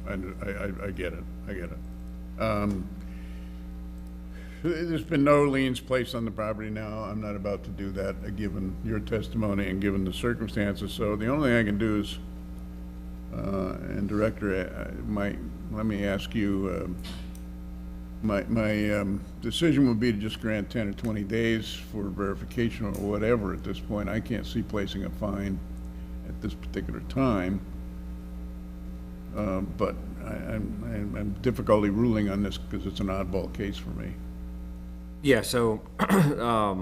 I get it. I get it. There's been no liens placed on the property now. I'm not about to do that, given your testimony and given the circumstances. So the only thing I can do is, and Director, let me ask you, my decision would be to just grant 10 or 20 days for verification or whatever at this point. I can't see placing a fine at this particular time. But I'm difficulty ruling on this because it's an oddball case for me. Yeah, so, I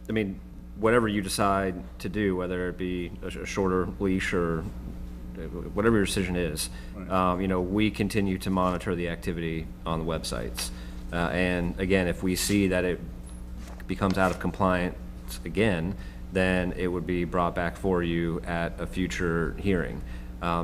mean, whatever you decide to do, whether it be a shorter leash or whatever your decision is, right. You know, we continue to monitor the activity on the websites. And again, if we see that it becomes out of compliance again, then it would be brought back for you at a future hearing.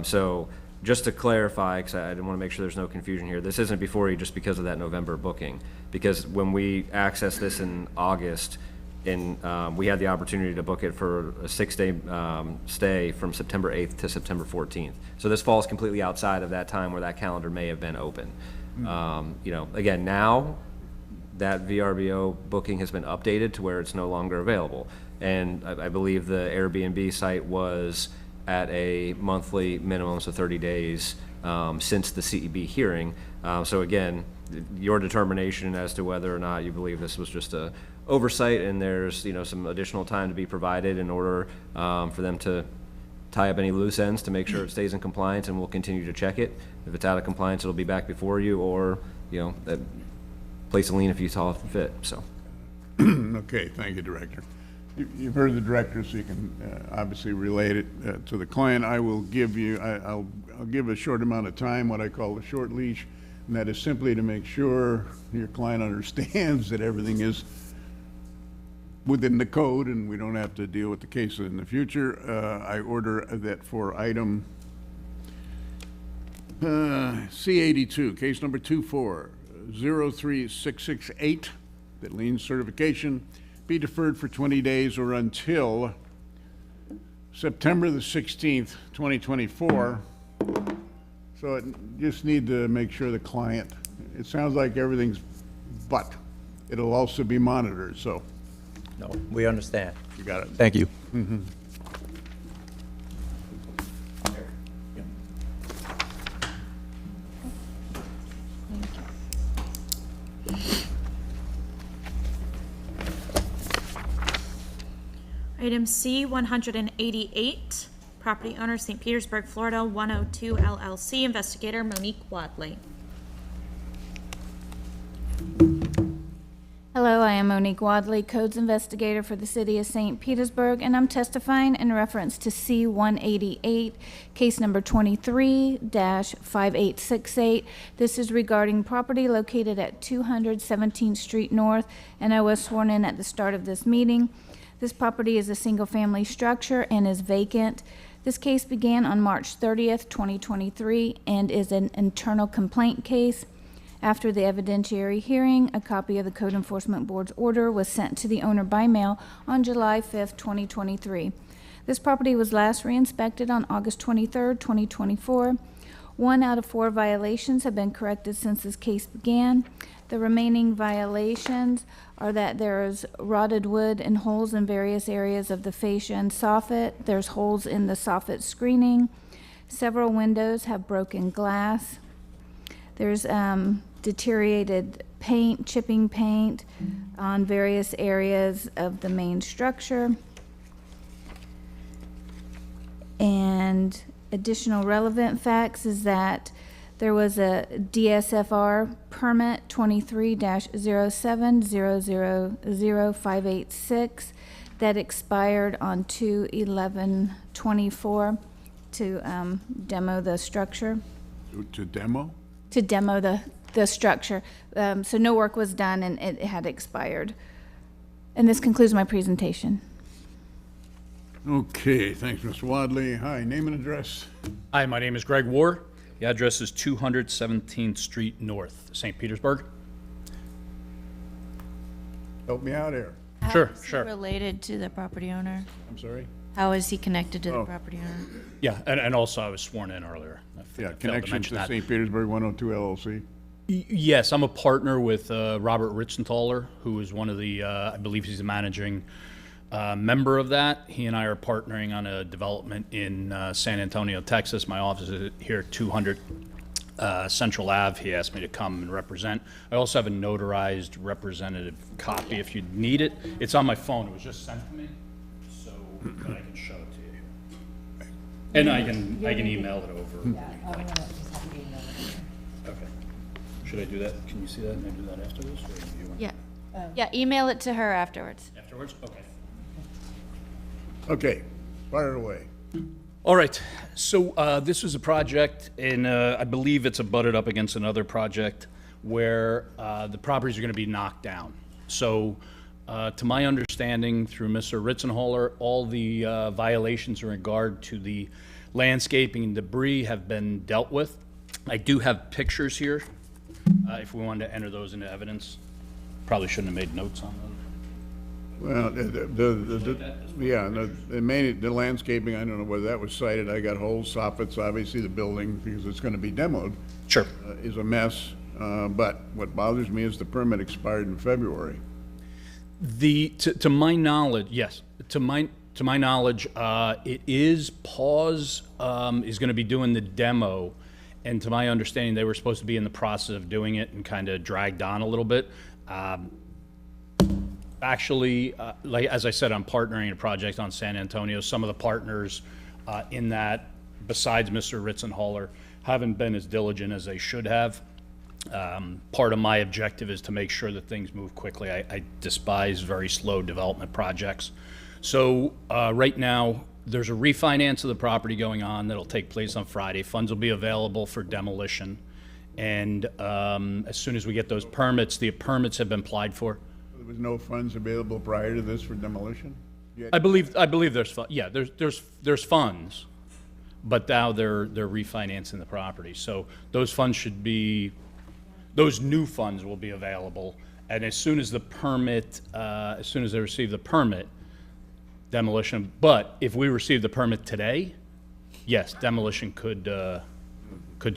So just to clarify, because I want to make sure there's no confusion here, this isn't before you just because of that November booking. Because when we accessed this in August, we had the opportunity to book it for a 6-day stay from September 8th to September 14th. So this falls completely outside of that time where that calendar may have been open. You know, again, now that VRBO booking has been updated to where it's no longer available. And I believe the Airbnb site was at a monthly minimum, so 30 days since the CEB hearing. So again, your determination as to whether or not you believe this was just a oversight and there's, you know, some additional time to be provided in order for them to tie up any loose ends to make sure it stays in compliance, and we'll continue to check it. If it's out of compliance, it'll be back before you, or, you know, place a lien if you saw fit. So Okay, thank you, Director. You've heard the Director, so you can obviously relate it to the client. I will give you, I'll give a short amount of time, what I call a short leash, and that is simply to make sure your client understands that everything is within the code and we don't have to deal with the case in the future. I order that for item C82, case number 2403668, that lien certification be deferred for 20 days or until September the 16th, 2024. So it just need to make sure the client, it sounds like everything's, but it'll also be monitored, so. No, we understand. You got it. Thank you. Mm-hmm. Item C 188, property owner St. Petersburg, Florida 102 LLC, investigator Monique Wadley. Hello, I am Monique Wadley, Codes Investigator for the City of St. Petersburg, and I'm testifying in reference to C-188, case number 23-5868. This is regarding property located at 200 17th Street North, and I was sworn in at the start of this meeting. This property is a single-family structure and is vacant. This case began on March 30th, 2023, and is an internal complaint case. After the evidentiary hearing, a copy of the Code Enforcement Board's order was sent to the owner by mail on July 5th, 2023. This property was last re-inspected on August 23rd, 2024. 1 out of 4 violations have been corrected since this case began. The remaining violations are that there is rotted wood and holes in various areas of the fascia and soffit. There's holes in the soffit screening. Several windows have broken glass. There's deteriorated paint, chipping paint on various areas of the main structure. And additional relevant facts is that there was a DSFR permit 23-07000586 that expired on 2/11/24 to demo the structure. To demo? To demo the structure. So no work was done and it had expired. And this concludes my presentation. Okay, thanks, Mr. Wadley. Hi, name and address. Hi, my name is Greg War. The address is 200 17th Street North, St. Petersburg. Help me out here. How Sure, is he sure. related to the property owner? I'm sorry? How is he connected to the Oh. property owner? Yeah, and also I was sworn in earlier. I Yeah, failed to connection mention to that. St. Petersburg 102 LLC. Yes, I'm a partner with Robert Ritzenthaler, who is one of the, I believe he's the managing member of that. He and I are partnering on a development in San Antonio, Texas. My office is here at 200 Central Ave. He asked me to come and represent. I also have a notarized representative copy if you need it. It's on my phone. It was just sent to me, so that I can show it to you. And I can email it over. Okay. Should I do that? Can you see that? Can I do that after this, or do you want Yeah. Yeah, email it to her afterwards. afterwards? Okay. Okay, fire away. All right, so this is a project, and I believe it's abutted up against another project where the properties are going to be knocked down. So, to my understanding, through Mr. Ritzenholler, all the violations in regard to the landscaping and debris have been dealt with. I do have pictures here, if we wanted to enter those into evidence. Probably shouldn't have made notes on those. Well, the landscaping, I don't know whether that was cited. I got holes, soffits, obviously the building, because it's gonna be demoed, Sure. is a mess. But what bothers me is the permit expired in February. To my knowledge, yes, to my knowledge, it is Paws is going to be doing the demo, and to my understanding, they were supposed to be in the process of doing it and kind of dragged on a little bit. Actually, like as I said, I'm partnering in a project on San Antonio. Some of the partners in that, besides Mr. Ritzenholler, haven't been as diligent as they should have. Part of my objective is to make sure that things move quickly. I despise very slow development projects. So right now, there's a refinance of the property going on that'll take place on Friday. Funds will be available for demolition. And as soon as we get those permits, the permits have been applied for. There was no funds available prior to this for demolition? I believe there's yeah, there's funds, but now they're refinancing the property. So those funds should be, those new funds will be available. And as soon as the permit, as soon as they receive the permit, demolition. But if we receive the permit today, yes, demolition could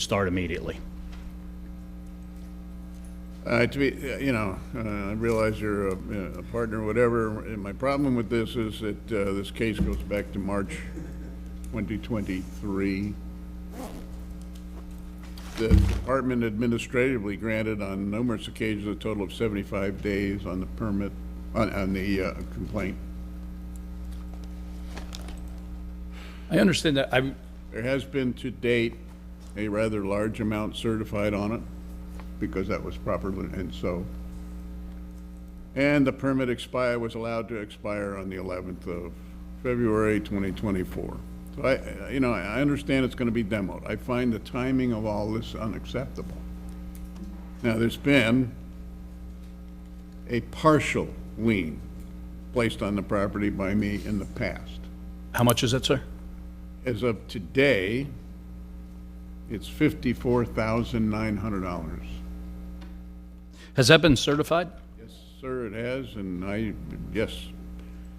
start immediately. To be, I realize you're a partner, whatever. And my problem with this is that this case goes back to March 2023. The department administratively granted on numerous occasions a total of 75 days on the permit, on the complaint. I understand that. There has been to date a rather large amount certified on it, because that was properly, and the permit was allowed to expire on the 11th of February 2024. So I understand it's going to be demoed. I find the timing of all this unacceptable. Now, there's been a partial lien placed on the property by me in the past. How much is it, sir? As of today, it's $54,900. Has that been certified? Yes, sir, it has, and yes.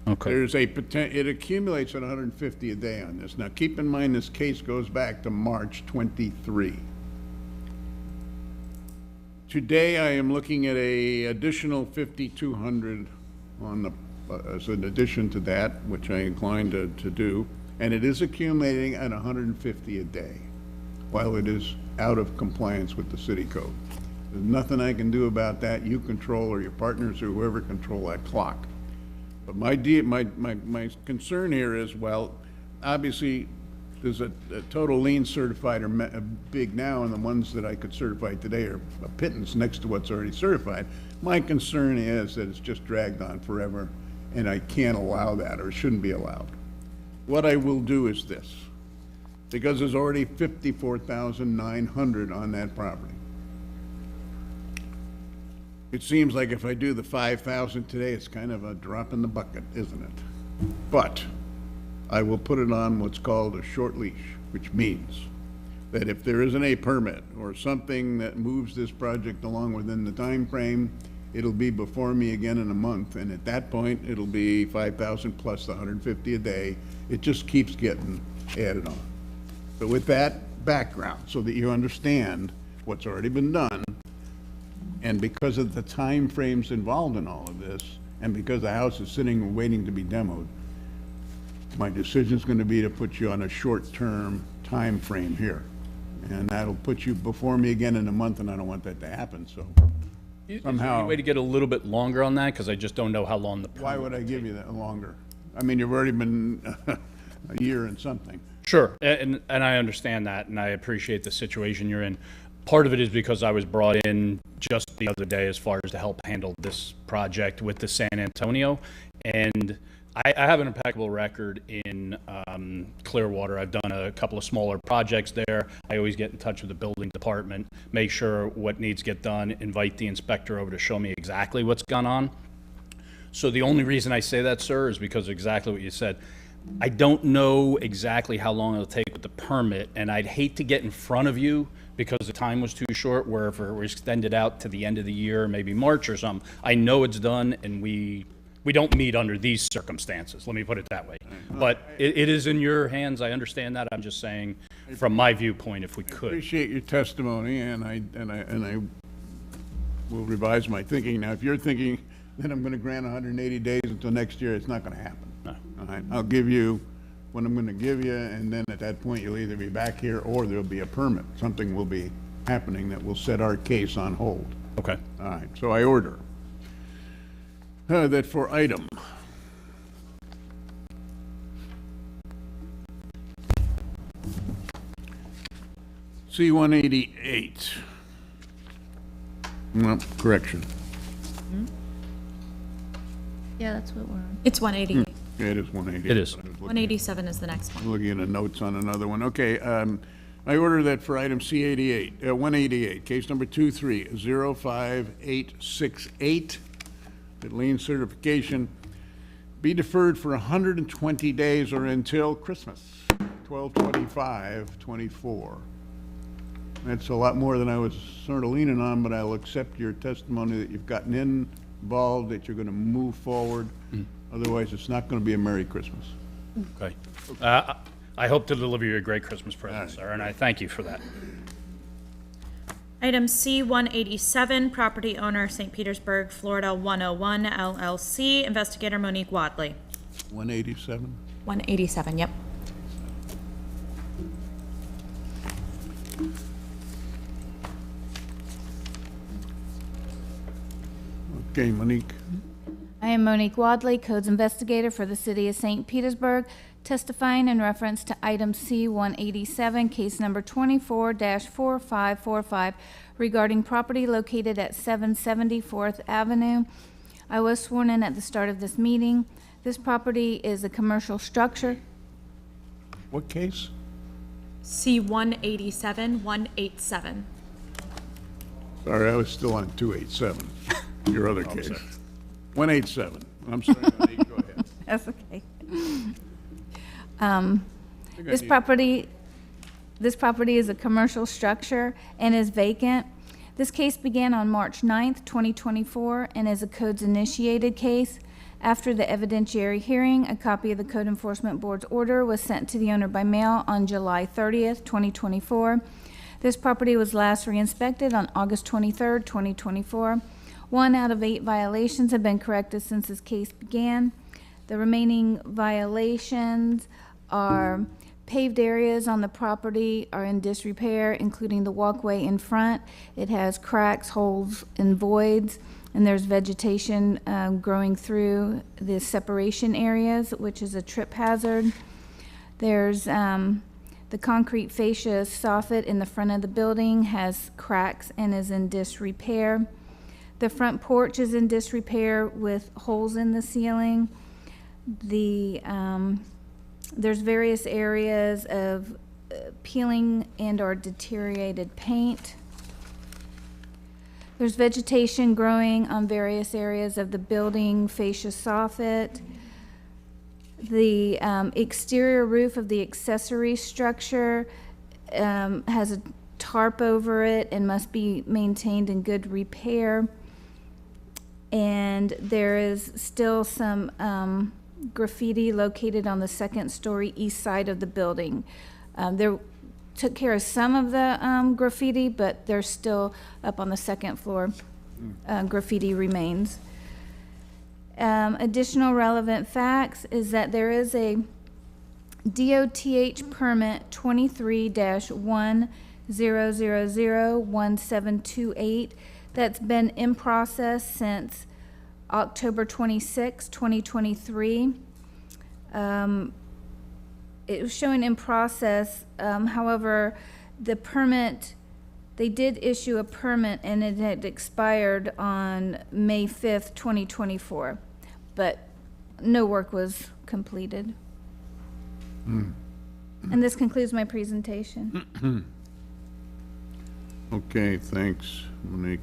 Okay. There's it accumulates at 150 a day on this. Now, keep in mind, this case goes back to March 23. Today, I am looking at a additional 5,200 on the, as an addition to that, which I inclined to do, and it is accumulating at 150 a day, while it is out of compliance with the city code. There's nothing I can do about that. You control, or your partners, or whoever control that clock. But my concern here is, well, obviously, there's a total lien certified are big now, and the ones that I could certify today are a pittance next to what's already certified. My concern is that it's just dragged on forever, and I can't allow that, or shouldn't be allowed. What I will do is this, because there's already 54,900 on that property. It seems like if I do the 5,000 today, it's kind of a drop in the bucket, isn't it? But I will put it on what's called a short leash, which means that if there isn't a permit or something that moves this project along within the time frame, it'll be before me again in a month, and at that point, it'll be 5,000 plus the 150 a day, it just keeps getting added on. But with that background, so that you understand what's already been done, and because of the time frames involved in all of this, and because the house is sitting and waiting to be demoed, my decision's gonna be to put you on a short-term time frame here. And that'll put you before me again in a month, and I don't want that to happen, so Is there somehow. any way to get a little bit longer on that? Because I just don't know how long the Why permit would I will give take. you that longer? I mean, you've already been a year and something. Sure, and I understand that, and I appreciate the situation you're in. Part of it is because I was brought in just the other day as far as to help handle this project with the San Antonio, and I have an impeccable record in Clearwater. I've done a couple of smaller projects there. I always get in touch with the building department, make sure what needs to get done, invite the inspector over to show me exactly what's gone on. So the only reason I say that, sir, is because of exactly what you said. I don't know exactly how long it'll take with the permit, and I'd hate to get in front of you because the time was too short, where if it were extended out to the end of the year, maybe March or something. I know it's done, and we don't meet under these circumstances, let me put it that way. But it is in your hands, I understand that. I'm just saying, from my viewpoint, if we could. Appreciate your testimony, and I will revise my thinking. Now, if you're thinking that I'm gonna grant 180 days until next year, it's not gonna happen. No. All right, I'll give you what I'm gonna give you, and then at that point, you'll either be back here or there'll be a permit. Something will be happening that will set our case on hold. Okay. All right, so I order that for item C-188. No, correction. Yeah, that's what we're on. It's 188. Yeah, it is 188. It is. 187 is the next one. Looking at the notes on another one. Okay, I order that for item C-88, 188, case number 23-05868, that lien certification be deferred for 120 days or until Christmas, 12/25/24. That's a lot more than I was sort of leaning on, but I'll accept your testimony that you've gotten involved, that you're going to move forward. Otherwise, it's not going to be a Merry Christmas. Okay. I hope to deliver you a great Christmas present, sir, and I thank you for that. Item C-187, property owner, St. Petersburg, Florida, 101 LLC, investigator Monique Wadley. 187? 187, yep. Okay, Monique. I am Monique Wadley, Codes Investigator for the City of St. Petersburg, testifying in reference to item C-187, case number 24-4545, regarding property located at 770 4th Avenue. I was sworn in at the start of this meeting. This property is a commercial structure. What case? C-187, 187. Sorry, I was still on 287, your other case. 187. I'm sorry, Monique, go ahead. That's okay. I think I This need- property is a commercial structure and is vacant. This case began on March 9th, 2024, and is a codes-initiated case. After the evidentiary hearing, a copy of the Code Enforcement Board's order was sent to the owner by mail on July 30th, 2024. This property was last re-inspected on August 23rd, 2024. 1 out of 8 violations have been corrected since this case began. The remaining violations are paved areas on the property are in disrepair, including the walkway in front. It has cracks, holes, and voids, and there's vegetation growing through the separation areas, which is a trip hazard. There's the concrete fascia soffit in the front of the building has cracks and is in disrepair. The front porch is in disrepair with holes in the ceiling. There's various areas of peeling and/or deteriorated paint. There's vegetation growing on various areas of the building fascia soffit. The exterior roof of the accessory structure has a tarp over it and must be maintained in good repair. And there is still some graffiti located on the second-story east side of the building. There took care of some of the graffiti, but they're still up on the second floor. Graffiti remains. Additional relevant facts is that there is a DOTH permit 23-10001728 that's been in process since October 26, 2023. It was showing in process, however, the permit, they did issue a permit and it had expired on May 5th, 2024, but no work was completed. And this concludes my presentation. Okay, thanks, Monique.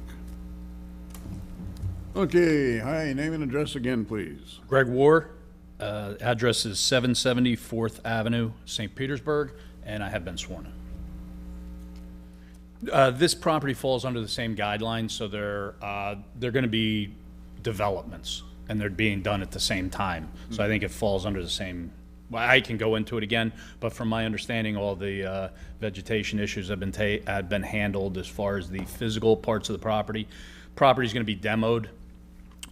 Okay, hi, name and address again, please. Greg War, address is 770 4th Avenue, St. Petersburg, and I have been sworn in. This property falls under the same guidelines, so they're going to be developments, and they're being done at the same time. So I think it falls under the same, well, I can go into it again, but from my understanding, all the vegetation issues have been handled as far as the physical parts of the property. Property's going to be demoed,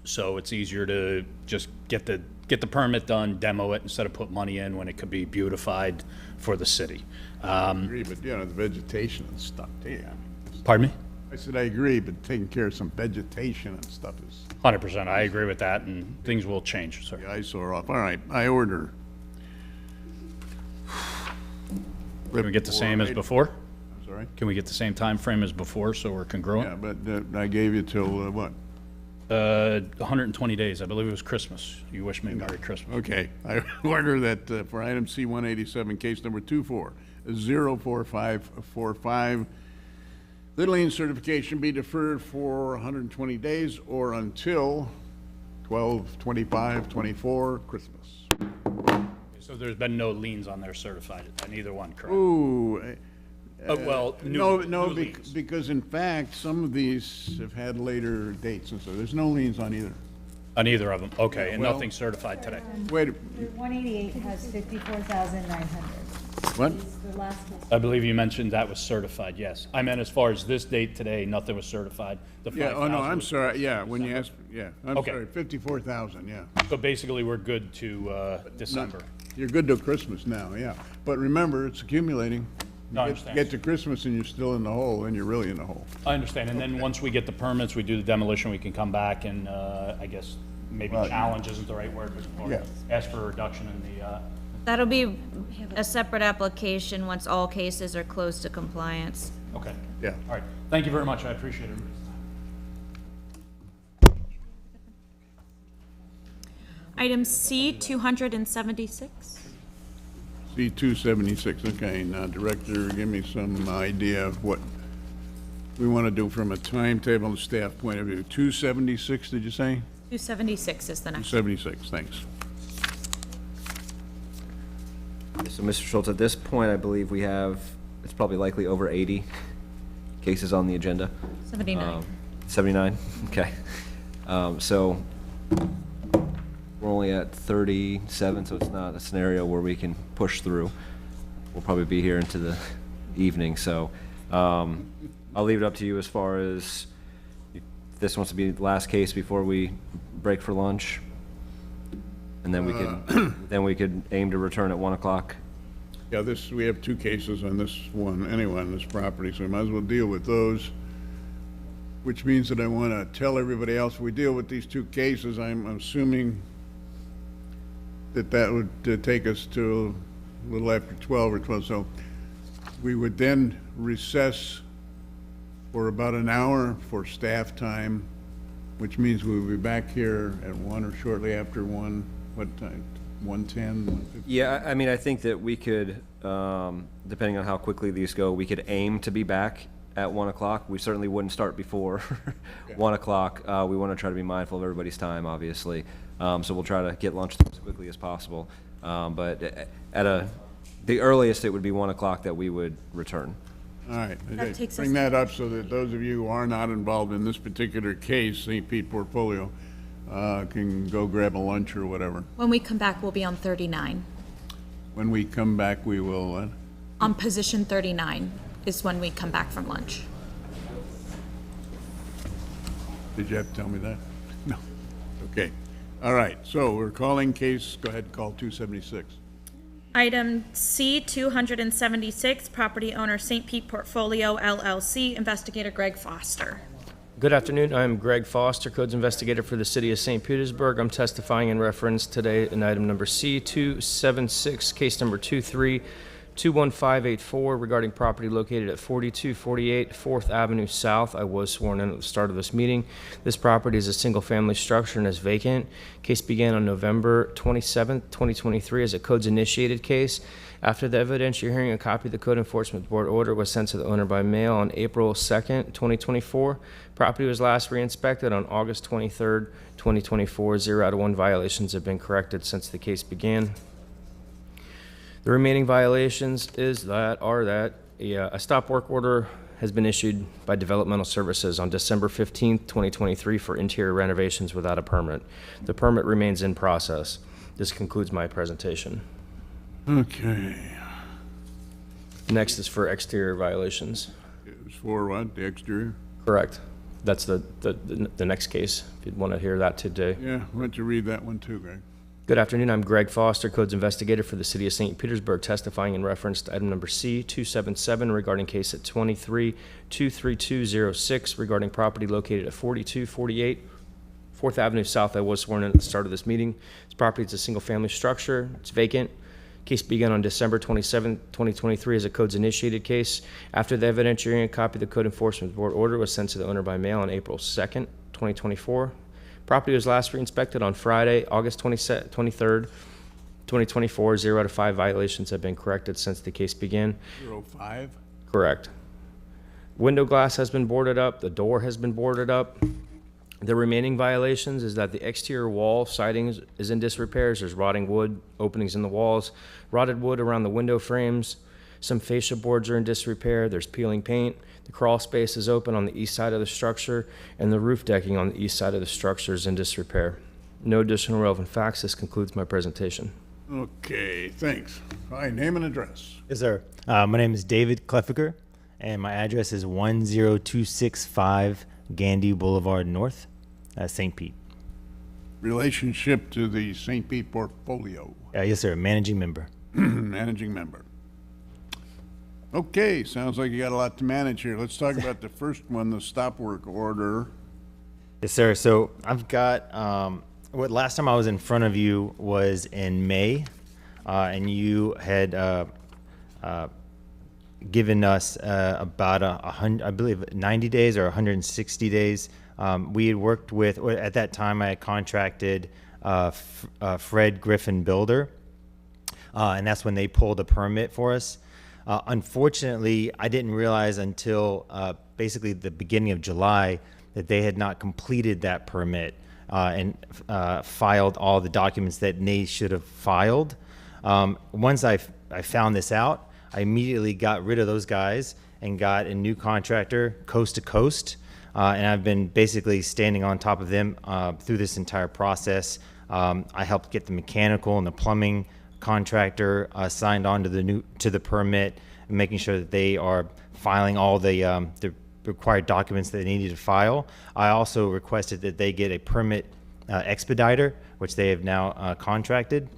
so it's easier to just get the permit done, demo it, instead of put money in when it could be beautified for the city. I agree, but, you know, the vegetation and stuff, yeah. Pardon me? I said I agree, but taking care of some vegetation and stuff is, 100%, I agree with that, and things will change, sir. the eyesore off. All right, I order. Can we get the same as before? I'm sorry? Can we get the same time frame as before, so we're congruent? Yeah, but I gave you till, what? 120 days, I believe it was Christmas. You wish me Merry Christmas. Okay, I order that for item C-187, case number 24-04545, the lien certification be deferred for 120 days or until 12/25/24, Christmas. So there's been no liens on there certified, on either one, correct? Ooh. Well, No, new liens. because in fact, some of these have had later dates and so there's no liens on either. On either of them, okay, and well- nothing certified today. Wait, 188 has 54,900. what? The last one. I believe you mentioned that was certified, yes. I meant as far as this date today, nothing was certified. The Yeah, oh no, 5,000 I'm was- sorry, yeah, when you asked, yeah, I'm Okay. sorry, 54,000, yeah. So basically, we're good to December. You're good till Christmas now, yeah. But remember, it's accumulating. No, I You understand. Get to Christmas and you're still in the hole, then you're really in the hole. I understand, and then once we get the permits, we do the demolition, we can come back and, I guess, maybe Well, challenge isn't the right word, but or Yeah. ask for a reduction in the, That'll be a separate application once all cases are closed to compliance. okay. Yeah. All right, thank you very much, I appreciate it. Item C-276. C-276, okay, now, Director, give me some idea of what we want to do from a timetable and staff point of view. 276, did you say? 276 is the next. 276, thanks. So, Mr. Schultz, at this point, I believe we have, it's probably likely over 80 cases on the agenda. 79. 79, okay. So we're only at 37, so it's not a scenario where we can push through. We'll probably be here into the evening, so I'll leave it up to you as far as if this wants to be the last case before we break for lunch. And then we could, then we could aim to return at 1 o'clock. Yeah, we have two cases on this one, anyway, on this property, so we might as well deal with those. Which means that I want to tell everybody else, we deal with these two cases, I'm assuming that would take us to a little after 12 or 12, so we would then recess for about an hour for staff time, which means we'll be back here at 1 or shortly after 1, what time, 1:10? Yeah, I mean, I think that we could, depending on how quickly these go, we could aim to be back at 1 o'clock. We certainly wouldn't start before 1 o'clock. We want to try to be mindful of everybody's time, obviously. So we'll try to get lunch as quickly as possible. But at the earliest, it would be 1 o'clock that we would return. All right. That takes Bring us- that up so that those of you who are not involved in this particular case, St. Pete portfolio, can go grab a lunch or whatever. When we come back, we'll be on 39. When we come back, we will, On position 39 is when we come back from lunch. did you have to tell me that? No. Okay. All right, so we're calling case, go ahead, call 276. Item C 276, property owner St. Pete Portfolio LLC, investigator Greg Foster. Good afternoon. I'm Greg Foster, Codes Investigator for the City of St. Petersburg. I'm testifying in reference today in item number C276, case number 2321584 regarding property located at 4248 4th Avenue South. I was sworn in at the start of this meeting. This property is a single-family structure and is vacant. Case began on November 27th, 2023 as a codes-initiated case. After the evidentiary hearing, a copy of the Code Enforcement Board order was sent to the owner by mail on April 2nd, 2024. Property was last re-inspected on August 23rd, 2024. 0 out of 1 violations have been corrected since the case began. The remaining violations are that a stop work order has been issued by Developmental Services on December 15th, 2023 for interior renovations without a permit. The permit remains in process. This concludes my presentation. Okay. Next is for exterior violations. It was for what, the exterior? Correct. That's the next case, if you'd want to hear that today. Yeah, why don't you read that one too, Greg? Good afternoon. I'm Greg Foster, Codes Investigator for the City of St. Petersburg, testifying in reference to item number C277 regarding case at 2323206 regarding property located at 4248 4th Avenue South. I was sworn in at the start of this meeting. This property is a single-family structure. It's vacant. Case began on December 27, 2023 as a codes-initiated case. After the evidentiary hearing, a copy of the Code Enforcement Board order was sent to the owner by mail on April 2nd, 2024. Property was last re-inspected on Friday, August 23rd, 2024. 0 out of 5 violations have been corrected since the case began. 05? Correct. Window glass has been boarded up. The door has been boarded up. The remaining violations is that the exterior wall siding is in disrepair. There's rotting wood openings in the walls, rotted wood around the window frames. Some fascia boards are in disrepair. There's peeling paint. The crawl space is open on the east side of the structure, and the roof decking on the east side of the structure is in disrepair. No additional relevant facts. This concludes my presentation. Okay, thanks. All right, name and address. Yes, sir. My name is David Kleffiger, and my address is 10265 Gandy Boulevard North, St. Pete. Relationship to the St. Pete portfolio. Yes, sir. Managing member. Managing member. Okay, sounds like you got a lot to manage here. Let's talk about the first one, the stop work order. Yes, sir. So I've got what last time I was in front of you was in May, and you had given us about 100, I believe, 90 days or 160 days. We had worked with, or at that time, I had contracted Fred Griffin Builder, and that's when they pulled a permit for us. Unfortunately, I didn't realize until basically the beginning of July that they had not completed that permit and filed all the documents that they should have filed. Once I found this out, I immediately got rid of those guys and got a new contractor, coast to coast, and I've been basically standing on top of them through this entire process. I helped get the mechanical and the plumbing contractor signed on to the permit, and making sure that they are filing all the required documents that they needed to file. I also requested that they get a permit expediter, which they have now contracted.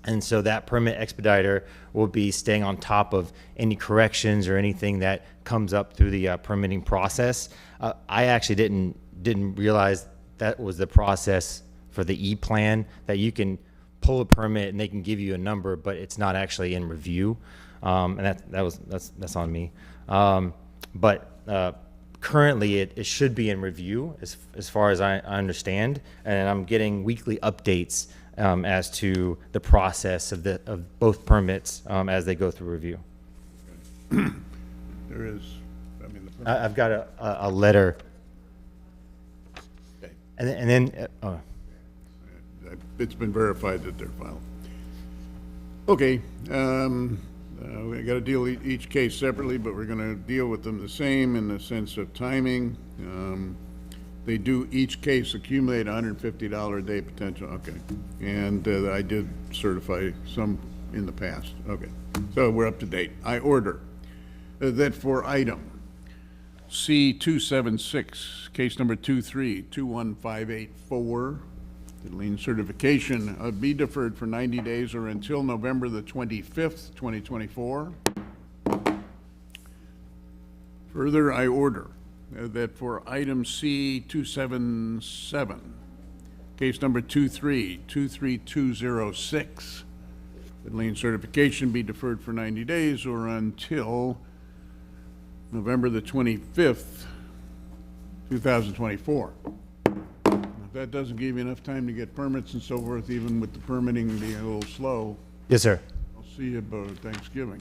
And so that permit expediter will be staying on top of any corrections or anything that comes up through the permitting process. I actually didn't realize that was the process for the E-plan, that you can pull a permit and they can give you a number, but it's not actually in review. And that's on me. But currently it should be in review as far as I understand, and I'm getting weekly updates as to the process of both permits as they go through review. There is, I mean, the permit. I've got a letter, Okay. and then It's been verified that they're filed. Okay, we got to deal each case separately, but we're going to deal with them the same in the sense of timing. They do each case accumulate $150 a day potential, okay. And I did certify some in the past, okay. So we're up to date. I order that for item C-276, case number 23-21584, the lien certification be deferred for 90 days or until November the 25th, 2024. Further, I order that for item C-277, case number 23-23206, the lien certification be deferred for 90 days or until November the 25th, 2024. If that doesn't give you enough time to get permits and so forth, even with the permitting being a little slow, Yes, sir. I'll see you about Thanksgiving.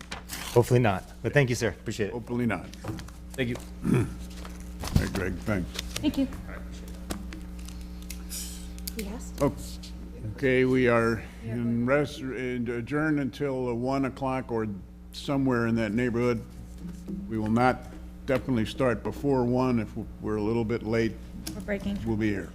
Hopefully not, but thank you, sir. Appreciate it. Hopefully not. Thank you. All right, Greg, thanks. Thank you. Oh, okay, we are adjourned until 1 o'clock or somewhere in that neighborhood. We will not definitely start before 1. If we're a little bit late, We're breaking. we'll be here.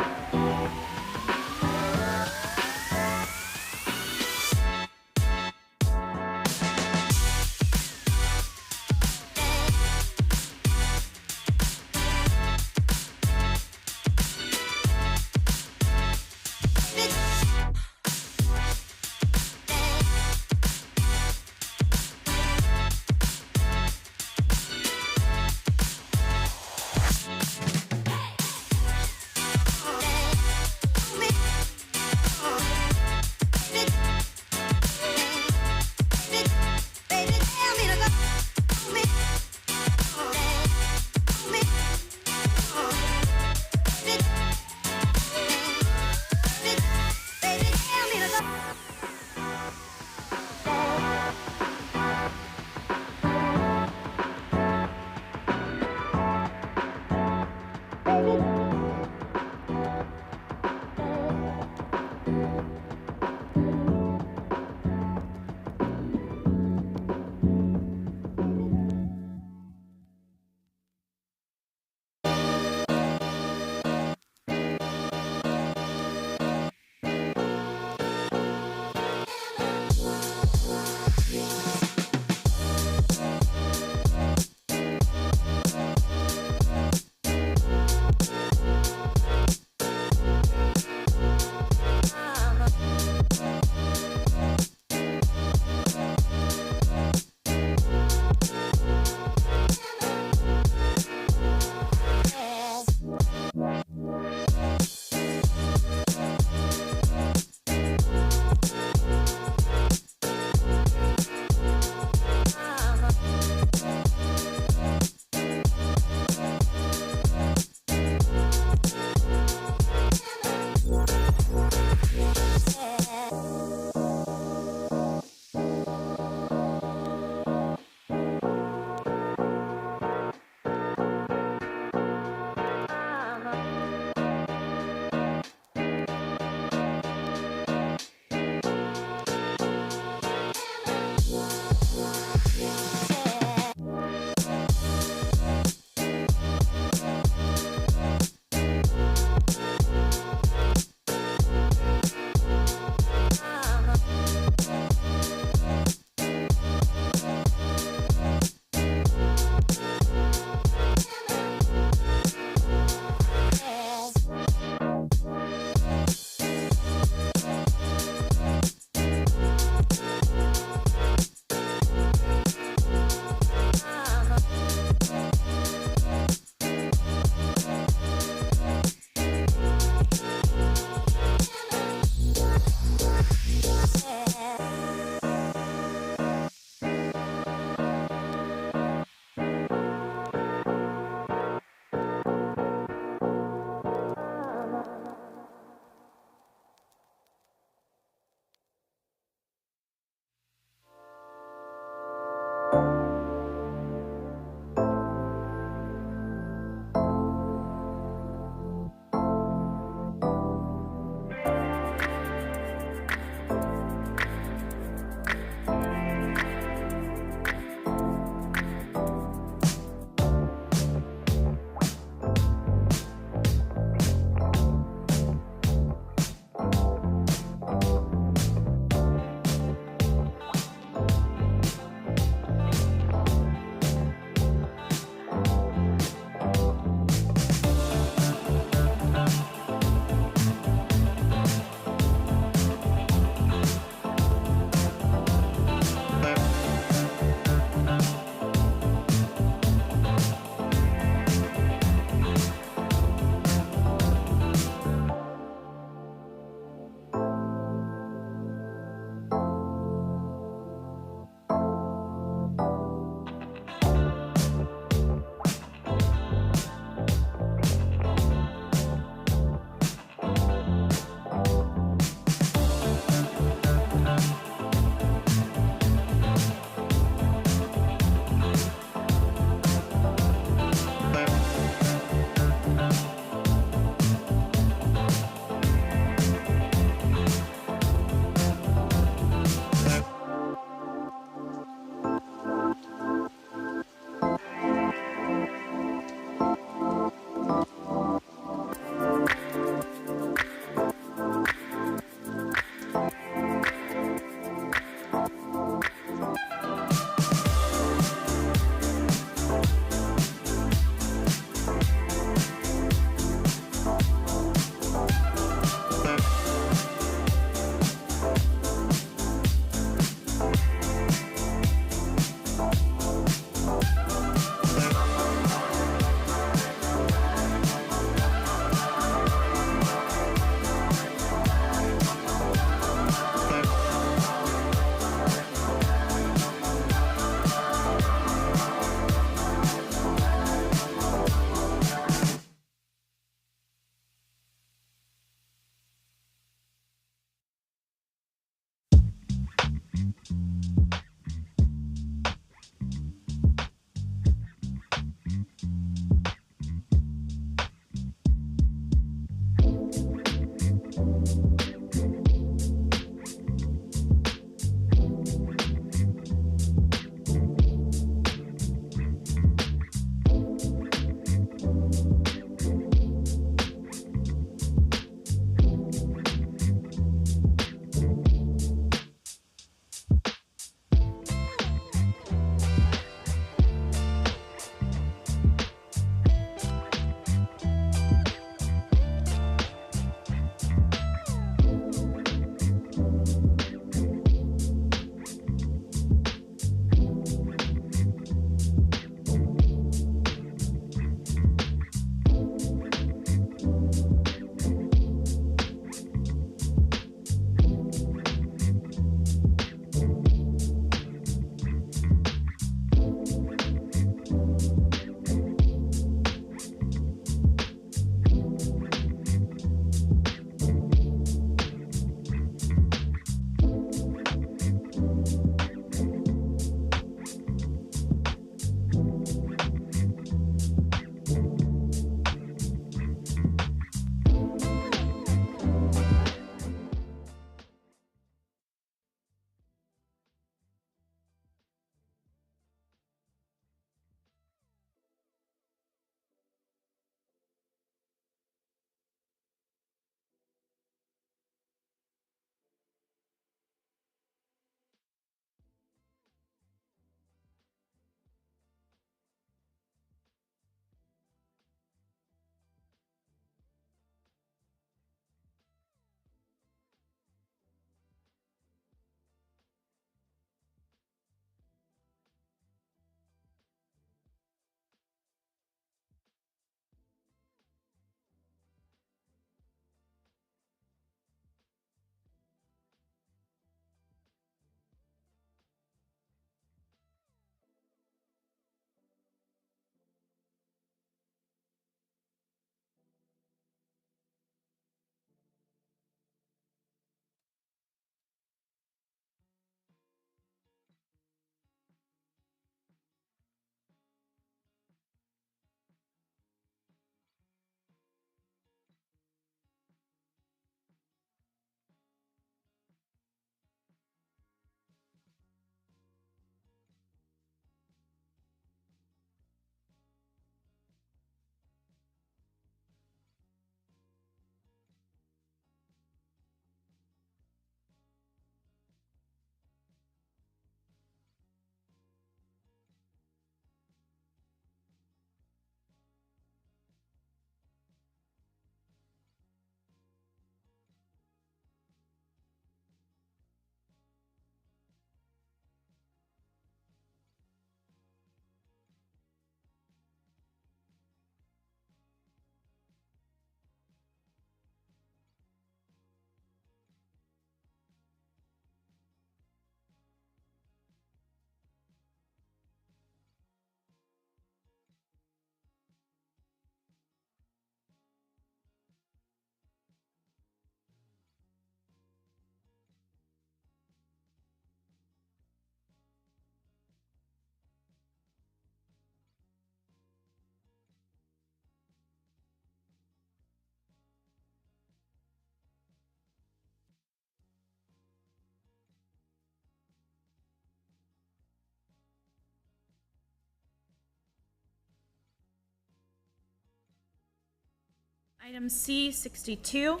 Item C62,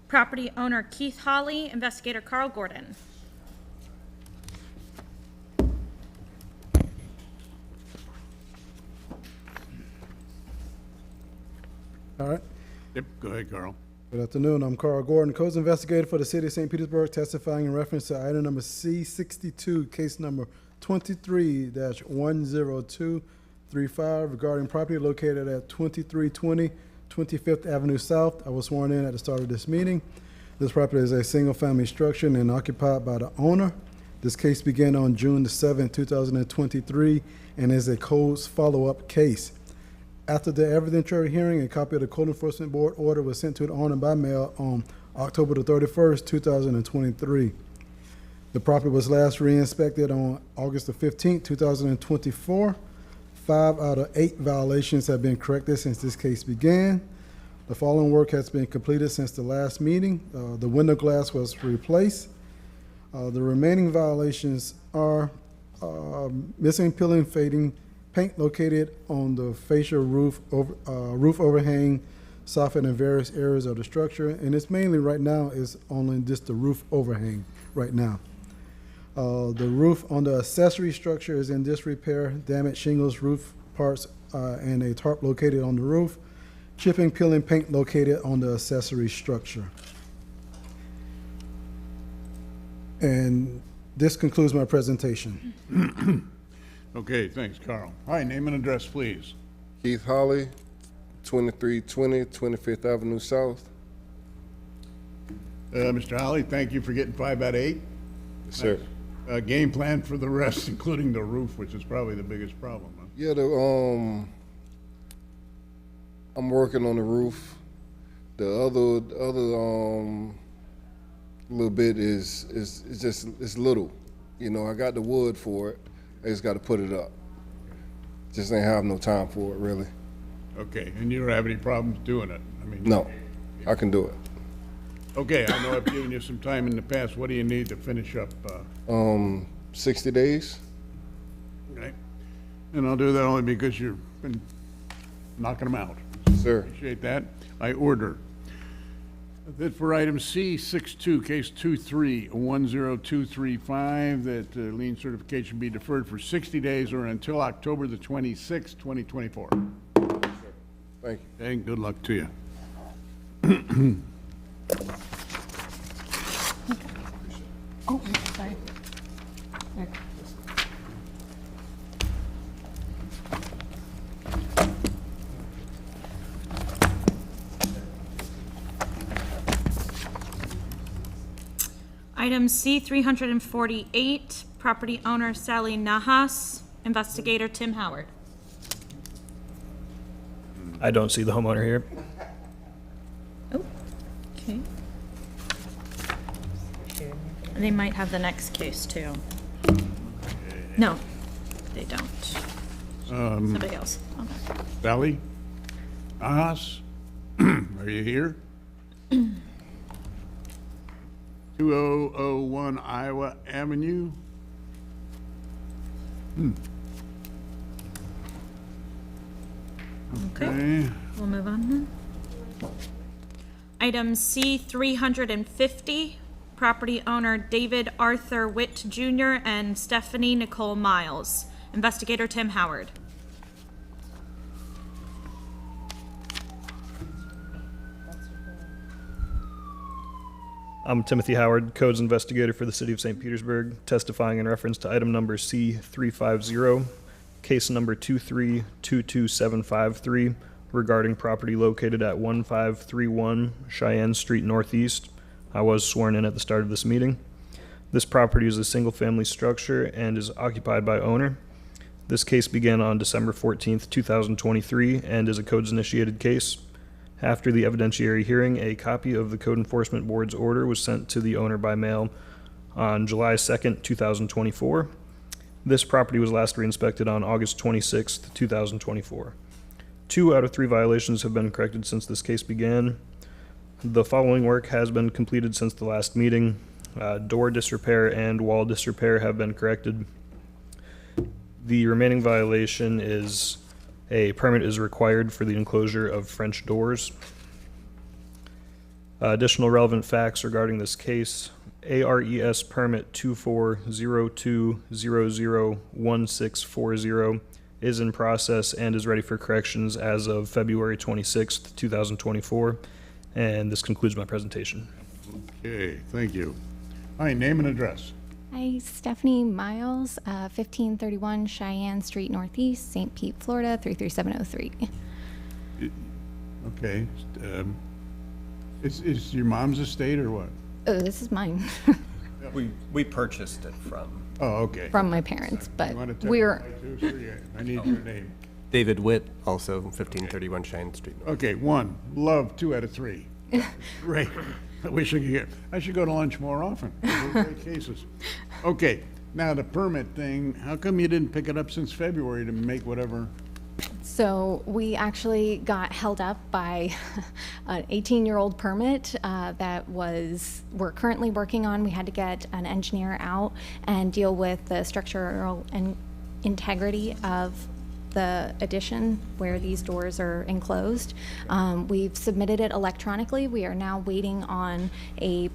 property owner Keith Hawley, investigator Carl Gordon. All right. Yep, go ahead, Carl. Good afternoon. I'm Carl Gordon, codes investigator for the city of St. Petersburg, testifying in reference to item number C62, case number 23-10235 regarding property located at 2320 25th Avenue South. I was sworn in at the start of this meeting. This property is a single-family structure and occupied by the owner. This case began on June the 7th, 2023, and is a codes follow-up case. After the evidentiary hearing, a copy of the Code Enforcement Board order was sent to the owner by mail on October the 31st, 2023. The property was last re-inspected on August the 15th, 2024. 5 out of 8 violations have been corrected since this case began. The following work has been completed since the last meeting. The window glass was replaced. The remaining violations are missing, peeling, fading, paint located on the fascia roof overhang, softened in various areas of the structure, and it's mainly right now is only just the roof overhang right now. The roof on the accessory structure is in disrepair, damaged shingles, roof parts, and a tarp located on the roof, chipping, peeling, paint located on the accessory structure. And this concludes my presentation. Okay, thanks, Carl. Hi, name and address, please. Keith Hawley, 2320 25th Avenue South. Mr. Holly, thank you for getting 5 out of 8. Yes, sir. Game plan for the rest, including the roof, which is probably the biggest problem, huh? Yeah, I'm working on the roof. The other little bit is just it's little. You know, I got the wood for it. I just got to put it up. Just ain't have no time for it, really. Okay, and you don't have any problems doing it? I mean, No, I can do it. Okay, I know I've given you some time in the past. What do you need to finish up? 60 days. Okay, and I'll do that only because you've been knocking them out. Sir. Appreciate that. I order that for item C62, case 23-10235, that lien certification be deferred for 60 days or until October the 26th, 2024. Thank you. And good luck to you. Oh, sorry. Item C348, property owner Sally Nahas, investigator Tim Howard. I don't see the homeowner here. Oh, okay. They might have the next case too. No, they don't. Somebody else. Okay. Sally? Ahas? Are you here? 2001 Iowa Avenue? Okay. We'll move on then. Item C350, property owner David Arthur Witt Jr. and Stephanie Nicole Miles. Investigator Tim Howard. I'm Timothy Howard, Codes Investigator for the City of St. Petersburg, testifying in reference to item number C350, case number 2322753, regarding property located at 1531 Cheyenne Street Northeast. I was sworn in at the start of this meeting. This property is a single-family structure and is occupied by owner. This case began on December 14th, 2023, and is a codes-initiated case. After the evidentiary hearing, a copy of the Code Enforcement Board's order was sent to the owner by mail on July 2nd, 2024. This property was last re-inspected on August 26th, 2024. 2 out of 3 violations have been corrected since this case began. The following work has been completed since the last meeting. Door disrepair and wall disrepair have been corrected. The remaining violation is a permit is required for the enclosure of French doors. Additional relevant facts regarding this case. ARES permit 2402001640 is in process and is ready for corrections as of February 26th, 2024. And this concludes my presentation. Okay, thank you. All right, name and address. Hi, Stephanie Miles, 1531 Cheyenne Street Northeast, St. Pete, Florida, 33703. Okay. Is your mom's estate or what? Oh, this is mine, We purchased it from Oh, okay. from my parents, but You wanna we're, testify too, sir? Yeah, I need your name. David Witt, also 1531 Cheyenne Street. Okay, 1, love, 2 out of 3. Great. I wish I could get, I should go to lunch more often. Those are great cases. Okay, now the permit thing, how come you didn't pick it up since February to make whatever? so we actually got held up by an 18-year-old permit that we're currently working on. We had to get an engineer out and deal with the structural and integrity of the addition where these doors are enclosed. We've submitted it electronically. We are now waiting on a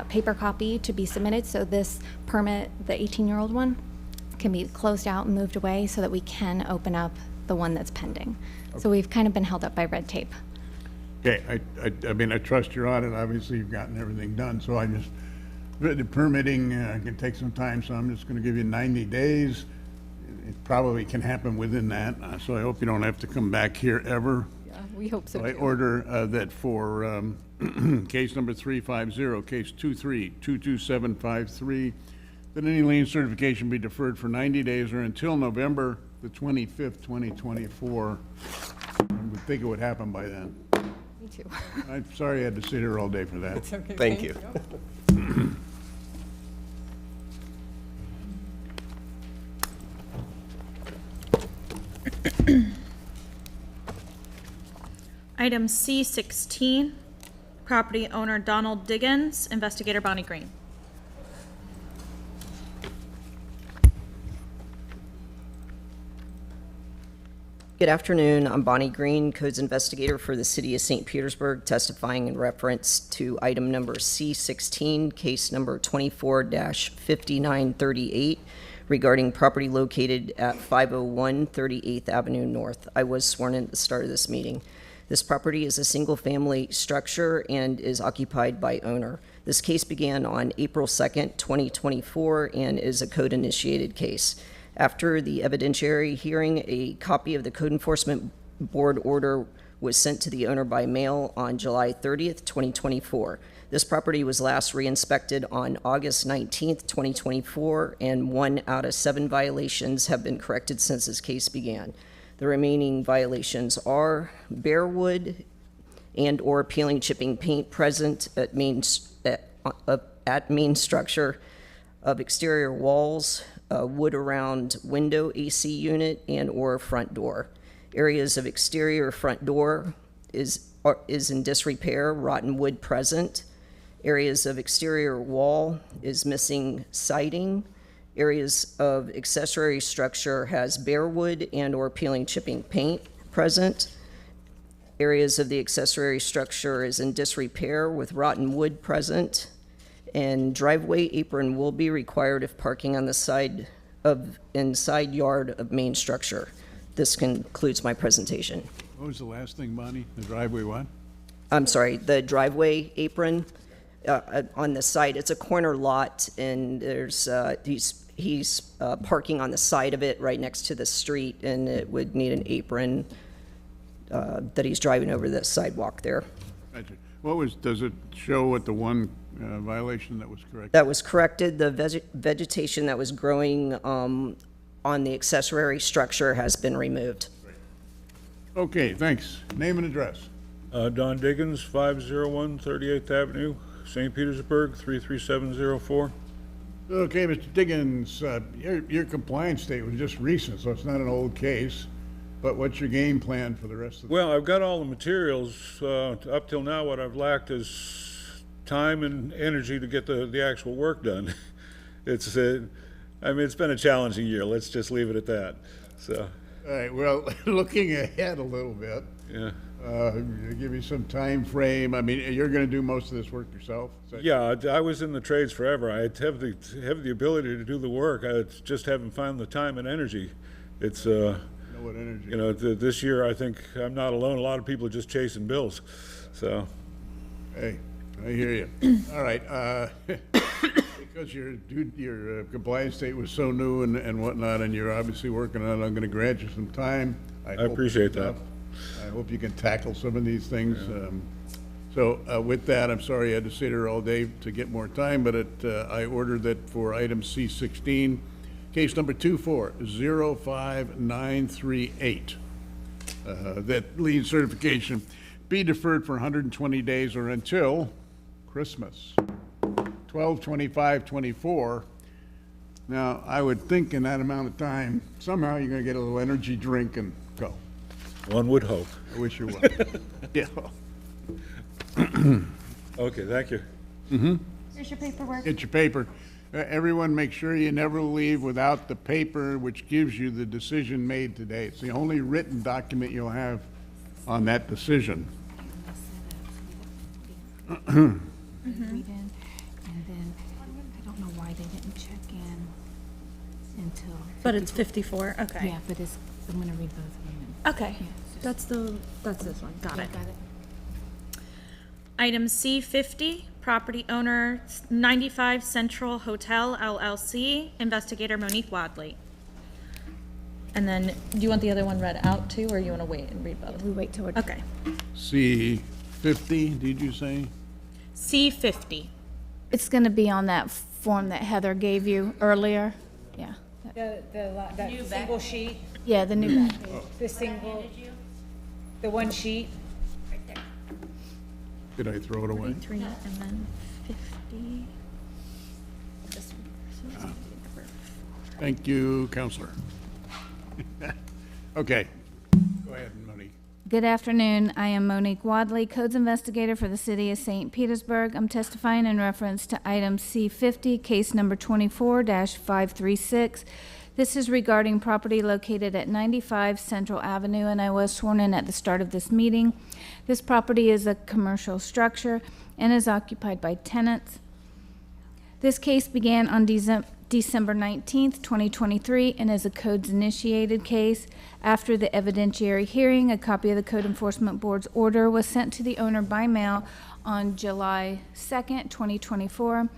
paper copy to be submitted, so this permit, the 18-year-old one, can be closed out and moved away so that we can open up the one that's pending. So we've kind of been held up by red tape. Okay, I mean, I trust your audit, obviously you've gotten everything done, so I just, the permitting can take some time, so I'm just gonna give you 90 days. It probably can happen within that, so I hope you don't have to come back here ever. Yeah, we hope so I too. order that for case number 350, case 2322753, that any lien certification be deferred for 90 days or until November the 25th, 2024. I would think it would happen by then. Me too. I'm sorry I had to sit here all day for that. Thank you. Item C16, property owner Donald Diggins, investigator Bonnie Green. Good afternoon. I'm Bonnie Green, Codes Investigator for the City of St. Petersburg, testifying in reference to item number C16, case number 24-5938, regarding property located at 501 38th Avenue North. I was sworn in at the start of this meeting. This property is a single-family structure and is occupied by owner. This case began on April 2nd, 2024, and is a code-initiated case. After the evidentiary hearing, a copy of the Code Enforcement Board order was sent to the owner by mail on July 30th, 2024. This property was last re-inspected on August 19th, 2024, and 1 out of 7 violations have been corrected since this case began. The remaining violations are bare wood and/or peeling chipping paint present at main structure of exterior walls, wood around window AC unit and/or front door. Areas of exterior front door is in disrepair, rotten wood present. Areas of exterior wall is missing siding. Areas of accessory structure has bare wood and/or peeling chipping paint present. Areas of the accessory structure is in disrepair with rotten wood present. And driveway apron will be required if parking on the side yard of main structure. This concludes my presentation. What was the last thing, Bonnie? The driveway what? I'm sorry, the driveway apron on the side, it's a corner lot, and there's, he's parking on the side of it right next to the street, and it would need an apron that he's driving over the sidewalk there. Gotcha. What was, does it show what the one violation that was corrected? That was corrected. The vegetation that was growing on the accessory structure has been removed. Okay, thanks. Name and address. Don Diggins, 501 38th Avenue, St. Petersburg, 33704. Okay, Mr. Diggins, your compliance date was just recent, so it's not an old case. But what's your game plan for the rest of the... Well, I've got all the materials. Up till now, what I've lacked is time and energy to get the actual work done. I mean, it's been a challenging year. Let's just leave it at that. So. All right, well, looking ahead a little bit, Yeah. give me some time frame. I mean, you're gonna do most of this work yourself? Is that- Yeah, I was in the trades forever. I have the ability to do the work. I just haven't found the time and energy. It's, Know what energy? you know, this year, I think I'm not alone. A lot of people are just chasing bills, so. Hey, I hear you. All right, because your compliance state was so new and whatnot, and you're obviously working on it, I'm gonna grant you some time. I hope appreciate it's that. enough. I hope you can tackle some of these things. So with that, I'm sorry I had to sit here all day to get more time, but I ordered that for item C16, case number 2405938, that lien certification be deferred for 120 days or until Christmas, 12/25/24. Now, I would think in that amount of time, somehow you're gonna get a little energy drink and go. One would hope. I wish you would. Yeah. Okay, thank you. Here's your paperwork. Get your paper. Everyone, make sure you never leave without the paper which gives you the decision made today. It's the only written document you'll have on that decision. Read in, and then, I don't know why they didn't check in until. But it's 54, okay. Yeah, but it's, I'm gonna read both of them. Okay, Yeah, it's just- that's this one, got it. Got it. Item C50, property owner 95 Central Hotel LLC, investigator Monique Wadley. And then, do you want the other one read out too, or you want to wait and read both? We wait till we're. Okay. C50, did you say? C50. It's gonna be on that form that Heather gave you earlier. Yeah. That single sheet, Yeah, the new back page. the single, the one sheet. Did I throw it away? 43 and then 50. This one. Thank you, Counselor. Okay, go ahead, Monique. Good afternoon. I am Monique Wadley, Codes Investigator for the City of St. Petersburg. I'm testifying in reference to item C50, case number 24-536. This is regarding property located at 95 Central Avenue, and I was sworn in at the start of this meeting. This property is a commercial structure and is occupied by tenants. This case began on December 19th, 2023, and is a codes-initiated case. After the evidentiary hearing, a copy of the Code Enforcement Board's order was sent to the owner by mail on July 2nd, 2024.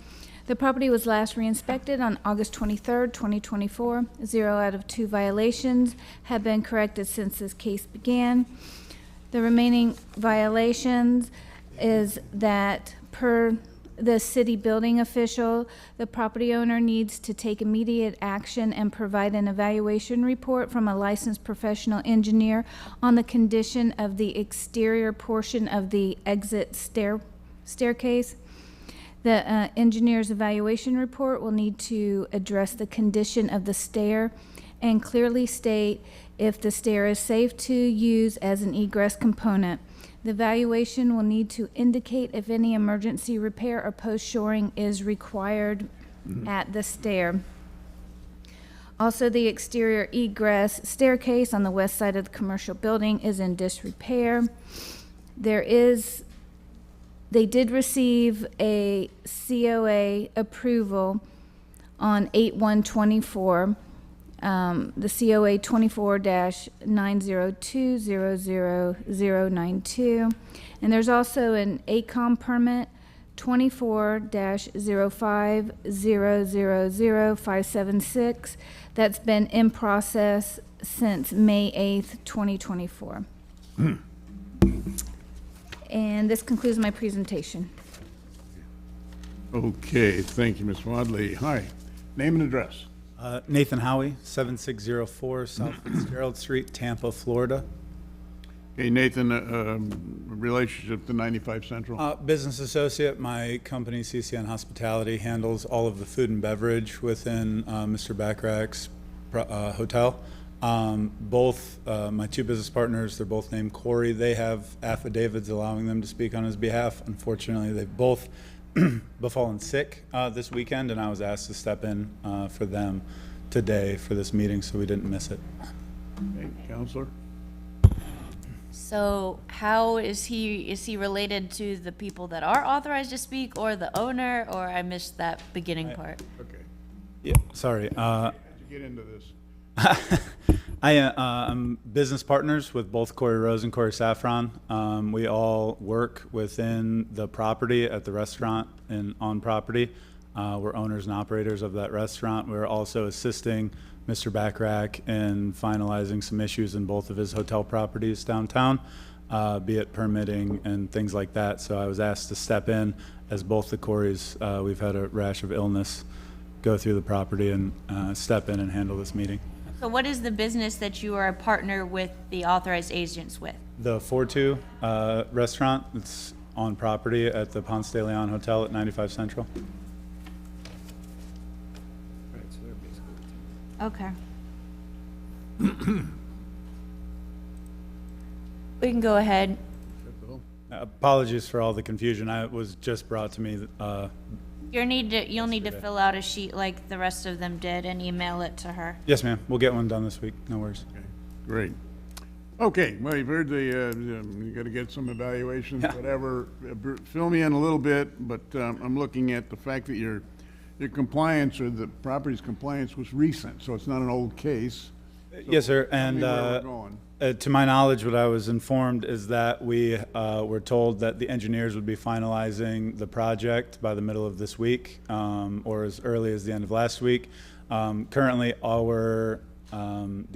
The property was last re-inspected on August 23rd, 2024. 0 out of 2 violations have been corrected since this case began. The remaining violations is that per the city building official, the property owner needs to take immediate action and provide an evaluation report from a licensed professional engineer on the condition of the exterior portion of the exit staircase. The engineer's evaluation report will need to address the condition of the stair and clearly state if the stair is safe to use as an egress component. The evaluation will need to indicate if any emergency repair or post-shoring is required at the stair. Also, the exterior egress staircase on the west side of the commercial building is in disrepair. They did receive a COA approval on 8/1/24. The COA 24-902-00092. And there's also an ACOM permit 24-05-000-576 that's been in process since May 8th, 2024. And this concludes my presentation. Okay, thank you, Ms. Wadley. Hi, name and address. Nathan Howie, 7604 South Fitzgerald Street, Tampa, Florida. Okay, Nathan, relationship to 95 Central? Business associate. My company, CCN Hospitality, handles all of the food and beverage within Mr. Backrack's hotel. Both my two business partners, they're both named Corey. They have affidavits allowing them to speak on his behalf. Unfortunately, they've both befallen sick this weekend, and I was asked to step in for them today for this meeting, so we didn't miss it. Okay, Counselor? So how is he related to the people that are authorized to speak or the owner, or I missed that beginning part? Okay. Yeah, sorry. How'd you get into this? I'm business partners with both Corey Rose and Corey Saffron. We all work within the property at the restaurant and on property. We're owners and operators of that restaurant. We're also assisting Mr. Backrack in finalizing some issues in both of his hotel properties downtown, be it permitting and things like that. So I was asked to step in as both the Coreys, we've had a rash of illness, go through the property and step in and handle this meeting. So what is the business that you are a partner with the authorized agents with? The 4-2 restaurant, it's on property at the Ponce de Leon Hotel at 95 Central. Okay. We can go ahead. Apologies for all the confusion. It was just brought to me. You'll need to fill out a sheet like the rest of them did and email it to her. Yes, ma'am. We'll get one done this week. No worries. Great. Okay, well, you've heard you got to get some evaluations, whatever. Fill me in a little bit, but I'm looking at the fact that your compliance or the property's compliance was recent, so it's not an old case. So yes, sir. tell me And where we're going. to my knowledge, what I was informed is that we were told that the engineers would be finalizing the project by the middle of this week, or as early as the end of last week. Currently, the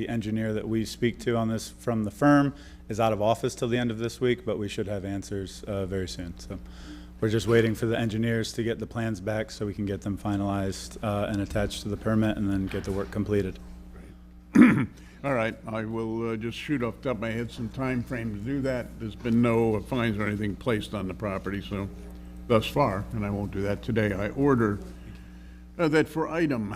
engineer that we speak to on this from the firm is out of office till the end of this week, but we should have answers very soon. So we're just waiting for the engineers to get the plans back so we can get them finalized and attached to the permit and then get the work completed. All right, I will just shoot off the top of my head some time frame to do that. There's been no fines or anything placed on the property, so thus far, and I won't do that today. I order that for item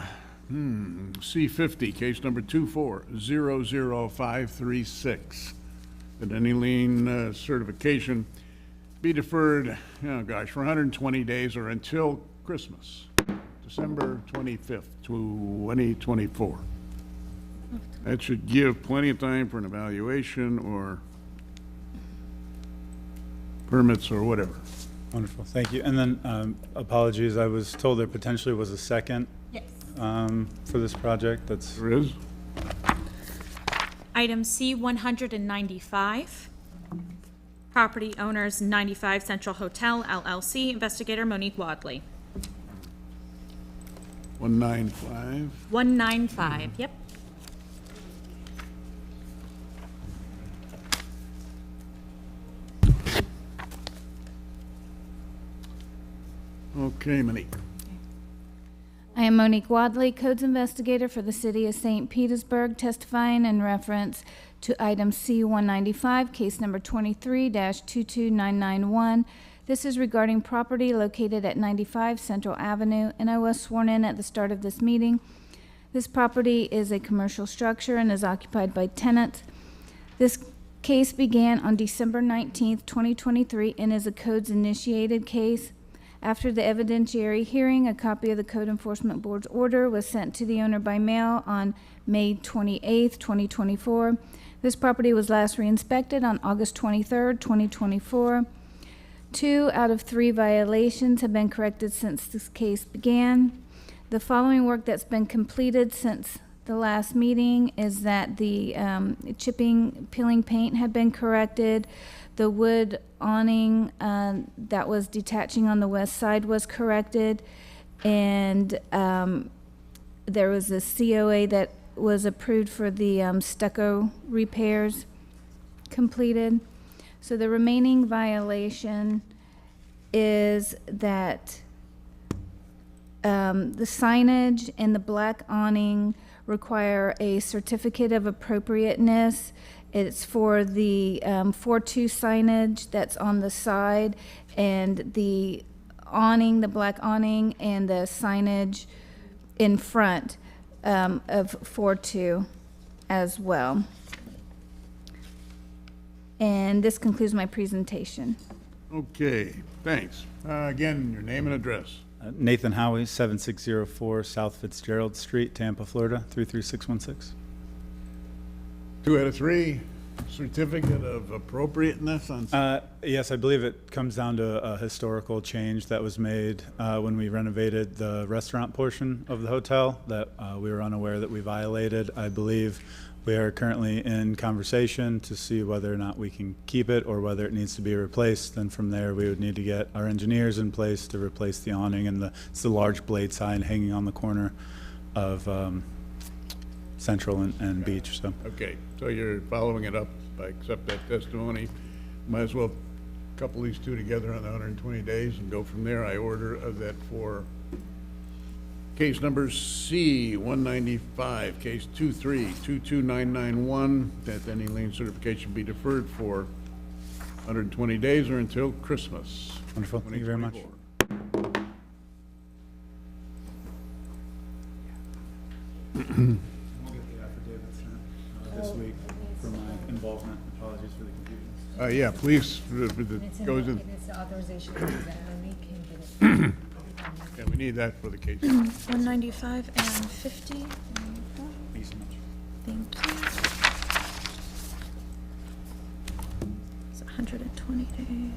C50, case number 2400536, that any lien certification be deferred, for 120 days or until Christmas, December 25th, 2024. That should give plenty of time for an evaluation or permits or whatever. Wonderful, thank you. And then apologies, I was told there potentially was a second for this project. There is? Item C-195, property owners 95 Central Hotel LLC, investigator Monique Wadley. 195. 195, yep. Okay, Monique. I am Monique Wadley, Codes Investigator for the City of St. Petersburg, testifying in reference to item C-195, case number 23-22991. This is regarding property located at 95 Central Avenue, and I was sworn in at the start of this meeting. This property is a commercial structure and is occupied by tenants. This case began on December 19th, 2023, and is a codes-initiated case. After the evidentiary hearing, a copy of the Code Enforcement Board's order was sent to the owner by mail on May 28th, 2024. This property was last re-inspected on August 23rd, 2024. 2 out of 3 violations have been corrected since this case began. The following work that's been completed since the last meeting is that the chipping, peeling paint had been corrected. The wood awning that was detaching on the west side was corrected, and there was a COA that was approved for the stucco repairs completed. So the remaining violation is that the signage and the black awning require a certificate of appropriateness. It's for the 4-2 signage that's on the side, and the awning, the black awning, and the signage in front of 4-2 as well. And this concludes my presentation. Okay, thanks. Again, your name and address. Nathan Howie, 7604 South Fitzgerald Street, Tampa, Florida, 33616. 2 out of 3, certificate of appropriateness on. Yes, I believe it comes down to a historical change that was made when we renovated the restaurant portion of the hotel that we were unaware that we violated. I believe we are currently in conversation to see whether or not we can keep it or whether it needs to be replaced. Then from there, we would need to get our engineers in place to replace the awning and it's the large blade sign hanging on the corner of Central and Beach. So. Okay, so you're following it up. I accept that testimony. Might as well couple these two together on the 120 days and go from there. I order that for case number C-195, case 23-22991, that any lien certification be deferred for 120 days or until Christmas. Wonderful. Thank you very much. 2024. This week for my involvement. Apologies for the confusion. Yeah, please, goes in. It's the authorization to do that, and we can get it. Yeah, we need that for the case. 195 and 50. There you go. Thank you so much. Thank you. It's 120 days.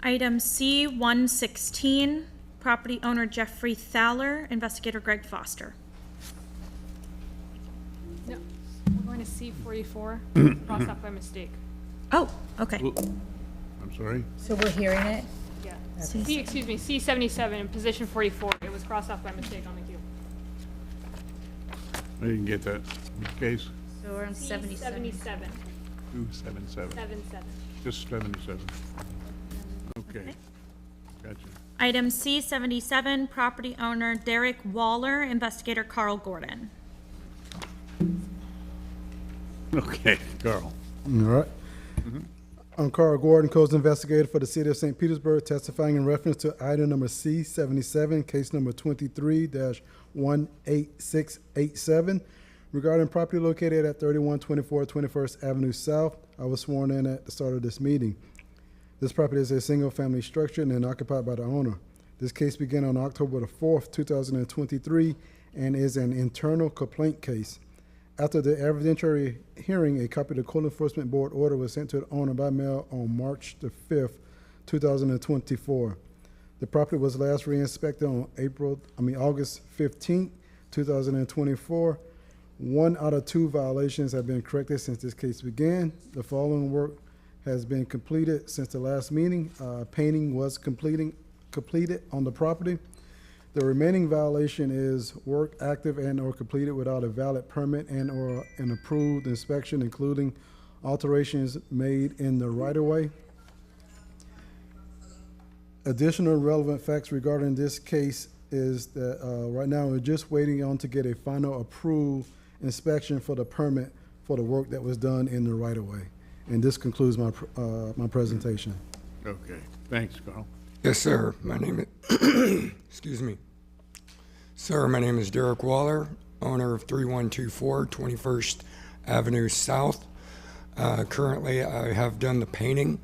Item C-116, property owner Jeffrey Thaler, investigator Greg Foster. No, we're going to C-44, crossed off by mistake. Oh, okay. I'm sorry? So we're hearing it? Yeah. Excuse me, C-77 in position 44. It was crossed off by mistake on the queue. I didn't get that. Which case? So we're on 77. 77. 277. 77. Just 77. Okay. Gotcha. Item C-77, property owner Derek Waller, investigator Carl Gordon. Okay, Carl. All right. I'm Carl Gordon, codes investigator for the city of St. Petersburg, testifying in reference to item number C-77, case number 23-18687, regarding property located at 3124 21st Avenue South. I was sworn in at the start of this meeting. This property is a single-family structure and occupied by the owner. This case began on October the 4th, 2023, and is an internal complaint case. After the evidentiary hearing, a copy of the Code Enforcement Board order was sent to the owner by mail on March the 5th, 2024. The property was last re-inspected on August 15th, 2024. 1 out of 2 violations have been corrected since this case began. The following work has been completed since the last meeting. Painting was completed on the property. The remaining violation is work active and or completed without a valid permit and or an approved inspection, including alterations made in the right-of-way. Additional relevant facts regarding this case is that right now we're just waiting on to get a final approved inspection for the permit for the work that was done in the right-of-way. And this concludes my my presentation. Okay, thanks, Carl. Yes, sir. My name is, excuse me. Sir, my name is Derek Waller, owner of 3124 21st Avenue South. Currently, I have done the painting.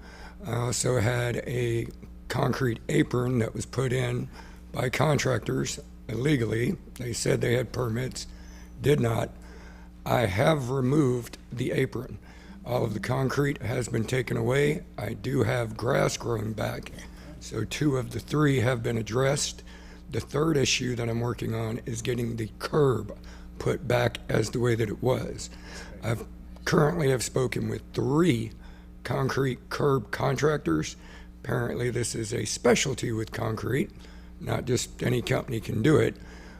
I also had a concrete apron that was put in by contractors illegally. They said they had permits, did not. I have removed the apron. All of the concrete has been taken away. I do have grass growing back. So 2 of the 3 have been addressed. The third issue that I'm working on is getting the curb put back as the way that it was. I've currently have spoken with 3 concrete curb contractors. Apparently this is a specialty with concrete. Not just any company can do it.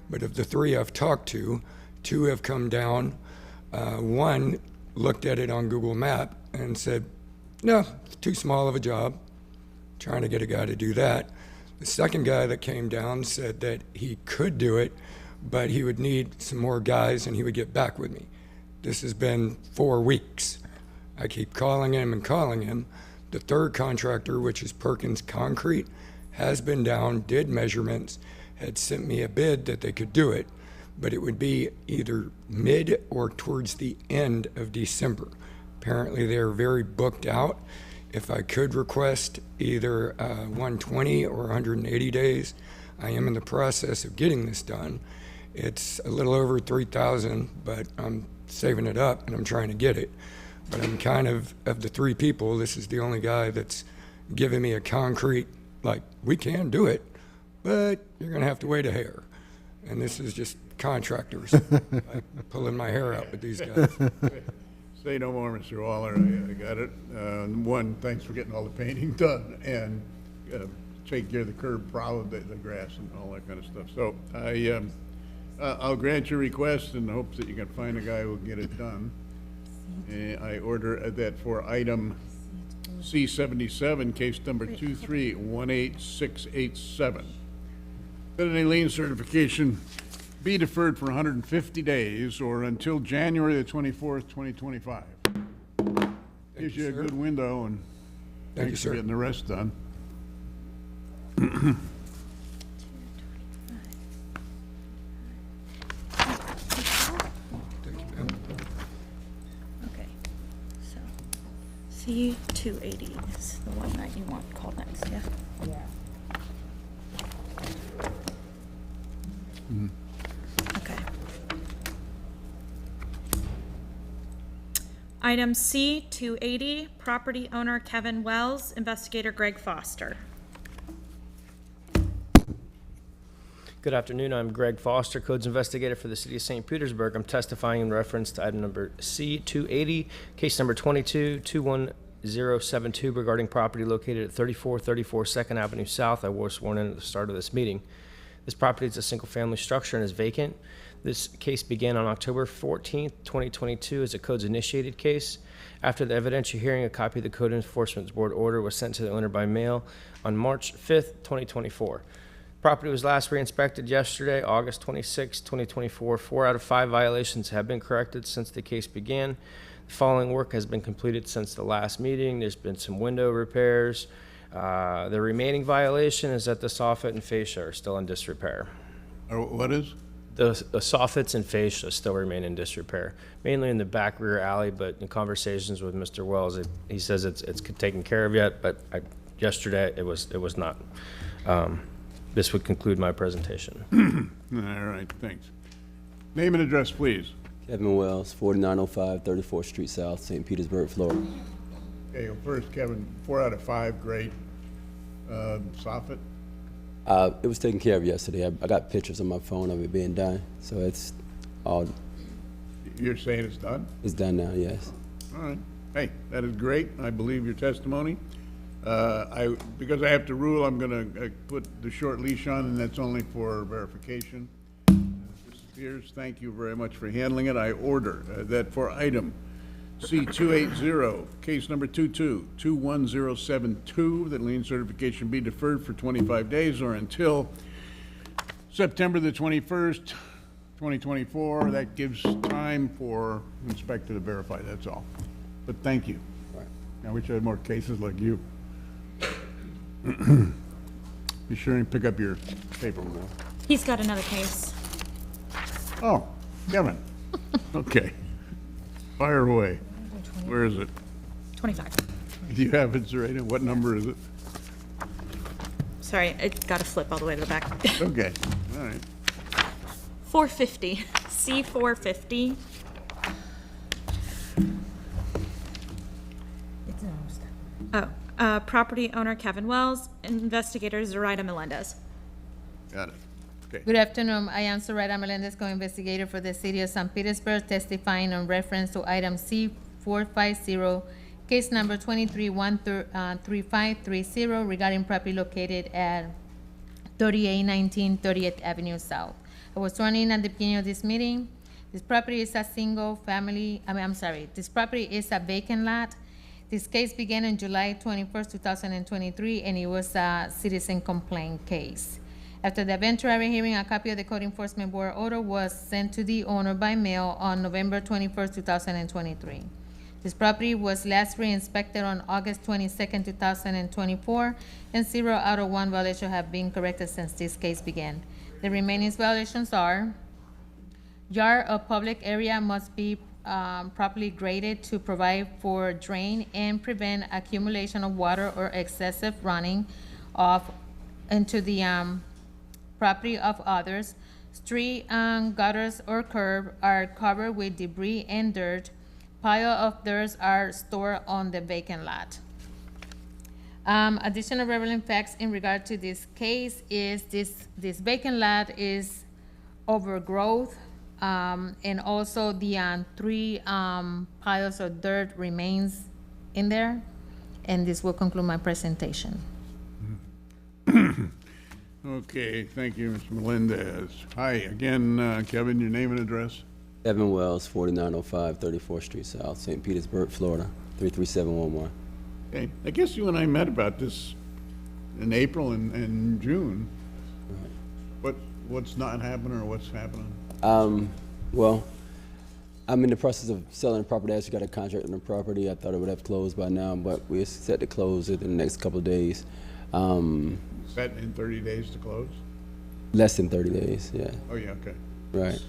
But of the 3 I've talked to, 2 have come down. 1 looked at it on Google Map and said, no, it's too small of a job. Trying to get a guy to do that. The second guy that came down said that he could do it, but he would need some more guys and he would get back with me. This has been 4 weeks. I keep calling him and calling him. The third contractor, which is Perkins Concrete, has been down, did measurements, had sent me a bid that they could do it, but it would be either mid or towards the end of December. Apparently they're very booked out. If I could request either 120 or 180 days, I am in the process of getting this done. It's a little over 3,000, but I'm saving it up and I'm trying to get it. But I'm kind of the three people, this is the only guy that's giving me a concrete, like, we can do it, but you're gonna have to wait a hair. And this is just contractors pulling my hair out with these guys. Say no more, Mr. Waller, I got it. One, thanks for getting all the painting done, and take care of the curb problem, the grass and all that kind of stuff. So I'll grant your request in the hopes that you can find a guy who will get it done. I order that for item C77, case number 2318687. That any lien certification be deferred for 150 days or until January the 24th, 2025. Gives you a good window, and thanks for getting the rest done. Okay, so C280 is the one that you want called next, yeah? Yeah. Okay. Item C280, property owner Kevin Wells, investigator Greg Foster. Good afternoon. I'm Greg Foster, Codes Investigator for the City of St. Petersburg. I'm testifying in reference to item number C280, case number 22-21072 regarding property located at 3434 2nd Avenue South. I was sworn in at the start of this meeting. This property is a single-family structure and is vacant. This case began on October 14th, 2022 as a codes-initiated case. After the evidentiary hearing, a copy of the Code Enforcement Board order was sent to the owner by mail on March 5th, 2024. Property was last re-inspected yesterday, August 26, 2024. 4 out of 5 violations have been corrected since the case began. The following work has been completed since the last meeting. There's been some window repairs. The remaining violation is that the soffit and fascia are still in disrepair. What is? The soffits and fascia still remain in disrepair, mainly in the back rear alley, but in conversations with Mr. Wells, he says it's taken care of yet, but yesterday it was not. This would conclude my presentation. All right, thanks. Name and address, please. Kevin Wells, 4905 34th Street South, St. Petersburg, Florida. Okay, well, first, Kevin, 4 out of 5, great. Soffit? It was taken care of yesterday. I got pictures on my phone of it being done, so it's all. You're saying it's done? It's done now, yes. All right. Hey, that is great. I believe your testimony. Because I have to rule, I'm going to put the short leash on, and that's only for verification. Mr. Spears, thank you very much for handling it. I order that for item C280, case number 22-21072, that lien certification be deferred for 25 days or until September the 21st, 2024. That gives time for inspector to verify, that's all. But thank you. I wish I had more cases like you. Be sure and pick up your paper. He's got another case. Oh, Kevin. Okay. Fire away. Where is it? 25. Do you have it, Zareta? What number is it? Sorry, it got to flip all the way to the back. Okay, all right. 450, C450. It's almost done. Property owner Kevin Wells, investigator Zoraida Melendez. Got it. Okay. Good afternoon. I am Zoraida Melendez, co-investigator for the City of St. Petersburg, testifying on reference to item C450, case number 23-13530 regarding property located at 3819 30th Avenue South. I was sworn in at the beginning of this meeting. This property is a this property is a vacant lot. This case began on July 21st, 2023, and it was a citizen complaint case. After the eventuary hearing, a copy of the Code Enforcement Board order was sent to the owner by mail on November 21st, 2023. This property was last re-inspected on August 22nd, 2024, and 0 out of 1 violations have been corrected since this case began. The remaining violations are: yard or public area must be properly graded to provide for drain and prevent accumulation of water or excessive running off into the property of others. Street and gutters or curb are covered with debris and dirt. Pile of dirt are stored on the vacant lot. Additional relevant facts in regard to this case is this vacant lot is overgrowth, and also the 3 piles of dirt remains in there. And this will conclude my presentation. Okay, thank you, Mr. Melendez. Hi, again, Kevin, your name and address? Evan Wells, 4905 34th Street South, St. Petersburg, Florida, 33711. Okay, I guess you and I met about this in April and June. What's not happening or what's happening? Well, I'm in the process of selling the property. I actually got a contract on the property. I thought it would have closed by now, but we're set to close it in the next couple of days. Set in 30 days to close? Less than 30 days, yeah. Oh, yeah, okay. Right.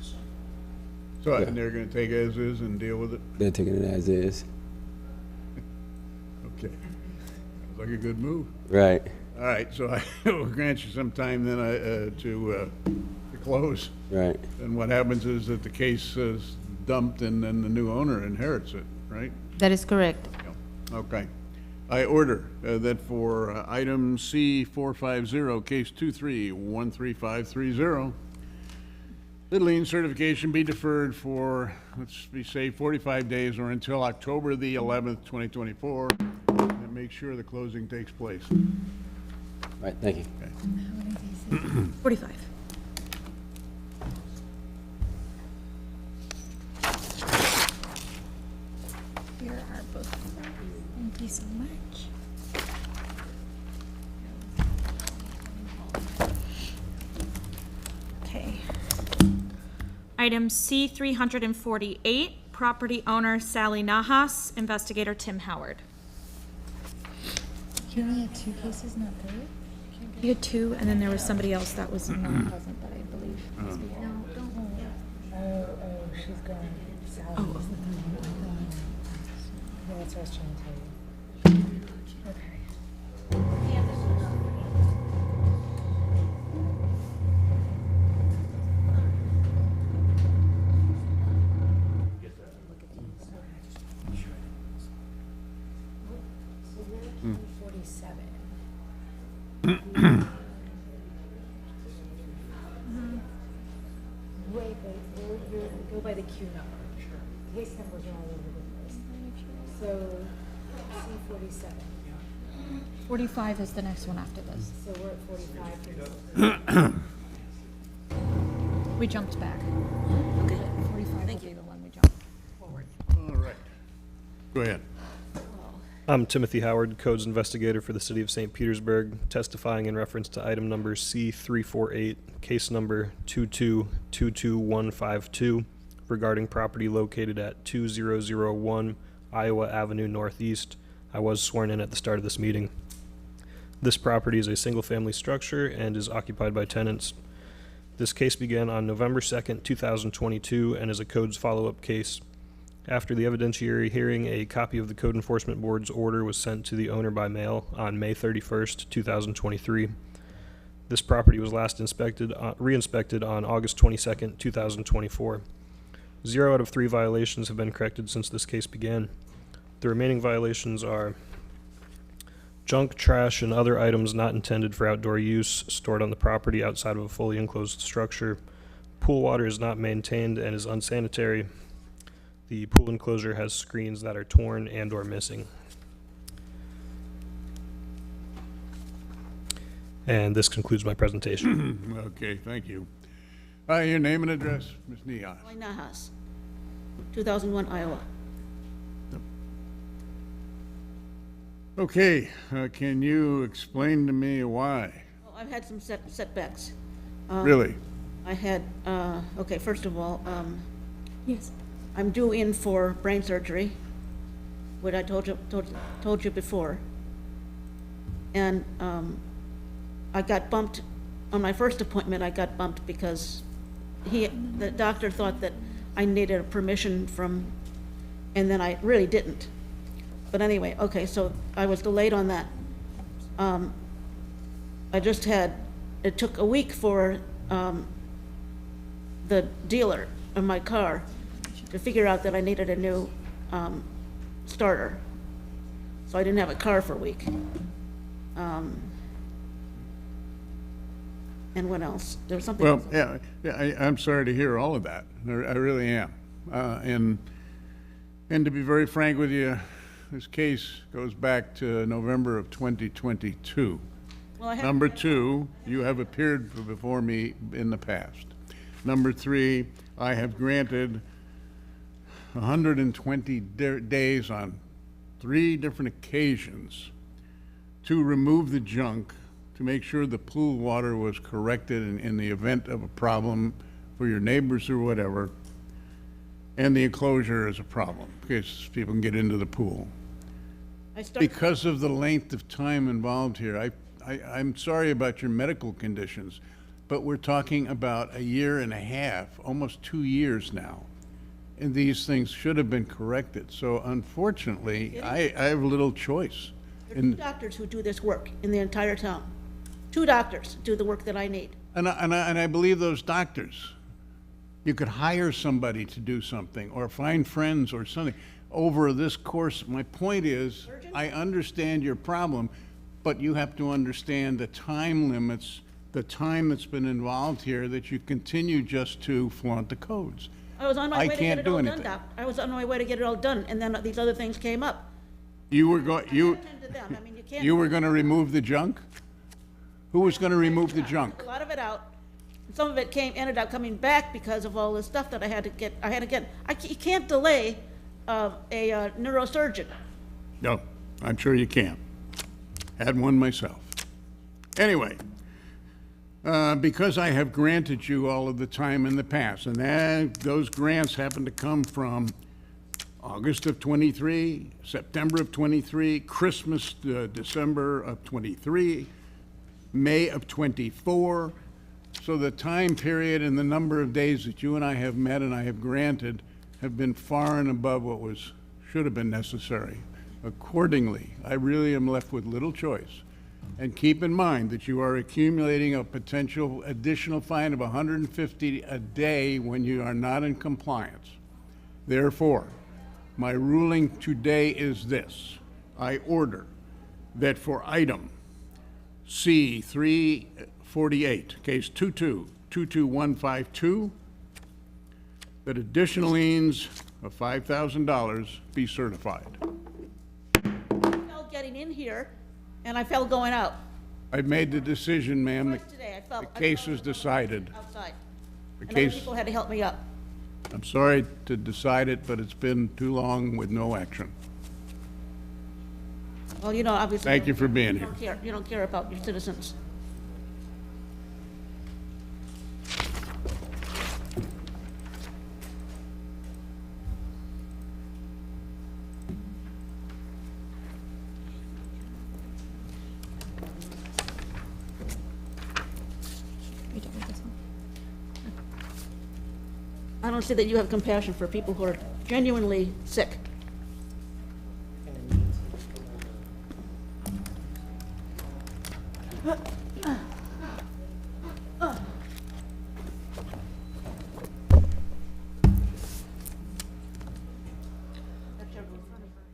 So, Yeah. and they're gonna take as is and deal with it? They're taking it as is. Okay. Sounds like a good move. Right. All right, so I will grant you some time then to close. Right. And what happens is that the case is dumped and then the new owner inherits it, right? That is correct. Yeah. Okay. I order that for item C450, case 23-13530, the lien certification be deferred for, let's be say, 45 days or until October the 11th, 2024, and make sure the closing takes place. Right, thank you. Okay. 45. Here are both. Thank you so much. Okay. Item C348, property owner Sally Nahas, investigator Tim Howard. You only had 2 cases, not 3? You had 2, and then there was somebody else that was not present. Present, but I believe. Oh, she's going. Oh. Yeah, that's what I was trying to tell you. Okay. So we're at 47. Wait, go by the Q number. Case numbers are all over the place. So, C47. 45 is the next one after this. So we're at 45. We jumped back. Okay. 45 will be the one we jumped forward. All right. Go ahead. I'm Timothy Howard, Codes Investigator for the City of St. Petersburg, testifying in reference to item number C348, case number 2222152, regarding property located at 2001 Iowa Avenue Northeast. I was sworn in at the start of this meeting. This property is a single-family structure and is occupied by tenants. This case began on November 2nd, 2022, and is a codes follow-up case. After the evidentiary hearing, a copy of the Code Enforcement Board's order was sent to the owner by mail on May 31st, 2023. This property was last re-inspected on August 22nd, 2024. 0 out of 3 violations have been corrected since this case began. The remaining violations are junk, trash, and other items not intended for outdoor use stored on the property outside of a fully enclosed structure. Pool water is not maintained and is unsanitary. The pool enclosure has screens that are torn and or missing. And this concludes my presentation. Okay, thank you. Your name and address, Ms. Nahas. Nahas, 2001 Iowa. Okay, can you explain to me why? Well, I've had some setbacks. Really? I had, okay, first of all, yes, I'm due in for brain surgery, what I told you before. And I got bumped, on my first appointment, I got bumped because the doctor thought that I needed a permission from, and then I really didn't. But anyway, okay, so I was delayed on that. I just had it took a week for the dealer of my car to figure out that I needed a new starter. So I didn't have a car for a week. And what else? There was something Well, else. I'm sorry to hear all of that. I really am. And to be very frank with you, this case goes back to November of 2022. Well, I have- Number two, you have appeared before me in the past. Number three, I have granted 120 days on 3 different occasions to remove the junk, to make sure the pool water was corrected in the event of a problem for your neighbors or whatever, and the enclosure is a problem, because people can get into the pool. Because of the length of time involved here, I'm sorry about your medical conditions, but we're talking about a year and a half, almost 2 years now, and these things should have been corrected. So unfortunately, I have little choice. There are 2 doctors who do this work in the entire town. 2 doctors do the work that I need. And I believe those doctors. You could hire somebody to do something, or find friends or something over this course. My point is, I understand your problem, but you have to understand the time limits, the time that's been involved here, that you continue just to flaunt the codes. I was on my way to get can't it do all done, anything. Doc. I was on my way to get it all done, and then these other things came up. You were going, I attend to them. I mean, you can't. you were going to remove the junk? Who was going to remove the junk? A lot of it out. Some of it ended up coming back because of all the stuff that I had to get. You can't delay a neurosurgeon. No, I'm sure you can. Had one myself. Anyway, because I have granted you all of the time in the past, and those grants happen to come from August of 23, September of 23, Christmas, December of 23, May of 24. So the time period and the number of days that you and I have met and I have granted have been far and above what should have been necessary. Accordingly, I really am left with little choice. And keep in mind that you are accumulating a potential additional fine of $150 a day when you are not in compliance. Therefore, my ruling today is this. I order that for item C-348, case 22-22152, that additional liens of $5,000 be certified. I felt getting in here, and I felt going out. I've made the decision, ma'am. Twice today, I felt. The case is decided. Outside. The And other case, people had to help me up. I'm sorry to decide it, but it's been too long with no action. Well, you know, obviously. Thank you for being here. You don't care about your citizens. I don't see that you have compassion for people who are genuinely sick.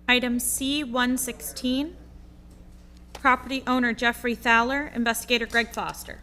Item C-116, property owner Jeffrey Thaler, investigator Greg Foster.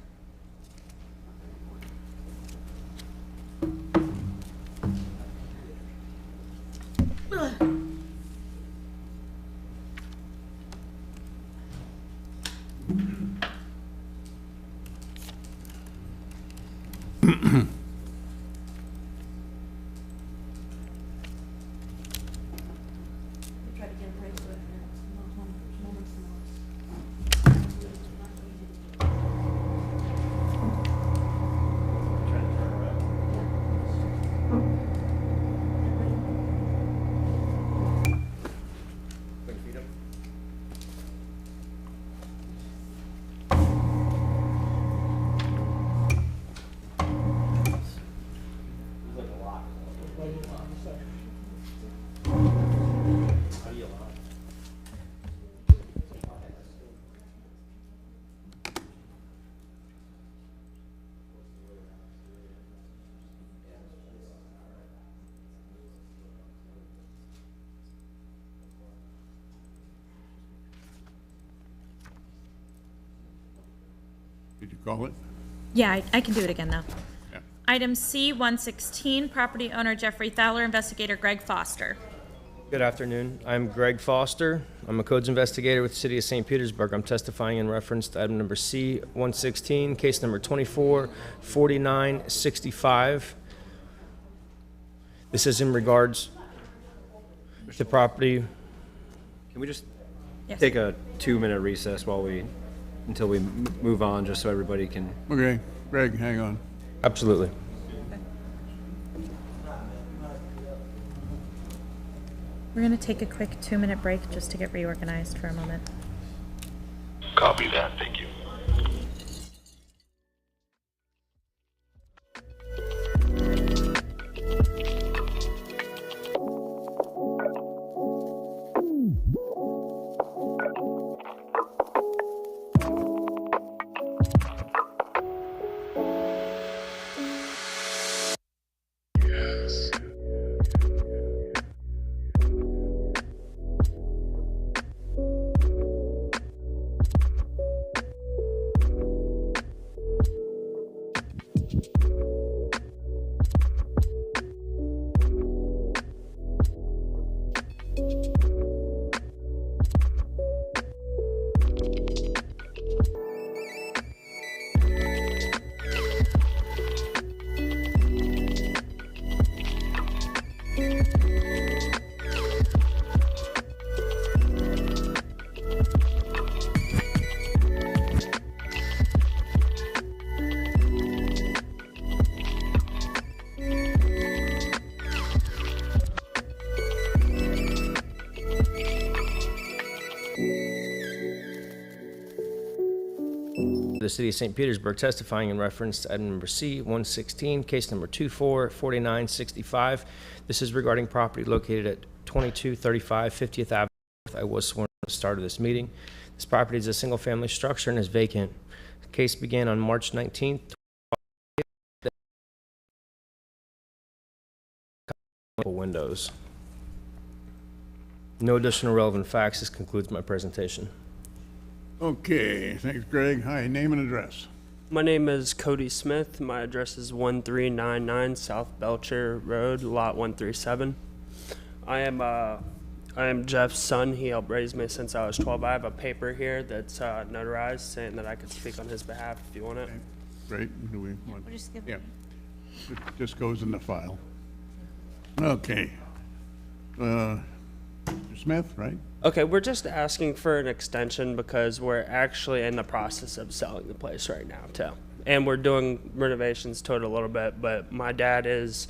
Did you call it? Yeah, I can do it again, though. Yeah. Item C, 116, property owner Jeffrey Fowler, investigator Greg Foster. Good afternoon. I'm Greg Foster. I'm a codes investigator with the City of St. Petersburg. I'm testifying in reference to item number C-116, case number 244965. This is in regards to property. Can we just Yes. take a 2-minute recess until we move on, just so everybody can... Okay, Greg, hang on. Absolutely. We're going to take a quick 2-minute break just to get reorganized for a moment. Copy that, thank you. The City of St. Petersburg testifying in reference to item number C-116, case number 244965. This is regarding property located at 2235 50th Avenue. I was sworn at the start of this meeting. This property is a single-family structure and is vacant. The case began on March 19th. Windows. No additional relevant facts. This concludes my presentation. Okay, thanks, Greg. Hi, name and address. My name is Cody Smith. My address is 1399 South Belcher Road, Lot 137. I am Jeff's son. He helped raise me since I was 12. I have a paper here that's notarized saying that I could speak on his behalf if you want it. Okay, great. Do we want? We'll just give Yeah. It just goes in the file. Okay. Mr. Smith, right? Okay, we're just asking for an extension because we're actually in the process of selling the place right now too. And we're doing renovations to it a little bit, but my dad is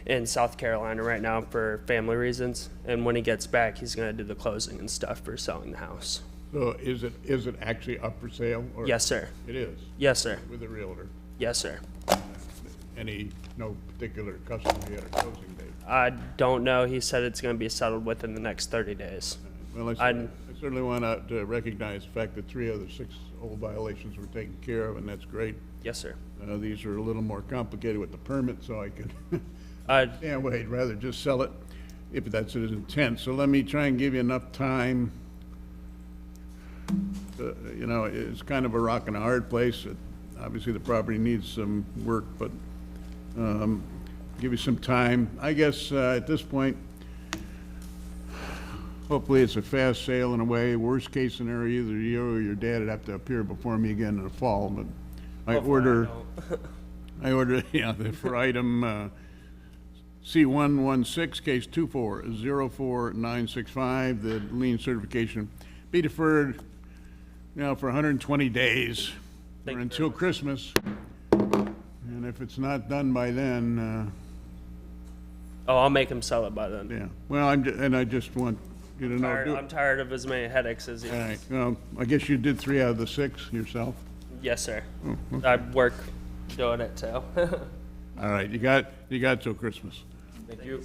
in South Carolina right now for family reasons. And when he gets back, he's gonna do the closing and stuff for selling the house. So is it actually up for sale? Or Yes, sir. It is? Yes, sir. With a realtor? Yes, sir. No particular customer yet or closing date? I don't know. He said it's gonna be settled within the next 30 days. Well, I certainly want to recognize the fact that 3 of the 6 old violations were taken care of, and that's great. Yes, sir. These are a little more complicated with the permit, so I can understand why he'd rather just sell it if that's his intent. So let me try and give you enough time. It's kind of a rock and a hard place. Obviously, the property needs some work, but give you some time. I guess at this point, hopefully it's a fast sale in a way. Worst case scenario, either you or your dad would have to appear before me again in the fall, but I order, for item C-116, case 2404965, the lien certification be deferred, for 120 days or until Christmas. And if it's not done by then, I'll make him sell it by then. yeah. Well, I just want you to know. I'm tired of as many headaches as he All right. has. Well, I guess you did 3 out of the 6 yourself. Yes, sir. Oh, okay. I work doing it too. All right. You got till Christmas. Thank you.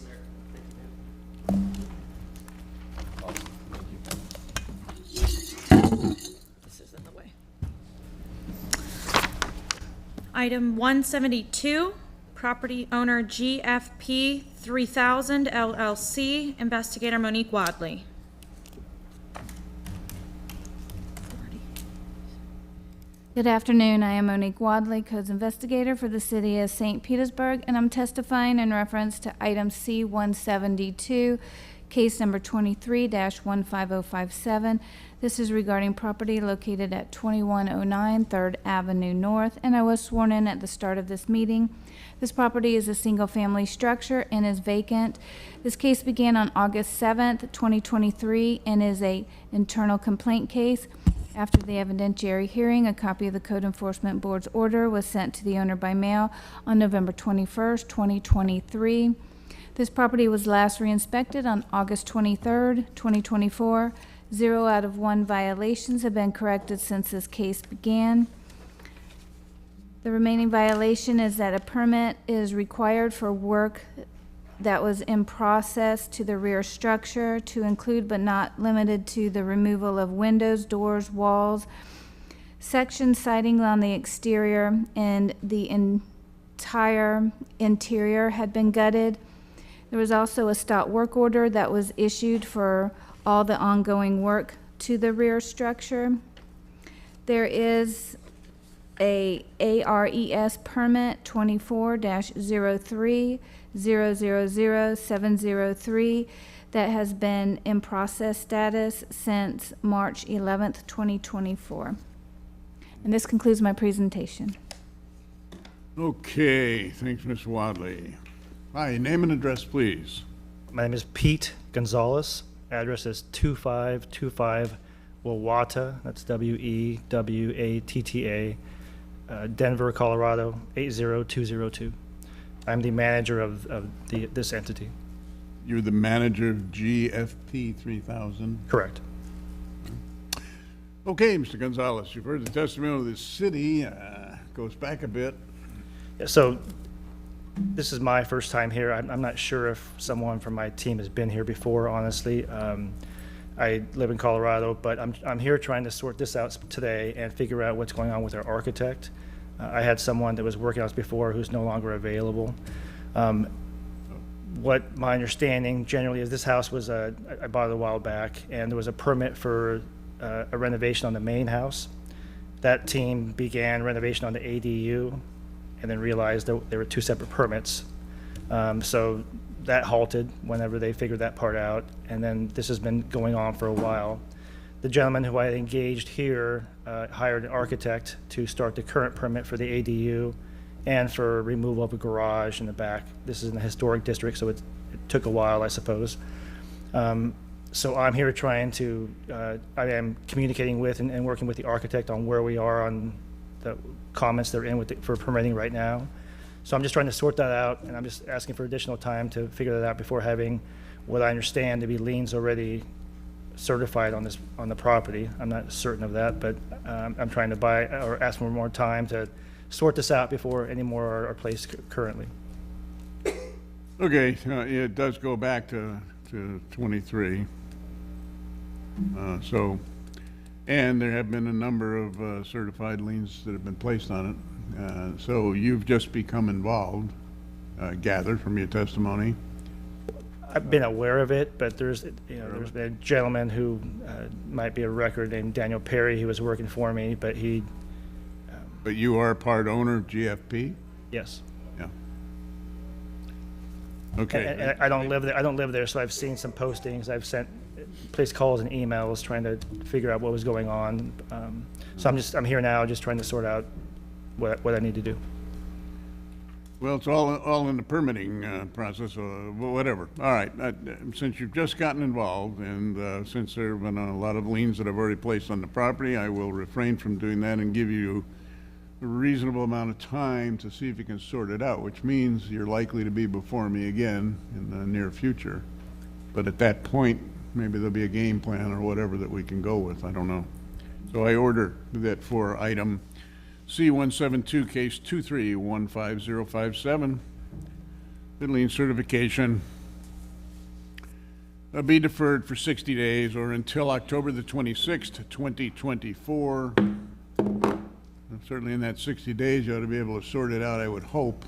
This is in the way. Item 172, property owner GFP 3000 LLC, investigator Monique Wadley. Good afternoon. I am Monique Wadley, Codes Investigator for the City of St. Petersburg, and I'm testifying in reference to item C-172, case number 23-15057. This is regarding property located at 2109 3rd Avenue North, and I was sworn in at the start of this meeting. This property is a single-family structure and is vacant. This case began on August 7th, 2023, and is a internal complaint case. After the evidentiary hearing, a copy of the Code Enforcement Board's order was sent to the owner by mail on November 21st, 2023. This property was last re-inspected on August 23rd, 2024. 0 out of 1 violations have been corrected since this case began. The remaining violation is that a permit is required for work that was in process to the rear structure to include but not limited to the removal of windows, doors, walls, section siding on the exterior, and the entire interior had been gutted. There was also a stop work order that was issued for all the ongoing work to the rear structure. There is a ARES permit 24-03-000703 that has been in process status since March 11th, 2024. And this concludes my presentation. Okay, thanks, Ms. Wadley. Hi, name and address, please. My name is Pete Gonzalez. Address is 2525 Wawata, that's Wewatta, Denver, Colorado, 80202. I'm the manager of this entity. You're the manager of GFP 3000? Correct. Okay, Mr. Gonzalez, you've heard the testimony of the city. Goes back a bit. Yeah, so this is my first time here. I'm not sure if someone from my team has been here before, honestly. I live in Colorado, but I'm here trying to sort this out today and figure out what's going on with our architect. I had someone that was working on this before who's no longer available. What my understanding generally is, this house was, I bought it a while back, and there was a permit for a renovation on the main house. That team began renovation on the ADU and then realized that there were two separate permits. So that halted whenever they figured that part out, and then this has been going on for a while. The gentleman who I engaged here hired an architect to start the current permit for the ADU and for removal of a garage in the back. This is in the historic district, so it took a while, I suppose. So I'm here trying to, I am communicating with and working with the architect on where we are on the comments they're in with for permitting right now. So I'm just trying to sort that out, and I'm just asking for additional time to figure that out before having what I understand to be liens already certified on the property. I'm not certain of that, but I'm trying to buy or ask for more time to sort this out before any more are placed currently. Okay, it does go back to 23. And there have been a number of certified liens that have been placed on it. So you've just become involved, gathered from your testimony. I've been aware of it, but there's been a gentleman who might be a record named Daniel Perry. He was working for me, but he. But you are part owner of GFP? Yes. Yeah. Okay. And I don't live there. I don't live there, so I've seen some postings. I've placed calls and emails trying to figure out what was going on. So I'm here now, just trying to sort out what I need to do. Well, it's all in the permitting process, or whatever. All right, since you've just gotten involved, and since there have been a lot of liens that I've already placed on the property, I will refrain from doing that and give you a reasonable amount of time to see if you can sort it out, which means you're likely to be before me again in the near future. But at that point, maybe there'll be a game plan or whatever that we can go with. I don't know. So I order that for item C-172, case 23-15057, the lien certification be deferred for 60 days or until October the 26th, 2024. Certainly in that 60 days, you ought to be able to sort it out, I would hope.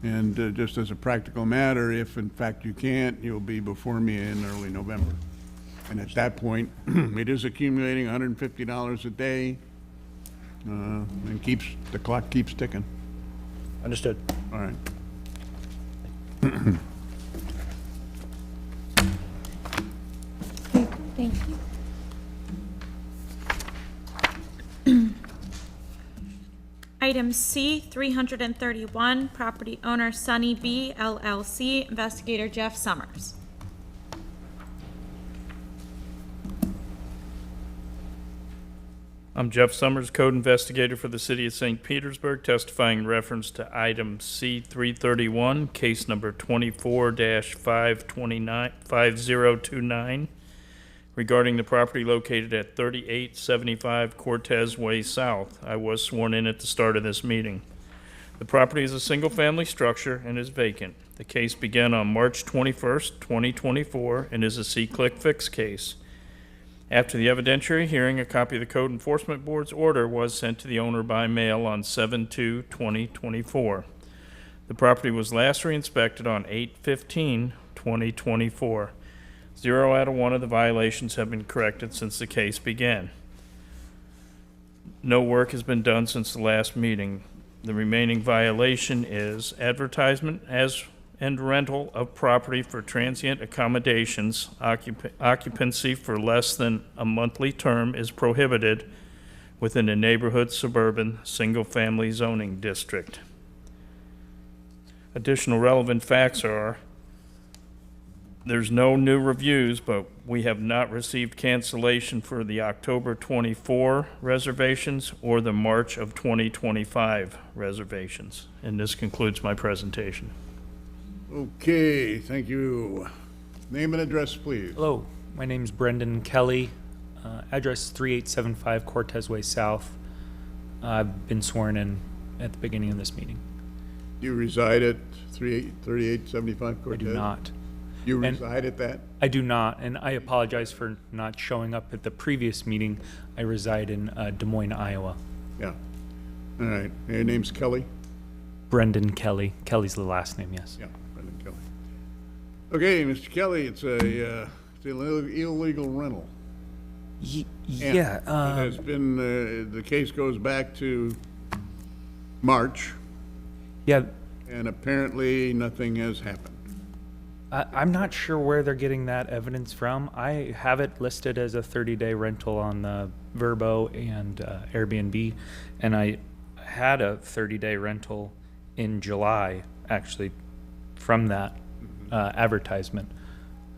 And just as a practical matter, if in fact you can't, you'll be before me in early November. And at that point, it is accumulating $150 a day. and the clock keeps ticking. Understood. All right. Thank you. Item C, 331, property owner Sunny B LLC, investigator Jeff Summers. I'm Jeff Summers, code investigator for the city of St. Petersburg, testifying in reference to item C-331, case number 24-5029, regarding the property located at 3875 Cortez Way South. I was sworn in at the start of this meeting. The property is a single-family structure and is vacant. The case began on March 21st, 2024, and is a see-click fix case. After the evidentiary hearing, a copy of the Code Enforcement Board's order was sent to the owner by mail on 7/2/2024. The property was last re-inspected on 8/15/2024. 0 out of 1 of the violations have been corrected since the case began. No work has been done since the last meeting. The remaining violation is advertisement and rental of property for transient accommodations. Occupancy for less than a monthly term is prohibited within a neighborhood suburban single-family zoning district. Additional relevant facts are: there's no new reviews, but we have not received cancellation for the October 24 reservations or the March of 2025 reservations. And this concludes my presentation. Okay, thank you. Name and address, please. Hello, my name is Brendan Kelly. Address 3875 Cortez Way South. I've been sworn in at the beginning of this meeting. You reside at 3875 Cortez? I do not. You reside at that? I do not, and I apologize for not showing up at the previous meeting. I reside in Des Moines, Iowa. Yeah. All right. Your name's Kelly? Brendan Kelly. Kelly's the last name, yes. Yeah, Brendan Kelly. Okay, Mr. Kelly, it's an illegal rental. Yeah. It has been, the case goes back to March. Yeah. And apparently nothing has happened. I'm not sure where they're getting that evidence from. I have it listed as a 30-day rental on Verbo and Airbnb, and I had a 30-day rental in July, actually, from that advertisement.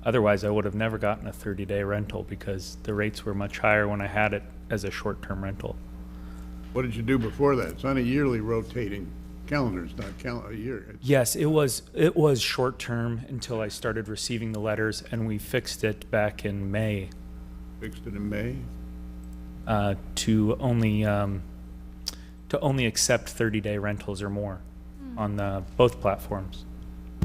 Otherwise, I would have never gotten a 30-day rental because the rates were much higher when I had it as a short-term rental. What did you do before that? It's on a yearly rotating calendar, it's not a year. Yes, it was short-term until I started receiving the letters, and we fixed it back in May. Fixed it in May? To only accept 30-day rentals or more on both platforms.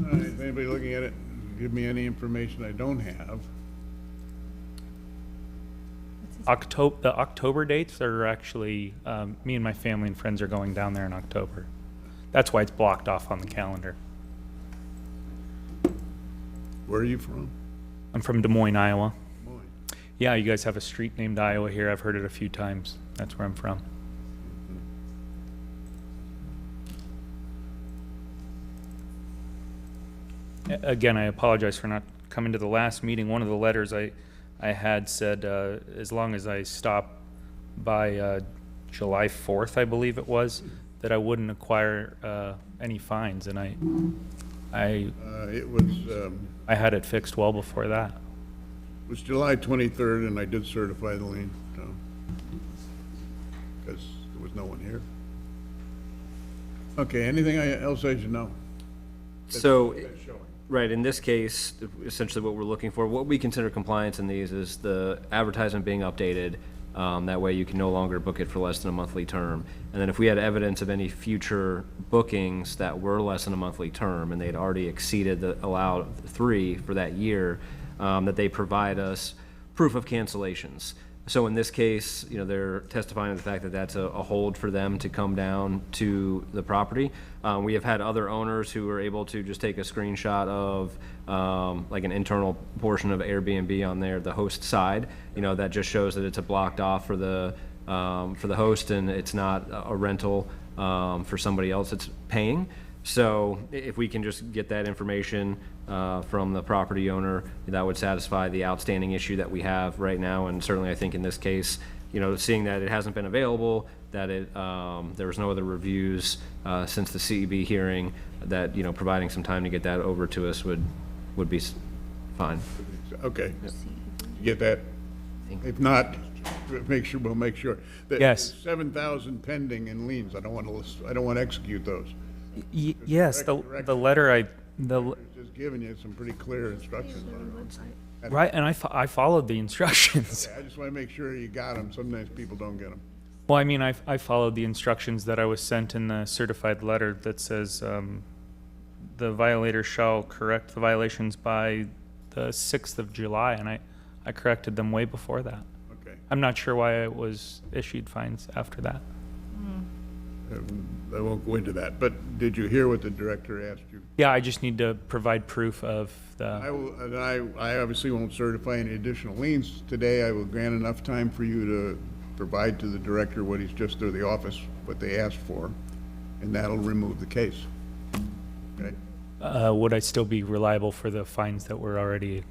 All right, if anybody looking at it, give me any information I don't have. The October dates are actually, me and my family and friends are going down there in October. That's why it's blocked off on the calendar. Where are you from? I'm from Des Moines, Iowa. Des Moines. Yeah, you guys have a street named Iowa here. I've heard it a few times. That's where I'm from. Again, I apologize for not coming to the last meeting. One of the letters I had said as long as I stop by July 4th, I believe it was, that I wouldn't acquire any fines, and I had it fixed well before that. It was July 23rd, and I did certify the lien, so, because there was no one here. Okay, anything else I should know? So, right, in this case, essentially what we're looking for, what we consider compliance in these is the advertisement being updated. That way you can no longer book it for less than a monthly term. And then if we had evidence of any future bookings that were less than a monthly term and they'd already exceeded the allowed 3 for that year, that they provide us proof of cancellations. So in this case, you know, they're testifying to the fact that that's a hold for them to come down to the property. We have had other owners who are able to just take a screenshot of like an internal portion of Airbnb on there, the host side, you know, that just shows that it's a blocked off for the for the host, and it's not a rental for somebody else that's paying. So if we can just get that information from the property owner, that would satisfy the outstanding issue that we have right now. And certainly I think in this case, you know, seeing that it hasn't been available, that there was no other reviews since the CEB hearing, that, you know, providing some time to get that over to us would be fine. Okay. You get that? If not, we'll make sure. Yes. 7,000 pending in liens. I don't want to execute those. Yes, the letter Just giving you some pretty clear instructions on it. right, and I followed the instructions. Okay, I just want to make sure you got them. Sometimes people don't get them. Well, I mean, I followed the instructions that I was sent in the certified letter that says the violator shall correct the violations by the 6th of July, and I corrected them way before that. Okay. I'm not sure why it was issued fines after that. I won't go into that, but did you hear what the director asked you? Yeah, I just need to provide proof of the. I obviously won't certify any additional liens today. I will grant enough time for you to provide to the director what he's just through the office, what they asked for, and that'll remove the case. Okay? Would I still be reliable for the fines that were already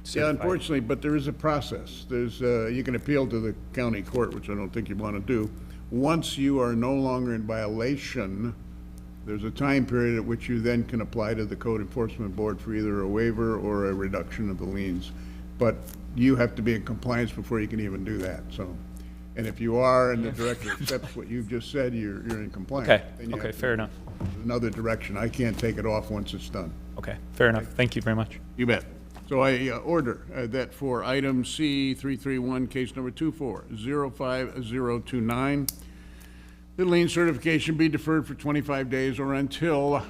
certified? Yeah, unfortunately, but there is a process. There's, you can appeal to the county court, which I don't think you want to do. Once you are no longer in violation, there's a time period at which you then can apply to the Code Enforcement Board for either a waiver or a reduction of the liens. But you have to be in compliance before you can even do that, so. And if you are, and the director accepts what you've just said, you're in compliance. Okay, then you okay, have to fair enough. Another direction. I can't take it off once it's done. Okay, fair enough. Thank you very much. You bet. So I order that for item C 331, case number 2405029, the lien certification be deferred for 25 days or until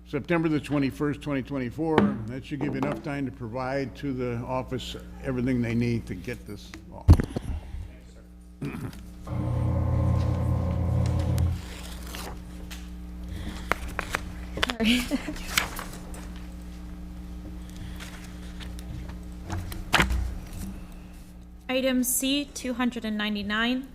September the 21st, 2024. That should give you enough time to provide to the office everything they need to get this off. Sorry. Item C 299,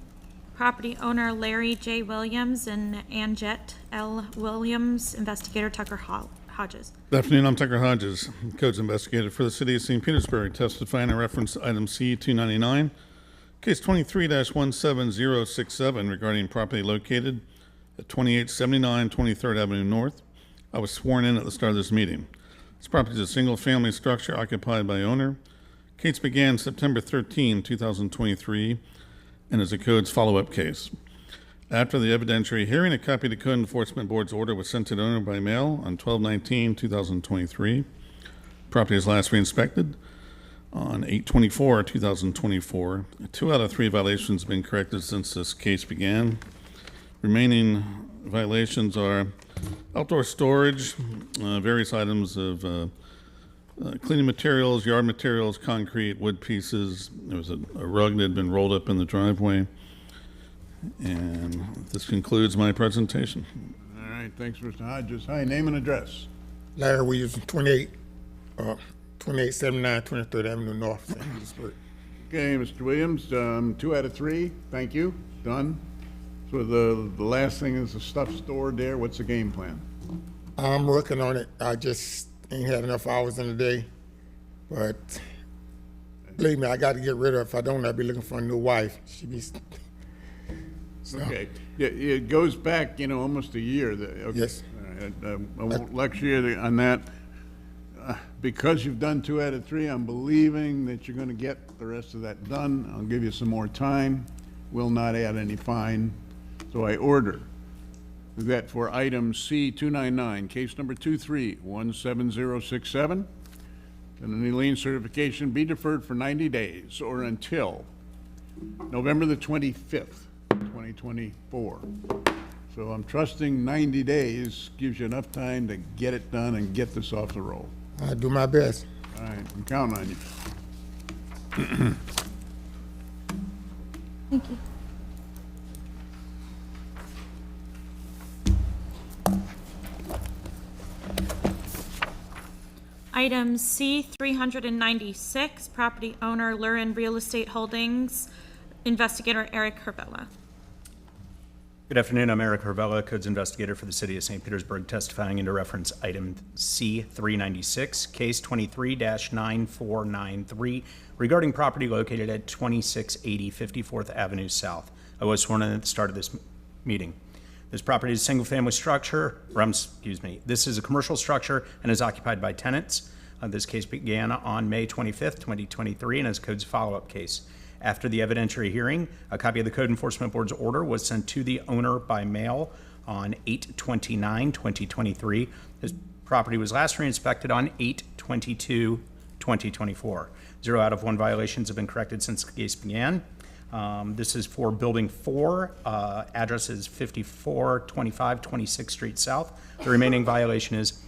property owner Larry J. Williams and Anjet L. Williams, investigator Tucker Hodges. Good afternoon, I'm Tucker Hodges, Codes Investigator for the City of St. Petersburg, testifying in reference to item C 299, case 23-17067 regarding property located at 2879 23rd Avenue North. I was sworn in at the start of this meeting. This property is a single-family structure occupied by owner. Case began September 13, 2023, and is a Codes follow-up case. After the evidentiary hearing, a copy of the Code Enforcement Board's order was sent to the owner by mail on 12/19/2023. Property is last re-inspected on 8/24/2024. 2 out of 3 violations have been corrected since this case began. Remaining violations are outdoor storage, various items of cleaning materials, yard materials, concrete, wood pieces. There was a rug that had been rolled up in the driveway. And this concludes my presentation. All right, thanks, Mr. Hodges. Hi, name and address. Larry Williams, 2879 23rd Avenue North, St. Petersburg. Okay, Mr. Williams, 2 out of 3. Thank you. Done. So the last thing is the stuff stored there. What's the game plan? I'm working on it. I just ain't had enough hours in the day. But believe me, I got to get rid of her. If I don't, I'll be looking for a new wife. She be. So. Okay. Yeah, it goes back, almost a year. Okay. Yes. All right. I won't lecture you on that. Because you've done 2 out of 3, I'm believing that you're going to get the rest of that done. I'll give you some more time. Will not add any fine. So I order that for item C 299, case number 23-17067, and any lien certification be deferred for 90 days or until November the 25th, 2024. So I'm trusting 90 days gives you enough time to get it done and get this off the roll. I'll do my best. All right, I'm counting on you. Thank you. Item C 396, property owner Lurin Real Estate Holdings, Investigator Eric Hervella. Good afternoon. I'm Eric Hervella, Codes Investigator for the City of St. Petersburg, testifying into reference item C-396, case 23-9493, regarding property located at 2680 54th Avenue South. I was sworn in at the start of this meeting. This property is a single-family structure, this is a commercial structure and is occupied by tenants. This case began on May 25th, 2023, and is a codes follow-up case. After the evidentiary hearing, a copy of the Code Enforcement Board's order was sent to the owner by mail on 8/29/2023. This property was last re-inspected on 8/22/2024. 0 out of 1 violations have been corrected since the case began. This is for Building 4, address is 5425 26th Street South. The remaining violation is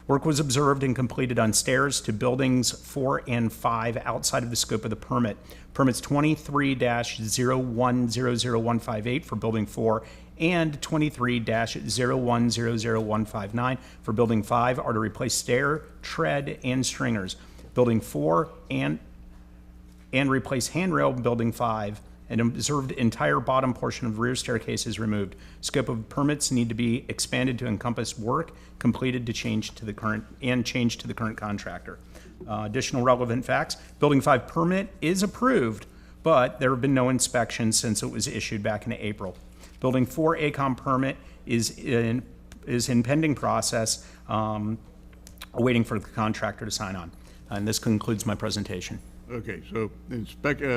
work was observed and completed on stairs to buildings 4 and 5 outside of the scope of the permit. Permits 23-0100158 for Building 4 and 23-0100159 for Building 5 are to replace stair, tread, and stringers. Building 4 and replace handrail Building 5 and observed entire bottom portion of rear staircase is removed. Scope of permits need to be expanded to encompass work completed to change to the current contractor. Additional relevant facts: Building 5 permit is approved, but there have been no inspections since it was issued back in April. Building 4 ACOM permit is in pending process, waiting for the contractor to sign on. And this concludes my presentation. Okay, so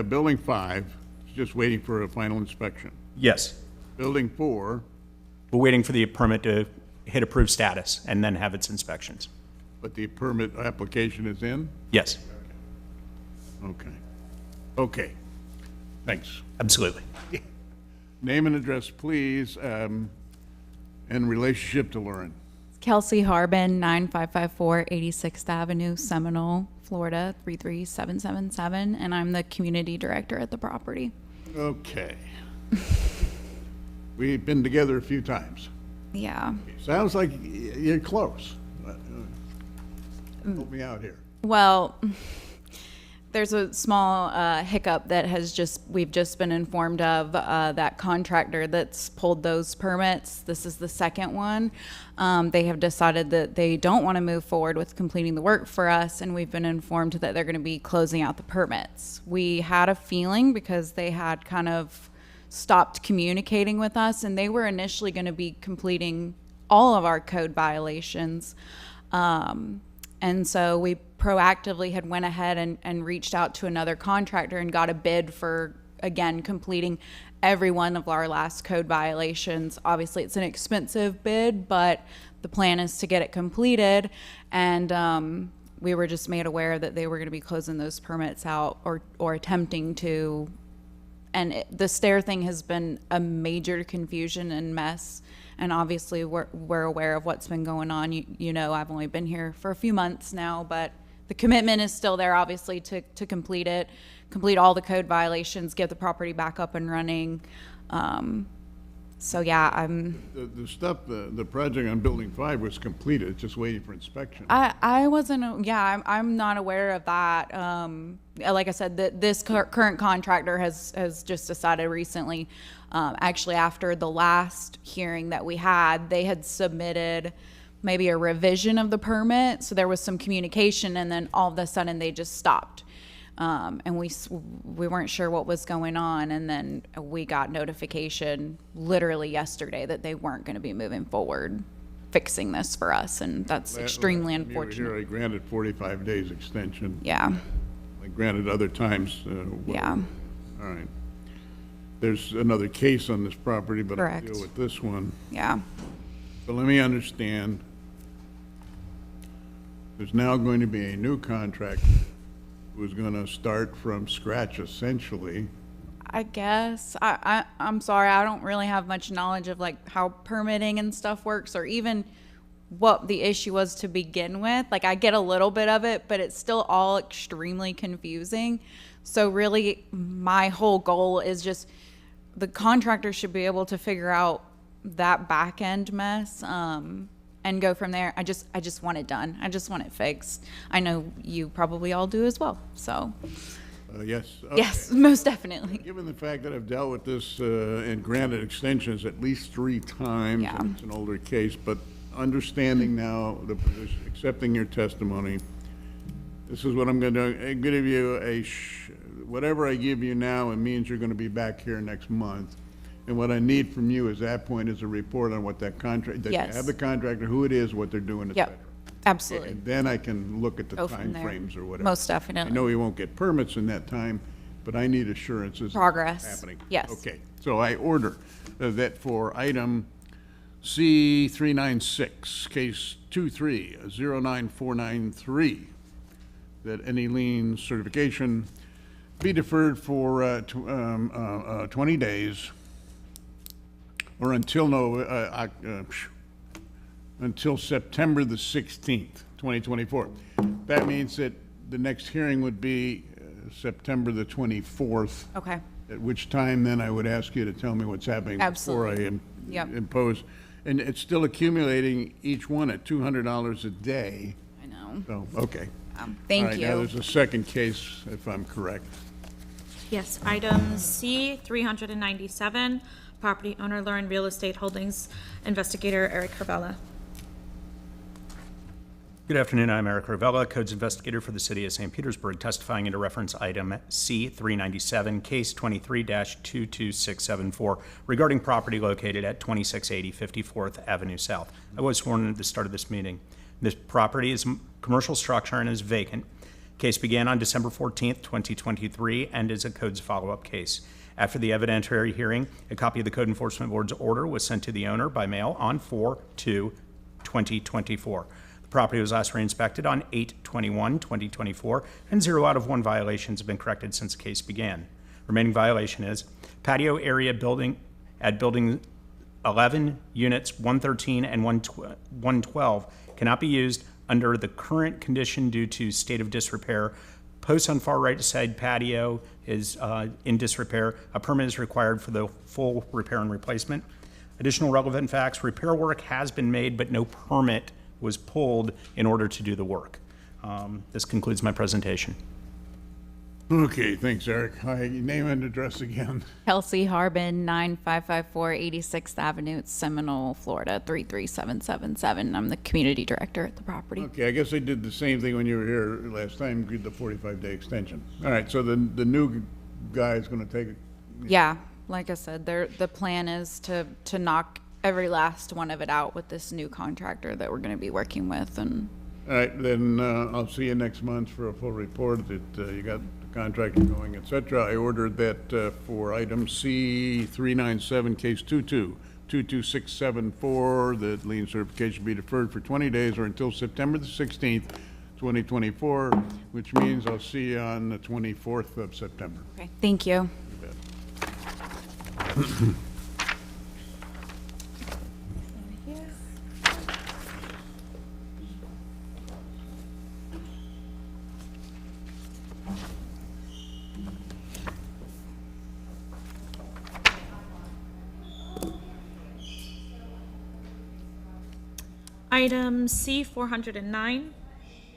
Building 5 is just waiting for a final inspection. Yes. Building 4. We're waiting for the permit to hit approved status and then have its inspections. But the permit application is in? Yes. Okay. Okay. Thanks. Absolutely. Name and address, please, in relationship to Lauren. Kelsey Harbin, 9554 86th Avenue, Seminole, Florida, 33777, and I'm the community director at the property. Okay. We've been together a few times. Yeah. Sounds like you're close. Help me out here. Well, there's a small hiccup that we've just been informed of. That contractor that's pulled those permits, this is the second one. They have decided that they don't want to move forward with completing the work for us, and we've been informed that they're going to be closing out the permits. We had a feeling because they had kind of stopped communicating with us, and they were initially going to be completing all of our code violations. And so we proactively had went ahead and reached out to another contractor and got a bid for, again, completing every one of our last code violations. Obviously, it's an expensive bid, but the plan is to get it completed. And we were just made aware that they were going to be closing those permits out or attempting to. And the stair thing has been a major confusion and mess. And obviously, we're aware of what's been going on. You know, I've only been here for a few months now, but the commitment is still there, obviously, to complete it, complete all the code violations, get the property back up and running. So yeah, The stuff, the project on Building 5 was completed, it's just waiting for inspection. I wasn't, yeah, I'm not aware of that. Like I said, this current contractor has just decided recently, actually after the last hearing that we had, they had submitted maybe a revision of the permit. So there was some communication, and then all of a sudden they just stopped. And we weren't sure what was going on, and then we got notification literally yesterday that they weren't going to be moving forward fixing this for us, and that's extremely unfortunate. Here I granted 45 days extension. Yeah. I granted other times. Yeah. All right. There's another case on this property, but Correct. I'll deal with this one. Yeah. But let me understand. There's now going to be a new contract who's going to start from scratch, essentially. I guess. I'm sorry, I don't really have much knowledge of like how permitting and stuff works, or even what the issue was to begin with. Like, I get a little bit of it, but it's still all extremely confusing. So really, my whole goal is just the contractor should be able to figure out that back end mess, and go from there. I just want it done. I just want it fixed. I know you probably all do as well. So Yes? Yes, Okay. most definitely. Given the fact that I've dealt with this and granted extensions at least 3 times, Yeah. and it's an older case, but understanding now the position, accepting your testimony, this is what I'm going to do. I'm going to give you whatever I give you now, it means you're going to be back here next month. And what I need from you at that point is a report on what that contract, that you Yes. have the contractor, who it is, what they're doing, et Yep, cetera. absolutely. And then I can look at the Go from there. timeframes or whatever. Most definitely. I know we won't get permits in that time, but I need assurances. Progress. Happening. Yes. Okay, so I order that for item C396, case 23-09493, that any lien certification be deferred for 20 days or until September the 16th, 2024. That means that the next hearing would be September the 24th. Okay. At which time then I would ask you to tell me what's happening before I Absolutely. Yep. impose. And it's still accumulating each one at $200 a day. I know. So, okay. Thank All right, now you. there's a second case, if I'm correct. Yes, item C, 397, property owner Lauren Real Estate Holdings, investigator Eric Carvella. Good afternoon, I'm Eric Ravella, Codes Investigator for the City of St. Petersburg, testifying into reference item C-397, case 23-22674, regarding property located at 2680 54th Avenue South. I was sworn at the start of this meeting. This property is a commercial structure and is vacant. Case began on December 14th, 2023, and is a Codes follow-up case. After the evidentiary hearing, a copy of the Code Enforcement Board's order was sent to the owner by mail on 4/2/2024. The property was last re-inspected on 8/21/2024, and 0 out of 1 violations have been corrected since the case began. Remaining violation is patio area building at building 11, units 113 and 112 cannot be used under the current condition due to state of disrepair. Post on far right side patio is in disrepair. A permit is required for the full repair and replacement. Additional relevant facts: repair work has been made, but no permit was pulled in order to do the work. This concludes my presentation. Okay, thanks, Eric. Hi, name and address again. Kelsey Harbin, 9554 86th Avenue, Seminole, Florida, 33777. I'm the community director at the property. Okay, I guess I did the same thing when you were here last time, agreed the 45-day extension. All right, so the new guy is going to take it. Yeah, like I said, the plan is to knock every last one of it out with this new contractor that we're going to be working with. And All right, then I'll see you next month for a full report that you got the contractor going, et cetera. I ordered that for item C-397, case 22-22674, that lien certification be deferred for 20 days or until September the 16th, 2024, which means I'll see you on the 24th of September. okay, thank you. Item C, 409,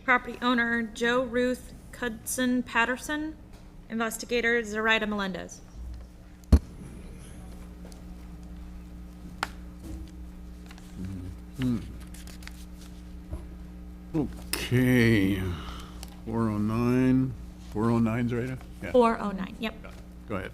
property owner Joe Ruth Cudson Patterson, investigator Zoraida Melendez. Okay, 409, 409's right? Yeah, 409, yep. go ahead.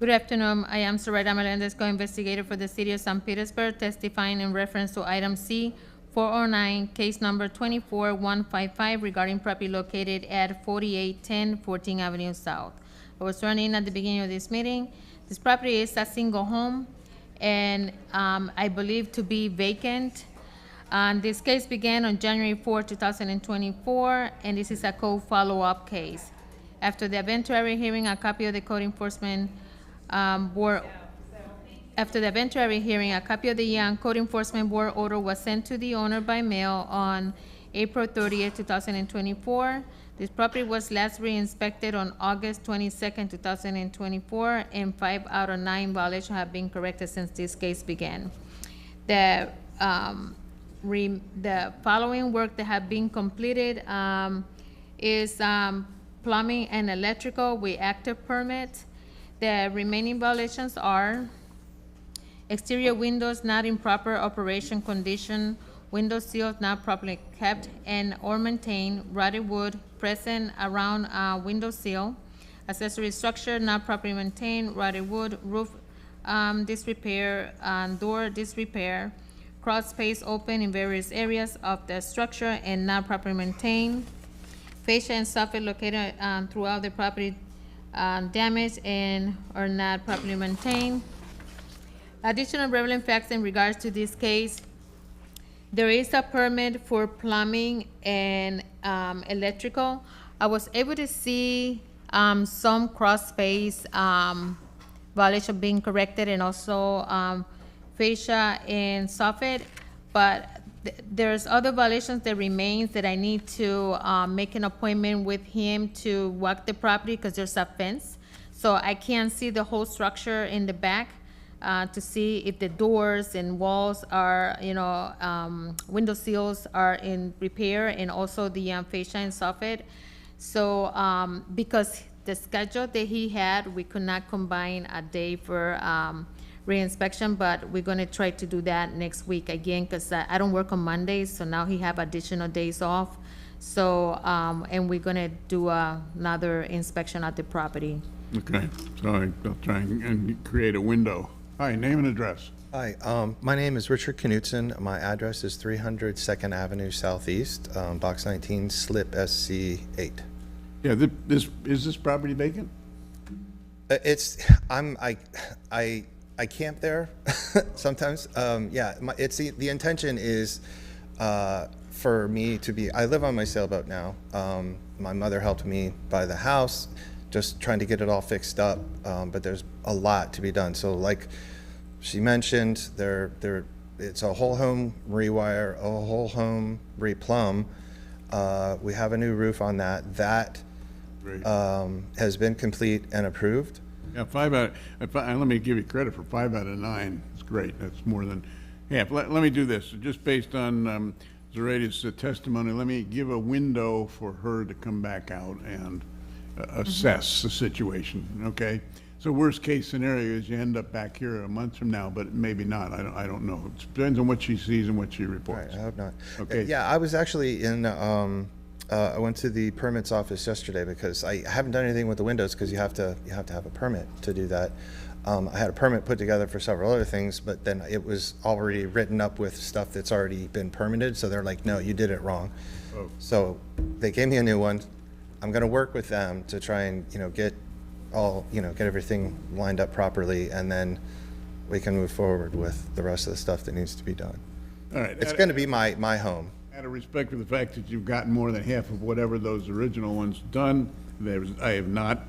Good afternoon. I am Zoraida Melendez, co-investigator for the City of St. Petersburg, testifying in reference to item C 409, case number 24155, regarding property located at 4810 14th Avenue South. I was sworn in at the beginning of this meeting. This property is a single home and I believe to be vacant. This case began on January 4, 2024, and this is a code follow-up case. After the eventuary hearing, a copy of the Code Enforcement Board After the eventuary hearing, a copy of the Code Enforcement Board order was sent to the owner by mail on April 30th, 2024. This property was last re-inspected on August 22nd, 2024, and 5 out of 9 violations have been corrected since this case began. The following work that have been completed is plumbing and electrical with active permit. The remaining violations are exterior windows not in proper operation condition, window seals not properly kept and or maintained, rotted wood present around window sill, accessory structure not properly maintained, rotted wood, roof disrepair, door disrepair, crawl space open in various areas of the structure and not properly maintained, fascia and soffit located throughout the property damaged and are not properly maintained. Additional relevant facts in regards to this case: there is a permit for plumbing and electrical. I was able to see some cross space violation being corrected and also fascia and soffit, but there's other violations that remains that I need to make an appointment with him to walk the property because there's a fence. So I can't see the whole structure in the back to see if the doors and walls are, window seals are in repair and also the fascia and soffit. So because the schedule that he had, we could not combine a day for re-inspection, but we're gonna try to do that next week again, because I don't work on Mondays, so now he have additional days off. So, and we're gonna do another inspection at the property. Okay, so I'll try and create a window. Hi, name and address. Hi, my name is Richard Knutson. My address is 300 2nd Avenue Southeast, Box 19, Slip SC 8. Yeah, is this property vacant? I camp there sometimes. Yeah, the intention is for me to be, I live on my sailboat now. My mother helped me buy the house, just trying to get it all fixed up, but there's a lot to be done. So like she mentioned, it's a whole home rewire, a whole home replumb. We have a new roof on that. That has been complete and approved. Yeah, let me give you credit for 5 out of 9. It's great. That's more than half. Let me do this. Just based on Zoraitis' testimony, let me give a window for her to come back out and assess the situation, okay? So worst case scenario is you end up back here a month from now, but maybe not. I don't know. It depends on what she sees and what she reports. Right, I hope not. Okay. Yeah, I was actually in, I went to the permits office yesterday because I haven't done anything with the windows because you have to have a permit to do that. I had a permit put together for several other things, but then it was already written up with stuff that's already been permitted. So they're like, no, you did it wrong. Oh. So they gave me a new one. I'm going to work with them to try and, get everything lined up properly, and then we can move forward with the rest of the stuff that needs to be done. All right. It's going to be my home. Out of respect for the fact that you've gotten more than half of whatever those original ones done, I have not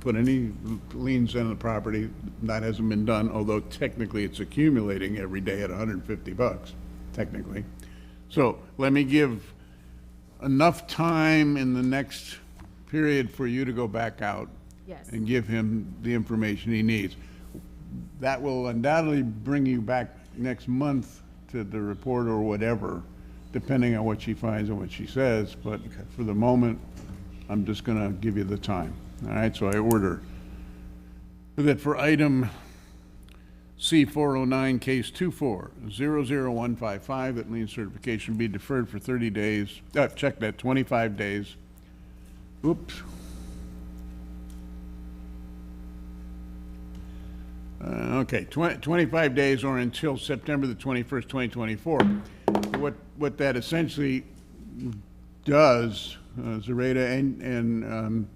put any liens on the property. That hasn't been done, although technically it's accumulating every day at $150, technically. So let me give enough time in the next period for you to go back out and give him the information he needs. That will undoubtedly bring you back next month to the report or whatever, depending on what she finds and what she says, but for the moment, I'm just gonna give you the time. All right, so I order that for item C409, case 2400155, that lien certification be deferred for 30 days, check that, 25 days. Oops. Okay, 25 days or until September the 21st, 2024. What that essentially does, Zareta and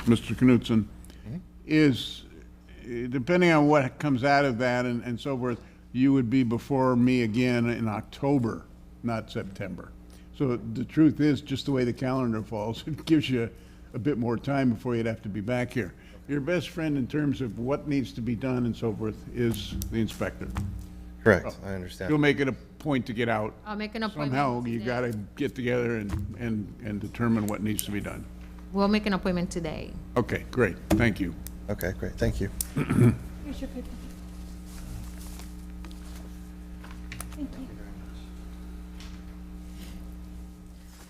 Mr. Knutson, is depending on what comes out of that and so forth, you would be before me again in October, not September. So the truth is, just the way the calendar falls, it gives you a bit more time before you'd have to be back here. Your best friend in terms of what needs to be done and so forth is the inspector. Correct, I understand. You'll make it a point to get out. I'll make an appointment. Somehow you gotta get together and determine what needs to be done. We'll make an appointment today. Okay, great, thank you. Okay, great, thank you. Here's your paper. Thank you.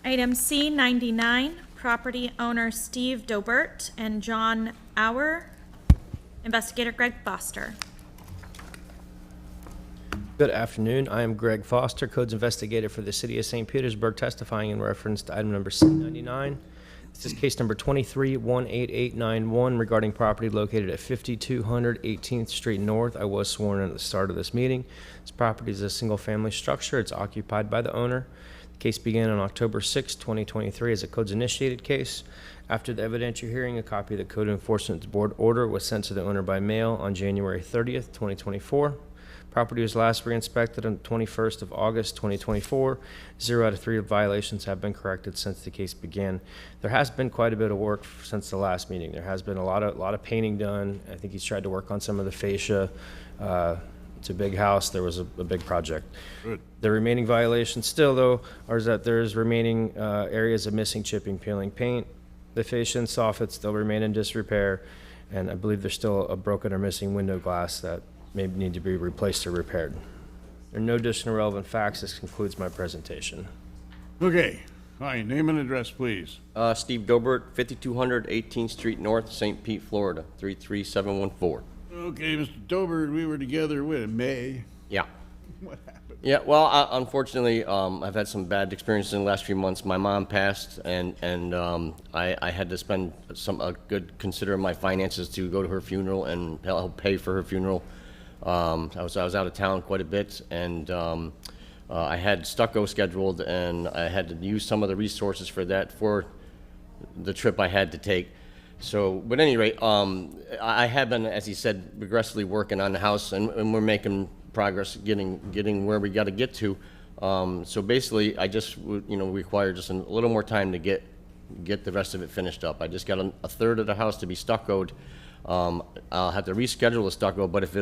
Item C99, property owner Steve Dobert and John Auer, investigator Greg Foster. Good afternoon. I am Greg Foster, Codes Investigator for the City of St. Petersburg, testifying in reference to item number C99. This is case number 23-18891 regarding property located at 5200 18th Street North. I was sworn in at the start of this meeting. This property is a single-family structure. It's occupied by the owner. The case began on October 6, 2023 as a codes initiated case. After the evidentiary hearing, a copy of the Code Enforcement Board order was sent to the owner by mail on January 30th, 2024. Property was last re-inspected on the 21st of August, 2024. 0 out of 3 violations have been corrected since the case began. There has been quite a bit of work since the last meeting. There has been a lot of painting done. I think he's tried to work on some of the fascia. It's a big house. There was a big project. Good. The remaining violations still, though, are that there's remaining areas of missing, chipping, peeling paint. The fascia and soffits still remain in disrepair, and I believe there's still a broken or missing window glass that may need to be replaced or repaired. There are no additional relevant facts. This concludes my presentation. Okay. Hi, name and address, please. Steve Dobert, 5200 18th Street North, St. Pete, Florida, 33714. Okay, Mr. Dober, we were together in May. Yeah. What happened? Yeah, well, unfortunately, I've had some bad experiences in the last few months. My mom passed, and I had to spend a good consider of my finances to go to her funeral and help pay for her funeral. I was out of town quite a bit, and I had stucco scheduled, and I had to use some of the resources for that for the trip I had to take. So, but at any rate, I have been, as he said, aggressively working on the house, and we're making progress, getting where we got to get to. So basically, I just require just a little more time to get the rest of it finished up. I just got a third of the house to be stuccoed. I'll have to reschedule the stucco, but if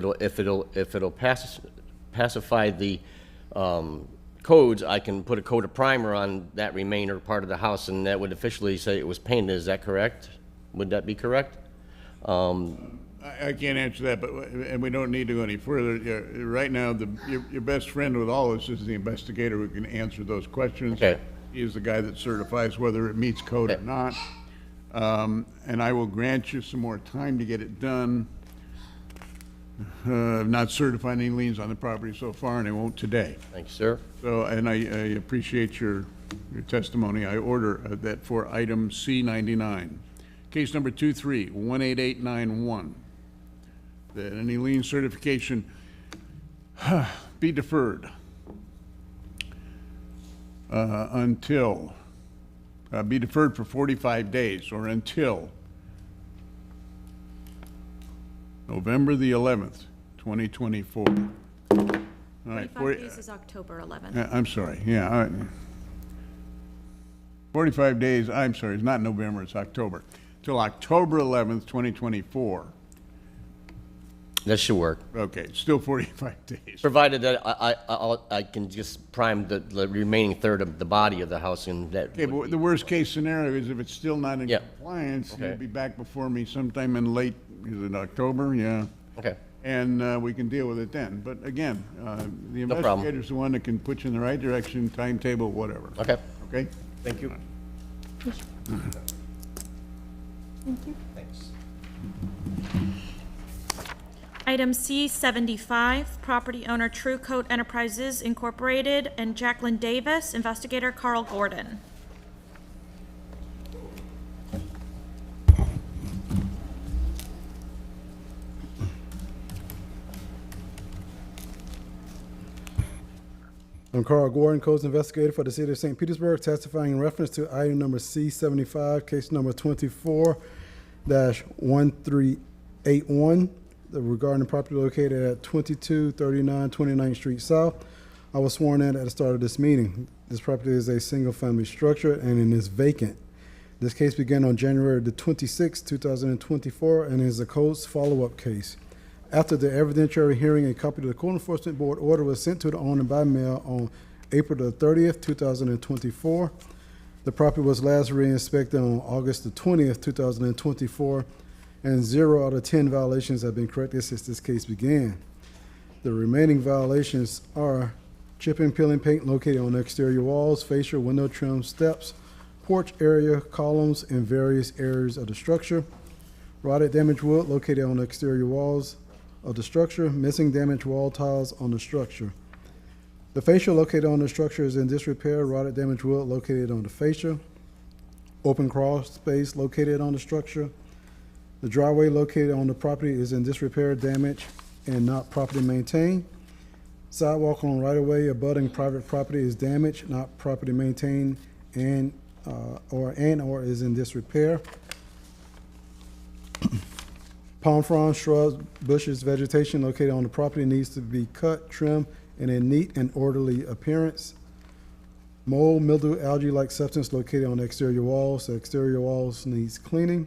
it'll pacify the codes, I can put a coat of primer on that remainder part of the house, and that would officially say it was painted. Is that correct? Would that be correct? I can't answer that, and we don't need to go any further. Right now, your best friend with all this is the investigator who can answer those questions. Okay. He is the guy that certifies whether it meets code or not. And I will grant you some more time to get it done. I've not certified any liens on the property so far, and I won't today. Thank you, sir. So, and I appreciate your testimony. I order that for item C99. Case number 23-18891, that any lien certification be deferred until, be deferred for 45 days or until November the 11th, 2024. All right. 45 days is October 11th. I'm sorry, yeah. All right. 45 days, I'm sorry, it's not November, it's October. Till October 11th, 2024. That should work. Okay, still 45 days. Provided that I can just prime the remaining third of the body of the house, and that. Okay, but the worst case scenario is if it's still not in Yeah. compliance, Okay. you'll be back before me sometime in late, is it October? Yeah. Okay. And we can deal with it then. But again, the No problem. investigator's the one that can put you in the right direction, timetable, whatever. Okay. Okay? Thank you. Thanks. Item C75, property owner True Coat Enterprises Incorporated and Jacqueline Davis, investigator Carl Gordon. I'm Carl Gordon, Codes Investigator for the City of St. Petersburg, testifying in reference to item number C75, case number 24-1381, regarding the property located at 2239 29th Street South. I was sworn in at the start of this meeting. This property is a single-family structure and it is vacant. This case began on January the 26th, 2024, and is a codes follow-up case. After the evidentiary hearing, a copy of the Code Enforcement Board order was sent to the owner by mail on April the 30th, 2024. The property was last re-inspected on August the 20th, 2024, and 0 out of 10 violations have been corrected since this case began. The remaining violations are Chip and peeling paint located on the exterior walls, fascia, window trim, steps, porch area, columns, and various areas of the structure. Rotted damaged wood located on the exterior walls of the structure. Missing damaged wall tiles on the structure. The fascia located on the structure is in disrepair. Rotted damaged wood located on the fascia. Open crawl space located on the structure. The driveway located on the property is in disrepair, damage, and not properly maintained. Sidewalk on right-of-way abutting private property is damaged, not properly maintained, and or is in disrepair. Palm fronds, shrubs, bushes, vegetation located on the property needs to be cut, trimmed, in a neat and orderly appearance. Mold, mildew, algae-like substance located on the exterior walls. The exterior walls needs cleaning.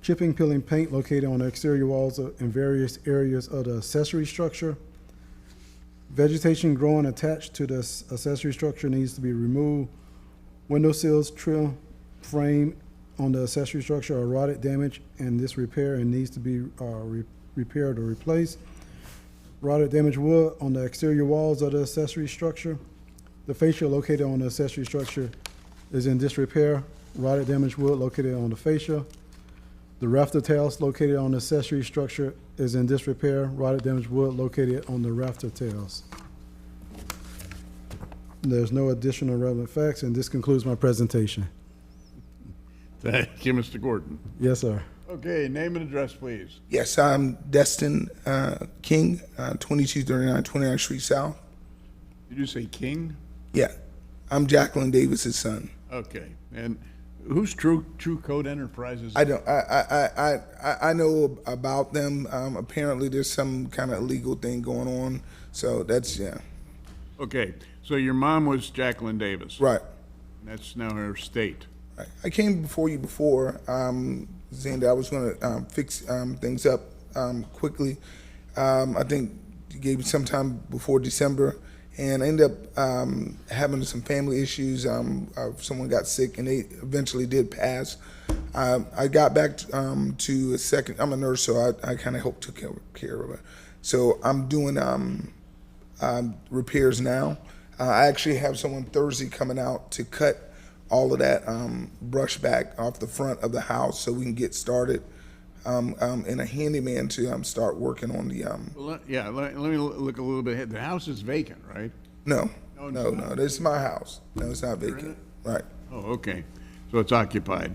Chipping, peeling paint located on the exterior walls in various areas of the accessory structure. Vegetation growing attached to the accessory structure needs to be removed. Window sills, trim, frame on the accessory structure are rotted, damaged, and disrepair and needs to be repaired or replaced. Rotted, damaged wood on the exterior walls of the accessory structure. The fascia located on the accessory structure is in disrepair. Rotted, damaged wood located on the fascia. The rafter tails located on the accessory structure is in disrepair. Rotted, damaged wood located on the rafter tails. There's no additional relevant facts, and this concludes my presentation. Thank you, Mr. Gordon. Yes, sir. Okay, name and address, please. Yes, I'm Destin King, 2239 29th Street South. Did you say King? Yeah, I'm Jacqueline Davis's son. Okay, and who's True Code Enterprises? I don't. I know about them. Apparently, there's some kind of illegal thing going on. So that's yeah. Okay, so your mom was Jacqueline Davis. Right. That's now her estate. I came before you before, saying that I was going to fix things up quickly. I think you gave me some time before December, and I ended up having some family issues. Someone got sick, and they eventually did pass. I got back to a second. I'm a nurse, so I kind of helped took care of it. So I'm doing repairs now. I actually have someone Thursday coming out to cut all of that brush back off the front of the house so we can get started, and a handyman to start working on the. Let me look a little bit ahead. The house is vacant, right? No, this is my house. No, it's not vacant. Right. Oh, okay. So it's occupied.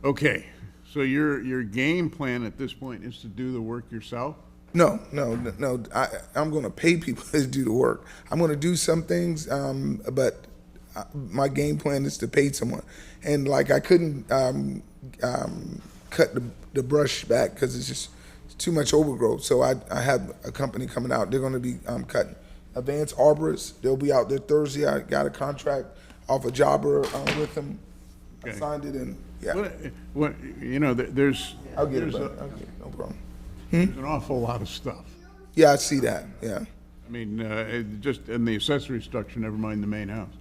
Okay. So your game plan at this point is to do the work yourself? No. I'm going to pay people to do the work. I'm going to do some things, but my game plan is to pay someone. And like I couldn't cut the brush back because it's just too much overgrowth. So I have a company coming out. They're going to be cutting. Advanced Arborists, they'll be out there Thursday. I got a contract off a jobber with them. Okay. I signed it and yeah. What there's I'll get it, there's back. Okay, no problem. There's an awful lot of stuff. Yeah, I see that. Yeah. I mean, just in the accessory structure, never mind the main house.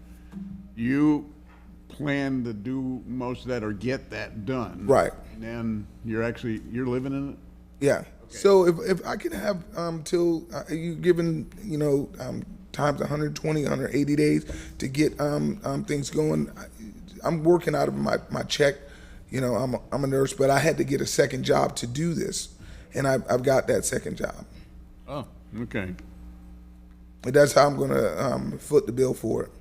You plan to do most of that or get that done. Right. And then you're living in it? Yeah. Okay. So if I could have till you given times 120, 180 days to get things going. I'm working out of my check. I'm a nurse, but I had to get a second job to do this, and I've got that second job. Oh, okay. And that's how I'm going to foot the bill for it.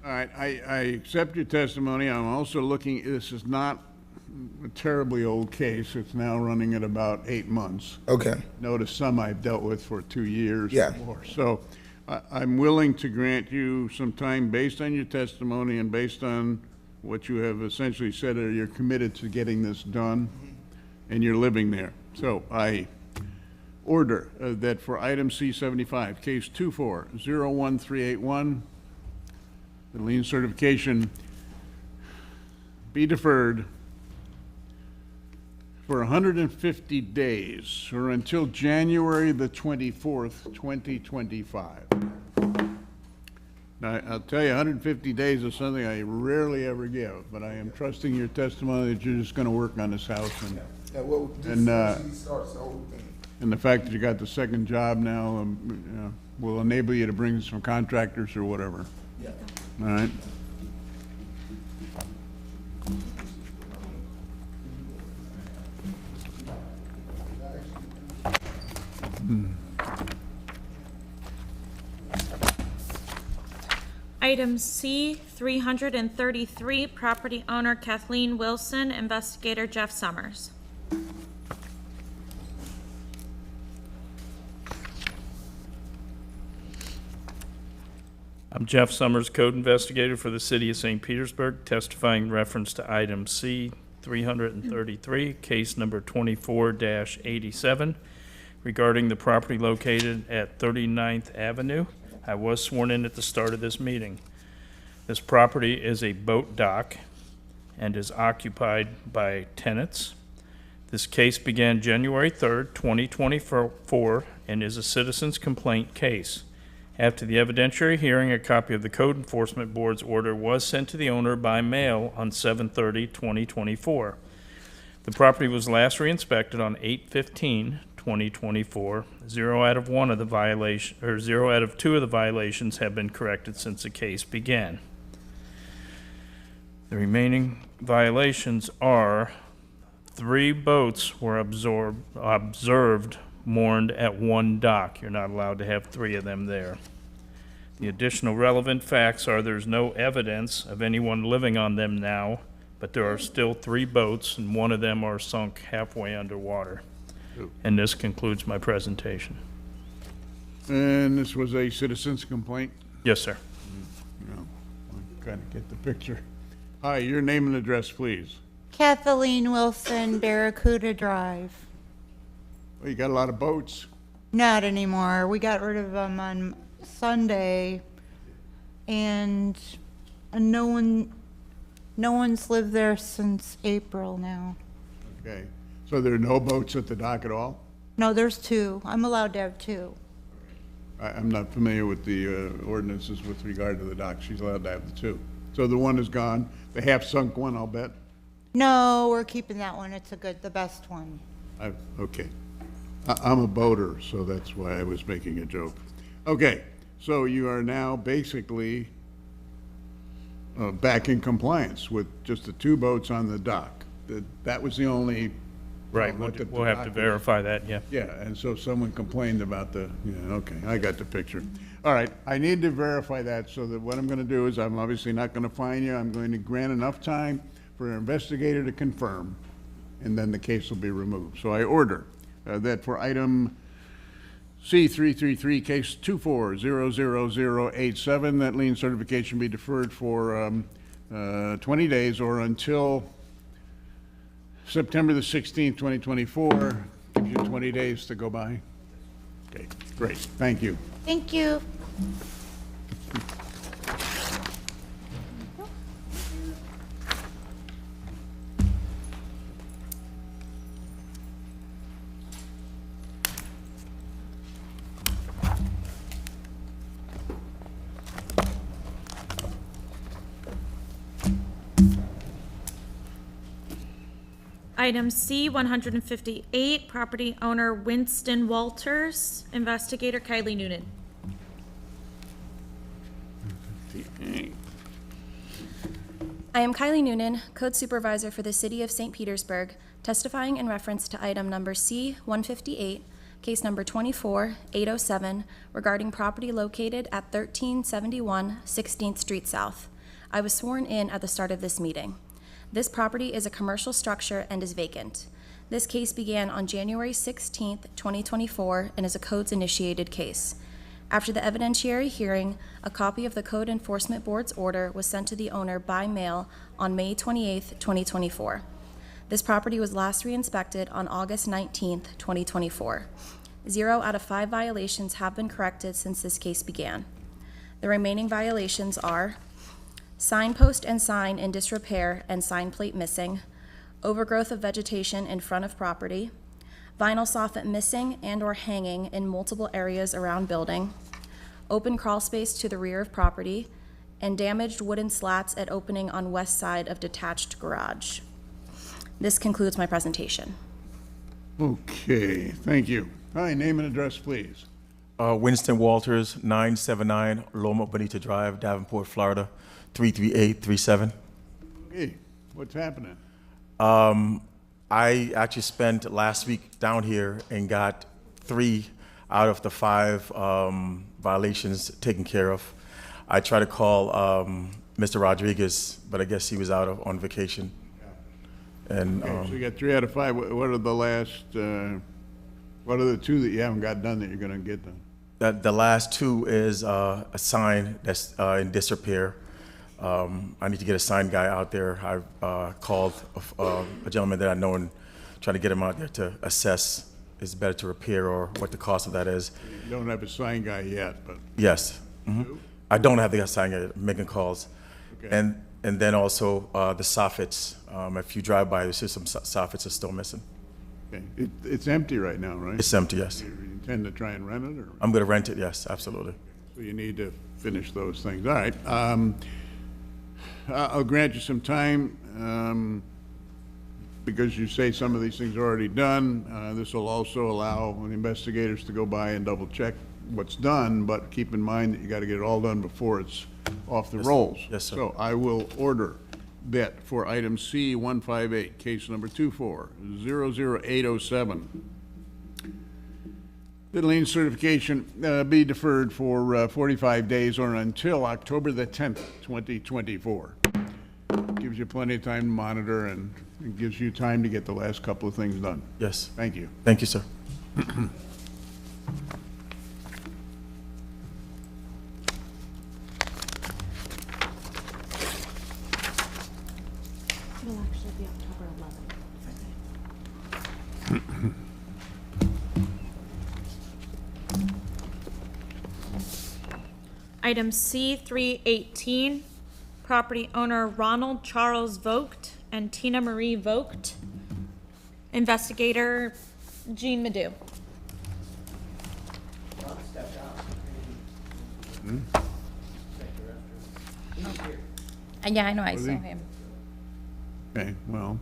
All right, I accept your testimony. I'm also looking, this is not a terribly old case. It's now running at about 8 months. Okay. Notice some I've dealt with for 2 years Yeah. or more. So I'm willing to grant you some time based on your testimony and based on what you have essentially said, you're committed to getting this done and you're living there. So I order that for item C75, case 24-01381, the lien certification be deferred for 150 days or until January the 24th, 2025. Now, I'll tell you, 150 days is something I rarely ever give, but I am trusting your testimony that you're just going to work on this house Starts the whole thing. and the fact that you got the second job now, will enable you to bring some contractors or whatever. Yeah. All right? Item C, 333, property owner Kathleen Wilson, investigator Jeff Summers. I'm Jeff Summers, code investigator for the city of St. Petersburg, testifying in reference to item C 333, case number 24-87, regarding the property located at 39th Avenue. I was sworn in at the start of this meeting. This property is a boat dock and is occupied by tenants. This case began January 3rd, 2024, and is a citizen's complaint case. After the evidentiary hearing, a copy of the Code Enforcement Board's order was sent to the owner by mail on 7/30/2024. The property was last re-inspected on 8/15/2024. 0 out of 2 of the violations have been corrected since the case began. The remaining violations are 3 boats were observed moored at one dock. You're not allowed to have 3 of them there. The additional relevant facts are there's no evidence of anyone living on them now, but there are still 3 boats, and 1 of them are sunk halfway underwater. And this concludes my presentation. And this was a citizen's complaint? Yes, sir. No, I kind of get the picture. Hi, your name and address, please. Kathleen Wilson, Barracuda Drive. Well, you got a lot of boats. Not anymore. We got rid of them on Sunday, and no one's lived there since April now. Okay. So there are no boats at the dock at all? No, there's 2. I'm allowed to have 2. I'm not familiar with the ordinances with regard to the dock. She's allowed to have the 2. So the one is gone. The half-sunk one, I'll bet? No, we're keeping that one. It's the best one. Okay. I'm a boater, so that's why I was making a joke. Okay, so you are now basically back in compliance with just the 2 boats on the dock. That was the only... Right, we'll have to verify that, yeah. Yeah, and so someone complained about okay, I got the picture. All right, I need to verify that, so that what I'm going to do is I'm obviously not going to fine you. I'm going to grant enough time for an investigator to confirm, and then the case will be removed. So I order that for item C333, case 24-00087, that lien certification be deferred for 20 days or until September the 16th, 2024. Gives you 20 days to go by. Okay, great. Thank you. Thank you. Item C, 158, property owner Winston Walters, investigator Kylie Noonan. I am Kylie Noonan, Code Supervisor for the City of St. Petersburg, testifying in reference to item number C-158, case number 24-807, regarding property located at 1371 16th Street South. I was sworn in at the start of this meeting. This property is a commercial structure and is vacant. This case began on January 16th, 2024, and is a codes-initiated case. After the evidentiary hearing, a copy of the Code Enforcement Board's order was sent to the owner by mail on May 28th, 2024. This property was last re-inspected on August 19th, 2024. 0 out of 5 violations have been corrected since this case began. The remaining violations are signpost and sign in disrepair and sign plate missing, overgrowth of vegetation in front of property, vinyl soffit missing and or hanging in multiple areas around building, open crawl space to the rear of property, and damaged wooden slats at opening on west side of detached garage. This concludes my presentation. Okay, thank you. Hi, name and address, please. Winston Walters, 979 Loma Bonita Drive, Davenport, Florida, 33837. Hey, what's happening? I actually spent last week down here and got 3 out of the 5 violations taken care of. I tried to call Mr. Rodriguez, but I guess he was out on vacation. And Okay, so you got 3 out of 5. What are the last, what are the 2 that you haven't got done that you're gonna get done? the last 2 is a sign that's in disrepair. I need to get a sign guy out there. I called a gentleman that I know and trying to get him out there to assess is it better to repair or what the cost of that is. You don't have a sign guy yet, but. Yes. Mhm. I don't have the sign guy making calls. Okay. And then also the soffits. If you drive by, there's some soffits are still missing. Okay. It's empty right now, right? It's empty, yes. You intend to try and rent it, or? I'm going to rent it, yes, absolutely. So you need to finish those things. All right. I'll grant you some time, because you say some of these things are already done. This will also allow the investigators to go by and double check what's done, but keep in mind that you got to get it all done before it's off the rolls. Yes, sir. So I will order bet for item C 158, case number 24-00807. The lien certification be deferred for 45 days or until October the 10th, 2024. Gives you plenty of time to monitor, and it gives you time to get the last couple of things done. Yes. Thank you. Thank you, sir. It'll actually be October 11th. Item C 318, property owner Ronald Charles Vogt and Tina Marie Vogt. Investigator Jean Madu. Yeah, I know, I Was saw he? him. Okay, well,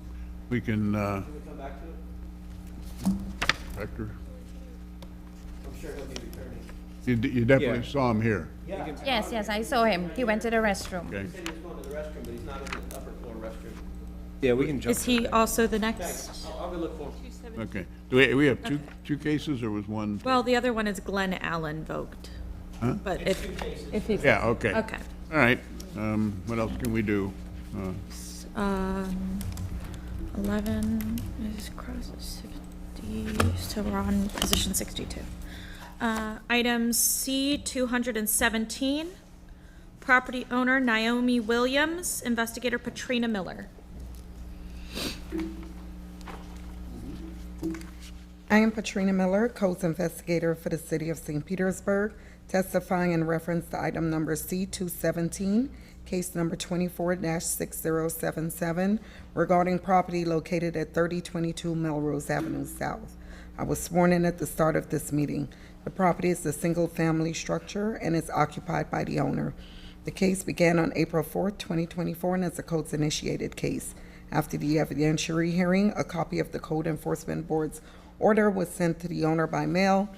we can, Director, I'm sure he'll be returning. you definitely Yeah. saw him here. Yes, yes, I saw him. He went to the restroom. Okay. He said he was going to the restroom, but he's not in the upper floor restroom. Yeah, we can jump. Is he also the next? Thanks. I'll go look for him. Okay. Do we have two cases, or was one? Well, the other one is Glenn Allen Vogt. Huh? But if he's. Yeah, okay. Okay. All right. What else can we do? 11 is cross 50, so we're on position 62. Item C 217, property owner Naomi Williams, investigator Patrina Miller. I am Patrina Miller, Codes Investigator for the City of St. Petersburg, testifying in reference to item number C-217, case number 24-6077, regarding property located at 3022 Melrose Avenue South. I was sworn in at the start of this meeting. The property is a single-family structure and is occupied by the owner. The case began on April 4th, 2024, and is a codes-initiated case. After the evidentiary hearing, a copy of the Code Enforcement Board's order was sent to the owner by mail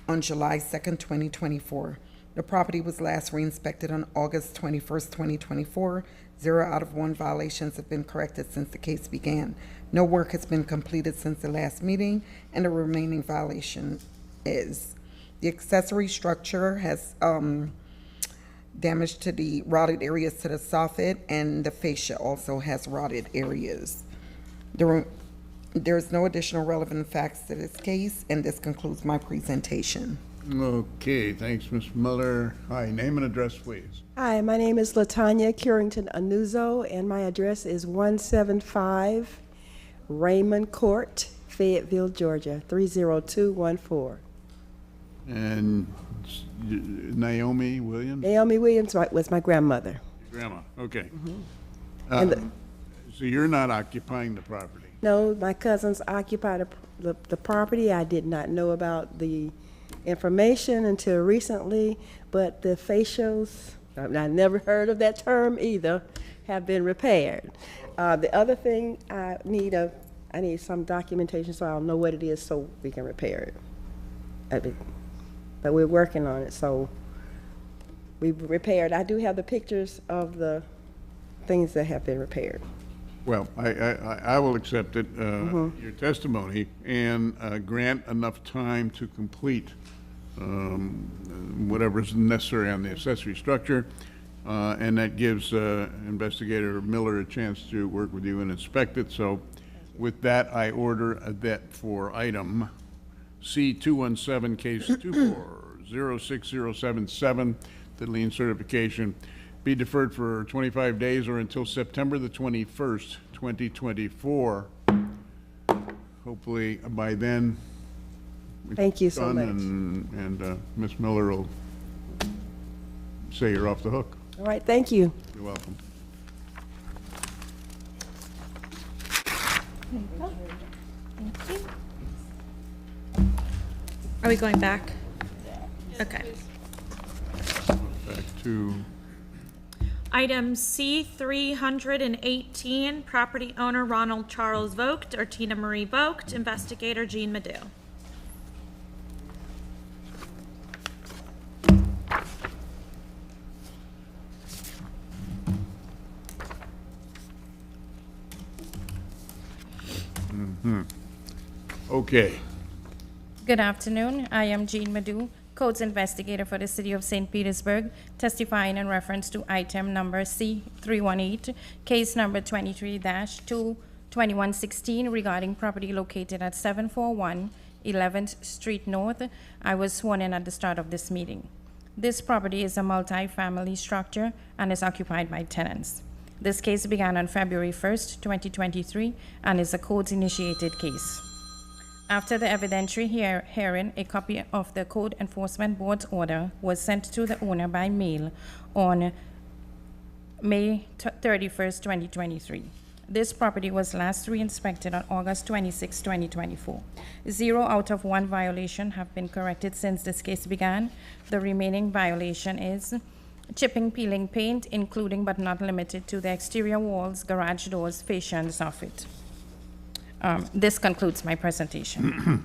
on July 2nd, 2024. The property was last re-inspected on August 21st, 2024. 0 out of 1 violations have been corrected since the case began. No work has been completed since the last meeting, and the remaining violation is the accessory structure has damage to the rotted areas to the soffit, and the fascia also has rotted areas. There's no additional relevant facts to this case, and this concludes my presentation. Okay, thanks, Ms. Miller. Hi, name and address, please. Hi, my name is Latanya Currington Anuzo, and my address is 175 Raymond Court, Fayetteville, Georgia, 30214. And Naomi Williams? Naomi Williams was my grandmother. Grandma, okay. And So you're not occupying the property? no, my cousins occupied the property. I did not know about the information until recently, but the facials, I never heard of that term either, have been repaired. The other thing, I need some documentation so I'll know what it is so we can repair it. but we're working on it, so we've repaired. I do have the pictures of the things that have been repaired. Well, I will accept it, your testimony, and grant enough time to complete whatever's necessary on the accessory structure, and that gives Investigator Miller a chance to work with you and inspect it. So with that, I order that for item C217, case 24-06077, the lien certification, be deferred for 25 days or until September the 21st, 2024. Hopefully by then. Thank you so done, much. And Ms. Miller will say you're off the hook. All right, thank you. You're welcome. There you go. Thank you. Are we going back? Okay. Back to Item C318, property owner Ronald Charles Vogt or Tina Marie Vogt, investigator Jean Madu. Okay. Good afternoon. I am Jean Madu, Codes Investigator for the City of St. Petersburg, testifying in reference to item number C318, case number 23-2-2116 regarding property located at 741 11th Street North. I was sworn in at the start of this meeting. This property is a multi-family structure and is occupied by tenants. This case began on February 1st, 2023, and is a codes-initiated case. After the evidentiary hearing, a copy of the Code Enforcement Board's order was sent to the owner by mail on May 31st, 2023. This property was last re-inspected on August 26, 2024. 0 out of 1 violation have been corrected since this case began. The remaining violation is chipping, peeling paint, including but not limited to the exterior walls, garage doors, fascia, and soffit. This concludes my presentation.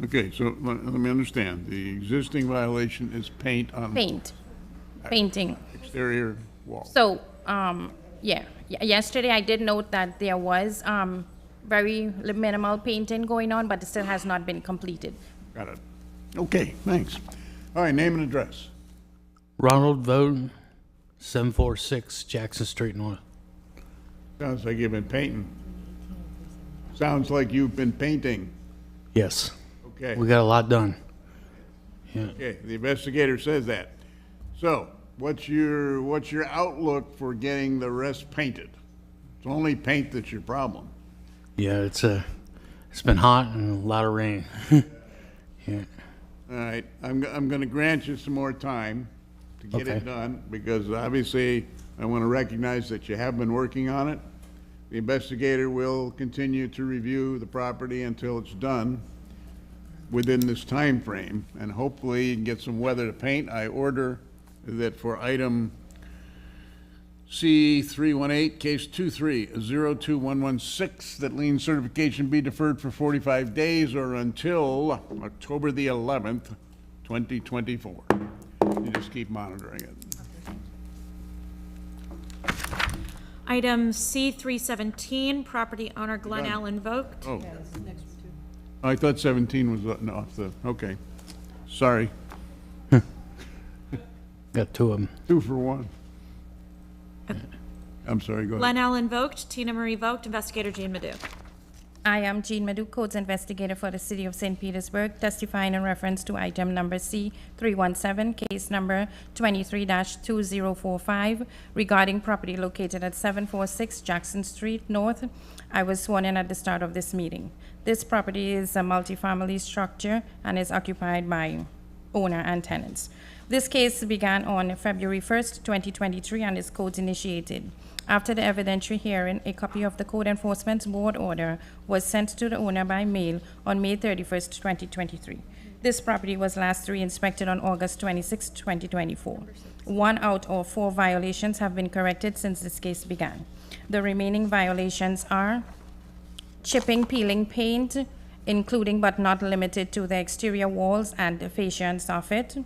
Okay, so let me understand. The existing violation is paint on Painting. exterior wall. So, yesterday I did note that there was very minimal painting going on, but it still has not been completed. Got it. Okay, thanks. All right, name and address. Ronald Vogt, 746 Jackson Street North. Sounds like you've been painting. Sounds like you've been painting. Yes. Okay. We got a lot done. Yeah. Okay, the investigator says that. So, what's your outlook for getting the rest painted? It's only paint that's your problem. Yeah, it's been hot and a lot of rain. Yeah. All right, I'm going to grant you some more time to get it done, because obviously I want to recognize that you have been working on it. The investigator will continue to review the property until it's done within this time frame, and hopefully you can get some weather to paint. I order that for item C318, case 23-02116, that lien certification be deferred for 45 days or until October the 11th, 2024. You just keep monitoring it. Item C317, property owner Glenn Done. Allen Vogt. Oh. I thought 17 was off the, okay. Sorry. Got 2 of them. 2 for 1. I'm sorry, go ahead. Glenn Allen Vogt, Tina Marie Vogt, investigator Jean Madu. I am Jean Madu, Codes Investigator for the City of St. Petersburg, testifying in reference to item number C317, case number 23-2045, regarding property located at 746 Jackson Street North. I was sworn in at the start of this meeting. This property is a multifamily structure and is occupied by owner and tenants. This case began on February 1st, 2023, and is codes initiated. After the evidentiary hearing, a copy of the Code Enforcement Board order was sent to the owner by mail on May 31st, 2023. This property was last re-inspected on August 26, 2024. 1 out of 4 violations have been corrected since this case began. The remaining violations are chipping, peeling paint, including but not limited to the exterior walls and the fascia and soffit.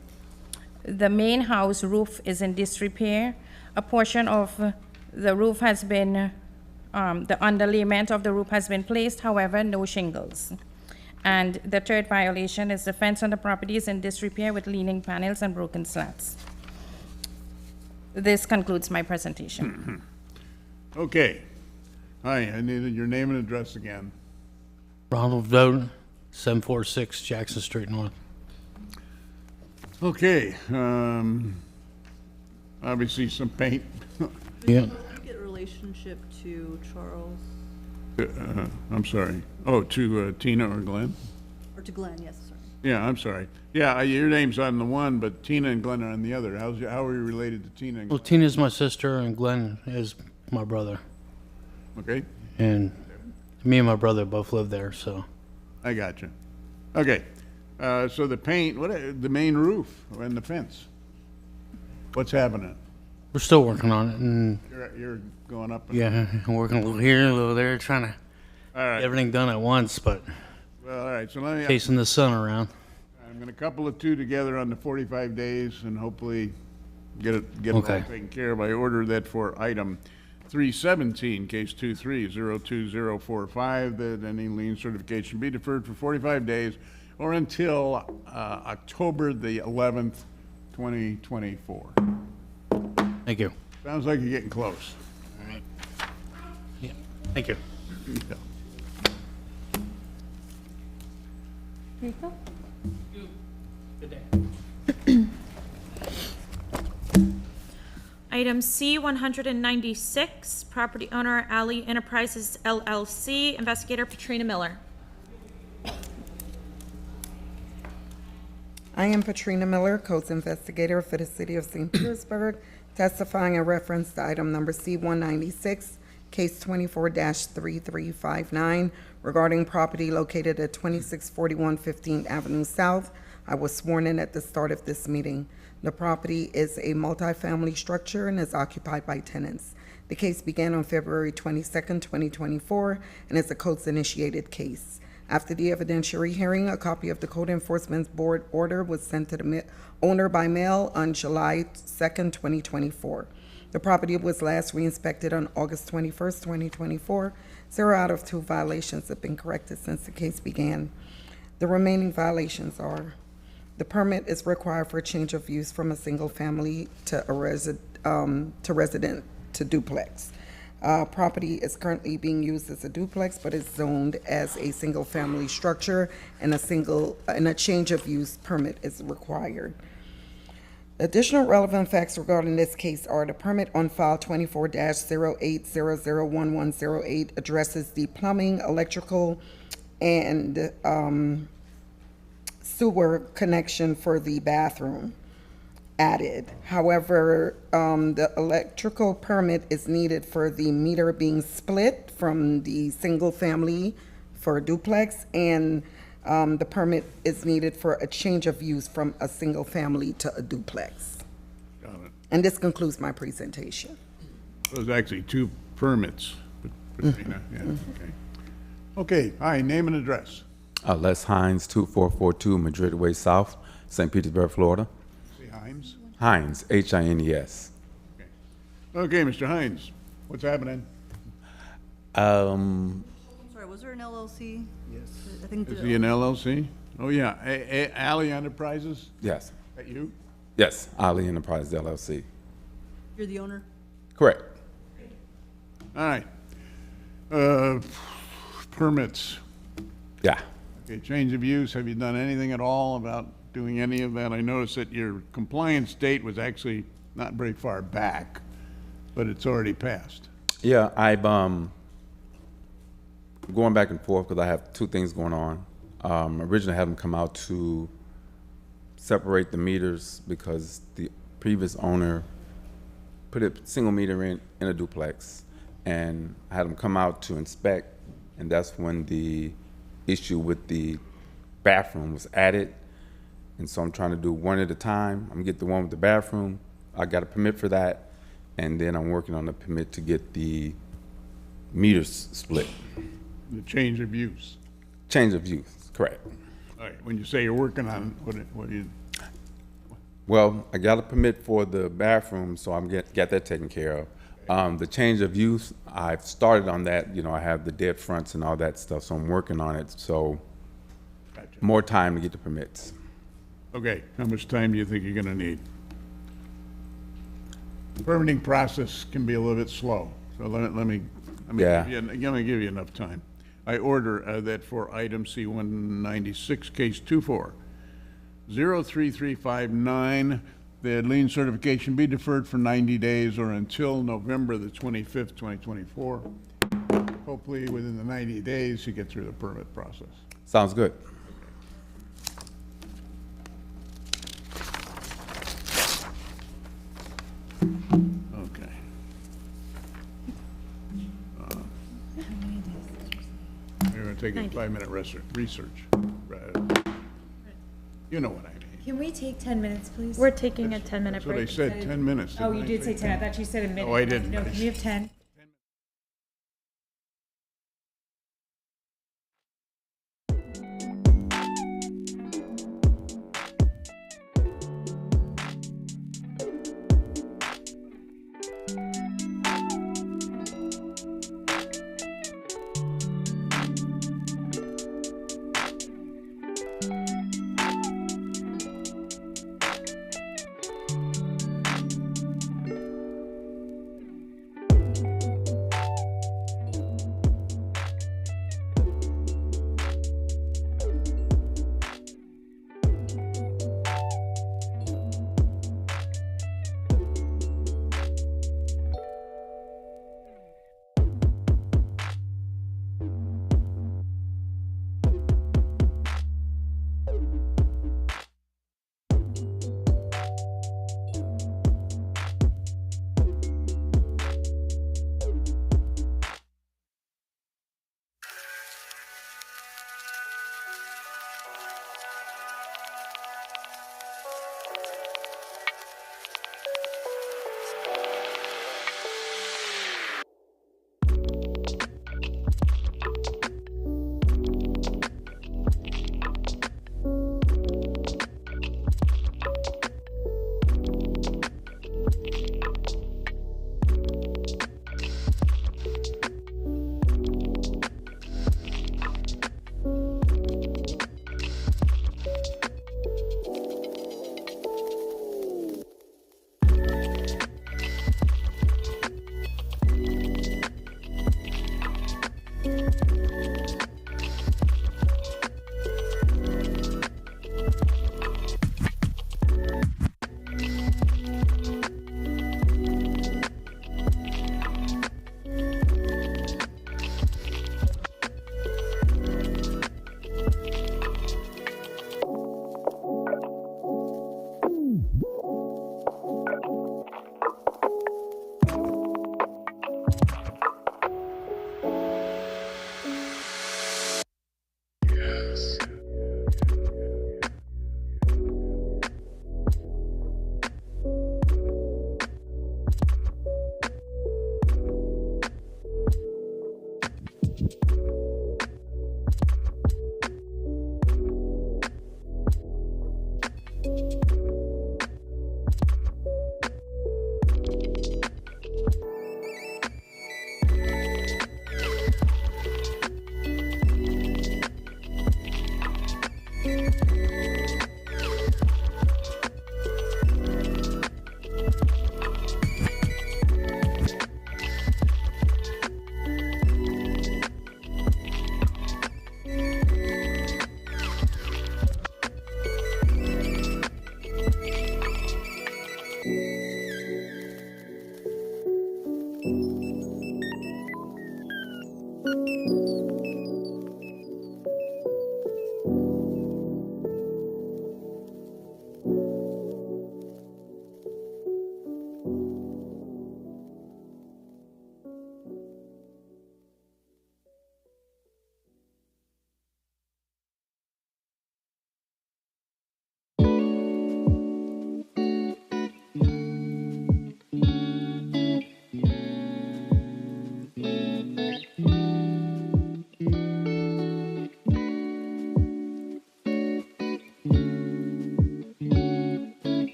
The main house roof is in disrepair. A portion of the roof has been, the underlayment of the roof has been placed, however, no shingles. And the third violation is the fence on the property is in disrepair with leaning panels and broken slats. This concludes my presentation. Okay. Hi, I needed your name and address again. Ronald Voden, 746 Jackson Street North. Okay, obviously some paint. Yeah. Get a relationship to Charles, I'm sorry. Oh, to Tina or Glenn? or to Glenn, yes, sorry. Yeah, I'm sorry. Yeah, your name's on the one, but Tina and Glenn are on the other. How are you related to Tina and Well, Glenn? Tina's my sister and Glenn is my brother. Okay, And me and my brother both live there, so. I got you. Okay, so the paint, the main roof and the fence, what's happening? We're still working on it, and You're going up. And yeah, I'm working a little here, a little there, trying to All right. get everything done at once, but Well, all right, so let me. chasing the sun around. I'm gonna couple the two together on the 45 days and hopefully get it all Okay. taken care of. I order that for item 317, case 23-02045, that any lien certification be deferred for 45 days or until October the 11th, 2024. Thank you. Sounds like you're getting close. All right. Yeah, thank you. Yeah. Here you go. Good day. Item C 196, property owner Alley Enterprises LLC, investigator Patrina Miller. I am Patrina Miller, Codes Investigator for the City of St. Petersburg, testifying in reference to item number C-196, case 24-3359, regarding property located at 2641 15th Avenue South. I was sworn in at the start of this meeting. The property is a multifamily structure and is occupied by tenants. The case began on February 22nd, 2024, and is a codes-initiated case. After the evidentiary hearing, a copy of the Code Enforcement Board order was sent to the owner by mail on July 2nd, 2024. The property was last re-inspected on August 21st, 2024. 0 out of 2 violations have been corrected since the case began. The remaining violations are: the permit is required for a change of use from a single family to a resident to duplex. Property is currently being used as a duplex, but is zoned as a single-family structure, and a change of use permit is required. Additional relevant facts regarding this case are: the permit on file 24-08001108 addresses the plumbing, electrical, and sewer connection for the bathroom added. However, the electrical permit is needed for the meter being split from the single family for a duplex, and the permit is needed for a change of use from a single family to a duplex. Got it. And this concludes my presentation. There's actually 2 permits, Patrina, yeah, okay. Okay, hi, name and address. Les Hines, 2442 Madrid Way South, St. Petersburg, Florida. Say Himes. Hines, Hines. Okay, Mr. Hines, what's happening? Sorry, was there an LLC? Yes. I think Is he an LLC? Oh, yeah, Alley Enterprises? Yes. That you? Yes, Ali Enterprise LLC. you're the owner? Correct. All right. Permits. Yeah. Okay, change of use, have you done anything at all about doing any of that? I noticed that your compliance date was actually not very far back, but it's already passed. Yeah, I'm going back and forth because I have 2 things going on. Originally, I had them come out to separate the meters because the previous owner put a single meter in a duplex, and I had them come out to inspect, and that's when the issue with the bathroom was added. And so I'm trying to do one at a time. I'm gonna get the one with the bathroom. I got a permit for that, and then I'm working on the permit to get the meters split. The change of use. Change of use, correct. All right, when you say you're working on, what do you, Well, I got a permit for the bathroom, so I'm get that taken care of. The change of use, I've started on that. You know, I have the dead fronts and all that stuff, so I'm working on it. So more time to get the permits. okay, how much time do you think you're gonna need? Permitting process can be a little bit slow, so let me Yeah. give you enough time. I order that for item C-196, case 24-03359, the lien certification be deferred for 90 days or until November the 25th, 2024. Hopefully, within the 90 days, you get through the permit process. Sounds good. Okay. We're gonna take a 5-minute research. You know what I mean. Can we take 10 minutes, please? We're taking a 10-minute That's what I break. said, 10 minutes. Oh, didn't you I did say 10. I thought you said a minute. No, I didn't. No, can we have 10?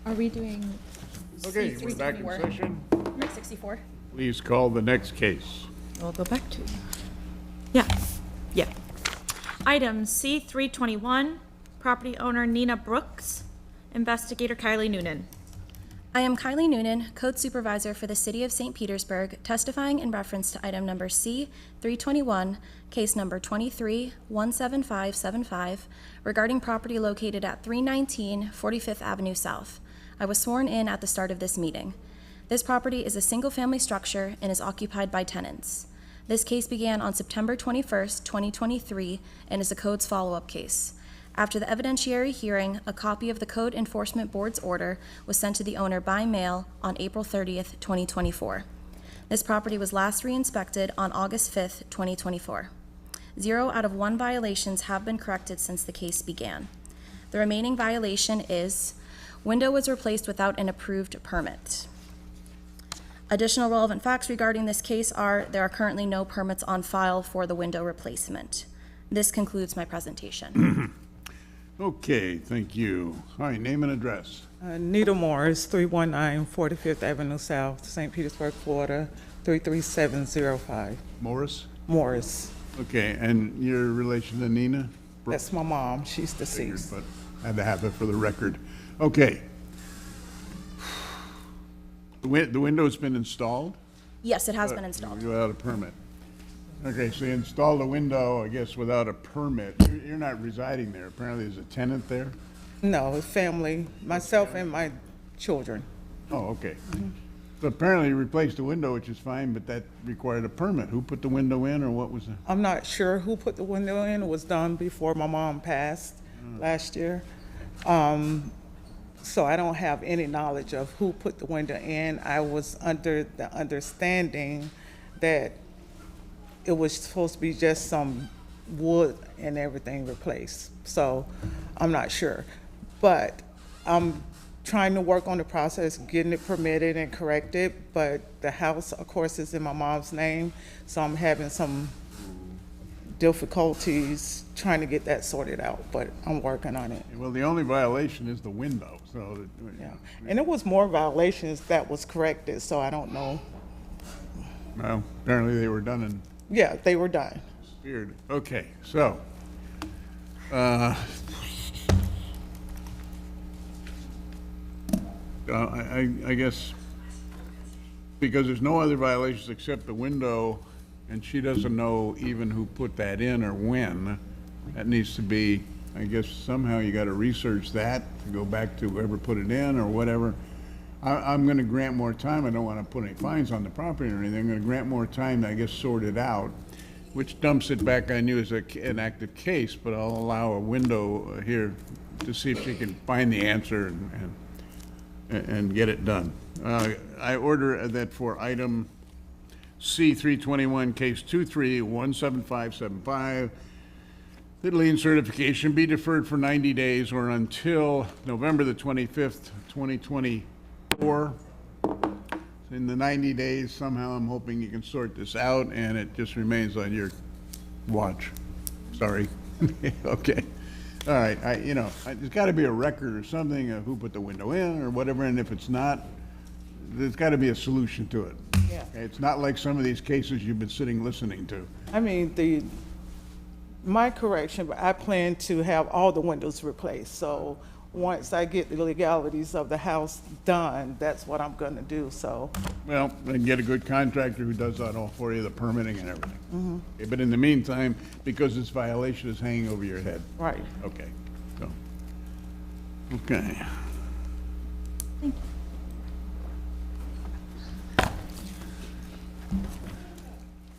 Are we doing Okay, we're back in C324? session. Number 64? Please call the next case. I'll go back to. Yeah, yeah. Item C321, property owner Nina Brooks, investigator Kylie Noonan. I am Kylie Noonan, Code Supervisor for the City of St. Petersburg, testifying in reference to item number C-321, case number 23-17575, regarding property located at 319 45th Avenue South. I was sworn in at the start of this meeting. This property is a single-family structure and is occupied by tenants. This case began on September 21st, 2023, and is a code's follow-up case. After the evidentiary hearing, a copy of the Code Enforcement Board's order was sent to the owner by mail on April 30th, 2024. This property was last re-inspected on August 5th, 2024. 0 out of 1 violations have been corrected since the case began. The remaining violation is window was replaced without an approved permit. Additional relevant facts regarding this case are there are currently no permits on file for the window replacement. This concludes my presentation. Okay, thank you. All right, name and address. Nita Morris, 319 45th Avenue South, St. Petersburg, Florida, 33705. Morris? Morris. Okay, and your relation to Nina? That's my mom. She's Figured, deceased. but had to have it for the record. Okay. The window's been installed? Yes, it has been installed. Without a permit. Okay, so you installed a window, I guess, without a permit. You're not residing there. Apparently there's a tenant there? No, family, myself and my children. Oh, okay. So apparently you replaced the window, which is fine, but that required a permit. Who put the window in, or what was it? I'm not sure who put the window in. It was done before my mom passed last year. So I don't have any knowledge of who put the window in. I was under the understanding that it was supposed to be just some wood and everything replaced. So I'm not sure. But I'm trying to work on the process, getting it permitted and corrected. But the house, of course, is in my mom's name. So I'm having some difficulties trying to get that sorted out, but I'm working on it. Well, the only violation is the window, so. Yeah. And it was more violations that was corrected, so I don't know. Well, apparently they were done in. Yeah, they were done. Weird. Okay, so, I guess, because there's no other violations except the window, and she doesn't know even who put that in or when, that needs to be, I guess somehow you gotta research that to go back to whoever put it in or whatever. I'm gonna grant more time. I don't wanna put any fines on the property or anything. I'm gonna grant more time to, I guess, sort it out, which dumps it back on you as an active case, but I'll allow a window here to see if she can find the answer and get it done. I order that for item C-321, case 23-17575, that lien certification be deferred for 90 days or until November the 25th, 2024. In the 90 days, somehow I'm hoping you can sort this out, and it just remains on your watch. Sorry. Okay. All right, there's got to be a record or something of who put the window in or whatever, and if it's not, there's got to be a solution to it. Yeah. Okay, it's not like some of these cases you've been sitting listening to. I mean, my correction, but I plan to have all the windows replaced. So once I get the legalities of the house done, that's what I'm gonna do, so. Well, then get a good contractor who does that all for you, the permitting and everything. Okay, but in the meantime, because this violation is hanging over your head. Right. Okay, so, okay.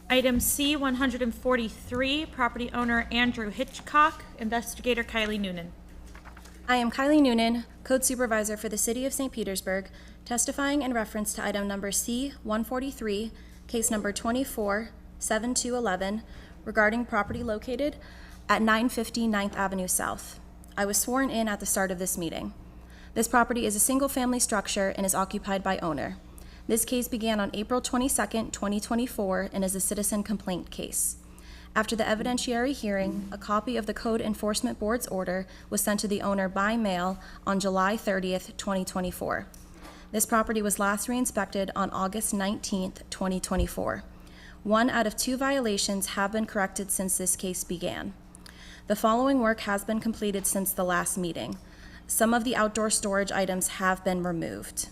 Item C, 143, property owner Andrew Hitchcock, investigator Kylie Noonan. I am Kylie Noonan, Code Supervisor for the City of St. Petersburg, testifying in reference to item number C-143, case number 24-7211, regarding property located at 950 9th Avenue South. I was sworn in at the start of this meeting. This property is a single-family structure and is occupied by owner. This case began on April 22nd, 2024, and is a citizen complaint case. After the evidentiary hearing, a copy of the Code Enforcement Board's order was sent to the owner by mail on July 30th, 2024. This property was last re-inspected on August 19th, 2024. 1 out of 2 violations have been corrected since this case began. The following work has been completed since the last meeting. Some of the outdoor storage items have been removed.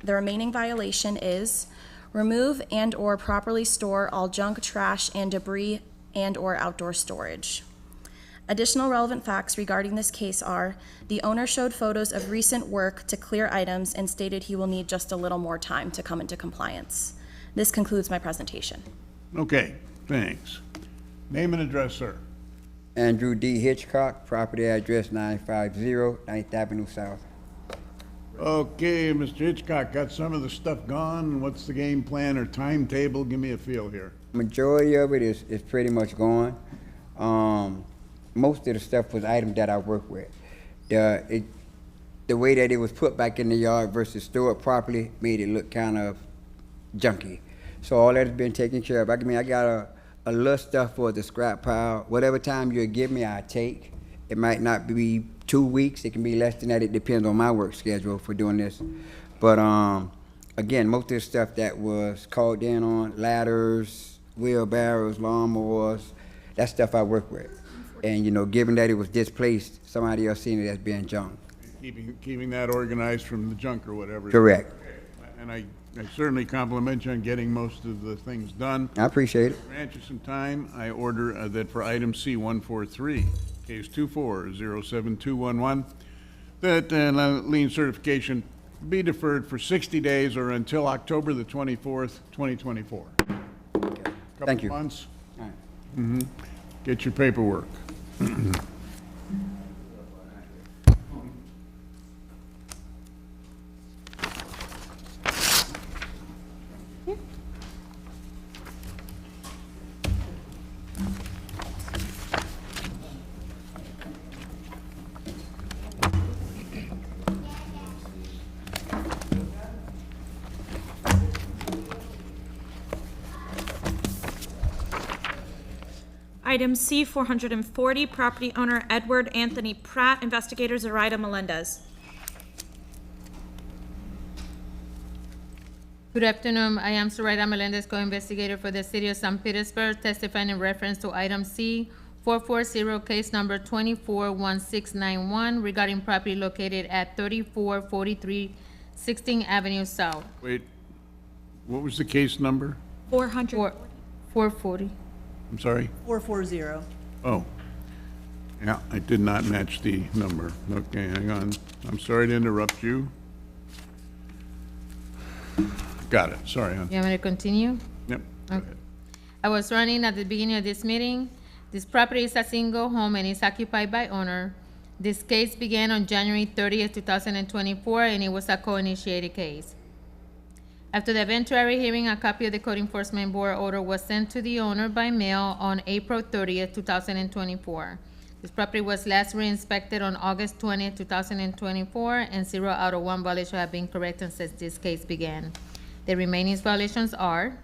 The remaining violation is remove and/or properly store all junk, trash, and debris and/or outdoor storage. Additional relevant facts regarding this case are the owner showed photos of recent work to clear items and stated he will need just a little more time to come into compliance. This concludes my presentation. Okay, thanks. Name and address, sir. Andrew D. Hitchcock, property address 950 9th Avenue South. Okay, Mr. Hitchcock, got some of the stuff gone? What's the game plan or timetable? Give me a feel here. Majority of it is pretty much gone. Most of the stuff was items that I work with. The way that it was put back in the yard versus stored properly made it look kind of junky. So all that has been taken care of. I mean, I got a little stuff for the scrap pile. Whatever time you give me, I take. It might not be 2 weeks. It can be less than that. It depends on my work schedule for doing this. But again, most of the stuff that was called in on, ladders, wheelbarrows, lawnmowers, that stuff I work with. And, you know, given that it was displaced, somebody else seen it as being junk. Keeping that organized from the junk or whatever. Correct. And I certainly compliment you on getting most of the things done. I appreciate it. Grant you some time. I order that for item C-143, case 24-07211, that lien certification be deferred for 60 days or until October the 24th, 2024. Thank you. Couple months. Get your paperwork. Item C 440, property owner Edward Anthony Pratt, investigator Zoraida Melendez. Good afternoon. I am Zoraida Melendez, co-investigator for the City of St. Petersburg, testifying in reference to item C 440, case number 241691, regarding property located at 3443 16th Avenue South. Wait, what was the case number? 440. I'm sorry? 440. Oh. Yeah, I did not match the number. Okay, hang on. I'm sorry to interrupt you. Got it. Sorry, hon. You want me to continue? Yep. Okay. I was running at the beginning of this meeting. This property is a single home and is occupied by owner. This case began on January 30th, 2024, and it was a co-initiated case. After the eventuary hearing, a copy of the Code Enforcement Board order was sent to the owner by mail on April 30th, 2024. This property was last re-inspected on August 20th, 2024, and 0 out of 1 violations have been corrected since this case began. The remaining violations are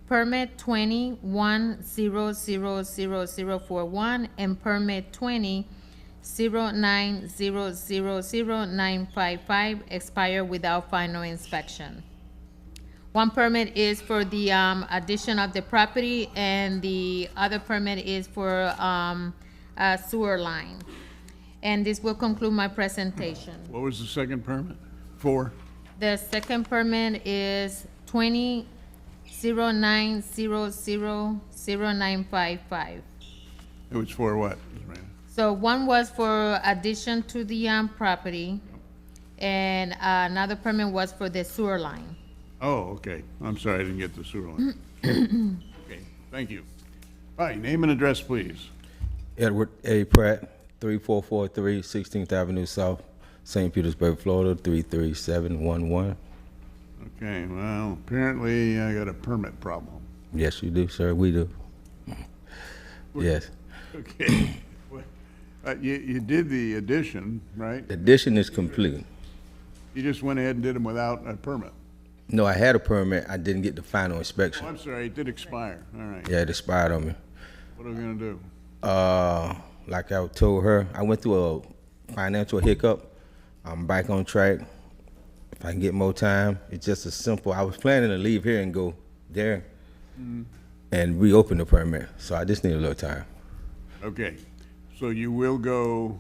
Permit 20100041 and Permit 2009000955 expire without final inspection. One permit is for the addition of the property, and the other permit is for a sewer line. And this will conclude my presentation. What was the second permit? For? The second permit is 2009000955. It was for what? So one was for addition to the property, and another permit was for the sewer line. Oh, okay. I'm sorry, I didn't get the sewer line. Okay, thank you. All right, name and address, please. Edward A. Pratt, 3443 16th Avenue South, St. Petersburg, Florida, 33711. Okay, well, apparently I got a permit problem. Yes, you do, sir. We do. Yes. Okay. You did the addition, right? The addition is complete. You just went ahead and did them without a permit? No, I had a permit. I didn't get the final inspection. Oh, I'm sorry, it did expire. All right. Yeah, it expired on me. What are we gonna do? Like I told her, I went through a financial hiccup. I'm back on track. If I can get more time, it's just as simple. I was planning to leave here and go there and reopen the permit. So I just need a little time. Okay, so you will go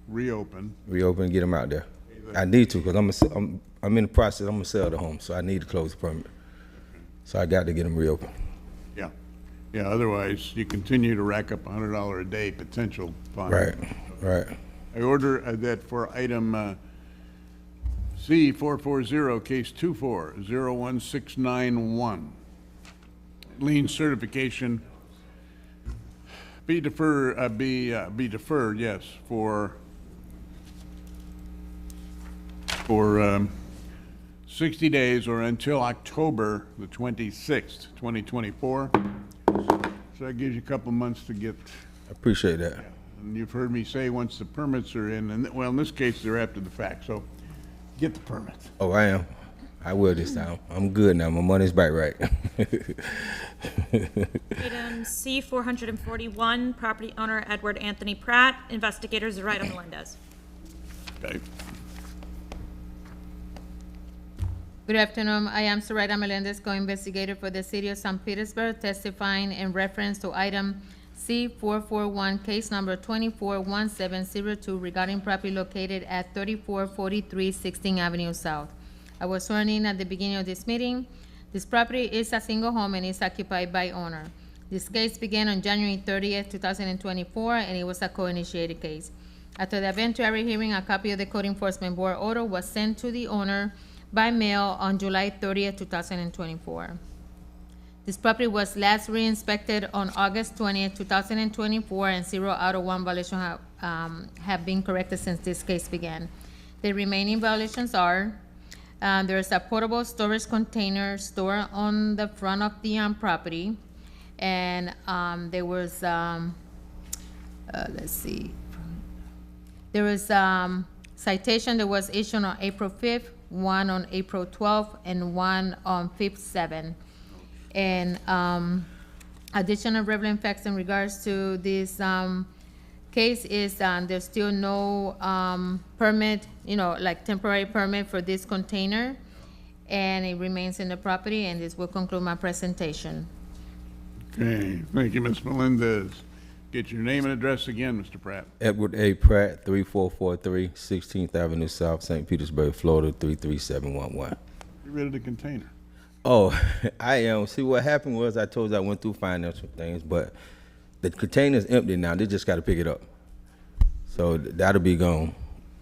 reopen. Reopen and get them out there. I need to, because I'm in the process. I'm gonna sell the home, so I need to close the permit. So I got to get them reopened. Yeah, yeah. Otherwise, you continue to rack up $100 a day potential fine. Right, right. I order that for item C-440, case 24-01691, lien certification be deferred. Yes, for 60 days or until October the 26th, 2024. So that gives you a couple months to get. I appreciate that. And you've heard me say once the permits are in, and well, in this case, they're after the fact, so get the permits. Oh, I am. I will this time. I'm good now. My money's back right. Item C 441, property owner Edward Anthony Pratt, investigator Zoraida Melendez. Okay. Good afternoon. I am Zoraida Melendez, co-investigator for the City of St. Petersburg, testifying in reference to item C-441, case number 241702 regarding property located at 3443 16th Avenue South. I was sworn in at the beginning of this meeting. This property is a single home and is occupied by owner. This case began on January 30th, 2024, and it was a co-initiated case. After the eventuary hearing, a copy of the Code Enforcement Board order was sent to the owner by mail on July 30th, 2024. This property was last re-inspected on August 20th, 2024, and 0 out of 1 violations have been corrected since this case began. The remaining violations are, there is a portable storage container stored on the front of the property, and there was, let's see, there was citation that was issued on April 5th, one on April 12th, and one on 5/7. And additional relevant facts in regards to this case is there's still no permit, like temporary permit for this container, and it remains in the property, and this will conclude my presentation. Okay, thank you, Ms. Melendez. Get your name and address again, Mr. Pratt. Edward A. Pratt, 3443 16th Avenue South, St. Petersburg, Florida, 33711. Get rid of the container. Oh, I am. See, what happened was I told you I went through financial things, but the container's empty now. They just got to pick it up. So that'll be gone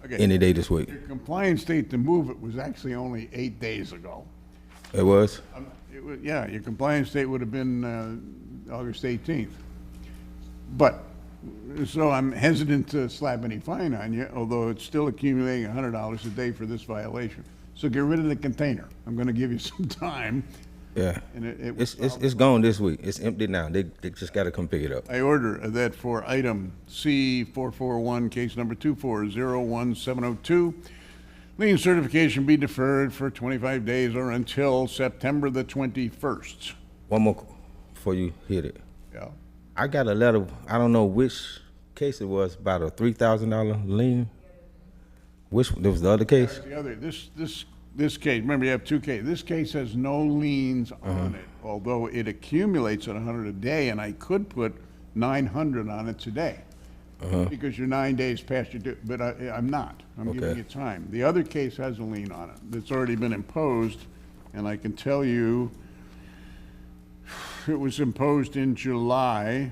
any day this week. Your compliance date to move it was actually only 8 days ago. It was? Yeah, your compliance date would have been August 18th. But, so I'm hesitant to slap any fine on you, although it's still accumulating $100 a day for this violation. So get rid of the container. I'm gonna give you some time. Yeah. And It's gone this week. It's empty now. They just got to come pick it up. I order that for item C-441, case number 2401702, lien certification be deferred for 25 days or until September the 21st. One more before you hit it. Yeah. I got a letter, I don't know which case it was, about a $3,000 lien. Which, there was the other case? The other, this case, remember you have two cases. This case has no liens on it, although it accumulates at 100 a day, and I could put 900 on it today. Because you're 9 days past your due, but I'm not. I'm giving you time. The other case has a lien on it that's already been imposed, and I can tell you it was imposed in July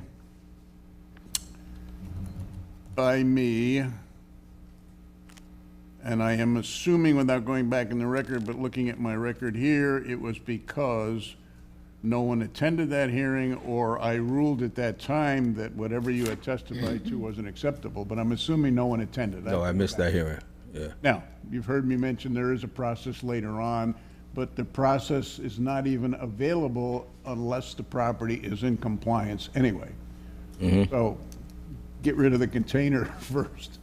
by me, and I am assuming, without going back in the record, but looking at my record here, it was because no one attended that hearing, or I ruled at that time that whatever you had testified to wasn't acceptable, but I'm assuming no one attended. No, I missed that hearing, yeah. Now, you've heard me mention there is a process later on, but the process is not even available unless the property is in compliance anyway. So, get rid of the container first.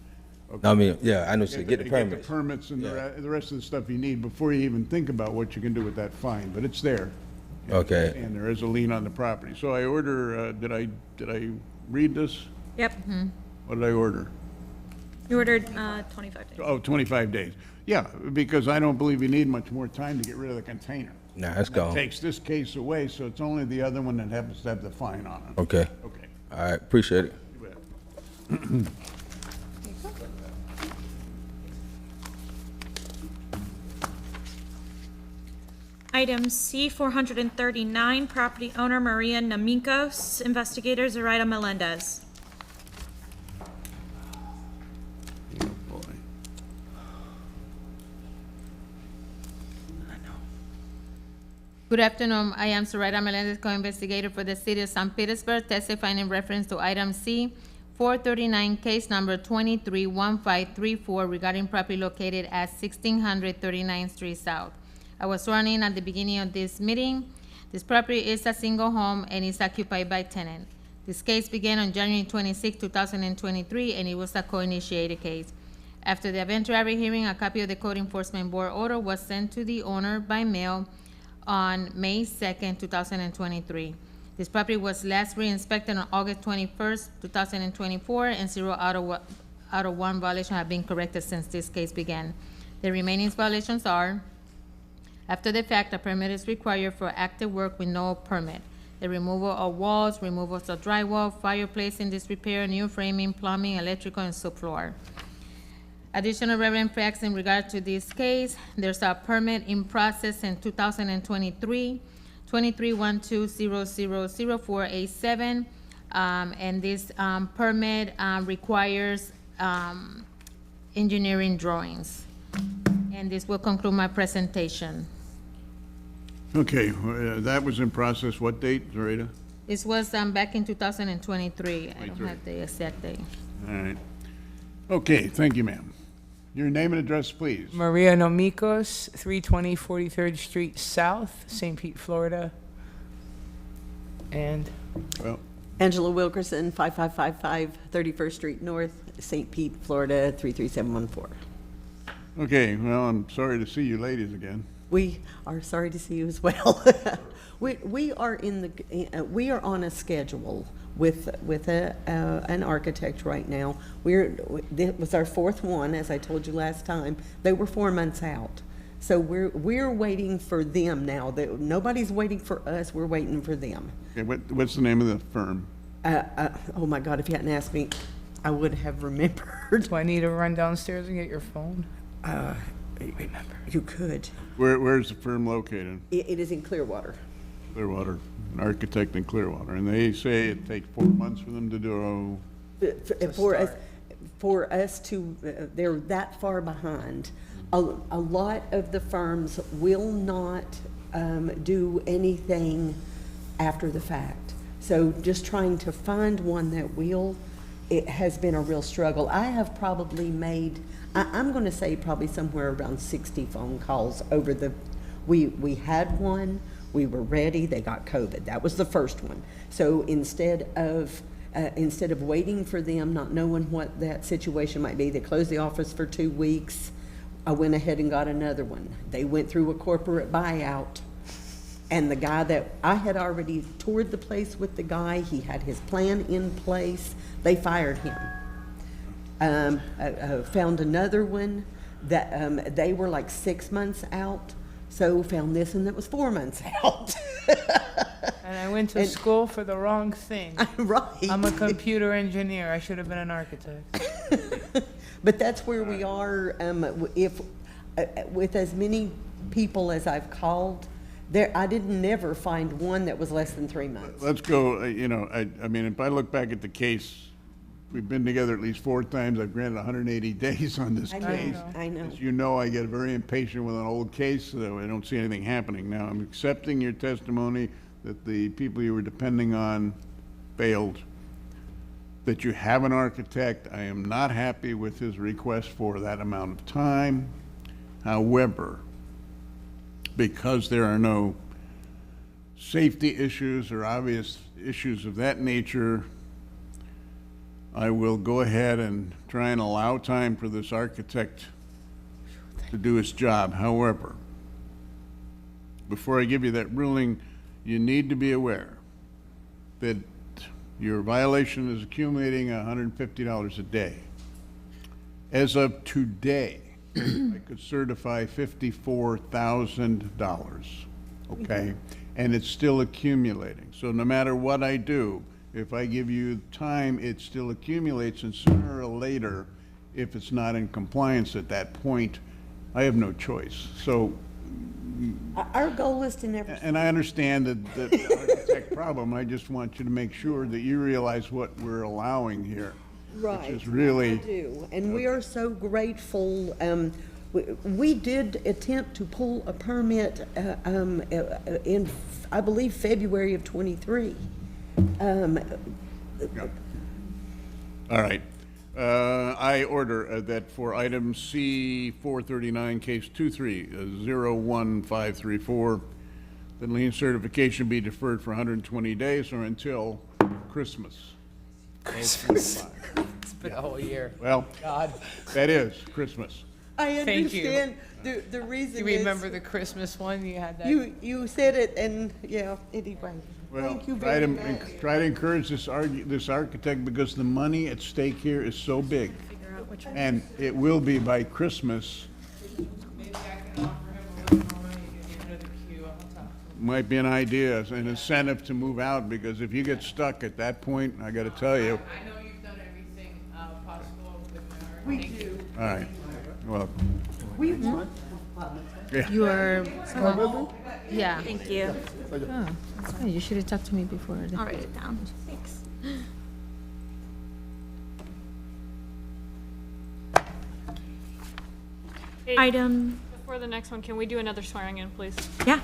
Okay. I mean, yeah, I know, so get the permits. Get the permits and the rest of the stuff you need before you even think about what you can do with that fine, but it's there. Okay. And there is a lien on the property. So I order, did I read this? Yep. What did I order? You ordered 25 days. Oh, 25 days. Yeah, because I don't believe you need much more time to get rid of the container. Nah, it's gone. That takes this case away, so it's only the other one that happens to have the fine on it. Okay. Okay. All right, appreciate it. You bet. Item C 439, property owner Maria Namikos, investigator Zoraida Melendez. Oh, boy. Good afternoon. I am Zoraida Melendez, co-investigator for the City of St. Petersburg, testifying in reference to item C-439, case number 231534 regarding property located at 1600 39th Street South. I was sworn in at the beginning of this meeting. This property is a single home and is occupied by tenant. This case began on January 26, 2023, and it was a co-initiated case. After the eventuary hearing, a copy of the Code Enforcement Board order was sent to the owner by mail on May 2nd, 2023. This property was last re-inspected on August 21st, 2024, and 0 out of 1 violation have been corrected since this case began. The remaining violations are: after the fact, a permit is required for active work with no permit. The removal of walls, removal of drywall, fireplace in disrepair, new framing, plumbing, electrical, and subfloor. Additional relevant facts in regard to this case: there's a permit in process in 2023, 2312000487, and this permit requires engineering drawings. And this will conclude my presentation. Okay, that was in process, what date, Zarita? This was back in 2023. I don't have the exact date. All right. Okay, thank you, ma'am. Your name and address, please. Maria Nomikos, 320 43rd Street South, St. Pete, Florida. And? Well, Angela Wilkerson, 5555 31st Street North, St. Pete, Florida, 33714. okay, well, I'm sorry to see you ladies again. We are sorry to see you as well. we are we are on a schedule with an architect right now. It was our fourth one, as I told you last time. They were 4 months out, so we're waiting for them now. Nobody's waiting for us. We're waiting for them. Okay, what's the name of the firm? Oh my God! If you hadn't asked me, I would have remembered. Do I need to run downstairs and get your phone? Remember? You could. Where's the firm located? It is in Clearwater. Clearwater, an architect in Clearwater, and they say it takes 4 months for them to do. For us to, they're that far behind. A lot of the firms will not do anything after the fact. So just trying to find one that will, it has been a real struggle. I have probably made, I'm going to say probably somewhere around 60 phone calls over the, we had one, we were ready, they got COVID. That was the first one. So instead of waiting for them, not knowing what that situation might be, they closed the office for 2 weeks. I went ahead and got another one. They went through a corporate buyout. And the guy that I had already toured the place with the guy, he had his plan in place. They fired him. Found another one that they were like 6 months out. So found this one that was 4 months out. And I went to school for the wrong thing. Right. I'm a computer engineer. I should have been an architect. But that's where we are. With as many people as I've called, I didn't never find one that was less than 3 months. Let's go, I mean, if I look back at the case, we've been together at least 4 times. I've granted 180 days on this case. I know. As you know, I get very impatient with an old case, so I don't see anything happening. Now, I'm accepting your testimony that the people you were depending on failed, that you have an architect. I am not happy with his request for that amount of time. However, because there are no safety issues or obvious issues of that nature, I will go ahead and try and allow time for this architect to do his job. However, before I give you that ruling, you need to be aware that your violation is accumulating $150 a day. As of today, I could certify $54,000, okay? And it's still accumulating. So no matter what I do, if I give you time, it still accumulates, and sooner or later, if it's not in compliance at that point, I have no choice. So, Our goal is to never. and I understand the architect problem. I just want you to make sure that you realize what we're allowing here. Right. Which is really. I do, and we are so grateful. We did attempt to pull a permit in, I believe, February of '23. All right. I order that for item C 439, case 23-01534, the lien certification be deferred for 120 days or until Christmas. Christmas. for the whole year. Well, God. that is Christmas. I Thank you. understand the reason You is. remember the Christmas one? You had that? You said it and, yeah, anyway. Well, Thank you try very to, much. try to encourage this architect because the money at stake here is so big. And it will be by Christmas. Might be an idea, an incentive to move out, because if you get stuck at that point, I gotta tell you. I know you've done everything possible with We do. All right, well, We want. You are, yeah. Thank you. Oh, that's fine. You should have talked to me before. I'll write it down. Thanks. Item, Before the next one, can we do another swearing in, please? yeah.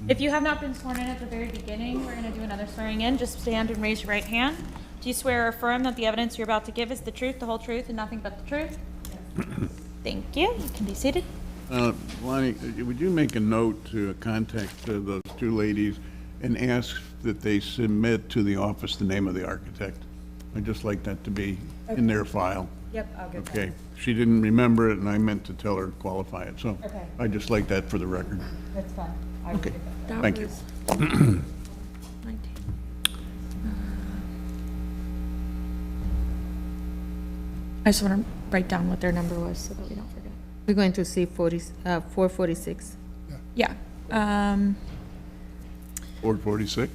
If you have not been sworn in at the very beginning, we're going to do another swearing in. Just stand and raise your right hand. Do you swear or affirm that the evidence you're about to give is the truth, the whole truth, and nothing but the truth? Thank you. You can be seated. Lonnie, would you make a note to contact those two ladies and ask that they submit to the office the name of the architect? I'd just like that to be in their file. Yep, I'll get that. Okay, she didn't remember it, and I meant to tell her to qualify it, so Okay. I'd just like that for the record. That's fine. Okay, thank you. I just want to write down what their number was so that we don't forget. We're going to see 446. Yeah. 446?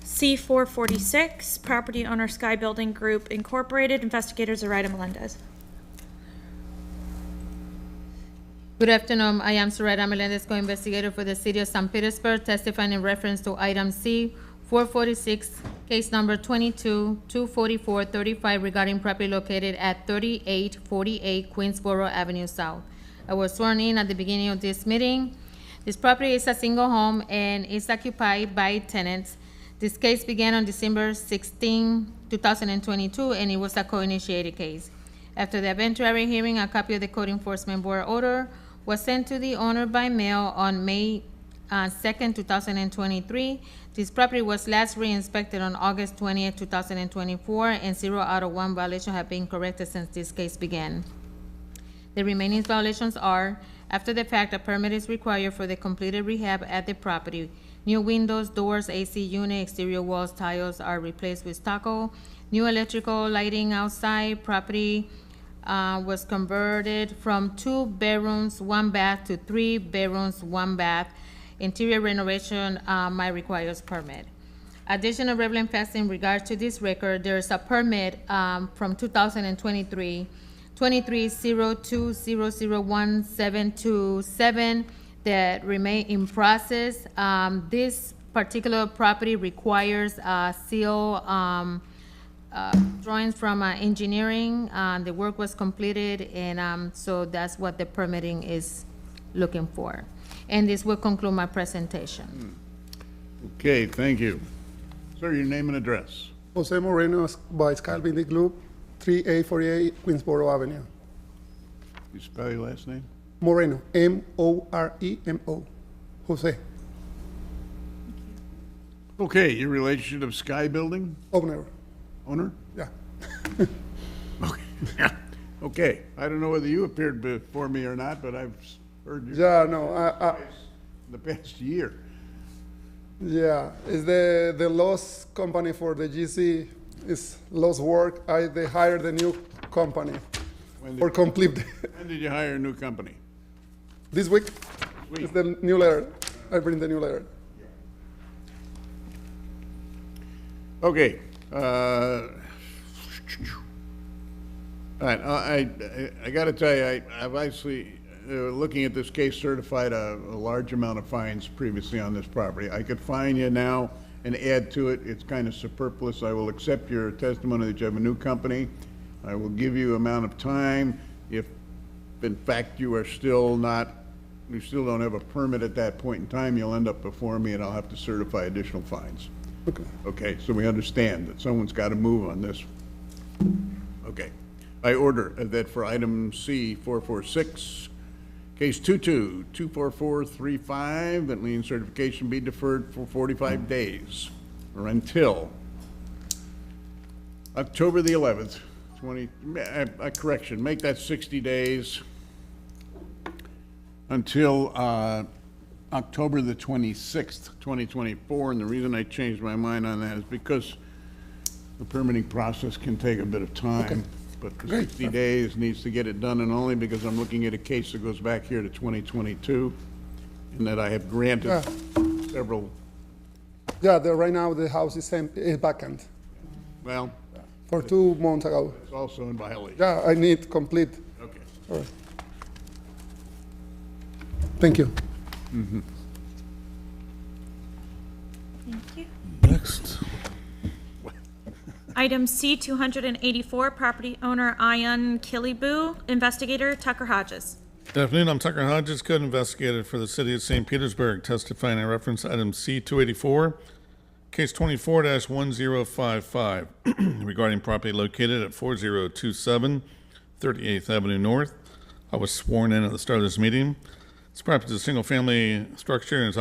C446, property owner Sky Building Group Incorporated, investigators Zoraida Melendez. Good afternoon. I am Zoraida Melendez, co-investigator for the City of St. Petersburg, testifying in reference to item C 446, case number 22-244-35 regarding property located at 3848 Queensboro Avenue South. I was sworn in at the beginning of this meeting. This property is a single home and is occupied by tenants. This case began on December 16, 2022, and it was a co-initiated case. After the eventuary hearing, a copy of the Code Enforcement Board order was sent to the owner by mail on May 2nd, 2023. This property was last re-inspected on August 20th, 2024, and 0 out of 1 violations have been corrected since this case began. The remaining violations are, after the fact, a permit is required for the completed rehab at the property. New windows, doors, AC unit, exterior walls, tiles are replaced with stucco. New electrical lighting outside. Property was converted from 2 bedrooms, 1 bath to 3 bedrooms, 1 bath. Interior renovation might requires permit. Additional relevant facts in regard to this record, there's a permit from 2023, 2302001727 that remain in process. This particular property requires seal drawings from engineering. The work was completed, and so that's what the permitting is looking for. And this will conclude my presentation. Okay, thank you. Sir, your name and address. Jose Moreno by Sky Building Group, 3848 Queensboro Avenue. You spell your last name? Moreno, M-O-R-E-N-O. Jose. Okay, your relationship of Sky Building? Owner. Owner? Yeah. Okay, yeah. Okay, I don't know whether you appeared before me or not, but I've heard you. Yeah, no, The past year. yeah, it's the lost company for the GC. It's lost work. They hired the new company for complete. When did you hire a new company? This week. It's the new letter. I bring the new letter. Okay. All right, I got to tell you, I've actually, looking at this case, certified a large amount of fines previously on this property. I could fine you now and add to it. It's kind of superfluous. I will accept your testimony that you have a new company. I will give you amount of time. If, in fact, you are still not, you still don't have a permit at that point in time, you'll end up before me and I'll have to certify additional fines. Okay. Okay, so we understand that someone's got to move on this. Okay. I order that for item C 446, case 22-24435, that lien certification be deferred for 45 days or until October the 11th, correction, make that 60 days until October the 26th, 2024. And the reason I changed my mind on that is because the permitting process can take a bit of time. But the 60 days needs to get it done, and only because I'm looking at a case that goes back here to 2022, and that I have granted several, Right now the house is vacant well, for 2 months ago. it's also in violation. Yeah, I need complete. Okay. All right. Thank you. Thank you. Next. Item C, 284, property owner Ayan Kilibu, investigator Tucker Hodges. Good afternoon, I'm Tucker Hodges, code investigator for the city of St. Petersburg, testifying in reference to item C-284, case 24-1055, regarding property located at 4027 38th Avenue North. I was sworn in at the start of this meeting. This property is a single-family structure and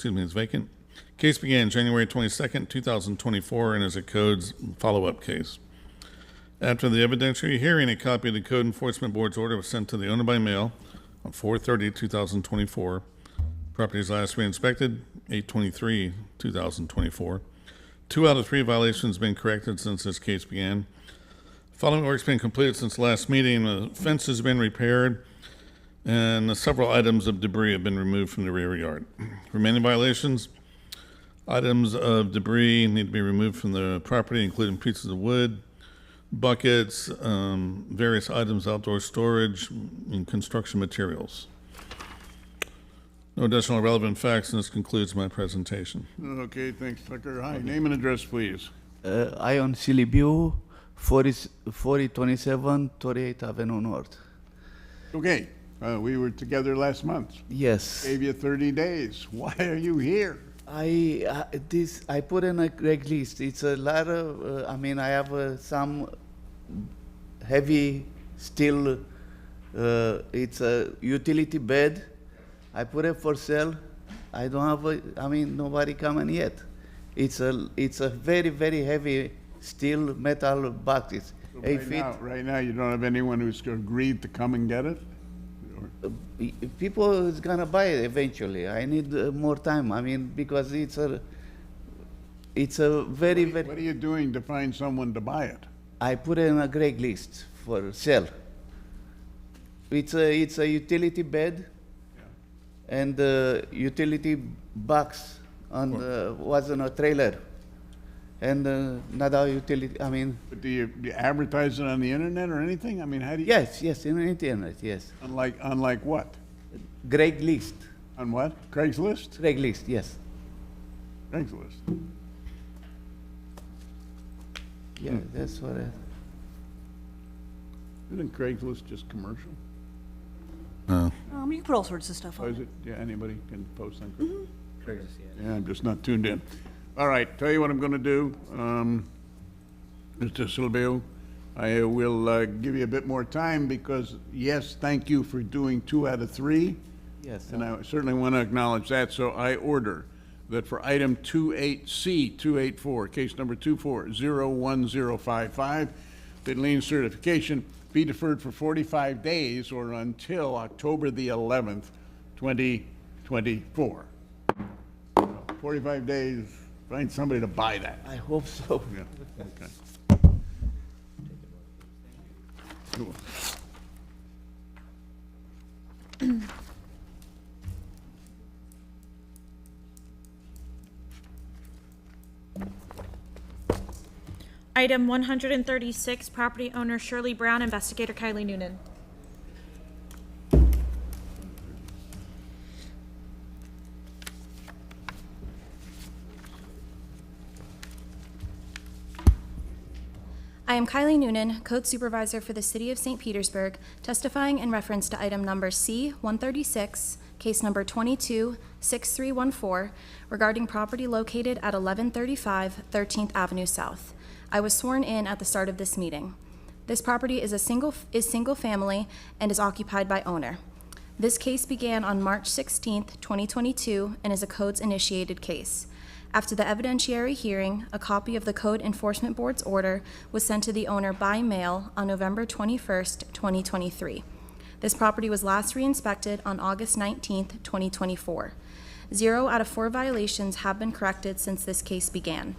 is vacant. Case began January 22nd, 2024, and is a code's follow-up case. After the evidentiary hearing, a copy of the Code Enforcement Board's order was sent to the owner by mail on 4/30/2024. Property is last re-inspected 8/23/2024. 2 out of 3 violations have been corrected since this case began. Following work's been completed since last meeting, the fence has been repaired, and several items of debris have been removed from the rear yard. Remaining violations: items of debris need to be removed from the property, including pieces of wood, buckets, various items, outdoor storage, and construction materials. No additional relevant facts, and this concludes my presentation. Okay, thanks, Tucker. Hi, name and address, please. Ion Silibiu, 4027 38th Avenue North. Okay, we were together last month. Yes. Gave you 30 days. Why are you here? I put in a Craigslist. It's a lot of, I have some heavy steel, it's a utility bed. I put it for sale. I don't have nobody coming yet. It's a very, very heavy steel metal boxes. So 8 feet. right now, you don't have anyone who's agreed to come and get it? People is gonna buy it eventually. I need more time. Because it's a very, very. What are you doing to find someone to buy it? I put it in a Craigslist for sale. It's a utility bed, and the utility box was on a trailer, and another utility. But do you advertise it on the internet or anything? How do you? Yes, in the internet, yes. Unlike what? Craigslist. On what? Craigslist? Craigslist, yes. Craigslist. Yeah, that's what Isn't Craigslist just commercial? You can put all sorts of stuff Oh, on is it. it? Yeah, anybody can post on Craigslist. Yeah, I'm just not tuned in. All right, tell you what I'm gonna do. Mr. Silvio, I will give you a bit more time because, yes, thank you for doing 2 out of 3. Yes. And I certainly want to acknowledge that, so I order that for item 28C284, case number 24-01055, that lien certification be deferred for 45 days or until October the 11th, 2024. 45 days, find somebody to buy that. I hope so. Yeah, okay. Cool. Item 136, property owner Shirley Brown, investigator Kylie Noonan. I am Kylie Noonan, Code Supervisor for the City of St. Petersburg, testifying in reference to item number C-136, case number 22-6314, regarding property located at 1135 13th Avenue South. I was sworn in at the start of this meeting. This property is single family and is occupied by owner. This case began on March 16th, 2022, and is a codes initiated case. After the evidentiary hearing, a copy of the Code Enforcement Board's order was sent to the owner by mail on November 21st, 2023. This property was last re-inspected on August 19th, 2024. 0 out of 4 violations have been corrected since this case began.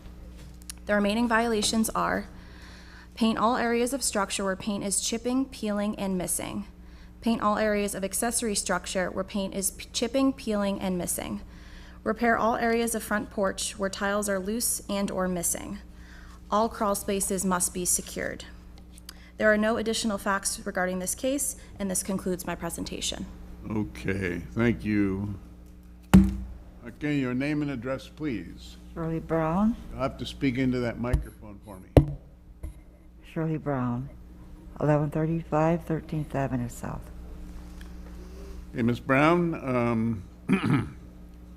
The remaining violations are: paint all areas of structure where paint is chipping, peeling, and missing. Paint all areas of accessory structure where paint is chipping, peeling, and missing. Repair all areas of front porch where tiles are loose and or missing. All crawl spaces must be secured. There are no additional facts regarding this case, and this concludes my presentation. Okay, thank you. Okay, your name and address, please. Shirley Brown. You'll have to speak into that microphone for me. Shirley Brown, 1135 13th Avenue South. Hey, Ms. Brown,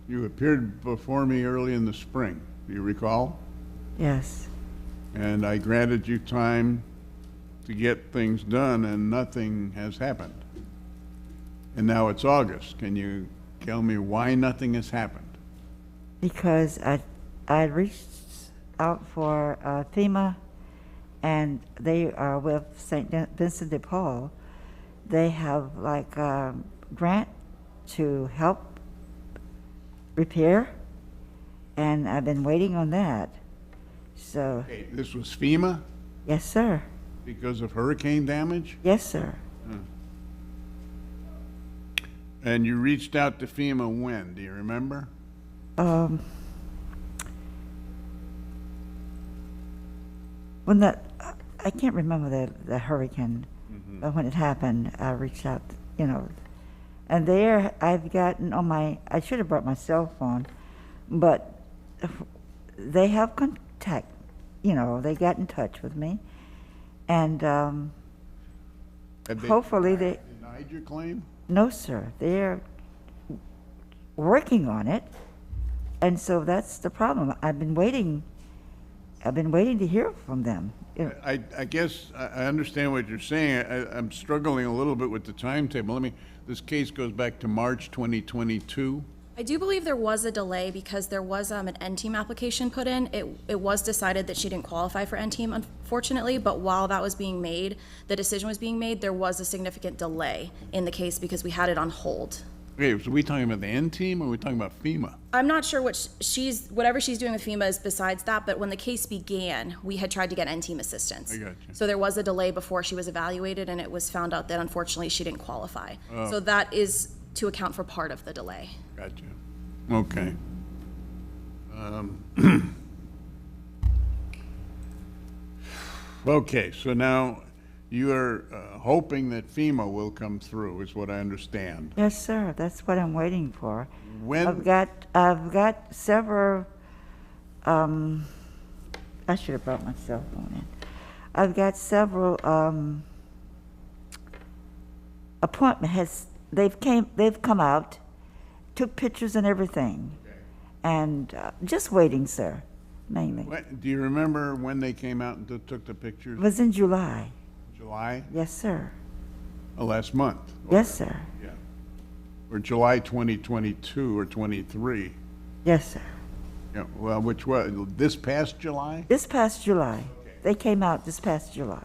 you appeared before me early in the spring, do you recall? Yes. And I granted you time to get things done, and nothing has happened. And now it's August. Can you tell me why nothing has happened? Because I reached out for FEMA, and they are with St. Vincent de Paul. They have like a grant to help repair, and I've been waiting on that. So. Okay, this was FEMA? Yes, sir. Because of hurricane damage? Yes, sir. And you reached out to FEMA when? Do you remember? When that, I can't remember the hurricane, but when it happened, I reached out, you know. And there I've gotten on my, I should have brought my cell phone, but they have contact, you know, they got in touch with me. And hopefully they denied your claim? No, sir. They're working on it, and so that's the problem. I've been waiting to hear from them. I guess I understand what you're saying. I'm struggling a little bit with the timetable. This case goes back to March 2022. I do believe there was a delay because there was an N-team application put in. It was decided that she didn't qualify for N-team, unfortunately, but while that was being made, the decision was being made, there was a significant delay in the case because we had it on hold. Okay, so are we talking about the N-team or are we talking about FEMA? I'm not sure whatever she's doing with FEMA is besides that, but when the case began, we had tried to get N-team assistance. I got you. So there was a delay before she was evaluated, and it was found out that unfortunately she didn't qualify. Oh. So that is to account for part of the delay. Gotcha. Okay. Okay, so now you are hoping that FEMA will come through, is what I understand. Yes, sir. That's what I'm waiting for. When? I've got several. I should have brought my cell phone in. I've got several appointments. They've come out, took pictures and everything, and just waiting, sir, mainly. Do you remember when they came out and took the pictures? It was in July. July? Yes, sir. Last month? Yes, sir. Yeah. Or July 2022 or 23? Yes, sir. Yeah, well, which was, this past July? This past July. Okay. They came out this past July.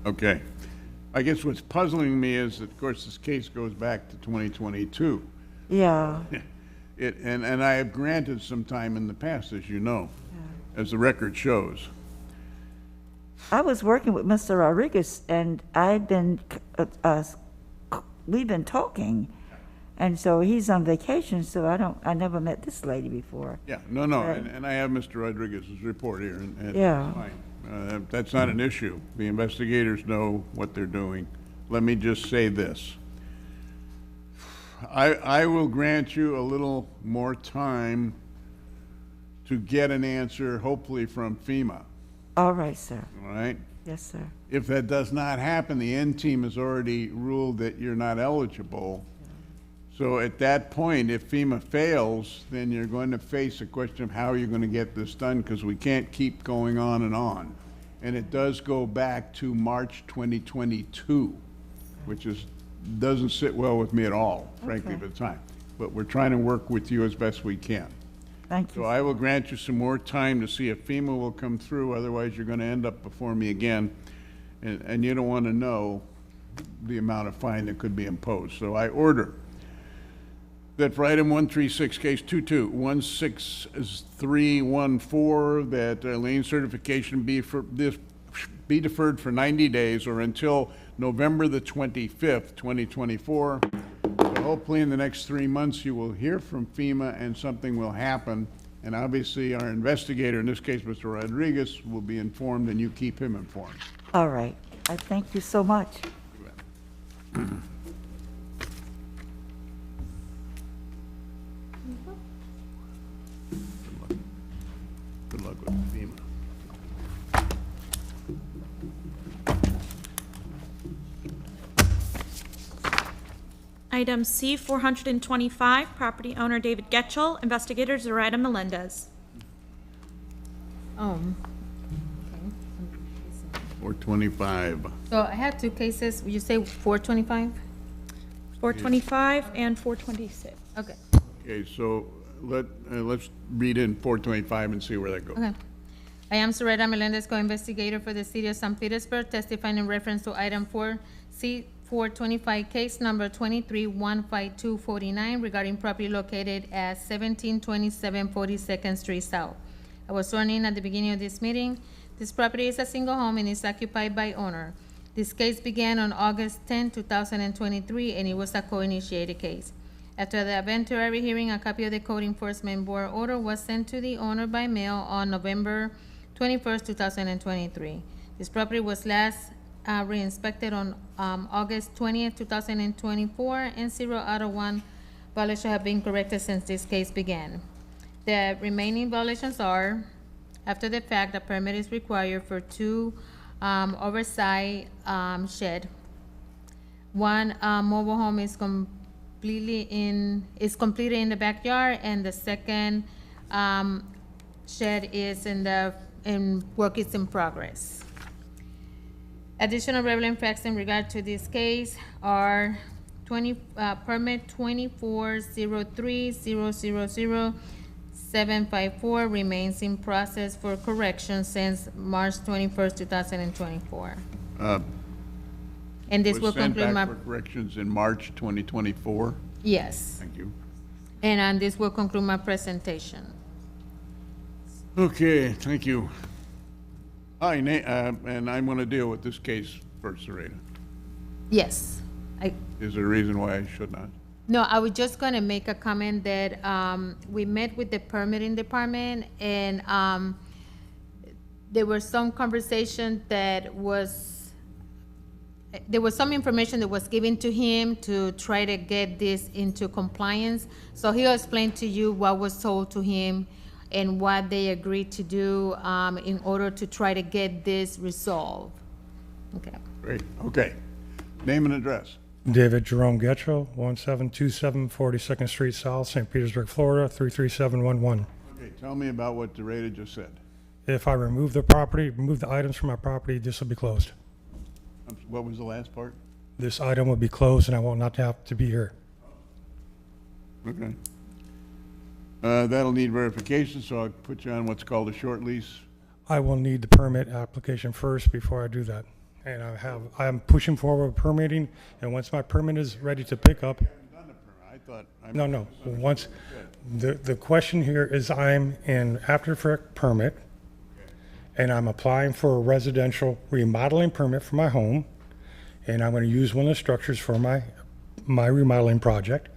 Okay. I guess what's puzzling me is that, of course, this case goes back to 2022. Yeah. And I have granted some time in the past, as you know, as the record shows. I was working with Mr. Rodriguez, and we've been talking, and so he's on vacation, so I never met this lady before. Yeah, no, and I have Mr. Rodriguez's report here, and yeah. It's fine. That's not an issue. The investigators know what they're doing. Let me just say this. I will grant you a little more time to get an answer, hopefully from FEMA. All right, sir. All right? Yes, sir. If that does not happen, the N-team has already ruled that you're not eligible. So at that point, if FEMA fails, then you're going to face a question of how you're going to get this done, because we can't keep going on. And it does go back to March 2022, which doesn't sit well with me at all, frankly, at the time. But we're trying to work with you as best we can. Thank So you. I will grant you some more time to see if FEMA will come through, otherwise you're gonna end up before me again. And you don't wanna know the amount of fine that could be imposed. So I order that for item 136, case 22-16314, that lien certification be deferred for 90 days or until November the 25th, 2024. So hopefully in the next 3 months, you will hear from FEMA and something will happen. And obviously, our investigator, in this case, Mr. Rodriguez, will be informed and you keep him informed. All right. I thank you so much. Good luck with FEMA. Item C 425, property owner David Getchell, investigator Zoraida Melendez. Okay. 425. So I have two cases. Would you say 425? 425 and 426. Okay. Okay, so let's read in 425 and see where that goes. Okay. I am Zoraida Melendez, co-investigator for the city of St. Petersburg, testifying in reference to item 4C 425, case number 23-15249 regarding property located at 1727 42nd Street South. I was sworn in at the beginning of this meeting. This property is a single home and is occupied by owner. This case began on August 10, 2023, and it was a co-initiated case. After the eventuary hearing, a copy of the Code Enforcement Board order was sent to the owner by mail on November 21st, 2023. This property was last re-inspected on August 20th, 2024, and 0 out of 1 violations have been corrected since this case began. The remaining violations are: after the fact, a permit is required for 2 oversized shed. 1 mobile home is completed in the backyard, and the second shed is work is in progress. Additional relevant facts in regard to this case are permit 2403000754 remains in process for correction since March 21st, 2024. And this will conclude my... Was sent back for corrections in March 2024? Yes. Thank you. And this will conclude my presentation. Okay, thank you. And I'm going to deal with this case first, Zoraida. Yes. Is there a reason why I should not? No, I was just going to make a comment that we met with the permitting department, and there was some conversation there was some information that was given to him to try to get this into compliance. So he'll explain to you what was told to him and what they agreed to do in order to try to get this resolved. Okay. Great, okay. Name and address. David Jerome Getchell, 1727 42nd Street South, St. Petersburg, Florida, 33711. Okay, tell me about what Zoraida just said. If I remove the items from my property, this will be closed. What was the last part? This item will be closed and I will not have to be here. Okay. That'll need verification, so I'll put you on what's called a short lease. I will need the permit application first before I do that. And I'm pushing forward with permitting, and once my permit is ready to pick up. No. Once, the question here is I'm in after effect permit, and I'm applying for a residential remodeling permit for my home, and I'm going to use one of the structures for my remodeling project.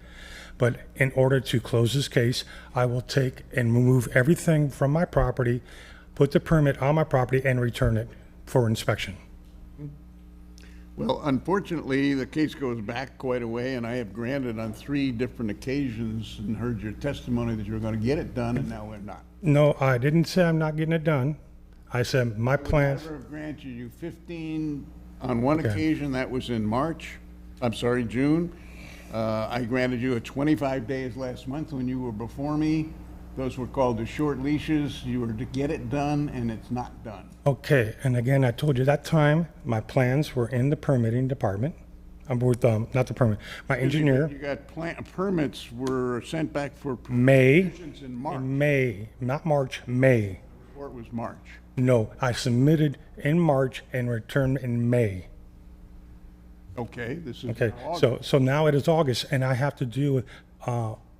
But in order to close this case, I will take and remove everything from my property, put the permit on my property, and return it for inspection. Well, unfortunately, the case goes back quite a way, and I have granted on 3 different occasions and heard your testimony that you were going to get it done, and now we're not. No, I didn't say I'm not getting it done. I said my plans. I would have granted you 15 on one occasion. That was in June. I granted you a 25 days last month when you were before me. Those were called the short leashes. You were to get it done, and it's not done. Okay, and again, I told you that time my plans were in the permitting department, I'm with, not the permit, my engineer. You got permits were sent back for May, provisions in March. in May, not March, May. Before it was March. No, I submitted in March and returned in May. Okay, this is Okay, now August. so now it is August, and I have to deal with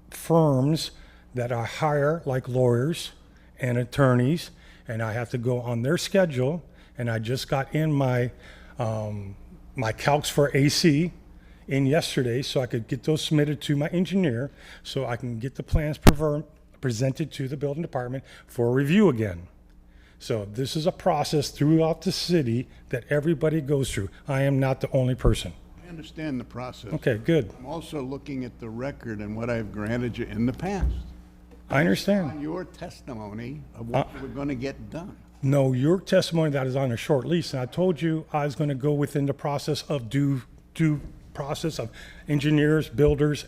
firms that I hire, like lawyers and attorneys, and I have to go on their schedule, and I just got in my calcs for AC in yesterday, so I could get those submitted to my engineer, so I can get the plans presented to the building department for review again. So this is a process throughout the city that everybody goes through. I am not the only person. I understand the process. Okay, good. I'm also looking at the record and what I've granted you in the past. I understand. On your testimony of what you were going to get done. No, your testimony that is on a short lease, and I told you I was going to go within the process of due process of engineers, builders,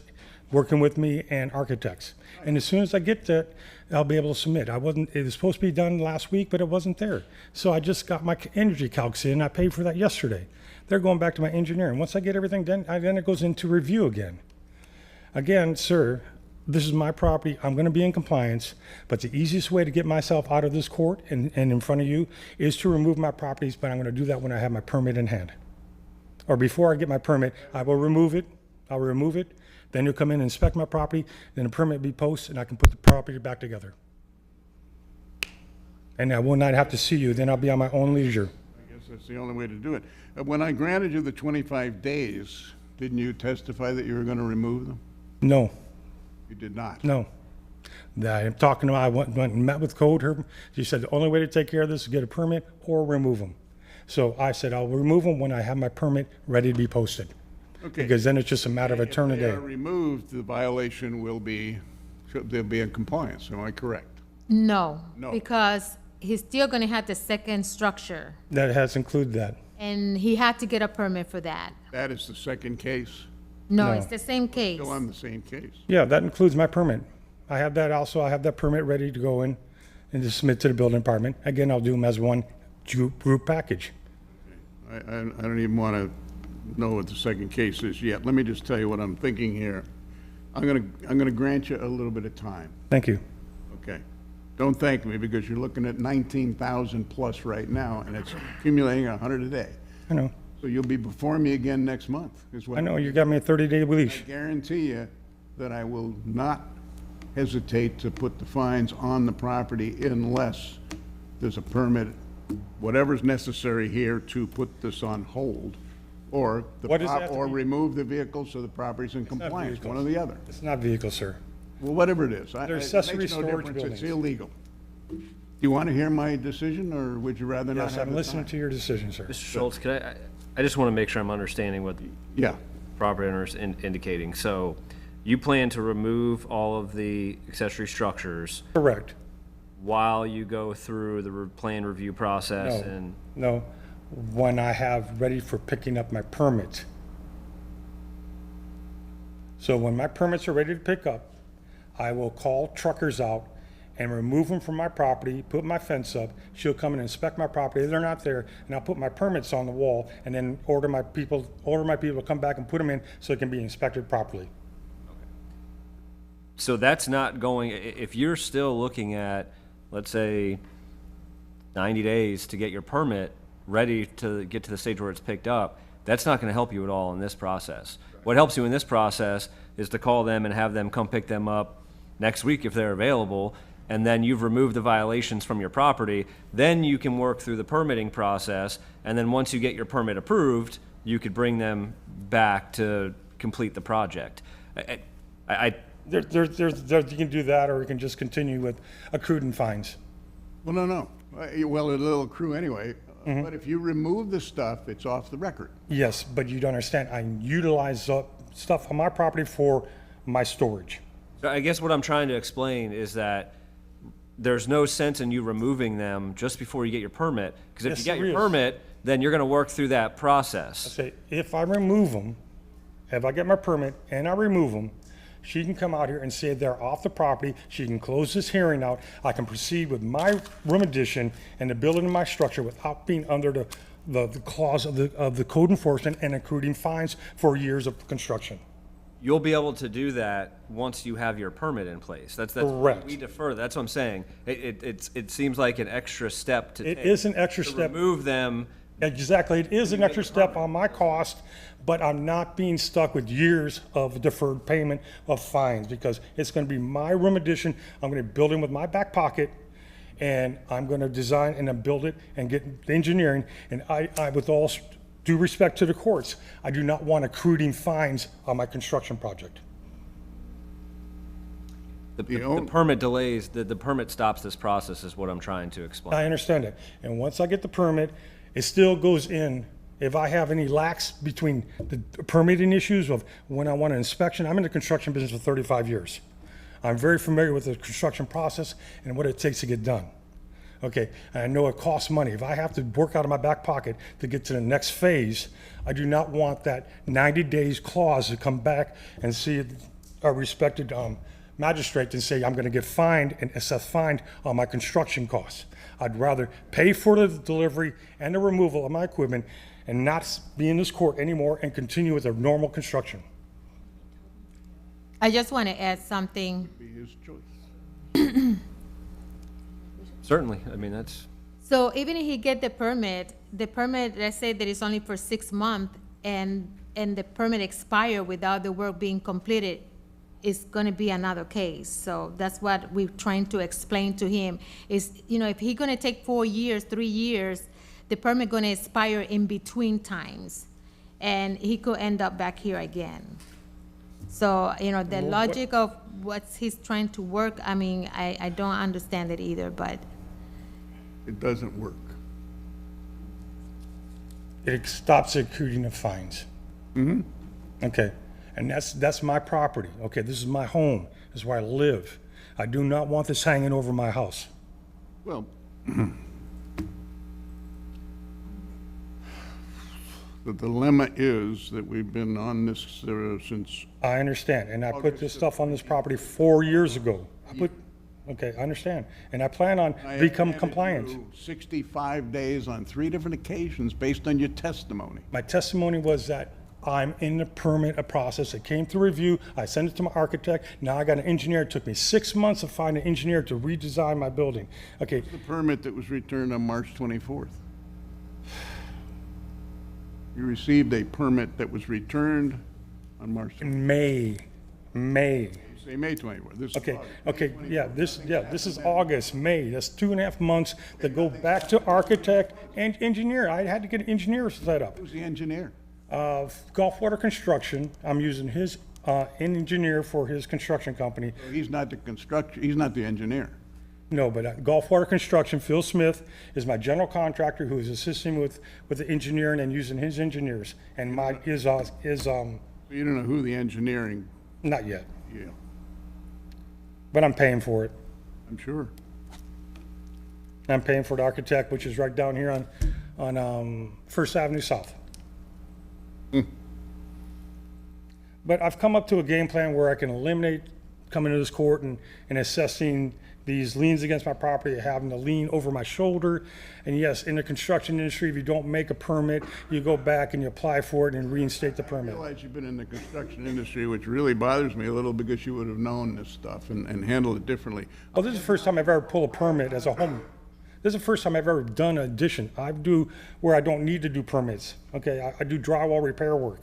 working with me, and architects. And as soon as I get that, I'll be able to submit. It was supposed to be done last week, but it wasn't there. So I just got my energy calcs in. I paid for that yesterday. They're going back to my engineer. And once I get everything done, then it goes into review again. Again, sir, this is my property. I'm going to be in compliance, but the easiest way to get myself out of this court and in front of you is to remove my properties, but I'm going to do that when I have my permit in hand. Or before I get my permit, I will remove it. I'll remove it. Then you'll come in and inspect my property, then the permit be posted, and I can put the property back together. And I will not have to see you, then I'll be on my own leisure. I guess that's the only way to do it. When I granted you the 25 days, didn't you testify that you were going to remove them? No, You did not. no. I'm talking to, I went and met with code, her, she said the only way to take care of this is get a permit or remove them. So I said, I'll remove them when I have my permit ready to be posted. Okay. Because then it's just a matter of a turn a If they day. are removed, the violation will be, they'll be in compliance. Am I correct? No, No. because he's still gonna have the second structure, That has included that. and he had to get a permit for that. That is the second case. No, No. it's the same case. Still on the same case. Yeah, that includes my permit. I have that also, I have that permit ready to go in and to submit to the building department. Again, I'll do them as one group package. I don't even want to know what the second case is yet. Let me just tell you what I'm thinking here. I'm gonna grant you a little bit of time, Thank you. okay? Don't thank me because you're looking at 19,000 plus right now and it's accumulating 100 a day. I know. So you'll be before me again next month is what. I know, you got me a 30-day leash. I guarantee you that I will not hesitate to put the fines on the property unless there's a permit, whatever's necessary here to put this on hold, or What does that have to or be? remove the vehicle so the property's in not compliance, vehicles. one or the other. It's not vehicle, sir. Well, whatever it is. They're It accessory makes no storage difference. It's buildings. illegal. Do you want to hear my decision, or would you rather not Yes, have I'm the listening time? to your decision, sir. Mr. Schultz, I just want to make sure I'm understanding what the Yeah. property owner is indicating. So you plan to remove all of the accessory structures Correct. while you go through the plan review process No, and no, when I have ready for picking up my permit. So when my permits are ready to pick up, I will call truckers out and remove them from my property, put my fence up. She'll come and inspect my property. If they're not there, and I'll put my permits on the wall and then order my people to come back and put them in so it can be inspected properly. so that's not going, if you're still looking at, let's say, 90 days to get your permit ready to get to the stage where it's picked up, that's not going to help you at all in this process. What helps you in this process is to call them and have them come pick them up next week if they're available, and then you've removed the violations from your property. Then you can work through the permitting process, and then once you get your permit approved, you could bring them back to complete the project. You can do that, or you can just continue with accrued and fines. Well, no. Well, it'll accrue anyway. Mm-hmm. But if you remove the stuff, it's off the record. Yes, but you don't understand, I utilize stuff on my property for my storage. So I guess what I'm trying to explain is that there's no sense in you removing them just before you get your permit, because if Yes, you get there your is. permit, then you're going to work through that process. Say, if I remove them, if I get my permit and I remove them, she can come out here and say they're off the property. She can close this hearing out. I can proceed with my room addition and the building of my structure without being under the the clause of the code enforcement and accruing fines for years of construction. You'll be able to do that once you have your permit in place. That's Correct. We defer. That's what I'm saying. It seems like an extra step to take. It is an extra to step. remove them. Exactly. It is an extra step on my cost, but I'm not being stuck with years of deferred payment of fines because it's going to be my room addition. I'm going to build in with my back pocket, and I'm going to design and then build it and get the engineering. And I with all due respect to the courts, I do not want accruing fines on my construction project. The permit delays, the permit stops this process is what I'm trying to explain. I understand it. And once I get the permit, it still goes in. If I have any lax between the permitting issues of when I want an inspection, I'm in the construction business for 35 years. I'm very familiar with the construction process and what it takes to get done. Okay, and I know it costs money. If I have to work out of my back pocket to get to the next phase, I do not want that 90 days clause to come back and see a respected magistrate and say I'm going to get fined and assessed fined on my construction costs. I'd rather pay for the delivery and the removal of my equipment and not be in this court anymore and continue with a normal construction. I just want to add something. Be his choice. Certainly. I mean, that's. So even if he get the permit, let's say that it's only for 6 months and the permit expire without the work being completed, it's going to be another case. So that's what we're trying to explain to him is, if he's going to take 4 years, 3 years, the permit going to expire in between times and he could end up back here again. So, the logic of what he's trying to work, I mean, I don't understand it either, but. It doesn't work. It stops accruing the fines. Mm-hmm. Okay, and that's my property. Okay, this is my home. This is where I live. I do not want this hanging over my house. Well, the dilemma is that we've been on this since. I understand, and I put this stuff on this property 4 years ago. Okay, I understand, and I plan on become compliant. 65 days on 3 different occasions based on your testimony. My testimony was that I'm in the permit process. It came through review. I sent it to my architect. Now I got an engineer. It took me 6 months to find an engineer to redesign my building. Okay. What's the permit that was returned on March 24th? You received a permit that was returned on March 24th. May. Say May 24th. This is August. This is August, May. That's 2.5 months to go back to architect and engineer. I had to get an engineer set up. Who's the engineer? Gulf Water Construction. I'm using his engineer for his construction company. So he's not the engineer. No, but Gulf Water Construction, Phil Smith is my general contractor who is assisting with the engineering and using his engineers. And So you don't know who the engineering? Not yet. Yeah. But I'm paying for it. I'm sure. I'm paying for the architect, which is right down here on First Avenue South. But I've come up to a game plan where I can eliminate coming to this court and assessing these liens against my property, having to lean over my shoulder. And yes, in the construction industry, if you don't make a permit, you go back and you apply for it and reinstate the permit. I realize you've been in the construction industry, which really bothers me a little because you would have known this stuff and handled it differently. Well, this is the first time I've ever pulled a permit as a home. This is the first time I've ever done an addition. I do where I don't need to do permits. Okay, I do drywall repair work.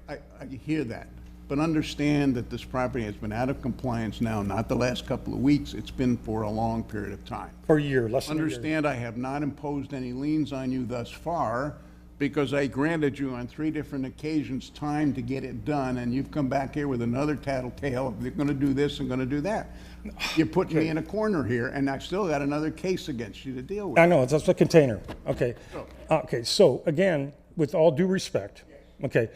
I hear that. But understand that this property has been out of compliance now, not the last couple of weeks. It's been for a long period of time. For a year, less than a year. Understand I have not imposed any liens on you thus far because I granted you on 3 different occasions time to get it done, and you've come back here with another tattletale of you're going to do this and going to do that. You put me in a corner here, and I've still got another case against you to deal with. I know, it's just a container. Okay. Okay, so again, with all due respect, okay,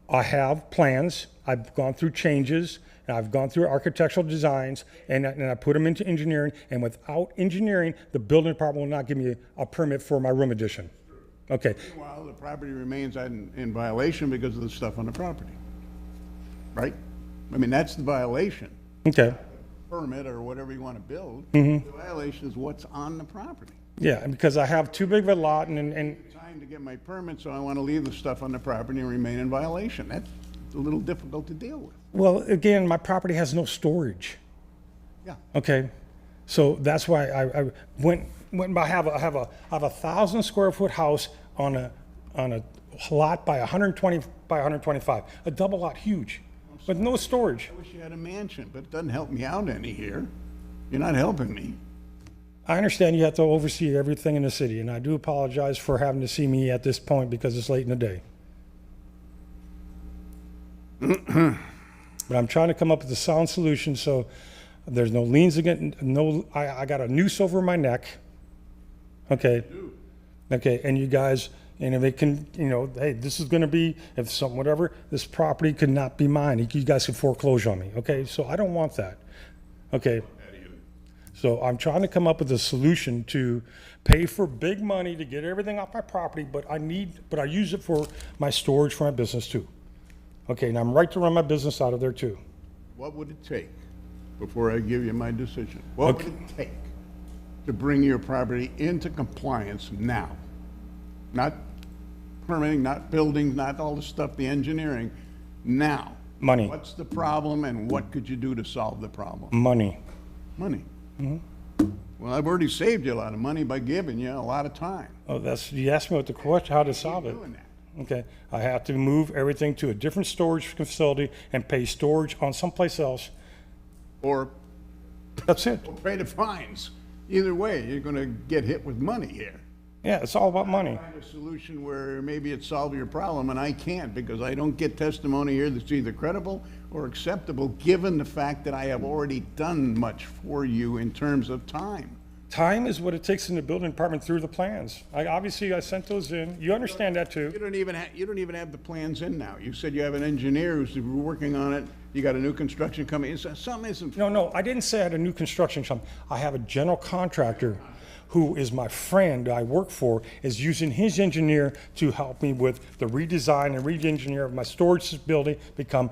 I have plans. I've gone through changes, and I've gone through architectural designs, and I put them into engineering, and without engineering, the building department will not give me a permit for my room addition. Okay. Meanwhile, the property remains in violation because of the stuff on the property, right? I mean, that's the violation. Okay. Permit or whatever you want to build. Mm-hmm. The violation is what's on the property. Yeah, because I have too big of a lot and Time to get my permit, so I want to leave the stuff on the property and remain in violation. That's a little difficult to deal with. well, again, my property has no storage. Yeah. Okay, so that's why I went by, I have a 1,000 square foot house on a lot by 120 by 125, a double lot, huge, but no storage. I wish you had a mansion, but it doesn't help me out any here. You're not helping me. I understand you have to oversee everything in the city, and I do apologize for having to see me at this point because it's late in the day. But I'm trying to come up with a sound solution so there's no liens against, I got a noose over my neck. Okay. Okay, and you guys, and if it can, hey, this is gonna be, if something, whatever, this property could not be mine. You guys can foreclose on me, okay? So I don't want that, okay? So I'm trying to come up with a solution to pay for big money to get everything off my property, but I use it for my storage for my business too. Okay, and I'm right to run my business out of there too. What would it take before I give you my decision? What would it take to bring your property into compliance now? Not permitting, not building, not all the stuff, the engineering, now. Money. What's the problem and what could you do to solve the problem? Money. Money. Well, I've already saved you a lot of money by giving you a lot of time. Oh, you asked me what the question, how to solve it. Okay, I have to move everything to a different storage facility and pay storage on someplace else. Or that's it. Or pay the fines. Either way, you're gonna get hit with money here. Yeah, it's all about money. Find a solution where maybe it solves your problem, and I can't because I don't get testimony here that's either credible or acceptable, given the fact that I have already done much for you in terms of time. Time is what it takes in the building department through the plans. Obviously, I sent those in. You understand that too. You don't even have the plans in now. You said you have an engineer who's working on it. You got a new construction company. Something isn't. No, I didn't say I had a new construction company. I have a general contractor who is my friend I work for, is using his engineer to help me with the redesign and re-engineer of my storage building, become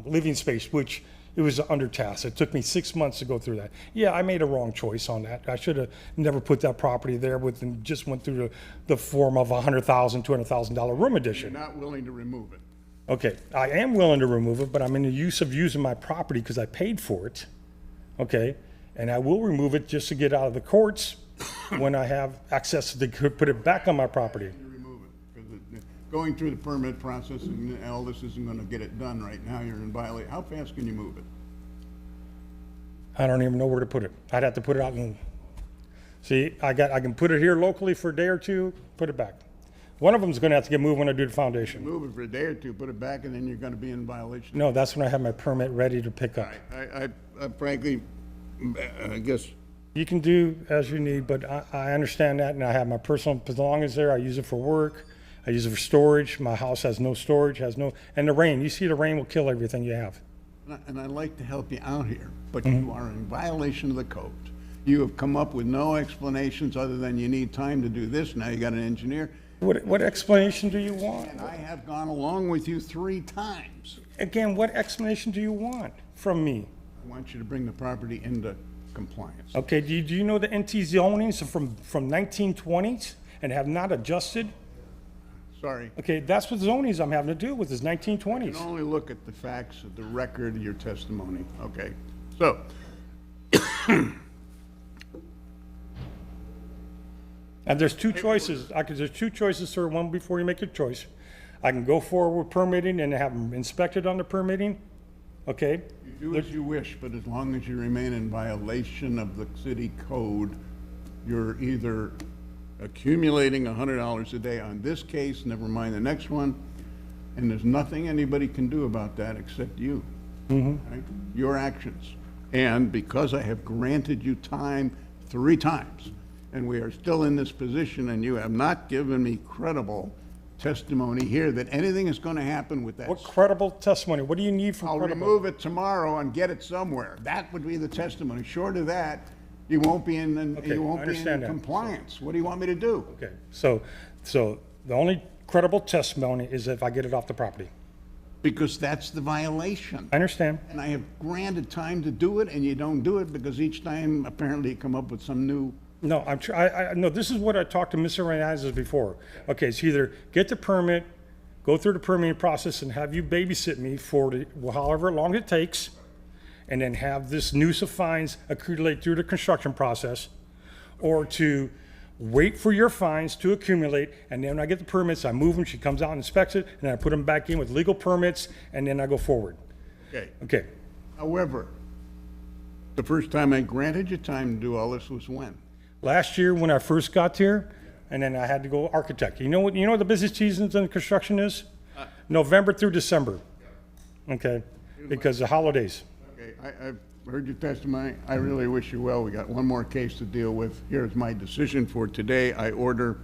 living space, which it was under task. It took me 6 months to go through that. Yeah, I made a wrong choice on that. I should have never put that property there and just went through the form of a $100,000, $200,000 room addition. You're not willing to remove it. Okay, I am willing to remove it, but I'm in the use of using my property because I paid for it. Okay, and I will remove it just to get out of the courts when I have access to put it back on my property. Remove it, because going through the permit process and all this isn't gonna get it done right now. You're in violation. How fast can you move it? I don't even know where to put it. I'd have to put it out and see. I can put it here locally for a day or two, put it back. One of them is going to have to get moved when I do the foundation. Move it for a day or two, put it back, and then you're going to be in violation. No, that's when I have my permit ready to pick up. I frankly, I guess. You can do as you need, but I understand that, and I have my personal belongings there. I use it for work. I use it for storage. My house has no storage, and the rain. You see, the rain will kill everything you have. And I'd like to help you out here, but you are in violation of the code. You have come up with no explanations other than you need time to do this. Now you got an engineer. What explanation do you want? And I have gone along with you 3 times. Again, what explanation do you want from me? I want you to bring the property into compliance. Okay, do you know the NT zonings are from 1920s and have not adjusted? Sorry. Okay, that's what zonings I'm having to do with is 1920s. You can only look at the facts of the record of your testimony. Okay, so. And there's 2 choices. There's 2 choices, sir. One before you make your choice. I can go forward with permitting and have them inspected on the permitting. Okay? You do as you wish, but as long as you remain in violation of the city code, you're either accumulating $100 a day on this case, never mind the next one, and there's nothing anybody can do about that except you. Right? Your actions. And because I have granted you time 3 times, and we are still in this position, and you have not given me credible testimony here that anything is going to happen with that. What credible testimony? What do you need from credible? I'll remove it tomorrow and get it somewhere. That would be the testimony. Short of that, you won't be in compliance. What do you want me to do? Okay, so the only credible testimony is if I get it off the property. because that's the violation. I understand. And I have granted time to do it, and you don't do it because each time apparently you come up with some new. No, no, this is what I talked to Mr. Hernandez before. Okay, it's either get the permit, go through the permitting process and have you babysit me for however long it takes, and then have this noose of fines accumulate through the construction process, or to wait for your fines to accumulate, and then when I get the permits, I move them, she comes out and inspects it, and then I put them back in with legal permits, and then I go forward. Okay. However, the first time I granted you time to do all this was when? Last year when I first got here, and then I had to go architect. You know what the business seasons in construction is? November through December. Okay, because of holidays. Okay, I've heard your testimony. I really wish you well. We got one more case to deal with. Here's my decision for today. I order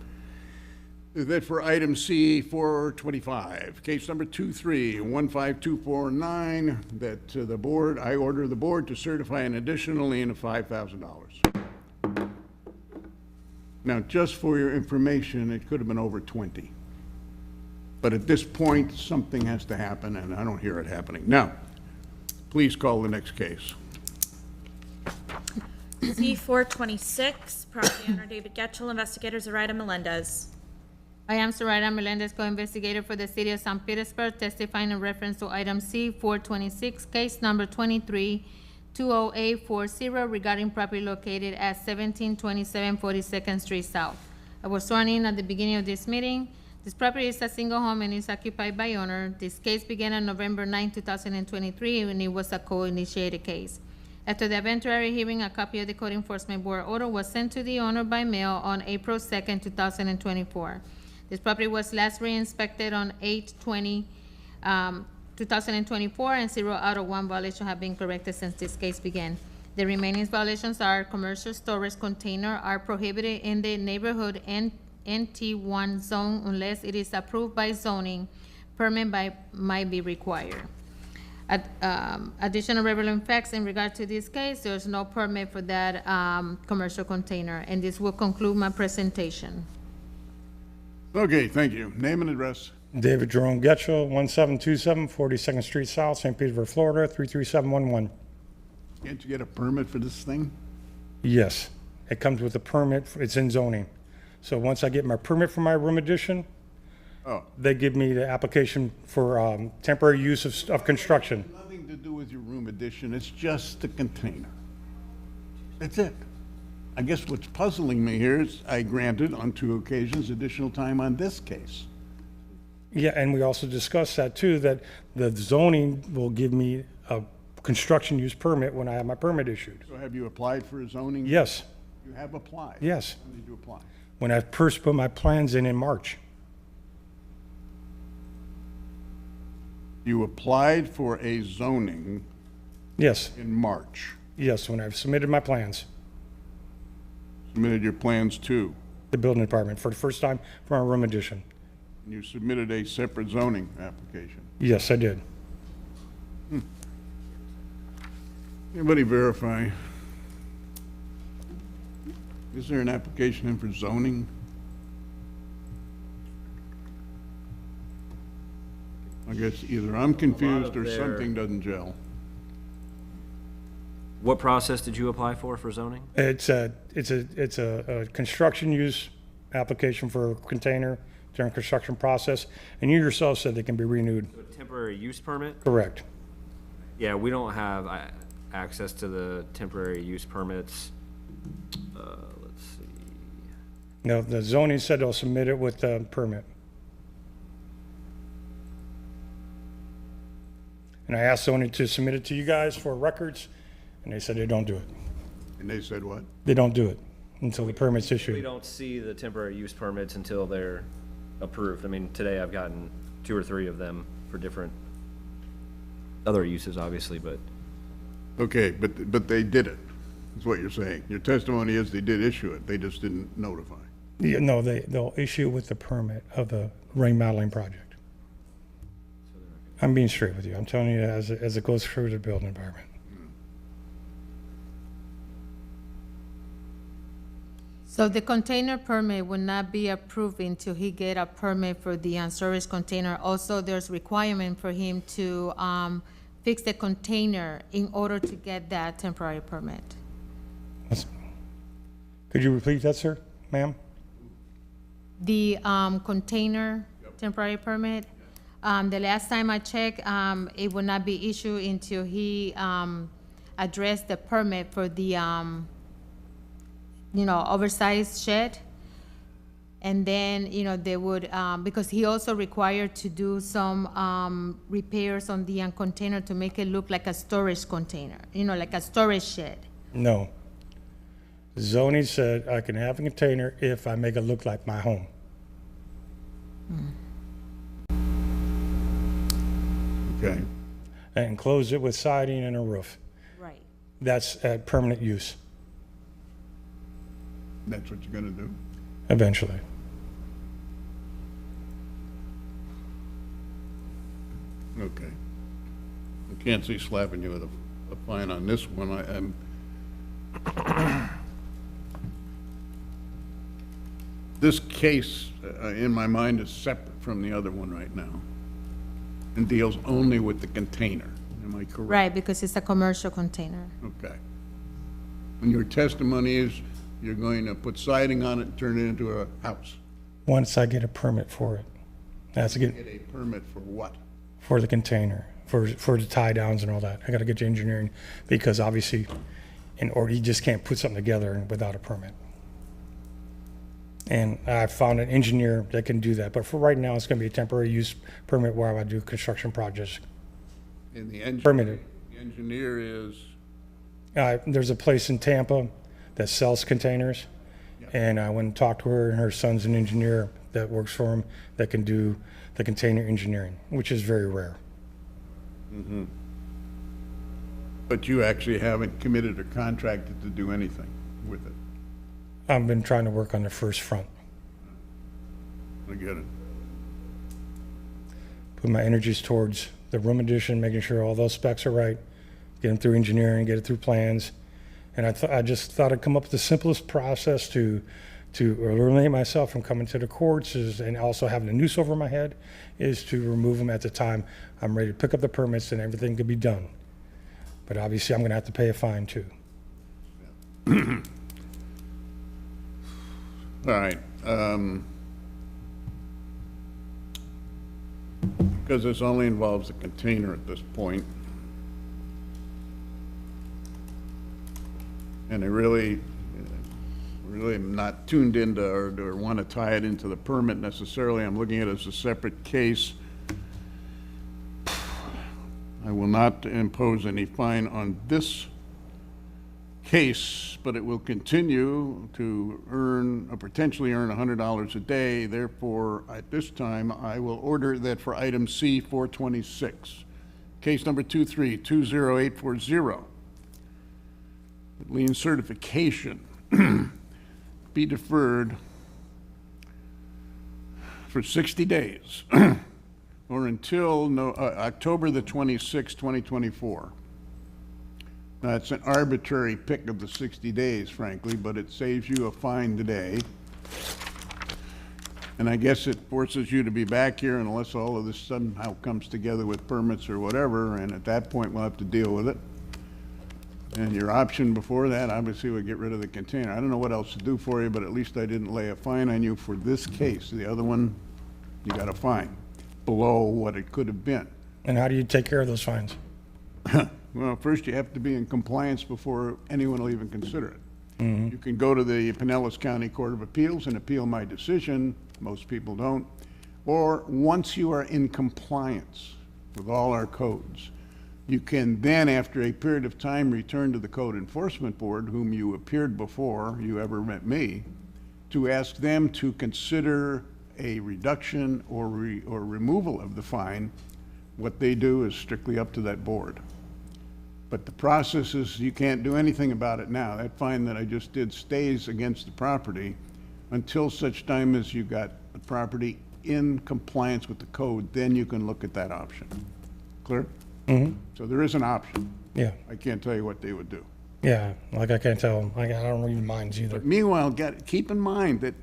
that for item C 425, case number 23-15249, that I order the board to certify an additional lien of $5,000. Now, just for your information, it could have been over 20. But at this point, something has to happen, and I don't hear it happening. Now, please call the next case. C426, property owner David Getchell, investigators Zoraida Melendez. I am Zoraida Melendez, co-investigator for the city of St. Petersburg, testifying in reference to item C426, case number 23-20840 regarding property located at 1727 42nd Street South. I was sworn in at the beginning of this meeting. This property is a single home and is occupied by owner. This case began on November 9, 2023, and it was a co-initiated case. After the eventuary hearing, a copy of the Code Enforcement Board order was sent to the owner by mail on April 2nd, 2024. This property was last re-inspected on 8/20/2024, and 0 out of 1 violations have been corrected since this case began. The remaining violations are commercial storage container are prohibited in the neighborhood NT1 zone unless it is approved by zoning. Permit might be required. Additional relevant facts in regard to this case, there's no permit for that commercial container, and this will conclude my presentation. Okay, thank you. Name and address. David Jerome Getchell, 1727 42nd Street South, St. Petersburg, Florida, 33711. Can't you get a permit for this thing? Yes, it comes with a permit. It's in zoning. So once I get my permit for my room addition, they give me the application for temporary use of construction. Nothing to do with your room addition. It's just the container. That's it. I guess what's puzzling me here is I granted on 2 occasions additional time on this case. Yeah, and we also discussed that too, that the zoning will give me a construction use permit when I have my permit issued. So have you applied for a zoning? Yes. You have applied? Yes. When did you apply? When I first put my plans in March. You applied for a zoning? Yes. In March? Yes, when I've submitted my plans. Submitted your plans to? The building department for the first time for my room addition. And you submitted a separate zoning application? Yes, I did. Anybody verify? Is there an application in for zoning? I guess either I'm confused or something doesn't gel. What process did you apply for zoning? It's a construction use application for a container during construction process, and you yourself said they can be renewed. A temporary use permit? Correct. Yeah, we don't have access to the temporary use permits. Let's see. No, the zoning said they'll submit it with the permit. And I asked zoning to submit it to you guys for records, and they said they don't do it. And they said what? They don't do it until the permit's We issued. don't see the temporary use permits until they're approved. I mean, today I've gotten 2 or 3 of them for different other uses, obviously, but. Okay, but they did it, is what you're saying. Your testimony is they did issue it, they just didn't notify. Yeah, no, they'll issue it with the permit of the remodeling project. I'm being straight with you. I'm telling you as it goes through the building department. So the container permit will not be approved until he get a permit for the storage container. Also, there's requirement for him to fix the container in order to get that temporary permit. Could you repeat that, sir, ma'am? The container temporary permit, the last time I checked, it will not be issued until he addressed the permit for the oversized shed. And then, they would, because he also required to do some repairs on the container to make it look like a storage container, like a storage shed. No. Zoning said I can have a container if I make it look like my home. Okay. And enclose it with siding and a roof. Right. That's permanent use, That's what you're gonna do? eventually. Okay. I can't see slapping you with a fine on this one. This case, in my mind, is separate from the other one right now and deals only with the container. Am I correct? Right, because it's a commercial container. Okay. And your testimony is you're going to put siding on it and turn it into a house? Once I get a permit for it. That's to get Get a permit for what? for the container, for the tie downs and all that. I gotta get to engineering because obviously, or you just can't put something together without a permit. And I found an engineer that can do that, but for right now, it's gonna be a temporary use permit where I do construction projects. And the engineer, Permitted. the engineer is, There's a place in Tampa that sells containers, and I went and talked to her, and her son's an engineer that works for him that can do the container engineering, which is very rare. but you actually haven't committed or contracted to do anything with it. I've been trying to work on the first front, I get it. put my energies towards the room addition, making sure all those specs are right, get them through engineering, get it through plans. And I just thought I'd come up with the simplest process to eliminate myself from coming to the courts and also having a noose over my head is to remove them at the time I'm ready to pick up the permits and everything could be done. But obviously, I'm gonna have to pay a fine too. All right. Because this only involves the container at this point. And I really am not tuned into or want to tie it into the permit necessarily. I'm looking at it as a separate case. I will not impose any fine on this case, but it will continue to potentially earn $100 a day. Therefore, at this time, I will order that for item C 426, case number 2320840, lien certification be deferred for 60 days or until October the 26th, 2024. Now, it's an arbitrary pick of the 60 days, frankly, but it saves you a fine today. And I guess it forces you to be back here unless all of this somehow comes together with permits or whatever, and at that point, we'll have to deal with it. And your option before that, obviously, would get rid of the container. I don't know what else to do for you, but at least I didn't lay a fine on you for this case. The other one, you got a fine below what it could have been. And how do you take care of those fines? Well, first you have to be in compliance before anyone will even consider it. Mhm. You can go to the Pinellas County Court of Appeals and appeal my decision. Most people don't. Or once you are in compliance with all our codes, you can then, after a period of time, return to the Code Enforcement Board, whom you appeared before you ever met me, to ask them to consider a reduction or removal of the fine. What they do is strictly up to that board. But the process is, you can't do anything about it now. That fine that I just did stays against the property until such time as you got the property in compliance with the code, then you can look at that option. Clear? Mm-hmm. So there is an option. Yeah. I can't tell you what they would do. Yeah, like I can't tell, I don't read minds either. Meanwhile, keep in mind that,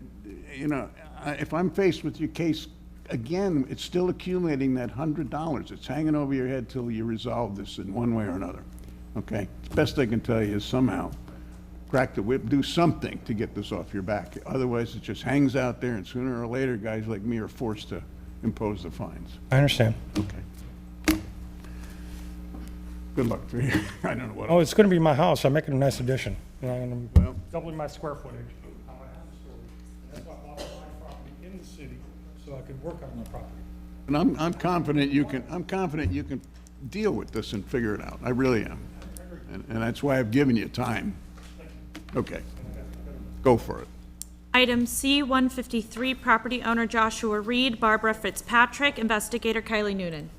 if I'm faced with your case again, it's still accumulating that $100. It's hanging over your head till you resolve this in one way or another. Okay? The best I can tell you is somehow crack the whip, do something to get this off your back. Otherwise, it just hangs out there, and sooner or later, guys like me are forced to impose the fines. I understand. Okay. Good luck to you. I don't know what. Oh, it's gonna be my house, I'm making a nice addition. I'm doubling my square footage. I'm gonna have a storage. That's why I bought my property in the city, so I could work on my property. And I'm confident you can deal with this and figure it out. I really am. And that's why I've given you time. Okay. Go for it. Item C-153, property owner Joshua Reed, Barbara Fitzpatrick, investigator Kylie Noonan.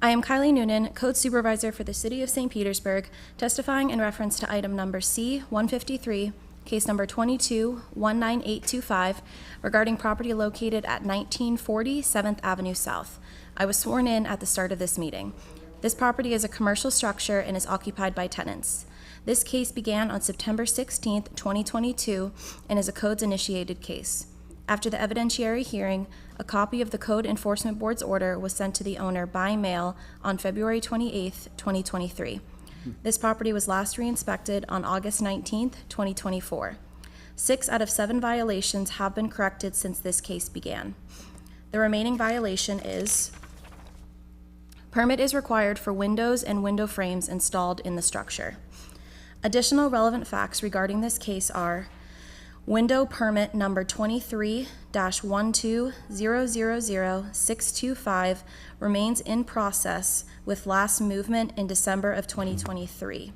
I am Kylie Noonan, Code Supervisor for the City of St. Petersburg, testifying in reference to item number C-153, case number 22-19825, regarding property located at 1940 7th Avenue South. I was sworn in at the start of this meeting. This property is a commercial structure and is occupied by tenants. This case began on September 16, 2022, and is a codes-initiated case. After the evidentiary hearing, a copy of the Code Enforcement Board's order was sent to the owner by mail on February 28, 2023. This property was last re-inspected on August 19, 2024. 6 out of 7 violations have been corrected since this case began. The remaining violation is: permit is required for windows and window frames installed in the structure. Additional relevant facts regarding this case are: window permit number 23-120000625 remains in process with last movement in December of 2023.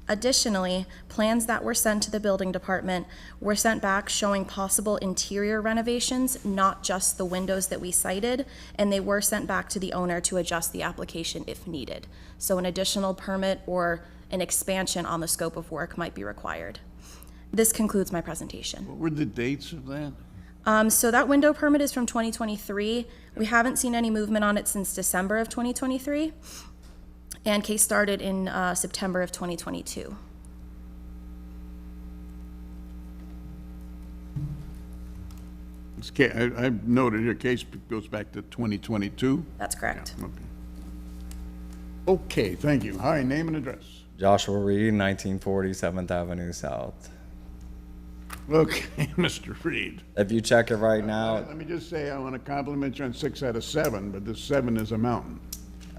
Additionally, plans that were sent to the building department were sent back showing possible interior renovations, not just the windows that we cited, and they were sent back to the owner to adjust the application if needed. So an additional permit or an expansion on the scope of work might be required. This concludes my presentation. What were the dates of that? So that window permit is from 2023. We haven't seen any movement on it since December of 2023. And case started in September of 2022. I've noted your case goes back to 2022? That's correct. Yeah, okay, thank you. Hi, name and address. Joshua Reed, 1940 7th Avenue South. Okay, Mr. Reed. If you check it right now. Let me just say, I want to compliment you on 6 out of 7, but this 7 is a mountain.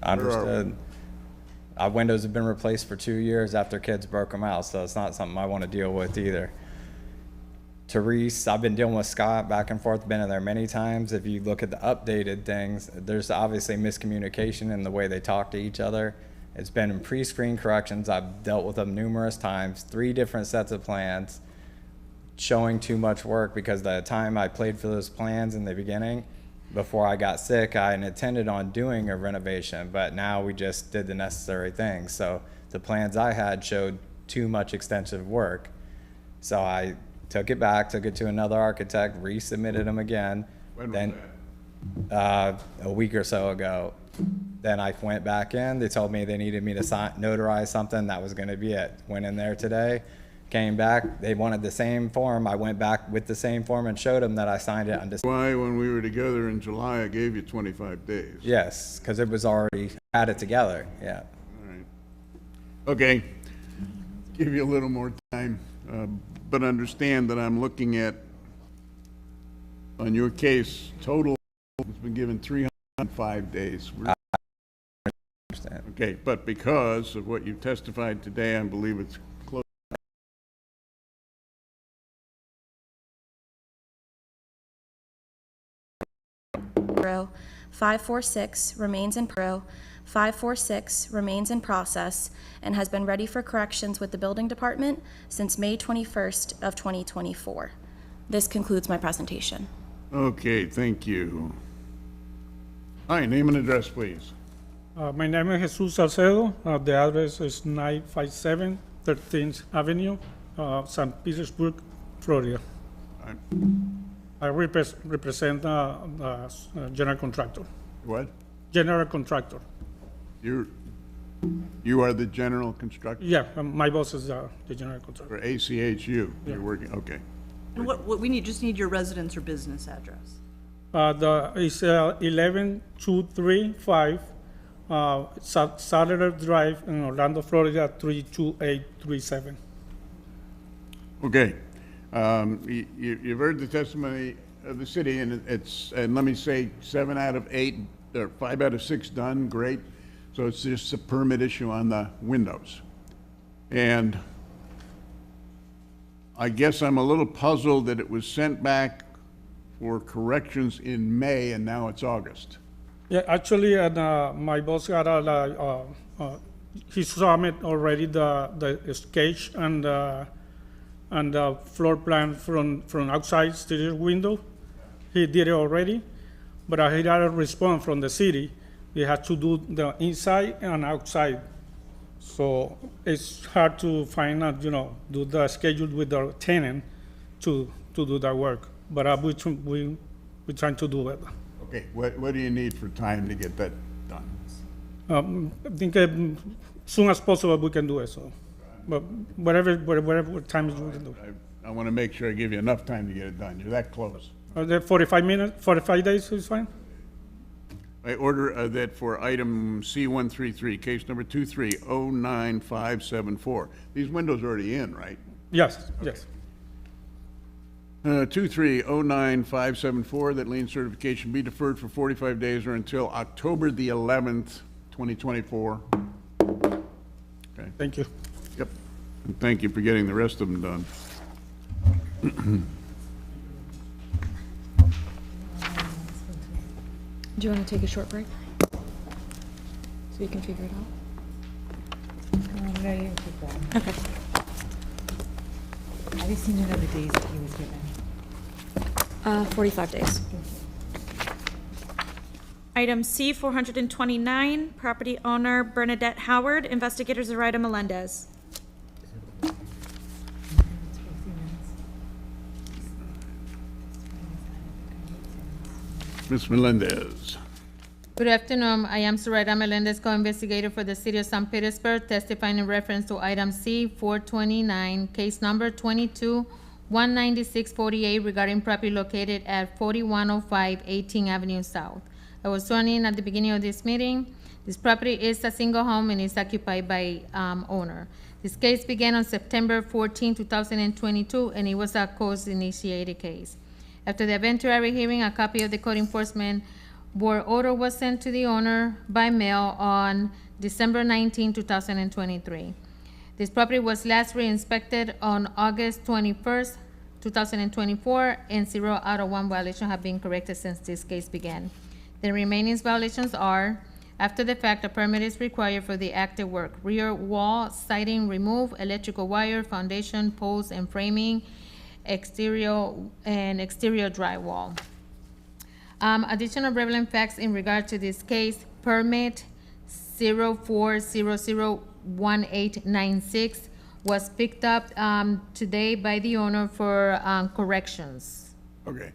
Understood. Our windows have been replaced for 2 years after kids broke them out, so it's not something I want to deal with either. Therese, I've been dealing with Scott back and forth, been in there many times. If you look at the updated things, there's obviously miscommunication in the way they talk to each other. It's been in pre-screen corrections. I've dealt with them numerous times, 3 different sets of plans, showing too much work because the time I played for those plans in the beginning, before I got sick, I intended on doing a renovation, but now we just did the necessary things. So the plans I had showed too much extensive work. So I took it back, took it to another architect, resubmitted them again. When then a week or so ago. Then I went back in, they told me they needed me to notarize something, that was gonna be it. Went in there today, came back, they wanted the same form. I went back with the same form and showed them that I signed it on December. Why, when we were together in July, I gave you 25 days. Yes, because it was already, had it together, yeah. All right. Okay, give you a little more time, but understand that I'm looking at, on your case, total has been given 305 days. I understand. Okay, but because of what you testified today, I believe it's close. 546 remains in 546 remains in process and has been ready for corrections with the building department since May 21st of 2024. This concludes my presentation. Okay, thank you. Hi, name and address, please. My name is Jesus Salcedo. The address is 957 13th Avenue, St. Petersburg, Florida. I represent the general contractor. What? general contractor. You are the general constructor? Yeah, my boss is the general contractor. For ACHU, Yeah. you're working, okay. And what we need, just need your residence or business address. It's 11235 Saturday Drive in Orlando, Florida, 32837. Okay. You've heard the testimony of the city, and and let me say, 7 out of 8, or 5 out of 6 done, great. So it's just a permit issue on the windows. And I guess I'm a little puzzled that it was sent back for corrections in May, and now it's August. Yeah, actually, my boss got he submitted already the sketch and the floor plan from outside studio window. He did it already, but he got a response from the city. He had to do the inside and outside. So it's hard to find out, do the schedule with the tenant to do that work. But we're trying to do it. Okay, what do you need for time to get that done? I think soon as possible we can do it. So, but whatever time you can do. I want to make sure I give you enough time to get it done. You're that close. 45 days is fine. I order that for item C133, case number 23095574. These windows are already in, right? Yes, yes. 23095574, that lien certification be deferred for 45 days or until October the 11th, 2024. Okay. Thank you. Yep. And thank you for getting the rest of them done. Do you want to take a short break? So you can figure it out? No, you can keep going. Okay. I just need to know the days that he was given. 45 days. Item C 429, property owner Bernadette Howard, investigators Zoraida Melendez. Ms. Melendez. Good afternoon. I am Zoraida Melendez, co-investigator for the City of St. Petersburg, testifying in reference to item C 429, case number 22-19648 regarding property located at 4105 18th Avenue South. I was sworn in at the beginning of this meeting. This property is a single home and is occupied by owner. This case began on September 14, 2022, and it was a cause-initiated case. After the eventuary hearing, a copy of the code enforcement board order was sent to the owner by mail on December 19, 2023. This property was last re-inspected on August 21st, 2024, and 0 out of 1 violations have been corrected since this case began. The remaining violations are: after the fact, a permit is required for the active work: rear wall siding remove, electrical wire, foundation, posts and framing, exterior drywall. Additional relevant facts in regard to this case: permit 04001896 was picked up today by the owner for corrections. Okay.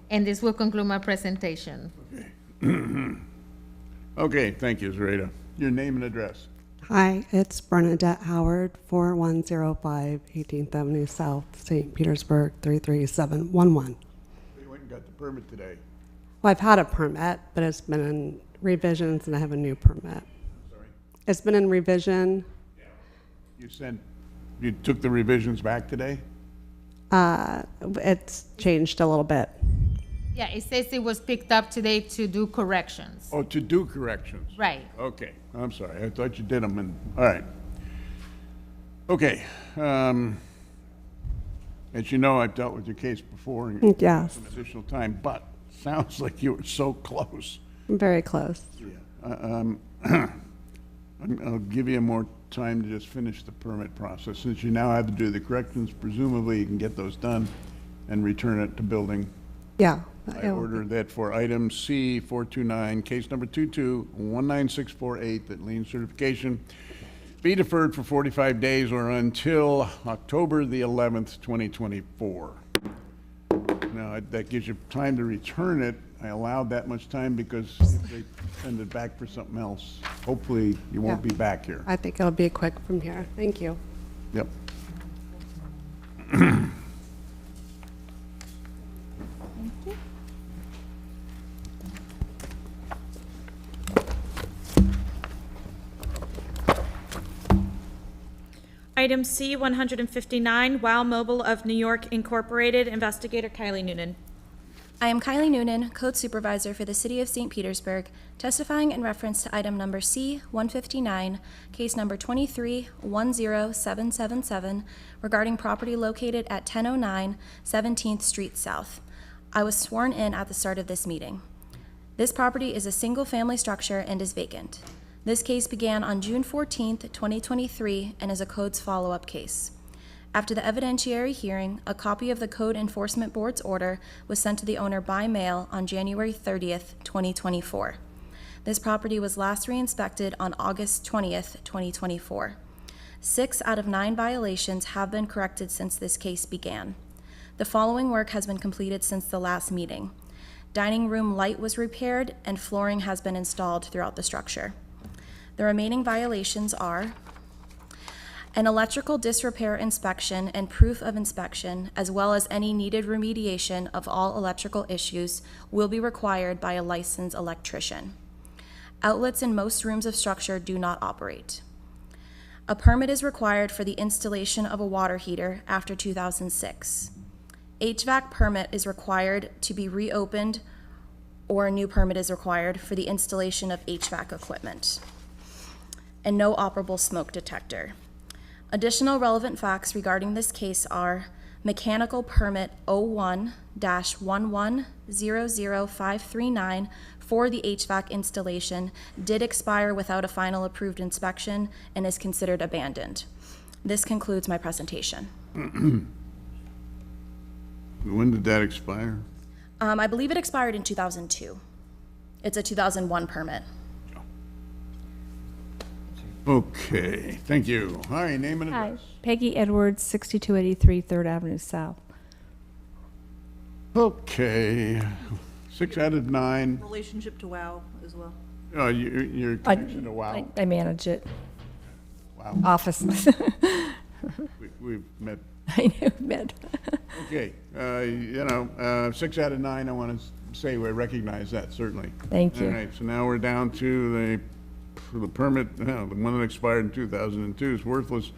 And this will conclude my presentation. Okay, thank you, Zoraida. Your name and address. Hi, it's Bernadette Howard, 4105 18th Avenue South, St. Petersburg, 33711. You went and got the permit today. Well, I've had a permit, but it's been in revisions and I have a new permit. Sorry? It's been in revision. You took the revisions back today? It's changed a little bit. Yeah, it says it was picked up today to do corrections. Oh, to do corrections? Right. Okay, I'm sorry. I thought you did them and, all right. Okay. As you know, I've dealt with your case before. And Yes. some additional time, but sounds like you were so close. Very close. Yeah. I'll give you more time to just finish the permit process. Since you now have to do the corrections, presumably you can get those done and return it to building. Yeah. I order that for item C 429, case number 22-19648, that lien certification be deferred for 45 days or until October the 11th, 2024. Now, that gives you time to return it. I allowed that much time because if they send it back for something else, hopefully you won't Yeah. be back here. I think it'll be quick from here. Thank you. Yep. Item C, 159, Wow Mobile of New York Incorporated, investigator Kylie Noonan. I am Kylie Noonan, Code Supervisor for the City of St. Petersburg, testifying in reference to item number C-159, case number 2310777, regarding property located at 1009 17th Street South. I was sworn in at the start of this meeting. This property is a single-family structure and is vacant. This case began on June 14th, 2023, and is a codes follow-up case. After the evidentiary hearing, a copy of the Code Enforcement Board's order was sent to the owner by mail on January 30th, 2024. This property was last re-inspected on August 20th, 2024. 6 out of 9 violations have been corrected since this case began. The following work has been completed since the last meeting. Dining room light was repaired and flooring has been installed throughout the structure. The remaining violations are an electrical disrepair inspection and proof of inspection, as well as any needed remediation of all electrical issues, will be required by a licensed electrician. Outlets in most rooms of structure do not operate. A permit is required for the installation of a water heater after 2006. HVAC permit is required to be reopened, or a new permit is required for the installation of HVAC equipment. And no operable smoke detector. Additional relevant facts regarding this case are mechanical permit 01-1100539 for the HVAC installation did expire without a final approved inspection and is considered abandoned. This concludes my presentation. When did that expire? I believe it expired in 2002. It's a 2001 permit. Okay, thank you. All right, name and Hi, address. Peggy Edwards, 6283 3rd Avenue South. Okay, 6 out of 9. Relationship to WOW as well. Your connection to WOW. I manage it. Wow. Office. We've met. I know, met. Okay, 6 out of 9, I want to say we recognize that, certainly. Thank you. All right, so now we're down to the permit, the one that expired in 2002 is worthless,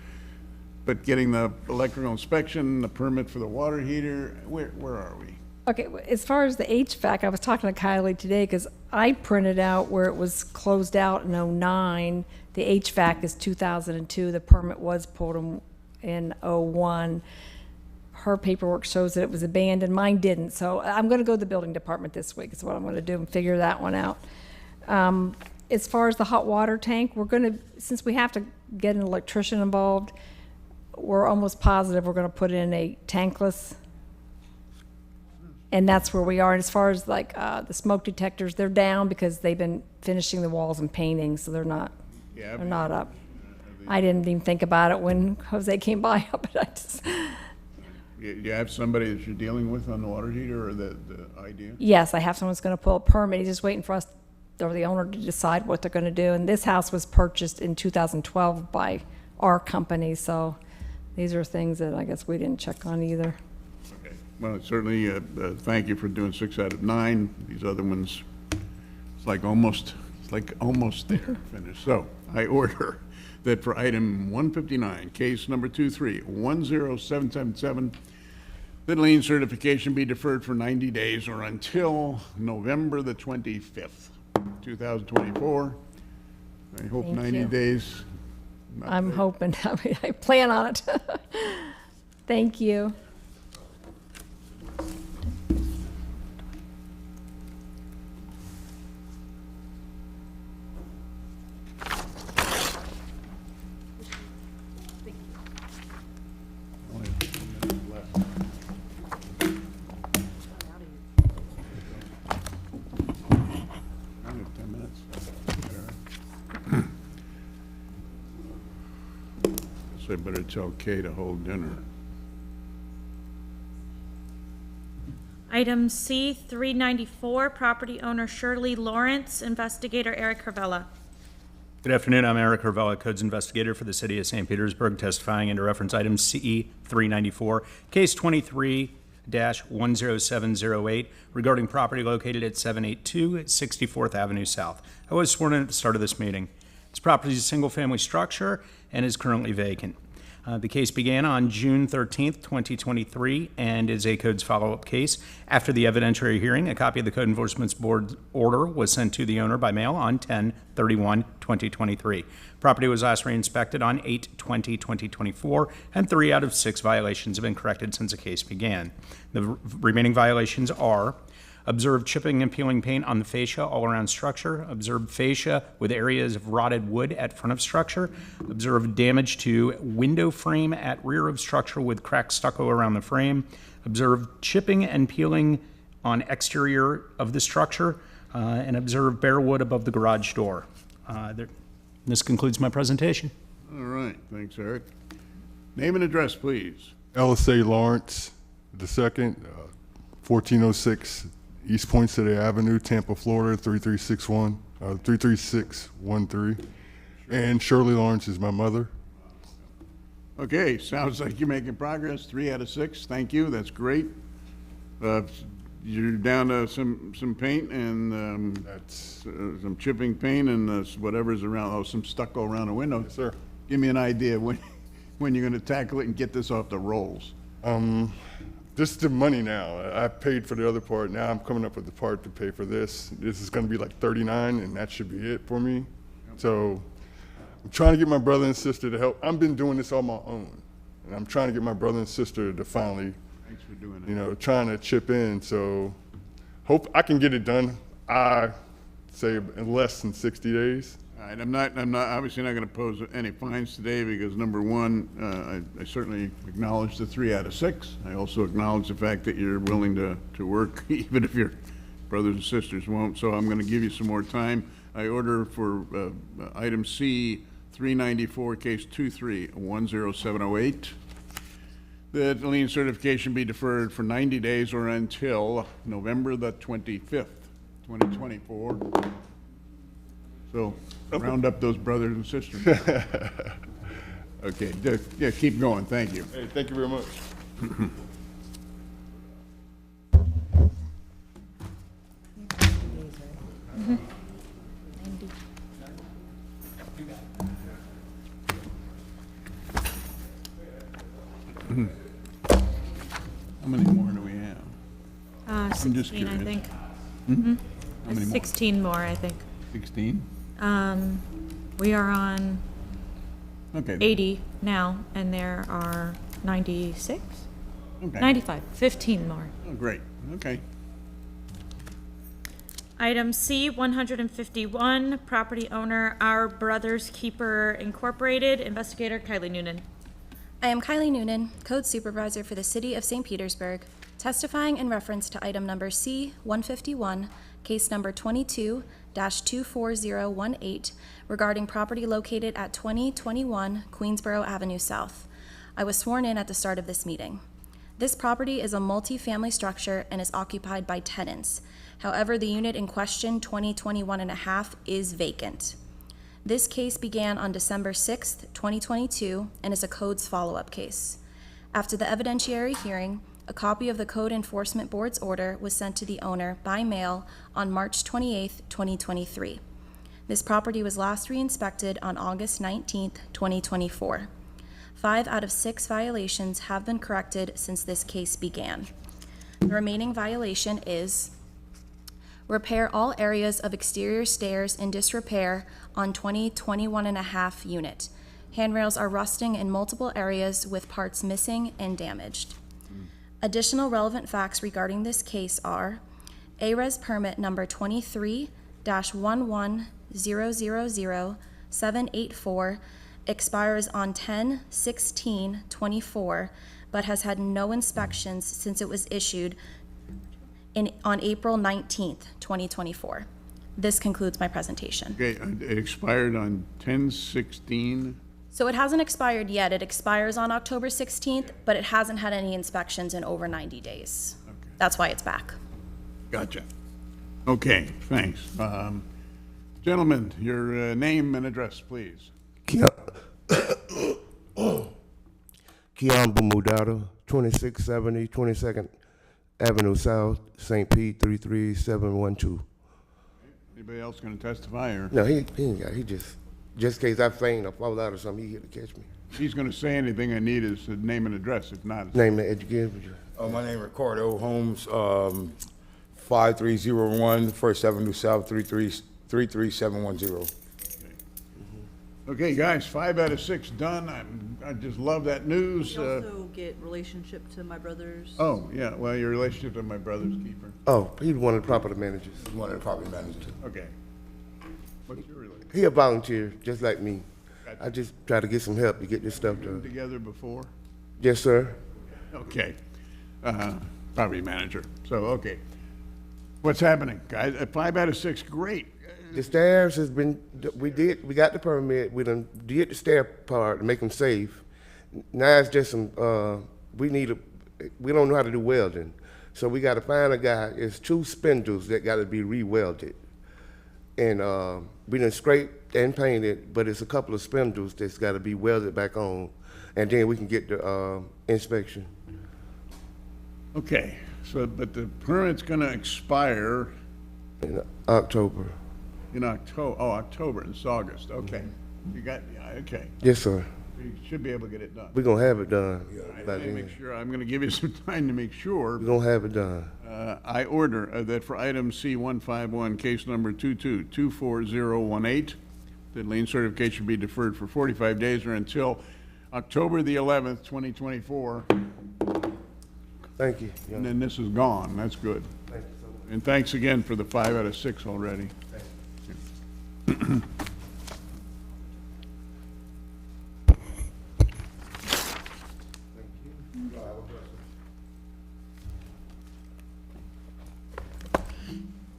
but getting the electrical inspection, the permit for the water heater, where are we? Okay, as far as the HVAC, I was talking to Kylie today because I printed out where it was closed out in 09. The HVAC is 2002. The permit was pulled in 01. Her paperwork shows that it was abandoned. Mine didn't. So I'm going to go to the building department this week is what I'm going to do and figure that one out. As far as the hot water tank, we're going to, since we have to get an electrician involved, we're almost positive we're going to put in a tankless. And that's where we are. And as far as like the smoke detectors, they're down because they've been finishing the walls and painting, so they're not up. I didn't even think about it when Jose came by, but I just. You have somebody that you're dealing with on the water heater, or the idea? Yes, I have someone that's going to pull a permit. He's just waiting for us, or the owner, to decide what they're going to do. And this house was purchased in 2012 by our company, so these are things that I guess we didn't check on either. Okay. Well, certainly, thank you for doing 6 out of 9. These other ones, it's like almost there, finished. So I order that for item 159, case number 2310777, that lien certification be deferred for 90 days or until November the 25th, 2024. I hope Thank 90 you. days. I'm hoping. I mean, I plan on it. Thank you. Only a few minutes left. I have 10 minutes. So I better tell Kay to hold dinner. Item C, 394, property owner Shirley Lawrence, investigator Eric Carvella. Good afternoon. I'm Eric Carvella, Codes Investigator for the City of St. Petersburg, testifying under reference item CE 394, case 23-10708, regarding property located at 782 64th Avenue South. I was sworn in at the start of this meeting. This property is a single-family structure and is currently vacant. The case began on June 13th, 2023, and is a codes follow-up case. After the evidentiary hearing, a copy of the Code Enforcement Board order was sent to the owner by mail on 10/31/2023. Property was last re-inspected on 8/20/2024, and 3 out of 6 violations have been corrected since the case began. The remaining violations are: observed chipping and peeling paint on the fascia all around structure. Observed fascia with areas of rotted wood at front of structure. Observed damage to window frame at rear of structure with cracked stucco around the frame. Observed chipping and peeling on exterior of the structure. And observed bare wood above the garage door. This concludes my presentation. All right, thanks, Eric. Name and address, please. LSA Lawrence II, 1406 East Poinsettia Avenue, Tampa, Florida, 33613. And Shirley Lawrence is my mother. Okay, sounds like you're making progress. 3 out of 6. Thank you. That's great. You're down to some paint and some chipping paint and whatever's around. Oh, some stucco around the window. Yes, sir. Give me an idea when you're going to tackle it and get this off the rolls. This is the money now. I paid for the other part. Now I'm coming up with the part to pay for this. This is going to be like 39, and that should be it for me. Yep. So I'm trying to get my brother and sister to help. I've been doing this on my own, and I'm trying to get my brother and sister to finally, thanks for doing it. Trying to chip in. So hope I can get it done. I say in less than 60 days. All right, I'm not obviously not going to pose any fines today because number one, I certainly acknowledge the 3 out of 6. I also acknowledge the fact that you're willing to work even if your brothers and sisters won't. So I'm going to give you some more time. I order for item C 394 case 23-10708 that the lien certification be deferred for 90 days or until November the 25th, 2024. So round up those brothers and sisters. Okay, yeah, keep going. Thank you. Hey, thank you very much. How many more do we have? I'm just 16, I curious. think. How many more? 16 more, I think. 16? We are on Okay. 80 now, and there are 96? Okay. 95, 15 more. Oh, great. Okay. Item C, 151, property owner Our Brothers Keeper Incorporated, investigator Kylie Noonan. I am Kylie Noonan, Code Supervisor for the City of St. Petersburg, testifying in reference to item number C-151, case number 22-24018, regarding property located at 2021 Queensboro Avenue South. I was sworn in at the start of this meeting. This property is a multi-family structure and is occupied by tenants. However, the unit in question, 2021 and a half, is vacant. This case began on December 6th, 2022, and is a codes follow-up case. After the evidentiary hearing, a copy of the Code Enforcement Board's order was sent to the owner by mail on March 28th, 2023. This property was last re-inspected on August 19th, 2024. 5 out of 6 violations have been corrected since this case began. The remaining violation is repair all areas of exterior stairs in disrepair on 2021 and a half unit. Handrails are rusting in multiple areas with parts missing and damaged. Additional relevant facts regarding this case are ARES permit number 23-110000784 expires on 10/16/24, but has had no inspections since it was issued on April 19th, 2024. This concludes my presentation. Okay, it expired on 10/16. So it hasn't expired yet. It expires on October 16th, but it hasn't had any inspections in over 90 days. Okay. That's why it's back. Gotcha. Okay, thanks. Gentlemen, your name and address, please. Kian Bumudata, 2670 22nd Avenue South, St. Pete, 33712. Anybody else going to testify, or? No, he ain't got, he just in case I faint or fall out or something, he here to catch me. If he's going to say anything, I need his name and address. If not, Name that educator. My name is Ricardo Holmes, 5301 First Avenue South, 33710. Okay, guys, 5 out of 6 done. I just love that news. We also get relationship to my brothers. Oh, yeah, well, your relationship to my brother's keeper. Oh, he's one of the property managers. One of the property managers. Okay. What's your relationship? He a volunteer, just like me. I just try to get some help to get this stuff Been done. together before? Yes, sir. Okay. Property manager. So, okay. What's happening, guys? 5 out of 6, great. The stairs has been, we got the permit, we done did the stair part to make them safe. Now it's just some, we don't know how to do welding. So we gotta find a guy, it's 2 spindles that gotta be re-welded. And we done scraped and painted, but it's a couple of spindles that's gotta be welded back on. And then we can get the inspection. Okay, so, but the permit's gonna expire In October. in October. Oh, October, it's August, okay. You got, yeah, okay. Yes, sir. You should be able to get it done. We're gonna have it done by Let me then. make sure, I'm gonna give you some time to make sure. We're gonna have it done. I order that for item C151, case number 22-24018, that lien certification be deferred for 45 days or until October the 11th, 2024. Thank you. And then this is gone. That's good. Thank you so much. And thanks again for the 5 out of 6 already.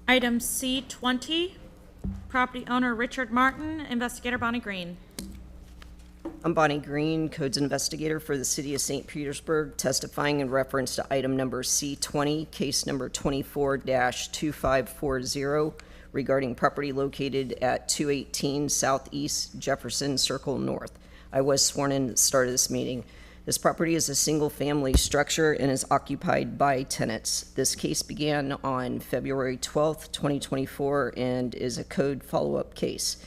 Item C20, property owner Richard Martin, investigator Bonnie Green. I'm Bonnie Green, Codes Investigator for the City of St. Petersburg, testifying in reference to item number C20, case number 24-2540, regarding property located at 218 Southeast Jefferson Circle North. I was sworn in at the start of this meeting. This property is a single-family structure and is occupied by tenants. This case began on February 12th, 2024, and is a code follow-up case.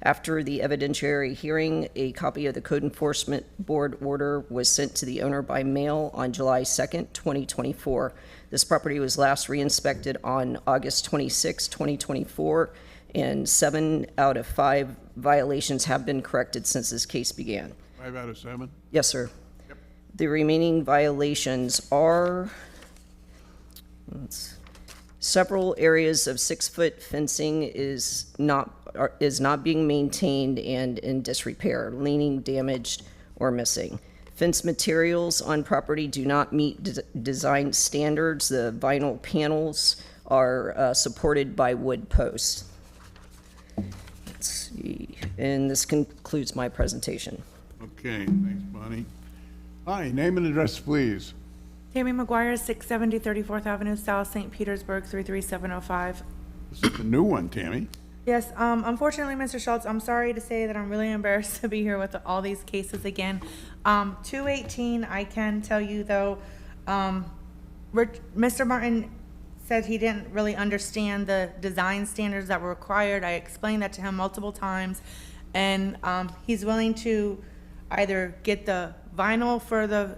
After the evidentiary hearing, a copy of the Code Enforcement Board order was sent to the owner by mail on July 2nd, 2024. This property was last re-inspected on August 26, 2024, and 7 out of 5 violations have been corrected since this case began. 5 out of 7? Yes, sir. The remaining violations are several areas of 6-foot fencing is not being maintained and in disrepair, leaning, damaged, or missing. Fence materials on property do not meet design standards. The vinyl panels are supported by wood posts. Let's see, and this concludes my presentation. Okay, thanks, Bonnie. Hi, name and address, please. Tammy McGuire, 670 34th Avenue South, St. Petersburg, 33705. This is the new one, Tammy. Yes, unfortunately, Mr. Schultz, I'm sorry to say that I'm really embarrassed to be here with all these cases again. 218, I can tell you though, Mr. Martin said he didn't really understand the design standards that were required. I explained that to him multiple times, and he's willing to either get the vinyl for the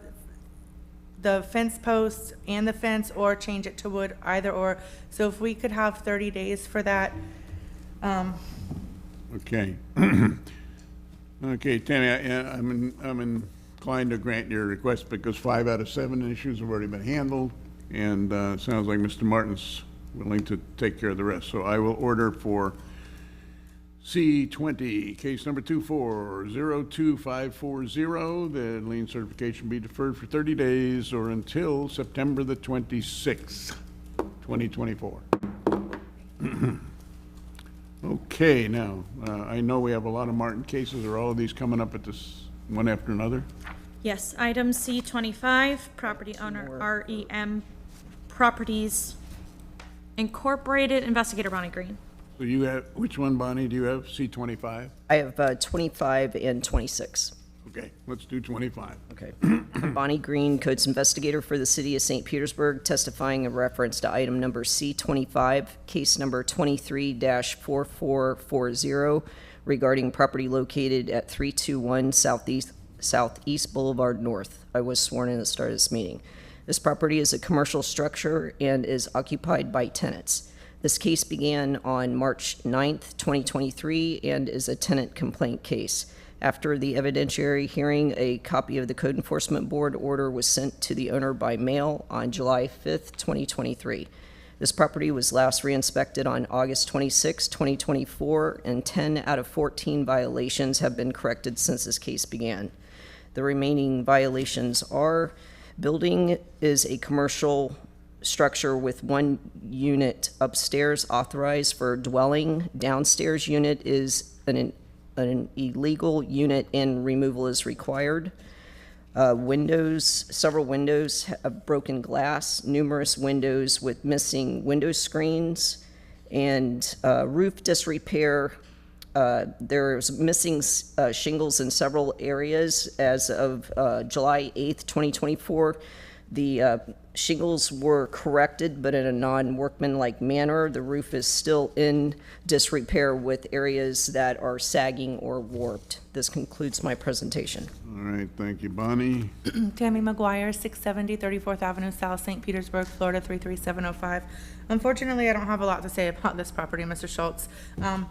fence posts and the fence, or change it to wood, either or. So if we could have 30 days for that. Okay. Okay, Tammy, I'm inclined to grant your request because 5 out of 7 issues have already been handled, and it sounds like Mr. Martin's willing to take care of the rest. So I will order for C20, case number 2402540, the lien certification be deferred for 30 days or until September the 26th, 2024. Okay, now, I know we have a lot of Martin cases. Are all of these coming up at this one after another? Yes, item C25, property owner REM Properties Incorporated, Investigator Bonnie Green. So you have, which one, Bonnie, do you have? C-25? I have 25 and 26. Okay, let's do 25. Okay. Bonnie Green, Codes Investigator for the City of St. Petersburg, testifying in reference to item number C-25, case number 23-4440, regarding property located at 321 Southeast Boulevard North. I was sworn in at the start of this meeting. This property is a commercial structure and is occupied by tenants. This case began on March 9th, 2023, and is a tenant complaint case. After the evidentiary hearing, a copy of the Code Enforcement Board order was sent to the owner by mail on July 5th, 2023. This property was last re-inspected on August 26, 2024, and 10 out of 14 violations have been corrected since this case began. The remaining violations are: building is a commercial structure with one unit upstairs authorized for dwelling. Downstairs unit is an illegal unit and removal is required. Several windows have broken glass, numerous windows with missing window screens, and roof disrepair. There's missing shingles in several areas. As of July 8th, 2024, the shingles were corrected, but in a non-workmanlike manner. The roof is still in disrepair with areas that are sagging or warped. This concludes my presentation. All right, thank you, Bonnie. Tammy McGuire, 670 34th Avenue South, St. Petersburg, Florida, 33705. Unfortunately, I don't have a lot to say about this property, Mr. Schultz,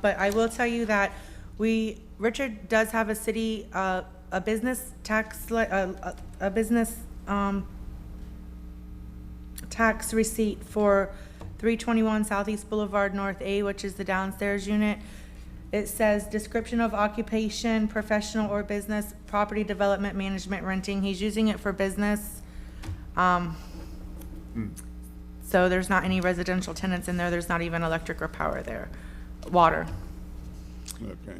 but I will tell you that Richard does have a city, a business tax, a business tax receipt for 321 Southeast Boulevard North A, which is the downstairs unit. It says description of occupation, professional or business, property development, management, renting. He's using it for business. So there's not any residential tenants in there. There's not even electric or power there, water. Okay.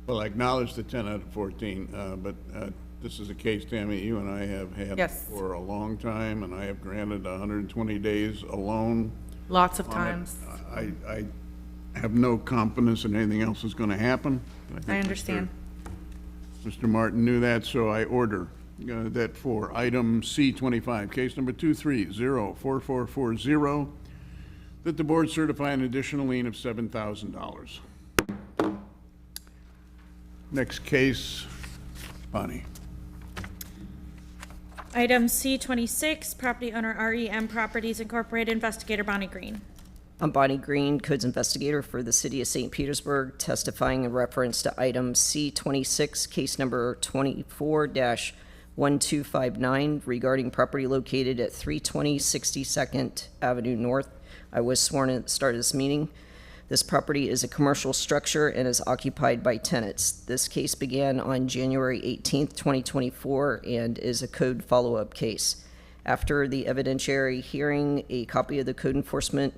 Well, I acknowledge the 10 out of 14, but this is a case, Tammy, you and I have had Yes. for a long time, and I have granted 120 days alone. Lots of on it. times. I have no confidence in anything else is going to happen. think I understand. Mr. Martin knew that, so I order that for item C-25, case number 2304440, that the board certify an additional lien of $7,000. Next case, Bonnie. Item C-26, property owner REM Properties Incorporated, Investigator Bonnie Green. I'm Bonnie Green, Codes Investigator for the City of St. Petersburg, testifying in reference to item C-26, case number 24-1259, regarding property located at 320 62nd Avenue North. I was sworn in at the start of this meeting. This property is a commercial structure and is occupied by tenants. This case began on January 18th, 2024, and is a code follow-up case. After the evidentiary hearing, a copy of the Code Enforcement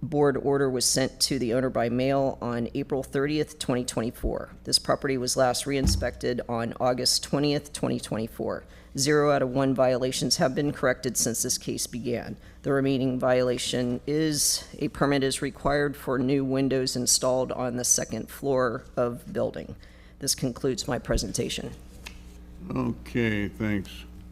Board order was sent to the owner by mail on April 30th, 2024. This property was last re-inspected on August 20th, 2024. 0 out of 1 violations have been corrected since this case began. The remaining violation is a permit is required for new windows installed on the second floor of building. This concludes my presentation. Okay, thanks.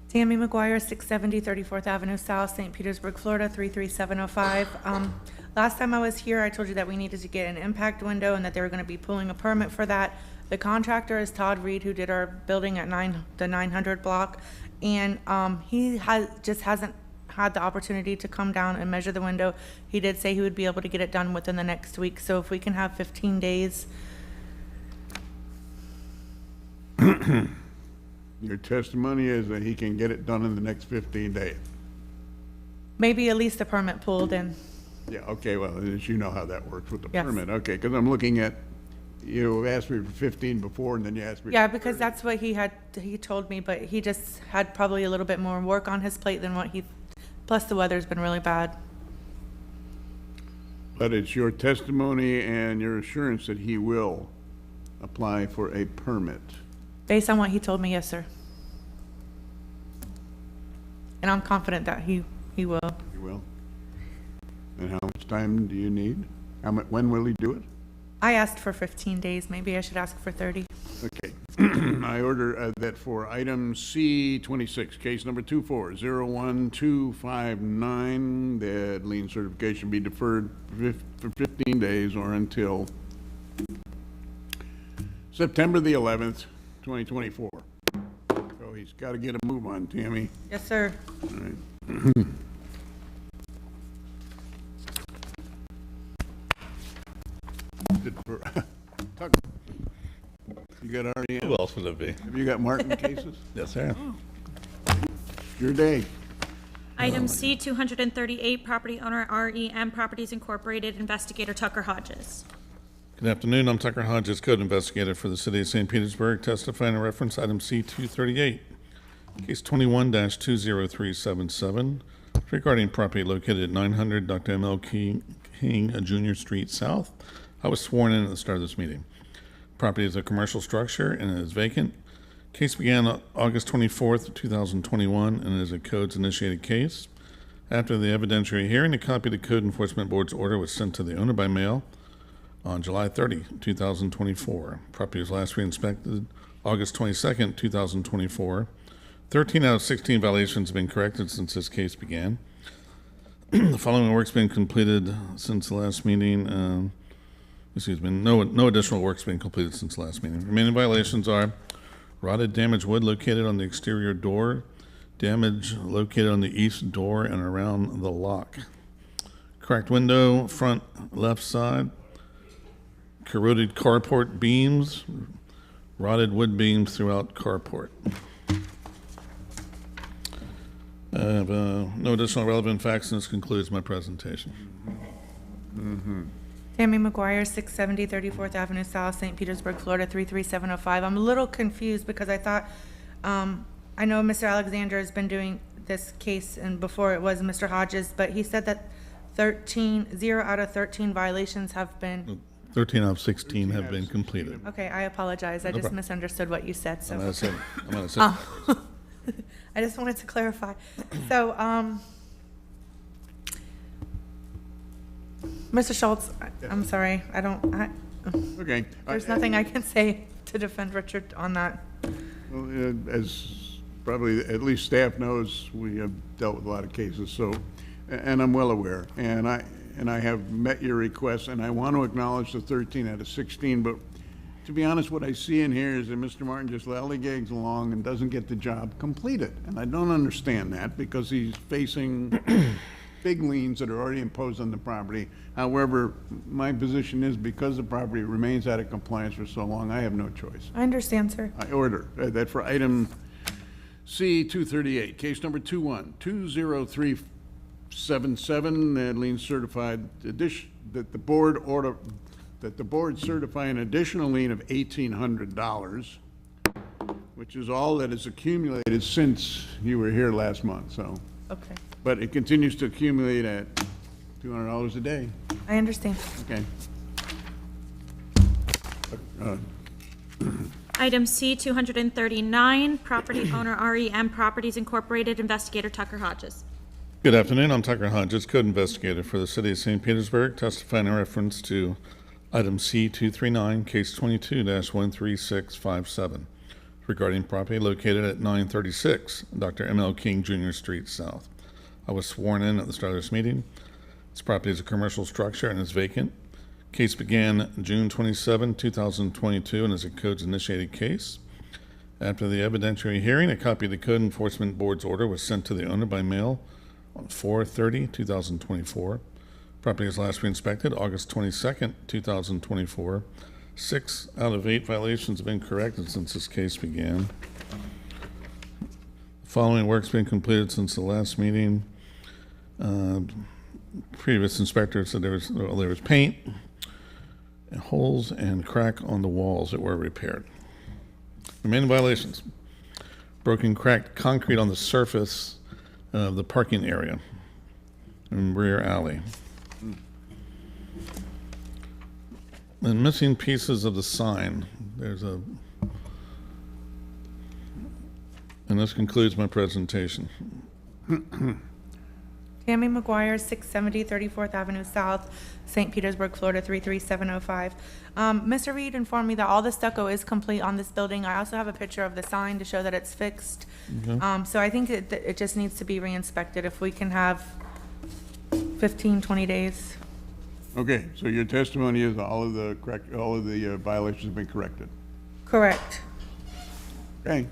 Tammy McGuire, 670 34th Avenue South, St. Petersburg, Florida, 33705. Last time I was here, I told you that we needed to get an impact window and that they were going to be pulling a permit for that. The contractor is Todd Reed, who did our building at the 900 block, and he hasn't had the opportunity to come down and measure the window. He did say he would be able to get it done within the next week, so if we can have 15 days. Your testimony is that he can get it done in the next 15 days. Maybe at least a permit pulled in. Yeah, okay, well, as you know how that works with the Yes. permit. Okay, because I'm looking at, you asked me for 15 before, and then you asked me. Yeah, because that's what he told me, but he just had probably a little bit more work on his plate than plus the weather's been really bad. But it's your testimony and your assurance that he will apply for a permit. Based on what he told me, yes, sir. and I'm confident that he will. You will? And how much time do you need? When will he do it? I asked for 15 days. Maybe I should ask for 30. Okay. I order that for item C26, case number 2401259, that lien certification be deferred for 15 days or until September the 11th, 2024. So he's got to get a move on, Tammy. Yes, sir. All right. Tucker, you got REM? Who else would it be? Have you got Martin cases? Yes, sir. Your day. Item C, 238, property owner REM Properties Incorporated, investigator Tucker Hodges. Good afternoon. I'm Tucker Hodges, code investigator for the city of St. Petersburg, testifying in reference to item C-238, case 21-20377, regarding property located at 900 Dr. M.L. King Jr. Street South. I was sworn in at the start of this meeting. Property is a commercial structure and it is vacant. Case began on August 24th, 2021, and is a codes initiated case. After the evidentiary hearing, a copy of the Code Enforcement Board's order was sent to the owner by mail on July 30, 2024. Property was last re-inspected August 22nd, 2024. 13 out of 16 violations have been corrected since this case began. The following work's been completed since the last meeting. No additional work's been completed since the last meeting. Remaining violations are rotted damaged wood located on the exterior door, damage located on the east door and around the lock, cracked window front left side, corroded carport beams, rotted wood beams throughout carport. I have no additional relevant facts, and this concludes my presentation. Tammy McGuire, 670 34th Avenue South, St. Petersburg, Florida, 33705. I'm a little confused because I thought, I know Mr. Alexander has been doing this case, and before it was Mr. Hodges, but he said that 0 out of 13 violations have been. 13 out of 16 have been completed. Okay, I apologize. I just problem. misunderstood what you said. So. I'm gonna say- I just wanted to clarify. So, Mr. Schultz, I'm sorry. Okay. There's nothing I can say to defend Richard on that. Well, as probably at least staff knows, we have dealt with a lot of cases, so, and I'm well aware. And I have met your request, and I want to acknowledge the 13 out of 16, but to be honest, what I see in here is that Mr. Martin just lollygags along and doesn't get the job completed. And I don't understand that because he's facing big liens that are already imposed on the property. However, my position is because the property remains out of compliance for so long, I have no choice. I understand, sir. I order that for item C-238, case number 21-20377, that lien certified that the board certify an additional lien of $1,800, which is all that is accumulated since you were here last month, so. Okay. But it continues to accumulate at $200 a day. I understand. Okay. Item C, 239, property owner REM Properties Incorporated, investigator Tucker Hodges. Good afternoon. I'm Tucker Hodges, code investigator for the city of St. Petersburg, testifying in reference to item C-239, case 22-13657, regarding property located at 936 Dr. M.L. King Jr. Street South. I was sworn in at the start of this meeting. This property is a commercial structure and is vacant. Case began June 27, 2022, and is a codes initiated case. After the evidentiary hearing, a copy of the Code Enforcement Board's order was sent to the owner by mail on 4/30/2024. Property was last re-inspected August 22nd, 2024. 6 out of 8 violations have been corrected since this case began. The following work's been completed since the last meeting. Previous inspector said there was paint, and holes, and crack on the walls that were repaired. Remaining violations: broken, cracked concrete on the surface of the parking area and rear alley. And missing pieces of the sign. And this concludes my presentation. Tammy McGuire, 670 34th Avenue South, St. Petersburg, Florida, 33705. Mr. Reed informed me that all the stucco is complete on this building. I also have a picture of the sign to show that it's fixed. So I think it just needs to be re-inspected. If we can have 15, 20 days. Okay, so your testimony is all of the violations have been corrected. Correct. Okay.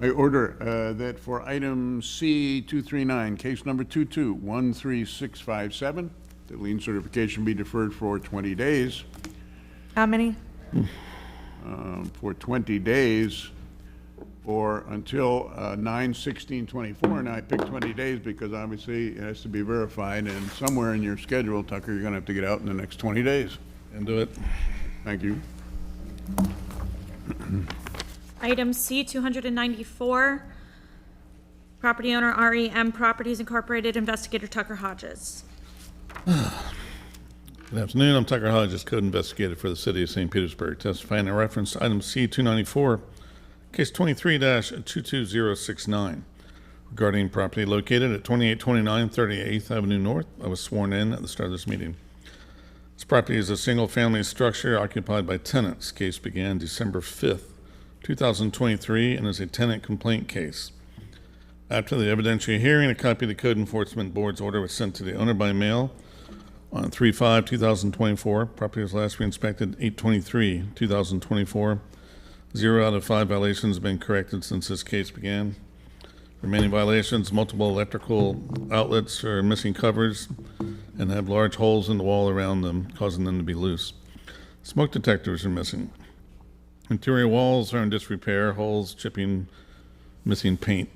I order that for item C239, case number 22-13657, the lien certification be deferred for 20 days. How many? For 20 days or until 9/16/24. Now, I picked 20 days because obviously it has to be verified, and somewhere in your schedule, Tucker, you're going to have to get out in the next 20 days. And do it. Thank you. Item C 294, property owner REM Properties Incorporated, investigator Tucker Hodges. Good afternoon. I'm Tucker Hodges, code investigator for the city of St. Petersburg, testifying in reference to item C294, case 23-22069, regarding property located at 2829 38th Avenue North. I was sworn in at the start of this meeting. This property is a single-family structure occupied by tenants. Case began December 5th, 2023, and is a tenant complaint case. After the evidentiary hearing, a copy of the Code Enforcement Board's order was sent to the owner by mail on 3/5/2024. Property was last re-inspected 8/23/2024. 0 out of 5 violations have been corrected since this case began. Remaining violations: multiple electrical outlets are missing covers and have large holes in the wall around them, causing them to be loose. Smoke detectors are missing. Interior walls are in disrepair, holes, chipping, missing paint.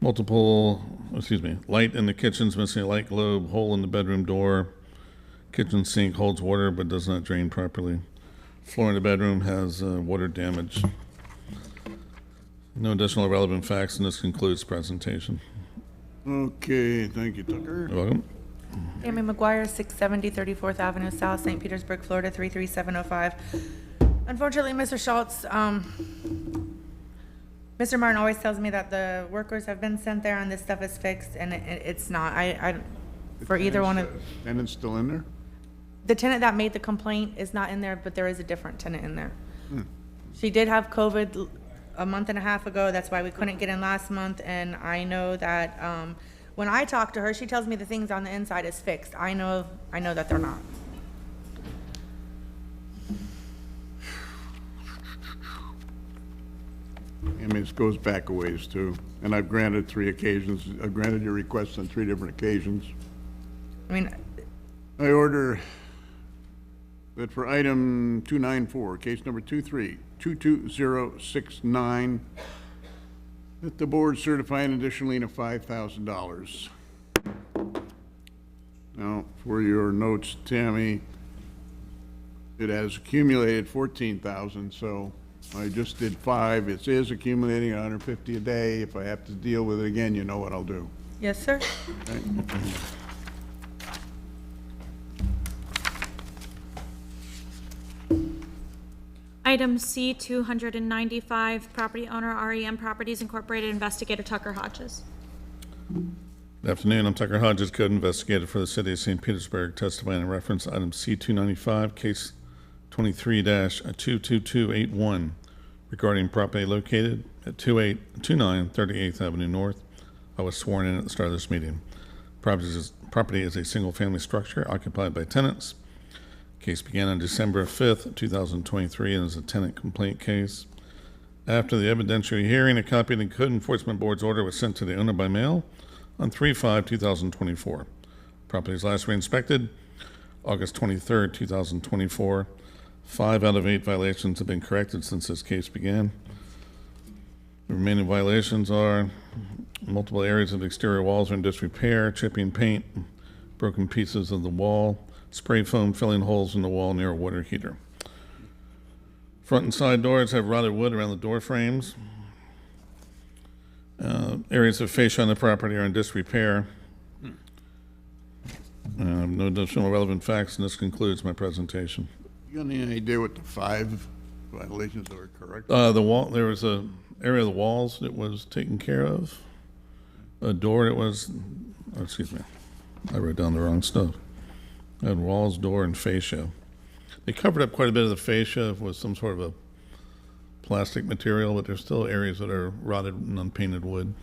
Light in the kitchen's missing a light globe, hole in the bedroom door. Kitchen sink holds water but does not drain properly. Floor in the bedroom has water damage. No additional relevant facts, and this concludes presentation. Okay, thank you, Tucker. You're welcome. Tammy McGuire, 670 34th Avenue South, St. Petersburg, Florida, 33705. Unfortunately, Mr. Schultz, Mr. Martin always tells me that the workers have been sent there and this stuff is fixed, and it's not. For either one of... Tenant's still in there? The tenant that made the complaint is not in there, but there is a different tenant in there. She did have COVID a month and a half ago. That's why we couldn't get in last month, and I know that when I talk to her, she tells me the things on the inside is fixed. I know that they're not. I mean, this goes back a ways too, and I've granted 3 occasions. I've granted your request on 3 different occasions. I mean, I order that for item 294, case number 23-22069, that the board certify an additional lien of $5,000. Now, for your notes, Tammy, it has accumulated 14,000, so I just did 5. It is accumulating 150 a day. If I have to deal with it again, you know what I'll do. yes, sir. Okay? Item C 295, property owner REM Properties Incorporated, investigator Tucker Hodges. Good afternoon. I'm Tucker Hodges, code investigator for the city of St. Petersburg, testifying in reference to item C295, case 23-22281, regarding property located at 2829 38th Avenue North. I was sworn in at the start of this meeting. Property is a single-family structure occupied by tenants. Case began on December 5th, 2023, and is a tenant complaint case. After the evidentiary hearing, a copy of the Code Enforcement Board's order was sent to the owner by mail on 3/5/2024. Property was last re-inspected August 23rd, 2024. 5 out of 8 violations have been corrected since this case began. The remaining violations are multiple areas of exterior walls are in disrepair, chipping paint, broken pieces of the wall, spray foam filling holes in the wall near a water heater. Front and side doors have rotted wood around the door frames. Areas of fascia on the property are in disrepair. No additional relevant facts, and this concludes my presentation. You got any idea what the 5 violations that were correct? The wall, there was a area of the walls that was taken care of, a door that was, oh, excuse me, I wrote down the wrong stuff. Had walls, door, and fascia. They covered up quite a bit of the fascia with some sort of a plastic material, but there's still areas that are rotted and unpainted wood.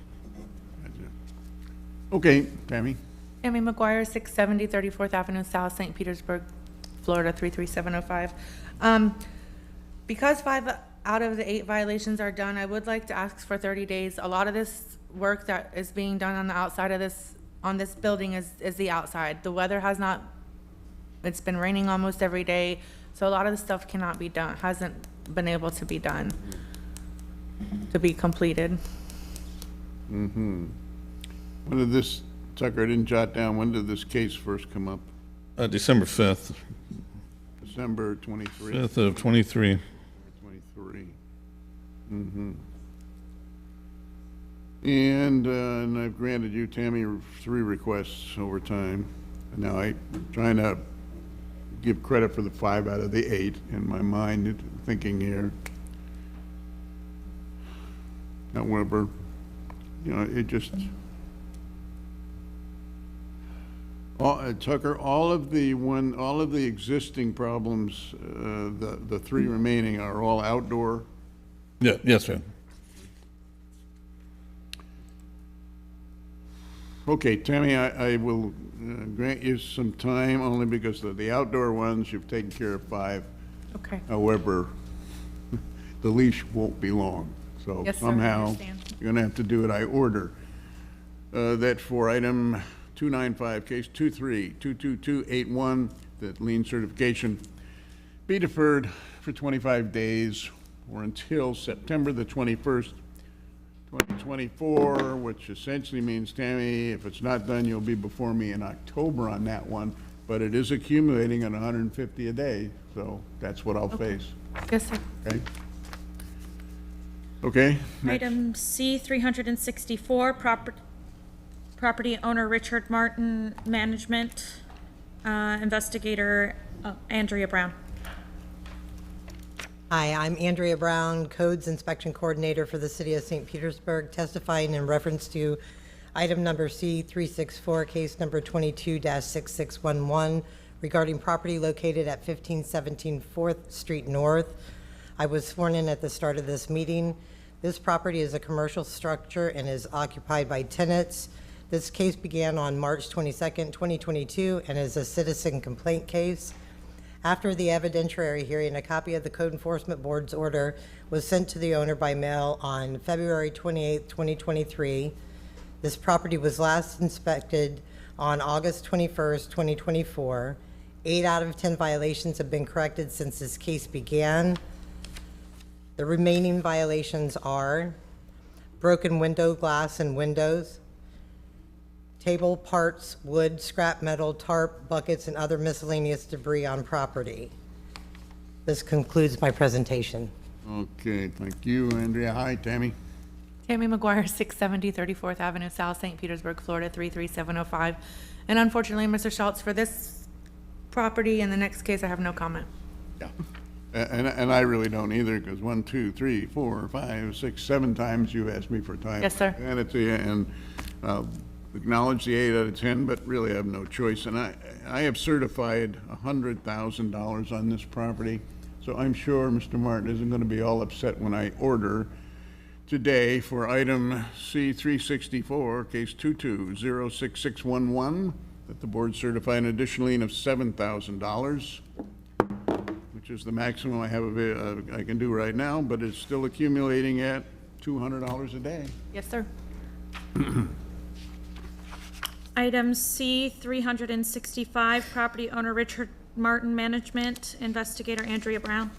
Okay, Tammy? Tammy McGuire, 670 34th Avenue South, St. Petersburg, Florida, 33705. Because 5 out of the 8 violations are done, I would like to ask for 30 days. A lot of this work that is being done on the outside of this, on this building is the outside. The weather has not, it's been raining almost every day, so a lot of the stuff cannot be done, hasn't been able to be done, to be completed. Mm-hmm. When did this, Tucker, I didn't jot down, when did this case first come up? December 5th. December 23? 5th of 23. 23. Mm-hmm. And I've granted you, Tammy, 3 requests over time. Now I'm trying to give credit for the 5 out of the 8 in my mind, thinking here. However, you know, it just, Tucker, all of the existing problems, the 3 remaining are all outdoor. Yeah, yes, sir. Okay, Tammy, I will grant you some time only because of the outdoor ones, you've taken care of 5. Okay. However, the leash won't be long. So Yes, sir, I somehow, understand. you're gonna have to do it, I order. That for item 295, case 23-22281, that lien certification be deferred for 25 days or until September the 21st, 2024, which essentially means, Tammy, if it's not done, you'll be before me in October on that one, but it is accumulating at 150 a day, so that's what I'll face. Yes, sir. Okay? Okay? Next. Item C, 364, property owner Richard Martin, management, investigator Andrea Brown. Hi, I'm Andrea Brown, Codes Inspection Coordinator for the City of St. Petersburg, testifying in reference to item number C364, case number 22-6611, regarding property located at 1517 4th Street North. I was sworn in at the start of this meeting. This property is a commercial structure and is occupied by tenants. This case began on March 22nd, 2022, and is a citizen complaint case. After the evidentiary hearing, a copy of the Code Enforcement Board's order was sent to the owner by mail on February 28, 2023. This property was last inspected on August 21st, 2024. 8 out of 10 violations have been corrected since this case began. The remaining violations are broken window glass and windows, table parts, wood, scrap metal, tarp, buckets, and other miscellaneous debris on property. This concludes my presentation. Okay, thank you, Andrea. Hi, Tammy. Tammy McGuire, 670 34th Avenue South, St. Petersburg, Florida, 33705. And unfortunately, Mr. Schultz, for this property and the next case, I have no comment. Yeah. And I really don't either, because 1, 2, 3, 4, 5, 6, 7 times you asked me for time. Yes, sir. And it's, and acknowledge the 8 out of 10, but really I have no choice. And I have certified $100,000 on this property, so I'm sure Mr. Martin isn't going to be all upset when I order today for item C364, case 22-06611, that the board certify an additional lien of $7,000, which is the maximum I have I can do right now, but it's still accumulating at $200 a day. Yes, sir. Item C, 365, property owner Richard Martin, management, investigator Andrea Brown.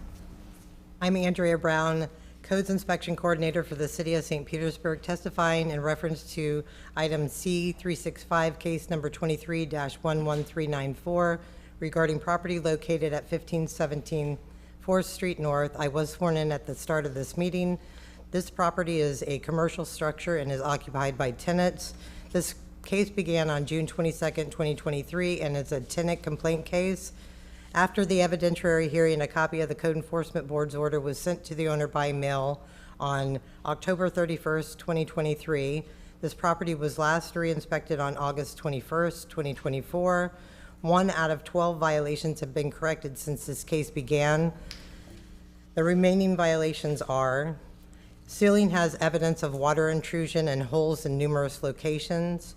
I'm Andrea Brown, Codes Inspection Coordinator for the City of St. Petersburg, testifying in reference to item C365, case number 23-11394, regarding property located at 1517 4th Street North. I was sworn in at the start of this meeting. This property is a commercial structure and is occupied by tenants. This case began on June 22nd, 2023, and it's a tenant complaint case. After the evidentiary hearing, a copy of the Code Enforcement Board's order was sent to the owner by mail on October 31st, 2023. This property was last re-inspected on August 21st, 2024. 1 out of 12 violations have been corrected since this case began. The remaining violations are: ceiling has evidence of water intrusion and holes in numerous locations.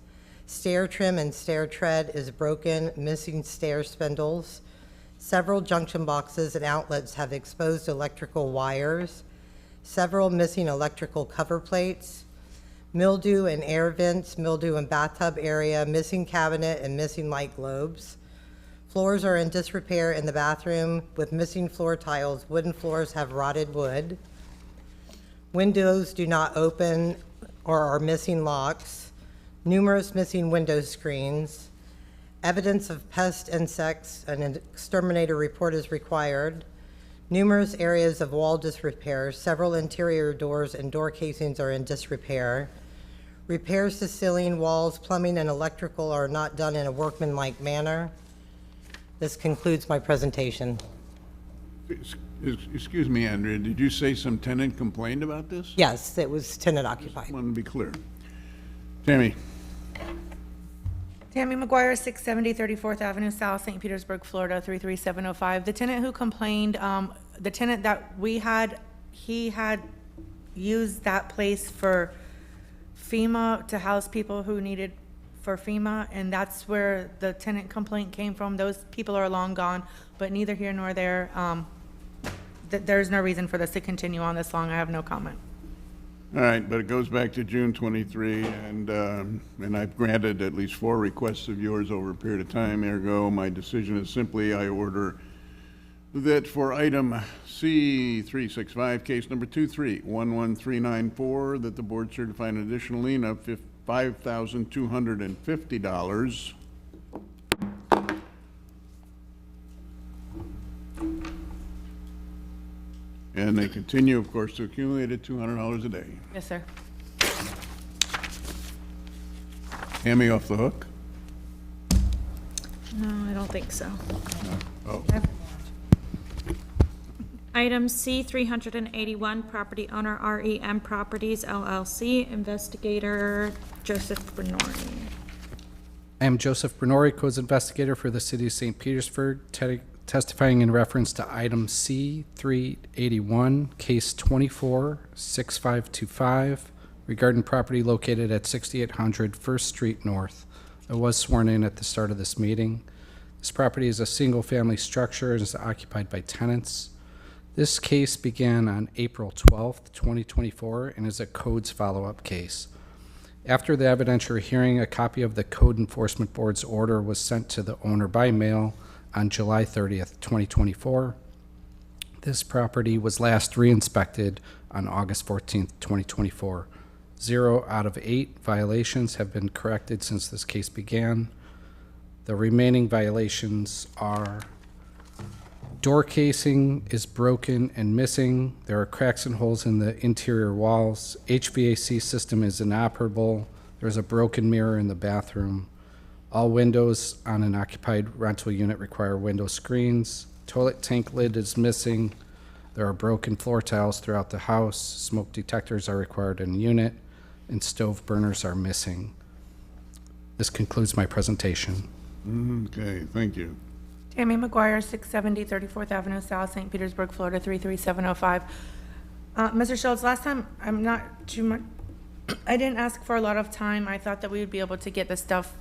Stair trim and stair tread is broken, missing stair spindles. Several junction boxes and outlets have exposed electrical wires. Several missing electrical cover plates. Mildew in air vents, mildew in bathtub area, missing cabinet and missing light globes. Floors are in disrepair in the bathroom with missing floor tiles. Wooden floors have rotted wood. Windows do not open or are missing locks. Numerous missing window screens. Evidence of pest insects, an exterminator report is required. Numerous areas of wall disrepair. Several interior doors and door casings are in disrepair. Repairs to ceiling, walls, plumbing, and electrical are not done in a workmanlike manner. This concludes my presentation. Excuse me, Andrea, did you say some tenant complained about this? Yes, it was tenant occupied. I want to be clear. Tammy? Tammy McGuire, 670 34th Avenue South, St. Petersburg, Florida, 33705. The tenant who complained, the tenant that we had, he had used that place for FEMA, to house people who needed for FEMA, and that's where the tenant complaint came from. Those people are long gone, but neither here nor there. There's no reason for this to continue on this long. I have no comment. All right, but it goes back to June 23, and I've granted at least 4 requests of yours over a period of time. Ergo, my decision is simply I order that for item C365, case number 2311394, that the board certify an additional lien of $5,250. And they continue, of course, to accumulate at $200 a day. Yes, sir. Tammy off the hook? No, I don't think so. Oh. Item C 381, property owner REM Properties LLC, investigator Joseph Bernori. I am Joseph Bernori, codes investigator for the City of St. Petersburg, testifying in reference to item C 381, case 24-6525, regarding property located at 6800 First Street North. I was sworn in at the start of this meeting. This property is a single-family structure and is occupied by tenants. This case began on April 12th, 2024, and is a codes follow-up case. After the evidentiary hearing, a copy of the Code Enforcement Board's order was sent to the owner by mail on July 30th, 2024. This property was last re-inspected on August 14th, 2024. 0 out of 8 violations have been corrected since this case began. The remaining violations are: door casing is broken and missing. There are cracks and holes in the interior walls. HVAC system is inoperable. There's a broken mirror in the bathroom. All windows on an occupied rental unit require window screens. Toilet tank lid is missing. There are broken floor tiles throughout the house. Smoke detectors are required in the unit, and stove burners are missing. This concludes my presentation. Okay, thank you. Tammy McGuire, 670 34th Avenue South, St. Petersburg, Florida, 33705. Mr. Schultz, last time, I'm not too much, I didn't ask for a lot of time. I thought that we would be able to get this stuff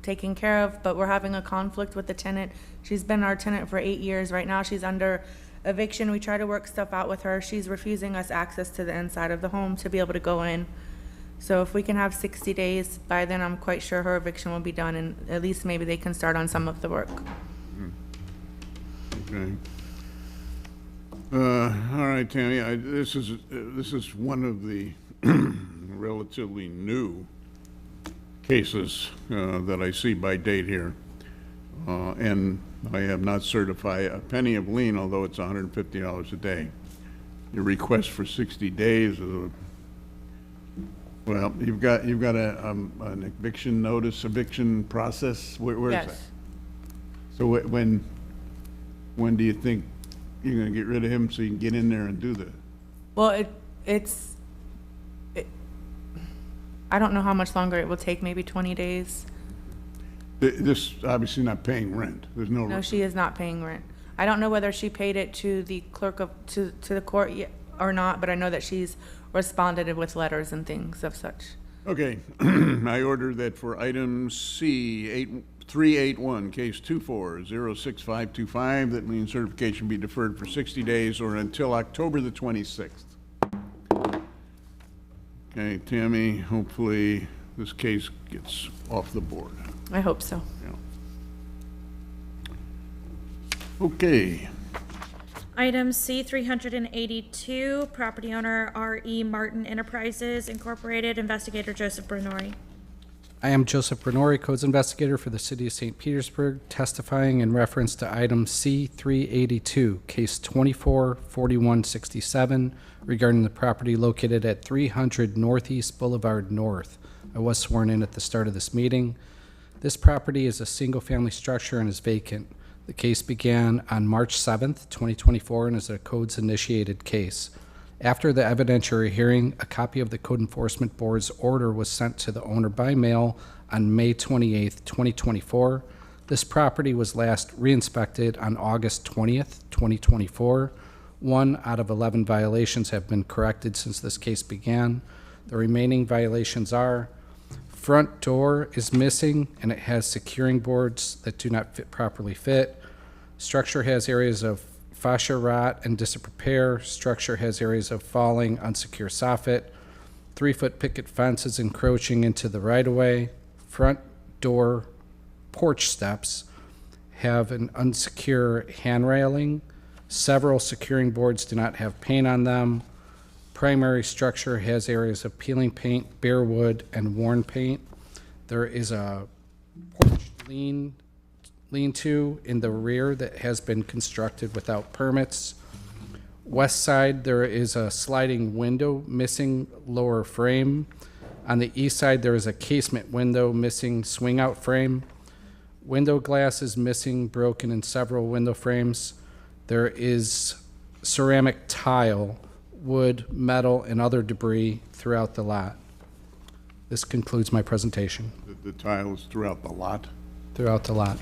taken care of, but we're having a conflict with the tenant. She's been our tenant for 8 years. Right now, she's under eviction. We try to work stuff out with her. She's refusing us access to the inside of the home to be able to go in. So if we can have 60 days, by then I'm quite sure her eviction will be done, and at least maybe they can start on some of the work. Okay. All right, Tammy, this is one of the relatively new cases that I see by date here. And I have not certified a penny of lien, although it's $150 a day. Your request for 60 days is well, you've got an eviction notice, eviction process. Where is that? Yes. So when do you think you're going to get rid of him so you can get in there and do the? Well, I don't know how much longer it will take, maybe 20 days. This obviously not paying rent. There's no. No, she is not paying rent. I don't know whether she paid it to the clerk of, to the court yet or not, but I know that she's responded with letters and things of such. Okay, I order that for item C, 381, case 24-06525, that lien certification be deferred for 60 days or until October the 26th. Okay, Tammy, hopefully this case gets off the board. I hope so. Okay, Item C 382, property owner R.E. Martin Enterprises Incorporated, investigator Joseph Brenori. I am Joseph Brenori, Codes Investigator for the City of St. Petersburg, testifying in reference to item C-382, case 24-4167, regarding the property located at 300 Northeast Boulevard North. I was sworn in at the start of this meeting. This property is a single-family structure and is vacant. The case began on March 7th, 2024, and is a codes-initiated case. After the evidentiary hearing, a copy of the Code Enforcement Board's order was sent to the owner by mail on May 28th, 2024. This property was last re-inspected on August 20th, 2024. 1 out of 11 violations have been corrected since this case began. The remaining violations are: front door is missing and it has securing boards that do not properly fit. Structure has areas of fascia rot and disrepair. Structure has areas of falling, unsecure soffit. 3-foot picket fence is encroaching into the right-of-way. Front door porch steps have an unsecure hand railing. Several securing boards do not have paint on them. Primary structure has areas of peeling paint, bare wood, and worn paint. There is a porch lean-to in the rear that has been constructed without permits. West side, there is a sliding window missing lower frame. On the east side, there is a casement window missing swing-out frame. Window glass is missing, broken in several window frames. There is ceramic tile, wood, metal, and other debris throughout the lot. This concludes my presentation. the tiles throughout the lot. Throughout the lot.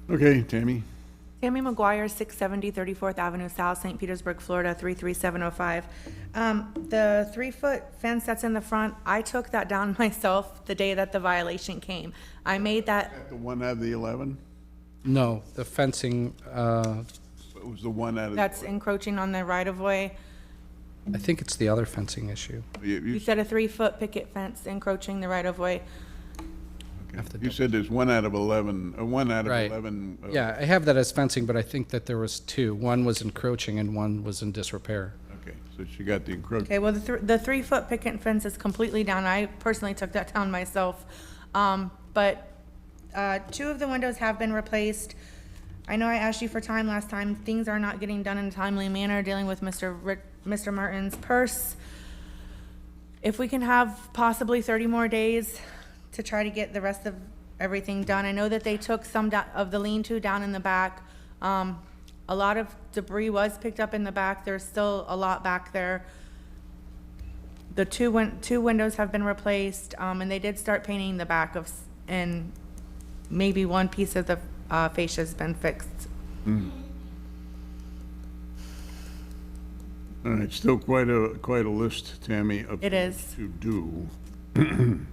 Okay, Tammy. Tammy McGuire, 670 34th Avenue South, St. Petersburg, Florida, 33705. The 3-foot fence that's in the front, I took that down myself the day that the violation came. I made that. The one out of the 11? No, the fencing, It was the one out of. That's encroaching on the right-of-way. I think it's the other fencing issue. You said a 3-foot picket fence encroaching the right-of-way. You said there's one out of 11, one out of Right. 11. Yeah, I have that as fencing, but I think that there was 2. One was encroaching and one was in disrepair. Okay, so she got the encroachment. Okay, well, the 3-foot picket fence is completely down. I personally took that down myself. But 2 of the windows have been replaced. I know I asked you for time last time. Things are not getting done in a timely manner, dealing with Mr. Martin's purse. If we can have possibly 30 more days to try to get the rest of everything done. I know that they took some of the lean-to down in the back. A lot of debris was picked up in the back. There's still a lot back there. The two windows have been replaced, and they did start painting the back and maybe one piece of the fascia has been fixed. All right, still quite a list, Tammy, of It is. things to do.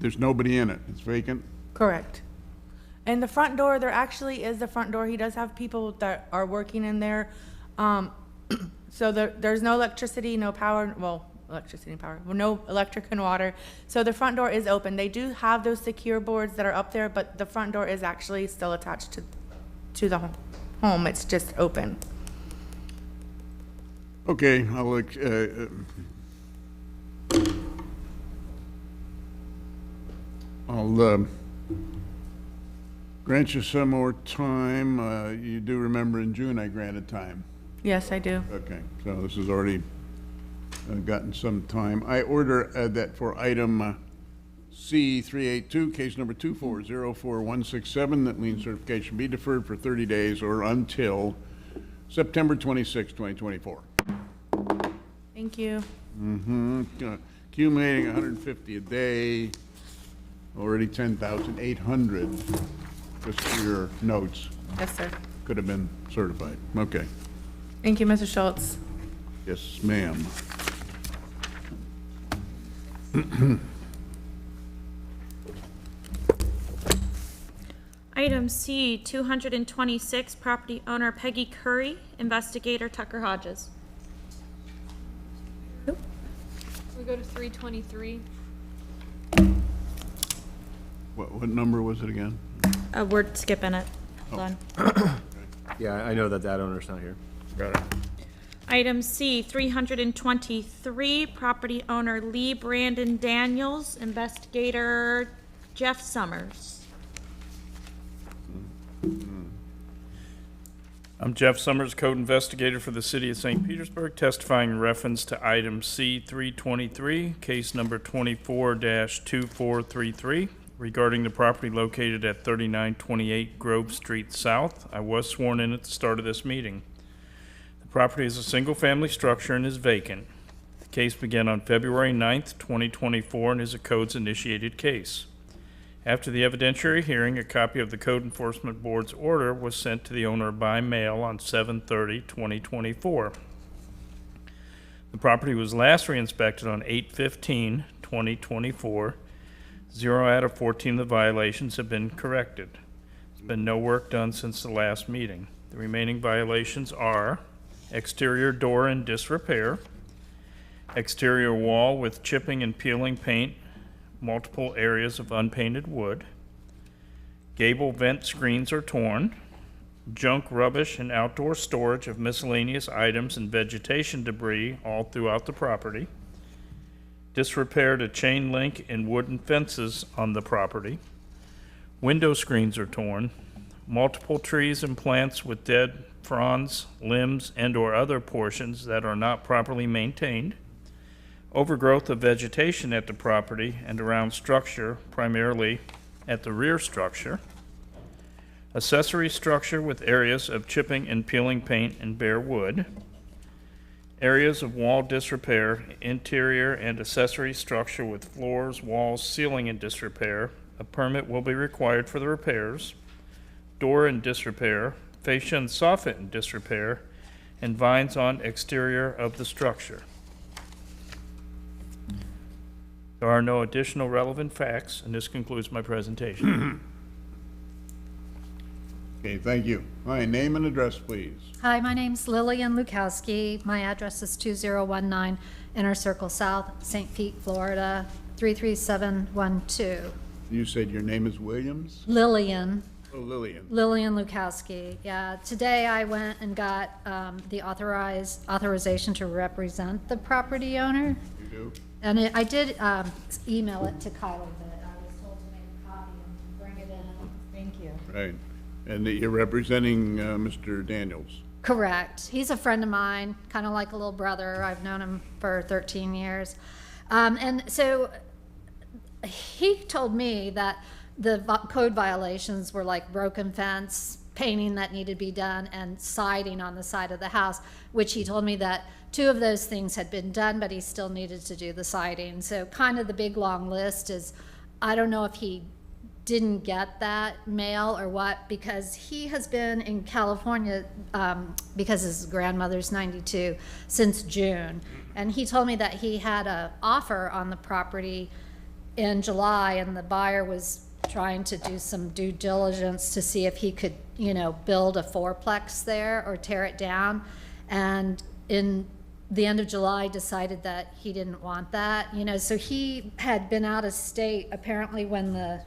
There's nobody in it. It's vacant. Correct. And the front door, there actually is the front door. He does have people that are working in there. So there's no electricity, no power, well, electricity and power, well, no electric and water. So the front door is open. They do have those secure boards that are up there, but the front door is actually still attached to the home. It's just open. Okay, I'll grant you some more time. You do remember in June I granted time. Yes, I do. Okay, so this has already gotten some time. I order that for item C-382, case number 2404167, that lien certification be deferred for 30 days or until September 26, 2024. Thank you. Accumulating 150 a day, already 10,800, just for your notes. Yes, sir. Could have been certified. Okay. Thank you, Mr. Schultz. Yes, ma'am. Item C, 226, property owner Peggy Curry, investigator Tucker Hodges. We go to 323. What number was it again? We're skipping it. Hold on. Yeah, I know that owner's not here. Got it. Item C, 323, property owner Lee Brandon Daniels, investigator Jeff Summers. I'm Jeff Summers, code investigator for the city of St. Petersburg, testifying in reference to item C-323, case number 24-2433, regarding the property located at 3928 Grove Street South. I was sworn in at the start of this meeting. The property is a single-family structure and is vacant. The case began on February 9th, 2024, and is a codes-initiated case. After the evidentiary hearing, a copy of the Code Enforcement Board's order was sent to the owner by mail on 7/30/2024. The property was last re-inspected on 8/15/2024. 0 out of 14 of the violations have been corrected. There's been no work done since the last meeting. The remaining violations are exterior door in disrepair, exterior wall with chipping and peeling paint, multiple areas of unpainted wood, gable vent screens are torn, junk, rubbish, and outdoor storage of miscellaneous items and vegetation debris all throughout the property, disrepair to chain link and wooden fences on the property, window screens are torn, multiple trees and plants with dead fronds, limbs, and/or other portions that are not properly maintained, overgrowth of vegetation at the property and around structure, primarily at the rear structure, accessory structure with areas of chipping and peeling paint and bare wood, areas of wall disrepair, interior and accessory structure with floors, walls, ceiling in disrepair. A permit will be required for the repairs, door in disrepair, fascia and soffit in disrepair, and vines on exterior of the structure. There are no additional relevant facts, and this concludes my presentation. Okay, thank you. All right, name and address, please. Hi, my name's Lillian Lukowski. My address is 2019 Inner Circle South, St. Pete, Florida, 33712. You said your name is Williams? Lillian. Oh, Lillian. Lillian Lukowski. Yeah, today I went and got the authorization to represent the property owner. You do? And I did email it to Kylie, but I was told to make a copy and bring it in. Thank you. Right. And that you're representing Mr. Daniels? Correct. He's a friend of mine, kind of like a little brother. I've known him for 13 years. And so he told me that the code violations were like broken fence, painting that needed to be done, and siding on the side of the house, which he told me that 2 of those things had been done, but he still needed to do the siding. So kind of the big long list is, I don't know if he didn't get that mail or what, because he has been in California because his grandmother's 92 since June. And he told me that he had an offer on the property in July, and the buyer was trying to do some due diligence to see if he could, you know, build a fourplex there or tear it down. And in the end of July decided that he didn't want that, you know, so he had been out of state apparently when the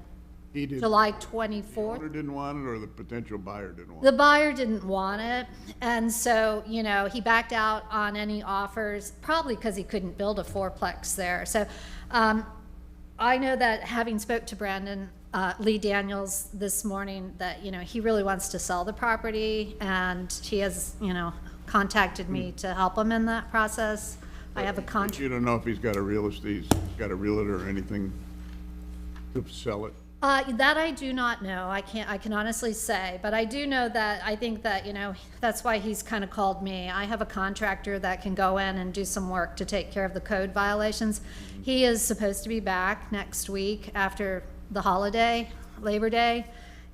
He did. July The 24th. owner didn't want it, or the potential buyer didn't want The it? buyer didn't want it, and so, you know, he backed out on any offers, probably because he couldn't build a fourplex there. So I know that, having spoke to Brandon Lee Daniels this morning, that, you know, he really wants to sell the property, and he has, you know, contacted me to help him in that process. I have a But contract. you don't know if he's got a realtor or anything to sell it? That I do not know. I can honestly say, but I do know that I think that, that's why he's kind of called me. I have a contractor that can go in and do some work to take care of the code violations. He is supposed to be back next week after the holiday, Labor Day.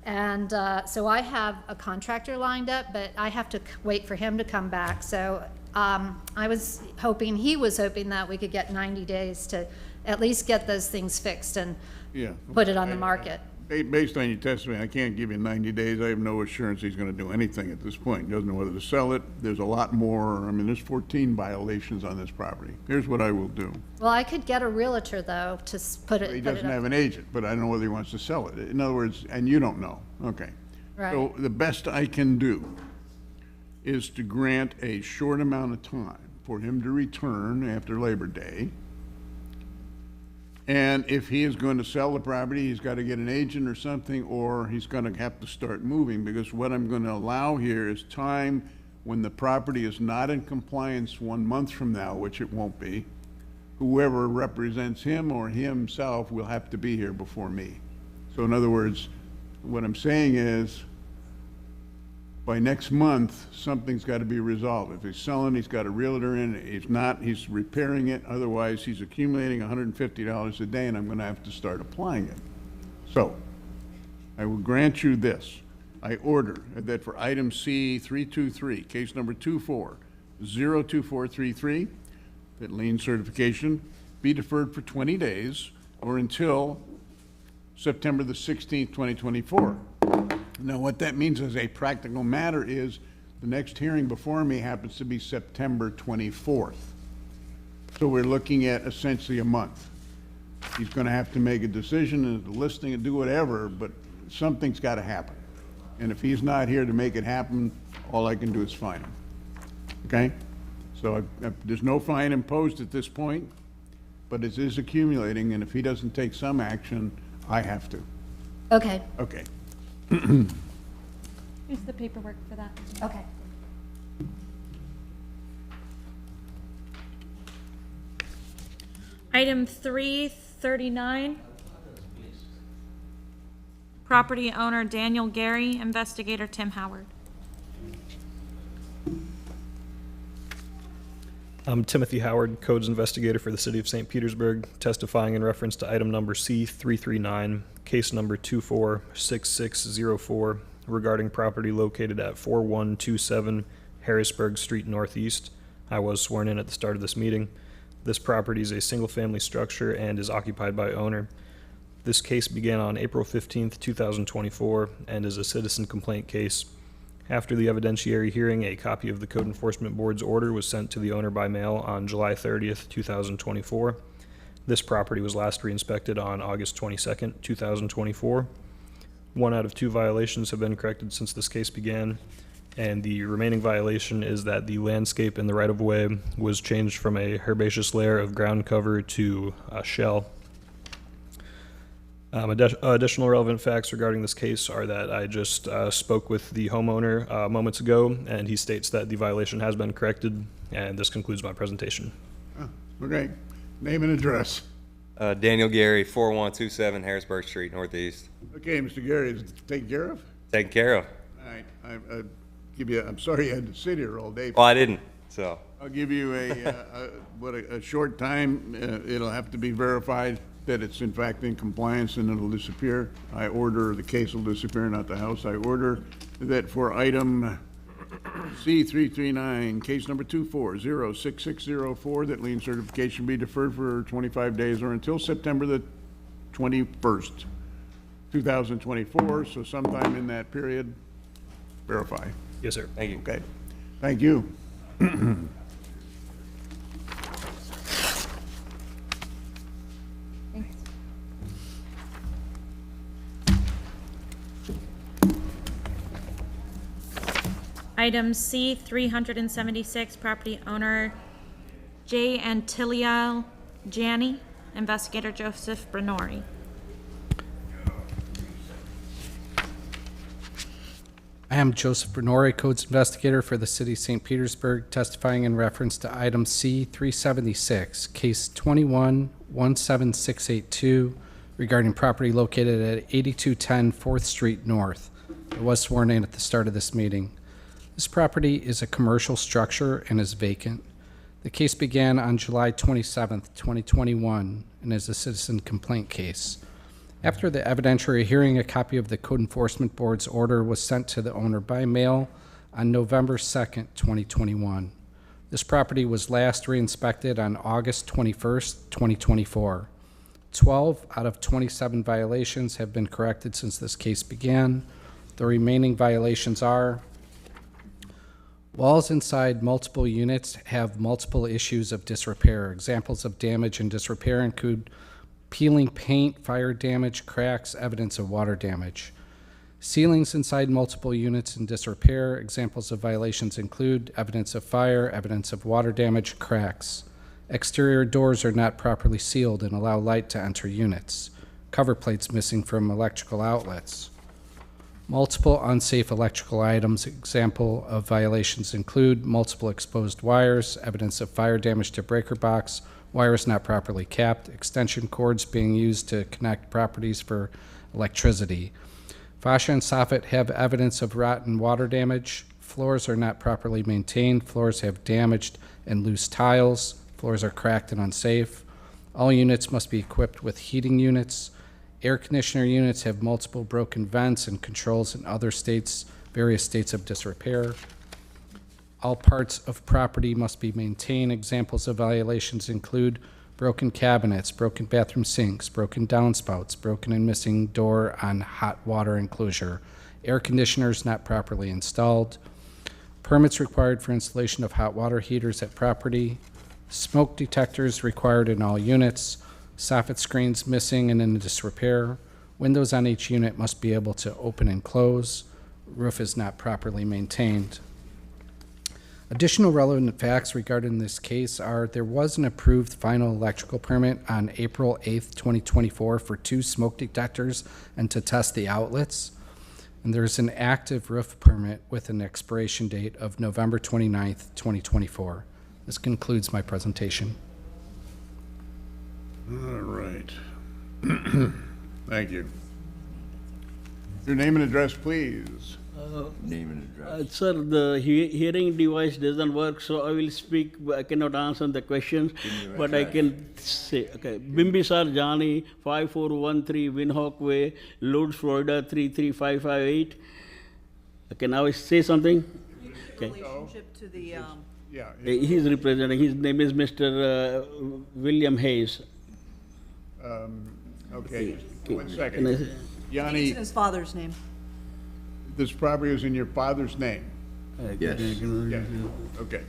And so I have a contractor lined up, but I have to wait for him to come back. So he was hoping that we could get 90 days to at least get those things fixed and Yeah. put it on the market. Based on your testimony, I can't give you 90 days. I have no assurance he's going to do anything at this point. He doesn't know whether to sell it. There's a lot more. I mean, there's 14 violations on this property. Here's what I will do. Well, I could get a realtor, though, to put it. He put it doesn't up. have an agent, but I don't know whether he wants to sell it. In other words, and you don't know. Okay. Right. So the best I can do is to grant a short amount of time for him to return after Labor Day. And if he is going to sell the property, he's got to get an agent or something, or he's going to have to start moving, because what I'm going to allow here is time when the property is not in compliance 1 month from now, which it won't be. Whoever represents him or himself will have to be here before me. So in other words, what I'm saying is, by next month, something's got to be resolved. If he's selling, he's got a realtor in. If not, he's repairing it. Otherwise, he's accumulating $150 a day, and I'm going to have to start applying it. So I will grant you this. I order that for item C 323, case number 24-02433, that lien certification be deferred for 20 days or until September the 16th, 2024. Now, what that means as a practical matter is the next hearing before me happens to be September 24th. So we're looking at essentially a month. He's going to have to make a decision and a listing and do whatever, but something's got to happen. And if he's not here to make it happen, all I can do is fine him. Okay? So there's no fine imposed at this point, but it is accumulating, and if he doesn't take some action, I have to. Okay. Okay. Here's the paperwork for that. Okay. Item 339. Property owner Daniel Gary, investigator Tim Howard. I'm Timothy Howard, Codes Investigator for the City of St. Petersburg, testifying in reference to item number C339, case number 246604, regarding property located at 4127 Harrisburg Street Northeast. I was sworn in at the start of this meeting. This property is a single-family structure and is occupied by owner. This case began on April 15th, 2024, and is a citizen complaint case. After the evidentiary hearing, a copy of the Code Enforcement Board's order was sent to the owner by mail on July 30th, 2024. This property was last re-inspected on August 22nd, 2024. 1 out of 2 violations have been corrected since this case began, and the remaining violation is that the landscape in the right-of-way was changed from a herbaceous layer of ground cover to a shell. Additional relevant facts regarding this case are that I just spoke with the homeowner moments ago, and he states that the violation has been corrected, and this concludes my presentation. Okay. Name and address. Daniel Gary, 4127 Harrisburg Street, Northeast. Okay, Mr. Gary, is it taken care of? Taken care of. All right. I'm sorry you had to sit here all day. Well, I didn't, so. I'll give you a short time. It'll have to be verified that it's in fact in compliance, and it'll disappear. I order, the case will disappear, not the house. I order that for item C339, case number 24-06604, that lien certification be deferred for 25 days or until September the 21st, 2024. So sometime in that period, verify. Yes, sir. Thank you. Okay. Thank you. Item C 376, property owner J. Antilio Janney, investigator Joseph Brenori. I am Joseph Brenori, Codes Investigator for the City of St. Petersburg, testifying in reference to item C 376, case 21-17682, regarding property located at 8210 4th Street North. It was sworn in at the start of this meeting. This property is a commercial structure and is vacant. The case began on July 27th, 2021, and is a citizen complaint case. After the evidentiary hearing, a copy of the Code Enforcement Board's order was sent to the owner by mail on November 2nd, 2021. This property was last re-inspected on August 21st, 2024. 12 out of 27 violations have been corrected since this case began. The remaining violations are: walls inside multiple units have multiple issues of disrepair. Examples of damage and disrepair include peeling paint, fire damage, cracks, evidence of water damage. Ceilings inside multiple units in disrepair. Examples of violations include evidence of fire, evidence of water damage, cracks. Exterior doors are not properly sealed and allow light to enter units. Cover plates missing from electrical outlets. Multiple unsafe electrical items. Example of violations include multiple exposed wires, evidence of fire damage to breaker box, wires not properly capped, extension cords being used to connect properties for electricity. Fascia and soffit have evidence of rotten water damage. Floors are not properly maintained. Floors have damaged and loose tiles. Floors are cracked and unsafe. All units must be equipped with heating units. Air conditioner units have multiple broken vents and controls in other states, various states of disrepair. All parts of property must be maintained. Examples of violations include broken cabinets, broken bathroom sinks, broken downspouts, broken and missing door on hot water enclosure, air conditioners not properly installed, permits required for installation of hot water heaters at property, smoke detectors required in all units, soffit screens missing and in disrepair, windows on each unit must be able to open and close, roof is not properly maintained. Additional relevant facts regarding this case are: there was an approved final electrical permit on April 8th, 2024 for 2 smoke detectors and to test the outlets. And there's an active roof permit with an expiration date of November 29th, 2024. This concludes my presentation. All right. Thank you. Your name and address, please. Name and address. Sir, the hearing device doesn't work, so I will speak. I cannot answer the questions, but I can say, okay. Bimbisar Jani, 5413 Windhawk Way, Lourdes, Florida, 33558. Can I say something? Okay. Relationship to the, Yeah. He's representing, his name is Mr. William Hayes. Okay, one Can I second. say- Yanni, it's in his father's name. this property is in your father's name? Yes. Yeah, okay.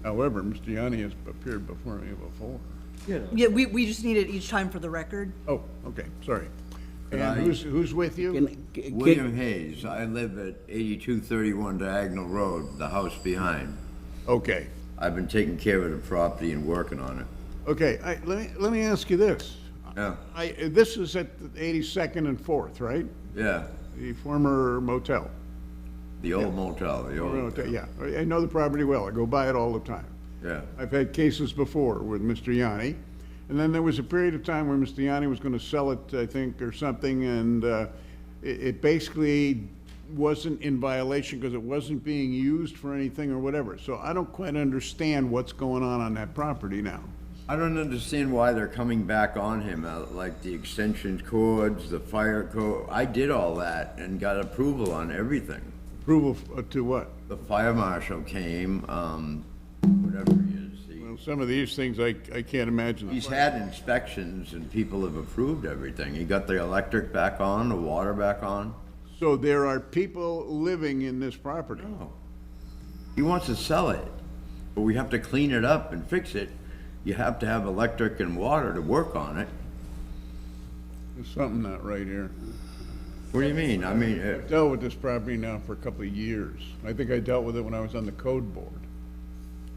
However, Mr. Yanni has appeared before me before. Yeah, we just need it each time for the record. Oh, okay, sorry. Can And I- who's with you? William Hayes. I live at 8231 Diagonal Road, the house behind. Okay. I've been taking care of the property and working on it. Okay, let me ask you this. Yeah. This is at 82nd and 4th, right? Yeah, The former motel. the old motel, the old. Motel, yeah. I know the property well. I go by it all the time. Yeah. I've had cases before with Mr. Yanni. And then there was a period of time where Mr. Yanni was going to sell it, I think, or something, and it basically wasn't in violation because it wasn't being used for anything or whatever. So I don't quite understand what's going on that property now. I don't understand why they're coming back on him, like the extension cords, the fire code. I did all that and got approval on everything. Approval to what? The fire marshal came, whatever he is. Well, some of these things I can't imagine. He's had inspections and people have approved everything. He got the electric back on, the water back on. So there are people living in this property? No. He wants to sell it, but we have to clean it up and fix it. You have to have electric and water to work on it. There's something not right here. What do you mean? I mean, I've dealt with this property now for a couple of years. I think I dealt with it when I was on the code board.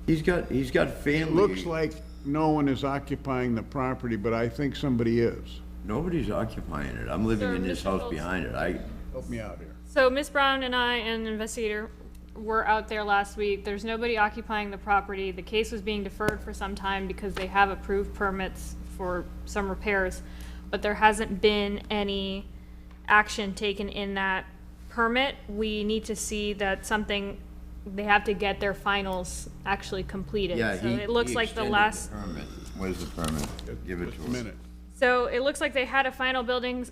he's got family. It looks like no one is occupying the property, but I think somebody is. Nobody's occupying it. I'm living Sir, in this Mr. house Schultz. behind it. Help me out here. So Ms. Brown and I and the investigator were out there last week. There's nobody occupying the property. The case was being deferred for some time because they have approved permits for some repairs. but there hasn't been any action taken in that permit. We need to see that they have to get their finals actually completed. Yeah, So it looks he like the extended last. permit. Where's the permit? Give it to us. So it looks like they had a final building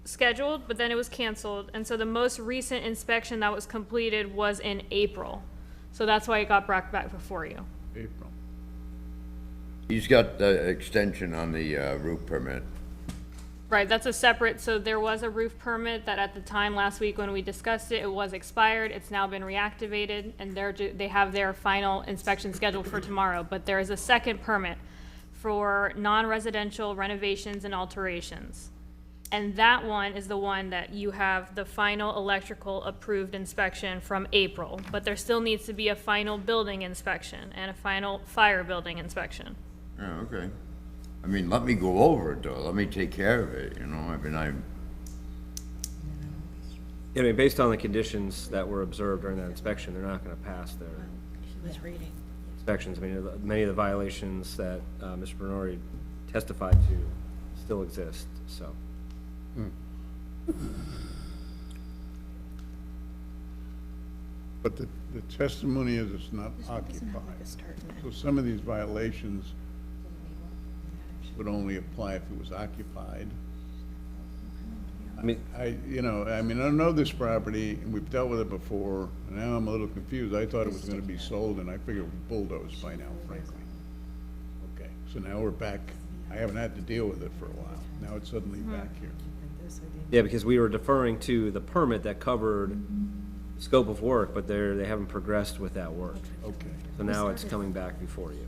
scheduled, but then it was canceled. And so the most recent inspection that was completed was in April. So that's why it got brought back before you. April. He's got the extension on the roof permit. Right, that's a separate, so there was a roof permit that at the time last week when we discussed it, it was expired. It's now been reactivated and they have their final inspection scheduled for tomorrow. But there is a second permit for non-residential renovations and alterations. And that one is the one that you have the final electrical approved inspection from April. But there still needs to be a final building inspection and a final fire building inspection. Oh, okay. I mean, let me go over it though. Let me take care of it, you know? I mean, I mean, based on the conditions that were observed during that inspection, they're not going to pass their inspections. I mean, many of the violations that Mr. Bernard testified to still exist, so. But the testimony is it's not occupied. So some of these violations would only apply if it was occupied. I mean, I don't know this property, and we've dealt with it before, and now I'm a little confused. I thought it was gonna be sold, and I figured it was bulldozed by now, frankly. Okay, so now we're back. I haven't had to deal with it for a while. Now it's suddenly back here. yeah, because we were deferring to the permit that covered the scope of work, but they haven't progressed with that work. Okay. So now it's coming back before you.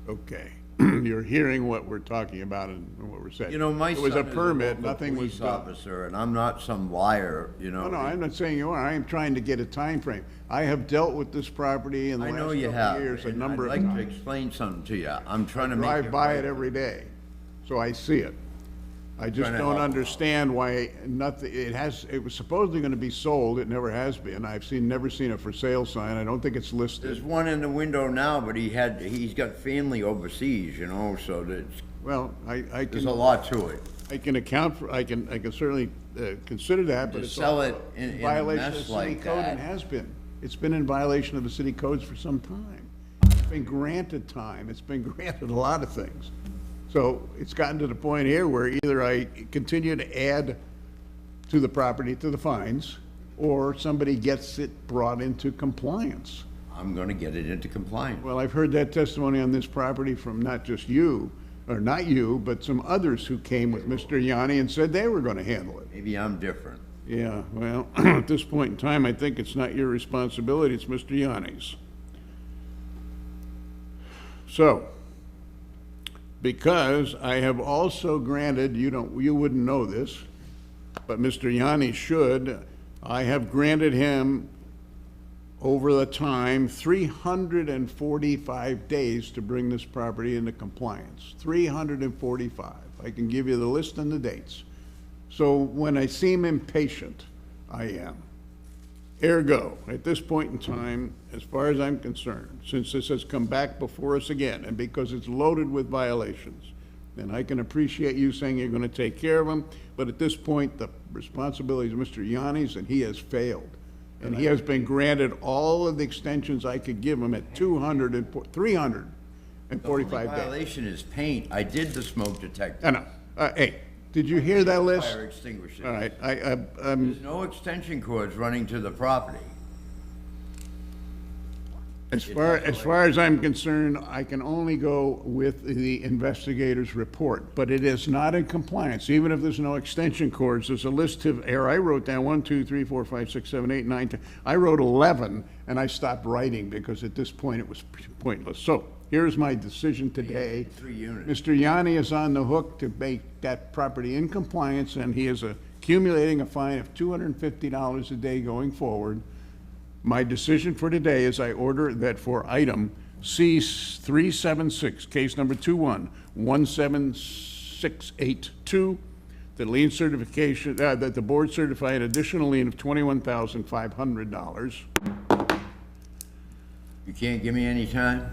Okay. You're hearing what we're talking about and what we're saying. you know, my It son was a is a permit, local nothing was police done. officer, and I'm not some liar, you know? No, I'm not saying you are. I am trying to get a time frame. I have dealt with this property in the I know last you couple have, of years a and number of I'd like to times. explain something to you. I'm trying to make Drive by right. it every day, so I see it. I just Trying to don't help understand why nothing, it was supposedly gonna be sold, it never has been. Never seen a for sale sign, I don't think it's There's listed. one in the window now, but he's got family overseas, you know, so that's, Well, I there's can, a lot to it. I can account for, I can certainly consider that, but To it's sell it also in a violation of mess the city like code and that. has been. It's been in violation of the city codes for some time. It's been granted time, it's been granted a lot of things. So it's gotten to the point here where either I continue to add to the property, to the fines, or somebody gets it brought into compliance. I'm gonna get it into compliance. Well, I've heard that testimony on this property from not just you, or not you, but some others who came with Mr. Yanni and said they were gonna handle it. Maybe I'm different. Yeah, well, at this point in time, I think it's not your responsibility, it's Mr. Yanni's. So, because I have also granted, you wouldn't know this, but Mr. Yanni should, I have granted him over the time 345 days to bring this property into compliance. 345. I can give you the list and the dates. So when I seem impatient, I am. Ergo, at this point in time, as far as I'm concerned, since this has come back before us again, and because it's loaded with violations, then I can appreciate you saying you're gonna take care of them, but at this point, the responsibility is Mr. Yanni's, and he has failed. And he has been granted all of the extensions I could give him at 345 The only days. violation is paint. I did the smoke detector. I know. Hey, did you hear that list? Fire extinguishers. All right, There's no extension cords running to the property. as far as I'm concerned, I can only go with the investigator's report, but it is not in compliance, even if there's no extension cords. There's a list of error. I wrote down 1, 2, 3, 4, 5, 6, 7, 8, 9, 10. I wrote 11, and I stopped writing because at this point it was pointless. So here's my decision today. 3 units. Mr. Yanni is on the hook to make that property in compliance, and he is accumulating a fine of $250 a day going forward. My decision for today is I order that for item C-376, case number 21-17682, the lien certification, that the board certify an additional lien of $21,500. You can't give me any time?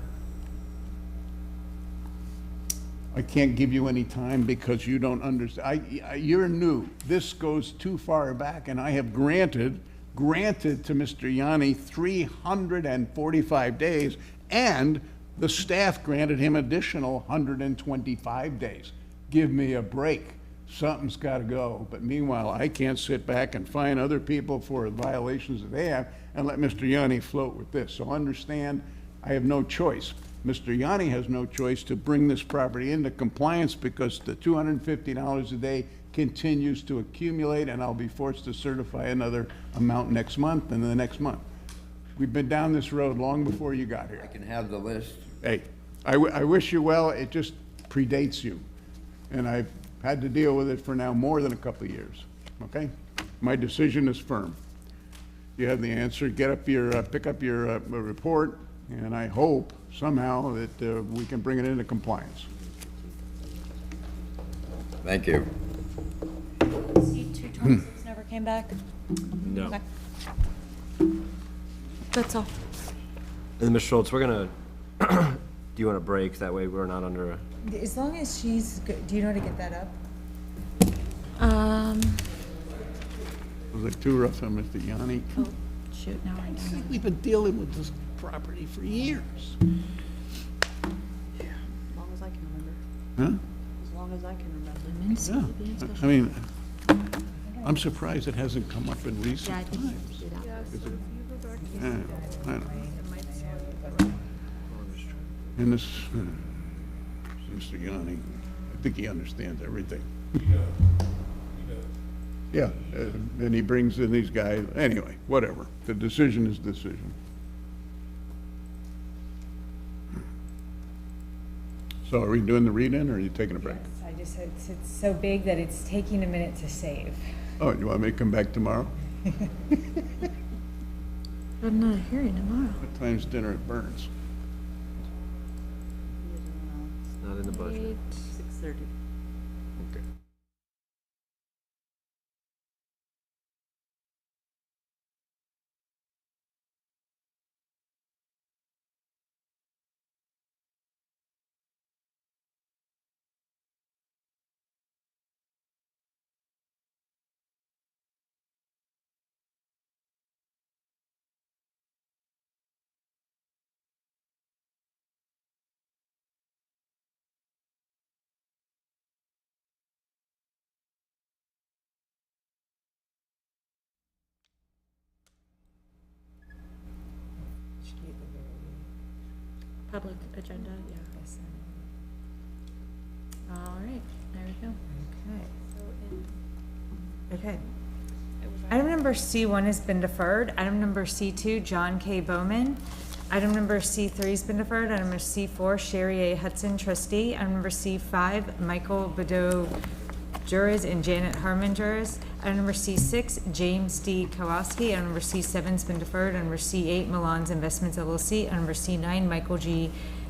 I can't give you any time because you don't understand. You're new. This goes too far back, and I have granted to Mr. Yanni 345 days, and the staff granted him additional 125 days. Give me a break. Something's got to go. But meanwhile, I can't sit back and fine other people for violations that they have and let Mr. Yanni float with this. So understand, I have no choice. Mr. Yanni has no choice to bring this property into compliance because the $250 a day continues to accumulate, and I'll be forced to certify another amount next month and the next month. We've been down this road long before you got here. I can have the list. Hey, I wish you well. It just predates you. And I've had to deal with it for now more than a couple of years, okay? My decision is firm. You have the answer. Pick up your report, and I hope somehow that we can bring it into compliance. Thank you. C-226 never came back? No. Okay. That's all. And Ms. Schultz, we're gonna, do you want a break? That way we're not under a. As long as she's good, do you know how to get that up? Was it too rough on Mr. Yanni? Oh, shoot, now I know. We've been dealing with this property for years. As long as I can remember. Huh? As long as I can remember. Yeah. I mean, I'm surprised it hasn't come up in recent times. Yeah, I know. And this, Mr. Yanni, I think he understands everything. Yeah, and he brings in these guys, anyway, whatever. The decision is decision. So are we doing the read-in, or are you taking a break? I just, it's so big that it's taking a minute to save. Oh, you want me to come back tomorrow? I'm not hearing tomorrow. What time's dinner at Burns? Not in the budget. 6:30. Okay. Public agenda, yeah. All right, there we go. Okay. Item number C1 has been deferred. Item number C2, John K. Bowman. Item number C3 has been deferred. Item number C4, Sherry A. Hudson, trustee. Item number C5, Michael Badeau, jurors, and Janet Harmon, jurors. Item number C6, James D. Kowalski. Item number C7 has been deferred. Item number C8, Milan's Investments LLC. Item number C9, Michael G.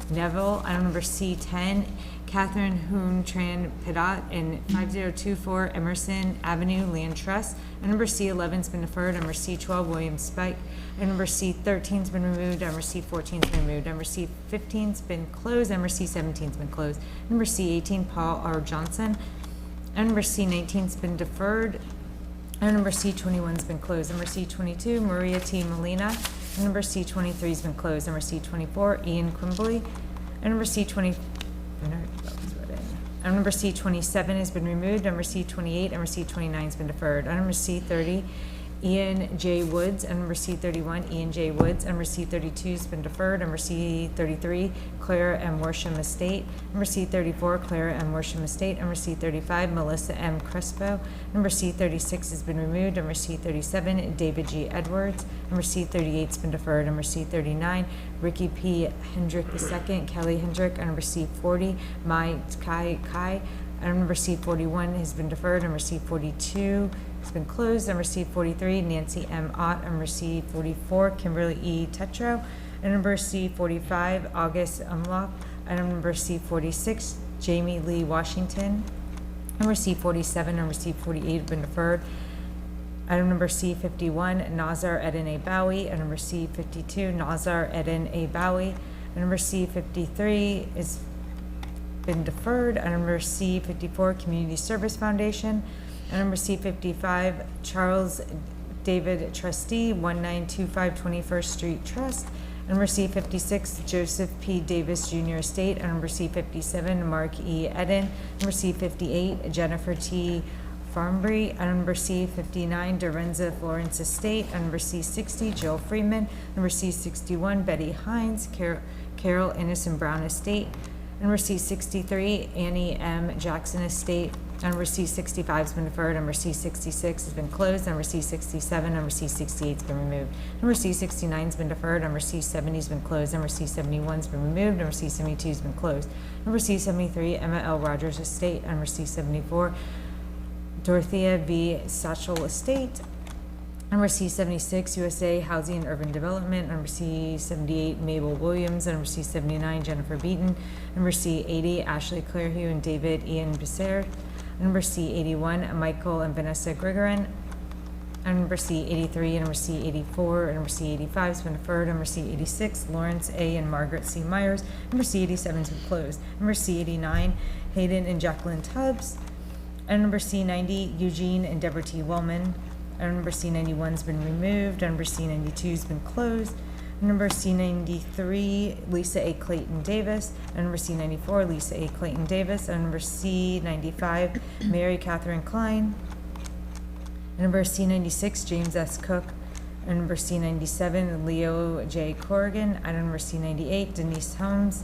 Neville. Item number C10, Catherine Hoon Tran Pidat, and 5024 Emerson Avenue Land Trust. Item number C11 has been deferred. Item number C12, William Spike. Item number C13 has been removed. Item number C14 has been removed. Item number C15 has been closed. Item number C17 has been closed. Item number C18, Paul R. Johnson. Item number C19 has been deferred. Item number C21 has been closed. Number C22, Maria T. Molina. Item number C23 has been closed. Number C24, Ian Quimbley. Item number C20, item number C27 has been removed. Number C28, number C29 has been deferred. Item number C30, Ian J. Woods. Item number C31, Ian J. Woods. Item number C32 has been deferred. Number C33, Clara M. Worsham Estate. Number C34, Clara M. Worsham Estate. Number C35, Melissa M. Crespo. Number C36 has been removed. Number C37, David G. Edwards. Number C38 has been deferred. Number C39, Ricky P. Hendrick II, Kelly Hendrick. Item number C40, Mai Kai Kai. Item number C41 has been deferred. Number C42 has been closed. Number C43, Nancy M. Ott. Number C44, Kimberly E. Tetro. Item number C45, August Umlauf. Item number C46, Jamie Lee Washington. Number C47, number C48 have been deferred. Item number C51, Nazar Eden A. Bowie. Item number C52, Nazar Eden A. Bowie. Item number C53 is been deferred. Item number C54, Community Service Foundation. Item number C55, Charles David Trustee, 1925 21st Street Trust. Number C56, Joseph P. Davis Jr. Estate. Number C57, Mark E. Eden. Number C58, Jennifer T. Farmbry. Number C59, Dorenza Florence Estate. Number C60, Jill Freeman. Number C61, Betty Hines, Carol Innocent Brown Estate. Number C63, Annie M. Jackson Estate. Number C65 has been deferred. Number C66 has been closed. Number C67, number C68 has been removed. Number C69 has been deferred. Number C70 has been closed. Number C71 has been removed. Number C72 has been closed. Number C73, Emma L. Rogers Estate. Number C74, Dorothea V. Satchel Estate. Number C76, USA Housing and Urban Development. Number C78, Mabel Williams. Number C79, Jennifer Beaton. Number C80, Ashley Clairhue and David Ian Becerra. Number C81, Michael and Vanessa Grigorin. Number C83, number C84, number C85 has been deferred. Number C86, Lawrence A. and Margaret C. Myers. Number C87 has been closed. Number C89, Hayden and Jacqueline Tubbs. And number C90, Eugene and Deborah T. Wellman. And number C91 has been removed. Number C92 has been closed. Number C93, Lisa A. Clayton Davis. And number C94, Lisa A. Clayton Davis. And number C95, Mary Catherine Klein. And number C96, James S. Cook. And number C97, Leo J. Corrigan. And number C98, Denise Holmes.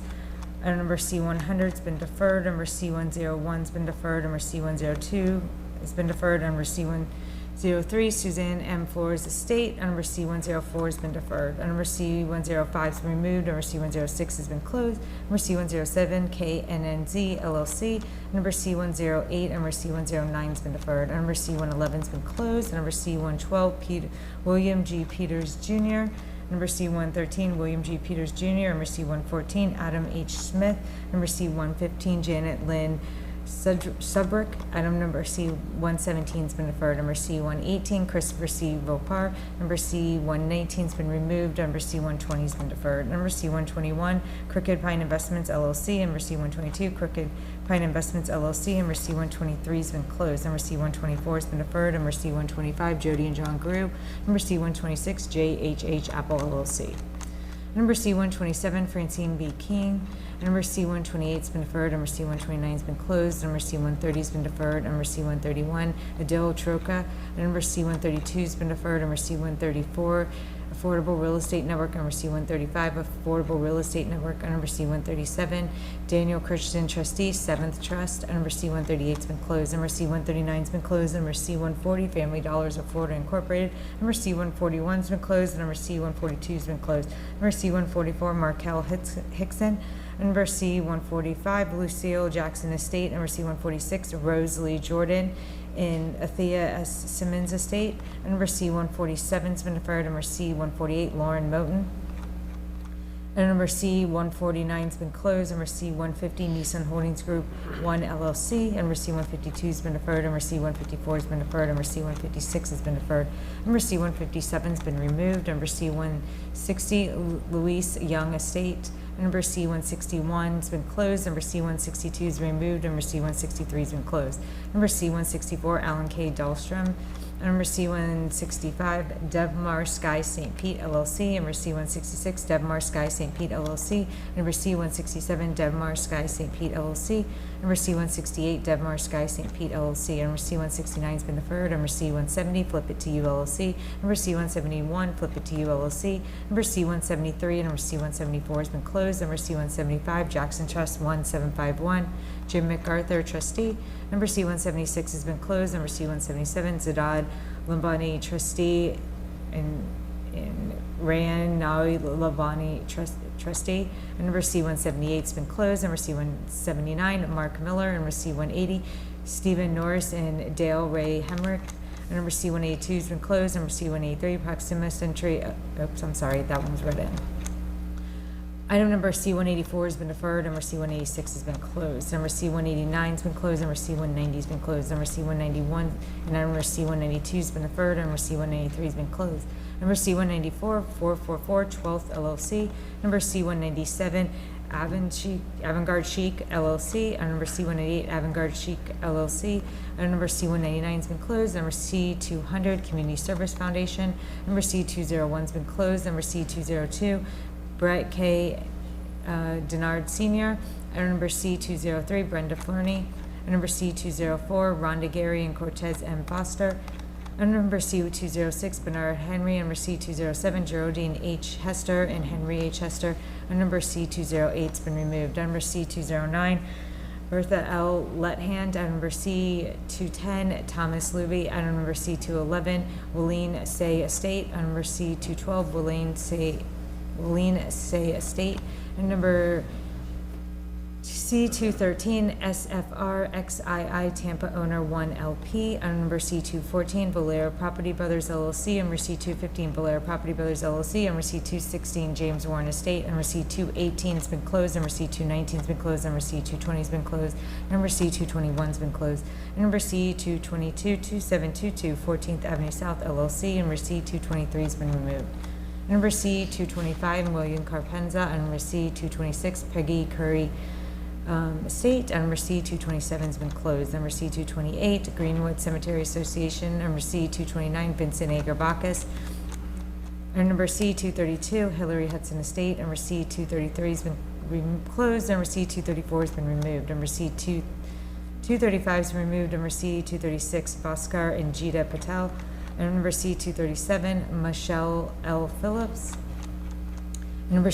And number C100 has been deferred. Number C101 has been deferred. Number C102 has been deferred. Number C103, Suzanne M. Flores Estate. And number C104 has been deferred. And number C105 has been removed. Number C106 has been closed. Number C107, KNNZ LLC. Number C108 and number C109 has been deferred. And number C111 has been closed. And number C112, William G. Peters Jr. Number C113, William G. Peters Jr. Number C114, Adam H. Smith. Number C115, Janet Lynn Subrick. Item number C117 has been deferred. Number C118, Christopher C. Vopar. Number C119 has been removed. Number C120 has been deferred. Number C121, Crooked Pine Investments LLC. Number C122, Crooked Pine Investments LLC. Number C123 has been closed. Number C124 has been deferred. Number C125, Jody and John Grew. Number C126, JHH Apple LLC. Number C127, Francine B. King. Number C128 has been deferred. Number C129 has been closed. Number C130 has been deferred. Number C131, Adele Troca. Number C132 has been deferred. Number C134, Affordable Real Estate Network. Number C135, Affordable Real Estate Network. Number C137, Daniel Christian Trustee, 7th Trust. Number C138 has been closed. Number C139 has been closed. Number C140, Family Dollars of Florida Incorporated. Number C141 has been closed. Number C142 has been closed. Number C144, Markel Hickson. Number C145, Lucille Jackson Estate. Number C146, Rose Lee Jordan in Athea S. Simmons Estate. Number C147 has been deferred. Number C148, Lauren Moten. And number C149 has been closed. Number C150, Nissan Holdings Group 1 LLC. Number C152 has been deferred. Number C154 has been deferred. Number C156 has been deferred. Number C157 has been removed. Number C160, Luis Young Estate. Number C161 has been closed. Number C162 is removed. Number C163 has been closed. Number C164, Alan K. Dahlstrom. Number C165, Devmar Sky St. Pete LLC. Number C166, Devmar Sky St. Pete LLC. Number C167, Devmar Sky St. Pete LLC. Number C168, Devmar Sky St. Pete LLC. Number C169 has been deferred. Number C170, Flip It to You LLC. Number C171, Flip It to You LLC. Number C173 and number C174 has been closed. Number C175, Jackson Trust 1751, Jim MacArthur, trustee. Number C176 has been closed. Number C177, Zadad Lambani, trustee, and Rayan Nawi Lavani, trustee. And number C178 has been closed. Number C179, Mark Miller. Number C180, Stephen Norris and Dale Ray Hemrick. And number C182 has been closed. Number C183, Proxima Century. Oops, I'm sorry, that one was read in. Item number C184 has been deferred. Number C186 has been closed. Number C189 has been closed. Number C190 has been closed. Number C191 and number C192 has been deferred. Number C193 has been closed. Number C194, 444 12th LLC. Number C197, Avant-Garde Chic LLC. Item number C-188, Avant-Garde Chic LLC. Item number C-199 has been closed. Number C-200, Community Service Foundation. Number C-201 has been closed. Number C-202, Brett K. Denard Sr. Item number C-203, Brenda Flerney. Item number C-204, Rhonda Gary and Cortez M. Foster. Item number C-206, Bernard Henry. Number C-207, Geraldine H. Hester and Henry H. Hester. Item number C-208 has been removed. Item number C-209, Bertha L. Lethand. Item number C-210, Thomas Luby. Item number C-211, Willeen Say Estate. Item number C-212, Willeen Say Estate. And number C-213, SFR XII Tampa Owner 1 LP. Item number C-214, Valero Property Brothers LLC. Number C-215, Valero Property Brothers LLC. Number C-216, James Warren Estate. Number C-218 has been closed. Number C-219 has been closed. Number C-220 has been closed. Number C-221 has been closed. Number C-222, 2722 14th Avenue South LLC. Number C-223 has been removed. Number C-225, William Carpenza. And number C-226, Peggy Curry Estate. Number C-227 has been closed. Number C-228, Greenwood Cemetery Association. Number C-229, Vincent Ager Bacchus. And number C-232, Hillary Hudson Estate. Number C-233 has been closed. Number C-234 has been removed. Number C-235 has been removed. Number C-236, Bhaskar and Jita Patel. And number C-237, Michelle L. Phillips. Number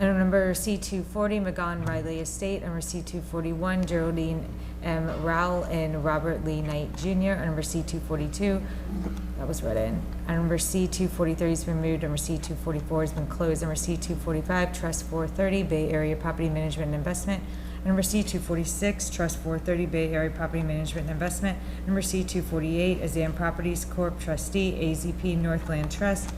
number C-240, Magan Riley Estate. Number C-241, Geraldine M. Rowell and Robert Lee Knight Jr. And number C-242, that was read in. And number C-243 has been removed. Number C-244 has been closed. Number C-245, Trust 430, Bay Area Property Management and Investment. Number C-246, Trust 430, Bay Area Property Management and Investment. Number C-248, Azam Properties Corp. Trustee, AZP Northland Trust.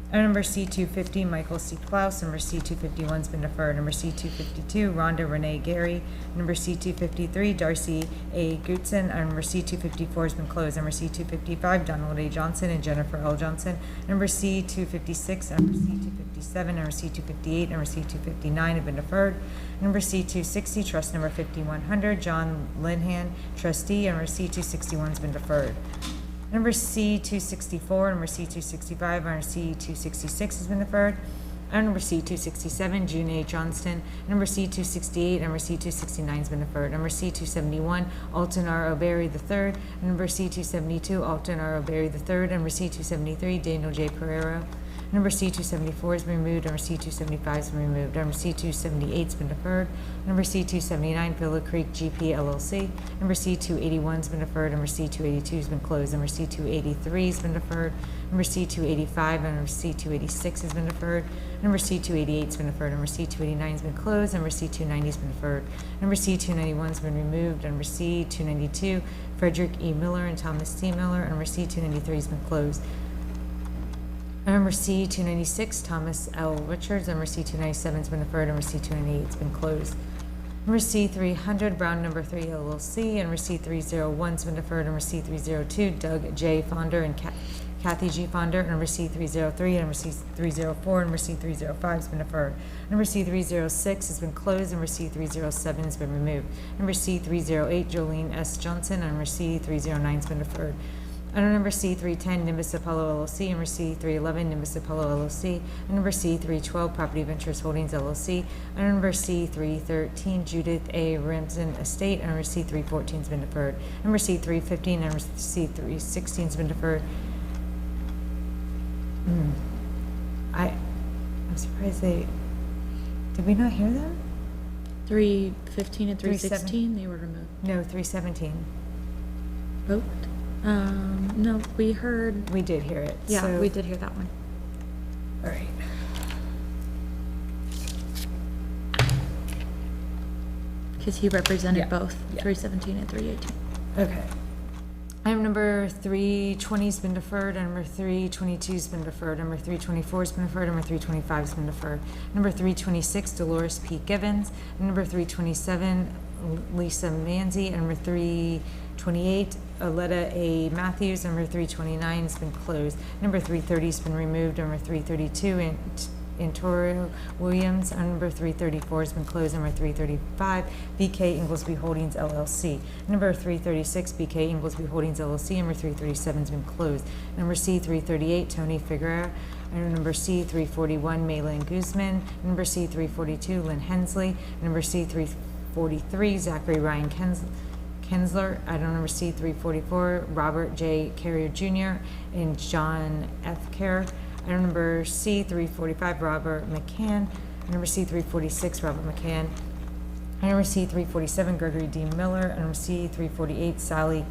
Item number C-250, Michael C. Klaus. Number C-251 has been deferred. Number C-252, Rhonda Renee Gary. Number C-253, Darcy A. Goodson. Item number C-254 has been closed. Number C-255, Donald A. Johnson and Jennifer L. Johnson. Number C-256, number C-257, number C-258, number C-259 have been deferred. Number C-260, Trust number 5100, John Linhan, Trustee. Number C-261 has been deferred. Number C-264, number C-265, number C-266 has been deferred. Number C-267, June A. Johnston. Number C-268, number C-269 has been deferred. Number C-271, Alton R. O'Berry III. Number C-272, Alton R. O'Berry III. Number C-273, Daniel J. Pereira. Number C-274 has been removed. Number C-275 has been removed. Number C-278 has been deferred. Number C-279, Villa Creek GP LLC. Number C-281 has been deferred. Number C-282 has been closed. Number C-283 has been deferred. Number C-285 and number C-286 has been deferred. Number C-288 has been deferred. Number C-289 has been closed. Number C-290 has been deferred. Number C-291 has been removed. Number C-292, Frederick E. Miller and Thomas C. Miller. Number C-293 has been closed. Number C-296, Thomas L. Richards. Number C-297 has been deferred. Number C-298 has been closed. Number C-300, Brown Number 3 LLC. Number C-301 has been deferred. Number C-302, Doug J. Fonder and Kathy G. Fonder. Number C-303, number C-304, number C-305 has been deferred. Number C-306 has been closed. Number C-307 has been removed. Number C-308, Jolene S. Johnson. Number C-309 has been deferred. Item number C-310, Nimbus Apollo LLC. Number C-311, Nimbus Apollo LLC. And number C-312, Property Ventures Holdings LLC. Item number C-313, Judith A. Remsen Estate. And number C-314 has been deferred. Number C-315 and number C-316 has been deferred. I'm surprised did we not hear them? 315 and 316, they were removed. No, 317. Vote? No, we heard. We did hear it. Yeah, so- we did hear that one. All right. Because he represented Yeah, both, yeah. 317 and 318. Okay. Item number 320 has been deferred. Item number 322 has been deferred. Number 324 has been deferred. Number 325 has been deferred. Number 326, Dolores P. Givens. Number 327, Lisa Manzi. And number 328, Aletta A. Matthews. Number 329 has been closed. Number 330 has been removed. Number 332 and Antonio Williams. Item number 334 has been closed. Number 335, BK Inglesby Holdings LLC. Number 336, BK Inglesby Holdings LLC. Number 337 has been closed. Number C, 338, Tony Figueroa. Item number C, 341, Maylin Guzman. Number C, 342, Lynn Hensley. Number C, 343, Zachary Ryan Kensler. Item number C, 344, Robert J. Carrier Jr. and John F. Kerr. Item number C, 345, Robert McCann. Item number C, 346, Robert McCann. Item number C, 347, Gregory D. Miller. Item number C, 348, Sally.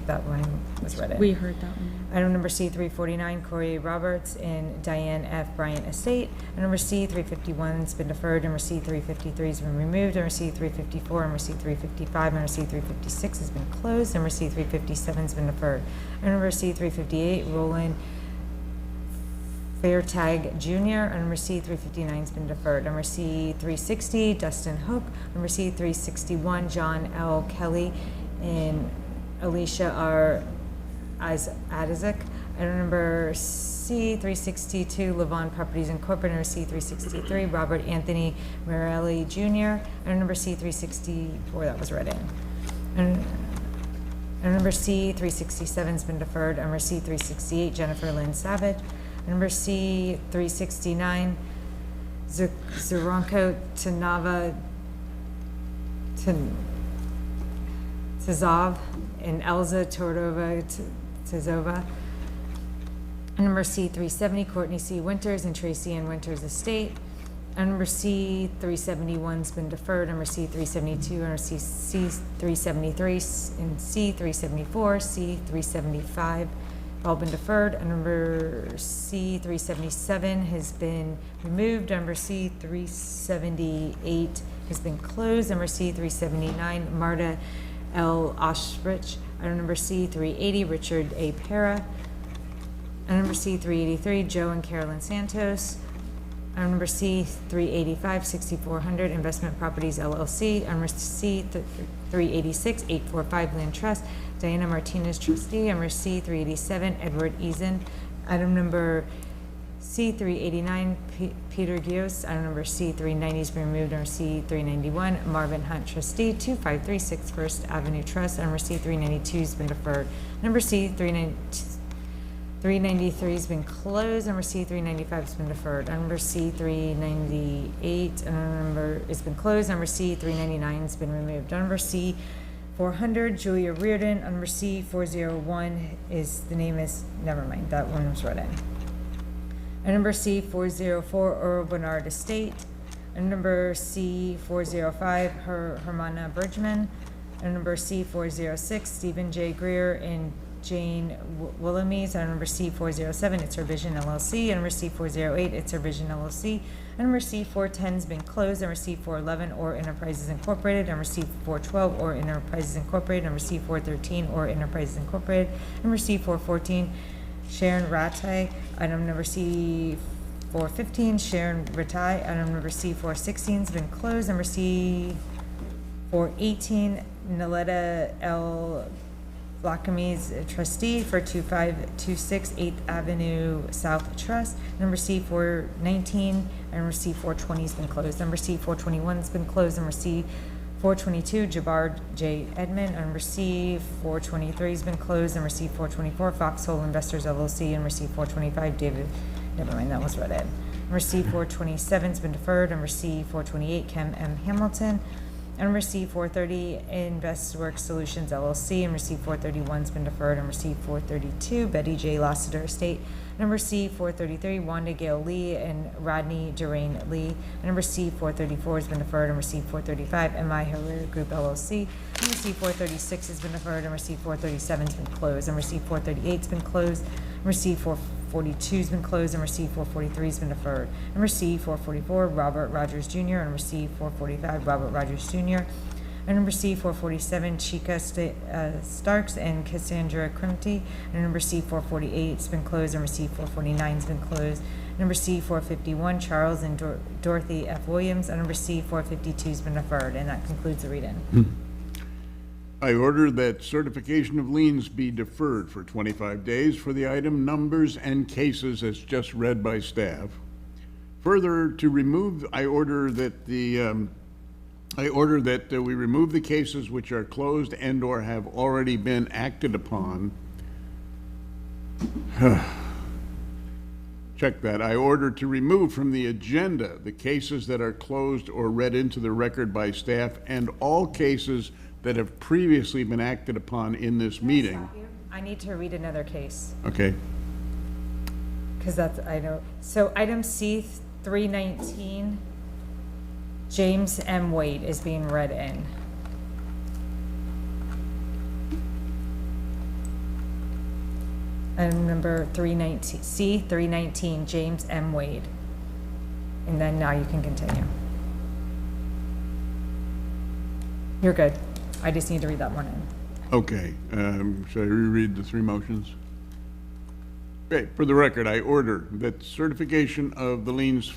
That one was read in. We heard that one. Item number C, 349, Corey Roberts and Diane F. Bryant Estate. Item number C, 351 has been deferred. Number C, 353 has been removed. Number C, 354. Number C, 355. Number C, 356 has been closed. Number C, 357 has been deferred. Item number C, 358, Roland Fairtag Jr. Number C, 359 has been deferred. Number C, 360, Dustin Hook. Number C, 361, John L. Kelly and Alicia R. Adizik. Item number C, 362, Levon Properties Incorporated. Number C, 363, Robert Anthony Morelli Jr. Item number C, 364, that was read in. Item number C, 367 has been deferred. Number C, 368, Jennifer Lynn Savage. Number C, 369, Zuranko Tanava Tazov and Elza Tordova Tazova. Number C, 370, Courtney C. Winters and Tracy Ann Winters Estate. Number C, 371's been deferred. Number C, 372, number C, 373, and C, 374, C, 375, all been deferred. And number C, 377 has been removed. Number C, 378 has been closed. Number C, 379, Marta L. Ostrich. Item number C, 380, Richard A. Para. Item number C, 383, Joe and Carolyn Santos. Item number C, 385, 6400, Investment Properties LLC. Item number C, 386, 845, Land Trust, Diana Martinez, trustee. Item number C, 387, Edward Eason. Item number C, 389, Peter Gios. Item number C, 390 has been removed. Number C, 391, Marvin Hunt, trustee, 2536 First Avenue Trust. Item number C, 392 has been deferred. Number C, 393 has been closed. Number C, 395 has been deferred. Number C, 398, number has been closed. Number C, 399 has been removed. Number C, 400, Julia Reardon. Number C, 401 is, the name is, never mind, that one was read in. And number C, 404, Earl Bernard Estate. And number C, 405, Hermana Bergman. And number C, 406, Stephen J. Greer and Jane Willamies. And number C, 407, It's Her Vision LLC. And number C, 408, It's Her Vision LLC. And number C, 410 has been closed. Number C, 411, Or Enterprises Incorporated. Number C, 412, Or Enterprises Incorporated. Number C, 413, Or Enterprises Incorporated. Number C, 414, Sharon Rattay. Item number C, 415, Sharon Rattay. Item number C, 416 has been closed. Number C, 418, Naletta L. Blackamies, trustee for 2526 8th Avenue South Trust. Number C, 419, and number C, 420 has been closed. Number C, 421 has been closed. Number C, 422, Jabbar J. Edmond. Number C, 423 has been closed. Number C, 424, Foxhole Investors LLC. Number C, 425, David, never mind, that was read in. Number C, 427 has been deferred. Number C, 428, Kem M. Hamilton. Number C, 430, InvestWorks Solutions LLC. Number C, 431 has been deferred. Number C, 432, Betty J. Lassiter Estate. Number C, 433, Wanda Gale Lee and Rodney Durain Lee. Number C, 434 has been deferred. Number C, 435, M.I. Herrera Group LLC. Number C, 436 has been deferred. Number C, 437 has been closed. Number C, 438 has been closed. Number C, 442 has been closed. Number C, 443 has been deferred. Number C, 444, Robert Rogers Jr. Number C, 445, Robert Rogers Jr. And number C, 447, Chica Starks and Cassandra Crimty. And number C, 448 has been closed. Number C, 449 has been closed. Number C, 451, Charles and Dorothy F. Williams. And number C, 452 has been deferred. And that concludes the read-in. I order that certification of liens be deferred for 25 days for the item numbers and cases as just read by staff. Further, to remove, I order that we remove the cases which are closed and/or have already been acted upon. Check that. I order to remove from the agenda the cases that are closed or read into the record by staff and all cases that have previously been acted upon in this meeting. I need to read another case, Okay. because that's, I know, so item C 319, James M. Wade is being read in. Item number 319, C 319, James M. Wade. And then now you can continue. You're good. I just need to read that one in. Okay, shall I reread the three motions? Okay, for the record, I order that certification of the liens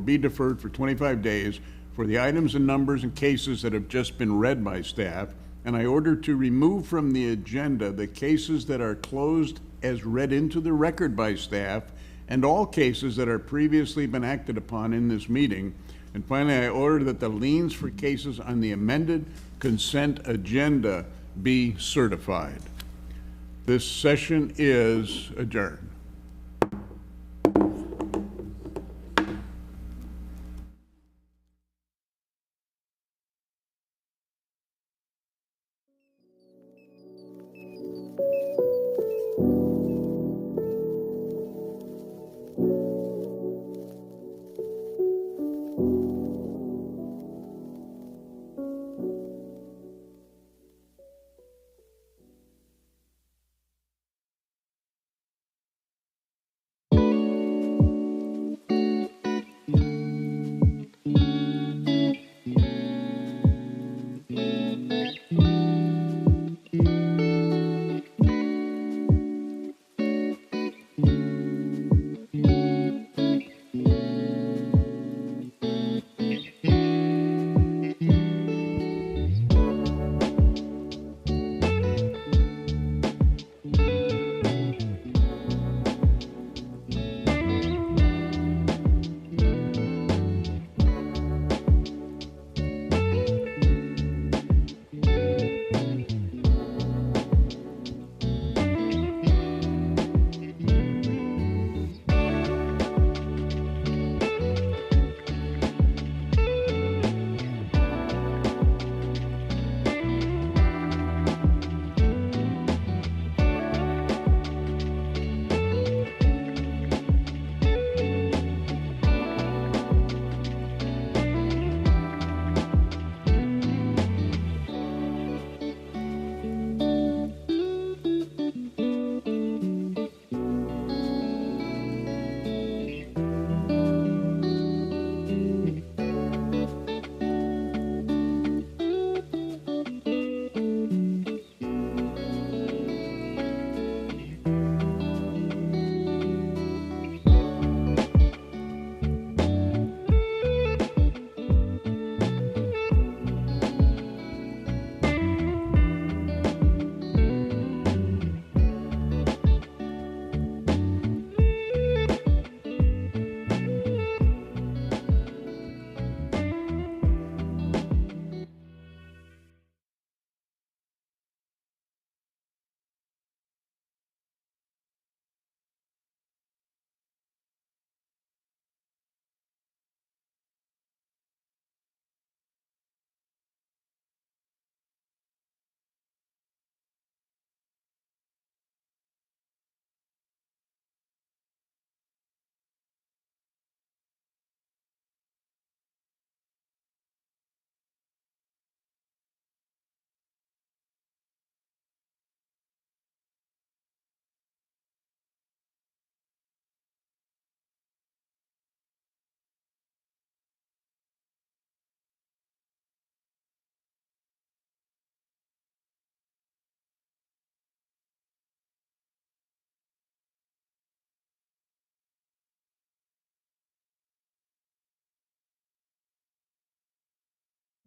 be deferred for 25 days for the items and numbers and cases that have just been read by staff, and I order to remove from the agenda the cases that are closed as read into the record by staff and all cases that are previously been acted upon in this meeting. And finally, I order that the liens for cases on the amended consent agenda be certified. This session is adjourned.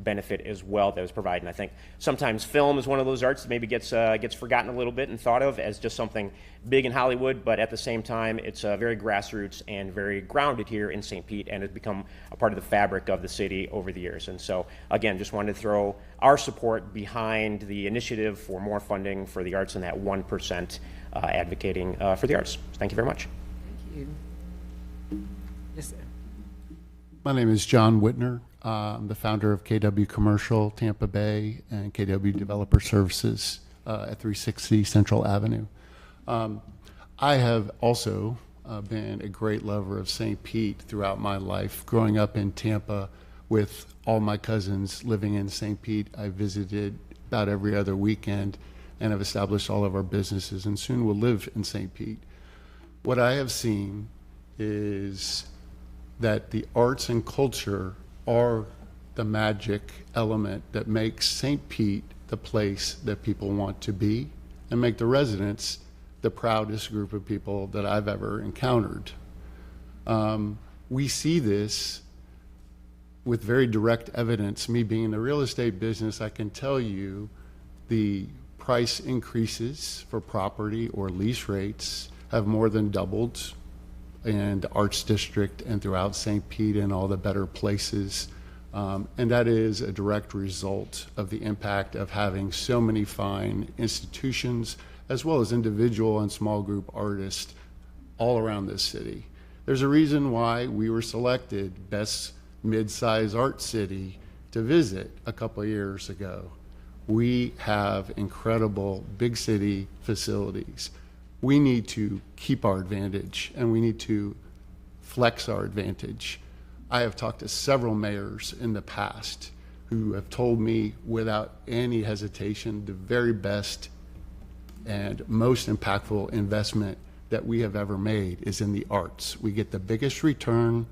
benefit as well that was provided. And I think sometimes film is one of those arts that maybe gets forgotten a little bit and thought of as just something big in Hollywood, but at the same time, it's very grassroots and very grounded here in St. Pete, and has become a part of the fabric of the city over the years. And so, again, just wanted to throw our support behind the initiative for more funding for the arts and that 1% advocating for the arts. Thank you very much. Thank you. Yes, sir. My name is John Whitner. I'm the founder of KW Commercial Tampa Bay and KW Developer Services at 360 Central Avenue. I have also been a great lover of St. Pete throughout my life. Growing up in Tampa with all my cousins living in St. Pete, I visited about every other weekend and have established all of our businesses and soon will live in St. Pete. What I have seen is that the arts and culture are the magic element that makes St. Pete the place that people want to be and make the residents the proudest group of people that I've ever encountered. We see this with very direct evidence. Me being in the real estate business, I can tell you the price increases for property or lease rates have more than doubled in the Arts District and throughout St. Pete and all the better places. And that is a direct result of the impact of having so many fine institutions as well as individual and small group artists all around this city. There's a reason why we were selected best mid-size art city to visit a couple of years ago. We have incredible big city facilities. We need to keep our advantage and we need to flex our advantage. I have talked to several mayors in the past who have told me without any hesitation the very best and most impactful investment that we have ever made is in the arts. We get the biggest return,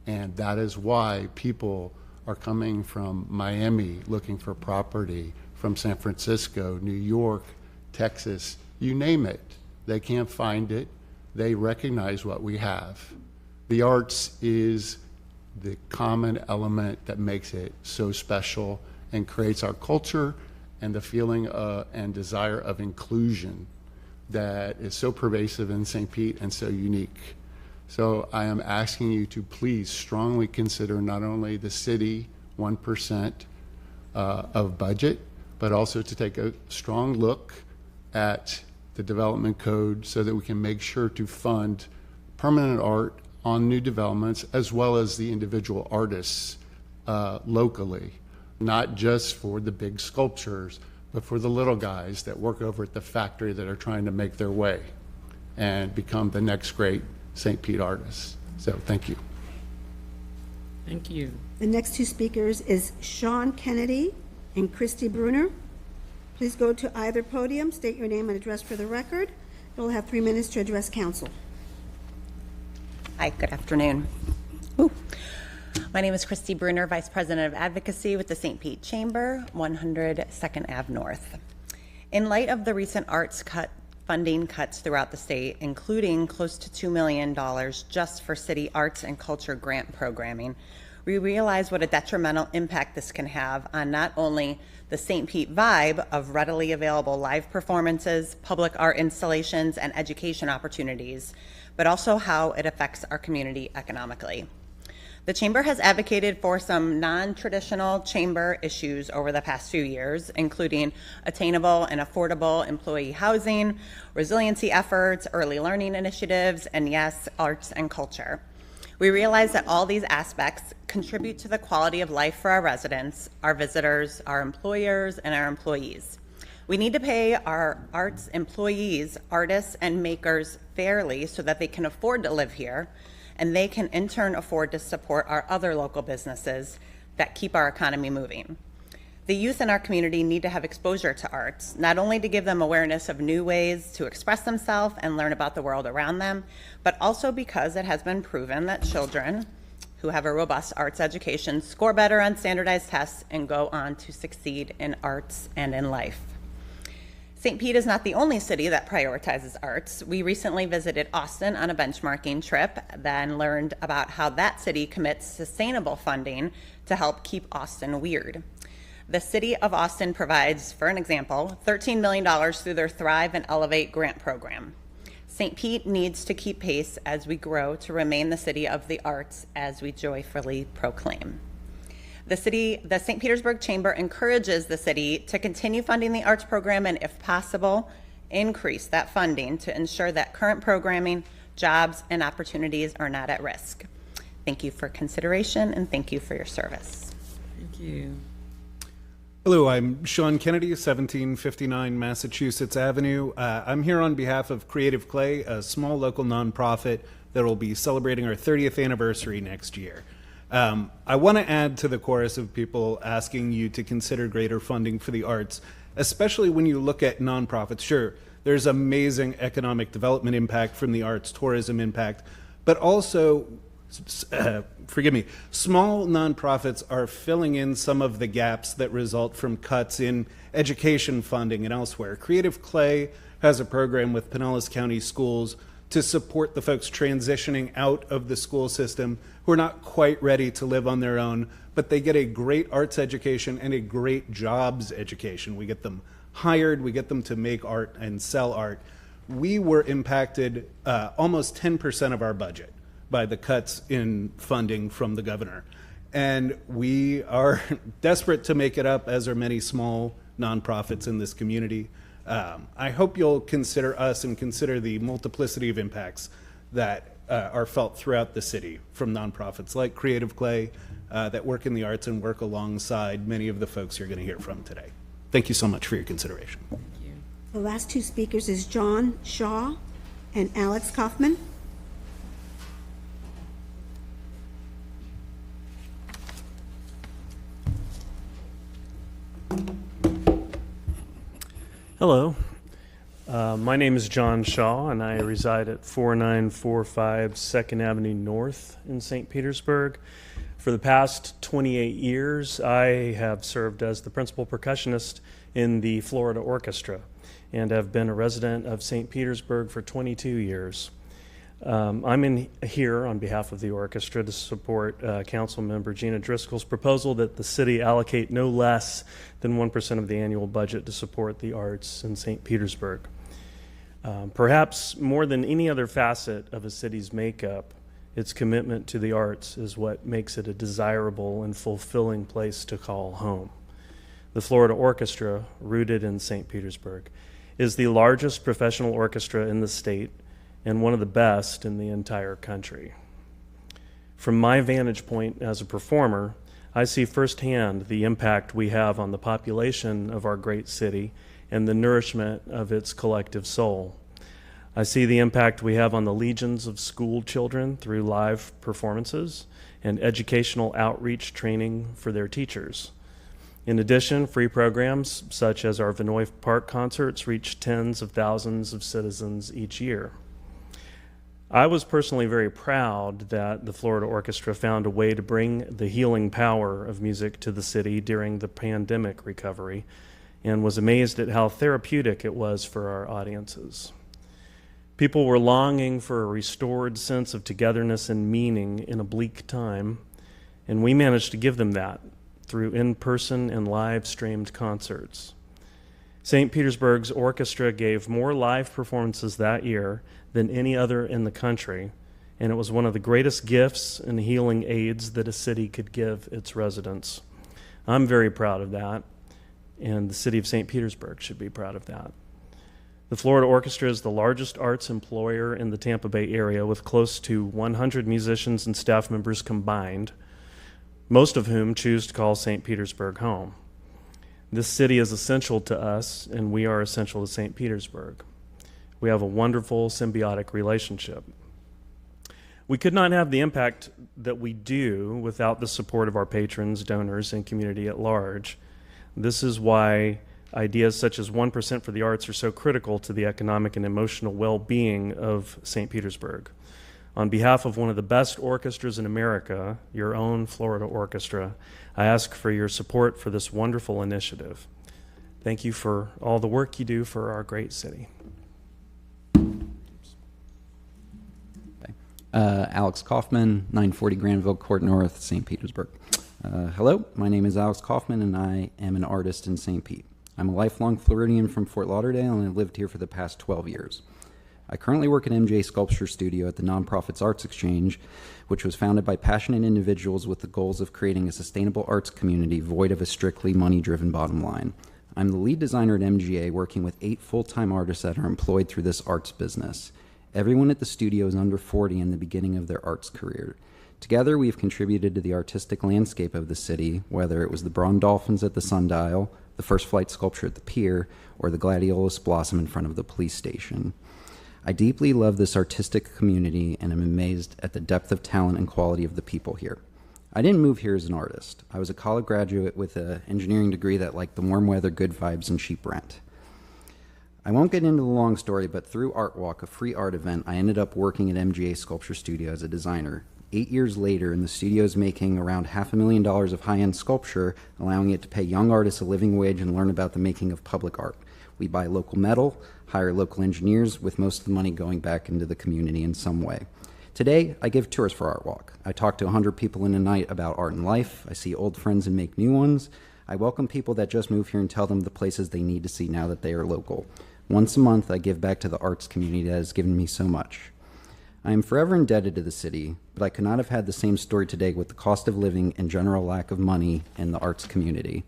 and that is why people are coming from Miami looking for property, from San Francisco, New York, Texas, you name it. They can't find it. They recognize what we have. The arts is the common element that makes it so special and creates our culture and the feeling and desire of inclusion that is so pervasive in St. Pete and so unique. So I am asking you to please strongly consider not only the city 1% of budget, but also to take a strong look at the development code so that we can make sure to fund permanent art on new developments as well as the individual artists locally, not just for the big sculptures, but for the little guys that work over at the factory that are trying to make their way and become the next great St. Pete artists. So thank you. Thank you. The next two speakers is Sean Kennedy and Christy Bruner. Please go to either podium, state your name and address for the record. You'll have 3 minutes to address council. Hi, good afternoon. Ooh. My name is Christy Bruner, Vice President of Advocacy with the St. Pete Chamber, 100 2nd Ave North. In light of the recent arts funding cuts throughout the state, including close to $2 million just for city arts and culture grant programming, we realize what a detrimental impact this can have on not only the St. Pete vibe of readily available live performances, public art installations, and education opportunities, but also how it affects our community economically. The Chamber has advocated for some non-traditional chamber issues over the past few years, including attainable and affordable employee housing, resiliency efforts, early learning initiatives, and yes, arts and culture. We realize that all these aspects contribute to the quality of life for our residents, our visitors, our employers, and our employees. We need to pay our arts employees, artists, and makers fairly so that they can afford to live here, and they can in turn afford to support our other local businesses that keep our economy moving. The youth in our community need to have exposure to arts, not only to give them awareness of new ways to express themselves and learn about the world around them, but also because it has been proven that children who have a robust arts education score better on standardized tests and go on to succeed in arts and in life. St. Pete is not the only city that prioritizes arts. We recently visited Austin on a benchmarking trip, then learned about how that city commits sustainable funding to help keep Austin weird. The city of Austin provides, for an example, $13 million through their Thrive and Elevate grant program. St. Pete needs to keep pace as we grow to remain the city of the arts, as we joyfully proclaim. The St. Petersburg Chamber encourages the city to continue funding the arts program and, if possible, increase that funding to ensure that current programming, jobs, and opportunities are not at risk. Thank you for consideration, and thank you for your service. Thank you. Hello, I'm Sean Kennedy, 1759 Massachusetts Avenue. I'm here on behalf of Creative Clay, a small local nonprofit that will be celebrating our 30th anniversary next year. I want to add to the chorus of people asking you to consider greater funding for the arts, especially when you look at nonprofits. Sure, there's amazing economic development impact from the arts, tourism impact, but also, forgive me, small nonprofits are filling in some of the gaps that result from cuts in education funding and elsewhere. Creative Clay has a program with Pinellas County Schools to support the folks transitioning out of the school system who are not quite ready to live on their own, but they get a great arts education and a great jobs education. We get them hired, we get them to make art and sell art. We were impacted almost 10% of our budget by the cuts in funding from the governor. And we are desperate to make it up, as are many small nonprofits in this community. I hope you'll consider us and consider the multiplicity of impacts that are felt throughout the city from nonprofits like Creative Clay that work in the arts and work alongside many of the folks you're going to hear from today. Thank you so much for your consideration. The last two speakers is John Shaw and Alex Kaufman. Hello, my name is John Shaw, and I reside at 4945 2nd Avenue North in St. Petersburg. For the past 28 years, I have served as the principal percussionist in the Florida Orchestra and have been a resident of St. Petersburg for 22 years. I'm here on behalf of the orchestra to support Council Member Gina Driscoll's proposal that the city allocate no less than 1% of the annual budget to support the arts in St. Petersburg. Perhaps more than any other facet of a city's makeup, its commitment to the arts is what makes it a desirable and fulfilling place to call home. The Florida Orchestra, rooted in St. Petersburg, is the largest professional orchestra in the state and one of the best in the entire country. From my vantage point as a performer, I see firsthand the impact we have on the population of our great city and the nourishment of its collective soul. I see the impact we have on the legions of school children through live performances and educational outreach training for their teachers. In addition, free programs such as our Vinoy Park concerts reach tens of thousands of citizens each year. I was personally very proud that the Florida Orchestra found a way to bring the healing power of music to the city during the pandemic recovery, and was amazed at how therapeutic it was for our audiences. People were longing for a restored sense of togetherness and meaning in a bleak time, and we managed to give them that through in-person and live-streamed concerts. St. Petersburg's orchestra gave more live performances that year than any other in the country, and it was one of the greatest gifts and healing aids that a city could give its residents. I'm very proud of that, and the city of St. Petersburg should be proud of that. The Florida Orchestra is the largest arts employer in the Tampa Bay area, with close to 100 musicians and staff members combined, most of whom choose to call St. Petersburg home. This city is essential to us, and we are essential to St. Petersburg. We have a wonderful symbiotic relationship. We could not have the impact that we do without the support of our patrons, donors, and community at large. This is why ideas such as 1% for the arts are so critical to the economic and emotional well-being of St. Petersburg. On behalf of one of the best orchestras in America, your own Florida Orchestra, I ask for your support for this wonderful initiative. Thank Thank you for all the work you do for our great city. Alex Kaufman, 940 Granville Court North, St. Petersburg. Hello, my name is Alex Kaufman, and I am an artist in St. Pete. I'm a lifelong Floridian from Fort Lauderdale, and I've lived here for the past 12 years. I currently work at MJ Sculpture Studio at the Nonprofits Arts Exchange, which was founded by passionate individuals with the goals of creating a sustainable arts community void of a strictly money-driven bottom line. I'm the lead designer at MGA, working with 8 full-time artists that are employed through this arts business. Everyone at the studio is under 40 in the beginning of their arts career. Together, we have contributed to the artistic landscape of the city, whether it was the Braun Dolphins at the Sundial, the First Flight sculpture at the pier, or the gladiolus blossom in front of the police station. I deeply love this artistic community and am amazed at the depth of talent and quality of the people here. I didn't move here as an artist. I was a college graduate with an engineering degree that liked the warm weather, good vibes, and cheap rent. I won't get into the long story, but through Art Walk, a free art event, I ended up working at MGA Sculpture Studio as a designer. 8 years later, and the studio is making around $500,000 of high-end sculpture, allowing it to pay young artists a living wage and learn about the making of public art. We buy local metal, hire local engineers, with most of the money going back into the community in some way. Today, I give tours for Art Walk. I talk to 100 people in a night about art and life. I see old friends and make new ones. I welcome people that just move here and tell them the places they need to see now that they are local. Once a month, I give back to the arts community that has given me so much. I am forever indebted to the city, but I could not have had the same story today with the cost of living and general lack of money in the arts community.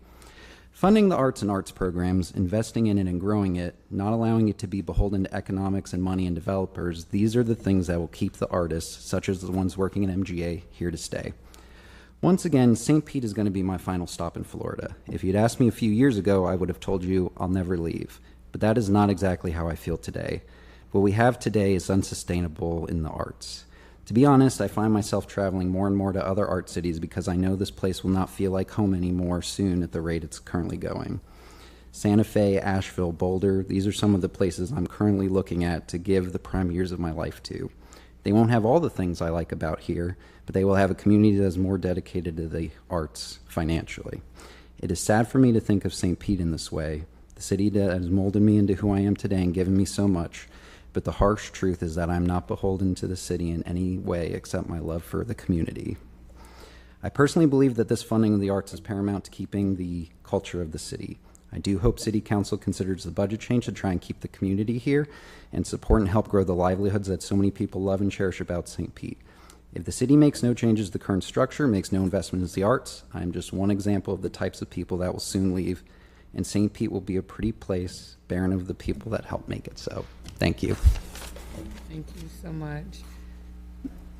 Funding the arts and arts programs, investing in it and growing it, not allowing it to be beholden to economics and money and developers, these are the things that will keep the artists, such as the ones working at MGA, here to stay. Once again, St. Pete is going to be my final stop in Florida. If you'd asked me a few years ago, I would have told you I'll never leave. But that is not exactly how I feel today. What we have today is unsustainable in the arts. To be honest, I find myself traveling more and more to other art cities because I know this place will not feel like home anymore soon at the rate it's currently going. Santa Fe, Asheville, Boulder, these are some of the places I'm currently looking at to give the prime years of my life to. They won't have all the things I like about here, but they will have a community that is more dedicated to the arts financially. It is sad for me to think of St. Pete in this way, the city that has molded me into who I am today and given me so much, but the harsh truth is that I'm not beholden to the city in any way except my love for the community. I personally believe that this funding of the arts is paramount to keeping the culture of the city. I do hope City Council considers the budget change to try and keep the community here and support and help grow the livelihoods that so many people love and cherish about St. Pete. If the city makes no changes to the current structure, makes no investment in the arts, I am just one example of the types of people that will soon leave, and St. Pete will be a pretty place, barren of the people that help make it so. Thank you. Thank you so much.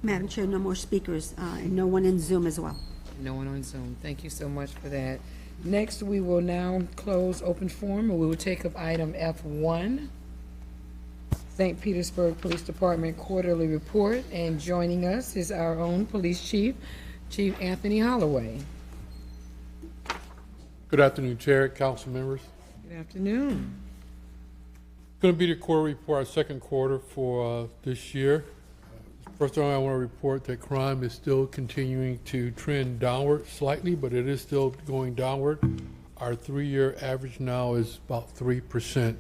Madam Chair, no more speakers, and no one in Zoom as well. No one on Zoom. Thank you so much for that. Next, we will now close open forum, and we will take up item F1, St. Petersburg Police Department Quarterly Report, and joining us is our own Police Chief, Chief Anthony Holloway. Good afternoon, Chair, Council members. Good afternoon. Going to be the quarter report, our second quarter for this year. First of all, I want to report that crime is still continuing to trend downward slightly, but it is still going downward. Our 3-year average now is about 3%.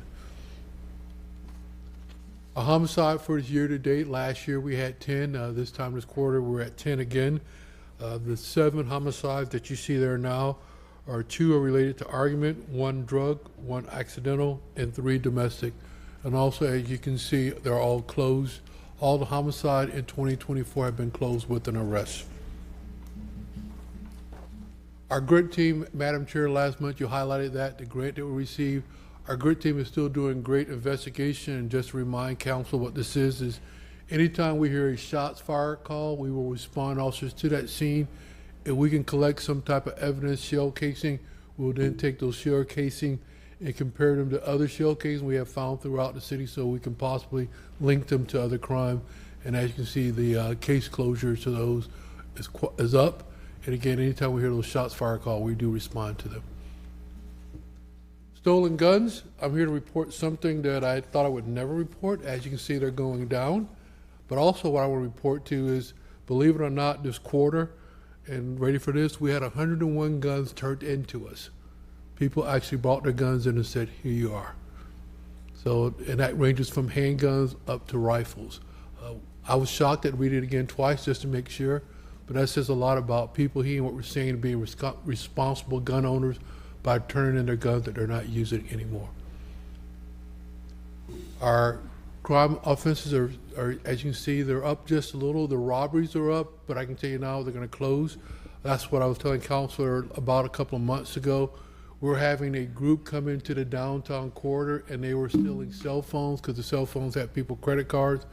A homicide for this year to date, last year we had 10. This time this quarter we're at 10 again. The 7 homicides that you see there now are 2 are related to argument, 1 drug, 1 accidental, and 3 domestic. And also, as you can see, they're all closed. All the homicide in 2024 have been closed with an arrest. Our GRIT team, Madam Chair, last month you highlighted that, the grant that we received. Our GRIT team is still doing great investigation, and just to remind council what this is anytime we hear a shots fired call, we will respond officers to that scene. If we can collect some type of evidence, shell casing, we'll then take those shell casing and compare them to other shell casings we have found throughout the city so we can possibly link them to other crime. And as you can see, the case closure to those is up. And again, anytime we hear those shots fired call, we do respond to them. Stolen guns, I'm here to report something that I thought I would never report. As you can see, they're going down. But also what I want to report to is, believe it or not, this quarter, and ready for this, we had 101 guns turned into us. people actually brought their guns in and said, here you are. So, and that ranges from handguns up to rifles. I was shocked that we did it again twice just to make sure, but that says a lot about people hearing what we're saying, being responsible gun owners by turning in their guns that they're not using anymore. Our crime offenses are, as you can see, they're up just a little. The robberies are up, but I can tell you now they're going to close. That's what I was telling Counselor about a couple of months ago. We're having a group come into the downtown corridor, and they were stealing cell phones because the cell phones had people credit cards.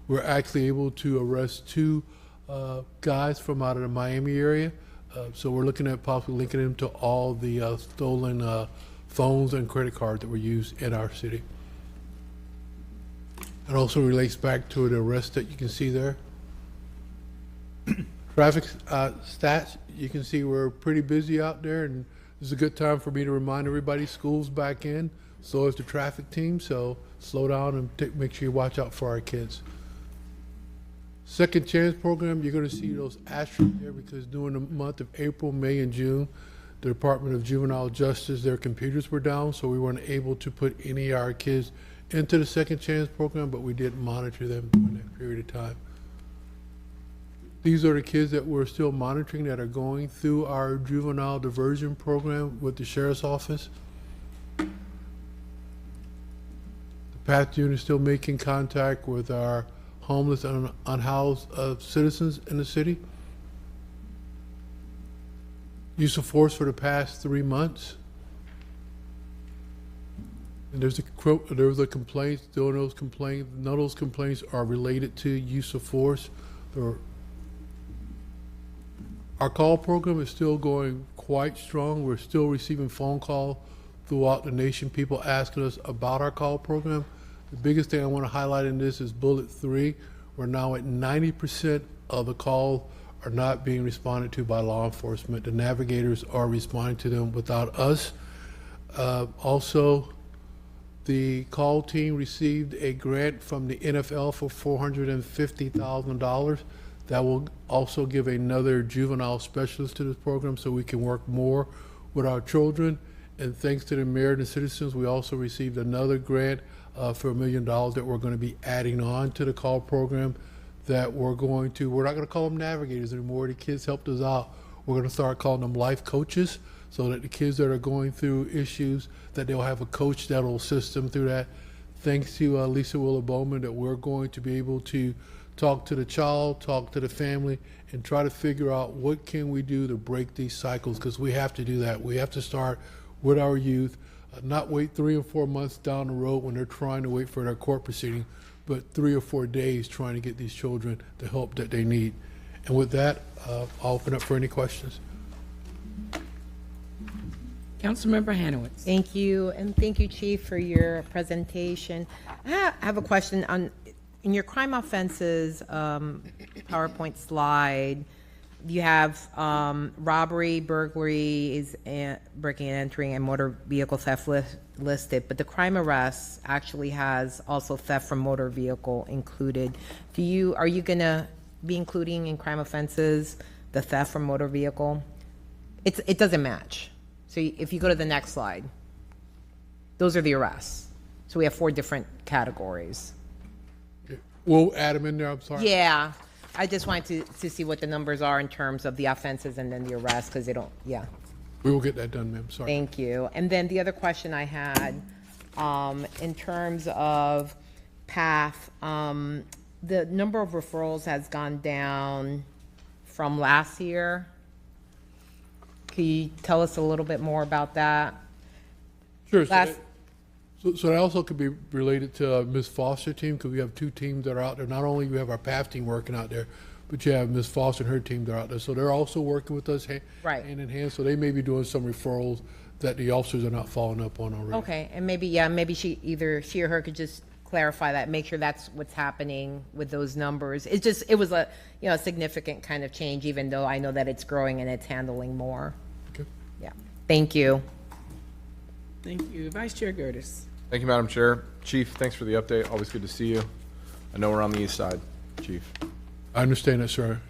We're actually able to arrest 2 guys from out of the Miami area. So we're looking at possibly linking them to all the stolen phones and credit cards that were used in our city. It also relates back to the arrest that you can see there. Traffic stats, you can see we're pretty busy out there, and this is a good time for me to remind everybody school's back in, so is the traffic team, so slow down and make sure you watch out for our kids. Second Chance program, you're going to see those asterisks there because during the month of April, May, and June, the Department of Juvenile Justice, their computers were down, so we weren't able to put any of our kids into the Second Chance program, but we did monitor them during that period of time. These are the kids that we're still monitoring that are going through our juvenile diversion program with the Sheriff's Office. The PATH unit is still making contact with our homeless and unhoused citizens in the city. Use of force for the past 3 months. And there was a complaint, still those complaints, none of those complaints are related to use of force. Our call program is still going quite strong. We're still receiving phone calls throughout the nation, people asking us about our call program. The biggest thing I want to highlight in this is bullet 3. We're now at 90% of the calls are not being responded to by law enforcement. The navigators are responding to them without us. Also, the call team received a grant from the NFL for $450,000. That will also give another juvenile specialist to this program so we can work more with our children. And thanks to the mayor and the citizens, we also received another grant for $1 million that we're going to be adding on to the call program that we're not going to call them navigators anymore. The kids helped us out. We're going to start calling them life coaches so that the kids that are going through issues, that they'll have a coach that will assist them through that. Thanks to Lisa Willa-Bowman that we're going to be able to talk to the child, talk to the family, and try to figure out what can we do to break these cycles, because we have to do that. We have to start with our youth, not wait 3 or 4 months down the road when they're trying to wait for their court proceeding, but 3 or 4 days trying to get these children the help that they need. And with that, I'll open up for any questions. Councilmember Hanowitz. Thank you, and thank you, Chief, for your presentation. I have a question on, in your crime offenses PowerPoint slide, you have robbery, burglaries, breaking and entering, and motor vehicle theft listed, but the crime arrests actually has also theft from motor vehicle included. Are you gonna be including in crime offenses the theft from motor vehicle? It doesn't match. So if you go to the next slide, those are the arrests. So we have 4 different categories. We'll add them in there, I'm sorry. Yeah, I just wanted to see what the numbers are in terms of the offenses and then the arrests, because they don't, yeah. We will get that done, ma'am, sorry. Thank you. And then the other question I had, in terms of PATH, the number of referrals has gone down from last year. Can you tell us a little bit more about that? Sure. So that also could be related to Ms. Foster team, because we have 2 teams that are out there. Not only do we have our PATH team working out there, but you have Ms. Foster and her team that are out there. So they're also working with us hand in hand. So they may be doing some referrals that the officers are not following up on already. Okay, and maybe she or her could just clarify that, make sure that's what's happening with those numbers. It was a significant kind of change, even though I know that it's growing and it's handling more. Okay. Yeah. Thank you. Thank you. Vice Chair Gertis. Thank you, Madam Chair. Chief, thanks for the update. Always good to see you. I know we're on the east side, Chief. I understand that, sir.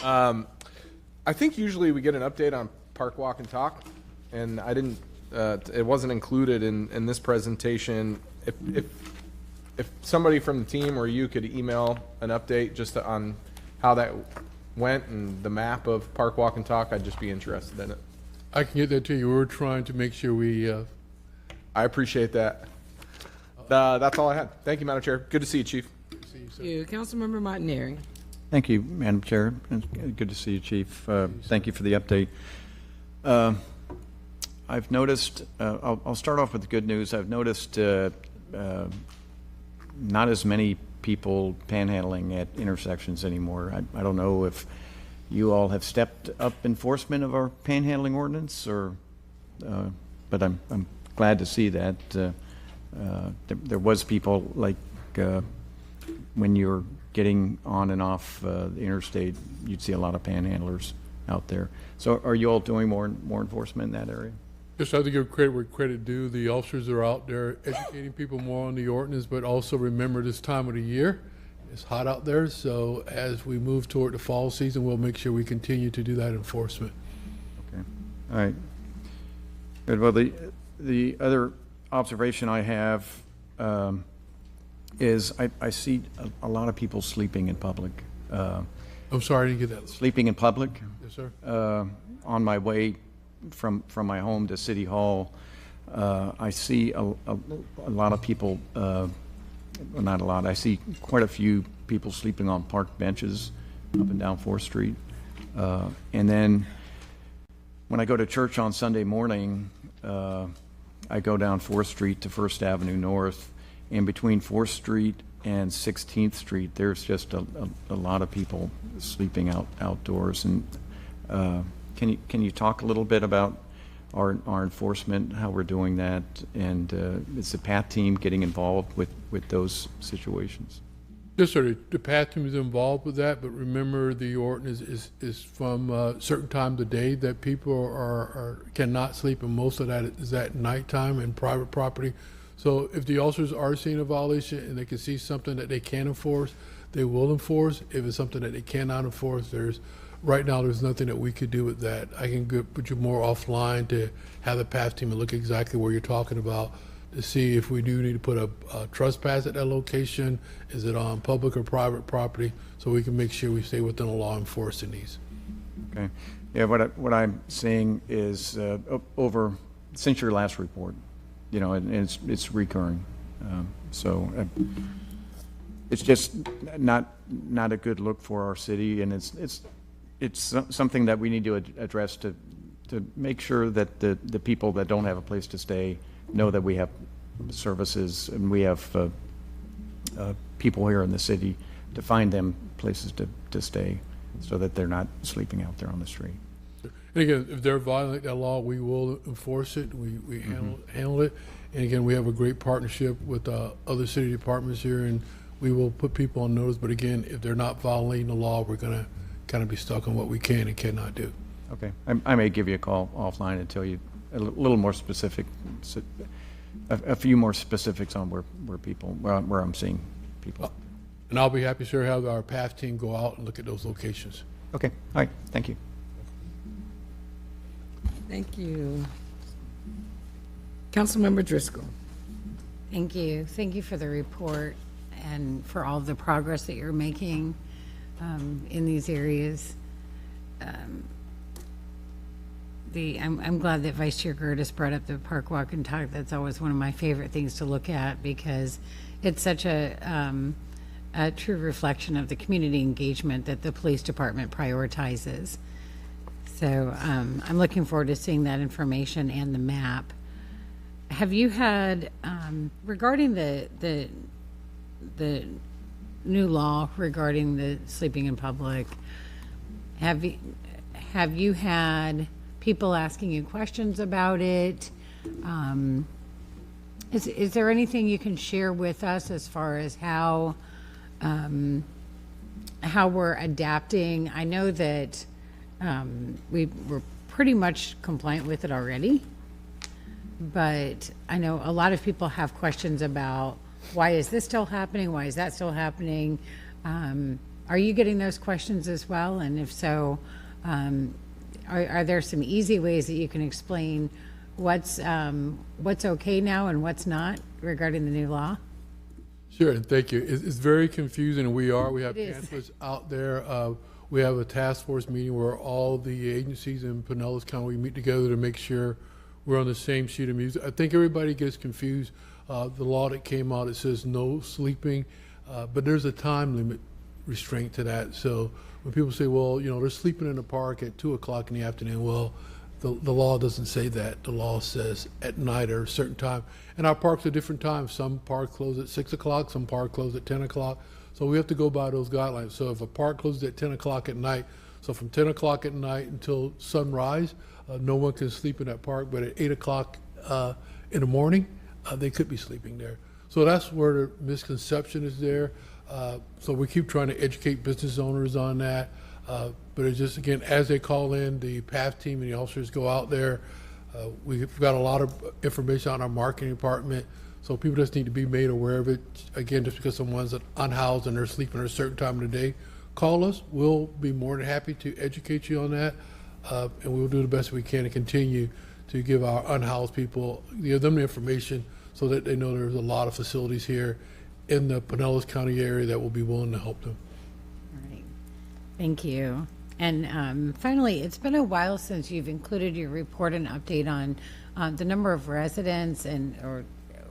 I think usually we get an update on Park Walk and Talk. and I didn't, it wasn't included in this presentation. If somebody from the team or you could email an update just on how that went and the map of Park Walk and Talk, I'd just be interested in it. I can get that to you. We're trying to make sure we, I appreciate that. That's all I had. Thank you, Madam Chair. Good to see you, Chief. Thank you. Councilmember Montanari. Thank you, Madam Chair. It's good to see you, Chief. Thank you for the update. I've noticed, I'll start off with the good news. I've noticed not as many people panhandling at intersections anymore. I don't know if you all have stepped up enforcement of our panhandling ordinance, or, but I'm glad to see that. There was people like when you're getting on and off the interstate, you'd see a lot of panhandlers out there. So are you all doing more enforcement in that area? just have to give credit where credit due. The officers are out there educating people more on the ordinance, but also remember this time of the year. It's hot out there, so as we move toward the fall season, we'll make sure we continue to do that enforcement. Okay. All right. Good. Well, the other observation I have is I see a lot of people sleeping in public. I'm sorry, I didn't get that. Sleeping in public. Yes, sir. On my way from my home to City Hall, I see a lot of people, well, not a lot, I see quite a few people sleeping on park benches up and down 4th Street. And then when I go to church on Sunday morning, I go down 4th Street to 1st Avenue North, and between 4th Street and 16th Street, there's just a lot of people sleeping outdoors. And can you talk a little bit about our enforcement, how we're doing that, and is the PATH team getting involved with those situations? Yes, sir. The PATH team is involved with that, but remember the ordinance is from a certain time of the day that people cannot sleep, and most of that is at nighttime and private property. So if the officers are seeing a violation and they can see something that they can enforce, they will enforce. If it's something that they cannot enforce, right now there's nothing that we could do with that. I can put you more offline to have the PATH team and look exactly where you're talking about to see if we do need to put a trespass at that location. Is it on public or private property? So we can make sure we stay within the law enforcing these. Okay. Yeah, what I'm seeing is since your last report, you know, and it's recurring. So it's just not a good look for our city, and it's something that we need to address to make sure that the people that don't have a place to stay know that we have services and we have people here in the city to find them places to stay so that they're not sleeping out there on the street. And again, if they're violating that law, we will enforce it. We handle it. And again, we have a great partnership with other city departments here, and we will put people on notice. But again, if they're not violating the law, we're going to kind of be stuck on what we can and cannot do. Okay. I may give you a call offline and tell you a little more specific, a few more specifics on where I'm seeing people. And I'll be happy to have our PATH team go out and look at those locations. Okay. All right. Thank you. Thank you. Councilmember Driscoll. Thank you. Thank you for the report and for all the progress that you're making in these areas. I'm glad that Vice Chair Gertis brought up the Park Walk and Talk. That's always one of my favorite things to look at because it's such a true reflection of the community engagement that the police department prioritizes. So I'm looking forward to seeing that information and the map. Have you had, regarding the new law regarding the sleeping in public, have you had people asking you questions about it? Is there anything you can share with us as far as how we're adapting? I know that we were pretty much compliant with it already, but I know a lot of people have questions about why is this still happening? Why is that still happening? Are you getting those questions as well? And if so, are there some easy ways that you can explain what's okay now and what's not regarding the new law? Sure, and thank you. It's very confusing, and we have It is. pamphlets out there. We have a task force meeting where all the agencies in Pinellas County, we meet together to make sure we're on the same sheet of music. I think everybody gets confused. The law that came out, it says no sleeping, but there's a time limit restraint to that. So when people say, well, they're sleeping in the park at 2 o'clock in the afternoon, well, the law doesn't say that. The law says at night or a certain time. And our parks are different times. Some parks close at 6 o'clock, some parks close at 10 o'clock. So we have to go by those guidelines. So if a park closes at 10 o'clock at night, so from 10 o'clock at night until sunrise, no one can sleep in that park. But at 8 o'clock in the morning, they could be sleeping there. So that's where the misconception is there. So we keep trying to educate business owners on that. But it's just, again, as they call in, the PATH team and the officers go out there. We've got a lot of information on our marketing department. So people just need to be made aware of it. Again, just because someone's unhoused and they're sleeping at a certain time of the day, call us. We'll be more than happy to educate you on that. And we'll do the best we can to continue to give our unhoused people, give them the information so that they know there's a lot of facilities here in the Pinellas County area that will be willing to help them. All right. Thank you. And finally, it's been a while since you've included your report and update on the number of residents or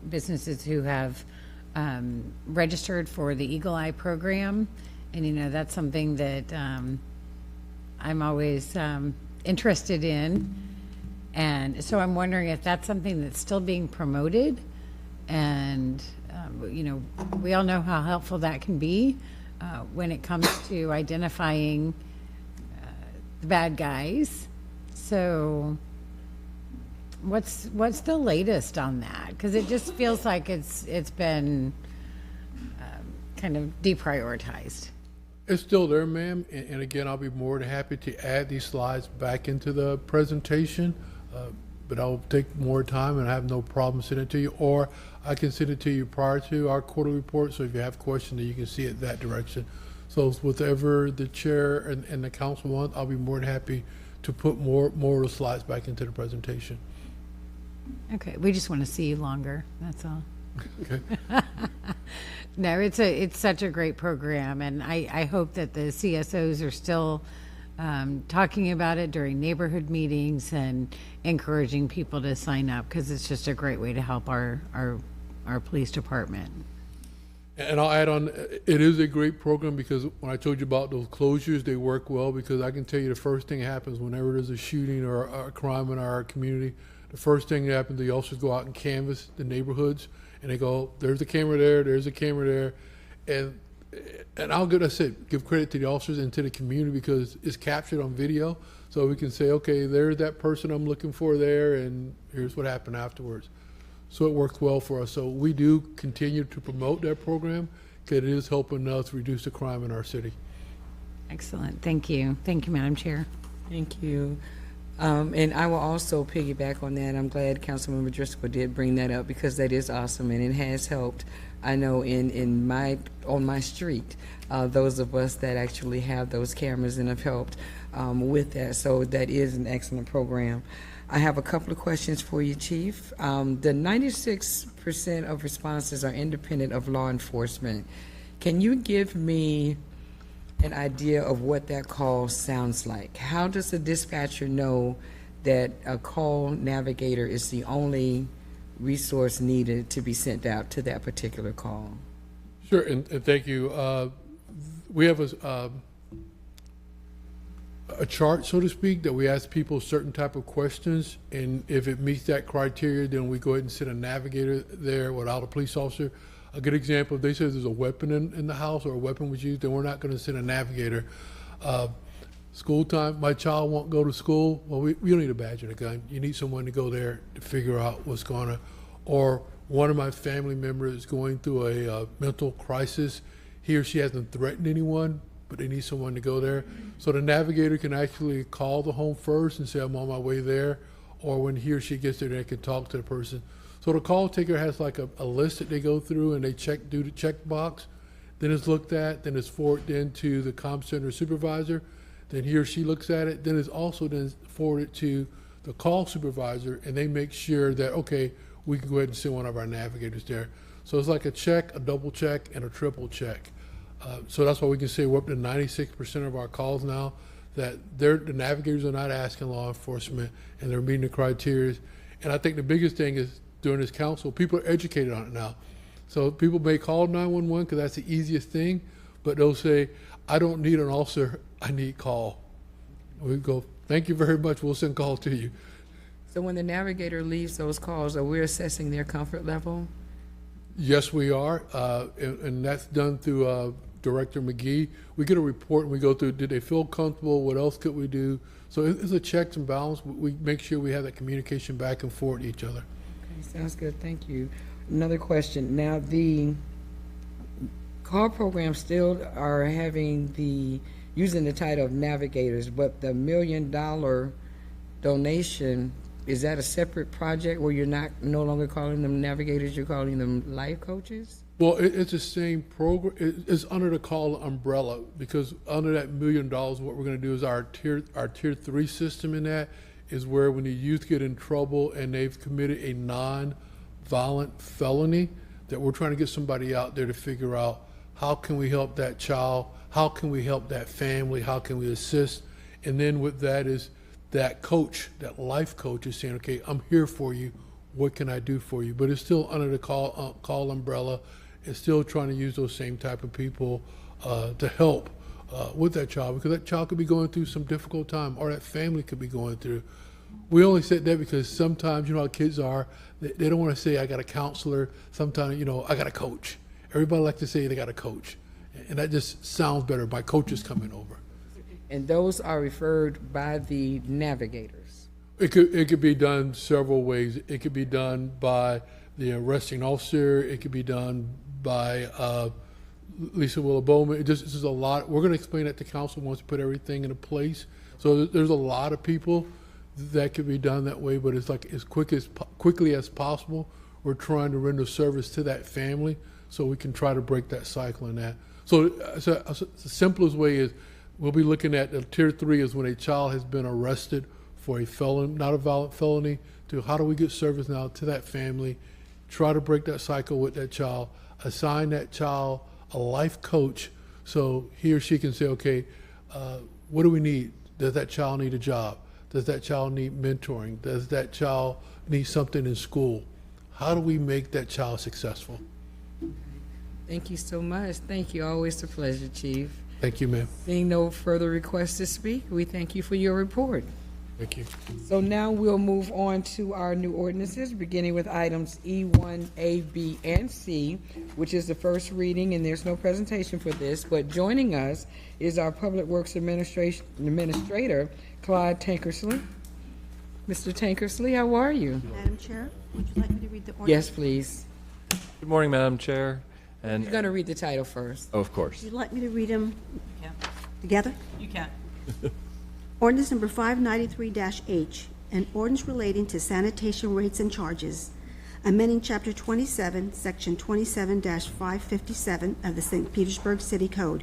businesses who have registered for the Eagle Eye program. And, that's something that I'm always interested in. And so I'm wondering if that's something that's still being promoted. And, we all know how helpful that can be when it comes to identifying the bad guys. So what's the latest on that? Because it just feels like it's been kind of deprioritized. It's still there, ma'am. And again, I'll be more than happy to add these slides back into the presentation. But I'll take more time and I have no problem sending it to you. Or I can send it to you prior to our quarterly report. So if you have questions, you can see it that direction. So whatever the chair and the council want, I'll be more than happy to put more of the slides back into the presentation. Okay, we just want to see you longer, that's all. Okay. No, it's such a great program, and I hope that the CSOs are still talking about it during neighborhood meetings and encouraging people to sign up, because it's just a great way to help our police department. And I'll add on, it is a great program because when I told you about those closures, they work well because I can tell you the first thing that happens whenever there's a shooting or a crime in our community, the first thing that happens, the officers go out and canvass the neighborhoods and they go, there's a camera there, there's a camera there. And I'll give credit to the officers and to the community because it's captured on video. So we can say, okay, there's that person I'm looking for there and here's what happened afterwards. So it works well for us. So we do continue to promote that program because it is helping us reduce the crime in our city. Excellent. Thank you. Thank you, Madam Chair. Thank you. And I will also piggyback on that. I'm glad Councilmember Driscoll did bring that up because that is awesome and it has helped. I know on my street, those of us that actually have those cameras and have helped with that. So that is an excellent program. I have a couple of questions for you, Chief. The 96% of responses are independent of law enforcement. Can you give me an idea of what that call sounds like? How does the dispatcher know that a call navigator is the only resource needed to be sent out to that particular call? Sure, and thank you. We have a chart, so to speak, that we ask people certain type of questions, and if it meets that criteria, then we go ahead and send a navigator there without a police officer. A good example, if they say there's a weapon in the house or a weapon was used, then we're not going to send a navigator. School time, my child won't go to school. Well, we don't need a badge and a gun. You need someone to go there to figure out what's going on. Or one of my family members is going through a mental crisis. He or she hasn't threatened anyone, but they need someone to go there. So the navigator can actually call the home first and say, I'm on my way there. Or when he or she gets there, they can talk to the person. So the call taker has like a list that they go through and they do the check box. Then it's looked at, then it's forwarded into the comm center supervisor. then he or she looks at it, then it's also then forwarded to the call supervisor, and they make sure that, okay, we can go ahead and send one of our navigators there. So it's like a check, a double check, and a triple check. So that's why we can say we're up to 96% of our calls now, that the navigators are not asking law enforcement, and they're meeting the criteria. And I think the biggest thing is during this council, people are educated on it now. So people may call 911 because that's the easiest thing, but they'll say, I don't need an officer, I need call. We go, thank you very much, we'll send call to you. So when the navigator leaves those calls, are we assessing their comfort level? Yes, we are, and that's done through Director McGee. We get a report and we go through, did they feel comfortable, what else could we do? So it's a checks and balance. We make sure we have that communication back and forth to each other. Okay, sounds good, thank you. Another question, now the call programs still are using the title of navigators, but the $1 million donation, is that a separate project where you're no longer calling them navigators, you're calling them life coaches? Well, it's the same program. It's under the call umbrella, because under that $1 million, what we're going to do is our tier 3 system in that is where when the youth get in trouble and they've committed a non-violent felony, that we're trying to get somebody out there to figure out how can we help that child, how can we help that family, how can we assist, and then with that is that coach, that life coach is saying, okay, I'm here for you. What can I do for you? But it's still under the call umbrella. It's still trying to use those same type of people to help with that child, because that child could be going through some difficult time, or that family could be going through. We only said that because sometimes, you know how kids are, they don't want to say, I got a counselor. Sometimes, you know, I got a coach. Everybody likes to say they got a coach. And that just sounds better. My coach is coming over. And those are referred by the navigators? It could be done several ways. It could be done by the arresting officer. It could be done by Lisa Willa-Bowman. This is a lot. We're going to explain that to council once we put everything into place. So there's a lot of people that could be done that way, but it's like as quickly as possible. We're trying to render service to that family so we can try to break that cycle in that. So the simplest way is we'll be looking at the tier 3 is when a child has been arrested for a felon, not a violent felony, to how do we get service now to that family, try to break that cycle with that child, assign that child a life coach so he or she can say, okay, what do we need? Does that child need a job? Does that child need mentoring? Does that child need something in school? How do we make that child successful? Thank you so much. Thank you. Always a pleasure, Chief. Thank you, ma'am. Seeing no further requests to speak, we thank you for your report. Thank you. So now we'll move on to our new ordinances, beginning with items E1, A, B, and C, which is the first reading, and there's no presentation for this, but joining us is our Public Works Administrator, Clyde Tankersley. Mr. Tankersley, how are you? Madam Chair, would you like me to read the ordinance? Yes, please. Good morning, Madam Chair. And You're going to read the title first. oh, of course. Would you like me to read them Yeah, together? you can. Ordinance number 593-H, an ordinance relating to sanitation rates and charges, amending Chapter 27, Section 27-557 of the St. Petersburg City Code,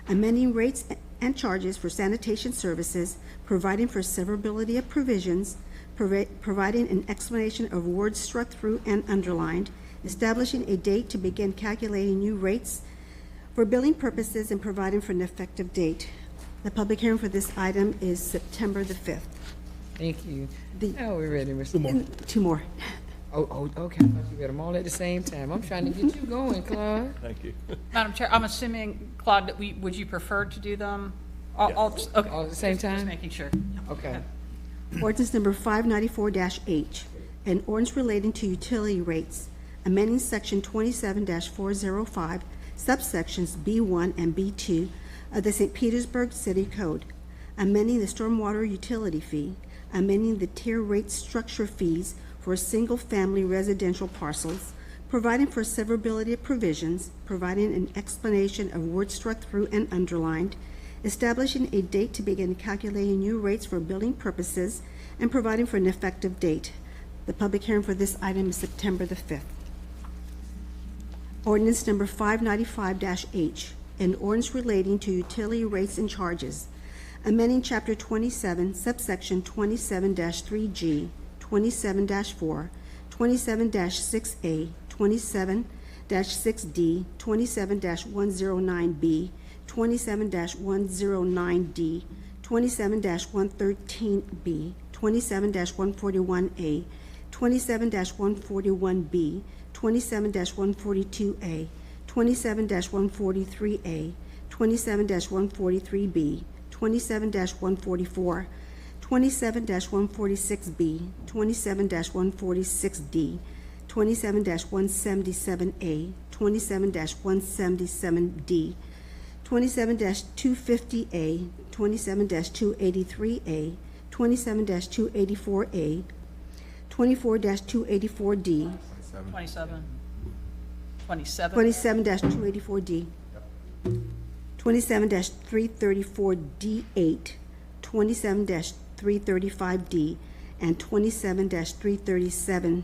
amending rates and charges for sanitation services, providing for severability of provisions, providing an explanation of words struck through and underlined, establishing a date to begin calculating new rates for billing purposes, and providing for an effective date. The public hearing for this item is September the 5th. Thank you. Now we're ready, Mr. Two more. Oh, okay. I thought you read them all at the same time. I'm trying to get you going, Claude. Thank you. Madam Chair, I'm assuming, Claude, that would you prefer to do them all, okay. All at the same time? Just making sure. Okay. Ordinance number 594-H, an ordinance relating to utility rates, amending Section 27-405, subsections B1 and B2 of the St. Petersburg City Code, amending the stormwater utility fee, amending the tier rate structure fees for single-family residential parcels, providing for severability of provisions, providing an explanation of words struck through and underlined, establishing a date to begin calculating new rates for billing purposes, and providing for an effective date. The public hearing for this item is September the 5th. Ordinance number 595-H, an ordinance relating to utility rates and charges, amending Chapter 27, subsection 27-3G, 27-4, 27-6A, 27-6D, 27-109B, 27-109D, 27-113B, 27-141A, 27-141B, 27-142A, 27-143A, 27-143B, 27-144, 27-146B, 27-146D, 27-177A, 27-177D, 27-250A, 27-283A, 27-284A, 24-284D, 27-284D, 27-334D8, 27-335D, and 27-337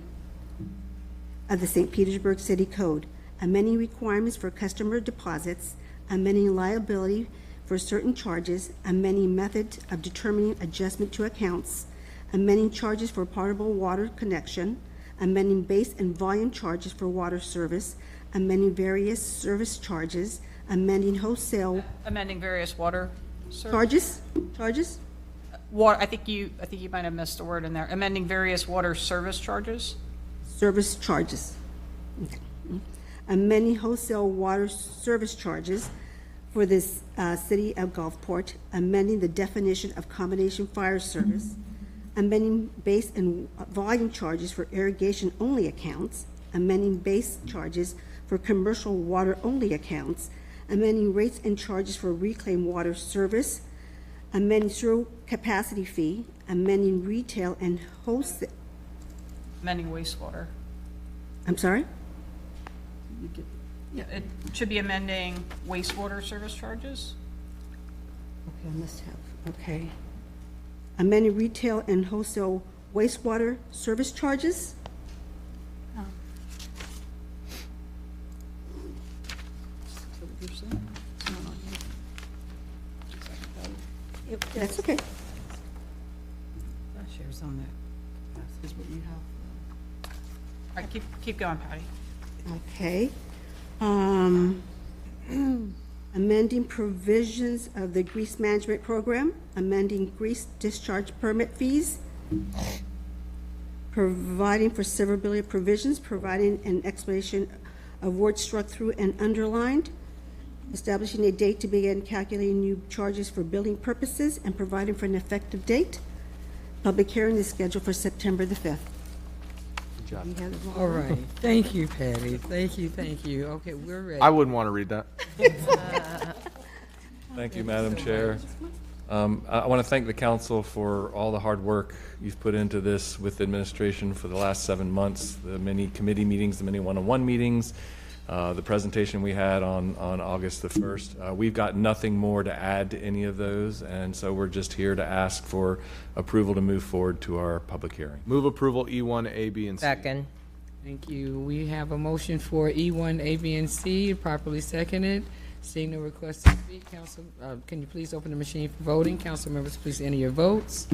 of the St. Petersburg City Code, amending requirements for customer deposits, amending liability for certain charges, amending method of determining adjustment to accounts, amending charges for potable water connection, amending base and volume charges for water service, amending various service charges, amending wholesale Amending various water service. charges? I think you might have missed a word in there. Amending various water service charges. Service charges. Okay. Amending wholesale water service charges for this city of Gulfport, amending the definition of combination fire service, amending base and volume charges for irrigation-only accounts, amending base charges for commercial water-only accounts, amending rates and charges for reclaimed water service, amending sewer capacity fee, amending retail and wholesale. Amending wastewater. I'm sorry? Yeah, it should be amending wastewater service charges. Okay, I must have, okay. Amending retail and wholesale wastewater service charges? That's okay. Shares on that. Is what you have. All right, keep going, Patty. Okay. Amending provisions of the grease management program, amending grease discharge permit fees, providing for severability provisions, providing an explanation of words struck through and underlined, establishing a date to begin calculating new charges for billing purposes, and providing for an effective date. Public hearing is scheduled for September the 5th. All right. Thank you, Patty. Thank you. Okay, we're ready. I wouldn't want to read that. Thank you, Madam Chair. I want to thank the council for all the hard work you've put into this with the administration for the last 7 months, the many committee meetings, the many one-on-one meetings, the presentation we had on August the 1st. We've got nothing more to add to any of those, and so we're just here to ask for approval to move forward to our public hearing. Move approval E1, A, B, and C. Second. Thank you. We have a motion for E1, A, B, and C, properly seconded. Seeing no request to speak, council, can you please open the machine for voting? Council members, please enter your votes.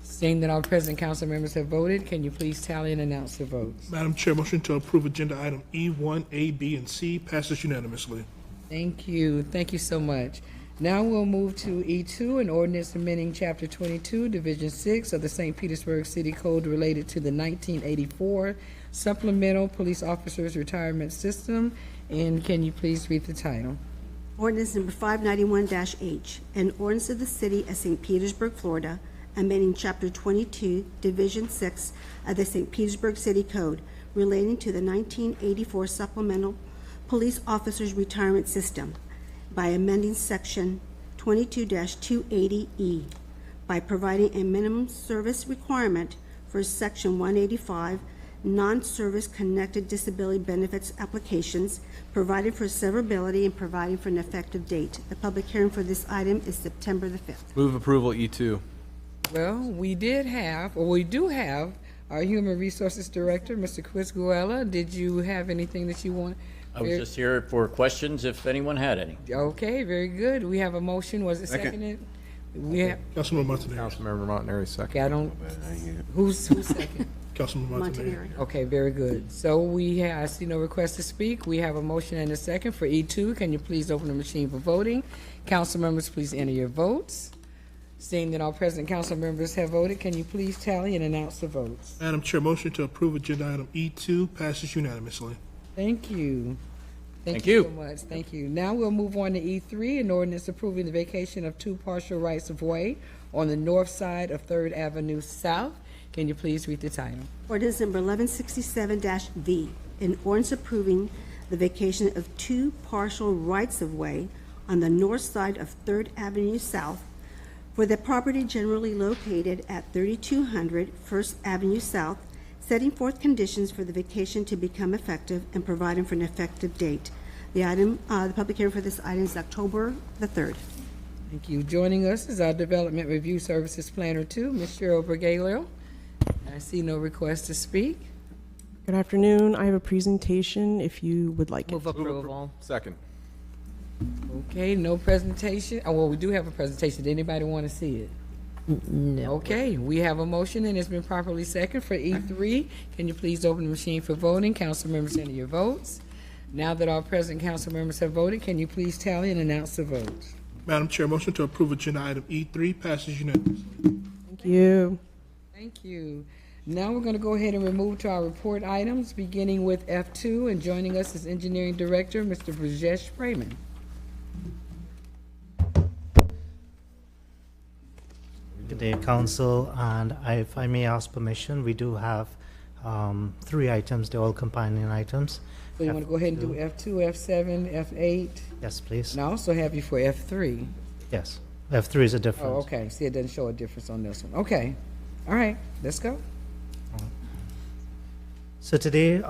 Seeing that all present council members have voted, can you please tally and announce the votes? Madam Chair, motion to approve agenda item E1, A, B, and C passes unanimously. Thank you. Thank you so much. Now we'll move to E2, an ordinance amending Chapter 22, Division 6 of the St. Petersburg City Code related to the 1984 Supplemental Police Officers Retirement System. And can you please read the title? Ordinance number 591-H, an ordinance of the City of St. Petersburg, Florida, amending Chapter 22, Division 6 of the St. Petersburg City Code relating to the 1984 Supplemental Police Officers Retirement System by amending Section 22-280E by providing a minimum service requirement for Section 185 non-service connected disability benefits applications, providing for severability and providing for an effective date. The public hearing for this item is September the 5th. Move approval E2. Well, we do have our Human Resources Director, Mr. Chris Guella. Did you have anything that you want? I was just here for questions if anyone had any. Okay, very good. We have a motion. Was it seconded? We have, Councilman Montanaro. Councilmember Montanari, second. okay, I don't, who's second? Councilman Montanaro. Okay, very good. So we have, I see no request to speak. We have a motion and a second for E2. Can you please open the machine for voting? Council members, please enter your votes. Seeing that all present council members have voted, can you please tally and announce the votes? Madam Chair, motion to approve agenda item E2 passes unanimously. Thank you. Thank you you. so much. Thank you. Now we'll move on to E3, an ordinance approving the vacation of 2 partial rights of way on the north side of 3rd Avenue South. Can you please read the title? Ordinance number 1167-V, an ordinance approving the vacation of 2 partial rights-of-way on the north side of 3rd Avenue South for the property generally located at 3200 1st Avenue South, setting forth conditions for the vacation to become effective and providing for an effective date. The public hearing for this item is October the 3rd. Thank you. Joining us is our Development Review Services Planner 2, Ms. Cheryl Bergalio. I see no request to speak. Good afternoon. I have a presentation if you would like Move it. approval. Second. Okay, no presentation. Oh, well, we do have a presentation. Did anybody want to see it? No. Okay, we have a motion and it's been properly seconded for E3. Can you please open the machine for voting? Council members, enter your votes. Now that all present council members have voted, can you please tally and announce the votes? Madam Chair, motion to approve agenda item E3 passes unanimously. Thank you. Thank you. Now we're going to go ahead and remove to our report items, beginning with F2, and joining us is Engineering Director, Mr. Brajesh Raymond. Good day, Council, and if I may ask permission, we do have 3 items, they're all companion items. So you want to go ahead and do F2, F7, F8? Yes, please. And I also have you for F3. Yes, F3 is a difference. Oh, okay. See, it doesn't show a difference on this one. Okay. All right, let's go. So today,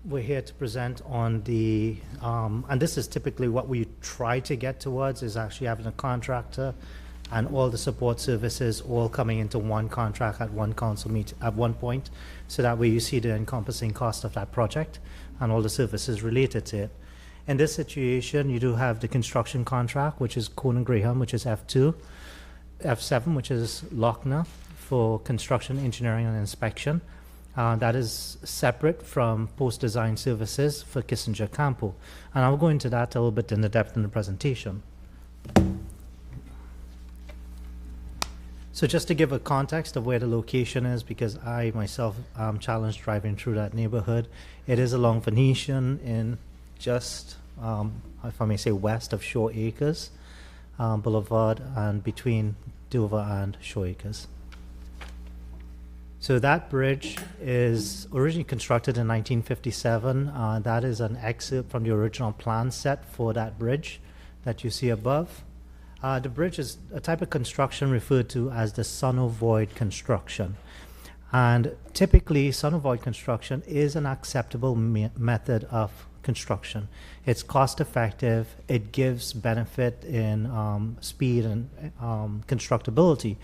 we're here to present on the, and this is typically what we try to get towards, is actually having a contractor and all the support services all coming into one contract at one council meet at one point, so that way you see the encompassing cost of that project and all the services related to it. In this situation, you do have the construction contract, which is Conan Graham, which is F2, F7, which is Lochner for construction, engineering, and inspection. That is separate from post-design services for Kissinger Campo. And I'll go into that a little bit in the depth in the presentation. So just to give a context of where the location is, because I myself am challenged driving through that neighborhood. It is along Venetian in just, if I may say, west of Shore Acres Boulevard and between Dover and Shore Acres. So that bridge is originally constructed in 1957. That is an excerpt from the original plan set for that bridge that you see above. The bridge is a type of construction referred to as the son-of-void construction. And typically, son-of-void construction is an acceptable method of construction. It's cost-effective, it gives benefit in speed and constructability.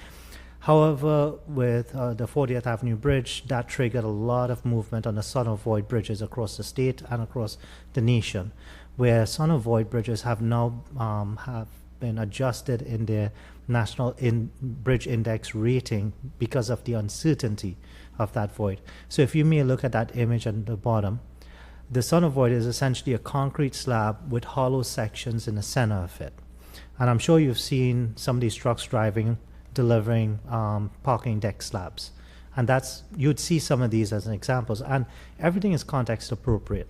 However, with the 40th Avenue Bridge, that triggered a lot of movement on the son-of-void bridges across the state and across the nation, where son-of-void bridges have now have been adjusted in their national bridge index rating because of the uncertainty of that void. So if you may look at that image at the bottom, the son-of-void is essentially a concrete slab with hollow sections in the center of it. And I'm sure you've seen some of these trucks delivering parking deck slabs. And you'd see some of these as examples, and everything is context appropriate.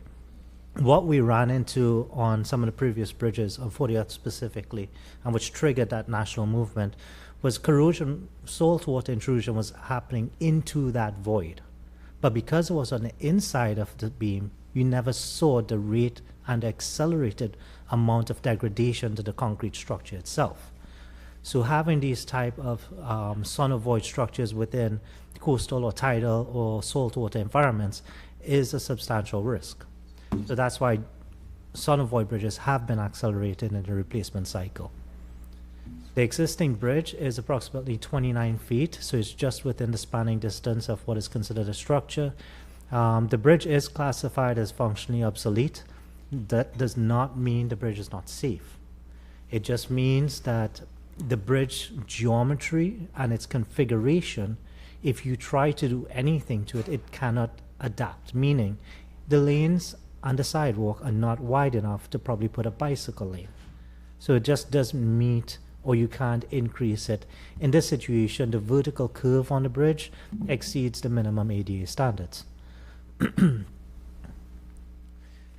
What we ran into on some of the previous bridges, on 40th specifically, and which triggered that national movement, was corrosion, saltwater intrusion was happening into that void. But because it was on the inside of the beam, you never saw the rate and accelerated amount of degradation to the concrete structure itself. So having these type of son-of-void structures within coastal or tidal or saltwater environments is a substantial risk. So that's why son-of-void bridges have been accelerated in the replacement cycle. The existing bridge is approximately 29 feet, so it's just within the spanning distance of what is considered a structure. The bridge is classified as functionally obsolete. That does not mean the bridge is not safe. It just means that the bridge geometry and its configuration, if you try to do anything to it, it cannot adapt, meaning the lanes on the sidewalk are not wide enough to probably put a bicycle lane. So it just doesn't meet, or you can't increase it. In this situation, the vertical curve on the bridge exceeds the minimum ADA standards.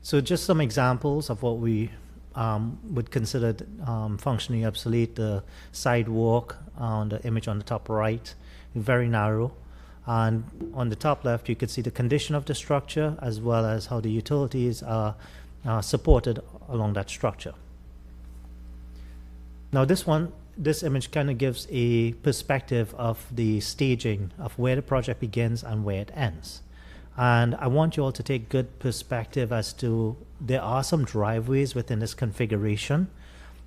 So just some examples of what we would consider functionally obsolete. The sidewalk on the image on the top right, very narrow. And on the top left, you could see the condition of the structure as well as how the utilities are supported along that structure. Now this image kind of gives a perspective of the staging of where the project begins and where it ends. And I want you all to take good perspective as to there are some driveways within this configuration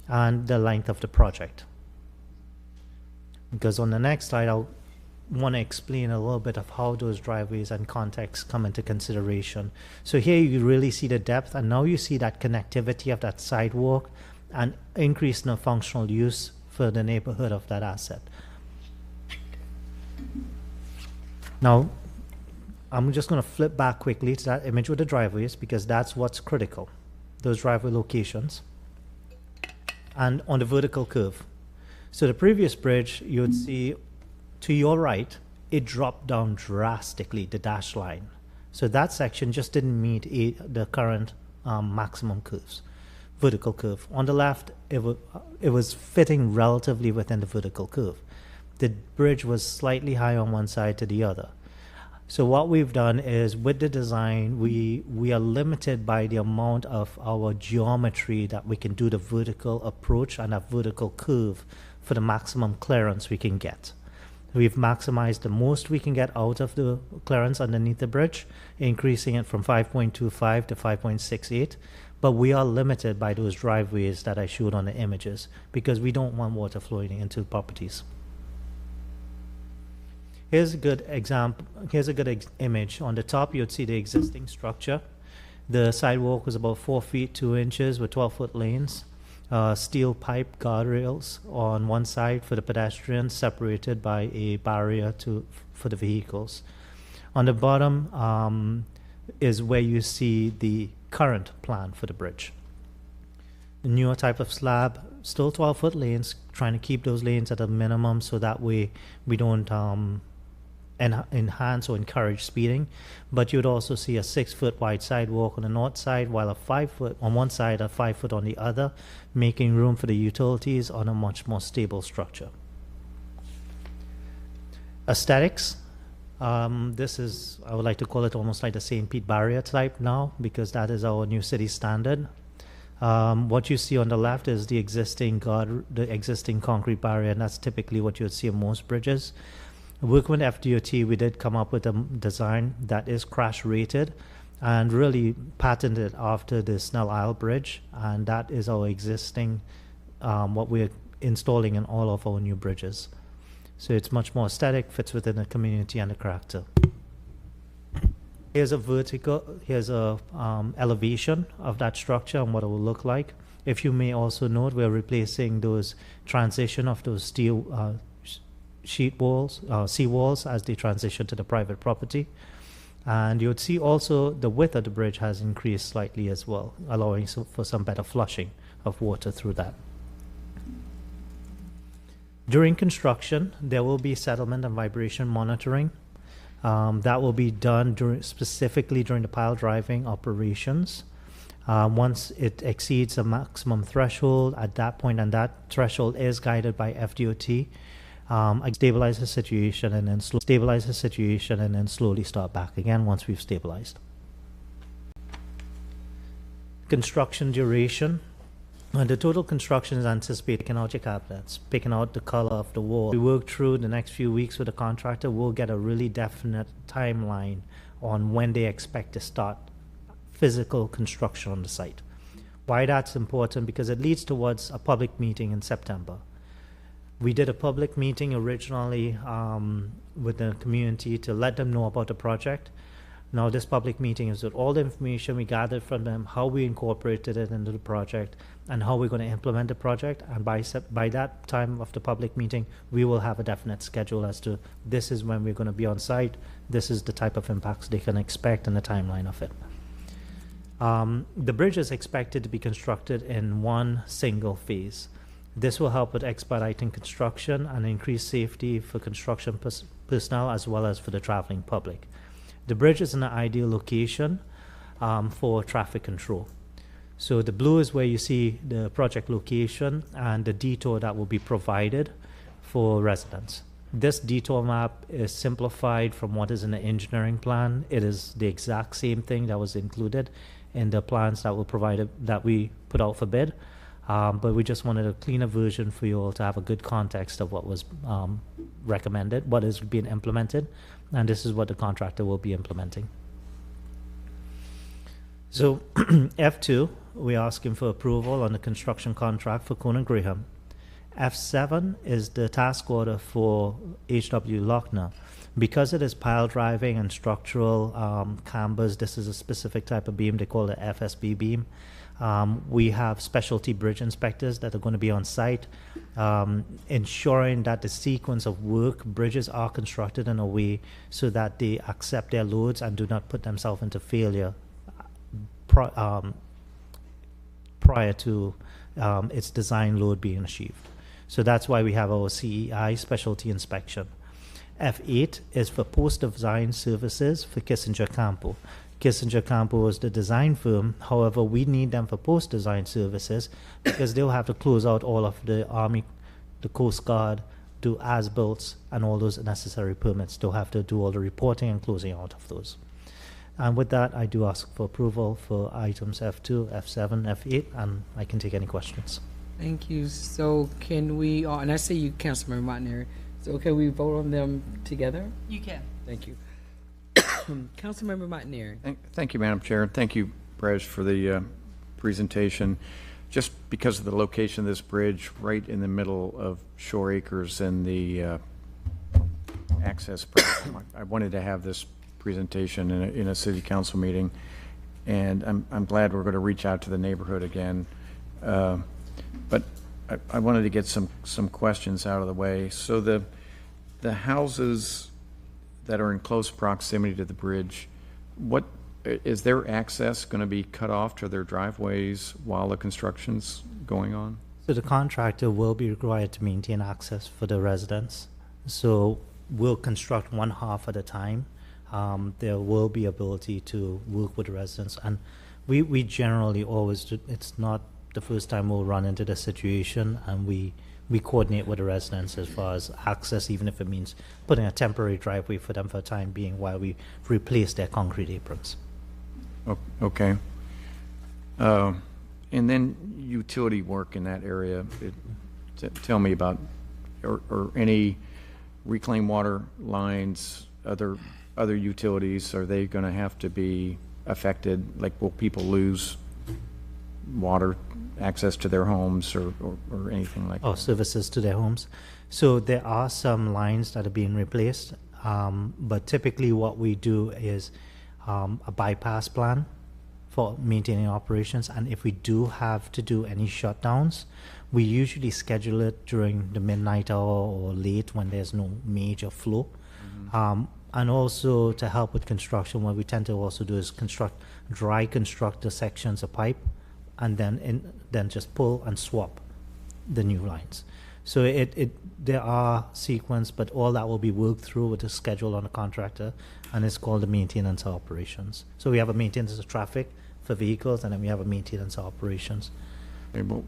and the length of the project. Because on the next slide, I'll want to explain a little bit of how those driveways and context come into consideration. So here you really see the depth, and now you see that connectivity of that sidewalk and increase in the functional use for the neighborhood of that asset. Now, I'm just going to flip back quickly to that image with the driveways because that's what's critical, those driveway locations. And on the vertical curve. So the previous bridge, you would see to your right, it dropped down drastically, the dash line. So that section just didn't meet the current maximum curves, vertical curve. On the left, it was fitting relatively within the vertical curve. The bridge was slightly high on one side to the other. So what we've done is with the design, we are limited by the amount of our geometry that we can do the vertical approach and that vertical curve for the maximum clearance we can get. We've maximized the most we can get out of the clearance underneath the bridge, increasing it from 5.25 to 5.68. But we are limited by those driveways that I showed on the images because we don't want water flowing into properties. Here's a good example. Here's a good image. On the top, you'd see the existing structure. The sidewalk was about 4 feet 2 inches with 12-foot lanes. Steel pipe guardrails on one side for the pedestrians, separated by a barrier for the vehicles. On the bottom is where you see the current plan for the bridge. The newer type of slab, still 12-foot lanes, trying to keep those lanes at a minimum so that we don't enhance or encourage speeding. But you'd also see a 6-foot wide sidewalk on the north side, while a 5-foot on one side, a 5-foot on the other, making room for the utilities on a much more stable structure. Aesthetics. This is, I would like to call it almost like the St. Pete barrier type now, because that is our new city standard. What you see on the left is the existing concrete barrier, and that's typically what you would see on most bridges. Working with FDOT, we did come up with a design that is crash rated and really patented after the Snell Isle Bridge, and that is our existing, what we're installing in all of our new bridges. So it's much more aesthetic, fits within the community and the character. Here's a elevation of that structure and what it will look like. If you may also note, we're replacing those transition of those steel sheet walls, seawalls as they transition to the private property. And you would see also the width of the bridge has increased slightly as well, allowing for some better flushing of water through that. During construction, there will be settlement and vibration monitoring. That will be done specifically during the pile driving operations. Once it exceeds a maximum threshold at that point, and that threshold is guided by FDOT, stabilize the situation and then slowly start back again once we've stabilized. Construction duration. The total construction is anticipated picking out your cabinets, picking out the color of the wall. We work through the next few weeks with the contractor. We'll get a really definite timeline on when they expect to start physical construction on the site. Why that's important? Because it leads towards a public meeting in September. We did a public meeting originally with the community to let them know about the project. Now, this public meeting is with all the information we gathered from them, how we incorporated it into the project, and how we're going to implement the project. And by that time of the public meeting, we will have a definite schedule as to this is when we're going to be on site, this is the type of impacts they can expect, and the timeline of it. The bridge is expected to be constructed in one single phase. This will help with expediting construction and increase safety for construction personnel as well as for the traveling public. The bridge is in an ideal location for traffic control. So the blue is where you see the project location and the detour that will be provided for residents. This detour map is simplified from what is in the engineering plan. It is the exact same thing that was included in the plans that were provided, that we put out for bid. But we just wanted a cleaner version for you all to have a good context of what was recommended, what is being implemented, and this is what the contractor will be implementing. So F2, we're asking for approval on the construction contract for Conan Graham. F7 is the task order for H.W. Lochner. Because it is pile driving and structural cambers, this is a specific type of beam, they call it FSB beam. We have specialty bridge inspectors that are going to be on site, ensuring that the sequence of work, bridges are constructed in a way so that they accept their loads and do not put themselves into failure prior to its design load being achieved. So that's why we have our CEI specialty inspection. F8 is for post-design services for Kissinger Campo. Kissinger Campo is the design firm. However, we need them for post-design services because they'll have to close out all of the Army, the Coast Guard, do as-builts and all those necessary permits. They'll have to do all the reporting and closing out of those. And with that, I do ask for approval for items F2, F7, F8, and I can take any questions. Thank you. So can we, and I see you, Councilmember Montanari, so can we vote on them together? You can. Thank you. Councilmember Montanari. Thank you, Madam Chair. Thank you, Brej, for the presentation. Just because of the location of this bridge, right in the middle of Shore Acres and the access problem, I wanted to have this presentation in a city council meeting, and I'm glad we're going to reach out to the neighborhood again. But I wanted to get some questions out of the way. So the houses that are in close proximity to the bridge, what is their access going to be cut off to their driveways while the construction's going on? So the contractor will be required to maintain access for the residents. So we'll construct one half at a time. There will be ability to work with the residents, and we generally always do. It's not the first time we'll run into the situation, and we coordinate with the residents as far as access, even if it means putting a temporary driveway for them for the time being while we replace their concrete aprons. Okay. And then utility work in that area. Tell me about, or any reclaimed water lines, other utilities, are they going to have to be affected? Like, will people lose water access to their homes or anything like that? Oh, services to their homes. So there are some lines that are being replaced, but typically what we do is a bypass plan for maintaining operations, and if we do have to do any shutdowns, we usually schedule it during the midnight hour or late when there's no major flow. And also to help with construction, what we tend to also do is dry construct the sections of pipe, and then just pull and swap the new lines. So there are sequence, but all that will be worked through with a schedule on a contractor, and it's called the maintenance operations. So we have a maintenance of traffic for vehicles, and then we have a maintenance of operations.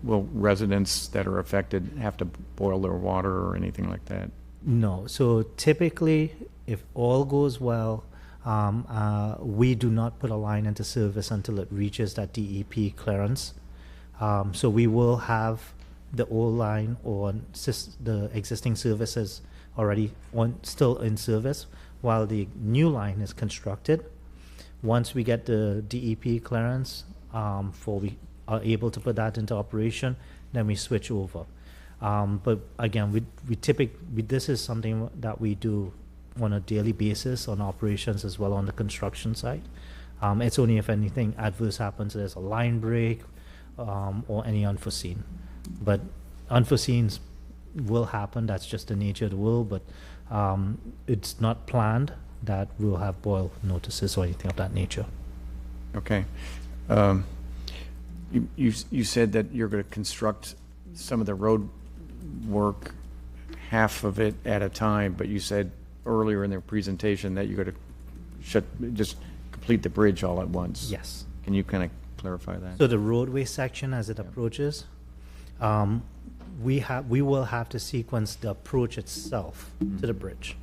Will residents that are affected have to boil their water or anything like that? No. So typically, if all goes well, we do not put a line into service until it reaches that DEP clearance. So we will have the old line or the existing services already still in service while the new line is constructed. Once we get the DEP clearance, we are able to put that into operation, then we switch over. But again, we typically, this is something that we do on a daily basis on operations as well on the construction site. It's only if anything adverse happens, there's a line break or any unforeseen. But unforeseens will happen. That's just the nature of the world. But it's not planned that we'll have boil notices or anything of that nature. Okay. You said that you're going to construct some of the road work, half of it at a time, but you said earlier in the presentation that you're going to just complete the bridge all at once. Yes. Can you kind of clarify that? So the roadway section as it approaches, we will have to sequence the approach itself to the bridge,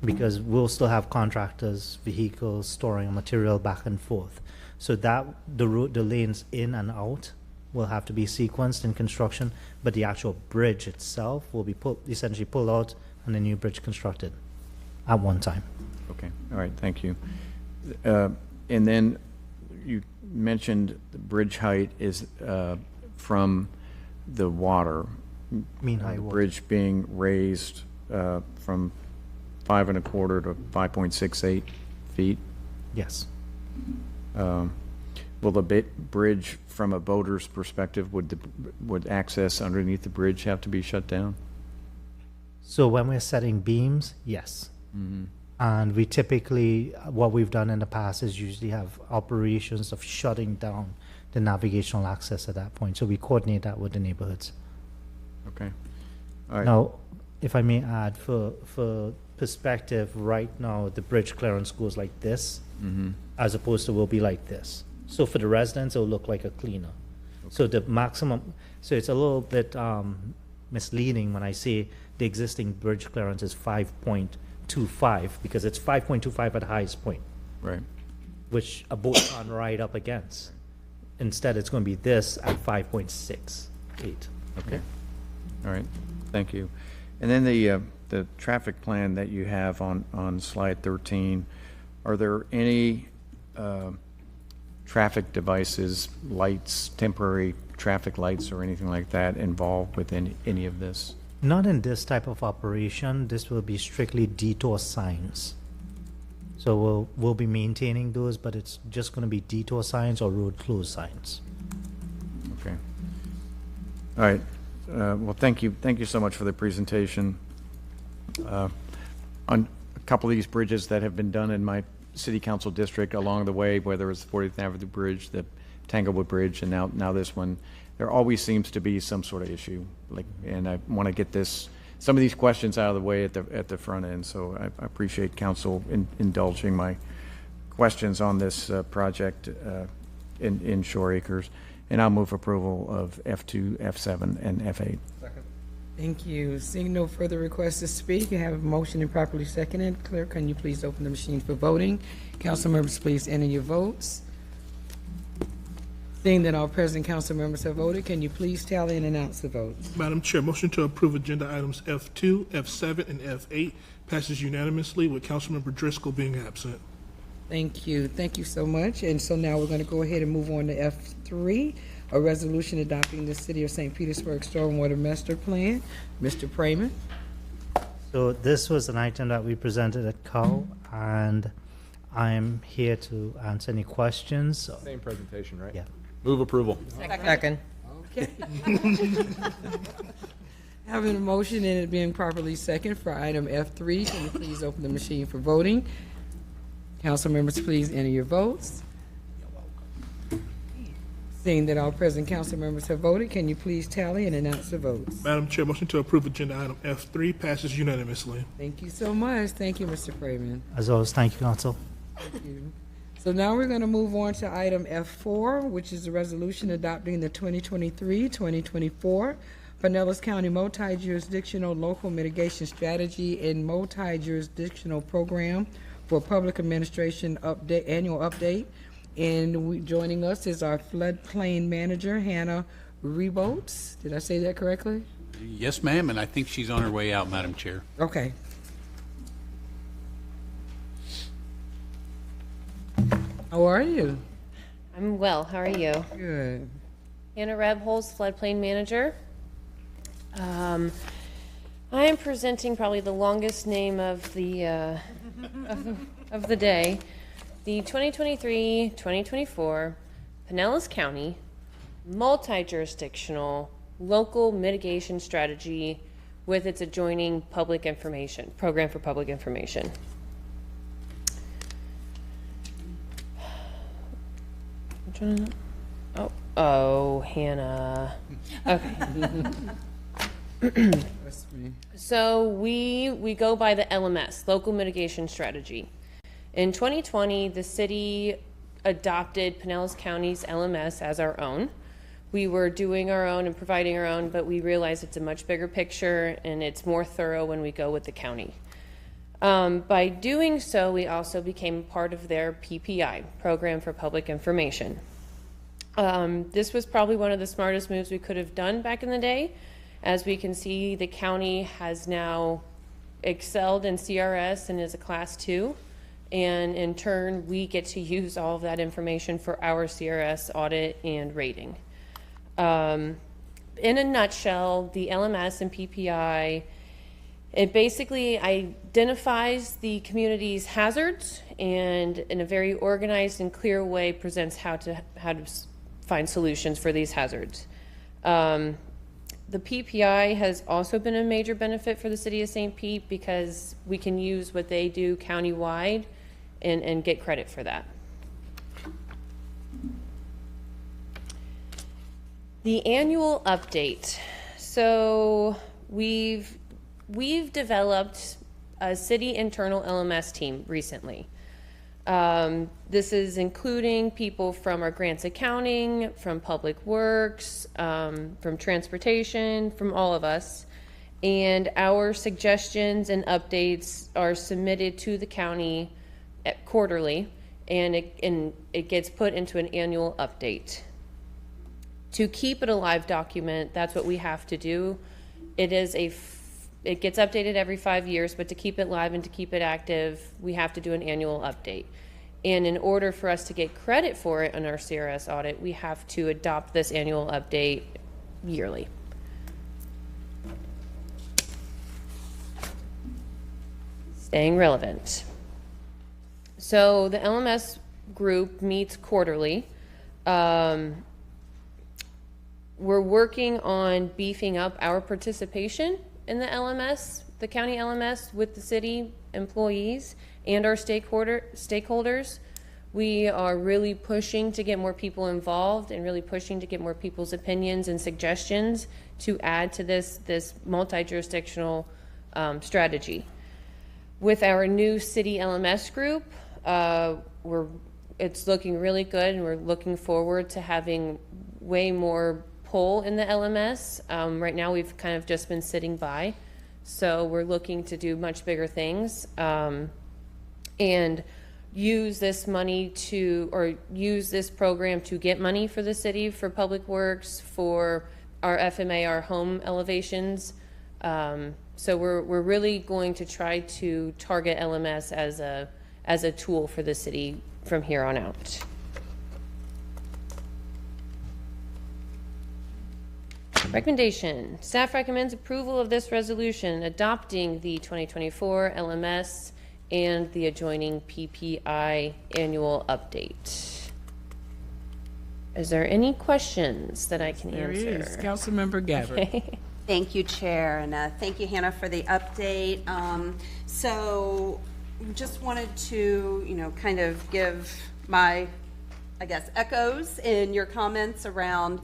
because we'll still have contractors, vehicles storing material back and forth. So that the lanes in and out will have to be sequenced in construction, but the actual bridge itself will be essentially pulled out and a new bridge constructed at one time. Okay, all right, thank you. And then you mentioned the bridge height is from the water. Mean high the water. Bridge being raised from 5 1/4 to 5.68 feet. Yes. Will the bridge, from a boater's perspective, would access underneath the bridge have to be shut down? So when we're setting beams, yes. Mm-hmm. And we typically, what we've done in the past is usually have operations of shutting down the navigational access at that point. So we coordinate that with the neighborhoods. Okay. All right. Now, if I may add, for perspective, right now, the bridge clearance goes like this, as opposed to will be like this. So for the residents, it'll look like a cleaner. Okay. So the maximum, so it's a little bit misleading when I say the existing bridge clearance is 5.25, because it's 5.25 at the highest point. Right. Which a boat can't ride up against. Instead, it's going to be this at 5.68. Okay. All right. Thank you. And then the traffic plan that you have on slide 13, are there any traffic devices, lights, temporary traffic lights or anything like that involved within any of this? Not in this type of operation. This will be strictly detour signs. So we'll be maintaining those, but it's just going to be detour signs or road closed signs. Okay. All right. Well, thank you. Thank you so much for the presentation. On a couple of these bridges that have been done in my city council district along the way, whether it's the 40th Avenue Bridge, the Tanglewood Bridge, and now this one, there always seems to be some sort of issue. And I want to get some of these questions out of the way at the front end. So I appreciate council indulging my questions on this project in Shore Acres. And I'll move approval of F2, F7, and F8. Second. Thank you. Seeing no further requests to speak, you have a motion and properly seconded. Clerk, can you please open the machine for voting? Council members, please enter your votes. Seeing that all present council members have voted, can you please tally and announce the votes? Madam Chair, motion to approve agenda items F2, F7, and F8 passes unanimously with Councilmember Driscoll being absent. Thank you. Thank you so much. And so now we're going to go ahead and move on to F3, a resolution adopting the City of St. Petersburg Stormwater Master Plan. Mr. Prayman. So this was an item that we presented at COW, and I'm here to answer any questions. Same presentation, right? Yeah. Move approval. Second. Okay. Having a motion and it being properly second for item F3, can you please open the machine for voting? Council members, please enter your votes. Seeing that all present council members have voted, can you please tally and announce the votes? Madam Chair, motion to approve agenda item F3 passes unanimously. Thank you so much. Thank you, Mr. Freeman. As always, thank you, Council. Thank you. So now we're going to move on to item F4, which is a resolution adopting the 2023-2024 Pinellas County Multi-Jurisdictional Local Mitigation Strategy and Multi-Jurisdictional Program for Public Administration annual update. And joining us is our floodplain manager, Hannah Rebotes. Did I say that correctly? Yes, ma'am, and I think she's on her way out, Madam Chair. Okay. How are you? I'm well. How are you? Good. Hannah Rebholz, floodplain manager. I am presenting probably the longest name of the of the day, the 2023-2024 Pinellas County Multi-Jurisdictional Local Mitigation Strategy with its adjoining public information program for public information. I'm trying to, oh, Hannah. Okay. So we go by the LMS, Local Mitigation Strategy. In 2020, the city adopted Pinellas County's LMS as our own. We were doing our own and providing our own, but we realized it's a much bigger picture and it's more thorough when we go with the county. By doing so, we also became part of their PPI, Program for Public Information. This was probably one of the smartest moves we could have done back in the day. As we can see, the county has now excelled in CRS and is a Class 2. And in turn, we get to use all of that information for our CRS audit and rating. In a nutshell, the LMS and PPI, it basically identifies the community's hazards and in a very organized and clear way presents how to find solutions for these hazards. The PPI has also been a major benefit for the city of St. Pete because we can use what they do countywide and get credit for that. The annual update. So we've developed a city internal LMS team recently. This is including people from our grants accounting, from public works, from transportation, from all of us. And our suggestions and updates are submitted to the county quarterly, and it gets put into an annual update. To keep it a live document, that's what we have to do. It gets updated every 5 years, but to keep it live and to keep it active, we have to do an annual update. And in order for us to get credit for it on our CRS audit, we have to adopt this annual update yearly. Staying relevant. So the LMS group meets quarterly. We're working on beefing up our participation in the LMS, the county LMS, with the city employees and our stakeholders. We are really pushing to get more people involved and really pushing to get more people's opinions and suggestions to add to this multi-jurisdictional strategy. With our new city LMS group, it's looking really good, and we're looking forward to having way more pull in the LMS. Right now we've kind of just been sitting by, so we're looking to do much bigger things and use this money use this program to get money for the city, for public works, for our FMA, our home elevations. So we're really going to try to target LMS as a tool for the city from here on out. Recommendation. Staff recommends approval of this resolution adopting the 2024 LMS and the adjoining PPI annual update. Is there any questions that I can answer? There is. Councilmember Gabbard. Okay. Thank you, Chair, and thank you, Hannah, for the update. So just wanted to, kind of give my, echoes in your comments around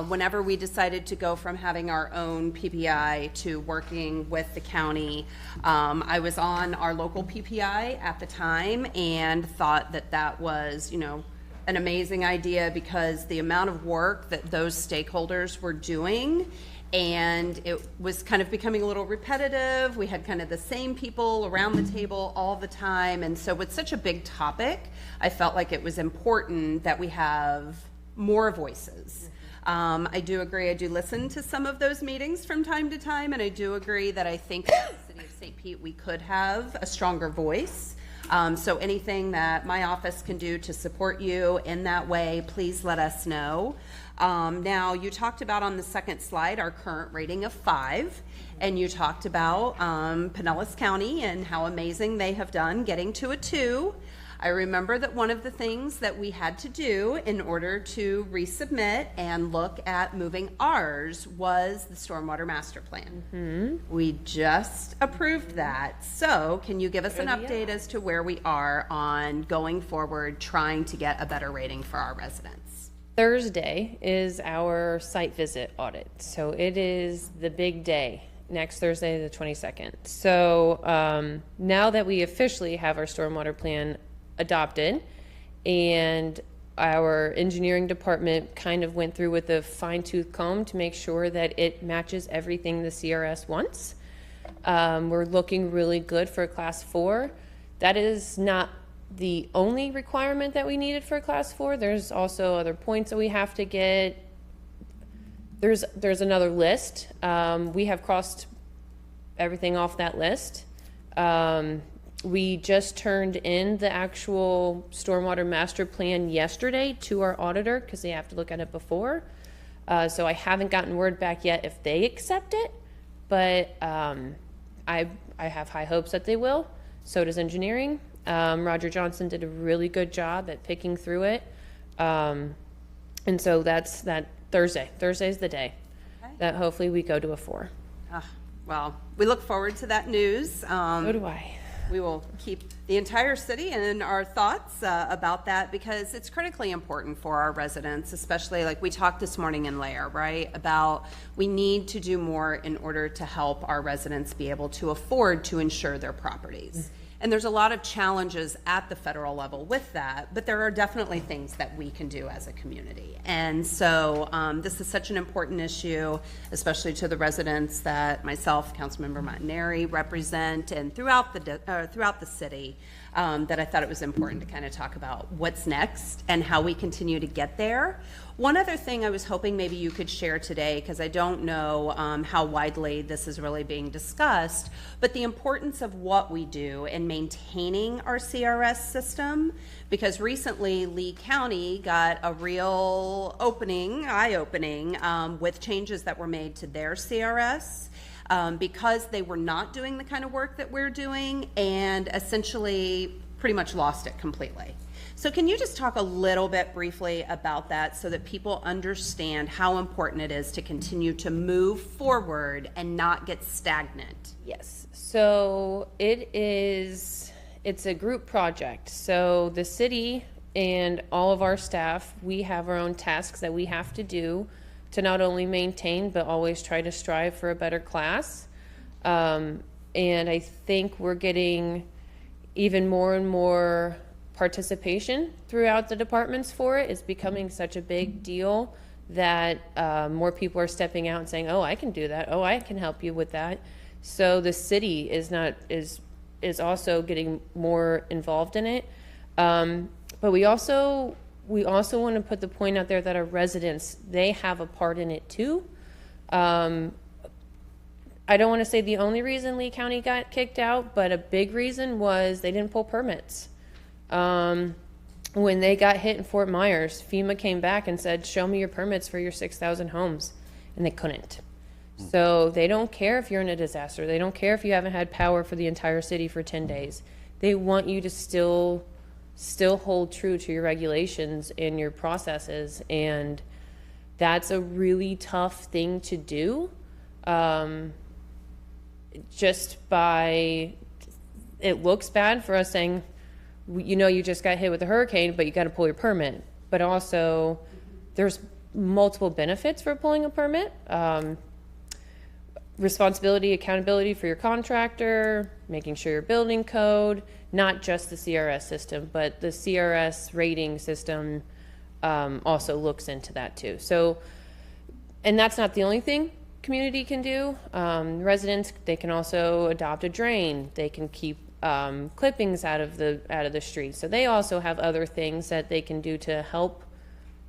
whenever we decided to go from having our own PPI to working with the county. I was on our local PPI at the time and thought that was, an amazing idea because the amount of work that those stakeholders were doing, and it was kind of becoming a little repetitive. We had kind of the same people around the table all the time. And so with such a big topic, I felt like it was important that we have more voices. I do agree. I do listen to some of those meetings from time to time, and I do agree that I think in the city of St. Pete we could have a stronger voice. So anything that my office can do to support you in that way, please let us know. Now, you talked about on the second slide our current rating of 5, and you talked about Pinellas County and how amazing they have done getting to a 2. I remember that one of the things that we had to do in order to resubmit and look at moving ours was the Stormwater Master Plan. We just approved that. So can you give us an update as to where we are on going forward, trying to get a better rating for our residents? Thursday is our site visit audit. So it is the big day, next Thursday, the 22nd. So now that we officially have our stormwater plan adopted and our engineering department kind of went through with a fine-tooth comb to make sure that it matches everything the CRS wants. We're looking really good for a class 4. That is not the only requirement that we needed for class 4. There's also other points that we have to get. There's another list. We have crossed everything off that list. We just turned in the actual stormwater master plan yesterday to our auditor because they have to look at it before. So I haven't gotten word back yet if they accept it, but I have high hopes that they will. So does engineering. Roger Johnson did a really good job at picking through it. And so that's that Thursday. Thursday's the day that hopefully we go to a 4. Well, we look forward to that news. So do I. We will keep the entire city in our thoughts about that because it's critically important for our residents, especially like we talked this morning in Lair, right? About we need to do more in order to help our residents be able to afford to insure their properties. And there's a lot of challenges at the federal level with that, but there are definitely things that we can do as a community. And so this is such an important issue, especially to the residents that myself, Councilmember Montanari, represent, and throughout the city, that I thought it was important to kind of talk about what's next and how we continue to get there. One other thing I was hoping maybe you could share today, because I don't know how widely this is really being discussed, but the importance of what we do in maintaining our CRS system, because recently Lee County got a real eye-opening with changes that were made to their CRS. Because they were not doing the kind of work that we're doing and essentially pretty much lost it completely. So can you just talk a little bit briefly about that so that people understand how important it is to continue to move forward and not get stagnant? Yes. So it's a group project. So the city and all of our staff, we have our own tasks that we have to do to not only maintain, but always try to strive for a better class. And I think we're getting even more and more participation throughout the departments for it. It's becoming such a big deal that more people are stepping out and saying, oh, I can do that. Oh, I can help you with that. So the city is also getting more involved in it. But we also want to put the point out there that our residents, they have a part in it too. I don't want to say the only reason Lee County got kicked out, but a big reason was they didn't pull permits. When they got hit in Fort Myers, FEMA came back and said, show me your permits for your 6,000 homes. And they couldn't. So they don't care if you're in a disaster. They don't care if you haven't had power for the entire city for 10 days. They want you to still hold true to your regulations and your processes. And that's a really tough thing to do. Just by, it looks bad for us saying, you know, you just got hit with a hurricane, but you got to pull your permit. But also, there's multiple benefits for pulling a permit. Responsibility, accountability for your contractor, making sure your building code, not just the CRS system, but the CRS rating system also looks into that too. So, and that's not the only thing community can do. Residents, they can also adopt a drain. They can keep clippings out of the street. So they also have other things that they can do to help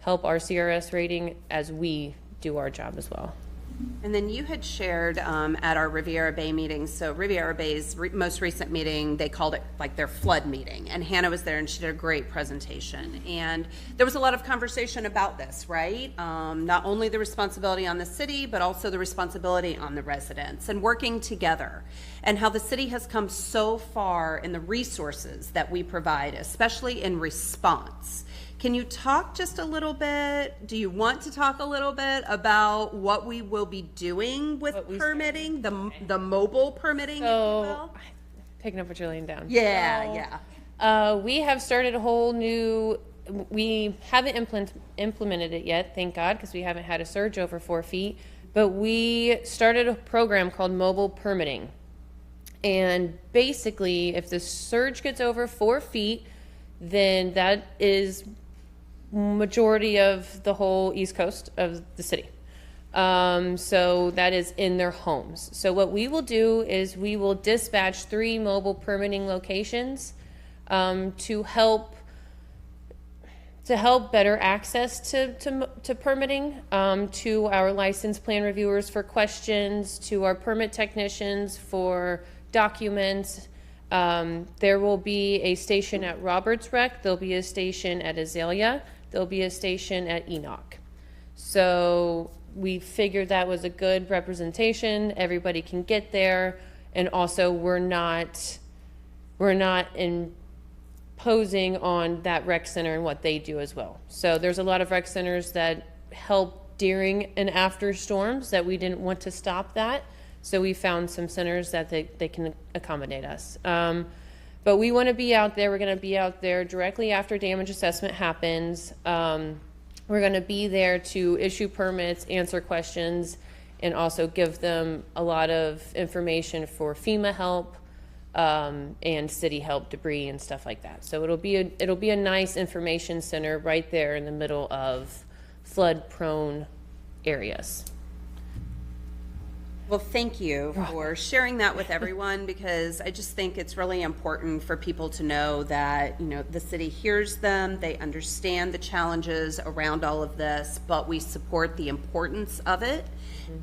our CRS rating as we do our job as well. And then you had shared at our Riviera Bay meeting, so Riviera Bay's most recent meeting, they called it like their flood meeting. And Hannah was there and she did a great presentation. And there was a lot of conversation about this, right? Not only the responsibility on the city, but also the responsibility on the residents and working together. And how the city has come so far in the resources that we provide, especially in response. Can you talk just a little bit? Do you want to talk a little bit about what we will be doing with permitting, the mobile permitting, if you will? Picking up what you're laying down. Yeah, We have started a whole new, we haven't implemented it yet, thank God, because we haven't had a surge over 4 feet, but we started a program called mobile permitting. And basically, if the surge gets over 4 feet, then that is majority of the whole east coast of the city. So that is in their homes. So what we will do is we will dispatch 3 mobile permitting locations to help better access to permitting, to our license plan reviewers for questions, to our permit technicians for documents. There will be a station at Roberts Rec, there'll be a station at Azalea, there'll be a station at Enoch. So we figured that was a good representation, everybody can get there, and also we're not imposing on that rec center and what they do as well. So there's a lot of rec centers that help during and after storms that we didn't want to stop that. So we found some centers that they can accommodate us. But we want to be out there. We're going to be out there directly after damage assessment happens. We're going to be there to issue permits, answer questions, and also give them a lot of information for FEMA help and city help, debris and stuff like that. So it'll be a nice information center right there in the middle of flood-prone areas. Well, thank you for sharing that with everyone, because I just think it's really important for people to know that, you know, the city hears them, they understand the challenges around all of this, but we support the importance of it,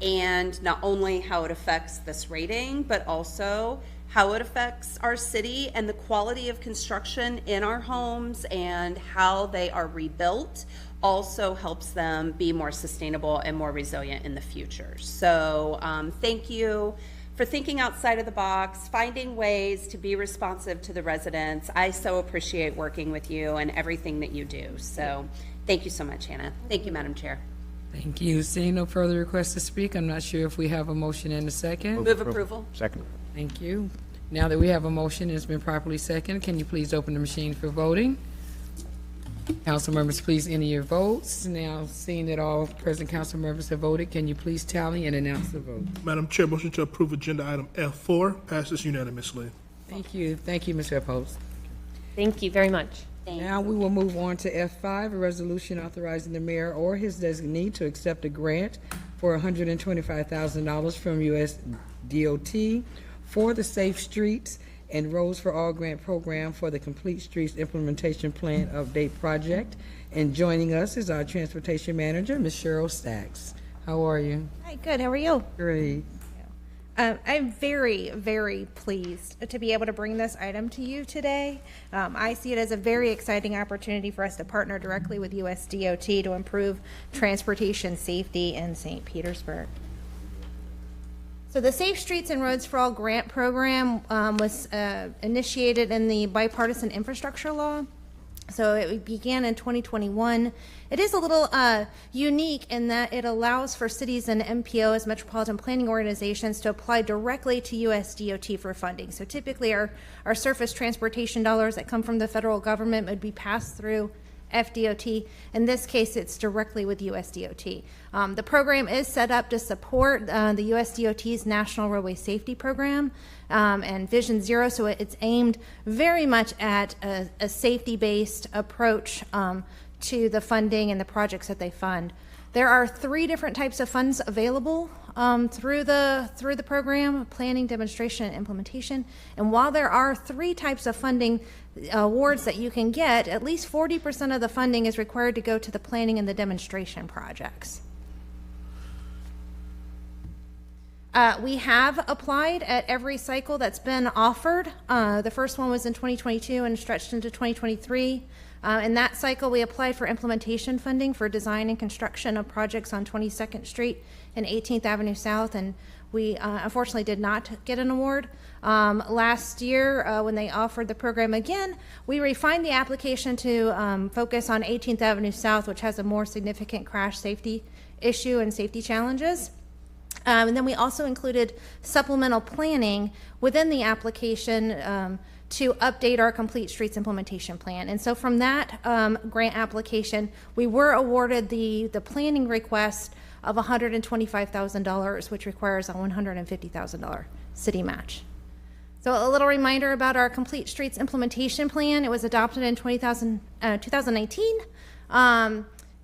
and not only how it affects this rating, but also how it affects our city and the quality of construction in our homes and how they are rebuilt also helps them be more sustainable and more resilient in the future. So thank you for thinking outside of the box, finding ways to be responsive to the residents. I so appreciate working with you and everything that you do. So thank you so much, Hannah. Thank you, Madam Chair. Thank you. Seeing no further requests to speak, I'm not sure if we have a motion and a second. Move approval. Second. Thank you. Now that we have a motion, it's been properly seconded. Can you please open the machine for voting? Council members, please enter your votes. Now, seeing that all present council members have voted, can you please tally and announce the vote? Madam Chair, motion to approve agenda item F4 passes unanimously. Thank you. Thank you, Ms. Epholz. Thank you very much. Now we will move on to F5, a resolution authorizing the mayor or his designee to accept a grant for $125,000 from U.S. DOT for the Safe Streets and Roads for All grant program for the Complete Streets Implementation Plan Update Project. And joining us is our Transportation Manager, Ms. Cheryl Stacks. How are you? Hi, good. How are you? Great. I'm very, very pleased to be able to bring this item to you today. I see it as a very exciting opportunity for us to partner directly with US DOT to improve transportation safety in St. Petersburg. So the Safe Streets and Roads for All grant program was initiated in the bipartisan infrastructure law. So it began in 2021. It is a little unique in that it allows for cities and MPOs, metropolitan planning organizations, to apply directly to US DOT for funding. So typically our surface transportation dollars that come from the federal government would be passed through FDOT. In this case, it's directly with US DOT. The program is set up to support the US DOT's National Roadway Safety Program and Vision Zero, so it's aimed very much at a safety-based approach to the funding and the projects that they fund. There are 3 different types of funds available through the program: planning, demonstration, and implementation. And while there are 3 types of funding awards that you can get, at least 40% of the funding is required to go to the planning and the demonstration projects. We have applied at every cycle that's been offered. The first one was in 2022 and stretched into 2023. In that cycle, we applied for implementation funding for design and construction of projects on 22nd Street and 18th Avenue South, and we unfortunately did not get an award. Last year, when they offered the program again, we refined the application to focus on 18th Avenue South, which has a more significant crash safety issue and safety challenges. And then we also included supplemental planning within the application to update our Complete Streets implementation plan. And so from that grant application, we were awarded the planning request of $125,000, which requires a $150,000 city match. So a little reminder about our Complete Streets implementation plan. It was adopted in 2019.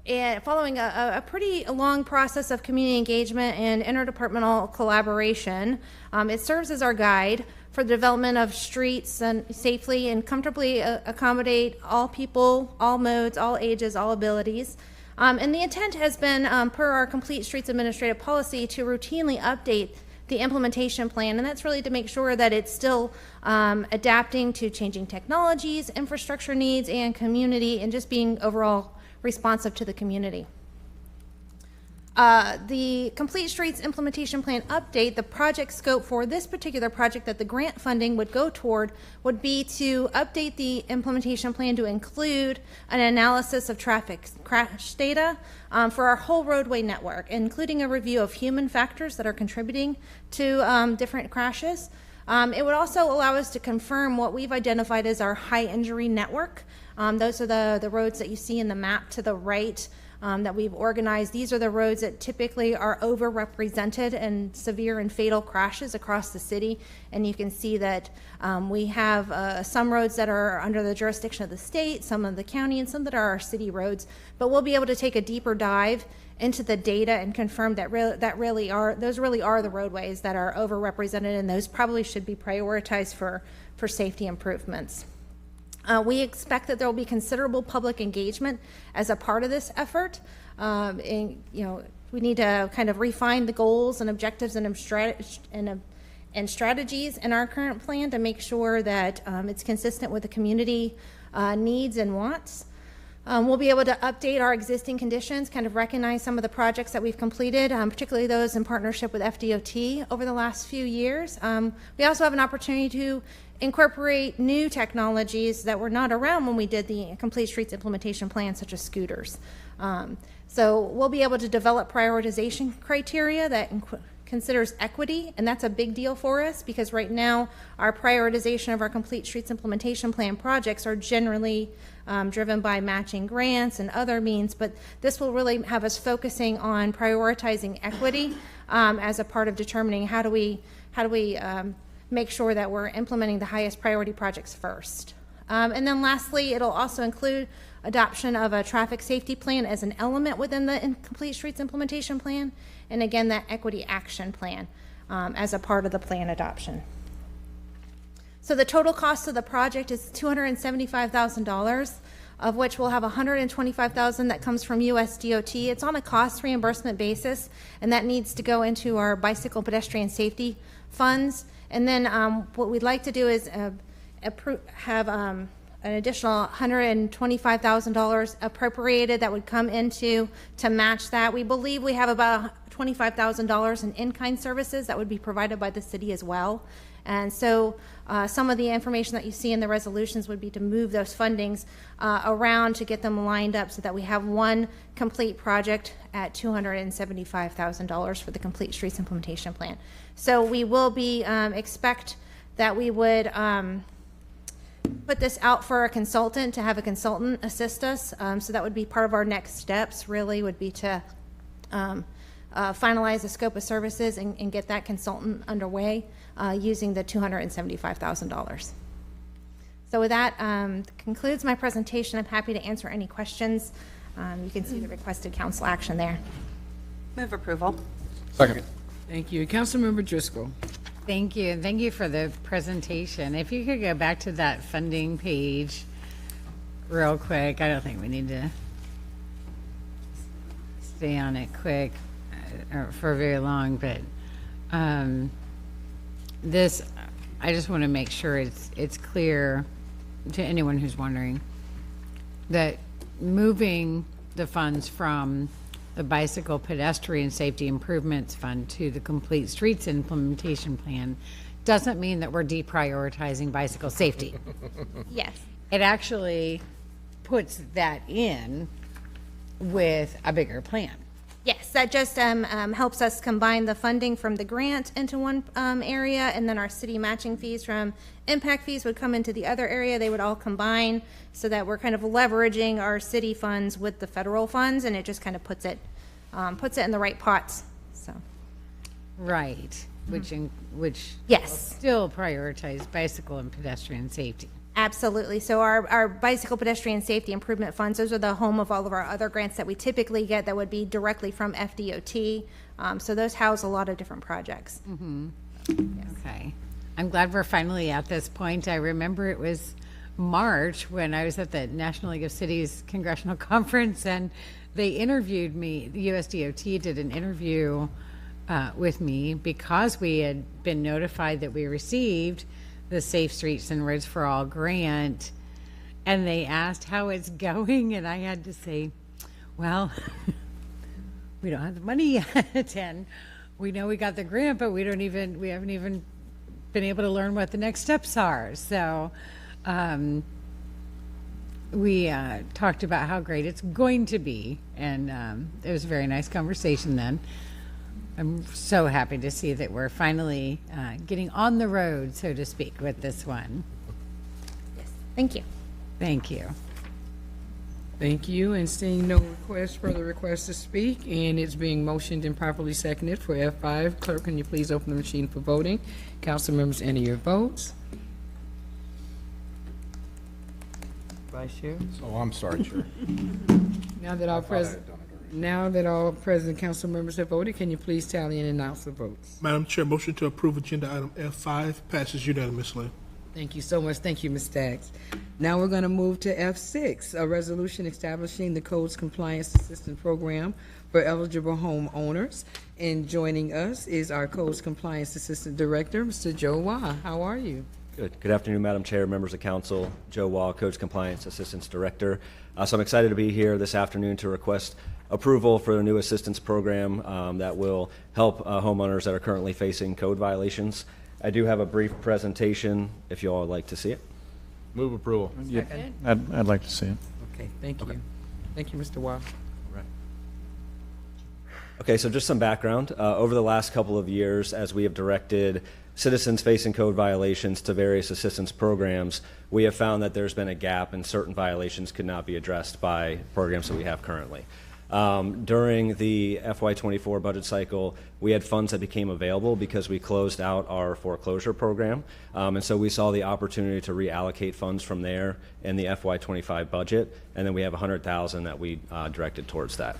And following a pretty long process of community engagement and interdepartmental collaboration, it serves as our guide for the development of streets and safely and comfortably accommodate all people, all modes, all ages, all abilities. And the intent has been, per our Complete Streets administrative policy, to routinely update the implementation plan, and that's really to make sure that it's still adapting to changing technologies, infrastructure needs, and community, and just being overall responsive to the community. The Complete Streets implementation plan update, the project scope for this particular project that the grant funding would go toward would be to update the implementation plan to include an analysis of traffic crash data for our whole roadway network, including a review of human factors that are contributing to different crashes. It would also allow us to confirm what we've identified as our high injury network. Those are the roads that you see in the map to the right that we've organized. These are the roads that typically are overrepresented in severe and fatal crashes across the city. And you can see that we have some roads that are under the jurisdiction of the state, some of the county, and some that are our city roads. But we'll be able to take a deeper dive into the data and confirm that those really are the roadways that are overrepresented, and those probably should be prioritized for safety improvements. We expect that there will be considerable public engagement as a part of this effort. We need to kind of refine the goals and objectives and strategies in our current plan to make sure that it's consistent with the community needs and wants. We'll be able to update our existing conditions, kind of recognize some of the projects that we've completed, particularly those in partnership with FDOT over the last few years. We also have an opportunity to incorporate new technologies that were not around when we did the Complete Streets implementation plan, such as scooters. So we'll be able to develop prioritization criteria that considers equity, and that's a big deal for us because right now our prioritization of our Complete Streets implementation plan projects are generally driven by matching grants and other means, but this will really have us focusing on prioritizing equity as a part of determining how do we make sure that we're implementing the highest priority projects first. And then lastly, it'll also include adoption of a traffic safety plan as an element within the Complete Streets implementation plan, and again, that equity action plan as a part of the plan adoption. So the total cost of the project is $275,000, of which we'll have $125,000 that comes from USDOT. It's on a cost reimbursement basis, and that needs to go into our bicycle pedestrian safety funds. And then what we'd like to do is have an additional $125,000 appropriated that would come into to match that. We believe we have about $25,000 in in-kind services that would be provided by the city as well. And so some of the information that you see in the resolutions would be to move those fundings around to get them lined up so that we have one complete project at $275,000 for the Complete Streets implementation plan. So we will be expect that we would put this out for a consultant to have a consultant assist us. So that would be part of our next steps, really, would be to finalize the scope of services and get that consultant underway using the $275,000. So with that concludes my presentation. I'm happy to answer any questions. You can see the requested council action there. Move approval. Second. Thank you. Councilmember Driscoll. Thank you, and thank you for the presentation. If you could go back to that funding page real quick. I don't think we need to stay on it quick or for very long, but This, I just want to make sure it's clear to anyone who's wondering that moving the funds from the Bicycle Pedestrian Safety Improvements Fund to the Complete Streets Implementation Plan doesn't mean that we're deprioritizing bicycle safety. Yes. It actually puts that in with a bigger plan. Yes, that just helps us combine the funding from the grant into one area, and then our city matching fees from impact fees would come into the other area. They would all combine so that we're kind of leveraging our city funds with the federal funds, and it just kind of puts it in the right pots. So. Right, which Yes. still prioritize bicycle and pedestrian safety. Absolutely. So our bicycle pedestrian safety improvement funds, those are the home of all of our other grants that we typically get that would be directly from FDOT. So those house a lot of different projects. Okay. I'm glad we're finally at this point. I remember it was March when I was at the National League of Cities Congressional Conference, and they interviewed me. The USDOT did an interview with me because we had been notified that we received the Safe Streets and Roads for All grant, and they asked how it's going, and I had to say, well, we don't have the money yet, and we know we got the grant, but we haven't even been able to learn what the next steps are. So we talked about how great it's going to be, and it was a very nice conversation then. I'm so happy to see that we're finally getting on the road, so to speak, with this one. Thank you. Thank you. Thank you, and seeing no further requests to speak, and it's being motioned and properly seconded for F5. Clerk, can you please open the machine for voting? Council members, enter your votes. Vice Chair? Oh, I'm sorry, Chair. Now that all present council members have voted, can you please tally and announce the votes? Madam Chair, motion to approve agenda item F5 passes unanimously. Thank you so much. Thank you, Ms. Staggs. Now we're going to move to F6, a resolution establishing the Codes Compliance Assistance Program for eligible homeowners. And joining us is our Codes Compliance Assistant Director, Mr. Joe Wah. How are you? Good afternoon, Madam Chair, members of council. Joe Wah, Codes Compliance Assistance Director. So I'm excited to be here this afternoon to request approval for a new assistance program that will help homeowners that are currently facing code violations. I do have a brief presentation if you all would like to see it. Move approval. Yeah, I'd like to see it. Okay, thank you. Thank you, Mr. Wah. Okay, so just some background. Over the last couple of years, as we have directed citizens facing code violations to various assistance programs, we have found that there's been a gap and certain violations could not be addressed by programs that we have currently. During the FY24 budget cycle, we had funds that became available because we closed out our foreclosure program. And so we saw the opportunity to reallocate funds from there in the FY25 budget. And then we have $100,000 that we directed towards that.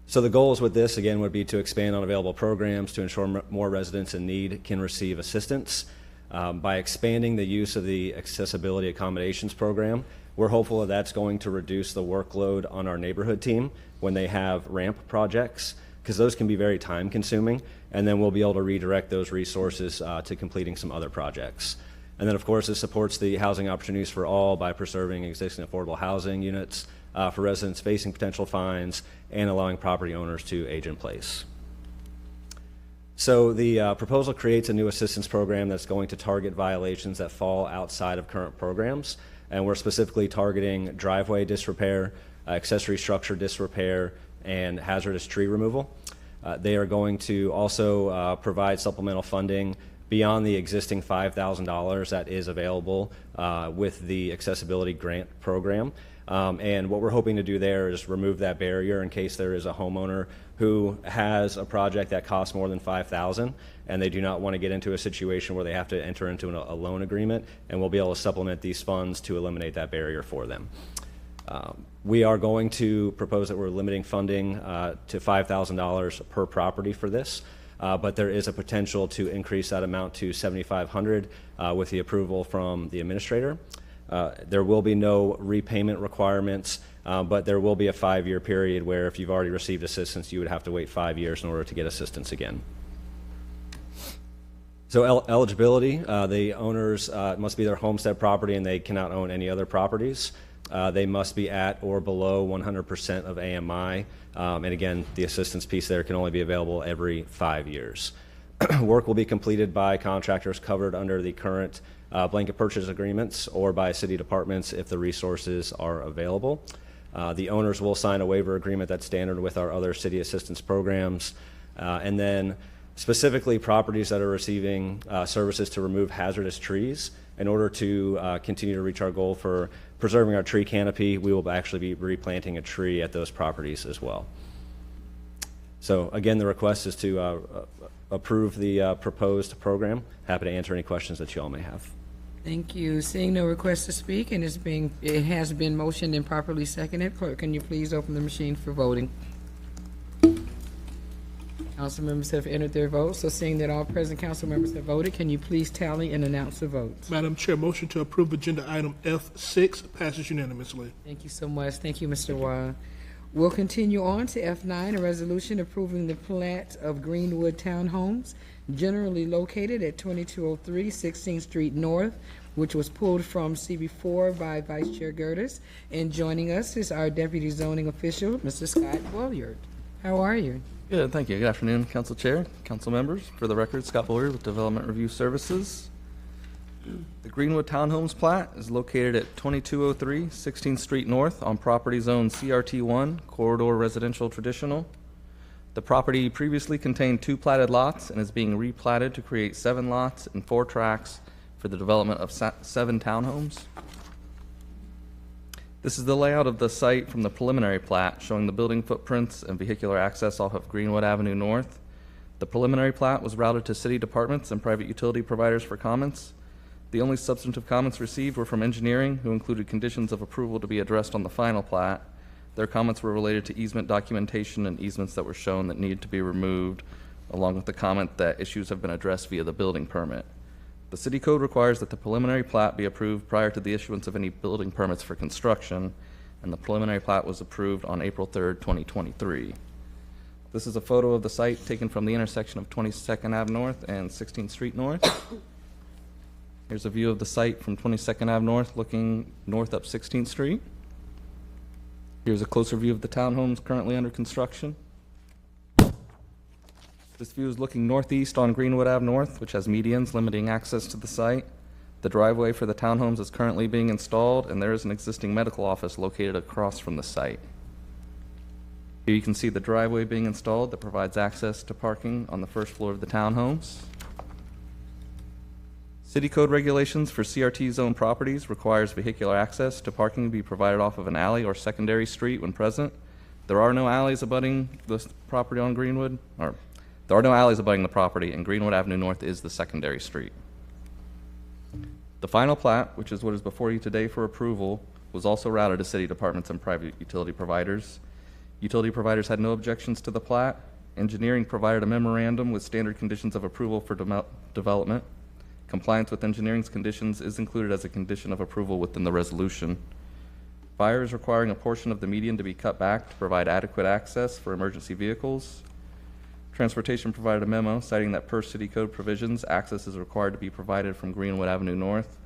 So the goals with this, again, would be to expand on available programs to ensure more residents in need can receive assistance. By expanding the use of the Accessibility Accommodations Program, we're hopeful that that's going to reduce the workload on our neighborhood team when they have ramp projects, because those can be very time consuming, and then we'll be able to redirect those resources to completing some other projects. And then, of course, it supports the housing opportunities for all by preserving existing affordable housing units for residents facing potential fines and allowing property owners to age in place. So the proposal creates a new assistance program that's going to target violations that fall outside of current programs. And we're specifically targeting driveway disrepair, accessory structure disrepair, and hazardous tree removal. They are going to also provide supplemental funding beyond the existing $5,000 that is available with the accessibility grant program. And what we're hoping to do there is remove that barrier in case there is a homeowner who has a project that costs more than $5,000 and they do not want to get into a situation where they have to enter into a loan agreement, and we'll be able to supplement these funds to eliminate that barrier for them. We are going to propose that we're limiting funding to $5,000 per property for this, but there is a potential to increase that amount to $7,500 with the approval from the administrator. There will be no repayment requirements, but there will be a 5-year period where if you've already received assistance, you would have to wait 5 years in order to get assistance again. So eligibility, the owners must be their homestead property and they cannot own any other properties. They must be at or below 100% of AMI. And again, the assistance piece there can only be available every 5 years. Work will be completed by contractors covered under the current blanket purchase agreements or by city departments if the resources are available. The owners will sign a waiver agreement that's standard with our other city assistance programs. And then specifically properties that are receiving services to remove hazardous trees. In order to continue to reach our goal for preserving our tree canopy, we will actually be replanting a tree at those properties as well. So again, the request is to approve the proposed program. Happy to answer any questions that you all may have. Thank you. Seeing no request to speak, and it has been motioned and properly seconded. Clerk, can you please open the machine for voting? Council members have entered their votes, so seeing that all present council members have voted, can you please tally and announce the votes? Madam Chair, motion to approve agenda item F6 passes unanimously. Thank you so much. Thank you, Mr. Waugh. We'll continue on to F9, a resolution approving the plat of Greenwood Townhomes, generally located at 2203 16th Street North, which was pulled from CB4 by Vice Chair Gertis. And joining us is our Deputy Zoning Official, Mr. Scott Williard. How are you? Good, thank you. Good afternoon, Council Chair, Council members. For the record, Scott Boyer with Development Review Services. The Greenwood Townhomes plat is located at 2203 16th Street North on property zone CRT1, Corridor Residential Traditional. The property previously contained 2 platted lots and is being replatted to create 7 lots and 4 tracts for the development of 7 townhomes. This is the layout of the site from the preliminary plat, showing the building footprints and vehicular access off of Greenwood Avenue North. The preliminary plat was routed to city departments and private utility providers for comments. The only substantive comments received were from engineering, who included conditions of approval to be addressed on the final plat. Their comments were related to easement documentation and easements that were shown that needed to be removed, along with the comment that issues have been addressed via the building permit. The city code requires that the preliminary plat be approved prior to the issuance of any building permits for construction, and the preliminary plat was approved on April 3rd, 2023. This is a photo of the site taken from the intersection of 22nd Ave North and 16th Street North. Here's a view of the site from 22nd Ave North looking north up 16th Street. Here's a closer view of the townhomes currently under construction. This view is looking northeast on Greenwood Ave North, which has medians limiting access to the site. The driveway for the townhomes is currently being installed, and there is an existing medical office located across from the site. Here you can see the driveway being installed that provides access to parking on the first floor of the townhomes. City code regulations for CRT zone properties requires vehicular access to parking to be provided off of an alley or secondary street when present. There are no alleys abutting this property on Greenwood, or there are no alleys abutting the property, and Greenwood Avenue North is the secondary street. The final plat, which is what is before you today for approval, was also routed to city departments and private utility providers. Utility providers had no objections to the plat. Engineering provided a memorandum with standard conditions of approval for development. Compliance with engineering's conditions is included as a condition of approval within the resolution. Fire is requiring a portion of the median to be cut back to provide adequate access for emergency vehicles. Transportation provided a memo citing that per city code provisions, access is required to be provided from Greenwood Avenue North.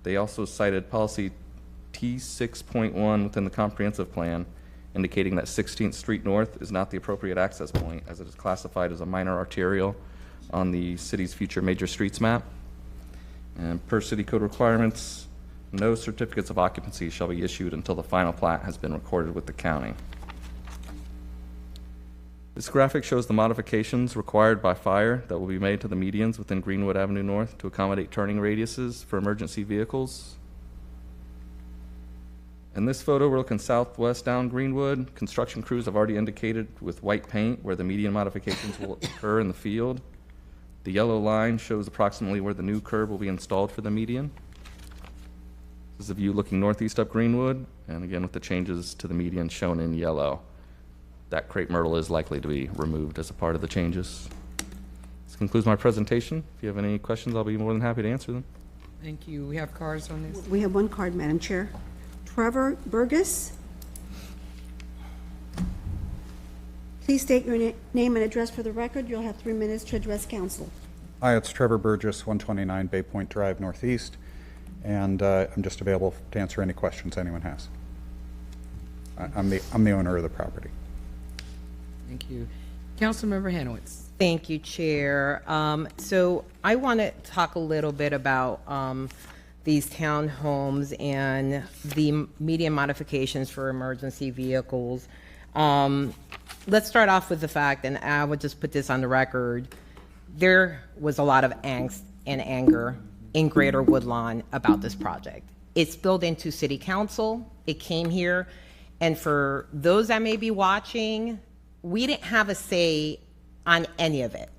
They also cited policy T6.1 within the comprehensive plan, indicating that 16th Street North is not the appropriate access point, as it is classified as a minor arterial on the city's future major streets map. And per city code requirements, no certificates of occupancy shall be issued until the final plat has been recorded with the county. This graphic shows the modifications required by fire that will be made to the medians within Greenwood Avenue North to accommodate turning radiuses for emergency vehicles. In this photo, we're looking southwest down Greenwood. Construction crews have already indicated with white paint where the median modifications will occur in the field. The yellow line shows approximately where the new curb will be installed for the median. This is a view looking northeast up Greenwood, and again with the changes to the median shown in yellow. That crepe myrtle is likely to be removed as a part of the changes. This concludes my presentation. If you have any questions, I'll be more than happy to answer them. Thank you. We have cards on this. We have one card, Madam Chair. Trevor Burgess. Please state your name and address for the record. You'll have 3 minutes to address council. Hi, it's Trevor Burgess, 129 Bay Point Drive Northeast, and I'm just available to answer any questions anyone has. I'm the owner of the property. Thank you. Councilmember Hanowitz. Thank you, Chair. So I want to talk a little bit about these townhomes and the median modifications for emergency vehicles. Let's start off with the fact, and I would just put this on the record, there was a lot of angst and anger in Greater Woodlawn about this project. It spilled into City Council, it came here, and for those that may be watching, we didn't have a say on any of it,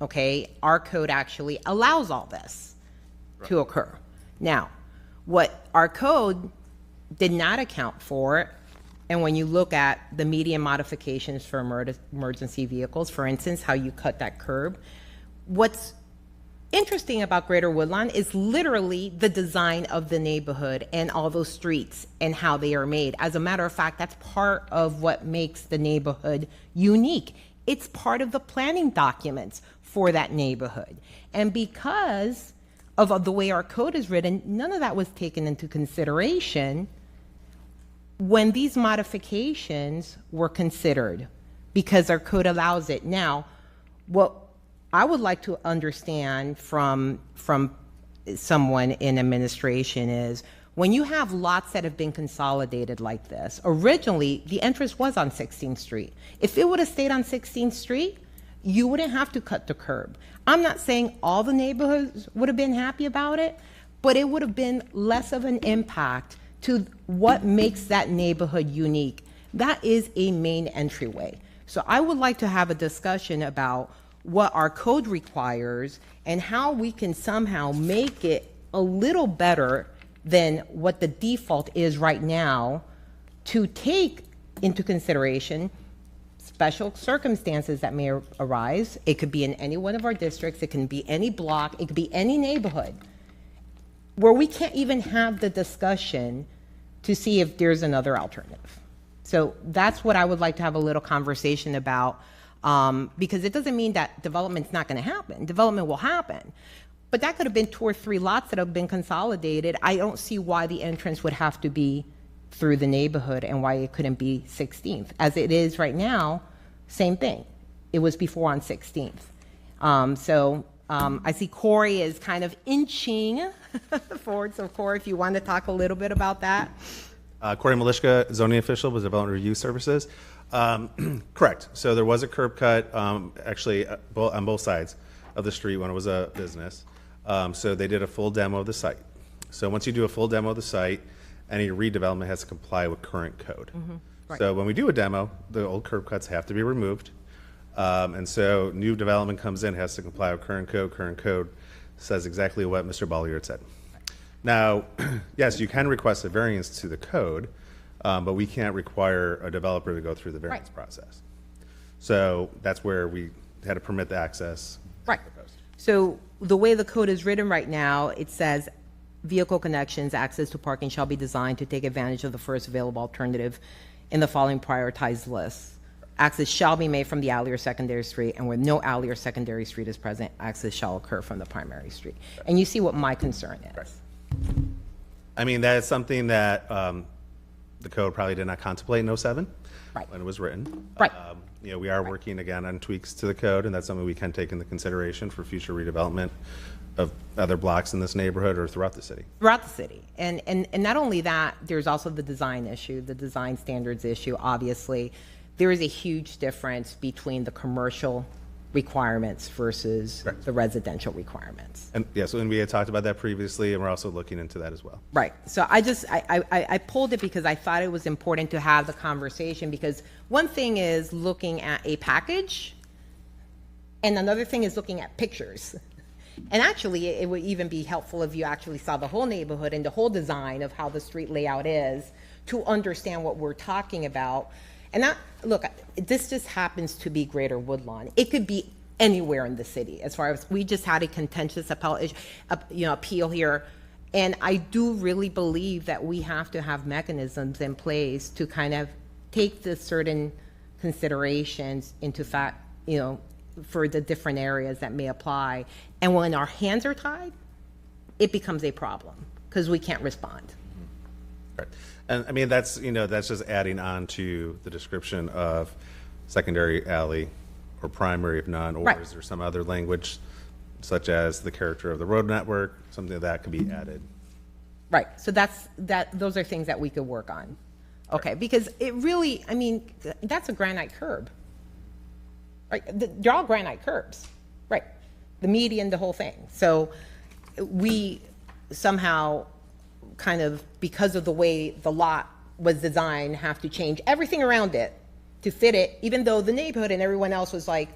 okay? Our code actually allows all this to occur. Now, what our code did not account for, and when you look at the median modifications for emergency vehicles, for instance, how you cut that curb, what's interesting about Greater Woodlawn is literally the design of the neighborhood and all those streets and how they are made. As a matter of fact, that's part of what makes the neighborhood unique. It's part of the planning documents for that neighborhood. And because of the way our code is written, none of that was taken into consideration when these modifications were considered, because our code allows it. Now, what I would like to understand from someone in administration is, when you have lots that have been consolidated like this, originally the entrance was on 16th Street. If it would have stayed on 16th Street, you wouldn't have to cut the curb. I'm not saying all the neighborhoods would have been happy about it, but it would have been less of an impact to what makes that neighborhood unique. That is a main entryway. So I would like to have a discussion about what our code requires and how we can somehow make it a little better than what the default is right now, to take into consideration special circumstances that may arise. It could be in any one of our districts, it can be any block, it could be any neighborhood, where we can't even have the discussion to see if there's another alternative. So that's what I would like to have a little conversation about, because it doesn't mean that development's not going to happen. Development will happen. But that could have been 2 or 3 lots that have been consolidated. I don't see why the entrance would have to be through the neighborhood and why it couldn't be 16th. As it is right now, same thing. It was before on 16th. I see Corey is kind of inching forward. So Corey, if you want to talk a little bit about that. Corey Malishka, zoning official with Development Review Services. Correct. So there was a curb cut, actually on both sides of the street when it was a business. So they did a full demo of the site. So once you do a full demo of the site, any redevelopment has to comply with current code. Right. So when we do a demo, the old curb cuts have to be removed. And so new development comes in, has to comply with current code. Current code says exactly what Mr. Bolliard said. Now, yes, you can request a variance to the code, but we can't require a developer to go through the variance process. So that's where we had to permit the access. Right. So the way the code is written right now, it says vehicle connections, access to parking shall be designed to take advantage of the first available alternative in the following prioritized lists. Access shall be made from the alley or secondary street, and where no alley or secondary street is present, access shall occur from the primary street. And you see what my concern is. Right. I mean, that is something that the code probably did not contemplate in 07 when it was written. Right. You know, we are working again on tweaks to the code, and that's something we can take into consideration for future redevelopment of other blocks in this neighborhood or throughout the city. Throughout the city. And not only that, there's also the design issue, the design standards issue, obviously. There is a huge difference between the commercial requirements versus the residential requirements. And yes, and we had talked about that previously, and we're also looking into that as well. Right. So I pulled it because I thought it was important to have the conversation, because one thing is looking at a package, and another thing is looking at pictures. And actually, it would even be helpful if you actually saw the whole neighborhood and the whole design of how the street layout is to understand what we're talking about. And that, look, this just happens to be Greater Woodlawn. It could be anywhere in the city. As far as we just had a contentious appeal here, and I do really believe that we have to have mechanisms in place to kind of take the certain considerations into fact, for the different areas that may apply. And when our hands are tied, it becomes a problem because we can't respond. Right. And I mean, that's just adding on to the description of secondary alley or primary if none, or Right. is there some other language such as the character of the road network, something that could be added? Right, so those are things that we could work on. Okay, because it really, I mean, that's a granite curb. Right, they're all granite curbs, right? The median, the whole thing. So we somehow kind of, because of the way the lot was designed, have to change everything around it to fit it, even though the neighborhood and everyone else was like,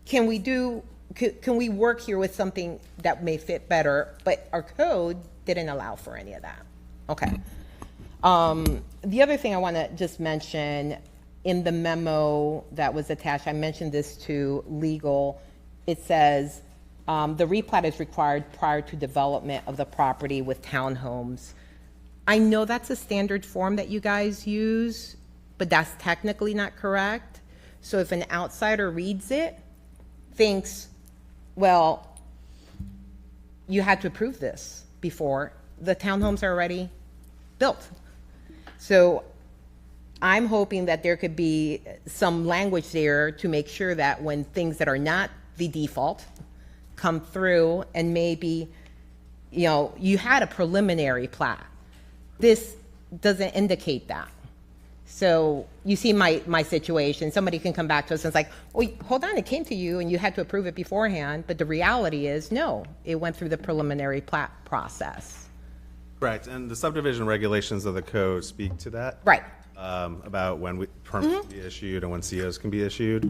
can we work here with something that may fit better? But our code didn't allow for any of that. Okay. The other thing I want to just mention, in the memo that was attached, I mentioned this to legal. It says the replat is required prior to development of the property with townhomes. I know that's a standard form that you guys use, but that's technically not correct. So if an outsider reads it, thinks, well, you had to approve this before. The townhomes are already built. So I'm hoping that there could be some language there to make sure that when things that are not the default come through, and maybe, you had a preliminary plat. This doesn't indicate that. So you see my situation. Somebody can come back to us and it's like, well, hold on, it came to you and you had to approve it beforehand. But the reality is, no, it went through the preliminary plat process. Right, and the subdivision regulations of the code speak to that. Right. About when permits can be issued and when COs can be issued.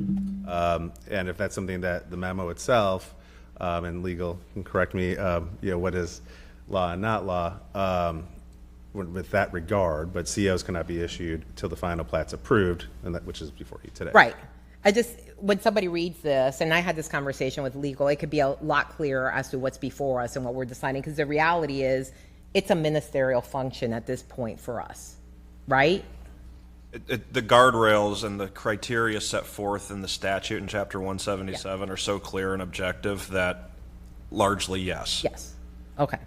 And if that's something that the memo itself, and legal can correct me, what is law and not law, with that regard, but COs cannot be issued until the final plat's approved, and which is before you today. Right. When somebody reads this, and I had this conversation with legal, it could be a lot clearer as to what's before us and what we're deciding, because the reality is, it's a ministerial function at this point for us, right? The guardrails and the criteria set forth in the statute in Chapter 177 are so clear and objective that largely yes. Yes. Okay.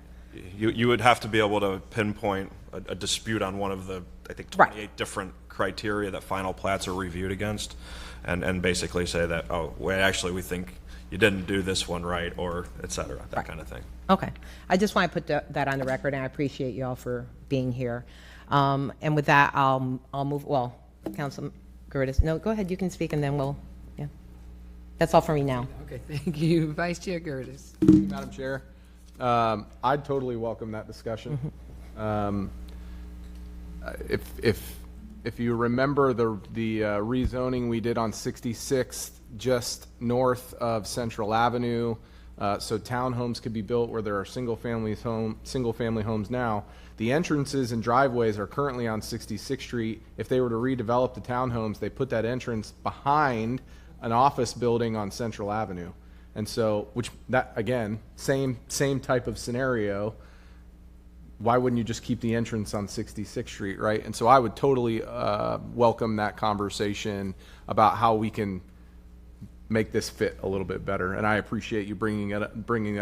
You would have to be able to pinpoint a dispute on one of the, I think, 28 different criteria that final plats are reviewed against, and basically say that, oh, well, actually, we think you didn't do this one right, or et cetera, that kind of thing. Okay. I just want to put that on the record, and I appreciate you all for being here. And with that, I'll move, well, Councilman Gertis. No, go ahead, you can speak, and then yeah. That's all for me now. Okay, thank you. Vice Chair Gertis. Madam Chair, I'd totally welcome that discussion. If you remember the rezoning we did on 66th, just north of Central Avenue, so townhomes could be built where there are single-family homes now. The entrances and driveways are currently on 66th Street. If they were to redevelop the townhomes, they put that entrance behind an office building on Central Avenue. And so, again, same type of scenario. Why wouldn't you just keep the entrance on 66th Street, right? And so I would totally welcome that conversation about how we can make this fit a little bit better. And I appreciate you bringing that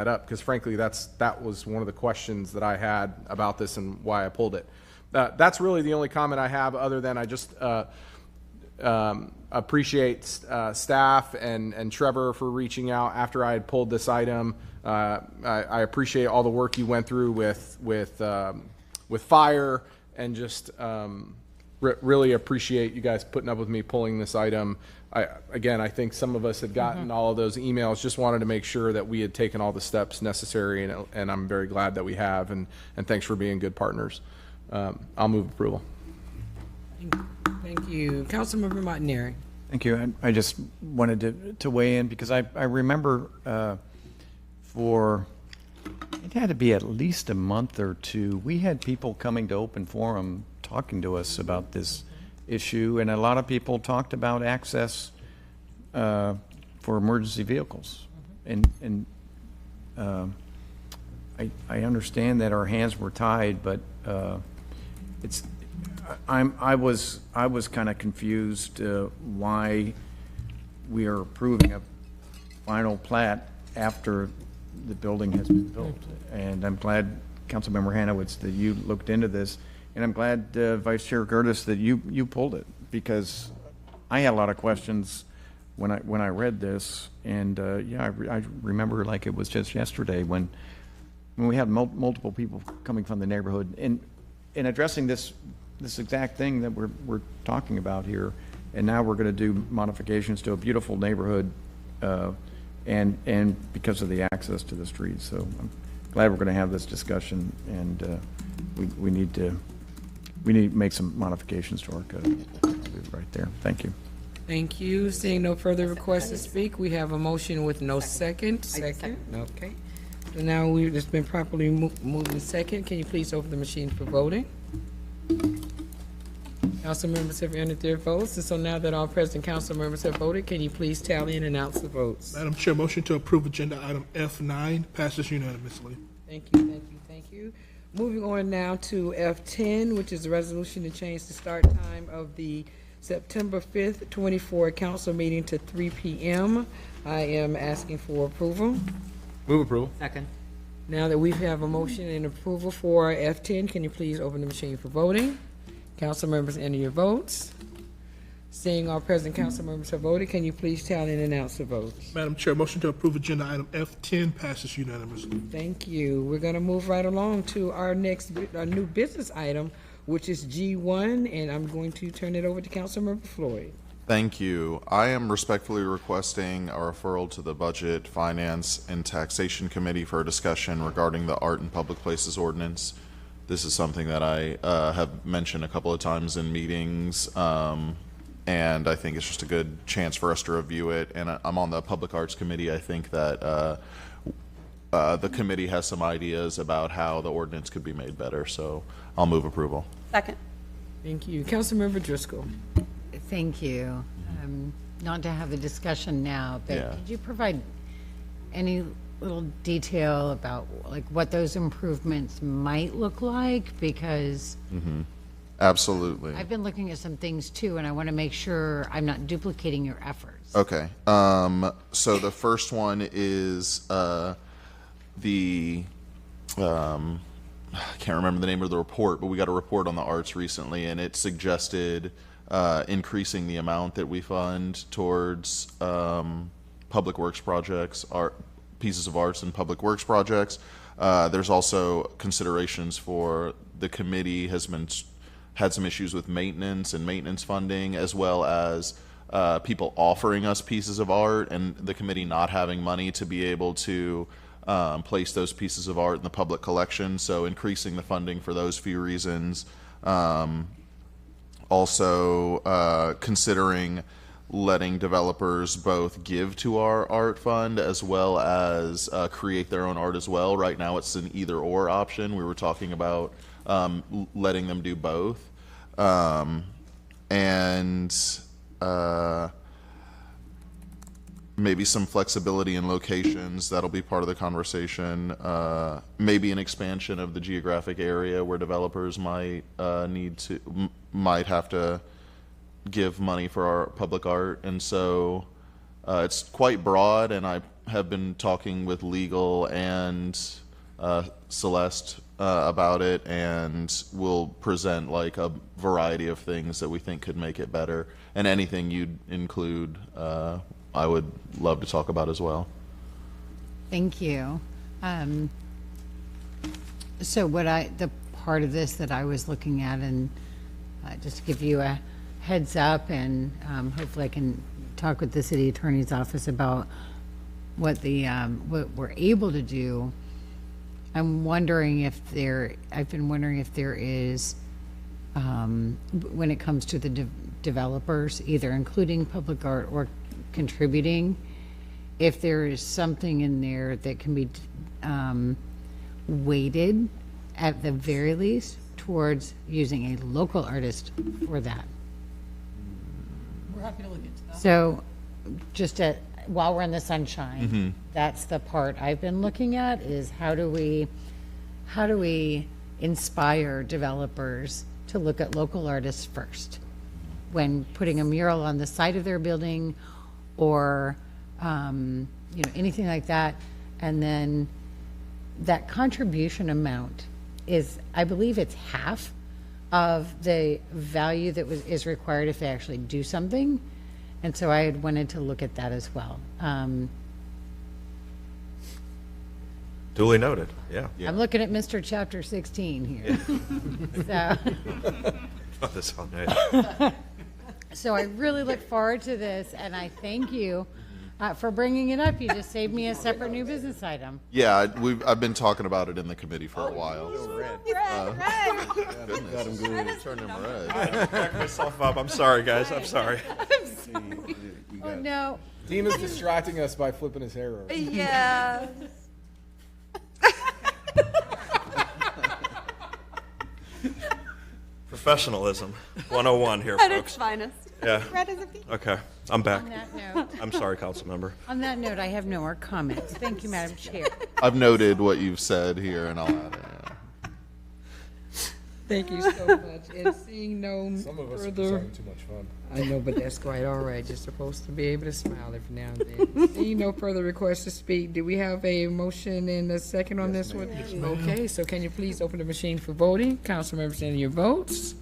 up, because frankly, that was one of the questions that I had about this and why I pulled it. That's really the only comment I have, other than I just appreciate staff and Trevor for reaching out after I had pulled this item. I appreciate all the work you went through with fire, and just really appreciate you guys putting up with me pulling this item. I think some of us had gotten all of those emails. Just wanted to make sure that we had taken all the steps necessary, and I'm very glad that we have. And thanks for being good partners. I'll move approval. Thank you. Councilmember Montanari. Thank you. I just wanted to weigh in, because I remember it had to be at least a month or two, we had people coming to open forum talking to us about this issue, and a lot of people talked about access for emergency vehicles. And I understand that our hands were tied, but I was kind of confused why we are approving final plat after the building has been built. And I'm glad, Councilmember Hanowitz, that you looked into this, and I'm glad, Vice Chair Curtis, that you pulled it, because I had a lot of questions when I read this, and I remember like it was just yesterday when we had multiple people coming from the neighborhood and addressing this exact thing that we're talking about here, and now we're going to do modifications to a beautiful neighborhood, and because of the access to the street. So I'm glad we're going to have this discussion, and we need to make some modifications to our code. I'll leave it right there. Thank you. Thank you. Seeing no further requests to speak, we have a motion with no second. Second, okay. So now it's been properly moved in second. Can you please open the machine for voting? Council members have entered their votes, and so now that all present council members have voted, can you please tally and announce the votes? Madam Chair, motion to approve agenda item F9 passes unanimously. Thank you, thank you, thank you. Moving on now to F10, which is a resolution to change the start time of the September 5th, 24 council meeting to 3 p.m. I am asking for approval. Move approval. Second. Now that we have a motion and approval for F10, can you please open the machine for voting? Council members, enter your votes. Seeing all present council members have voted, can you please tally and announce the votes? Madam Chair, motion to approve agenda item F10 passes unanimously. Thank you. We're going to move right along to our new business item, which is G1, and I'm going to turn it over to Councilmember Floyd. Thank you. I am respectfully requesting a referral to the Budget, Finance, and Taxation Committee for a discussion regarding the Art in Public Places Ordinance. This is something that I have mentioned a couple of times in meetings, and I think it's just a good chance for us to review it. And I'm on the Public Arts Committee. I think that the committee has some ideas about how the ordinance could be made better, so I'll move approval. Second. Thank you. Councilmember Driscoll. Thank you. Not to have the discussion now, but Yeah. could you provide any little detail about like what those improvements might look like? Because Absolutely. I've been looking at some things too, and I want to make sure I'm not duplicating your efforts. Okay. So the first one is I can't remember the name of the report, but we got a report on the arts recently, and it suggested increasing the amount that we fund towards public works projects, pieces of arts and public works projects. There's also considerations for the committee had some issues with maintenance and maintenance funding, as well as people offering us pieces of art and the committee not having money to be able to place those pieces of art in the public collection. So increasing the funding for those few reasons. Also considering letting developers both give to our art fund as well as create their own art as well. Right now it's an either or option. We were talking about letting them do both. Maybe some flexibility in locations, that'll be part of the conversation. Maybe an expansion of the geographic area where developers might have to give money for our public art. And so it's quite broad, and I have been talking with legal and Celeste about it, and we'll present like a variety of things that we think could make it better, and anything you'd include I would love to talk about as well. Thank you. So the part of this that I was looking at, and just to give you a heads up, and hopefully I can talk with the city attorney's office about what we're able to do. I've been wondering if there is, when it comes to the developers, either including public art or contributing, if there is something in there that can be weighted at the very least towards using a local artist for that. We're happy to look into that. So just while we're in the sunshine, that's the part I've been looking at, is how do we inspire developers to look at local artists first when putting a mural on the side of their building, or anything like that. And then that contribution amount is, I believe it's half of the value that is required if they actually do something. And so I had wanted to look at that as well. Duly noted, yeah. I'm looking at Mr. Chapter 16 here. So. Got this all night. So I really look forward to this, and I thank you for bringing it up. You just saved me a separate new business item. Yeah, I've been talking about it in the committee for a while. Got him good. Turn him red. I backed myself up. I'm sorry, guys. I'm sorry. Oh, no. Dean is distracting us by flipping his hair over. Yeah. Professionalism 101 here, At folks. its finest. Yeah. Red as a bee. Okay, I'm back. On that note. I'm sorry, council member. On that note, I have no more comments. Thank you, Madam Chair. I've noted what you've said here, and I'll add it. Thank you so much. And seeing no Some of us are further, having too much fun. I know, but that's quite all right. You're supposed to be able to smile every now and then. Seeing no further requests to speak, do we have a motion and a second on this one? Okay, so can you please open the machine for voting? Council members, enter your votes.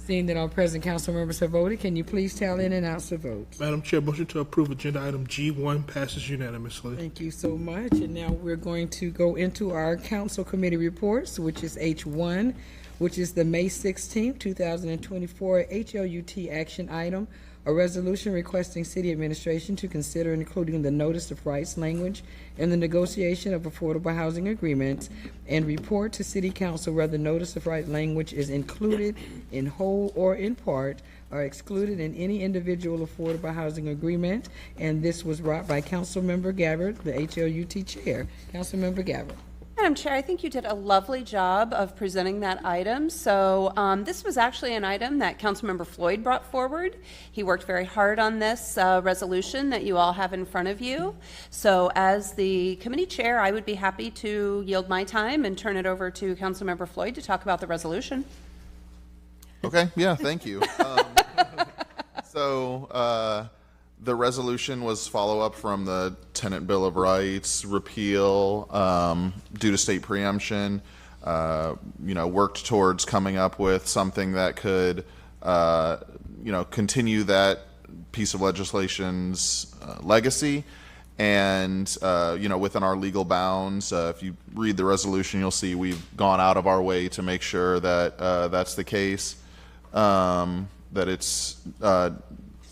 Seeing that all present council members have voted, can you please tally and announce the votes? Madam Chair, motion to approve agenda item G1 passes unanimously. Thank you so much. And now we're going to go into our council committee reports, which is H1, which is the May 16th, 2024 HLUT action item, a resolution requesting city administration to consider including the notice of rights language in the negotiation of affordable housing agreements and report to city council whether notice of right language is included in whole or in part or excluded in any individual affordable housing agreement. And this was brought by Councilmember Gabbard, the HLUT chair. Councilmember Gabbard. Madam Chair, I think you did a lovely job of presenting that item. So this was actually an item that Councilmember Floyd brought forward. He worked very hard on this resolution that you all have in front of you. So as the committee chair, I would be happy to yield my time and turn it over to Councilmember Floyd to talk about the resolution. Okay, yeah, thank you. The resolution was follow-up from the Tenant Bill of Rights repeal due to state preemption. Worked towards coming up with something that could, continue that piece of legislation's legacy. And, within our legal bounds, if you read the resolution, you'll see we've gone out of our way to make sure that that's the case, that it's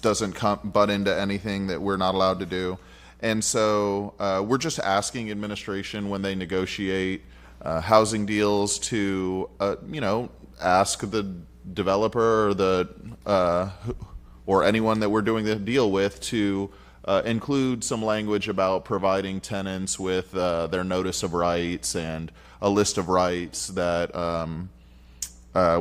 doesn't butt into anything that we're not allowed to do. And so we're just asking administration when they negotiate housing deals to, ask the developer or or anyone that we're doing the deal with to include some language about providing tenants with their notice of rights and a list of rights that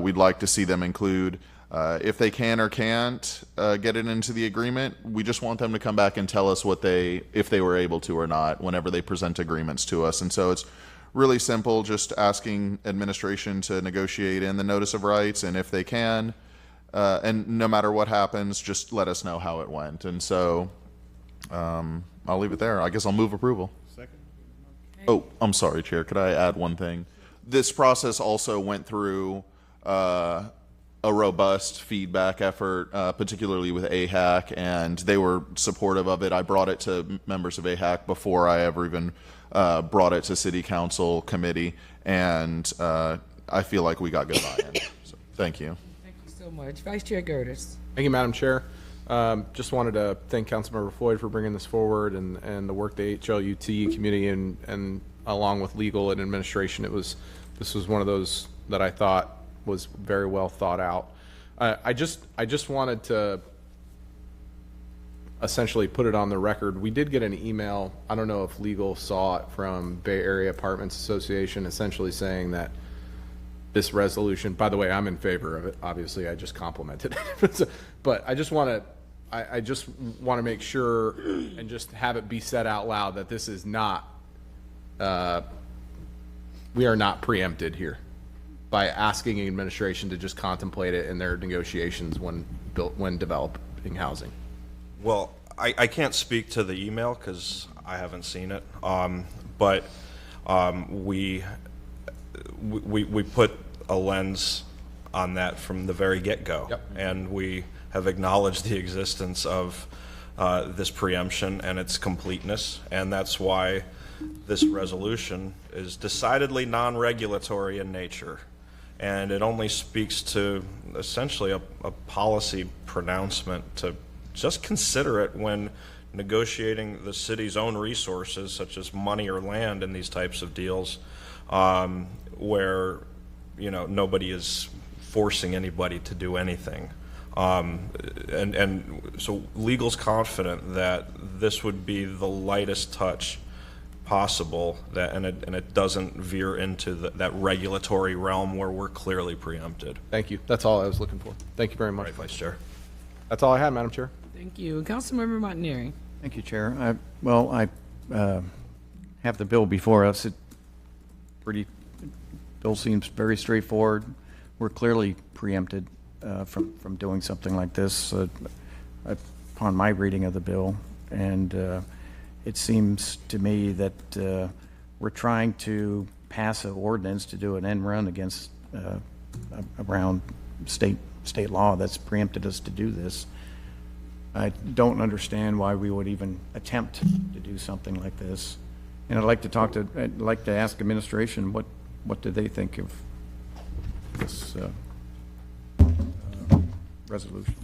we'd like to see them include. If they can or can't get it into the agreement, we just want them to come back and tell us if they were able to or not whenever they present agreements to us. And so it's really simple, just asking administration to negotiate in the notice of rights, and if they can, and no matter what happens, just let us know how it went. And so I'll leave it there. I guess I'll move approval. Second. Oh, I'm sorry, Chair. Could I add one thing? This process also went through a robust feedback effort, particularly with AHAC, and they were supportive of it. I brought it to members of AHAC before I ever even brought it to City Council committee, and I feel like we got good buy-in. So, thank you. Thank you so much. Vice Chair Gertis. Thank you, Madam Chair. Just wanted to thank Councilmember Floyd for bringing this forward and the work the HLUT community and along with legal and administration. This was one of those that I thought was very well thought out. I just wanted to essentially put it on the record. We did get an email, I don't know if legal saw it, from Bay Area Apartments Association, essentially saying that this resolution, by the way, I'm in favor of it, obviously, I just complimented it. But I just want to make sure and just have it be said out loud that this is not, we are not preempted here by asking administration to just contemplate it in their negotiations when developing housing. Well, I can't speak to the email because I haven't seen it, but we put a lens on that from the very get-go. Yep. And we have acknowledged the existence of this preemption and its completeness, and that's why this resolution is decidedly non-regulatory in nature. And it only speaks to essentially a policy pronouncement to just consider it when negotiating the city's own resources, such as money or land in these types of deals, where, you know, nobody is forcing anybody to do anything. And so legal's confident that this would be the lightest touch possible, that and it doesn't veer into that regulatory realm where we're clearly preempted. Thank you. That's all I was looking for. Thank you very much. Right, Vice Chair. That's all I had, Madam Chair. Thank you. Councilmember Montaneri. Thank you, Chair. I have the bill before us. Bill seems very straightforward. We're clearly preempted from doing something like this upon my reading of the bill. And it seems to me that we're trying to pass an ordinance to do an end run against around state law that's preempted us to do this. I don't understand why we would even attempt to do something like this. And I'd like to ask administration what do they think of this resolution.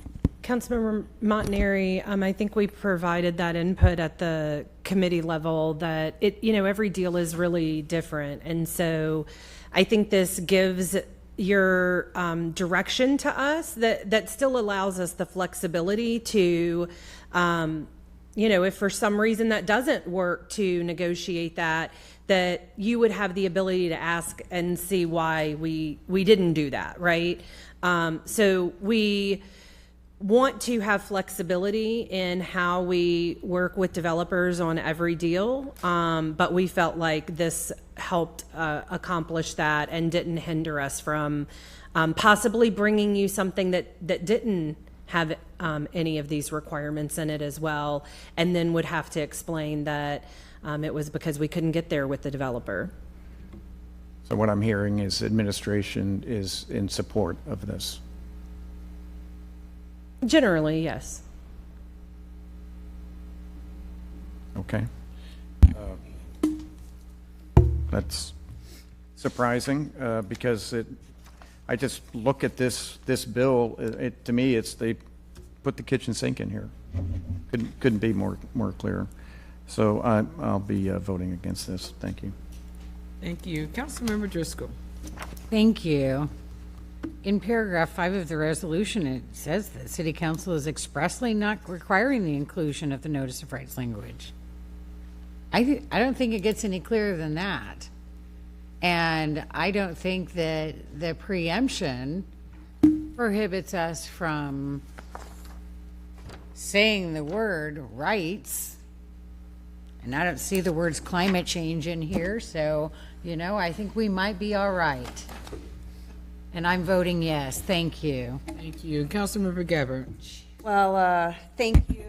Councilmember Montaneri, I think we provided that input at the committee level that every deal is really different. And so I think this gives your direction to us that still allows us the flexibility to, if for some reason that doesn't work to negotiate that you would have the ability to ask and see why we didn't do that, right? So we want to have flexibility in how we work with developers on every deal, but we felt like this helped accomplish that and didn't hinder us from possibly bringing you something that didn't have any of these requirements in it as well, and then would have to explain that it was because we couldn't get there with the developer. So what I'm hearing is administration is in support of this. Generally, yes. Okay. That's surprising because I just look at this bill. To me, they put the kitchen sink in here. Couldn't be more clear. So I'll be voting against this. Thank you. Thank you. Councilmember Driscoll. Thank you. In paragraph 5 of the resolution, it says that City Council is expressly not requiring the inclusion of the notice of rights language. I don't think it gets any clearer than that. And I don't think that the preemption prohibits us from saying the word rights. And I don't see the words climate change in here, so, I think we might be all right. And I'm voting yes. Thank you. Thank you. Councilmember Gabbard. Well, thank you,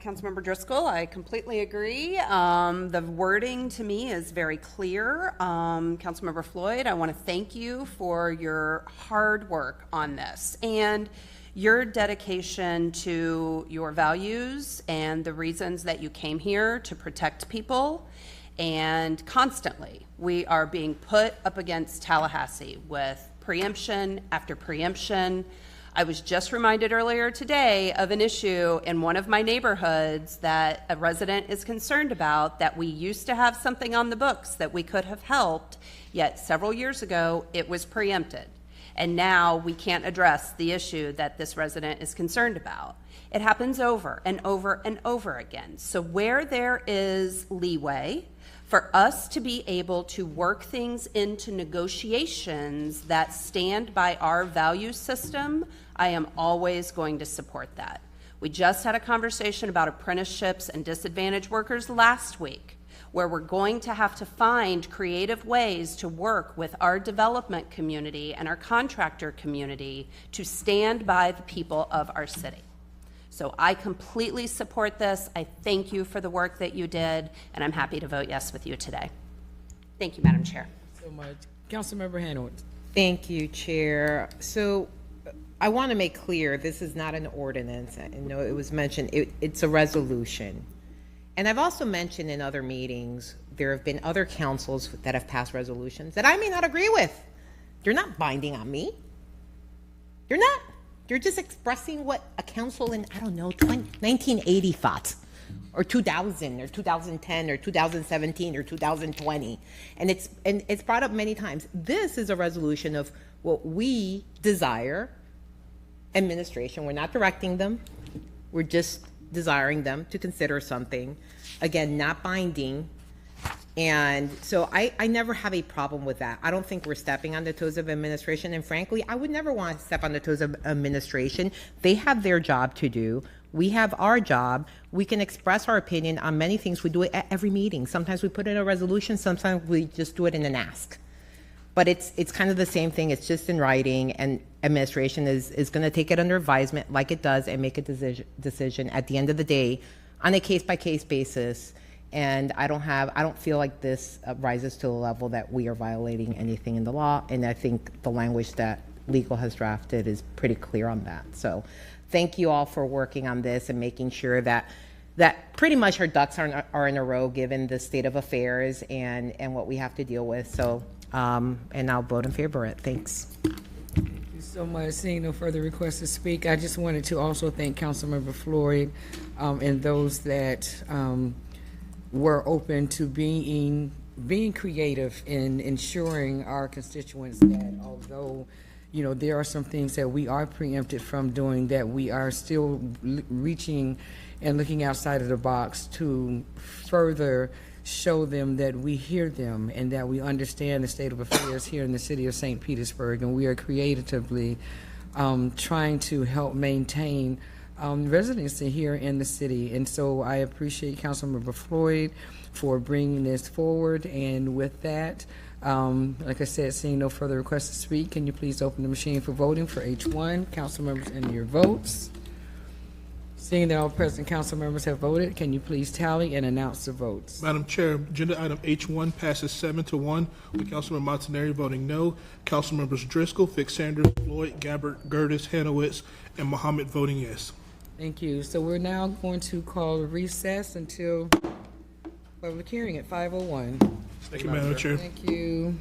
Councilmember Driscoll. I completely agree. The wording to me is very clear. Councilmember Floyd, I want to thank you for your hard work on this and your dedication to your values and the reasons that you came here to protect people. And constantly, we are being put up against Tallahassee with preemption after preemption. I was just reminded earlier today of an issue in one of my neighborhoods that a resident is concerned about, that we used to have something on the books that we could have helped, yet several years ago it was preempted. And now we can't address the issue that this resident is concerned about. It happens over and over and over again. So where there is leeway for us to be able to work things into negotiations that stand by our value system, I am always going to support that. We just had a conversation about apprenticeships and disadvantaged workers last week, where we're going to have to find creative ways to work with our development community and our contractor community to stand by the people of our city. So I completely support this. I thank you for the work that you did, and I'm happy to vote yes with you today. Thank you, Madam Chair. So much. Councilmember Hanowitz. Thank you, Chair. So I want to make clear, this is not an ordinance. I know it was mentioned, it's a resolution. And I've also mentioned in other meetings, there have been other councils that have passed resolutions that I may not agree with. They're not binding on me. They're not. They're just expressing what a council in, I don't know, 1980 thought, or 2000, or 2010, or 2017, or 2020. And it's brought up many times. This is a resolution of what we desire. Administration, we're not directing them. We're just desiring them to consider something. Again, not binding. And so I never have a problem with that. I don't think we're stepping on the toes of administration. And frankly, I would never want to step on the toes of administration. They have their job to do. We have our job. We can express our opinion on many things. We do it at every meeting. Sometimes we put in a resolution. Sometimes we just do it in an ask. But it's kind of the same thing. It's just in writing, and administration is going to take it under advisement like it does and make a decision at the end of the day on a case-by-case basis. And I don't feel like this rises to the level that we are violating anything in the law. And I think the language that legal has drafted is pretty clear on that. So thank you all for working on this and making sure that pretty much our ducks are in a row given the state of affairs and what we have to deal with. So, and I'll vote in favor of it. Thanks. Thank you so much. Seeing no further requests to speak, I just wanted to also thank Councilmember Floyd and those that were open to being creative in ensuring our constituents that although there are some things that we are preempted from doing, that we are still reaching and looking outside of the box to further show them that we hear them and that we understand the state of affairs here in the city of St. Petersburg, and we are creatively trying to help maintain residency here in the city. And so I appreciate Councilmember Floyd for bringing this forward. And with that, like I said, seeing no further requests to speak, can you please open the machine for voting for H1? Council members, enter your votes. Seeing that all present council members have voted, can you please tally and announce the votes? Madam Chair, agenda item H1 passes 7-1, with Councilmember Montanari voting no, Councilmembers Driscoll, Fix Sanders, Floyd, Gabbard, Gertis, Hanowitz, and Mohammed voting yes. Thank you. So we're now going to call recess until public hearing at 5:01. Thank you, Madam Chair. Thank you.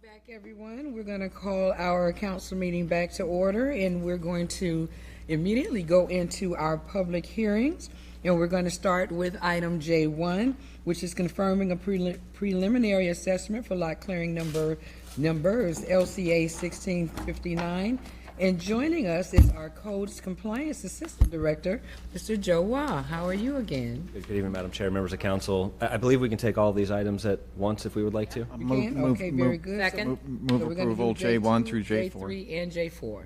Back, everyone. We're going to call our council meeting back to order, and we're going to immediately go into our public hearings. And we're going to start with item J1, which is confirming a preliminary assessment for lot clearing numbers LCA 1659. And joining us is our Codes Compliance Assistant Director, Mr. Joe Wah. How are you again? Good evening, Madam Chair, members of council. I believe we can take all of these items at once if we would like to. You can? Okay, very good. Second. So Move we're gonna approval do J1 through J4. J3 and J4.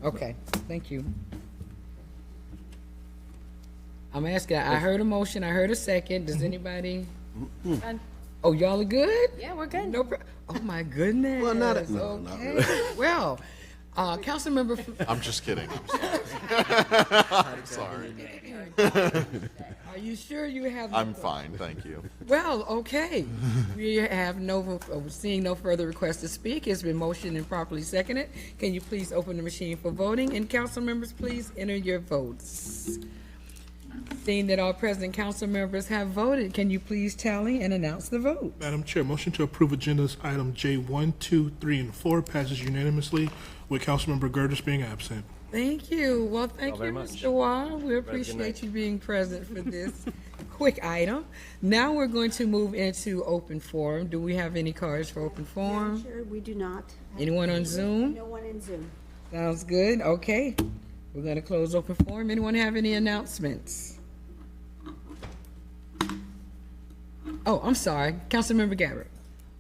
Okay, thank you. I'm asking, I heard a motion, I heard a second. Does anybody? Oh, y'all are good? Yeah, we're good. No, oh my goodness. Well, not okay. Well, Councilmember. I'm just kidding. I'm sorry. Are you sure you have? I'm fine, thank you. Well, okay. We have seeing no further requests to speak. It's been motioned and properly seconded. Can you please open the machine for voting? And council members, please enter your votes. Seeing that all present council members have voted, can you please tally and announce the vote? Madam Chair, motion to approve agendas item J1, 2, 3, and 4 passes unanimously with Councilmember Gertis being absent. Thank you. Well, thank you, Mr. Wah. We appreciate you being present for this quick item. Now we're going to move into open forum. Do we have any cards for open forum? Sure, we do not. Anyone on Zoom? No one in Zoom. Sounds good. Okay. We're going to close open forum. Anyone have any announcements? Oh, I'm sorry. Councilmember Gabbard.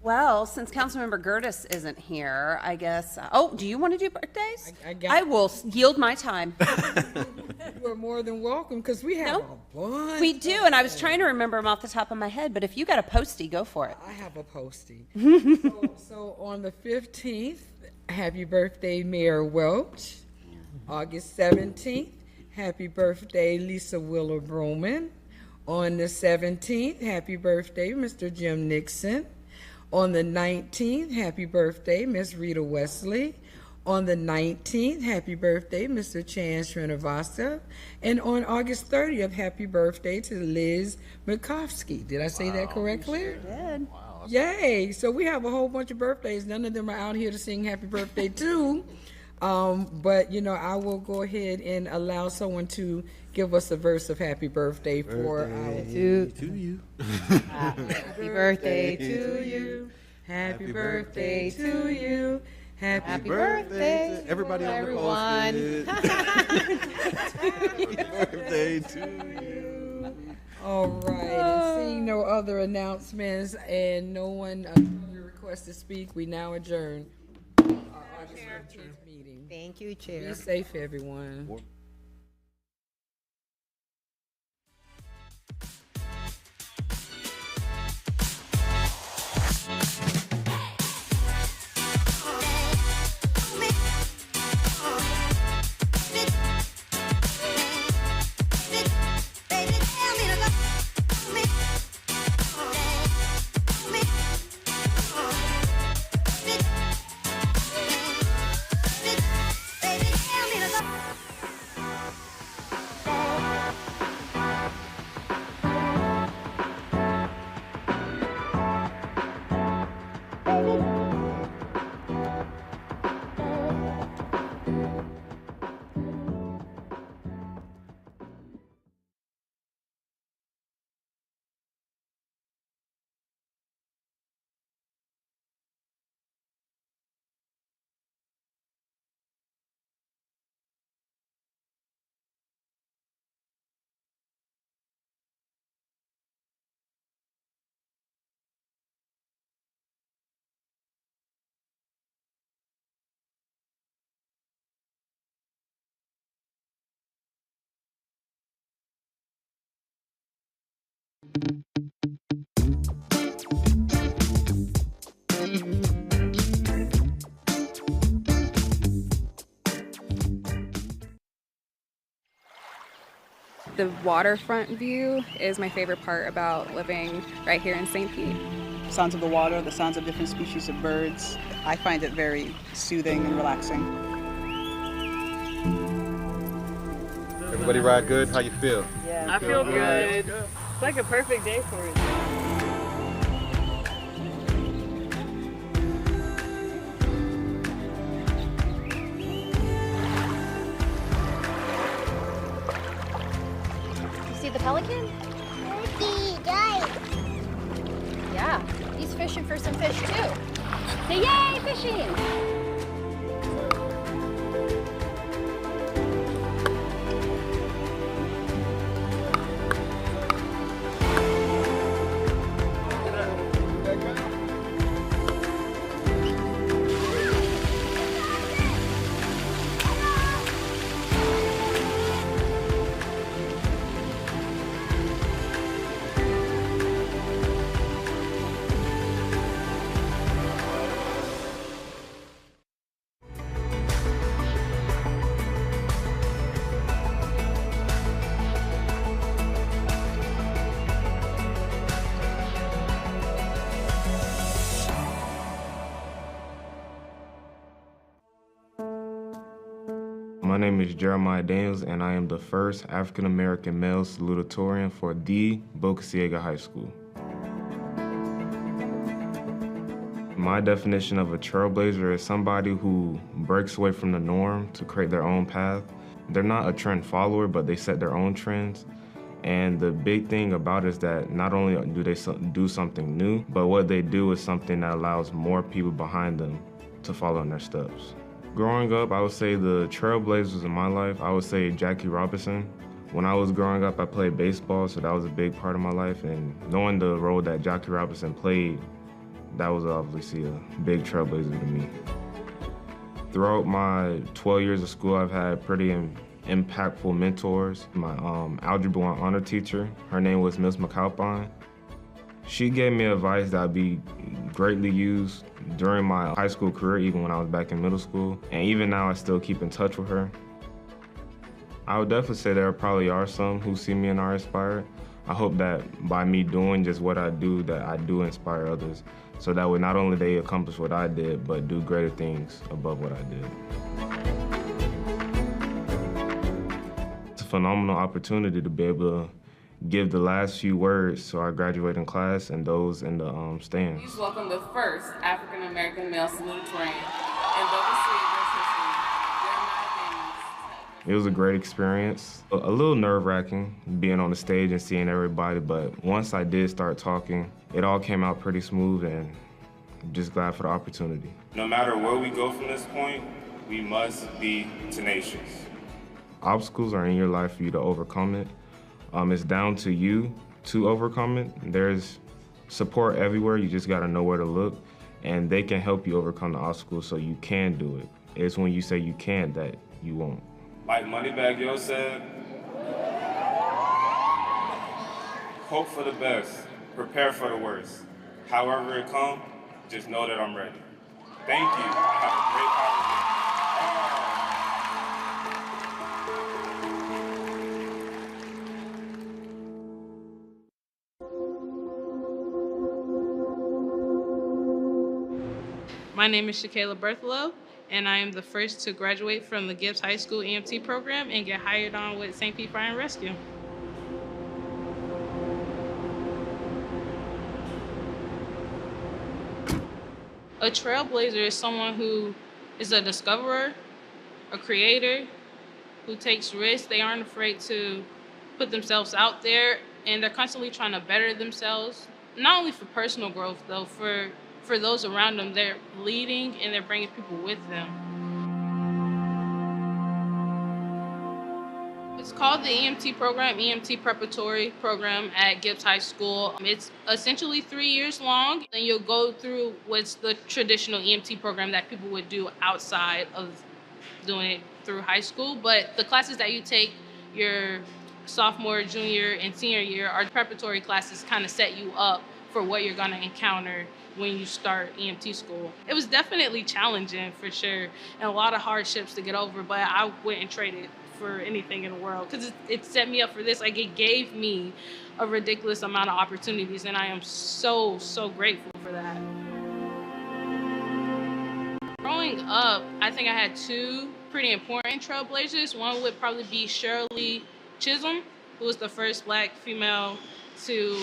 Well, since Councilmember Gertis isn't here, I guess, do you want to do birthdays? I will yield my time. You are more than welcome, because we have a bunch. We do, and I was trying to remember them off the top of my head, but if you got a postie, go for it. I have a postie. So on the 15th, happy birthday, Mayor Welch. August 17th, happy birthday, Lisa Willer Broman. On the 17th, happy birthday, Mr. Jim Nixon. On the 19th, happy birthday, Miss Rita Wesley. On the 19th, happy birthday, Mr. Chan Srinivasa. And on August 30th, happy birthday to Liz Mikovsky. Did I say that correctly? Sure did. Wow. Yay! So we have a whole bunch of birthdays. None of them are out here to sing happy birthday to. But, I will go ahead and allow someone to give us a verse of happy birthday for to you. Happy birthday to you. Happy birthday to you. Happy birthday, everybody on the everyone. Happy birthday to you. All right. And seeing no other announcements and no one requests to speak, we now adjourn our August 13th meeting. Thank you, Chair. Be safe, everyone. The waterfront view is my favorite part about living right here in St. Pete. Sounds of the water, the sounds of different species of birds. I find it very soothing and relaxing. Everybody ride good? How you feel? Yeah, I feel good. It's like a perfect day for it. pelican? Yeah, he's fishing for some fish too. Say yay, fishing! My name is Jeremiah Daniels, and I am the first African-American male salutatorian for the Boca Ciega High School. My definition of a trailblazer is somebody who breaks away from the norm to create their own path. They're not a trend follower, but they set their own trends. And the big thing about it is that not only do they do something new, but what they do is something that allows more people behind them to follow in their steps. Growing up, I would say the trailblazers in my life, I would say Jackie Robinson. When I was growing up, I played baseball, so that was a big part of my life. And knowing the role that Jackie Robinson played, that was obviously a big trailblazer to me. Throughout my 12 years of school, I've had pretty impactful mentors. My Algebra 1 honor teacher, her name was Ms. McAlpine. She gave me advice that would be greatly used during my high school career, even when I was back in middle school. And even now, I still keep in touch with her. I would definitely say there probably are some who see me and are inspired. I hope that by me doing just what I do, that I do inspire others. So that way not only they accomplish what I did, but do greater things above what I did. It's a phenomenal opportunity to be able to give the last few words to our graduating class and those in the stands. Please welcome the first African American male salutatorian in Boca Ciega history, Jeremiah Daniels. It was a great experience. A little nerve-wracking being on the stage and seeing everybody, but once I did start talking, it all came out pretty smooth, and I'm just glad for the opportunity. No matter where we go from this point, we must be tenacious. Obstacles are in your life for you to overcome it. It's down to you to overcome it. There's support everywhere. You just gotta know where to look, and they can help you overcome the obstacles so you can do it. It's when you say you can't that you won't. Like Moneybagg Yo said, hope for the best, prepare for the worst. However it comes, just know that I'm ready. Thank you. Have a great holiday. My name is Shakayla Berthelo, and I am the first to graduate from the Gibbs High School EMT program and get hired on with St. Pete Fire and Rescue. A trailblazer is someone who is a discoverer, a creator, who takes risks. They aren't afraid to put themselves out there, and they're constantly trying to better themselves, not only for personal growth, though, for those around them. They're leading and they're bringing people with them. It's called the EMT program, EMT Preparatory Program at Gibbs High School. It's essentially 3 years long, and you'll go through what's the traditional EMT program that people would do outside of doing it through high school. But the classes that you take your sophomore, junior, and senior year are preparatory classes, kind of set you up for what you're gonna encounter when you start EMT school. It was definitely challenging for sure, and a lot of hardships to get over, but I wouldn't trade it for anything in the world because it set me up for this. Like, it gave me a ridiculous amount of opportunities, and I am so, so grateful for that. Growing up, I think I had two pretty important trailblazers. One would probably be Shirley Chisholm, who was the first Black female to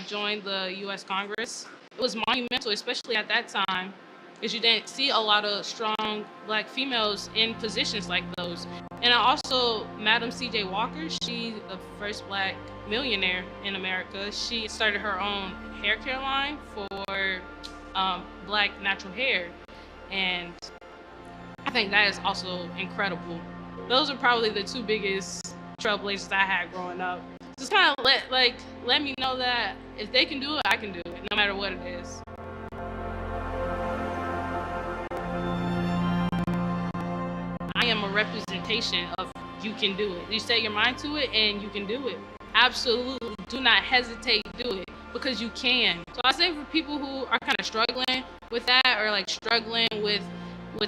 join the U.S. Congress. It was monumental, especially at that time, because you didn't see a lot of strong Black females in positions like those. And also, Madam C.J. Walker, she's the first Black millionaire in America. She started her own hair care line for Black natural hair. And I think that is also incredible. Those are probably the two biggest trailblazers I had growing up. Just kind of let me know that if they can do it, I can do it, no matter what it is. I am a representation of you can do it. You set your mind to it and you can do it. Absolutely, do not hesitate, do it, because you can. So I say for people who are kind of struggling with that, or like struggling with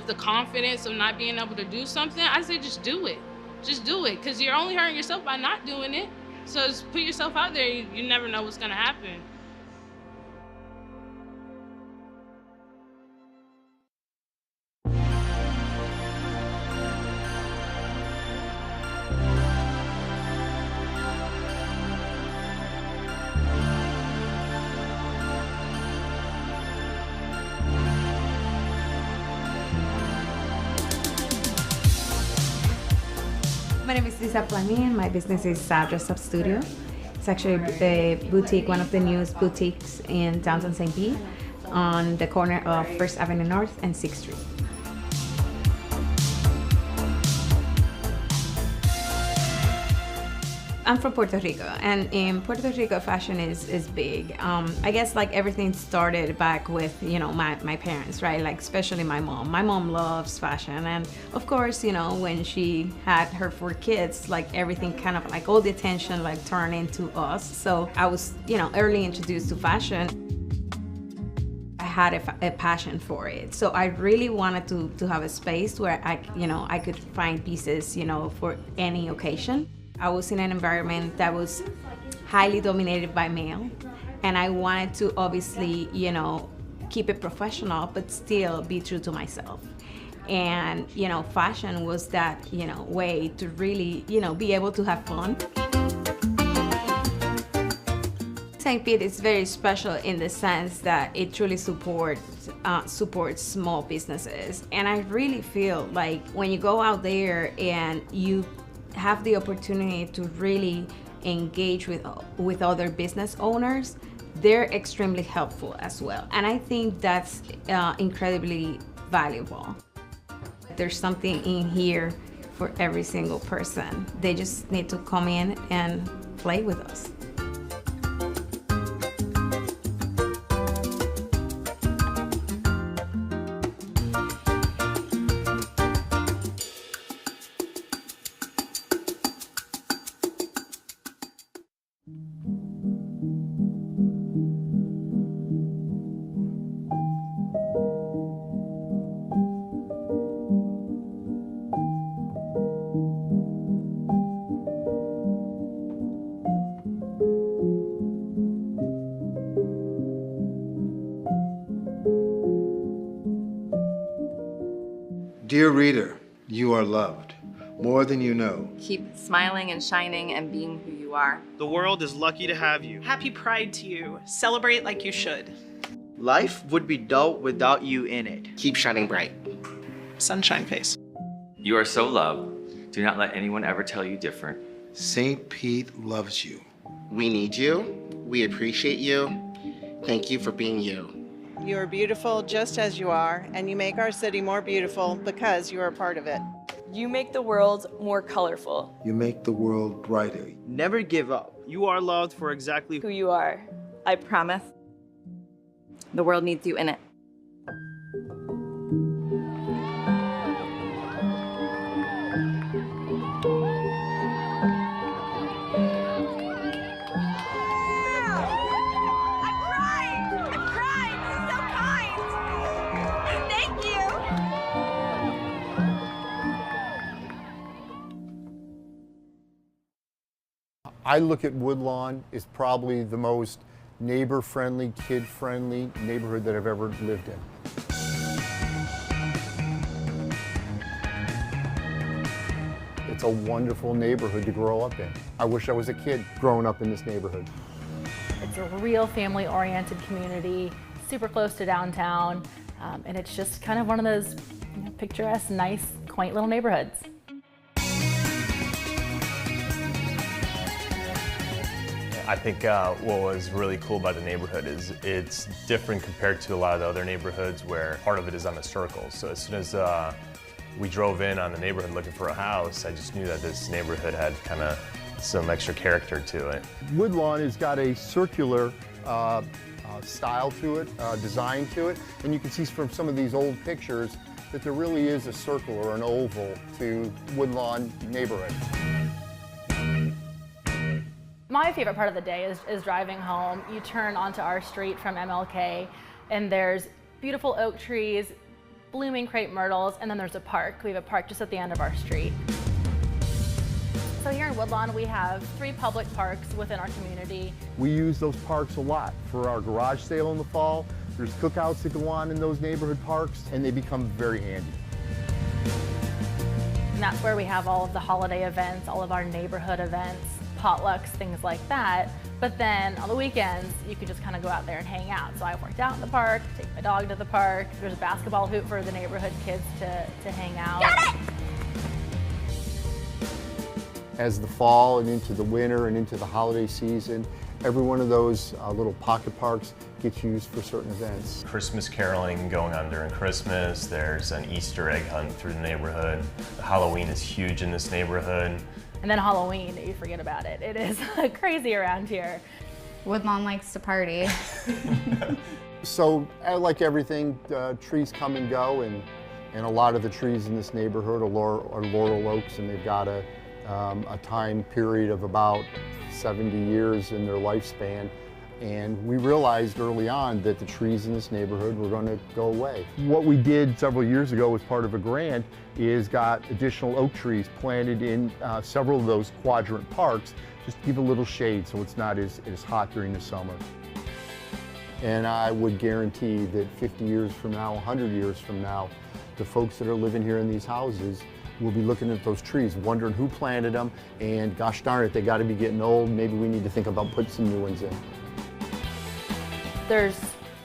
the confidence of not being able to do something, I say just do it. Just do it, because you're only hurting yourself by not doing it. So just put yourself out there. You never know what's going to happen. My name is Lisa Plani and my business is Dress Up Studio. It's actually a boutique, one of the newest boutiques in downtown St. Pete on the corner of 1st Avenue North and 6th Street. I'm from Puerto Rico, and in Puerto Rico, fashion is big. I guess like everything started back with, my parents, right? Like especially my mom. My mom loves fashion, and of course, when she had her 4 kids, like everything kind of like all the attention like turned into us. So I was, early introduced to fashion. I had a passion for it. So I really wanted to have a space where I could find pieces, for any occasion. I was in an environment that was highly dominated by male, and I wanted to obviously, keep it professional, but still be true to myself. And, fashion was that, way to really, be able to have fun. St. Pete is very special in the sense that it truly supports small businesses. And I really feel like when you go out there and you have the opportunity to really engage with other business owners, they're extremely helpful as well. And I think that's incredibly valuable. There's something in here for every single person. They just need to come in and play with us. Dear reader, you are loved more than you know. Keep smiling and shining and being who you are. The world is lucky to have you. Happy Pride to you. Celebrate like you should. Life would be dull without you in it. Keep shining bright. Sunshine face. You are so loved. Do not let anyone ever tell you different. St. Pete loves you. We need you. We appreciate you. Thank you for being you. You are beautiful just as you are, and you make our city more beautiful because you are a part of it. You make the world more colorful. You make the world brighter. Never give up. You are loved for exactly who you are. I promise. The world needs you in it. I look at Woodlawn as probably the most neighbor-friendly, kid-friendly neighborhood that I've ever lived in. It's a wonderful neighborhood to grow up in. I wish I was a kid growing up in this neighborhood. It's a real family-oriented community, super close to downtown. And it's just kind of one of those picturesque, nice, quaint little neighborhoods. I think what was really cool about the neighborhood is it's different compared to a lot of the other neighborhoods where part of it is on the circle. So as soon as we drove in on the neighborhood looking for a house, I just knew that this neighborhood had kind of some extra character to it. Woodlawn has got a circular style to it, design to it, and you can see from some of these old pictures that there really is a circle or an oval to Woodlawn neighborhood. My favorite part of the day is driving home. You turn onto our street from MLK and there's beautiful oak trees, blooming crepe myrtles, and then there's a park. We have a park just at the end of our street. So here in Woodlawn, we have 3 public parks within our community. We use those parks a lot for our garage sale in the fall. There's cookouts that go on in those neighborhood parks, and they become very handy. And that's where we have all of the holiday events, all of our neighborhood events, potlucks, things like that. But then on the weekends, you can just kind of go out there and hang out. So I've worked out in the park, take my dog to the park. There's a basketball hoop for the neighborhood kids to hang out. Got it! As the fall and into the winter and into the holiday season, every one of those little pocket parks gets used for certain events. Christmas caroling going on during Christmas. There's an Easter egg hunt through the neighborhood. Halloween is huge in this neighborhood. And then Halloween, you forget about it. It is crazy around here. Woodlawn likes to party. So, like everything, trees come and go, and a lot of the trees in this neighborhood are laurel oaks, and they've got a time period of about 70 years in their lifespan. And we realized early on that the trees in this neighborhood were going to go away. What we did several years ago as part of a grant is got additional oak trees planted in several of those quadrant parks, just to give a little shade so it's not as hot during the summer. And I would guarantee that 50 years from now, 100 years from now, the folks that are living here in these houses will be looking at those trees, wondering who planted them, and gosh darn it, they got to be getting old. Maybe we need to think about putting some new ones in. There's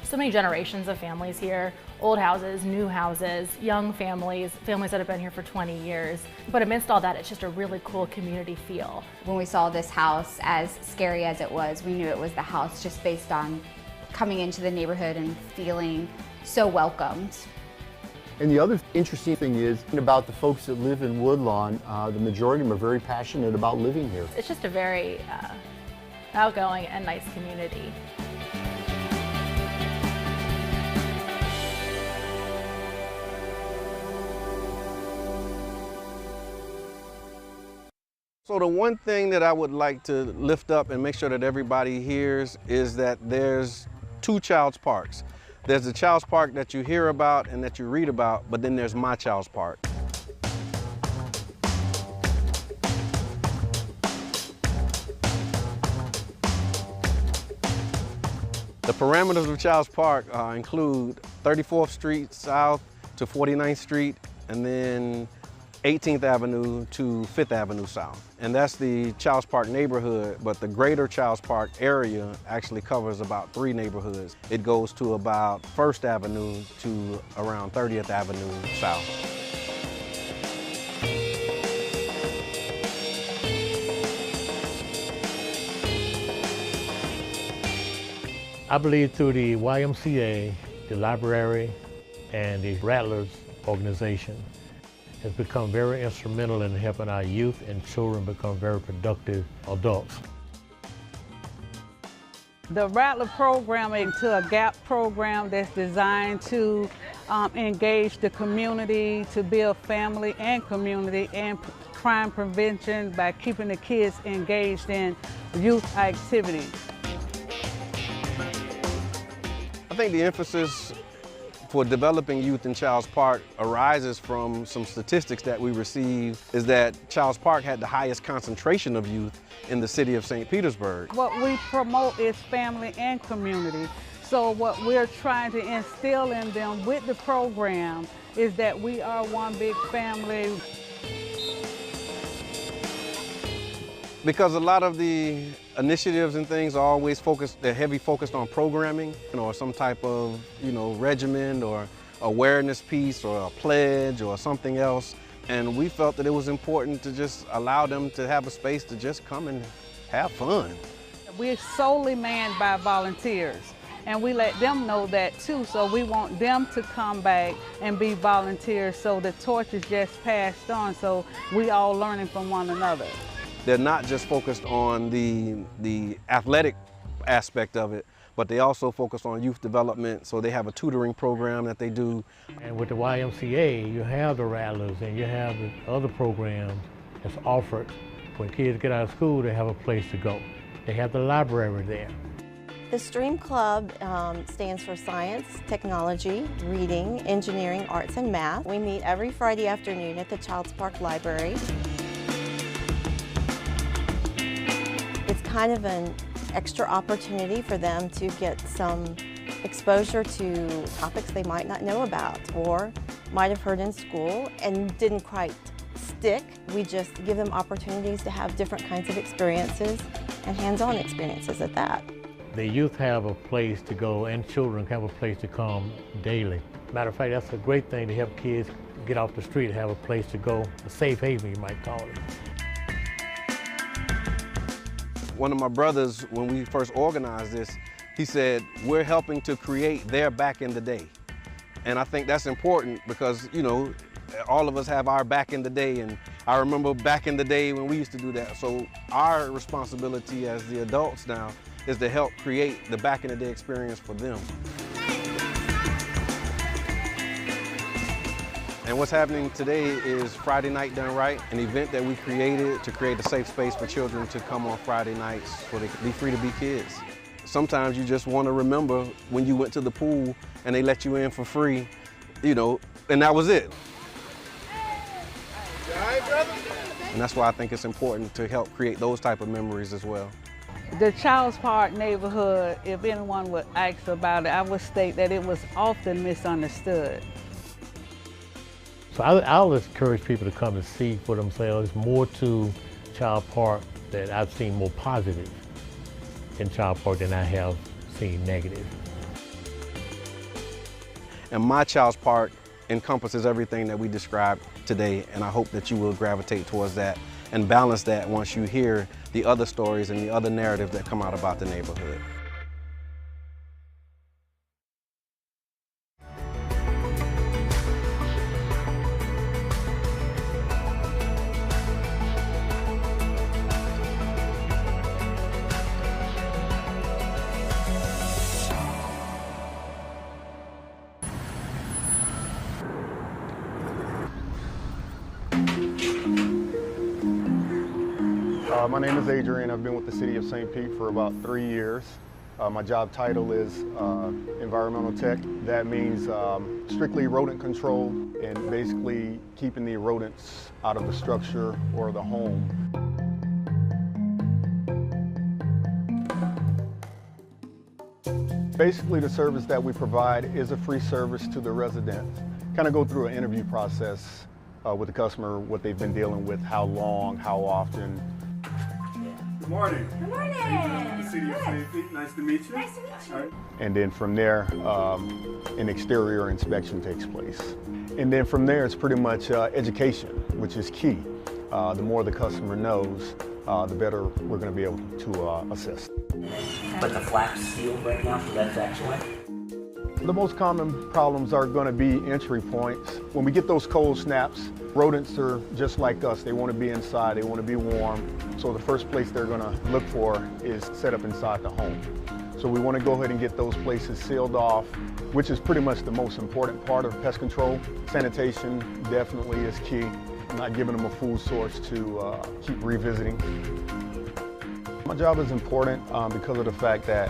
so many generations of families here, old houses, new houses, young families, families that have been here for 20 years. But amidst all that, it's just a really cool community feel. When we saw this house, as scary as it was, we knew it was the house just based on coming into the neighborhood and feeling so welcomed. And the other interesting thing is about the folks that live in Woodlawn, the majority of them are very passionate about living here. It's just a very outgoing and nice community. So the one thing that I would like to lift up and make sure that everybody hears is that there's 2 Child's Parks. There's the Child's Park that you hear about and that you read about, but then there's my Child's Park. The parameters of Child's Park include 34th Street South to 49th Street, and then 18th Avenue to 5th Avenue South. And that's the Child's Park neighborhood, but the greater Child's Park area actually covers about 3 neighborhoods. It goes to about 1st Avenue to around 30th Avenue South. I believe through the YMCA, the library, and the Rattlers organization has become very instrumental in helping our youth and children become very productive adults. The Rattler program is a GAP program that's designed to engage the community, to build family and community and crime prevention by keeping the kids engaged in youth activities. I think the emphasis for developing youth in Child's Park arises from some statistics that we received, is that Child's Park had the highest concentration of youth in the city of St. Petersburg. What we promote is family and community. So what we're trying to instill in them with the program is that we are one big family. Because a lot of the initiatives and things are always focused, they're heavy focused on programming, or some type of, regimen or awareness piece or a pledge or something else. And we felt that it was important to just allow them to have a space to just come and have fun. We're solely manned by volunteers, and we let them know that too, so we want them to come back and be volunteers, so the torch is just passed on, so we all learning from one another. They're not just focused on the athletic aspect of it, but they also focus on youth development, so they have a tutoring program that they do. And with the YMCA, you have the Rattlers and you have the other programs that's offered. When kids get out of school, they have a place to go. They have the library there. The STREAM Club stands for Science, Technology, Reading, Engineering, Arts, and Math. We meet every Friday afternoon at the Childs Park Library. It's kind of an extra opportunity for them to get some exposure to topics they might not know about or might have heard in school and didn't quite stick. We just give them opportunities to have different kinds of experiences and hands-on experiences at that. The youth have a place to go and children have a place to come daily. Matter of fact, that's a great thing to help kids get off the street, have a place to go, a safe haven you might call it. One of my brothers, when we first organized this, he said, we're helping to create their back in the day. And I think that's important because, you know, all of us have our back in the day, and I remember back in the day when we used to do that. So our responsibility as the adults now is to help create the back in the day experience for them. And what's happening today is Friday Night Done Right, an event that we created to create a safe space for children to come on Friday nights so they can be free to be kids. Sometimes you just want to remember when you went to the pool and they let you in for free, you know, and that was it. And that's why I think it's important to help create those type of memories as well. The Childs Park neighborhood, if anyone would ask about it, I would state that it was often misunderstood. So I'll encourage people to come and see for themselves. There's more to Child Park that I've seen more positive in Child Park than I have seen negative. And my Child's Park encompasses everything that we described today, and I hope that you will gravitate towards that and balance that once you hear the other stories and the other narratives that come out about the neighborhood. My name is Adrian. I've been with the City of St. Pete for about 3 years. My job title is environmental tech. That means strictly rodent control and basically keeping the rodents out of the structure or the home. Basically, the service that we provide is a free service to the residents. Kind of go through an interview process with the customer, what they've been dealing with, how long, how often. Good morning. Good morning. The City of St. Pete. Nice to meet you. Nice to meet you. Right. And then from there, an exterior inspection takes place. And then from there, it's pretty much education, which is key. The more the customer knows, the better we're going to be able to assist. But the flap's sealed right now, so that's excellent. The most common problems are going to be entry points. When we get those cold snaps, rodents are just like us. They want to be inside, they want to be warm. So the first place they're going to look for is set up inside the home. So we want to go ahead and get those places sealed off, which is pretty much the most important part of pest control. Sanitation definitely is key. Not giving them a food source to keep revisiting. My job is important because of the fact that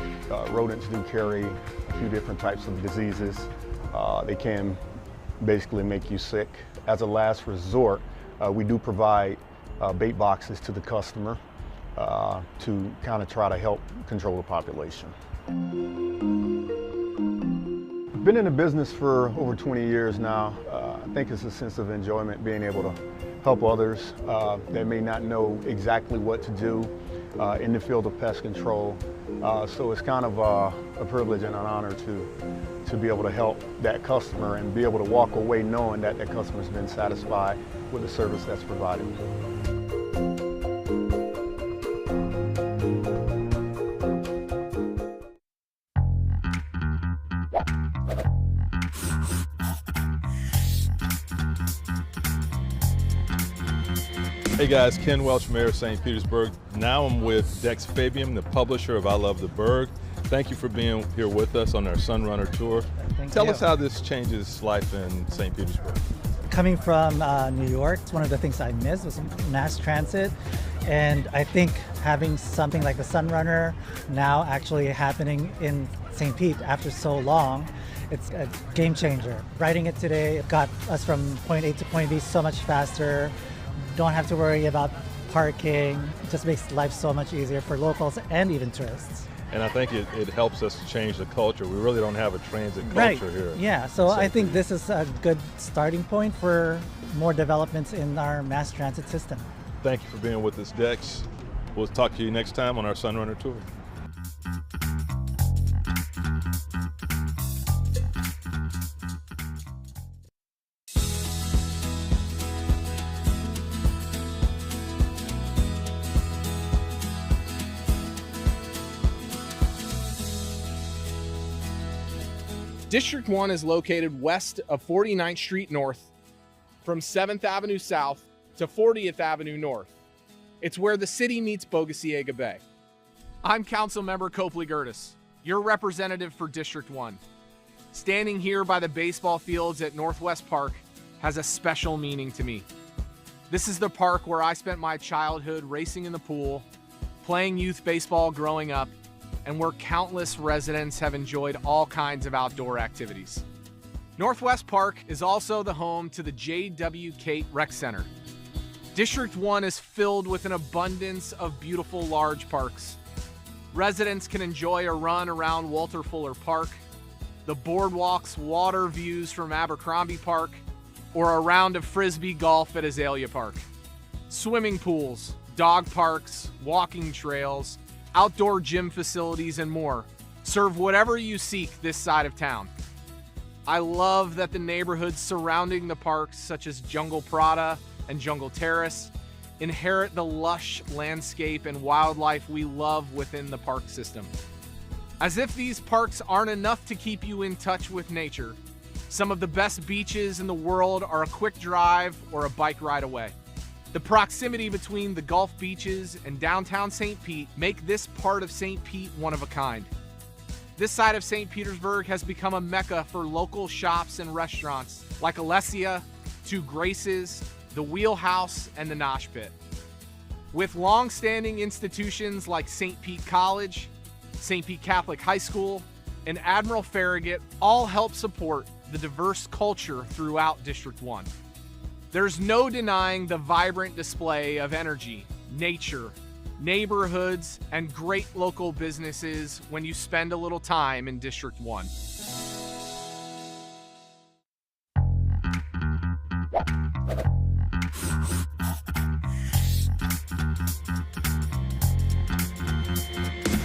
rodents do carry a few different types of diseases. They can basically make you sick. As a last resort, we do provide bait boxes to the customer to kind of try to help control the population. I've been in the business for over 20 years now. I think it's a sense of enjoyment being able to help others that may not know exactly what to do in the field of pest control. So it's kind of a privilege and an honor to to be able to help that customer and be able to walk away knowing that that customer's been satisfied with the service that's provided. Hey guys, Ken Welch, Mayor of St. Petersburg. Now I'm with Dex Fabian, the publisher of I Love the Burg. Thank you for being here with us on our Sunrunner tour. Tell us how this changes life in St. Petersburg. Coming from New York, one of the things I missed was mass transit. And I think having something like the Sunrunner now actually happening in St. Pete after so long, it's a game changer. Riding it today got us from point A to point B so much faster. Don't have to worry about parking. It just makes life so much easier for locals and even tourists. And I think it helps us to change the culture. We really don't have a transit culture here. Yeah, so I think this is a good starting point for more developments in our mass transit system. Thank you for being with us, Dex. We'll talk to you next time on our Sunrunner tour. District 1 is located west of 49th Street North, from 7th Avenue South to 40th Avenue North. It's where the city meets Bogosiega Bay. I'm Councilmember Copley Gertis, your representative for District 1. Standing here by the baseball fields at Northwest Park has a special meaning to me. This is the park where I spent my childhood racing in the pool, playing youth baseball growing up, and where countless residents have enjoyed all kinds of outdoor activities. Northwest Park is also the home to the J.W. Cate Rec Center. District 1 is filled with an abundance of beautiful large parks. Residents can enjoy a run around Walter Fuller Park, the boardwalks, water views from Abercrombie Park, or a round of frisbee golf at Azalea Park. Swimming pools, dog parks, walking trails, outdoor gym facilities, and more serve whatever you seek this side of town. I love that the neighborhoods surrounding the parks, such as Jungle Prada and Jungle Terrace, inherit the lush landscape and wildlife we love within the park system. As if these parks aren't enough to keep you in touch with nature, some of the best beaches in the world are a quick drive or a bike ride away. The proximity between the Gulf beaches and downtown St. Pete make this part of St. Pete one of a kind. This side of St. Petersburg has become a mecca for local shops and restaurants like Alessia, Two Graces, the Wheelhouse, and the Nosh Pit. With long-standing institutions like St. Pete College, St. Pete Catholic High School, and Admiral Farragut all help support the diverse culture throughout District 1. There's no denying the vibrant display of energy, nature, neighborhoods, and great local businesses when you spend a little time in District 1.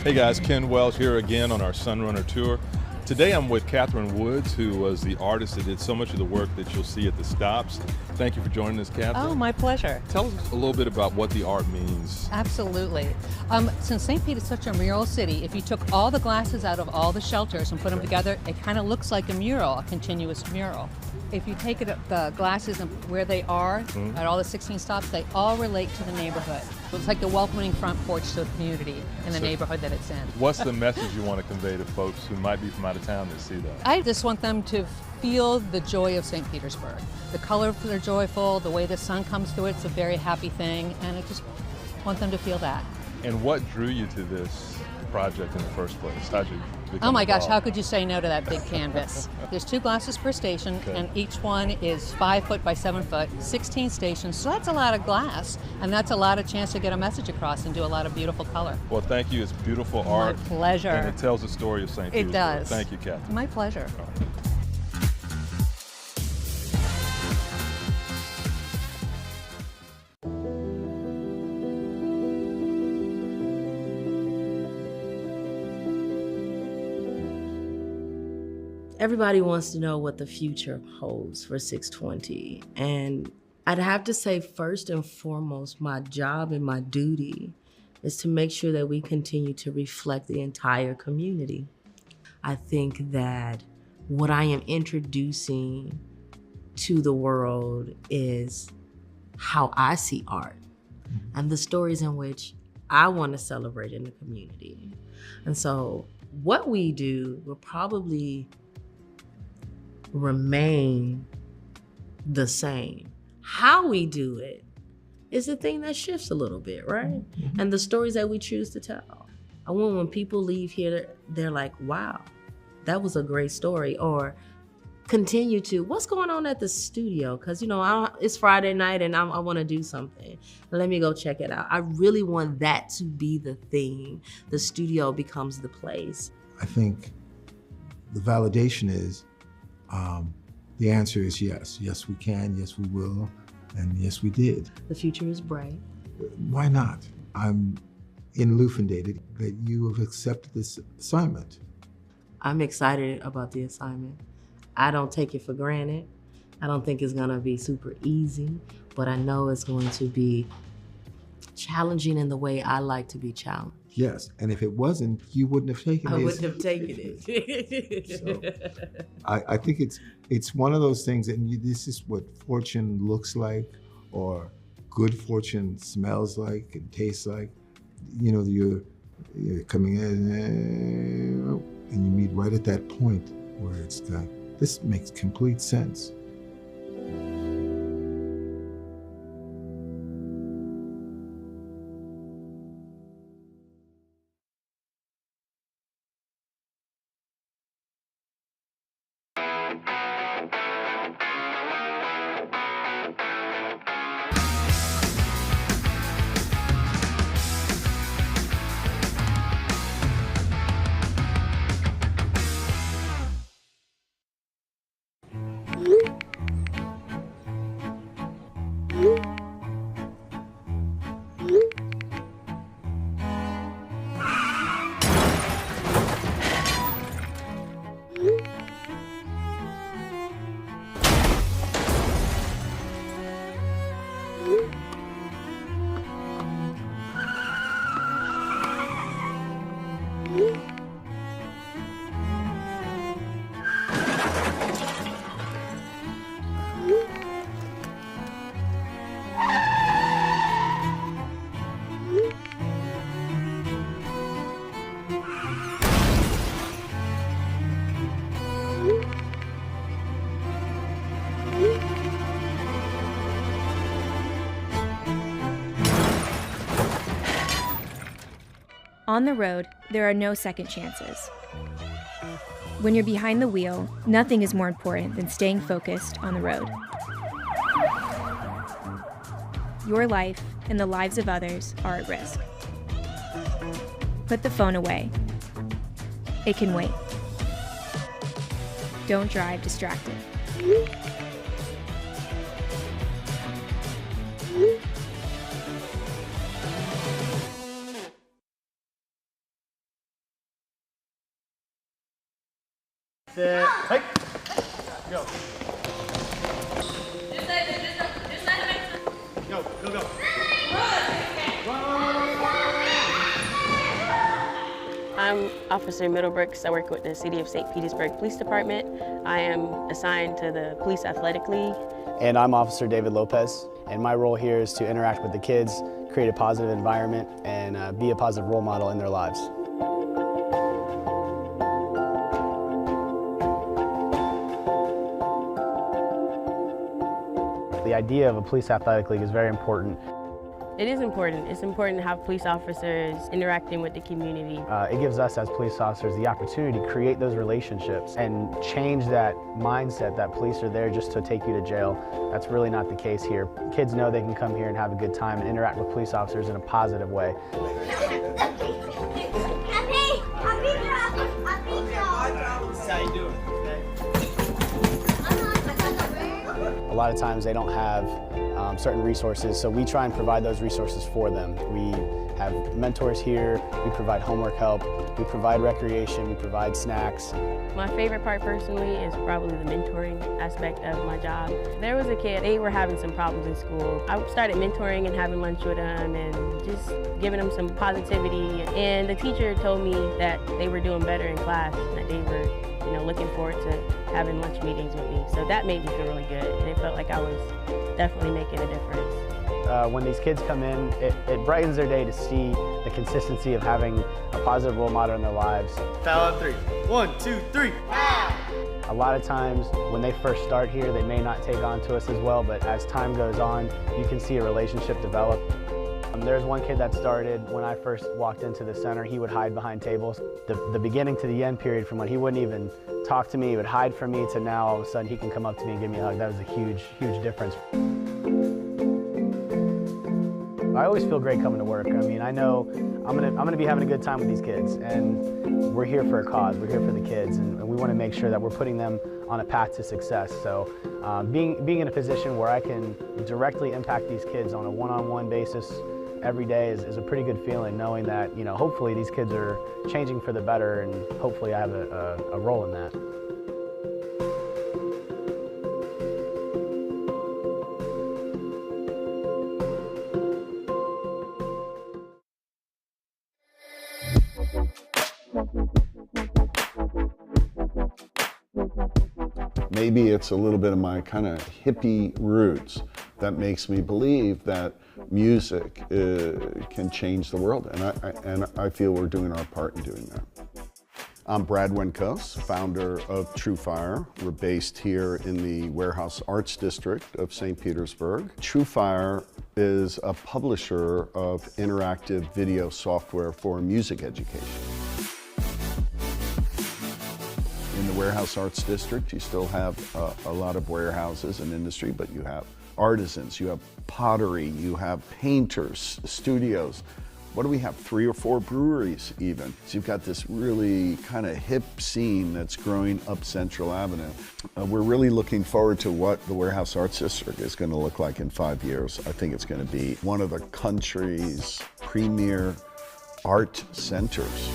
Hey guys, Ken Welch here again on our Sunrunner tour. Today I'm with Catherine Woods, who was the artist that did so much of the work that you'll see at the stops. Thank you for joining us, Catherine. Oh, my pleasure. Tell us a little bit about what the art means. Absolutely. Since St. Pete is such a mural city, if you took all the glasses out of all the shelters and put them together, it kind of looks like a mural, a continuous mural. If you take the glasses and where they are at all the 16 stops, they all relate to the neighborhood. It's like the welcoming front porch to the community and the neighborhood that it's in. What's the message you want to convey to folks who might be from out of town that see that? I just want them to feel the joy of St. Petersburg. The colors are joyful, the way the sun comes through it's a very happy thing, and I just want them to feel that. And what drew you to this project in the first place? How'd you become Oh my gosh, involved? how could you say no to that big canvas? There's 2 glasses per station, and each one is 5 foot by 7 foot, 16 stations, so that's a lot of glass, and that's a lot of chance to get a message across and do a lot of beautiful color. Well, thank you. It's beautiful art. My pleasure. And it tells the story of St. Petersburg. It does. Thank you, Catherine. My pleasure. Everybody wants to know what the future holds for 620. And I'd have to say, first and foremost, my job and my duty is to make sure that we continue to reflect the entire community. I think that what I am introducing to the world is how I see art and the stories in which I want to celebrate in the community. And so what we do will probably remain the same. How we do it is the thing that shifts a little bit, right? And the stories that we choose to tell. I want when people leave here, they're like, wow, that was a great story. Or continue to, what's going on at the studio? Because, you know, it's Friday night and I want to do something. Let me go check it out. I really want that to be the thing. The studio becomes the place. I think the validation is, the answer is yes. Yes, we can. Yes, we will. And yes, we did. The future is bright. Why not? I'm inluminated that you have accepted this assignment. I'm excited about the assignment. I don't take it for granted. I don't think it's gonna be super easy, but I know it's going to be challenging in the way I like to be challenged. Yes, and if it wasn't, you wouldn't have taken it. I wouldn't have taken it. So, I think it's one of those things, and this is what fortune looks like, or good fortune smells like and tastes like. You know, you're coming in, and you meet right at that point where it's like, this makes complete sense. On the road, there are no second chances. When you're behind the wheel, nothing is more important than staying focused on the road. Your life and the lives of others are at risk. Put the phone away. It can wait. Don't drive distracted. Hey. Go. Go. I'm Officer Middlebrooks. I work with the City of St. Petersburg Police Department. I am assigned to the Police Athletic League. And I'm Officer David Lopez, and my role here is to interact with the kids, create a positive environment, and be a positive role model in their lives. The idea of a police athletic league is very important. It is important. It's important to have police officers interacting with the community. It gives us as police officers the opportunity to create those relationships and change that mindset that police are there just to take you to jail. That's really not the case here. Kids know they can come here and have a good time and interact with police officers in a positive way. A lot of times they don't have certain resources. So we try and provide those resources for them. We have mentors here, we provide homework help, we provide recreation, we provide snacks. My favorite part personally is probably the mentoring aspect of my job. There was a kid, they were having some problems in school. I started mentoring and having lunch with them and just giving them some positivity. And the teacher told me that they were doing better in class, that they were looking forward to having lunch meetings with me. So that made me feel really good, and it felt like I was definitely making a difference. When these kids come in, it brightens their day to see the consistency of having a positive role model in their lives. Foul on 3. 1, 2, 3. A lot of times when they first start here, they may not take on to us as well, but as time goes on, you can see a relationship develop. There's one kid that started when I first walked into the center. He would hide behind tables. The beginning to the end period, from when he wouldn't even talk to me, he would hide from me, to now all of a sudden he can come up to me and give me a hug. That was a huge, huge difference. I always feel great coming to work. I mean, I know I'm gonna be having a good time with these kids, and we're here for a cause. We're here for the kids, and we want to make sure that we're putting them on a path to success. So being in a position where I can directly impact these kids on a one-on-one basis every day is a pretty good feeling, knowing that, hopefully these kids are changing for the better, and hopefully I have a role in that. Maybe it's a little bit of my kind of hippie roots that makes me believe that music can change the world, and I feel we're doing our part in doing that. I'm Brad Wenkos, founder of True Fire. We're based here in the Warehouse Arts District of St. Petersburg. True Fire is a publisher of interactive video software for music education. In the Warehouse Arts District, you still have a lot of warehouses and industry, but you have artisans, you have pottery, you have painters, studios. What do we have? 3 or 4 breweries even. So you've got this really kind of hip scene that's growing up Central Avenue. We're really looking forward to what the Warehouse Arts District is going to look like in 5 years. I think it's going to be one of the country's premier art centers.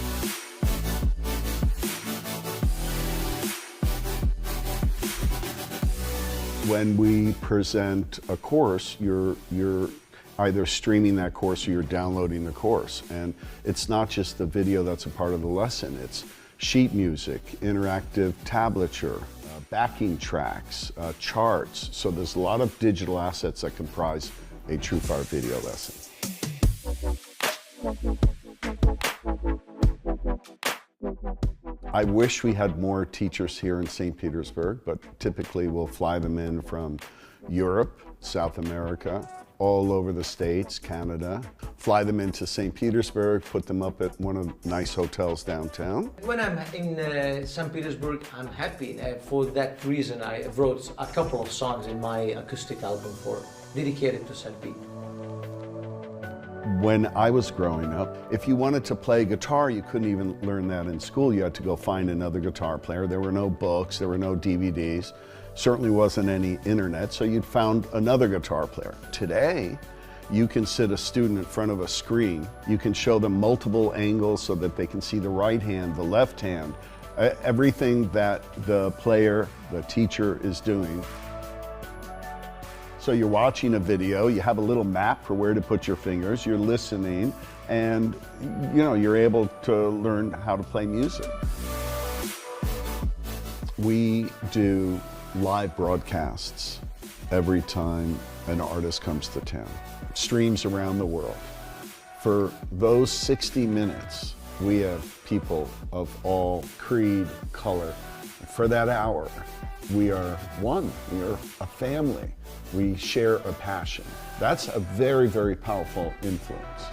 When we present a course, you're either streaming that course or you're downloading the course. And it's not just the video that's a part of the lesson, it's sheet music, interactive tablature, backing tracks, charts. So there's a lot of digital assets that comprise a True Fire video lesson. I wish we had more teachers here in St. Petersburg, but typically we'll fly them in from Europe, South America, all over the States, Canada, fly them into St. Petersburg, put them up at one of the nice hotels downtown. When I'm in St. Petersburg, I'm happy. For that reason, I wrote a couple of songs in my acoustic album dedicated to St. Pete. When I was growing up, if you wanted to play guitar, you couldn't even learn that in school. You had to go find another guitar player. There were no books, there were no DVDs, certainly wasn't any internet, so you'd found another guitar player. Today, you can sit a student in front of a screen. You can show them multiple angles so that they can see the right hand, the left hand, everything that the player, the teacher is doing. So you're watching a video, you have a little map for where to put your fingers, you're listening, and you're able to learn how to play music. We do live broadcasts every time an artist comes to town. Streams around the world. For those 60 minutes, we have people of all creed, color. For that hour, we are one, we are a family. We share a passion. That's a very, very powerful influence.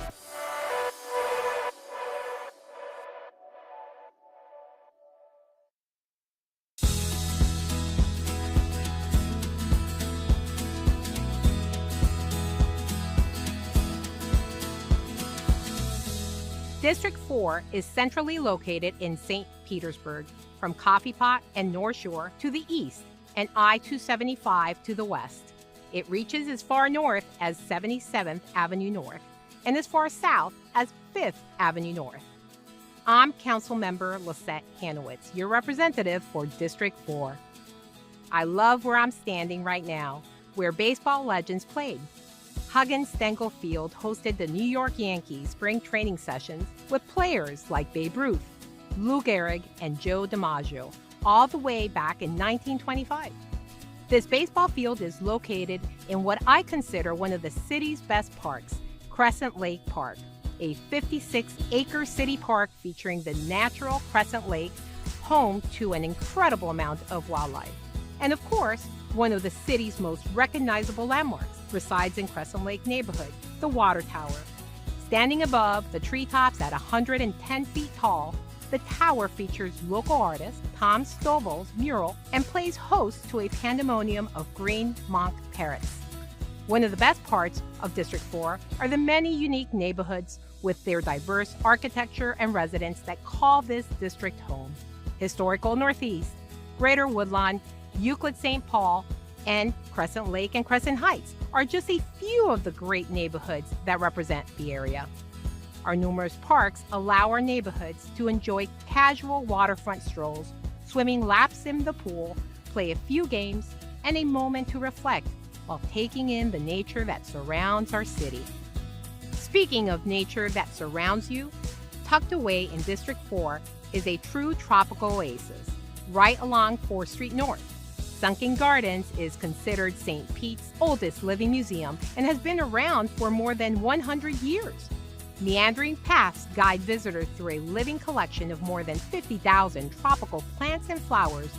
District 4 is centrally located in St. Petersburg, from Coffee Pot and North Shore to the east, and I-275 to the west. It reaches as far north as 77th Avenue North and as far south as 5th Avenue North. I'm Councilmember Lisette Hanowitz, your representative for District 4. I love where I'm standing right now, where baseball legends played. Huggins Stengel Field hosted the New York Yankees spring training sessions with players like Babe Ruth, Lou Gehrig, and Joe DiMaggio, all the way back in 1925. This baseball field is located in what I consider one of the city's best parks, Crescent Lake Park, a 56-acre city park featuring the natural Crescent Lake, home to an incredible amount of wildlife. And of course, one of the city's most recognizable landmarks resides in Crescent Lake neighborhood, the Water Tower. Standing above the treetops at 110 feet tall, the tower features local artist Tom Stovall's mural and plays host to a pandemonium of green monk parrots. One of the best parts of District 4 are the many unique neighborhoods with their diverse architecture and residents that call this district home. Historical Northeast, Greater Woodlawn, Euclid St. Paul, and Crescent Lake and Crescent Heights are just a few of the great neighborhoods that represent the area. Our numerous parks allow our neighborhoods to enjoy casual waterfront strolls, swimming laps in the pool, play a few games, and a moment to reflect while taking in the nature that surrounds our city. Speaking of nature that surrounds you, tucked away in District 4 is a true tropical oasis, right along 4th Street North. Sunken Gardens is considered St. Pete's oldest living museum and has been around for more than 100 years. Meandering paths guide visitors through a living collection of more than 50,000 tropical plants and flowers.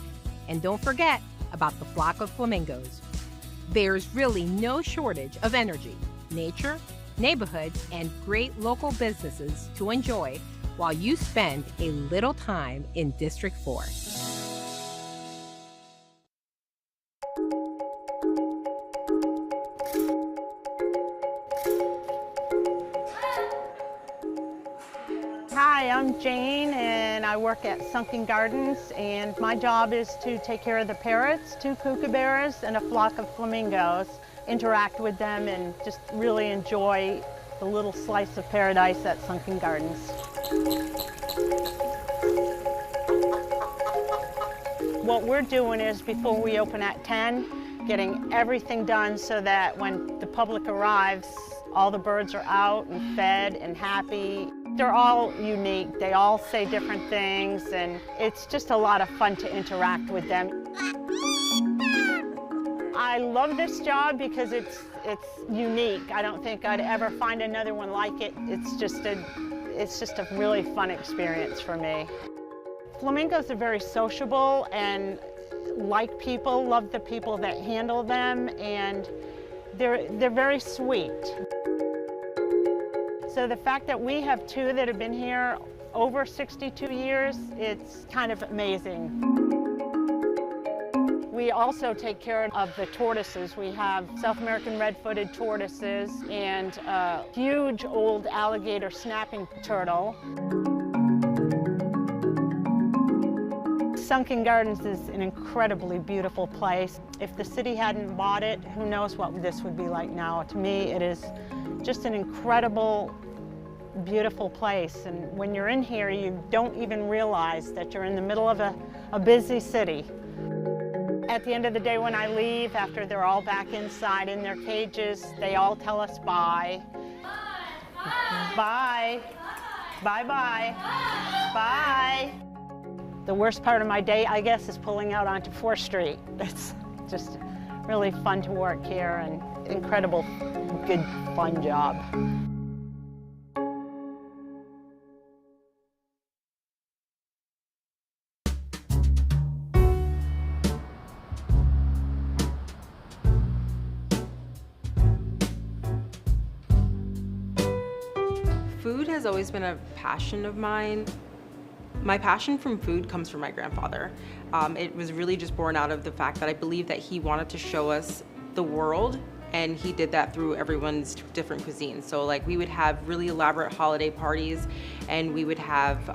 And don't forget about the flock of flamingos. There's really no shortage of energy, nature, neighborhoods, and great local businesses to enjoy while you spend a little time in District 4. Hi, I'm Jane and I work at Sunken Gardens, and my job is to take care of the parrots, 2 kookaburras, and a flock of flamingos, interact with them and just really enjoy the little slice of paradise at Sunken Gardens. What we're doing is, before we open at 10, getting everything done so that when the public arrives, all the birds are out and fed and happy. They're all unique. They all say different things, and it's just a lot of fun to interact with them. I love this job because it's unique. I don't think I'd ever find another one like it. It's just a really fun experience for me. Flamingos are very sociable and like people, love the people that handle them, and they're very sweet. So the fact that we have 2 that have been here over 62 years, it's kind of amazing. We also take care of the tortoises. We have South American red-footed tortoises and a huge old alligator snapping turtle. Sunken Gardens is an incredibly beautiful place. If the city hadn't bought it, who knows what this would be like now. To me, it is just an incredible, beautiful place. And when you're in here, you don't even realize that you're in the middle of a busy city. At the end of the day, when I leave, after they're all back inside in their cages, they all tell us bye. Bye. Bye-bye. Bye. The worst part of my day, I guess, is pulling out onto 4th Street. It's just really fun to work here and incredible, good, fun job. Food has always been a passion of mine. My passion from food comes from my grandfather. It was really just born out of the fact that I believe that he wanted to show us the world, and he did that through everyone's different cuisines. So like we would have really elaborate holiday parties, and we would have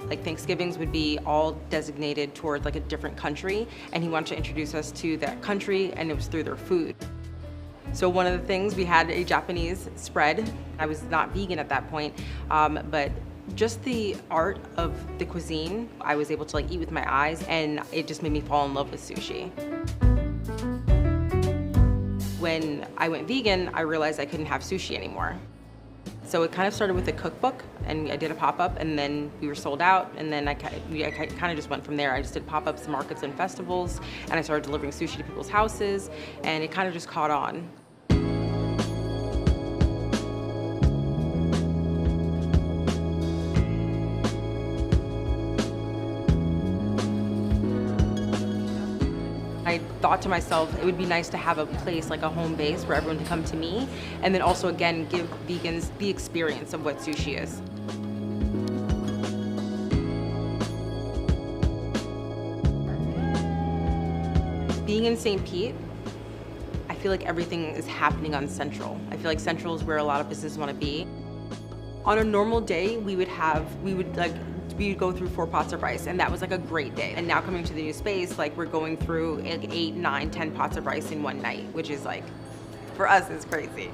like Thanksgivings would be all designated toward like a different country, and he wanted to introduce us to that country, and it was through their food. So one of the things, we had a Japanese spread. I was not vegan at that point, but just the art of the cuisine, I was able to like eat with my eyes, and it just made me fall in love with sushi. When I went vegan, I realized I couldn't have sushi anymore. So it kind of started with a cookbook, and I did a pop-up, and then we were sold out, and then I kind of just went from there. I just did pop-ups, markets, and festivals, and I started delivering sushi to people's houses, and it kind of just caught on. I thought to myself, it would be nice to have a place, like a home base, for everyone to come to me, and then also, again, give vegans the experience of what sushi is. Being in St. Pete, I feel like everything is happening on Central. I feel like Central is where a lot of businesses want to be. On a normal day, we would go through 4 pots of rice, and that was like a great day. And now coming to the new space, like we're going through like 8, 9, 10 pots of rice in one night, which is like, for us, is crazy.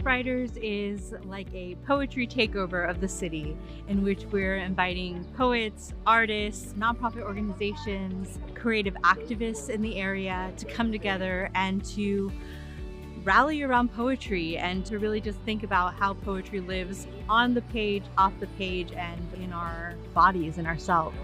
Writers is like a poetry takeover of the city, in which we're inviting poets, artists, nonprofit organizations, creative activists in the area to come together and to rally around poetry and to really just think about how poetry lives on the page, off the page, and in our bodies and ourselves.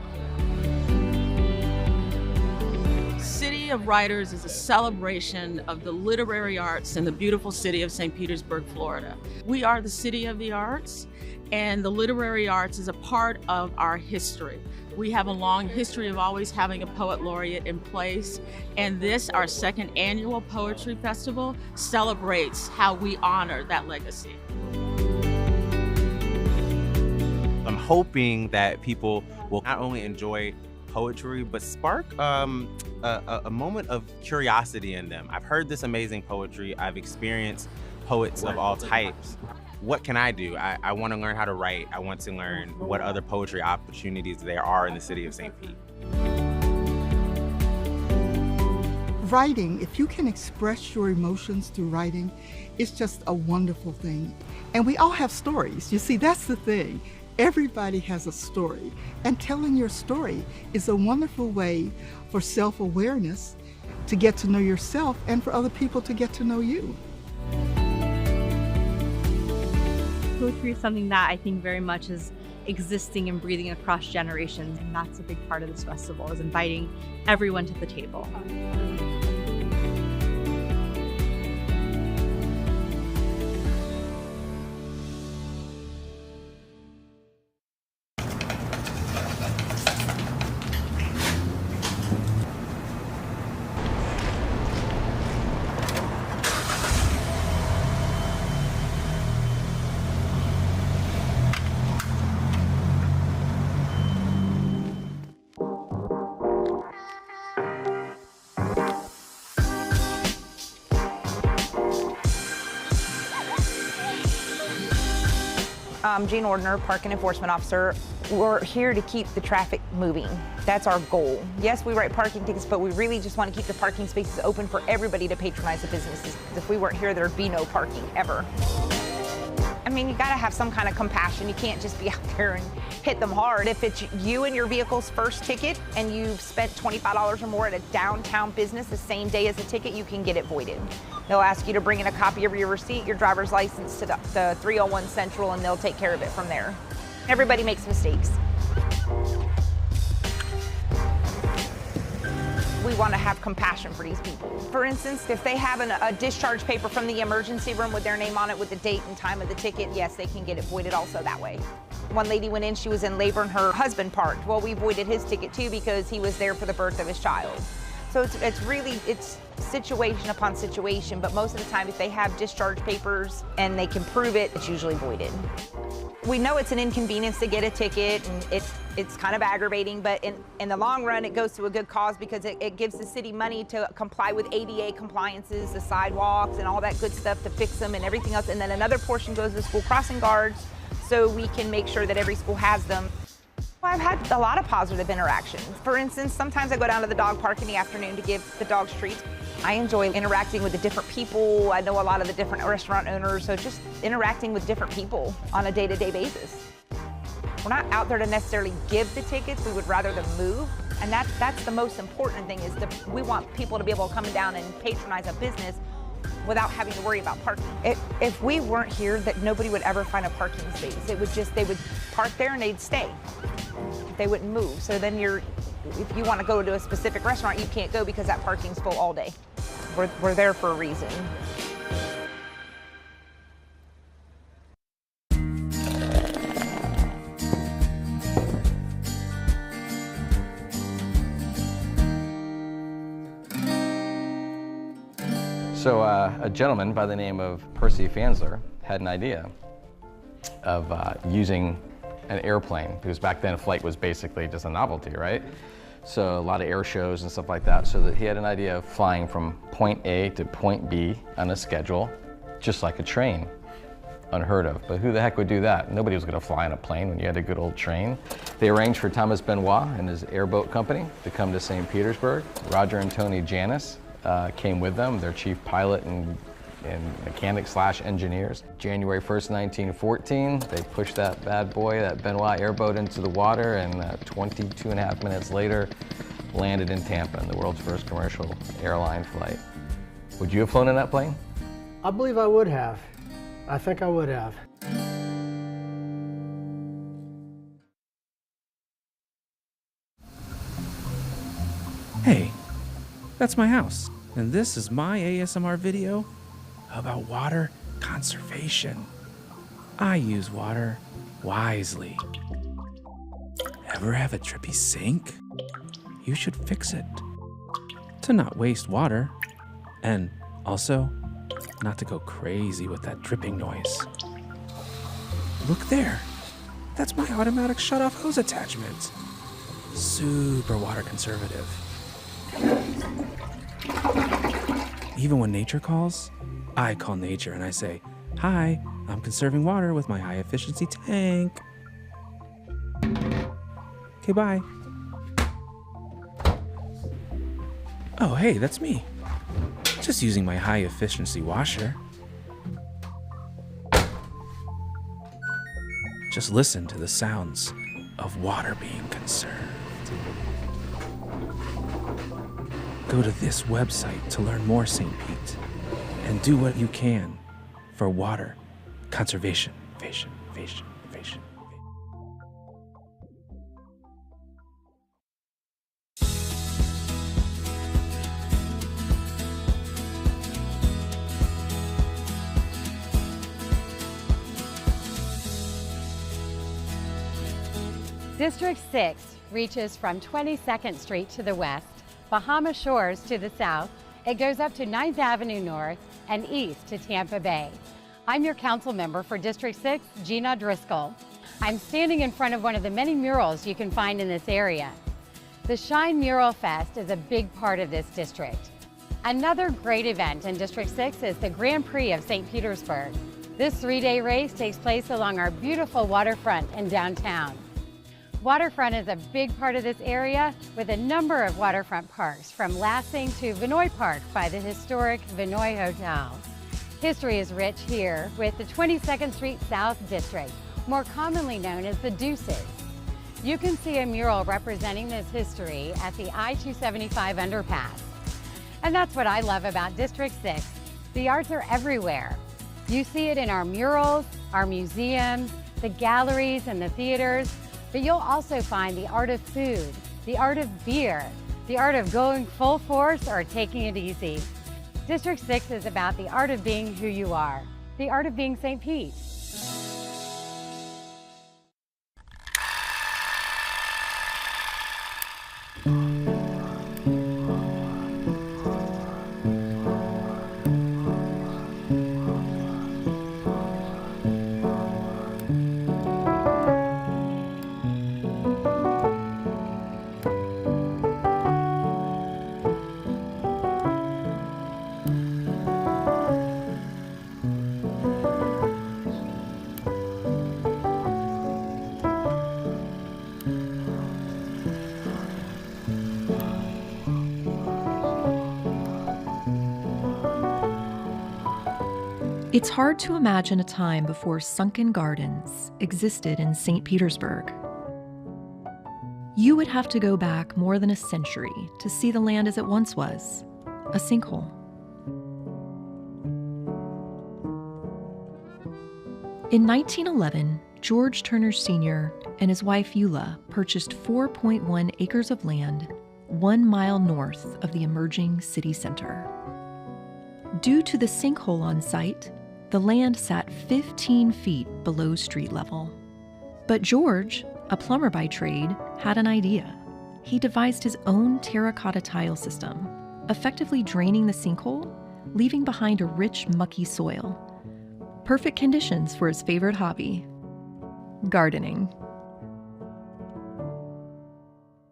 City of Writers is a celebration of the literary arts in the beautiful city of St. Petersburg, Florida. We are the city of the arts, and the literary arts is a part of our history. We have a long history of always having a poet laureate in place, and this, our 2nd annual poetry festival, celebrates how we honor that legacy. I'm hoping that people will not only enjoy poetry, but spark a moment of curiosity in them. I've heard this amazing poetry. I've experienced poets of all types. What can I do? I want to learn how to write. I want to learn what other poetry opportunities there are in the city of St. Pete. Writing, if you can express your emotions through writing, it's just a wonderful thing. And we all have stories. You see, that's the thing. Everybody has a story, and telling your story is a wonderful way for self-awareness, to get to know yourself, and for other people to get to know you. Poetry is something that I think very much is existing and breathing across generations, and that's a big part of this festival, is inviting everyone to the table. I'm Jean Ordner, Park and Enforcement Officer. We're here to keep the traffic moving. That's our goal. Yes, we write parking tickets, but we really just want to keep the parking spaces open for everybody to patronize the businesses. If we weren't here, there'd be no parking ever. I mean, you gotta have some kind of compassion. You can't just be out there and hit them hard. If it's you and your vehicle's first ticket and you've spent $25 or more at a downtown business the same day as the ticket, you can get it voided. They'll ask you to bring in a copy of your receipt, your driver's license to the 301 Central, and they'll take care of it from there. Everybody makes mistakes. We want to have compassion for these people. For instance, if they have a discharge paper from the emergency room with their name on it with the date and time of the ticket, yes, they can get it voided also that way. One lady went in, she was in labor and her husband parked. Well, we voided his ticket too because he was there for the birth of his child. So it's really situation upon situation, but most of the time if they have discharge papers and they can prove it, it's usually voided. We know it's an inconvenience to get a ticket, and it's kind of aggravating, but in the long run, it goes to a good cause because it gives the city money to comply with ADA compliances, the sidewalks and all that good stuff to fix them and everything else. And then another portion goes to school crossing guards so we can make sure that every school has them. I've had a lot of positive interactions. For instance, sometimes I go down to the dog park in the afternoon to give the dogs treats. I enjoy interacting with the different people. I know a lot of the different restaurant owners, so just interacting with different people on a day-to-day basis. We're not out there to necessarily give the tickets, we would rather them move. And that's the most important thing, is we want people to be able to come down and patronize a business without having to worry about parking. If we weren't here, that nobody would ever find a parking space. They would park there and they'd stay. They wouldn't move. So then if you want to go to a specific restaurant, you can't go because that parking's full all day. We're there for a reason. So a gentleman by the name of Percy Fansler had an idea of using an airplane, because back then a flight was basically just a novelty, right? So a lot of air shows and stuff like that. So that he had an idea of flying from point A to point B on a schedule, just like a train. Unheard of, but who the heck would do that? Nobody was gonna fly on a plane when you had a good old train. They arranged for Thomas Benoit and his airboat company to come to St. Petersburg. Roger and Tony Janis came with them, their chief pilot and mechanic / engineers. January 1st, 1914, they pushed that bad boy, that Benoit airboat, into the water, and 22.5 minutes later, landed in Tampa in the world's first commercial airline flight. Would you have flown in that plane? I believe I would have. I think I would have. Hey, that's my house, and this is my ASMR video about water conservation. I use water wisely. Ever have a drippy sink? You should fix it to not waste water, and also not to go crazy with that dripping noise. Look there, that's my automatic shut-off hose attachment. Super water conservative. Even when nature calls, I call nature and I say, "Hi, I'm conserving water with my high efficiency tank." Okay, bye. Oh, hey, that's me. Just using my high efficiency washer. Just listen to the sounds of water being conserved. Go to this website to learn more, St. Pete, and do what you can for water conservation. District 6 reaches from 22nd Street to the west, Bahama Shores to the south. It goes up to 9th Avenue North and east to Tampa Bay. I'm your council member for District 6, Gina Driscoll. I'm standing in front of one of the many murals you can find in this area. The Shine Mural Fest is a big part of this district. Another great event in District 6 is the Grand Prix of St. Petersburg. This 3-day race takes place along our beautiful waterfront in downtown. Waterfront is a big part of this area with a number of waterfront parks, from Lassing to Vinoy Park by the historic Vinoy Hotel. History is rich here with the 22nd Street South District, more commonly known as the Deuces. You can see a mural representing this history at the I-275 underpass. And that's what I love about District 6. The arts are everywhere. You see it in our murals, our museums, the galleries and the theaters, but you'll also find the art of food, the art of beer, the art of going full force or taking it easy. District 6 is about the art of being who you are, the art of being St. Pete. It's hard to imagine a time before sunken gardens existed in St. Petersburg. You would have to go back more than a century to see the land as it once was, a sinkhole. In 1911, George Turner Sr. and his wife Eula purchased 4.1 acres of land 1 mile north of the emerging city center. Due to the sinkhole on site, the land sat 15 feet below street level. But George, a plumber by trade, had an idea. He devised his own terracotta tile system, effectively draining the sinkhole, leaving behind a rich, mucky soil. Perfect conditions for his favorite hobby, gardening.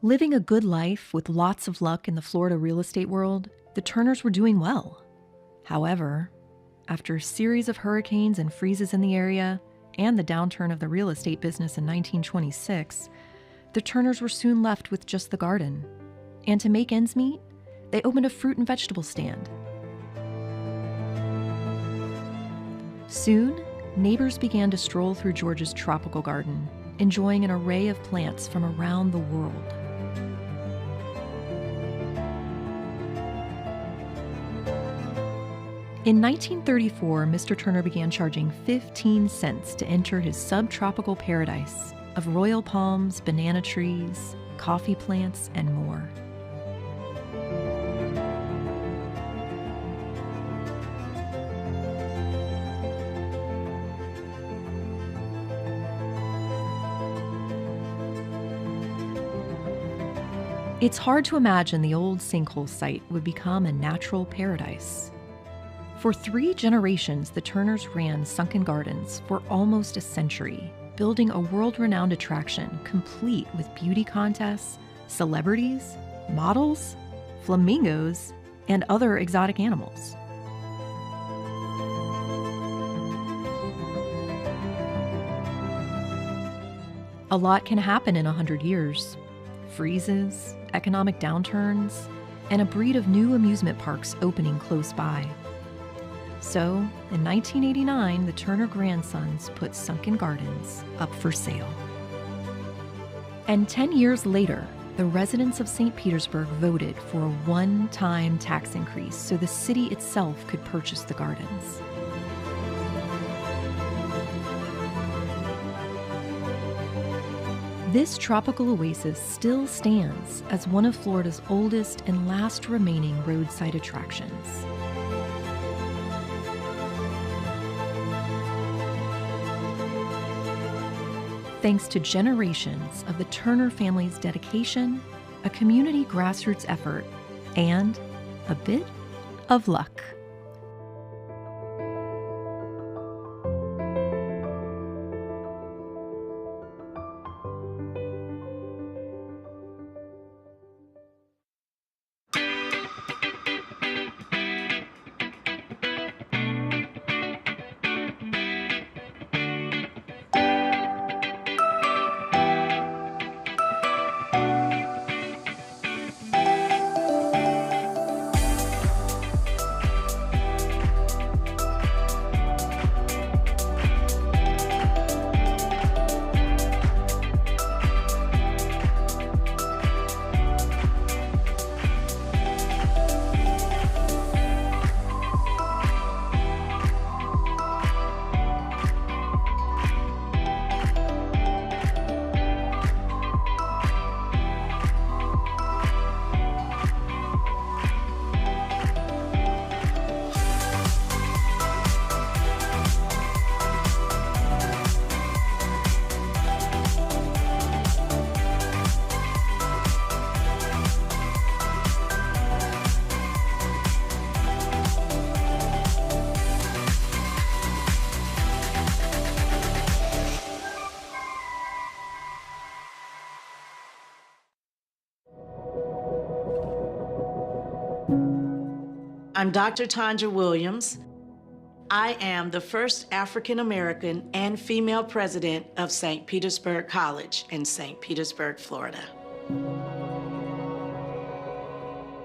Living a good life with lots of luck in the Florida real estate world, the Turners were doing well. However, after a series of hurricanes and freezes in the area and the downturn of the real estate business in 1926, the Turners were soon left with just the garden. And to make ends meet, they opened a fruit and vegetable stand. Soon, neighbors began to stroll through George's tropical garden, enjoying an array of plants from around the world. In 1934, Mr. Turner began charging 15 cents to enter his subtropical paradise of royal palms, banana trees, coffee plants, and more. It's hard to imagine the old sinkhole site would become a natural paradise. For 3 generations, the Turners ran Sunken Gardens for almost a century, building a world-renowned attraction complete with beauty contests, celebrities, models, flamingos, and other exotic animals. A lot can happen in 100 years. Freezes, economic downturns, and a breed of new amusement parks opening close by. So, in 1989, the Turner grandsons put Sunken Gardens up for sale. And 10 years later, the residents of St. Petersburg voted for a one-time tax increase so the city itself could purchase the gardens. This tropical oasis still stands as one of Florida's oldest and last remaining roadside attractions. Thanks to generations of the Turner family's dedication, a community grassroots effort, and a bit of luck. I'm Dr. Tanja Williams. I am the first African American and female president of St. Petersburg College in St. Petersburg, Florida.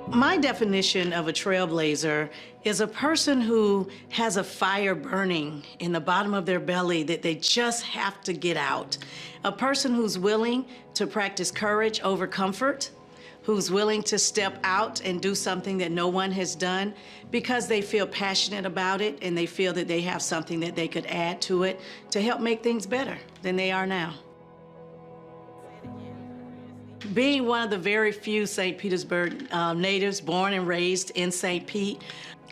My definition of a trailblazer is a person who has a fire burning in the bottom of their belly that they just have to get out. A person who's willing to practice courage over comfort, who's willing to step out and do something that no one has done because they feel passionate about it and they feel that they have something that they could add to it to help make things better than they are now. Being one of the very few St. Petersburg natives born and raised in St. Pete,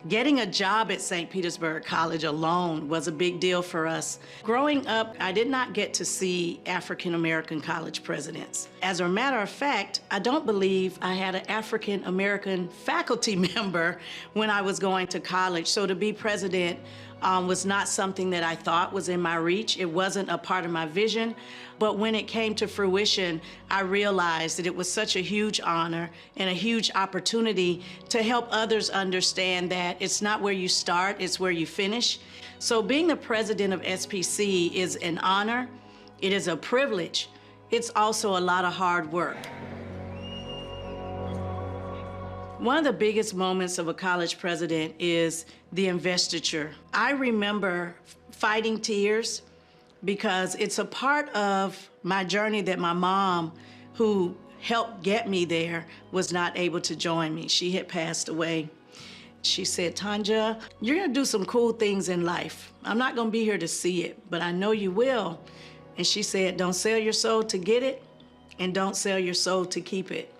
getting a job at St. Petersburg College alone was a big deal for us. Growing up, I did not get to see African-American college presidents. As a matter of fact, I don't believe I had an African-American faculty member when I was going to college. So to be president was not something that I thought was in my reach. It wasn't a part of my vision. But when it came to fruition, I realized that it was such a huge honor and a huge opportunity to help others understand that it's not where you start, it's where you finish. So being the president of SPC is an honor, it is a privilege, it's also a lot of hard work. One of the biggest moments of a college president is the investiture. I remember fighting tears because it's a part of my journey that my mom, who helped get me there, was not able to join me. She had passed away. She said, Tanja, you're gonna do some cool things in life. I'm not gonna be here to see it, but I know you will. And she said, don't sell your soul to get it, and don't sell your soul to keep it.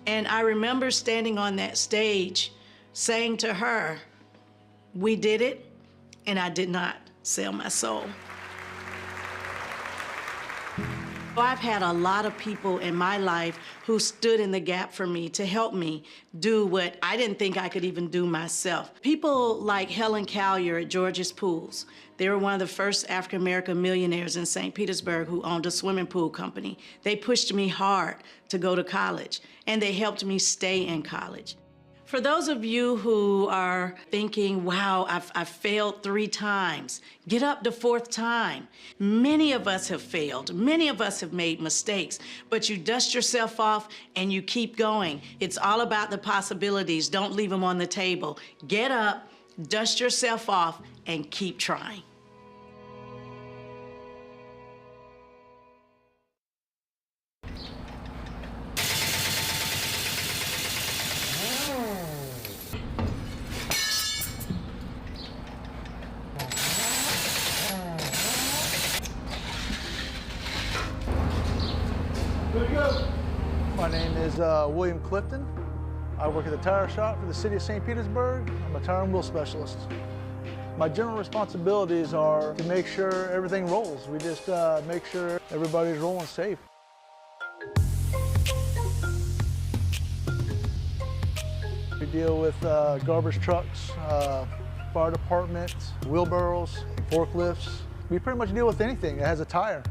And I remember standing on that stage saying to her, we did it, and I did not sell my soul. I've had a lot of people in my life who stood in the gap for me to help me do what I didn't think I could even do myself. People like Helen Collier at George's Pools. They were one of the first African-American millionaires in St. Petersburg who owned a swimming pool company. They pushed me hard to go to college, and they helped me stay in college. For those of you who are thinking, wow, I've failed 3 times, get up the 4th time. Many of us have failed. Many of us have made mistakes, but you dust yourself off and you keep going. It's all about the possibilities. Don't leave them on the table. Get up, dust yourself off, and keep trying. My name is William Clifton. I work at the tire shop for the city of St. Petersburg. I'm a tire and wheel specialist. My general responsibilities are to make sure everything rolls. We just make sure everybody's rolling safe. We deal with garbage trucks, fire department, wheelbarrows, forklifts. We pretty much deal with anything that has a tire.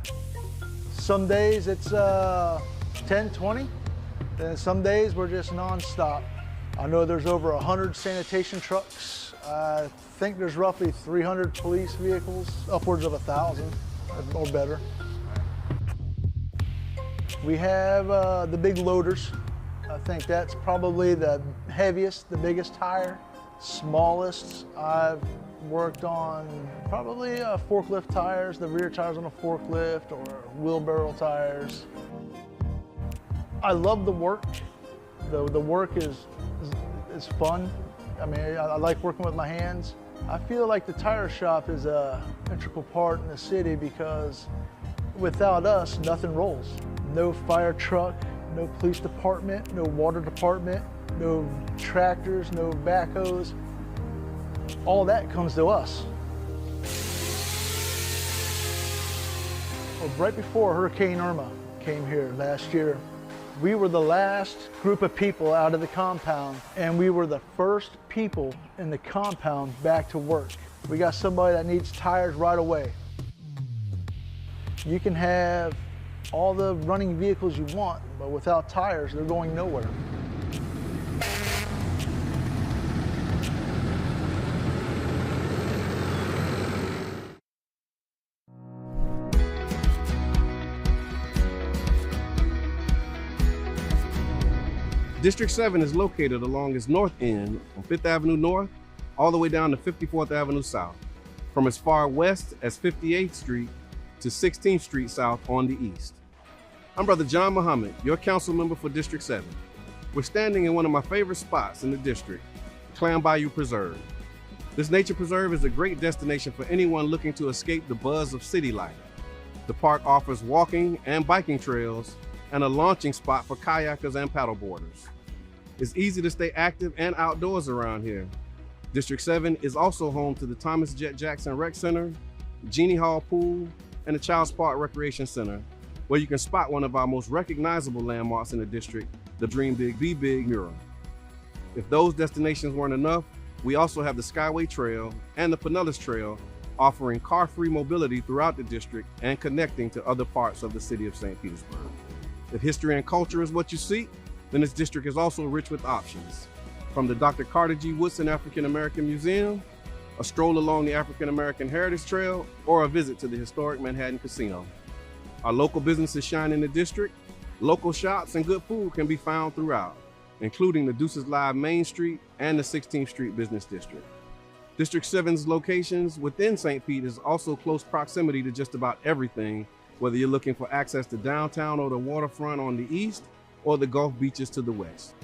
Some days it's 10, 20, then some days we're just non-stop. I know there's over 100 sanitation trucks. I think there's roughly 300 police vehicles, upwards of 1,000 or better. We have the big loaders. I think that's probably the heaviest, the biggest tire. Smallest, I've worked on probably forklift tires, the rear tires on a forklift, or wheelbarrow tires. I love the work. The work is fun. I mean, I like working with my hands. I feel like the tire shop is an integral part in the city because without us, nothing rolls. No fire truck, no police department, no water department, no tractors, no backhoes. All that comes to us. Well, right before Hurricane Irma came here last year, we were the last group of people out of the compound, and we were the first people in the compound back to work. We got somebody that needs tires right away. You can have all the running vehicles you want, but without tires, they're going nowhere. District 7 is located along its north end on 5th Avenue North, all the way down to 54th Avenue South, from as far west as 58th Street to 16th Street South on the east. I'm Brother John Muhammad, your council member for District 7. We're standing in one of my favorite spots in the district, Clam Bayou Preserve. This nature preserve is a great destination for anyone looking to escape the buzz of city life. The park offers walking and biking trails and a launching spot for kayakers and paddleboarders. It's easy to stay active and outdoors around here. District 7 is also home to the Thomas Jet Jackson Rec Center, Genie Hall Pool, and the Child's Park Recreation Center, where you can spot one of our most recognizable landmarks in the district, the Dream Big, Be Big mural. If those destinations weren't enough, we also have the Skyway Trail and the Pinellas Trail, offering car-free mobility throughout the district and connecting to other parts of the city of St. Petersburg. If history and culture is what you seek, then this district is also rich with options. From the Dr. Carter G. Woodson African American Museum, a stroll along the African American Heritage Trail, or a visit to the historic Manhattan Casino. Our local businesses shine in the district. Local shops and good food can be found throughout, including the Deuces Live Main Street and the 16th Street Business District. District 7's locations within St. Pete is also close proximity to just about everything, whether you're looking for access to downtown or the waterfront on the east, or the Gulf beaches to the west.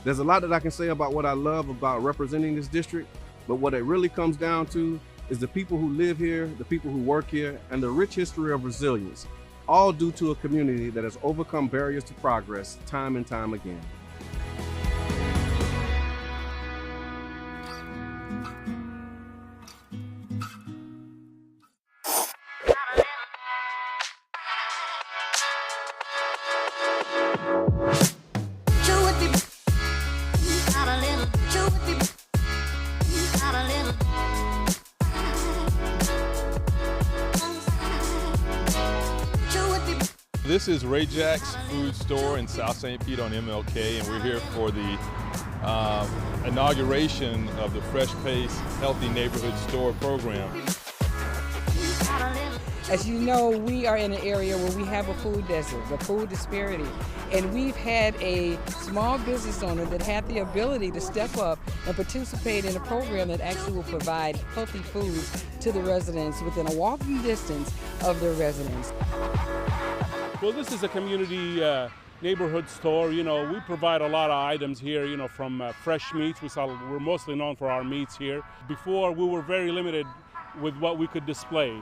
There's a lot that I can say about what I love about representing this district, but what it really comes down to is the people who live here, the people who work here, and the rich history of resilience, all due to a community that has overcome barriers to progress time and time again. This is Ray Jack's food store in South St. Pete on MLK, and we're here for the inauguration of the Fresh Pace Healthy Neighborhood Store program. As you know, we are in an area where we have a food desert, a food disparity, and we've had a small business owner that had the ability to step up and participate in a program that actually will provide healthy foods to the residents within a walking distance of their residence. Well, this is a community neighborhood store. You know, we provide a lot of items here, you know, from fresh meats. We're mostly known for our meats here. Before, we were very limited with what we could display.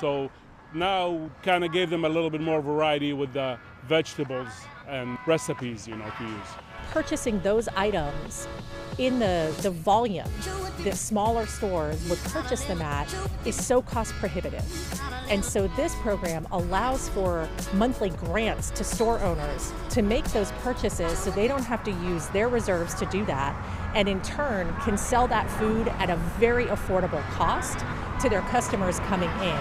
So now kind of gave them a little bit more variety with the vegetables and recipes, you know, to use. Purchasing those items in the volume that smaller stores would purchase them at is so cost prohibitive. And so this program allows for monthly grants to store owners to make those purchases so they don't have to use their reserves to do that, and in turn can sell that food at a very affordable cost to their customers coming in.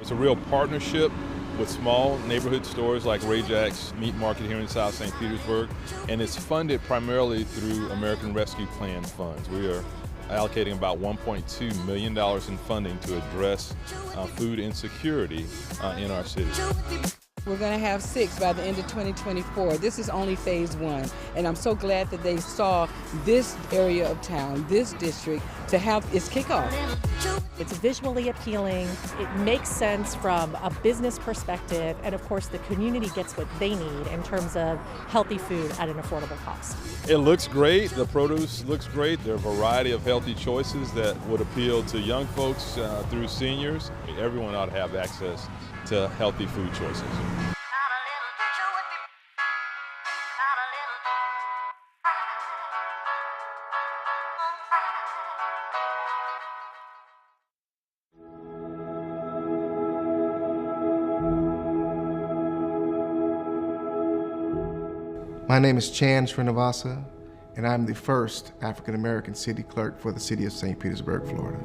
It's a real partnership with small neighborhood stores like Ray Jack's Meat Market here in South St. Petersburg, and it's funded primarily through American Rescue Plan funds. We are allocating about $1.2 million in funding to address food insecurity in our city. We're going to have 6 by the end of 2024. This is only phase 1, and I'm so glad that they saw this area of town, this district, to have its kickoff. It's visually appealing, it makes sense from a business perspective, and of course the community gets what they need in terms of healthy food at an affordable cost. It looks great, the produce looks great. There are a variety of healthy choices that would appeal to young folks through seniors. Everyone ought to have access to healthy food choices. My name is Chan Srinivasa, and I'm the first African-American city clerk for the city of St. Petersburg, Florida.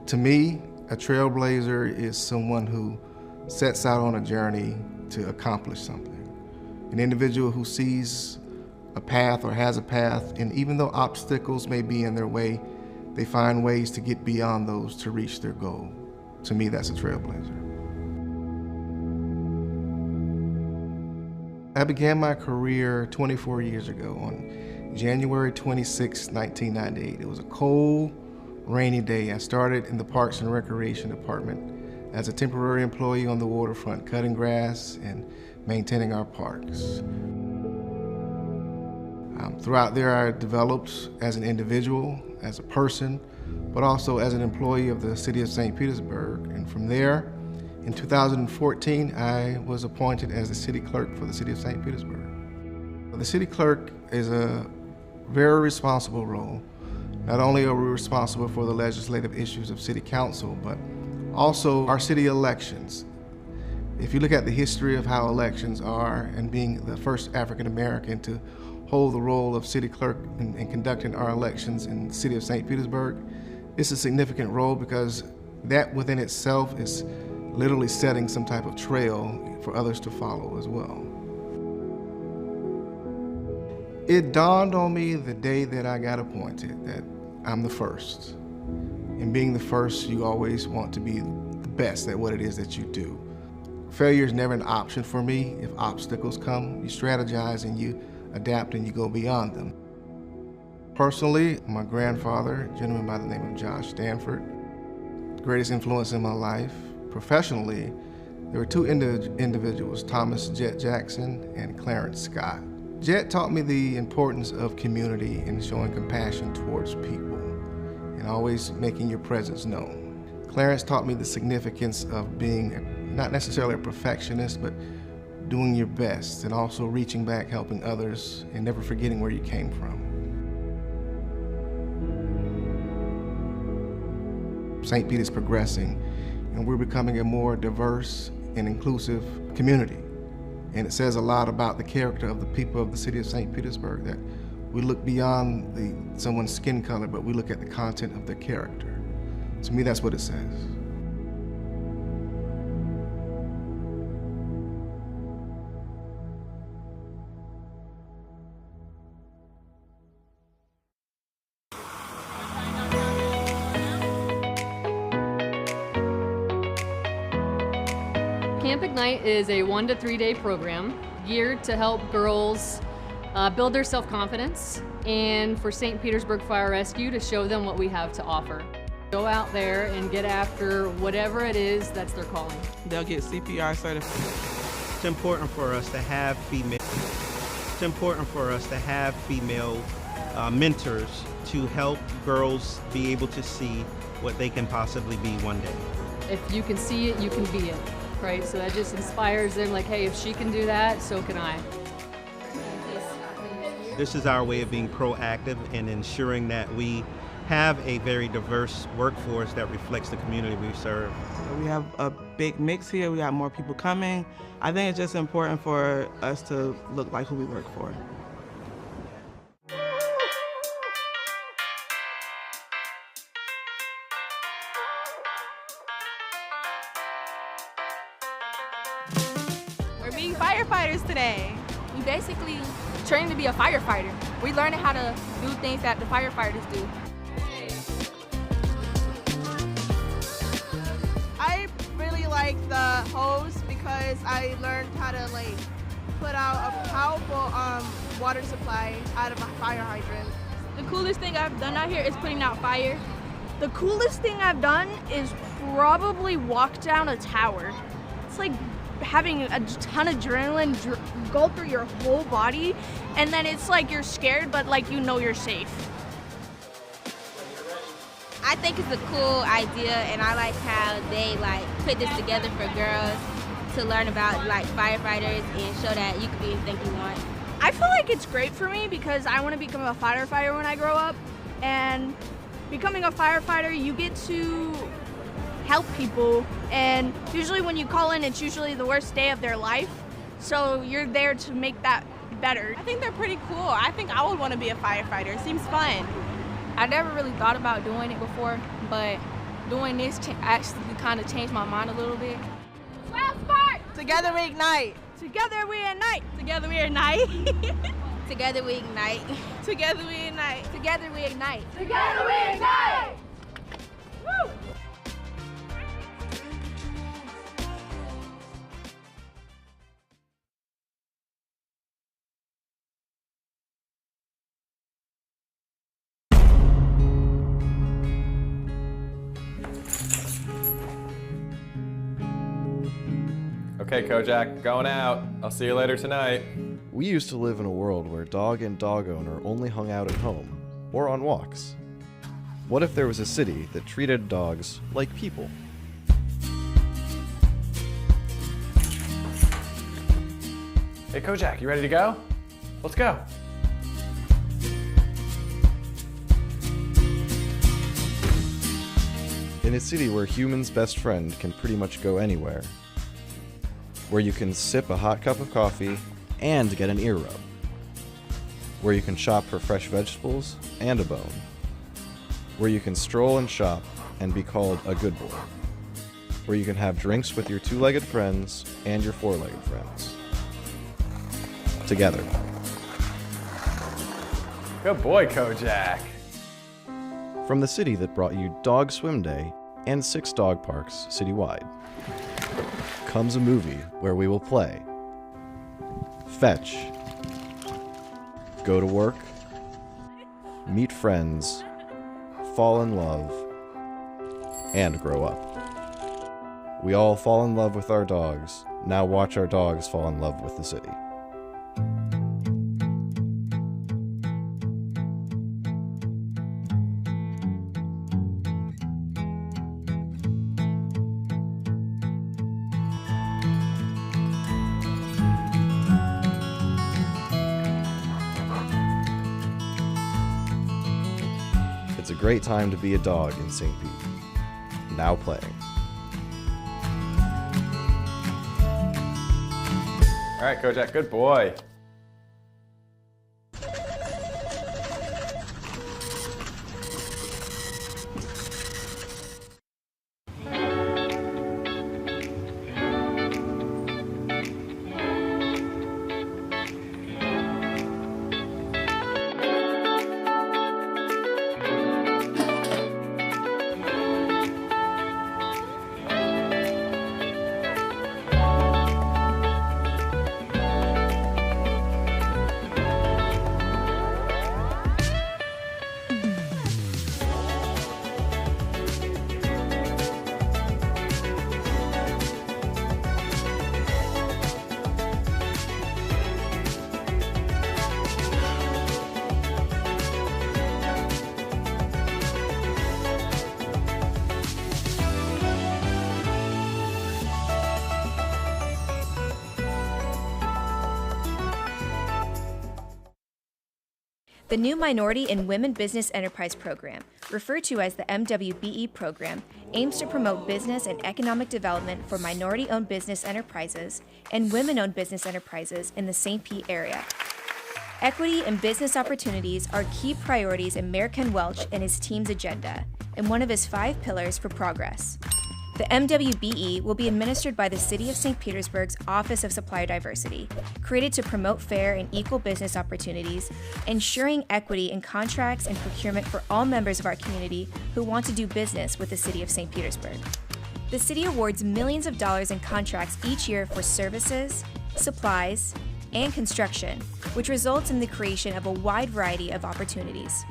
To me, a trailblazer is someone who sets out on a journey to accomplish something. An individual who sees a path or has a path, and even though obstacles may be in their way, they find ways to get beyond those to reach their goal. To me, that's a trailblazer. I began my career 24 years ago on January 26, 1998. It was a cold, rainy day. I started in the Parks and Recreation Department as a temporary employee on the waterfront, cutting grass and maintaining our parks. Throughout there, I developed as an individual, as a person, but also as an employee of the city of St. Petersburg. And from there, in 2014, I was appointed as the city clerk for the city of St. Petersburg. The city clerk is a very responsible role. Not only are we responsible for the legislative issues of city council, but also our city elections. If you look at the history of how elections are, and being the first African American to hold the role of city clerk in conducting our elections in the city of St. Petersburg, it's a significant role because that within itself is literally setting some type of trail for others to follow as well. It dawned on me the day that I got appointed that I'm the first. And being the first, you always want to be the best at what it is that you do. Failure is never an option for me. If obstacles come, you strategize and you adapt and you go beyond them. Personally, my grandfather, a gentleman by the name of Josh Stanford, the greatest influence in my life. Professionally, there were two individuals, Thomas Jet Jackson and Clarence Scott. Jet taught me the importance of community and showing compassion towards people and always making your presence known. Clarence taught me the significance of being not necessarily a perfectionist, but doing your best and also reaching back, helping others, and never forgetting where you came from. St. Pete is progressing, and we're becoming a more diverse and inclusive community. And it says a lot about the character of the people of the city of St. Petersburg, that we look beyond someone's skin color, but we look at the content of their character. To me, that's what it says. Camp Ignite is a 1 to 3 day program geared to help girls build their self-confidence, and for St. Petersburg Fire Rescue to show them what we have to offer. Go out there and get after whatever it is that's their calling. They'll get CPR certified. It's important for us to have female mentors to help girls be able to see what they can possibly be one day. If you can see it, you can be it, right? So that just inspires them, like, hey, if she can do that, so can I. This is our way of being proactive and ensuring that we have a very diverse workforce that reflects the community we serve. We have a big mix here. We got more people coming. I think it's just important for us to look like who we work for. We're being firefighters today. We basically trained to be a firefighter. We learned how to do things that the firefighters do. I really like the hose because I learned how to put out a powerful water supply out of a fire hydrant. The coolest thing I've done out here is putting out fire. The coolest thing I've done is probably walk down a tower. It's like having a ton of adrenaline go through your whole body, and then it's like you're scared, but like you know you're safe. I think it's a cool idea, and I like how they put this together for girls to learn about firefighters and show that you can be anything you want. I feel like it's great for me because I want to become a firefighter when I grow up, and becoming a firefighter, you get to help people, and usually when you call in, it's usually the worst day of their life, so you're there to make that better. I think they're pretty cool. I think I would want to be a firefighter. It seems fun. I never really thought about doing it before, but doing this actually kind of changed my mind a little bit. Together we ignite. Together we ignite. Together we ignite. Together we ignite. Together we ignite. Together we ignite. Together we ignite. Woo! Okay, Kojak, going out. I'll see you later tonight. We used to live in a world where dog and dog owner only hung out at home or on walks. What if there was a city that treated dogs like people? Hey, Kojak, you ready to go? Let's go. In a city where humans' best friend can pretty much go anywhere. Where you can sip a hot cup of coffee and get an ear rub. Where you can shop for fresh vegetables and a bone. Where you can stroll and shop and be called a good boy. Where you can have drinks with your two-legged friends and your four-legged friends. Together. Good boy, Kojak. From the city that brought you Dog Swim Day and 6 dog parks citywide, comes a movie where we will play, fetch, go to work, meet friends, fall in love, and grow up. We all fall in love with our dogs. Now watch our dogs fall in love with the city. It's a great time to be a dog in St. Pete. Now playing. All right, Kojak, good boy. The new Minority and Women Business Enterprise Program, referred to as the MWBE program, aims to promote business and economic development for minority-owned business enterprises and women-owned business enterprises in the St. Pete area. Equity and business opportunities are key priorities in Mayor Ken Welch and his team's agenda, and one of his 5 pillars for progress. The MWBE will be administered by the City of St. Petersburg's Office of Supplier Diversity, created to promote fair and equal business opportunities, ensuring equity in contracts and procurement for all members of our community who want to do business with the City of St. Petersburg. The city awards millions of dollars in contracts each year for services, supplies, and construction, which results in the creation of a wide variety of opportunities.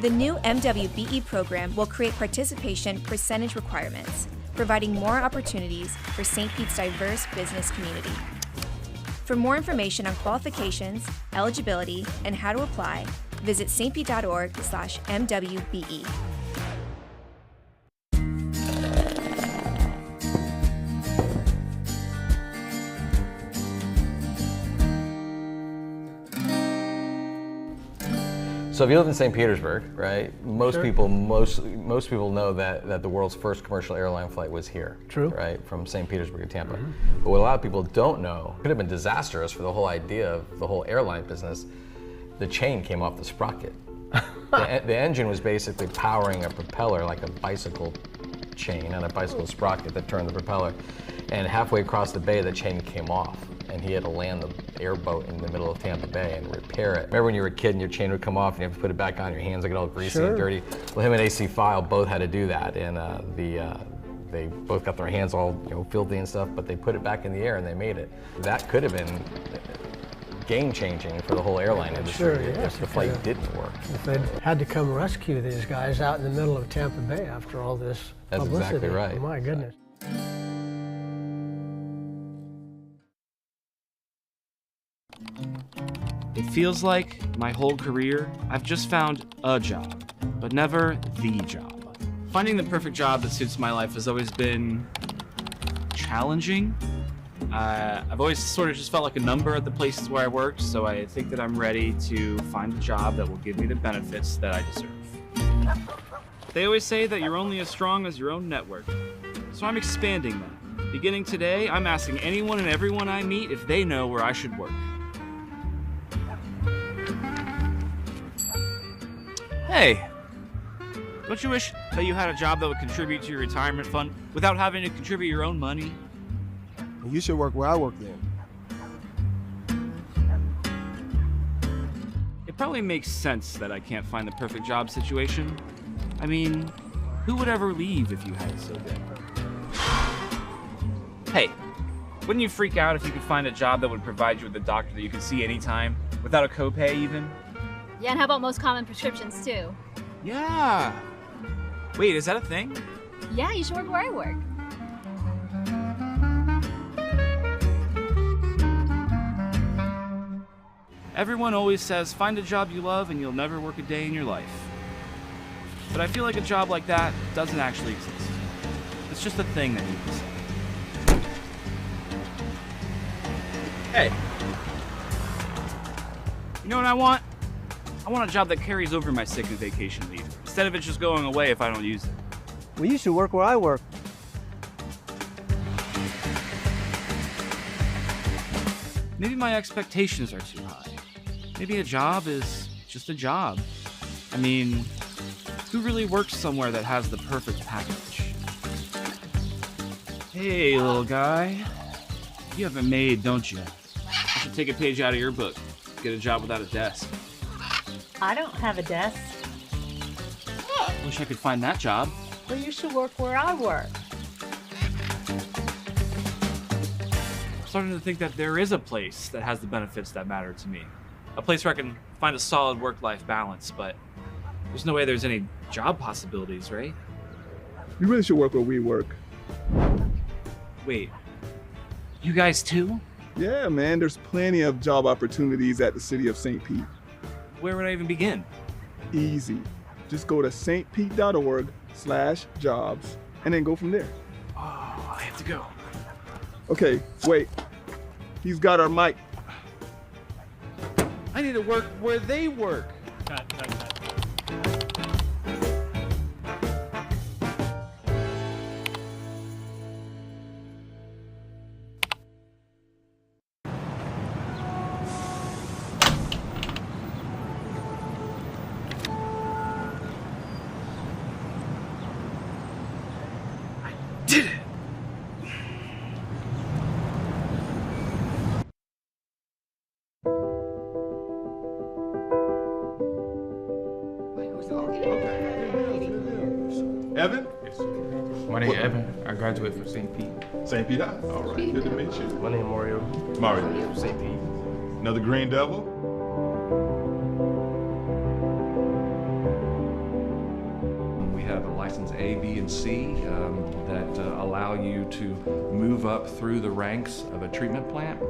The new MWBE program will create participation percentage requirements, providing more opportunities for St. Pete's diverse business community. For more information on qualifications, eligibility, and how to apply, visit stpete.org/MWBE. So if you live in St. Petersburg, right, most Sure. people know that the world's first commercial airline flight was here. True. Right, from St. Petersburg to Tampa. But what a lot of people don't know, could have been disastrous for the whole idea of the whole airline business, the chain came off the sprocket. The engine was basically powering a propeller like a bicycle chain and a bicycle sprocket that turned the propeller. And halfway across the bay, the chain came off. And he had to land the airboat in the middle of Tampa Bay and repair it. Remember when you were a kid and your chain would come off and you have to put it back on, your hands would get all greasy Sure. and dirty? Well, him and AC File both had to do that, and they both got their hands all filthy and stuff, but they put it back in the air and they made it. That could have been game-changing for the whole airline industry Sure, if yes, the if flight didn't work. If they'd had to come rescue these guys out in the middle of Tampa Bay after all this That's publicity. exactly right. My goodness. feels like my whole career, I've just found a job, but never the job. Finding the perfect job that suits my life has always been challenging. I've always sort of just felt like a number at the places where I worked, so I think that I'm ready to find a job that will give me the benefits that I deserve. They always say that you're only as strong as your own network, so I'm expanding that. Beginning today, I'm asking anyone and everyone I meet if they know where I should work. Hey, don't you wish that you had a job that would contribute to your retirement fund without having to contribute your own money? You should work where I work then. It probably makes sense that I can't find the perfect job situation. I mean, who would ever leave if you had it so good? Hey, wouldn't you freak out if you could find a job that would provide you with a doctor that you could see anytime, without a copay even? Yeah, and how about most common prescriptions too? Yeah. Wait, is that a thing? Yeah, you should work where I work. Everyone always says, find a job you love and you'll never work a day in your life. But I feel like a job like that doesn't actually exist. It's just a thing that you can say. Hey. You know what I want? I want a job that carries over my sick and vacation leave, instead of it just going away if I don't use it. Well, you should work where I work. Maybe my expectations are too high. Maybe a job is just a job. I mean, who really works somewhere that has the perfect package? Hey, little guy. You have a maid, don't you? I should take a page out of your book. Get a job without a desk. I don't have a desk. Wish I could find that job. Well, you should work where I work. I'm starting to think that there is a place that has the benefits that matter to me. A place where I can find a solid work-life balance, but there's no way there's any job possibilities, right? You really should work where we work. Wait, you guys too? Yeah, man, there's plenty of job opportunities at the city of St. Pete. Where would I even begin? Easy. Just go to stpete.org/jobs and then go from there. Oh, I have to go. Okay, wait. He's got our mic. I need to work where they work. Cut. Did it! Evan? My name is Evan. I graduated from St. Pete. St. Pete High? All right, good to meet you. My name is Mario. Mario. St. Pete. Another Green Devil? We have a license A, B, and C that allow you to move up through the ranks of a treatment plant.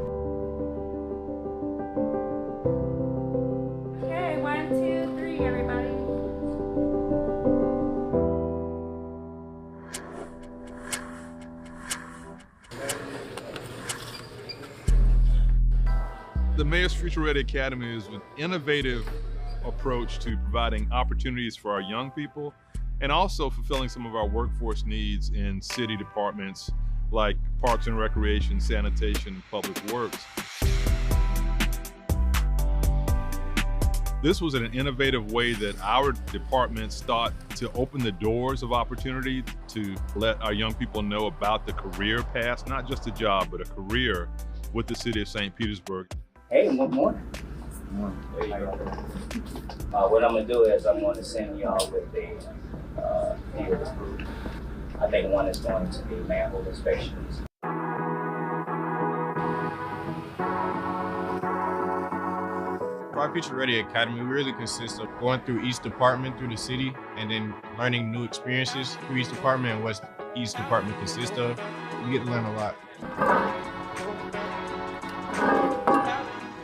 Okay, 1, 2, 3, everybody. The Mayor's Future Ready Academy is an innovative approach to providing opportunities for our young people and also fulfilling some of our workforce needs in city departments like Parks and Recreation, Sanitation, and Public Works. This was an innovative way that our departments thought to open the doors of opportunity to let our young people know about the career path, not just a job, but a career with the city of St. Petersburg. Hey, good morning. What I'm gonna do is I'm gonna send y'all with the field group. I think one is going to be manhole inspections. Our Future Ready Academy really consists of going through each department through the city and then learning new experiences through each department and what each department consists of. You get to learn a lot.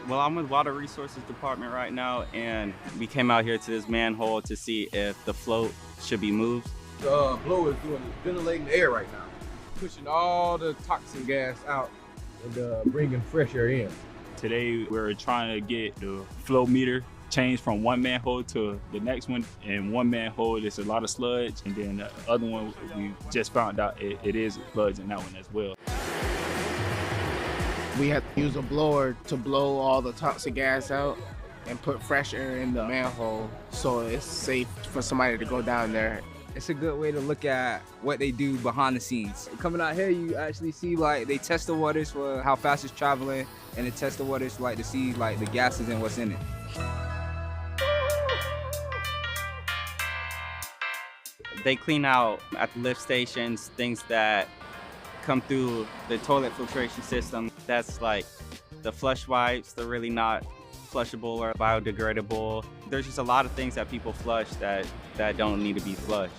Well, I'm with Water Resources Department right now, and we came out here to this manhole to see if the float should be moved. The blower is ventilating the air right now, pushing all the toxin gas out and bringing fresh air in. Today, we're trying to get the flow meter changed from one manhole to the next one. And one manhole, there's a lot of sludge, and then the other one, we just found out it is sludge in that one as well. We have to use a blower to blow all the toxic gas out and put fresh air in the manhole so it's safe for somebody to go down there. It's a good way to look at what they do behind the scenes. Coming out here, you actually see like they test the waters for how fast it's traveling, and they test the waters like to see like the gases and what's in it. They clean out at the lift stations things that come through the toilet filtration system. That's like the flush wipes. They're really not flushable or biodegradable. There's just a lot of things that people flush that don't need to be flushed.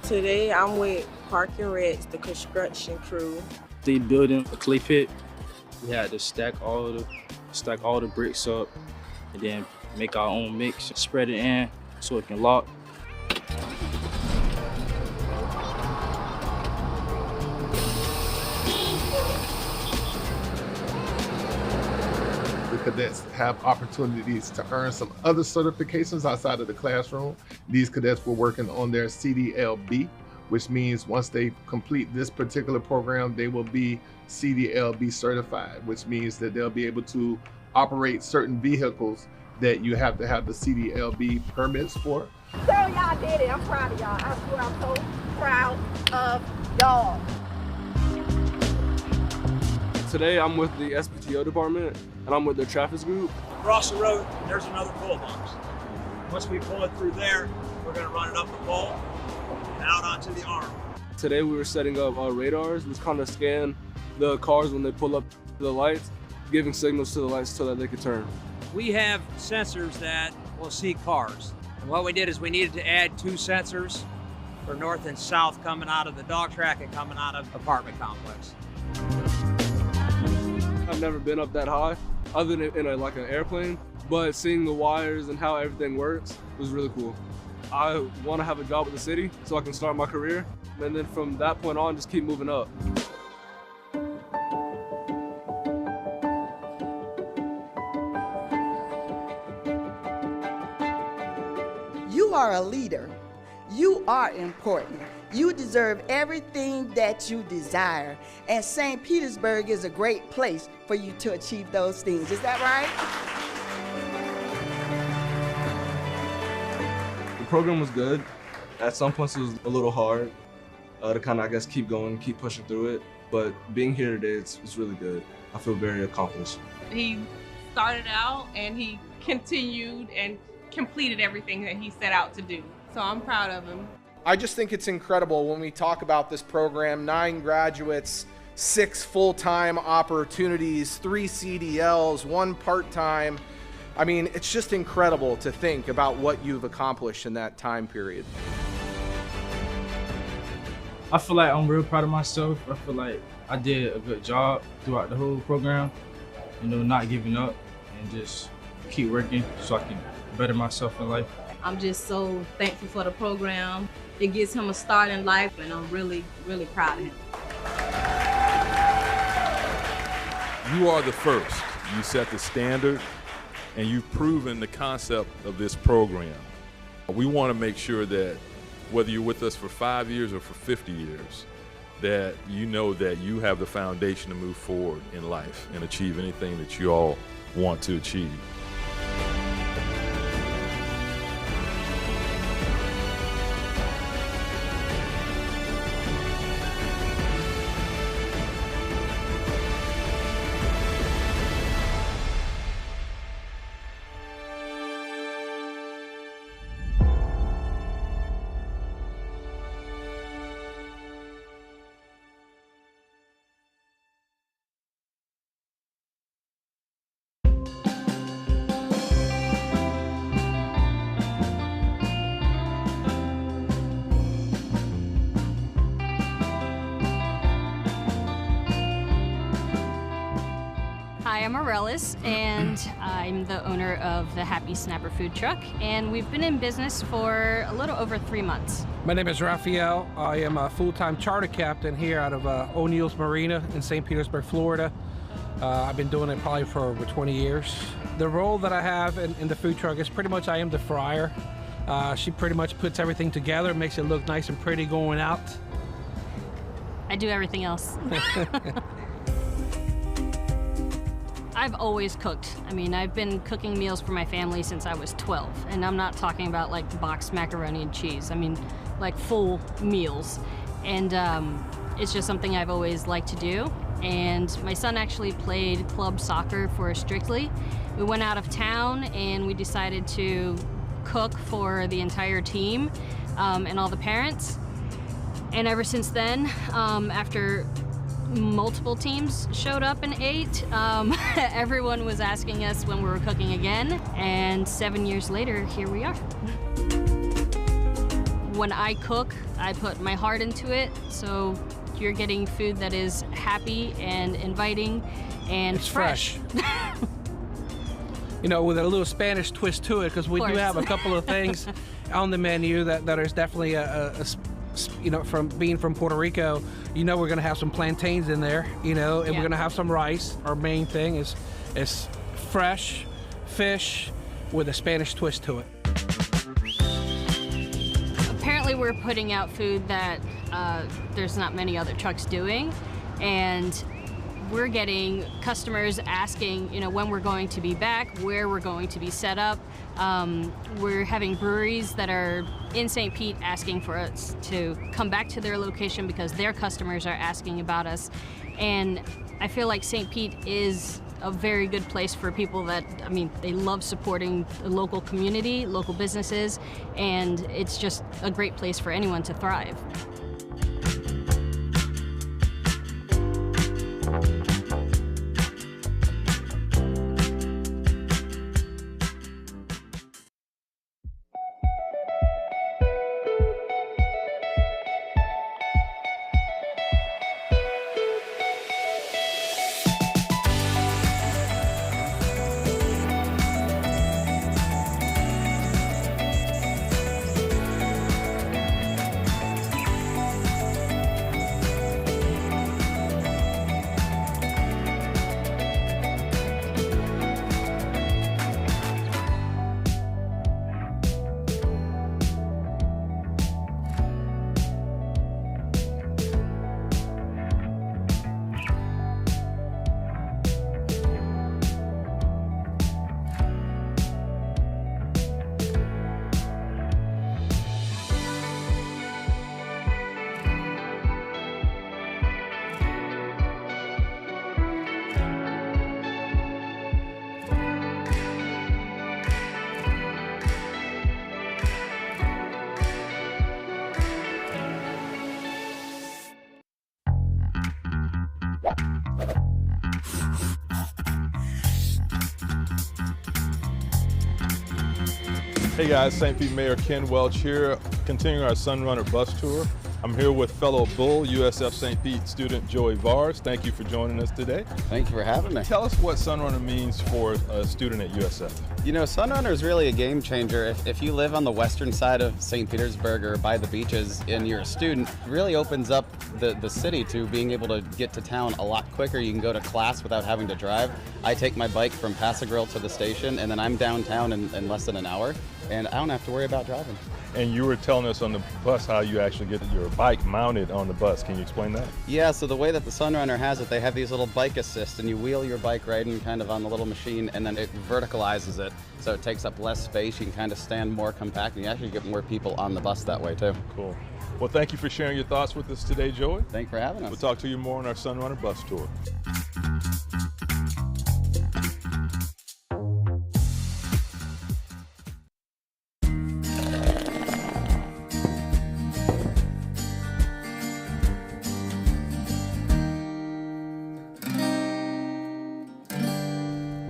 Today I'm with Park and Recs, the construction crew. They building a clay pit. We had to stack all the bricks up and then make our own mix, spread it in so it can lock. Cadets have opportunities to earn some other certifications outside of the classroom. These cadets were working on their CDLB, which means once they complete this particular program, they will be CDLB certified, which means that they'll be able to operate certain vehicles that you have to have the CDLB permits for. So y'all did it. I'm proud of y'all. I swear I'm so proud of y'all. Today I'm with the SPTO department and I'm with the traffic group. Across the road, there's another pole box. Once we pull it through there, we're gonna run it up the pole and out onto the arm. Today we were setting up radars, which kind of scan the cars when they pull up to the lights, giving signals to the lights so that they could turn. We have sensors that will see cars. And what we did is we needed to add 2 sensors for north and south coming out of the dog track and coming out of apartment complex. I've never been up that high, other than in like an airplane, but seeing the wires and how everything works was really cool. I want to have a job with the city so I can start my career, and then from that point on, just keep moving up. You are a leader. You are important. You deserve everything that you desire. And St. Petersburg is a great place for you to achieve those things. Is that right? The program was good. At some points it was a little hard to kind of, I guess, keep going, keep pushing through it. But being here today, it's really good. I feel very accomplished. He started out and he continued and completed everything that he set out to do. So I'm proud of him. I just think it's incredible when we talk about this program. 9 graduates, 6 full-time opportunities, 3 CDLs, 1 part-time. I mean, it's just incredible to think about what you've accomplished in that time period. I feel like I'm real proud of myself. I feel like I did a good job throughout the whole program. You know, not giving up and just keep working so I can better myself in life. I'm just so thankful for the program. It gives him a start in life, and I'm really, really proud of him. You are the first. You set the standard, and you've proven the concept of this program. We want to make sure that whether you're with us for 5 years or for 50 years, that you know that you have the foundation to move forward in life and achieve anything that you all want to achieve. Morales, and I'm the owner of the Happy Snapper food truck, and we've been in business for a little over 3 months. My name is Raphael. I am a full-time charter captain here out of O'Neill's Marina in St. Petersburg, Florida. I've been doing it probably for over 20 years. The role that I have in the food truck is pretty much I am the fryer. She pretty much puts everything together, makes it look nice and pretty going out. I do everything else. I've always cooked. I mean, I've been cooking meals for my family since I was 12, and I'm not talking about like boxed macaroni and cheese. I mean, like full meals. And it's just something I've always liked to do. And my son actually played club soccer for Strictly. We went out of town and we decided to cook for the entire team and all the parents. And ever since then, after multiple teams showed up and ate, everyone was asking us when we were cooking again. And 7 years later, here we are. When I cook, I put my heart into it, so you're getting food that is happy and inviting and it's fresh. You know, with a little Spanish twist to it, because we do have a couple of things on the menu that is definitely you know, from being from Puerto Rico, you know, we're gonna have some plantains in there, you know, and we're gonna have some rice. Our main thing is fresh fish with a Spanish twist to it. Apparently we're putting out food that there's not many other trucks doing, and we're getting customers asking, you know, when we're going to be back, where we're going to be set up. We're having breweries that are in St. Pete asking for us to come back to their location because their customers are asking about us. And I feel like St. Pete is a very good place for people that, I mean, they love supporting the local community, local businesses, and it's just a great place for anyone to thrive. Hey guys, St. Pete Mayor Ken Welch here, continuing our Sunrunner bus tour. I'm here with fellow Bull USF St. Pete student Joey Vars. Thank you for joining us today. Thank you for having me. Tell us what Sunrunner means for a student at USF. You know, Sunrunner is really a game changer. If you live on the western side of St. Petersburg or by the beaches and you're a student, it really opens up the city to being able to get to town a lot quicker. You can go to class without having to drive. I take my bike from Paso Grill to the station, and then I'm downtown in less than an hour, and I don't have to worry about driving. And you were telling us on the bus how you actually get your bike mounted on the bus. Can you explain that? Yeah, so the way that the Sunrunner has it, they have these little bike assists, and you wheel your bike right in kind of on the little machine, and then it verticalizes it, so it takes up less space. You can kind of stand more compact, and you actually get more people on the bus that way too. Cool. Well, thank you for sharing your thoughts with us today, Joey. Thanks for having us. We'll talk to you more on our Sunrunner bus tour.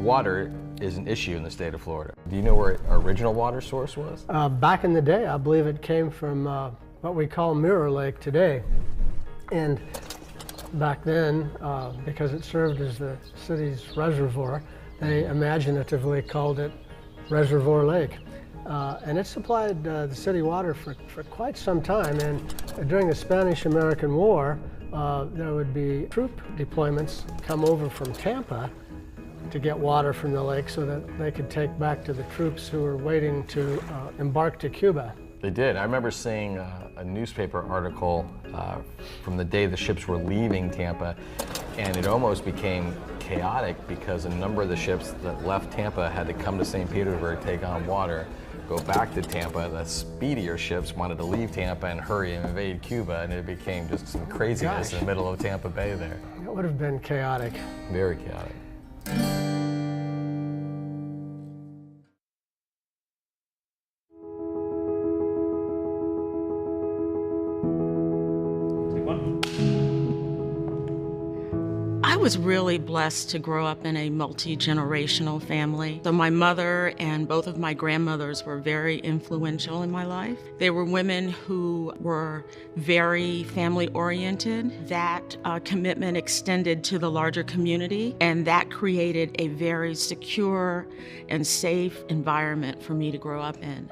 Water is an issue in the state of Florida. Do you know where our original water source was? Back in the day, I believe it came from what we call Mirror Lake today. And Back then, because it served as the city's reservoir, they imaginatively called it Reservoir Lake. And it supplied the city water for quite some time. And during the Spanish-American War, there would be troop deployments come over from Tampa to get water from the lake so that they could take back to the troops who were waiting to embark to Cuba. They did. I remember seeing a newspaper article from the day the ships were leaving Tampa, and it almost became chaotic because a number of the ships that left Tampa had to come to St. Petersburg, take on water, go back to Tampa. The speedier ships wanted to leave Tampa and hurry and invade Cuba, and it became just some craziness in the middle of Tampa Bay there. It would have been chaotic. Very chaotic. I was really blessed to grow up in a multi-generational family. So my mother and both of my grandmothers were very influential in my life. They were women who were very family-oriented. That commitment extended to the larger community, and that created a very secure and safe environment for me to grow up in.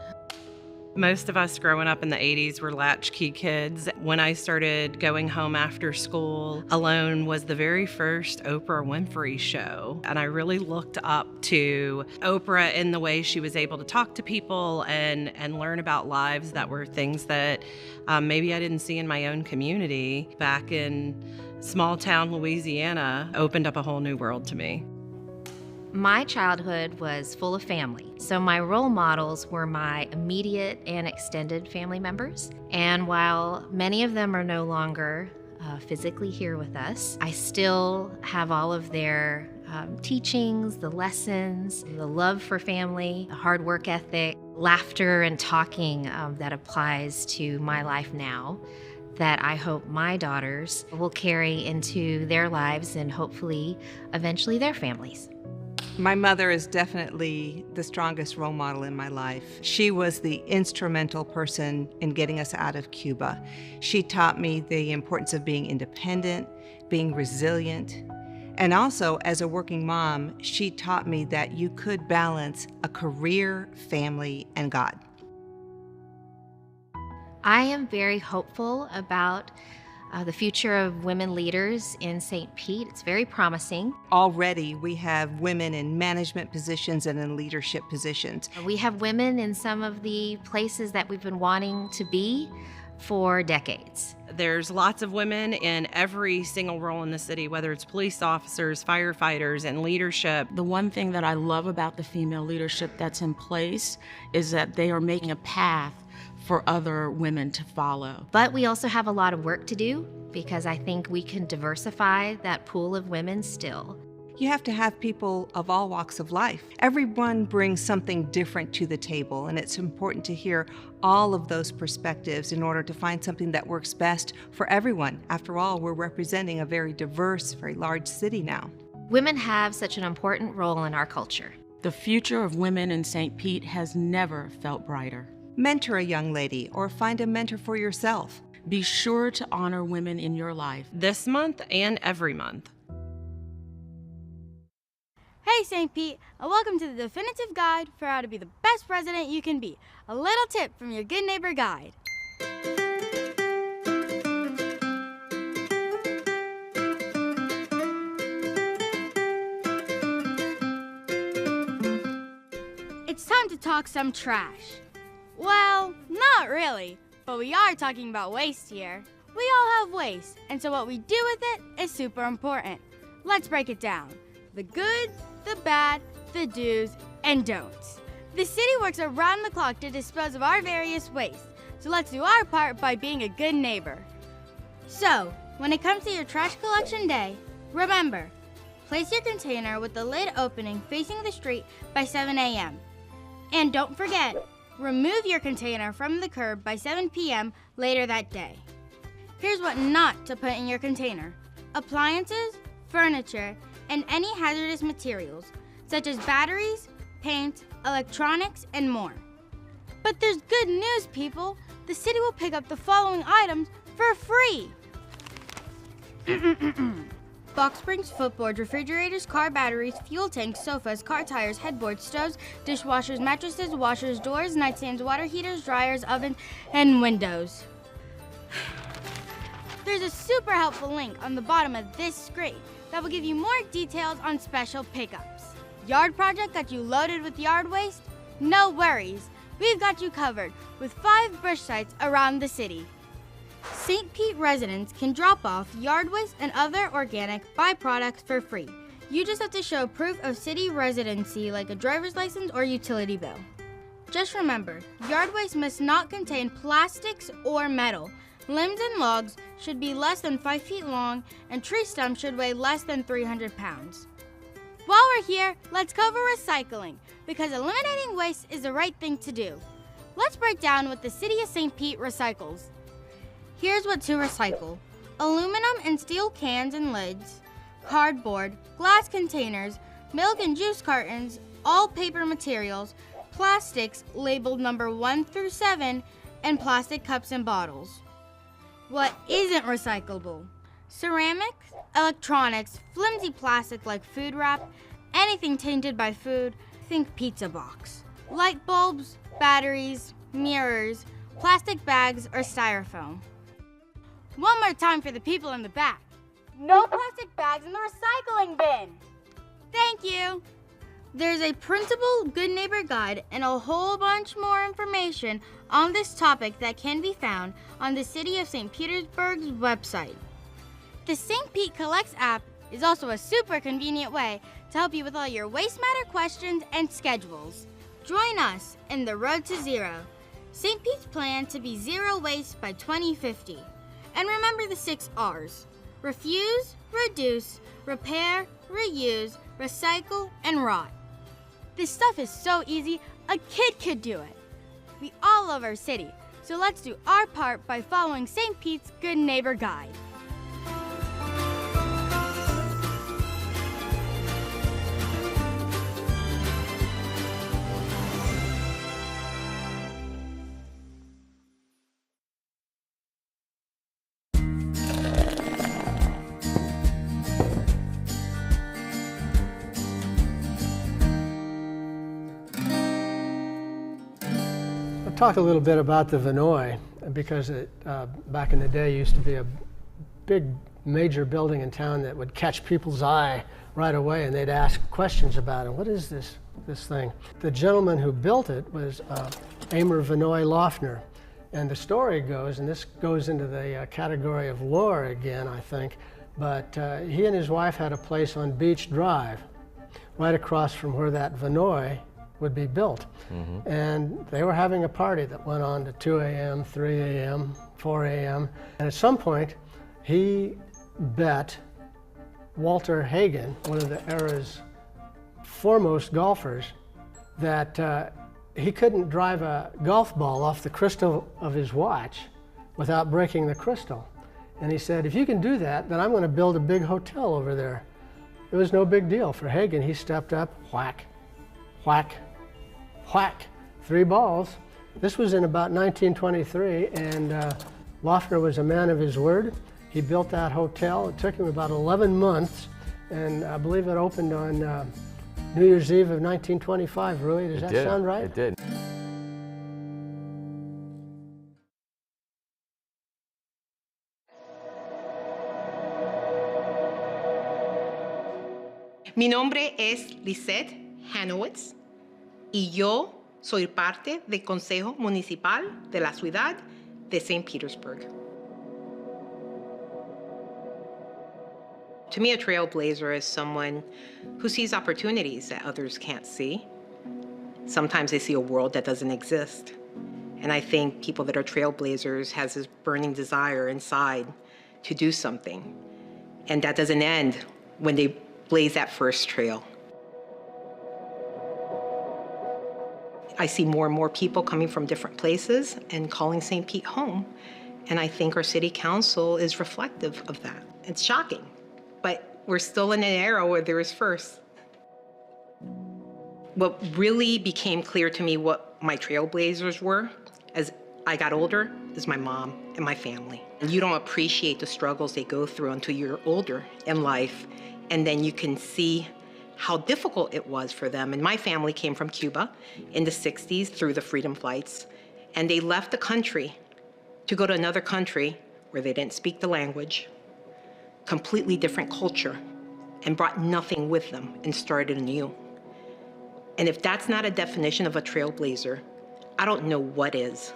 Most of us growing up in the 80s were latchkey kids. When I started going home after school, Alone was the very first Oprah Winfrey show. And I really looked up to Oprah in the way she was able to talk to people and learn about lives that were things that maybe I didn't see in my own community. Back in small town Louisiana, opened up a whole new world to me. My childhood was full of family, so my role models were my immediate and extended family members. And while many of them are no longer physically here with us, I still have all of their teachings, the lessons, the love for family, the hard work ethic, laughter and talking that applies to my life now, that I hope my daughters will carry into their lives and hopefully eventually their families. My mother is definitely the strongest role model in my life. She was the instrumental person in getting us out of Cuba. She taught me the importance of being independent, being resilient, and also as a working mom, she taught me that you could balance a career, family, and God. I am very hopeful about the future of women leaders in St. Pete. It's very promising. Already we have women in management positions and in leadership positions. We have women in some of the places that we've been wanting to be for decades. There's lots of women in every single role in the city, whether it's police officers, firefighters, and leadership. The one thing that I love about the female leadership that's in place is that they are making a path for other women to follow. But we also have a lot of work to do because I think we can diversify that pool of women still. You have to have people of all walks of life. Everyone brings something different to the table, and it's important to hear all of those perspectives in order to find something that works best for everyone. After all, we're representing a very diverse, very large city now. Women have such an important role in our culture. The future of women in St. Pete has never felt brighter. Mentor a young lady or find a mentor for yourself. Be sure to honor women in your life. This month and every month. Hey St. Pete, and welcome to the definitive guide for how to be the best president you can be. A little tip from your Good Neighbor Guide. It's time to talk some trash. Well, not really, but we are talking about waste here. We all have waste, and so what we do with it is super important. Let's break it down. The good, the bad, the do's, and don'ts. The city works around the clock to dispose of our various waste, so let's do our part by being a good neighbor. So, when it comes to your trash collection day, remember, place your container with the lid opening facing the street by 7 a.m. And don't forget, remove your container from the curb by 7 p.m. later that day. Here's what not to put in your container: appliances, furniture, and any hazardous materials, such as batteries, paint, electronics, and more. But there's good news, people. The city will pick up the following items for free: Box springs, footboards, refrigerators, car batteries, fuel tanks, sofas, car tires, headboards, stoves, dishwashers, mattresses, washers, doors, nightstands, water heaters, dryers, ovens, and windows. There's a super helpful link on the bottom of this screen that will give you more details on special pickups. Yard project got you loaded with yard waste? No worries. We've got you covered with 5 brush sites around the city. St. Pete residents can drop off yard waste and other organic byproducts for free. You just have to show proof of city residency like a driver's license or utility bill. Just remember, yard waste must not contain plastics or metal. Limbs and logs should be less than 5 feet long, and tree stumps should weigh less than 300 pounds. While we're here, let's cover recycling, because eliminating waste is the right thing to do. Let's break down what the City of St. Pete recycles. Here's what to recycle: aluminum and steel cans and lids, cardboard, glass containers, milk and juice cartons, all paper materials, plastics labeled number 1 through 7, and plastic cups and bottles. What isn't recyclable? Ceramics, electronics, flimsy plastic like food wrap, anything tainted by food, think pizza box. Light bulbs, batteries, mirrors, plastic bags, or styrofoam. One more time for the people in the back. No plastic bags in the recycling bin. Thank you. There's a printable Good Neighbor Guide and a whole bunch more information on this topic that can be found on the City of St. Petersburg's website. The St. Pete Collects app is also a super convenient way to help you with all your waste matter questions and schedules. Join us in the road to zero. St. Pete's plan to be zero waste by 2050. And remember the 6 R's: refuse, reduce, repair, reuse, recycle, and rot. This stuff is so easy, a kid could do it. We all love our city, so let's do our part by following St. Pete's Good Neighbor Guide. Talk a little bit about the Vinoy, because it, back in the day, used to be a big major building in town that would catch people's eye right away, and they'd ask questions about it. What is this thing? The gentleman who built it was Amer Vinoy Lofner, and the story goes, and this goes into the category of lore again, I think, but he and his wife had a place on Beach Drive, right across from where that Vinoy would be built. Mm-hmm. And they were having a party that went on to 2 a.m., 3 a.m., 4 a.m. And at some point, he bet Walter Hagen, one of the era's foremost golfers, that he couldn't drive a golf ball off the crystal of his watch without breaking the crystal. And he said, if you can do that, then I'm going to build a big hotel over there. It was no big deal for Hagen. He stepped up, whack, whack, whack, 3 balls. This was in about 1923, and Lofner was a man of his word. He built that hotel. It took him about 11 months, and I believe it opened on New Year's Eve of 1925. Rui, does that sound right? It did. Mi nombre es Lisette Hanowitz y yo soy parte del Consejo Municipal de la Ciudad de St. Petersburg. To me, a trailblazer is someone who sees opportunities that others can't see. Sometimes they see a world that doesn't exist. And I think people that are trailblazers has this burning desire inside to do something. And that doesn't end when they blaze that first trail. I see more and more people coming from different places and calling St. Pete home. And I think our city council is reflective of that. It's shocking, but we're still in an era where there is first. What really became clear to me what my trailblazers were, as I got older is my mom and my family. And you don't appreciate the struggles they go through until you're older in life, and then you can see how difficult it was for them. And my family came from Cuba in the 60s through the freedom flights, and they left the country to go to another country where they didn't speak the language, completely different culture, and brought nothing with them and started anew. And if that's not a definition of a trailblazer, I don't know what is.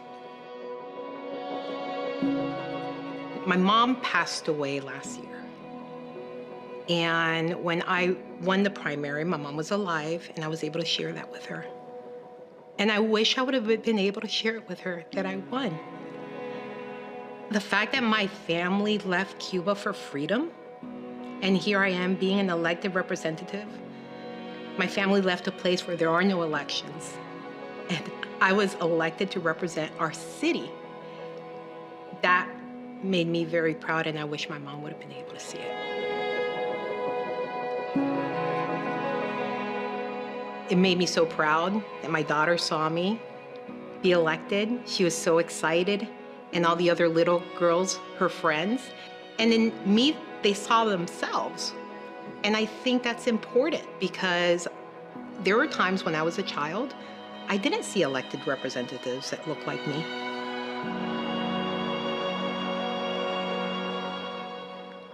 My mom passed away last year. And when I won the primary, my mom was alive, and I was able to share that with her. And I wish I would have been able to share it with her that I won. The fact that my family left Cuba for freedom, and here I am being an elected representative. My family left a place where there are no elections, and I was elected to represent our city. That made me very proud, and I wish my mom would have been able to see it. It made me so proud that my daughter saw me be elected. She was so excited, and all the other little girls, her friends. And in me, they saw themselves. And I think that's important because there were times when I was a child, I didn't see elected representatives that looked like me.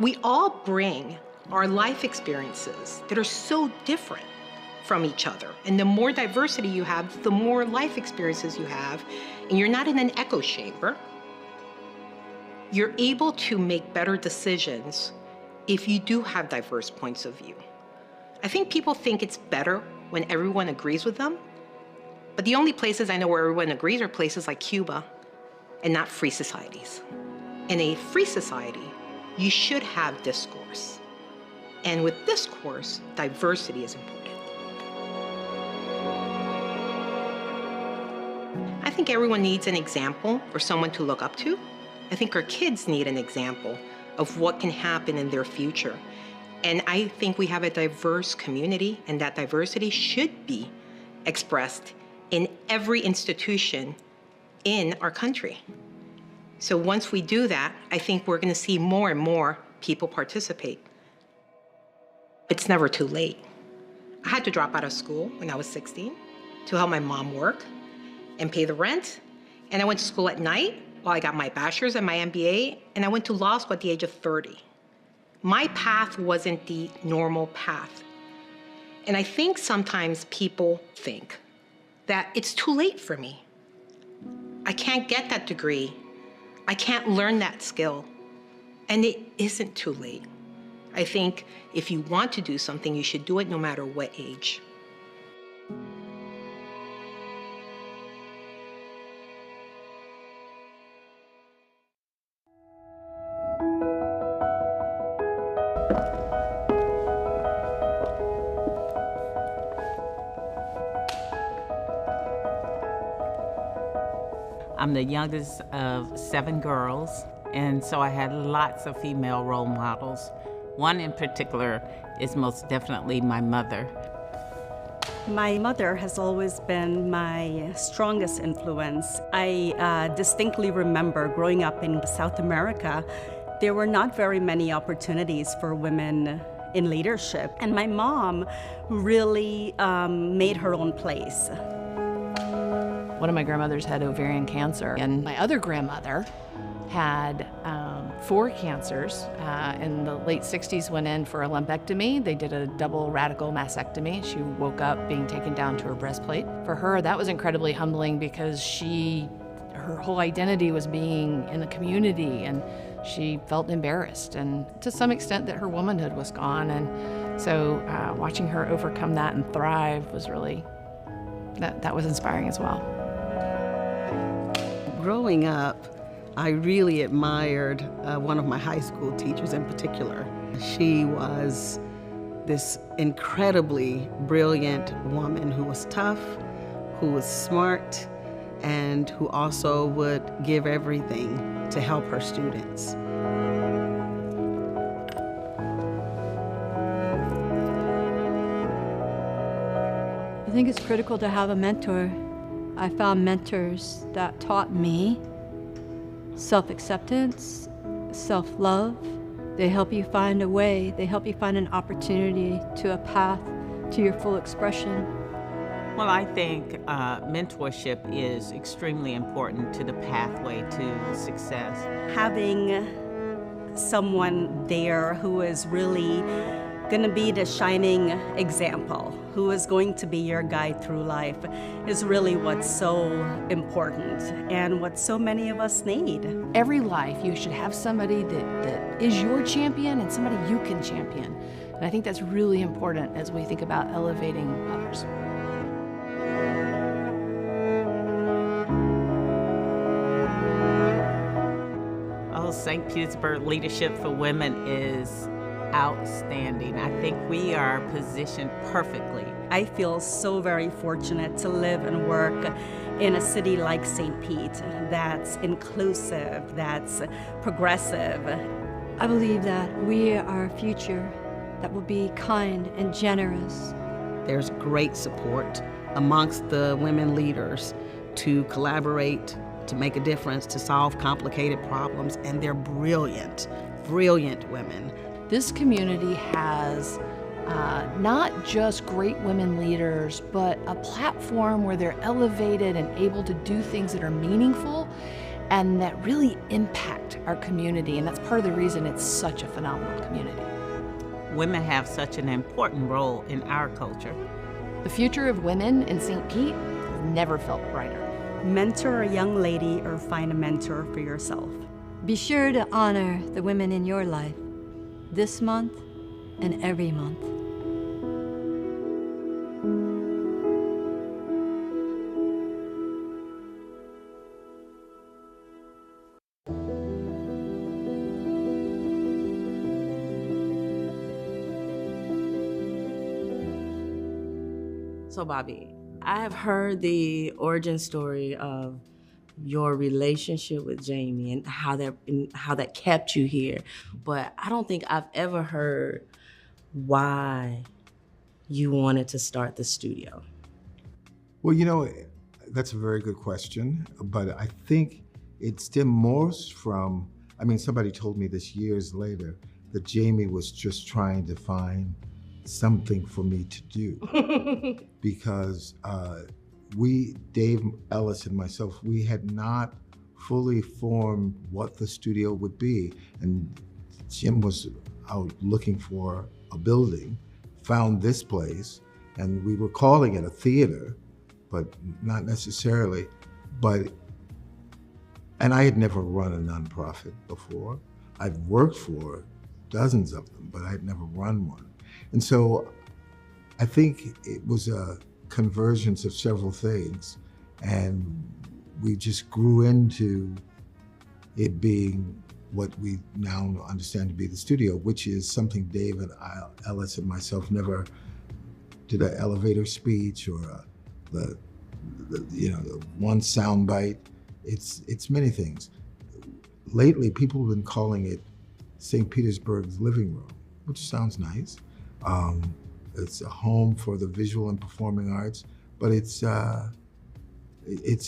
We all bring our life experiences that are so different from each other. And the more diversity you have, the more life experiences you have, and you're not in an echo chamber. You're able to make better decisions if you do have diverse points of view. I think people think it's better when everyone agrees with them, but the only places I know where everyone agrees are places like Cuba and not free societies. In a free society, you should have discourse. And with discourse, diversity is important. I think everyone needs an example or someone to look up to. I think our kids need an example of what can happen in their future. And I think we have a diverse community, and that diversity should be expressed in every institution in our country. So once we do that, I think we're going to see more and more people participate. It's never too late. I had to drop out of school when I was 16 to help my mom work and pay the rent. And I went to school at night while I got my bachelor's and my MBA, and I went to law school at the age of 30. My path wasn't the normal path. And I think sometimes people think that it's too late for me. I can't get that degree. I can't learn that skill. And it isn't too late. I think if you want to do something, you should do it no matter what age. I'm the youngest of 7 girls, and so I had lots of female role models. One in particular is most definitely my mother. My mother has always been my strongest influence. I distinctly remember growing up in South America, there were not very many opportunities for women in leadership, and my mom really made her own place. One of my grandmothers had ovarian cancer, and my other grandmother had 4 cancers. In the late 60s, went in for a lumpectomy. They did a double radical mastectomy. She woke up being taken down to her breastplate. For her, that was incredibly humbling because her whole identity was being in the community, and she felt embarrassed, and to some extent that her womanhood was gone. And so watching her overcome that and thrive was really, that was inspiring as well. Growing up, I really admired one of my high school teachers in particular. She was this incredibly brilliant woman who was tough, who was smart, and who also would give everything to help her students. I think it's critical to have a mentor. I found mentors that taught me self-acceptance, self-love. They help you find a way. They help you find an opportunity to a path to your full expression. Well, I think mentorship is extremely important to the pathway to success. Having someone there who is really going to be the shining example, who is going to be your guide through life, is really what's so important and what so many of us need. Every life, you should have somebody that is your champion and somebody you can champion. And I think that's really important as we think about elevating others. Oh, St. Petersburg Leadership for Women is outstanding. I think we are positioned perfectly. I feel so very fortunate to live and work in a city like St. Pete that's inclusive, that's progressive. I believe that we are a future that will be kind and generous. There's great support amongst the women leaders to collaborate, to make a difference, to solve complicated problems, and they're brilliant, brilliant women. This community has not just great women leaders, but a platform where they're elevated and able to do things that are meaningful and that really impact our community. And that's part of the reason it's such a phenomenal community. Women have such an important role in our culture. The future of women in St. Pete has never felt brighter. Mentor a young lady or find a mentor for yourself. Be sure to honor the women in your life this month and every month. So Bobby, I have heard the origin story of your relationship with Jamie and how that kept you here, but I don't think I've ever heard why you wanted to start the studio. Well, you know, that's a very good question, but I think it stemmed most from, I mean, somebody told me this years later that Jamie was just trying to find something for me to do because Dave Ellis and myself, we had not fully formed what the studio would be. And Jim was out looking for a building, found this place, and we were calling it a theater, but not necessarily. And I had never run a nonprofit before. I'd worked for dozens of them, but I'd never run one. And so I think it was a convergence of several things, and we just grew into it being what we now understand to be the studio, which is something David Ellis and myself never did an elevator speech or the one sound bite. It's many things. Lately, people have been calling it St. Petersburg's living room, which sounds nice. It's a home for the visual and performing arts, but it's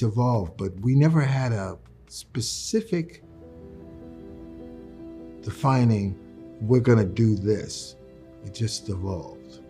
evolved. But we never had a specific defining, we're gonna do this. It just evolved.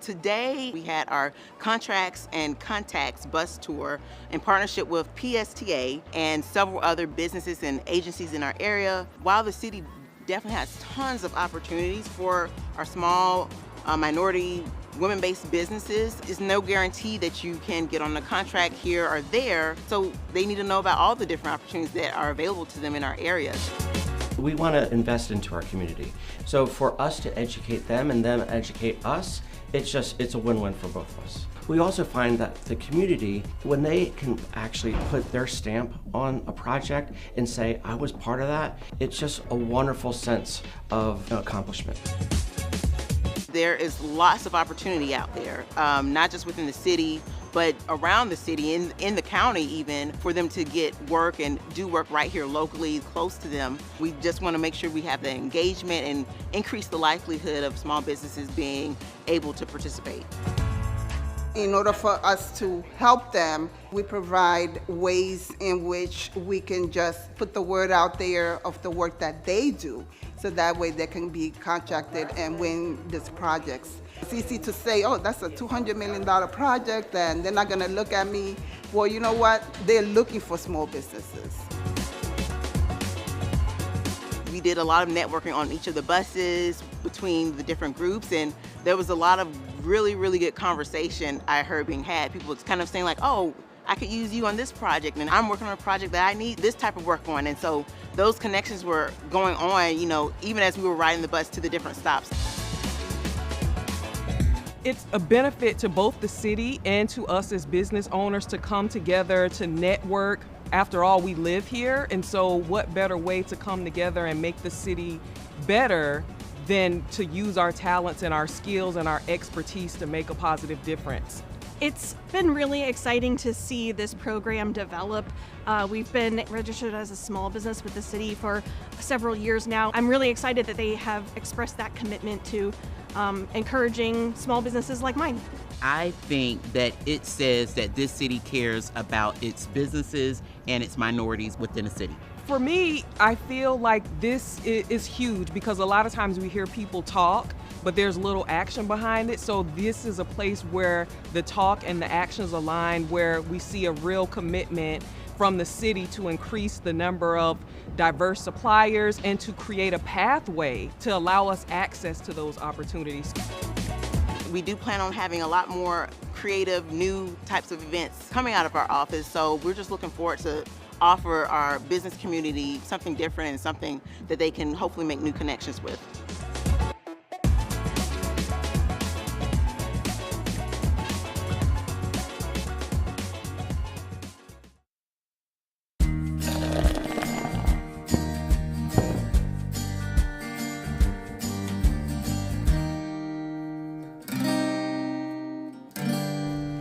Today we had our Contracts and Contacts bus tour in partnership with PSTA and several other businesses and agencies in our area. While the city definitely has tons of opportunities for our small minority women-based businesses, it's no guarantee that you can get on a contract here or there. So they need to know about all the different opportunities that are available to them in our areas. We want to invest into our community. So for us to educate them and them educate us, it's a win-win for both of us. We also find that the community, when they can actually put their stamp on a project and say, I was part of that, it's just a wonderful sense of accomplishment. There is lots of opportunity out there, not just within the city, but around the city, in the county even, for them to get work and do work right here locally, close to them. We just want to make sure we have the engagement and increase the likelihood of small businesses being able to participate. In order for us to help them, we provide ways in which we can just put the word out there of the work that they do, so that way they can be contracted and win these projects. It's easy to say, oh, that's a $200 million project, and they're not gonna look at me. Well, you know what? They're looking for small businesses. We did a lot of networking on each of the buses between the different groups, and there was a lot of really, really good conversation I heard being had. People was kind of saying like, oh, I could use you on this project, and I'm working on a project that I need this type of work on. And so those connections were going on, you know, even as we were riding the bus to the different stops. It's a benefit to both the city and to us as business owners to come together to network. After all, we live here, and so what better way to come together and make the city better than to use our talents and our skills and our expertise to make a positive difference. It's been really exciting to see this program develop. We've been registered as a small business with the city for several years now. I'm really excited that they have expressed that commitment to encouraging small businesses like mine. I think that it says that this city cares about its businesses and its minorities within the city. For me, I feel like this is huge because a lot of times we hear people talk, but there's little action behind it. So this is a place where the talk and the actions align, where we see a real commitment from the city to increase the number of diverse suppliers and to create a pathway to allow us access to those opportunities. We do plan on having a lot more creative, new types of events coming out of our office. So we're just looking forward to offer our business community something different and something that they can hopefully make new connections with.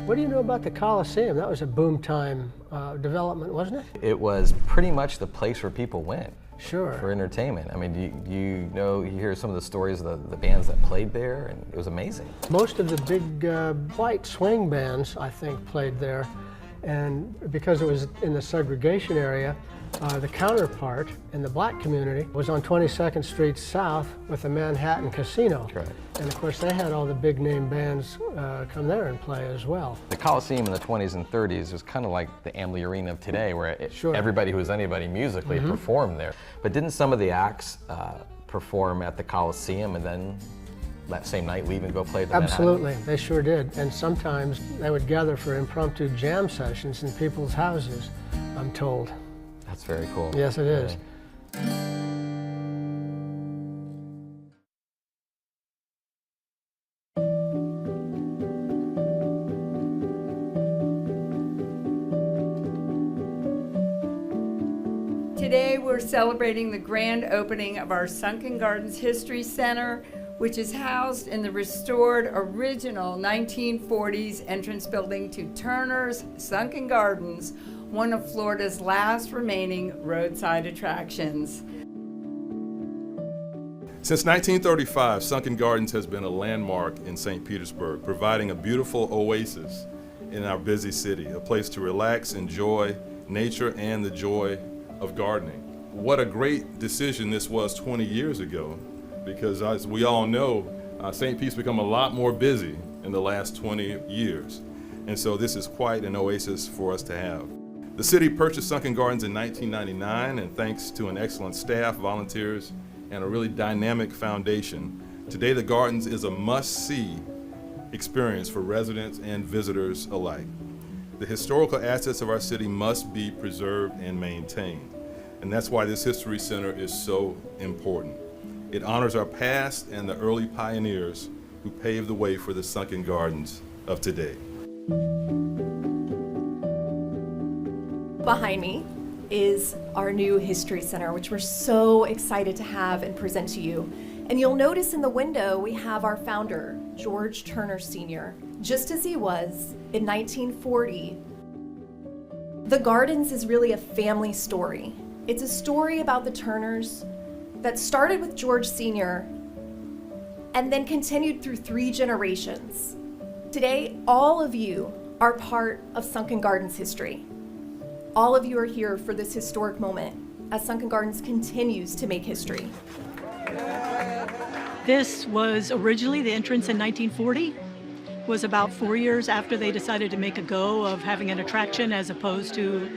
What do you know about the Coliseum? That was a boom time development, wasn't it? It was pretty much the place where people went. Sure. For entertainment. I mean, you hear some of the stories of the bands that played there, and it was amazing. Most of the big white swing bands, I think, played there. And because it was in the segregation area, the counterpart in the black community was on 22nd Street South with the Manhattan Casino. Right. And of course, they had all the big name bands come there and play as well. The Coliseum in the 20s and 30s was kind of like the Amalie Arena of today, where everybody who was anybody musically performed there. But didn't some of the acts perform at the Coliseum and then that same night leave and go play at the Absolutely, they sure did. And sometimes they would gather for impromptu jam sessions in people's houses, I'm told. That's very cool. Yes, it is. Today we're celebrating the grand opening of our Sunken Gardens History Center, which is housed in the restored original 1940s entrance building to Turner's Sunken Gardens, one of Florida's last remaining roadside attractions. Since 1935, Sunken Gardens has been a landmark in St. Petersburg, providing a beautiful oasis in our busy city, a place to relax, enjoy nature, and the joy of gardening. What a great decision this was 20 years ago, because as we all know, St. Pete's become a lot more busy in the last 20 years. And so this is quite an oasis for us to have. The city purchased Sunken Gardens in 1999, and thanks to an excellent staff, volunteers, and a really dynamic foundation, today the Gardens is a must-see experience for residents and visitors alike. The historical assets of our city must be preserved and maintained, and that's why this History Center is so important. It honors our past and the early pioneers who paved the way for the Sunken Gardens of today. Behind me is our new History Center, which we're so excited to have and present to you. And you'll notice in the window we have our founder, George Turner Sr., just as he was in 1940. The Gardens is really a family story. It's a story about the Turners that started with George Sr. and then continued through 3 generations. Today, all of you are part of Sunken Gardens history. All of you are here for this historic moment as Sunken Gardens continues to make history. This was originally the entrance in 1940. Was about 4 years after they decided to make a go of having an attraction as opposed to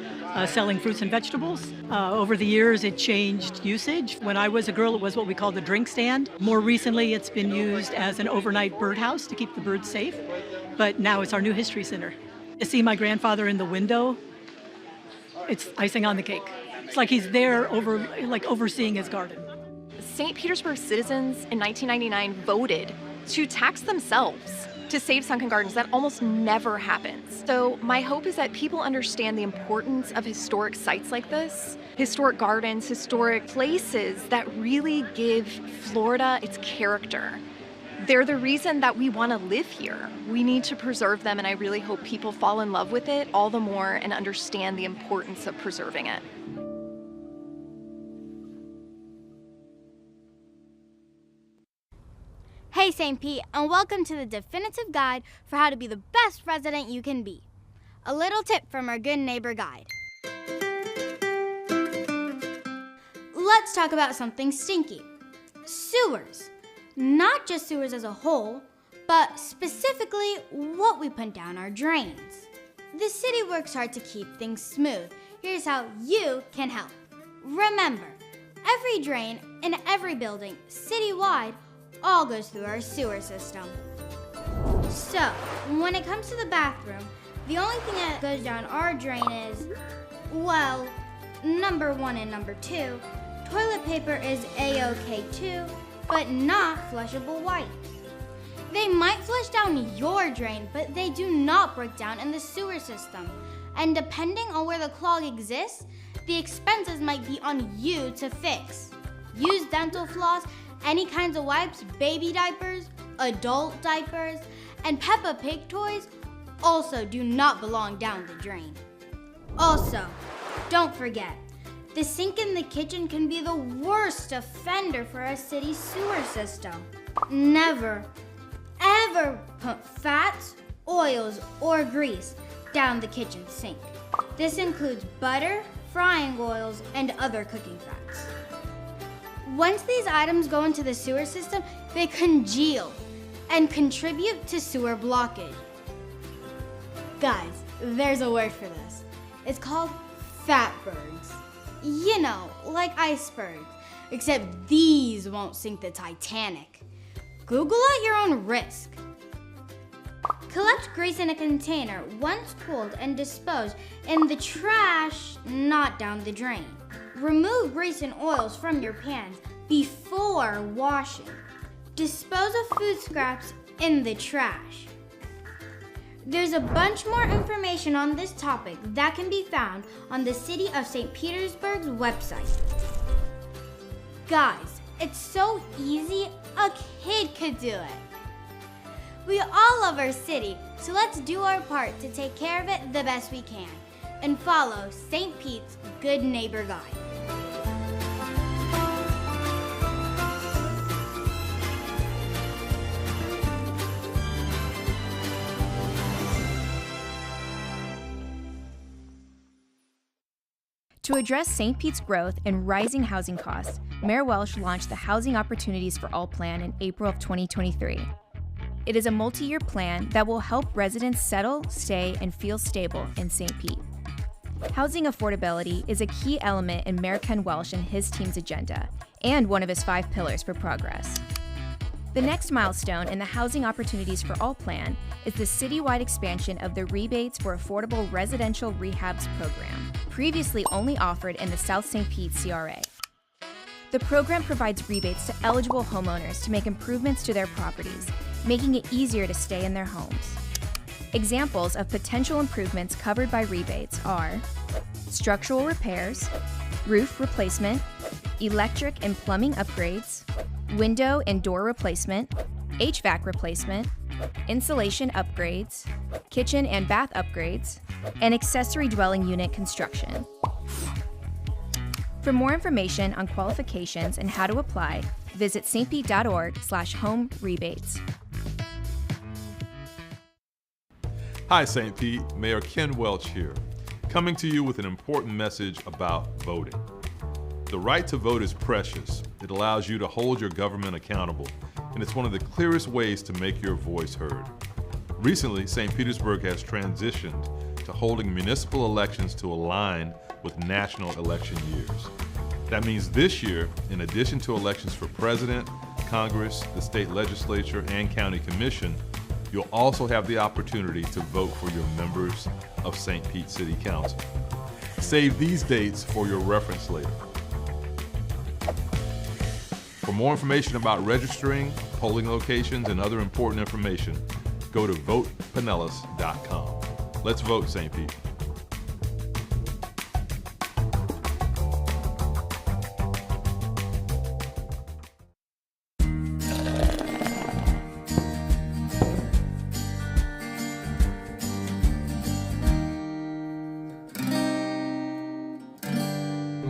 selling fruits and vegetables. Over the years, it changed usage. When I was a girl, it was what we called the drink stand. More recently, it's been used as an overnight birdhouse to keep the birds safe. But now it's our new History Center. To see my grandfather in the window, it's icing on the cake. It's like he's there overseeing his garden. St. Petersburg citizens in 1999 voted to tax themselves to save Sunken Gardens. That almost never happens. So my hope is that people understand the importance of historic sites like this, historic gardens, historic places that really give Florida its character. They're the reason that we want to live here. We need to preserve them, and I really hope people fall in love with it all the more and understand the importance of preserving it. Hey St. Pete, and welcome to the definitive guide for how to be the best resident you can be. A little tip from our good neighbor guide. Let's talk about something stinky. Sewers. Not just sewers as a whole, but specifically what we put down our drains. The city works hard to keep things smooth. Here's how you can help. Remember, every drain in every building citywide all goes through our sewer system. So, when it comes to the bathroom, the only thing that goes down our drain is, well, number 1 and number 2, toilet paper is A-OK too, but not flushable wipes. They might flush down your drain, but they do not break down in the sewer system. And depending on where the clog exists, the expenses might be on you to fix. Use dental floss, any kinds of wipes, baby diapers, adult diapers, and Peppa Pig toys also do not belong down the drain. Also, don't forget, the sink in the kitchen can be the worst offender for a city sewer system. Never, ever put fats, oils, or grease down the kitchen sink. This includes butter, frying oils, and other cooking fats. Once these items go into the sewer system, they congeal and contribute to sewer blockage. Guys, there's a word for this. It's called fatbergs. You know, like icebergs, except these won't sink the Titanic. Google at your own risk. Collect grease in a container once cooled and dispose in the trash, not down the drain. Remove grease and oils from your pans before washing. Dispose of food scraps in the trash. There's a bunch more information on this topic that can be found on the City of St. Petersburg's website. Guys, it's so easy, a kid could do it. We all love our city, so let's do our part to take care of it the best we can and follow St. Pete's Good Neighbor Guide. To address St. Pete's growth and rising housing costs, Mayor Welsh launched the Housing Opportunities for All plan in April of 2023. It is a multi-year plan that will help residents settle, stay, and feel stable in St. Pete. Housing affordability is a key element in Mayor Ken Welsh and his team's agenda, and one of his 5 pillars for progress. The next milestone in the Housing Opportunities for All plan is the citywide expansion of the Rebates for Affordable Residential Rehabs program, previously only offered in the South St. Pete CRA. The program provides rebates to eligible homeowners to make improvements to their properties, making it easier to stay in their homes. Examples of potential improvements covered by rebates are structural repairs, roof replacement, electric and plumbing upgrades, window and door replacement, HVAC replacement, insulation upgrades, kitchen and bath upgrades, and accessory dwelling unit construction. For more information on qualifications and how to apply, visit stpete.org/home rebates. Hi, St. Pete. Mayor Ken Welch here, coming to you with an important message about voting. The right to vote is precious. It allows you to hold your government accountable, and it's one of the clearest ways to make your voice heard. Recently, St. Petersburg has transitioned to holding municipal elections to align with national election years. That means this year, in addition to elections for president, Congress, the state legislature, and county commission, you'll also have the opportunity to vote for your members of St. Pete City Council. Save these dates for your reference later. For more information about registering, polling locations, and other important information, go to votepinellas.com. Let's vote, St. Pete.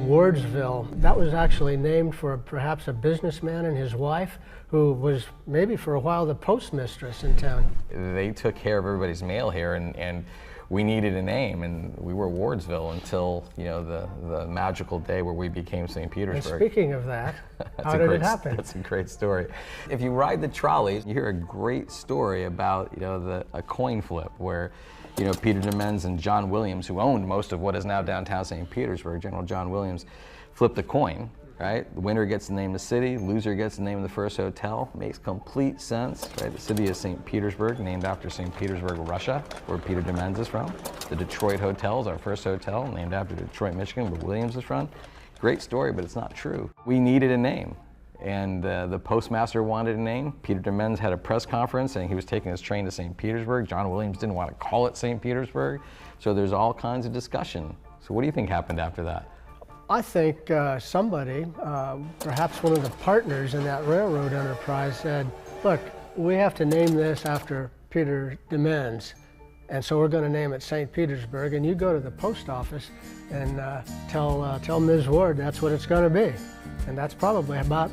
Wardsville, that was actually named for perhaps a businessman and his wife who was maybe for a while the postmistress in town. They took care of everybody's mail here, and we needed a name, and we were Wardsville until, you know, the magical day where we became St. Petersburg. And speaking of that, how did it happen? That's a great story. If you ride the trolleys, you hear a great story about, you know, a coin flip where, you know, Peter Demenz and John Williams, who owned most of what is now downtown St. Petersburg, General John Williams, flipped a coin, right? The winner gets the name of the city, loser gets the name of the first hotel. Makes complete sense, right? The city is St. Petersburg, named after St. Petersburg, Russia, where Peter Demenz is from. The Detroit Hotel is our first hotel, named after Detroit, Michigan, where Williams is from. Great story, but it's not true. We needed a name. And the postmaster wanted a name. Peter Demenz had a press conference saying he was taking his train to St. Petersburg. John Williams didn't want to call it St. Petersburg. So there's all kinds of discussion. So what do you think happened after that? I think somebody, perhaps one of the partners in that railroad enterprise, said, look, we have to name this after Peter Demenz. And so we're going to name it St. Petersburg, and you go to the post office and tell Ms. Ward that's what it's going to be. And that's probably about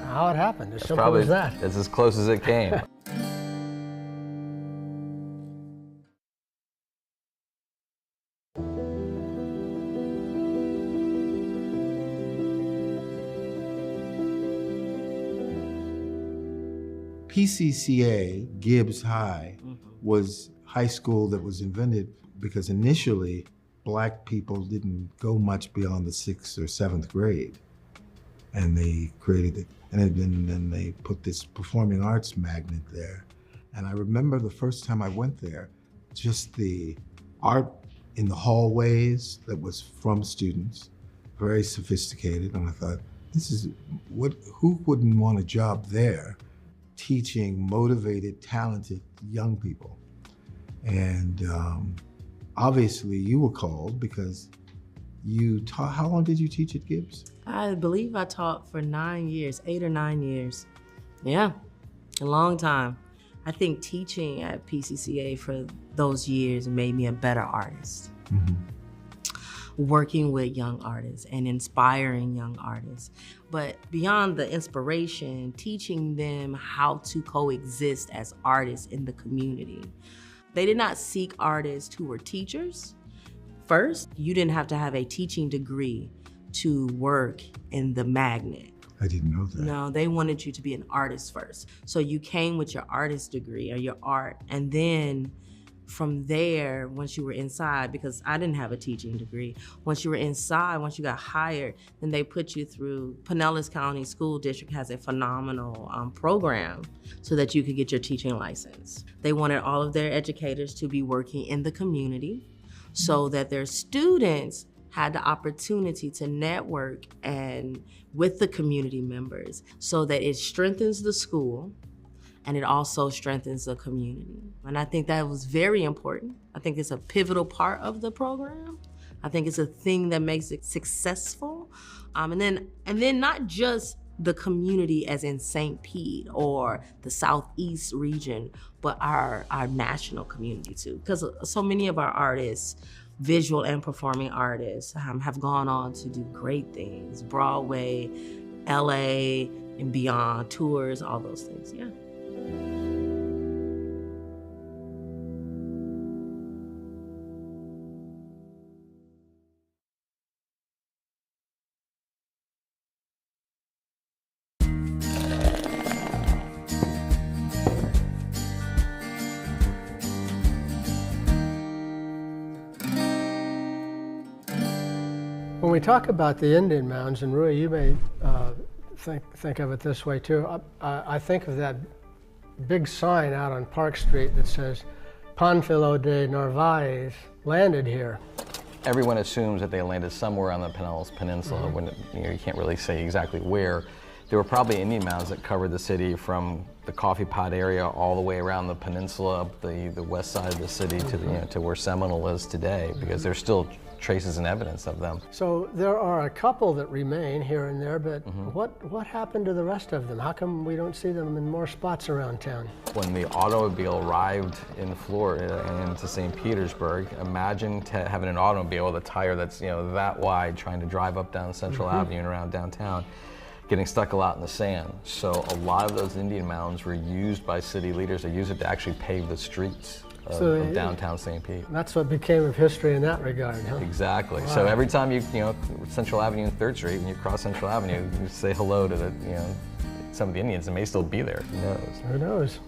how it happened, as simple as that. It's as close as it came. PCCA, Gibbs High, was high school that was invented because initially black people didn't go much beyond the 6th or 7th grade. And they created it. And then they put this performing arts magnet there. And I remember the first time I went there, just the art in the hallways that was from students, very sophisticated. And I thought, who wouldn't want a job there? Teaching motivated, talented young people. And obviously you were called because you taught. How long did you teach at Gibbs? I believe I taught for 9 years, 8 or 9 years. Yeah, a long time. I think teaching at PCCA for those years made me a better artist. Working with young artists and inspiring young artists. But beyond the inspiration, teaching them how to coexist as artists in the community. They did not seek artists who were teachers. First, you didn't have to have a teaching degree to work in the magnet. I didn't know that. No, they wanted you to be an artist first. So you came with your artist degree or your art, and then from there, once you were inside, because I didn't have a teaching degree, once you were inside, once you got hired, then they put you through, Pinellas County School District has a phenomenal program so that you could get your teaching license. They wanted all of their educators to be working in the community so that their students had the opportunity to network and with the community members so that it strengthens the school and it also strengthens the community. And I think that was very important. I think it's a pivotal part of the program. I think it's a thing that makes it successful. And then not just the community as in St. Pete or the Southeast region, but our national community too. Because so many of our artists, visual and performing artists, have gone on to do great things. Broadway, LA, and beyond, tours, all those things, yeah. When we talk about the Indian mounds, and Rui, you may think of it this way too, I think of that big sign out on Park Street that says, Panfilo de Narvaez landed here. Everyone assumes that they landed somewhere on the Pinellas Peninsula when you can't really say exactly where. There were probably Indian mounds that covered the city from the Coffee Pot area all the way around the peninsula, up the west side of the city to to where Seminole is today, because there's still traces and evidence of them. So there are a couple that remain here and there, but what happened to the rest of them? How come we don't see them in more spots around town? When the automobile arrived in Florida and into St. Petersburg, imagine having an automobile with a tire that's that wide trying to drive up down Central Avenue and around downtown, getting stuck a lot in the sand. So a lot of those Indian mounds were used by city leaders. They used it to actually pave the streets of downtown St. Pete. That's what became of history in that regard, huh? Exactly. Wow. So every time you Central Avenue and 3rd Street, and you cross Central Avenue, you say hello to some of the Indians that may still be there. Who knows? Who knows?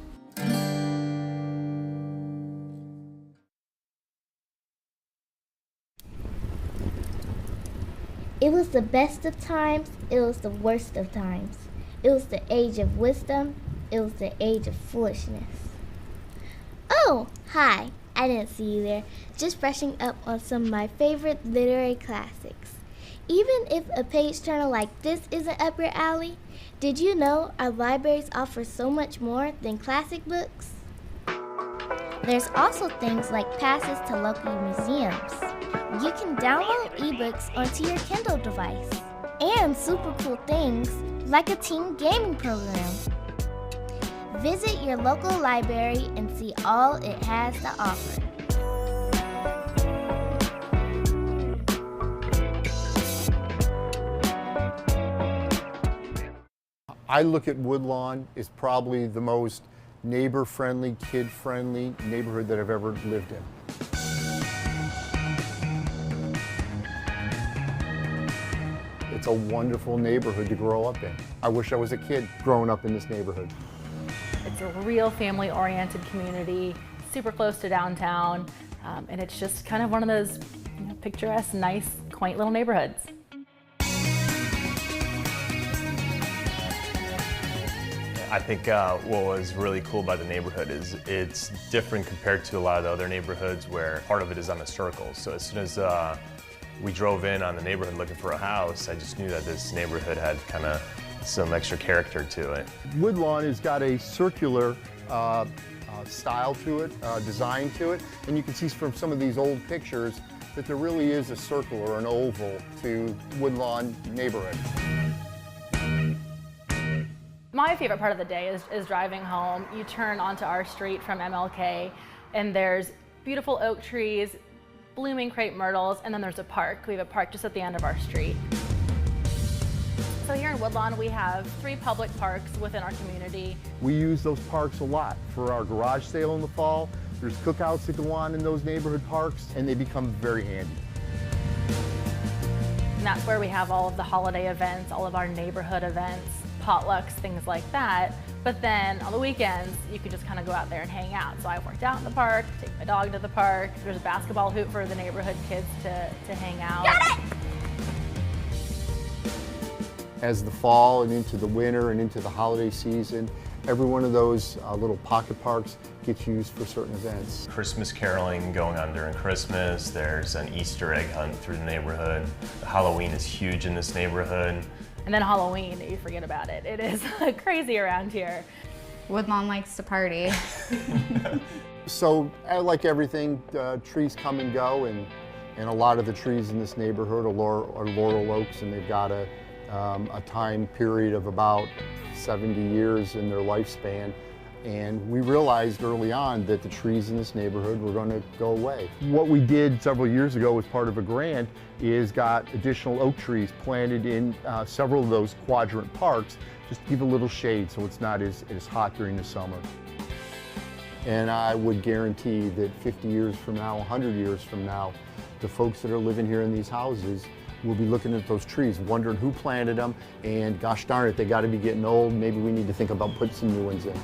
It was the best of times, it was the worst of times. It was the age of wisdom, it was the age of foolishness. Oh, hi, I didn't see you there. Just brushing up on some of my favorite literary classics. Even if a page turner like this isn't up your alley, did you know our libraries offer so much more than classic books? There's also things like passes to local museums. You can download ebooks onto your Kindle device. And super cool things like a team gaming program. Visit your local library and see all it has to offer. I look at Woodlawn as probably the most neighbor-friendly, kid-friendly neighborhood that I've ever lived in. It's a wonderful neighborhood to grow up in. I wish I was a kid growing up in this neighborhood. It's a real family-oriented community, super close to downtown, and it's just kind of one of those picturesque, nice, quaint little neighborhoods. I think what was really cool about the neighborhood is it's different compared to a lot of the other neighborhoods where part of it is on a circle. So as soon as we drove in on the neighborhood looking for a house, I just knew that this neighborhood had kind of some extra character to it. Woodlawn has got a circular style to it, design to it, and you can see from some of these old pictures that there really is a circle or an oval to Woodlawn neighborhood. My favorite part of the day is driving home. You turn onto our street from MLK, and there's beautiful oak trees, blooming crepe myrtles, and then there's a park. We have a park just at the end of our street. So here in Woodlawn, we have 3 public parks within our community. We use those parks a lot for our garage sale in the fall. There's cookouts that go on in those neighborhood parks, and they become very handy. And that's where we have all of the holiday events, all of our neighborhood events, potlucks, things like that. But then on the weekends, you can just kind of go out there and hang out. So I've worked out in the park, take my dog to the park. There's a basketball hoop for the neighborhood kids to hang out. Got it! As the fall and into the winter and into the holiday season, every one of those little pocket parks gets used for certain events. Christmas caroling going on during Christmas, there's an Easter egg hunt through the neighborhood. Halloween is huge in this neighborhood. And then Halloween, you forget about it. It is crazy around here. Woodlawn likes to party. So, like everything, trees come and go, and a lot of the trees in this neighborhood are laurel oaks, and they've got a time period of about 70 years in their lifespan. And we realized early on that the trees in this neighborhood were going to go away. What we did several years ago as part of a grant is got additional oak trees planted in several of those quadrant parks just to give a little shade so it's not as hot during the summer. And I would guarantee that 50 years from now, 100 years from now, the folks that are living here in these houses will be looking at those trees, wondering who planted them, and gosh darn it, they got to be getting old. Maybe we need to think about putting some new ones in.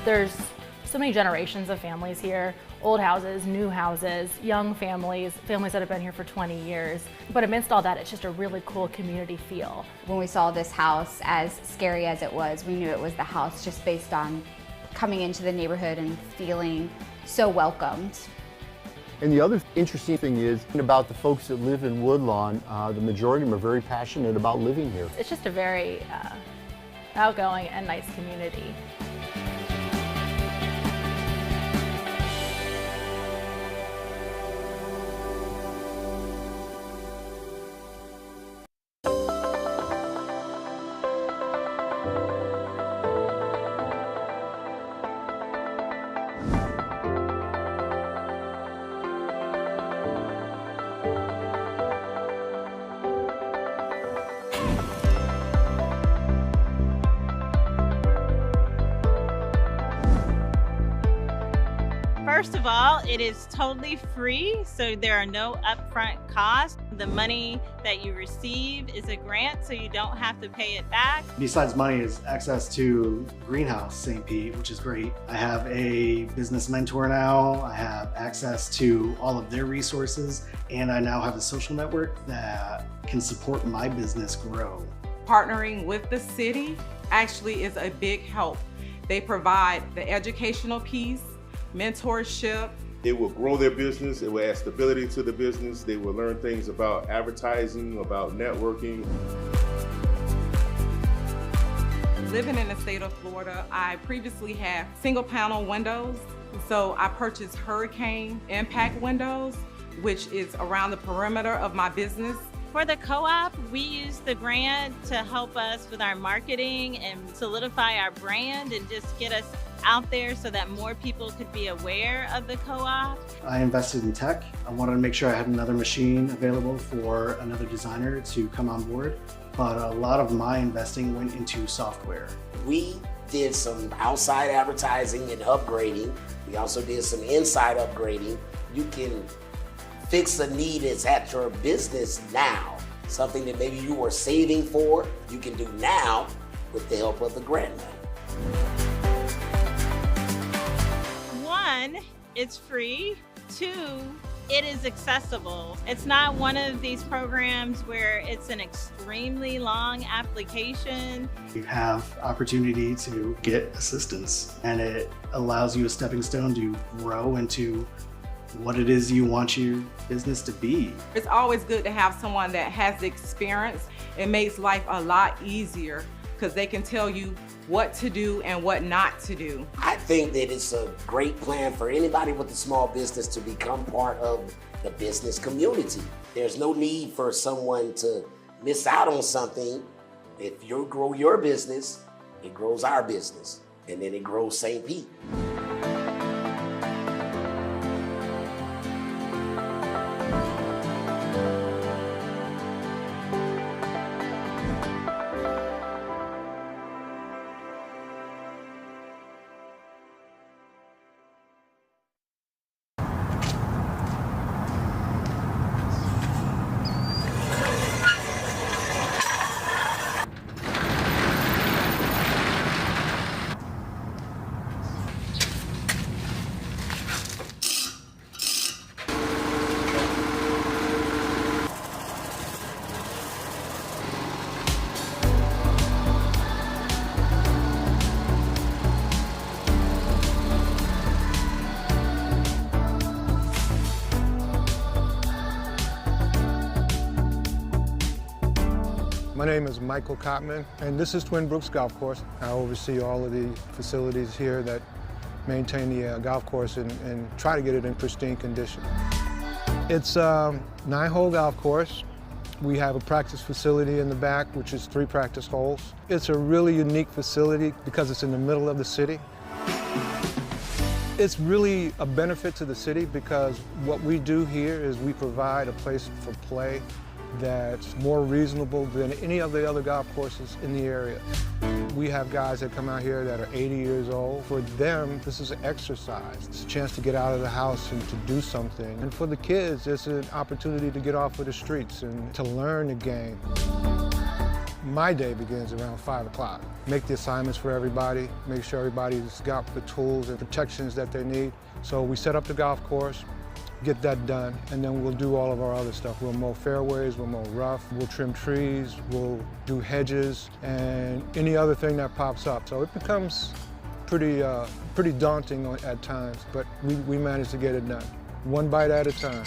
There's so many generations of families here, old houses, new houses, young families, families that have been here for 20 years. But amidst all that, it's just a really cool community feel. When we saw this house, as scary as it was, we knew it was the house just based on coming into the neighborhood and feeling so welcomed. And the other interesting thing is about the folks that live in Woodlawn, the majority of them are very passionate about living here. It's just a very outgoing and nice community. First of all, it is totally free, so there are no upfront costs. The money that you receive is a grant, so you don't have to pay it back. Besides money is access to Greenhouse St. Pete, which is great. I have a business mentor now. I have access to all of their resources, and I now have a social network that can support my business grow. Partnering with the city actually is a big help. They provide the educational piece, mentorship. It will grow their business, it will add stability to the business, they will learn things about advertising, about networking. Living in the state of Florida, I previously had single panel windows, so I purchased hurricane impact windows, which is around the perimeter of my business. For the co-op, we use the grant to help us with our marketing and solidify our brand and just get us out there so that more people could be aware of the co-op. I invested in tech. I wanted to make sure I had another machine available for another designer to come on board. but a lot of my investing went into software. We did some outside advertising and upgrading. We also did some inside upgrading. You can fix a need that's at your business now. Something that maybe you were saving for, you can do now with the help of the grant money. One, it's free. Two, it is accessible. It's not one of these programs where it's an extremely long application. You have opportunity to get assistance, and it allows you a stepping stone to grow into what it is you want your business to be. It's always good to have someone that has the experience. It makes life a lot easier because they can tell you what to do and what not to do. I think that it's a great plan for anybody with a small business to become part of the business community. There's no need for someone to miss out on something. If you grow your business, it grows our business, and then it grows St. Pete. My name is Michael Cotman, and this is Twin Brooks Golf Course. I oversee all of the facilities here that maintain the golf course and try to get it in pristine condition. It's a 9-hole golf course. We have a practice facility in the back, which is 3 practice holes. It's a really unique facility because it's in the middle of the city. It's really a benefit to the city because what we do here is we provide a place for play that's more reasonable than any of the other golf courses in the area. We have guys that come out here that are 80 years old. For them, this is an exercise. It's a chance to get out of the house and to do something. And for the kids, it's an opportunity to get off of the streets and to learn the game. My day begins around 5 o'clock. Make the assignments for everybody, make sure everybody's got the tools and protections that they need. So we set up the golf course, get that done, and then we'll do all of our other stuff. We'll mow fairways, we'll mow rough, we'll trim trees, we'll do hedges, and any other thing that pops up. So it becomes pretty daunting at times, but we manage to get it done, one bite at a time.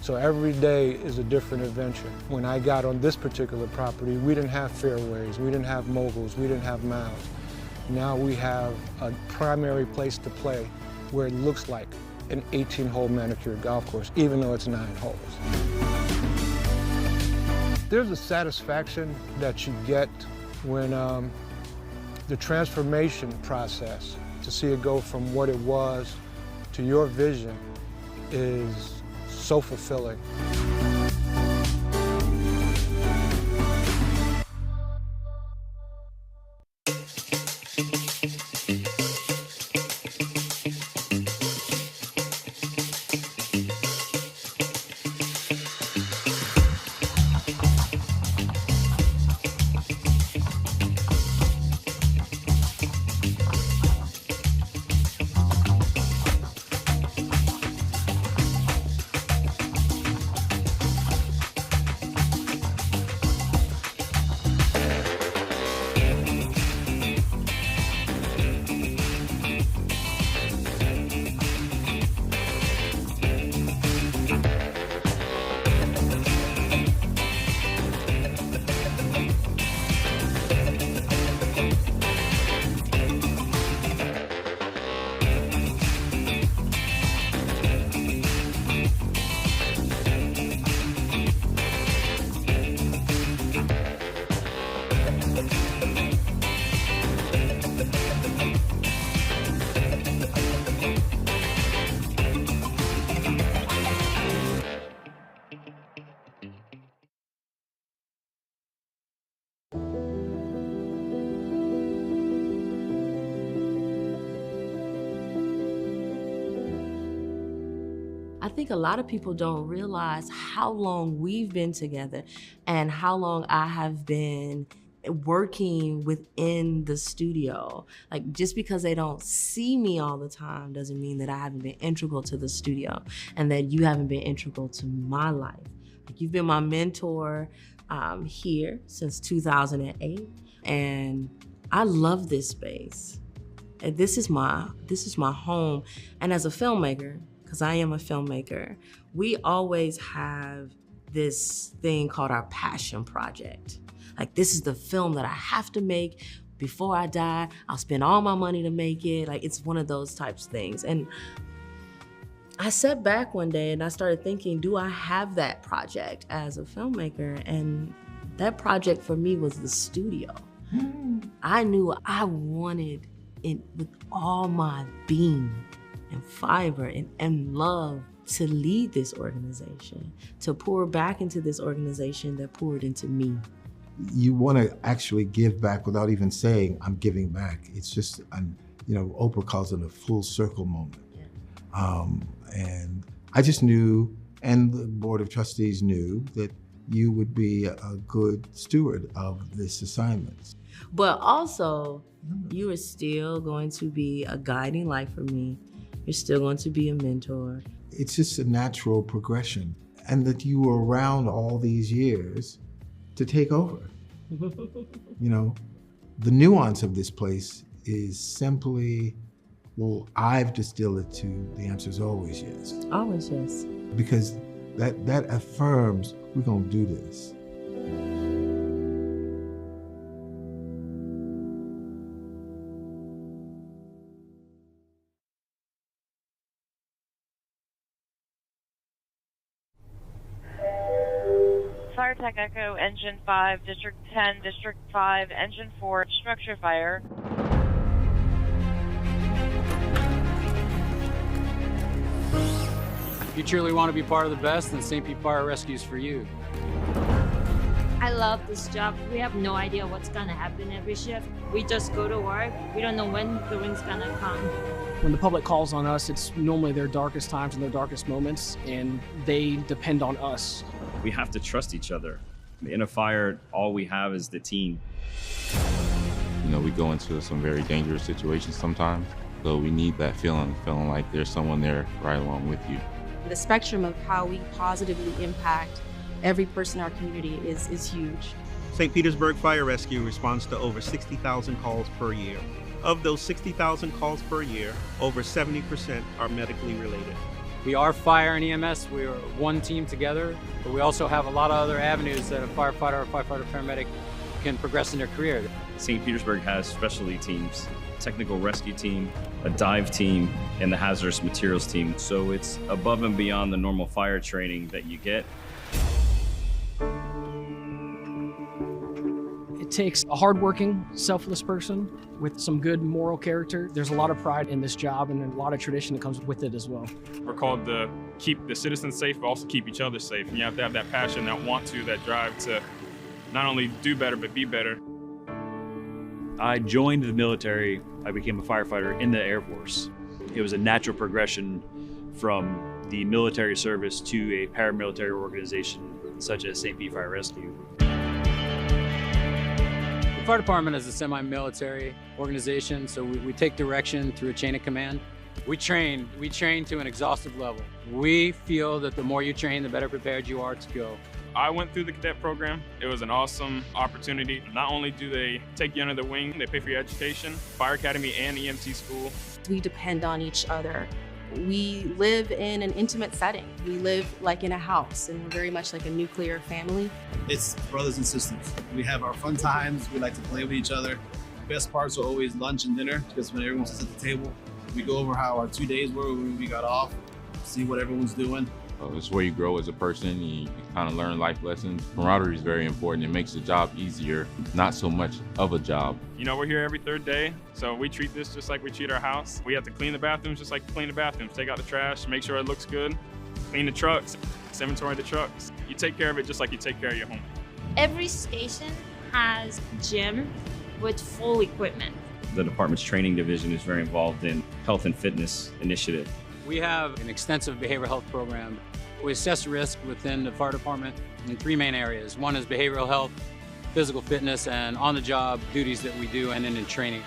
So every day is a different adventure. When I got on this particular property, we didn't have fairways, we didn't have moguls, we didn't have mounds. Now we have a primary place to play where it looks like an 18-hole manicured golf course, even though it's 9 holes. There's a satisfaction that you get when the transformation process, to see it go from what it was to your vision, is so fulfilling. I think a lot of people don't realize how long we've been together and how long I have been working within the studio. Like, just because they don't see me all the time doesn't mean that I haven't been integral to the studio and that you haven't been integral to my life. Like, you've been my mentor here since 2008, and I love this space. And this is my home. And as a filmmaker, because I am a filmmaker, we always have this thing called our passion project. Like, this is the film that I have to make before I die. I'll spend all my money to make it. Like, it's one of those types of things. And I sat back one day and I started thinking, do I have that project as a filmmaker? And that project for me was the studio. I knew I wanted it with all my being and fiber and love to lead this organization, to pour back into this organization that poured into me. You want to actually give back without even saying, I'm giving back. It's just, Oprah calls it a full circle moment. And I just knew, and the Board of Trustees knew, that you would be a good steward of this assignment. But also, you are still going to be a guiding light for me. You're still going to be a mentor. It's just a natural progression, and that you were around all these years to take over. The nuance of this place is simply, well, I've distilled it to the answer is always yes. Always yes. Because that affirms we're gonna do this. Fire Tech Echo, Engine 5, District 10, District 5, Engine 4, structure fire. If you truly want to be part of the best, then St. Pete Fire Rescue is for you. I love this job. We have no idea what's gonna happen every shift. We just go to work. We don't know when the wind's gonna come. When the public calls on us, it's normally their darkest times and their darkest moments, and they depend on us. We have to trust each other. In a fire, all we have is the team. We go into some very dangerous situations sometimes, so we need that feeling like there's someone there right along with you. The spectrum of how we positively impact every person in our community is huge. St. Petersburg Fire Rescue responds to over 60,000 calls per year. Of those 60,000 calls per year, over 70% are medically related. We are fire and EMS. We are one team together, but we also have a lot of other avenues that a firefighter or paramedic can progress in their career. St. Petersburg has specialty teams, technical rescue team, a dive team, and the hazardous materials team. So it's above and beyond the normal fire training that you get. It takes a hardworking, selfless person with some good moral character. There's a lot of pride in this job and a lot of tradition that comes with it as well. We're called to keep the citizens safe, but also keep each other safe. And you have to have that passion, that want to, that drive to not only do better, but be better. I joined the military. I became a firefighter in the Air Force. It was a natural progression from the military service to a paramilitary organization such as St. Pete Fire Rescue. The fire department is a semi-military organization, so we take direction through a chain of command. We train to an exhaustive level. We feel that the more you train, the better prepared you are to go. I went through the cadet program. It was an awesome opportunity. Not only do they take you under their wing, they pay for your education, fire academy and EMT school. We depend on each other. We live in an intimate setting. We live like in a house, and we're very much like a nuclear family. It's brothers and sisters. We have our fun times. We like to play with each other. The best parts are always lunch and dinner, because when everyone sits at the table, we go over how our 2 days were when we got off, see what everyone's doing. It's where you grow as a person. You kind of learn life lessons. Camaraderie is very important. It makes the job easier, not so much of a job. We're here every third day, so we treat this just like we treat our house. We have to clean the bathrooms just like we clean the bathrooms. Take out the trash, make sure it looks good. Clean the trucks, inventory the trucks. You take care of it just like you take care of your home. Every station has a gym with full equipment. The department's training division is very involved in health and fitness initiative. We have an extensive behavioral health program. We assess risk within the fire department in 3 main areas. One is behavioral health, physical fitness, and on-the-job duties that we do, and then in training.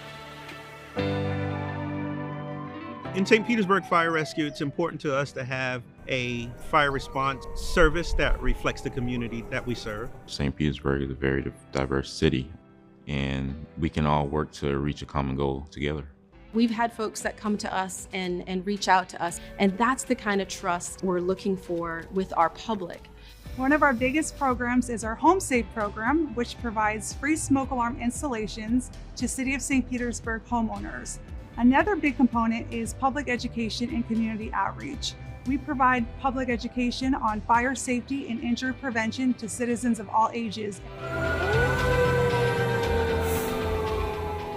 In St. Petersburg Fire Rescue, it's important to us to have a fire response service that reflects the community that we serve. St. Petersburg is a very diverse city, and we can all work to reach a common goal together. We've had folks that come to us and reach out to us, and that's the kind of trust we're looking for with our public. One of our biggest programs is our Home Safe program, which provides free smoke alarm installations to City of St. Petersburg homeowners. Another big component is public education and community outreach. We provide public education on fire safety and injury prevention to citizens of all ages.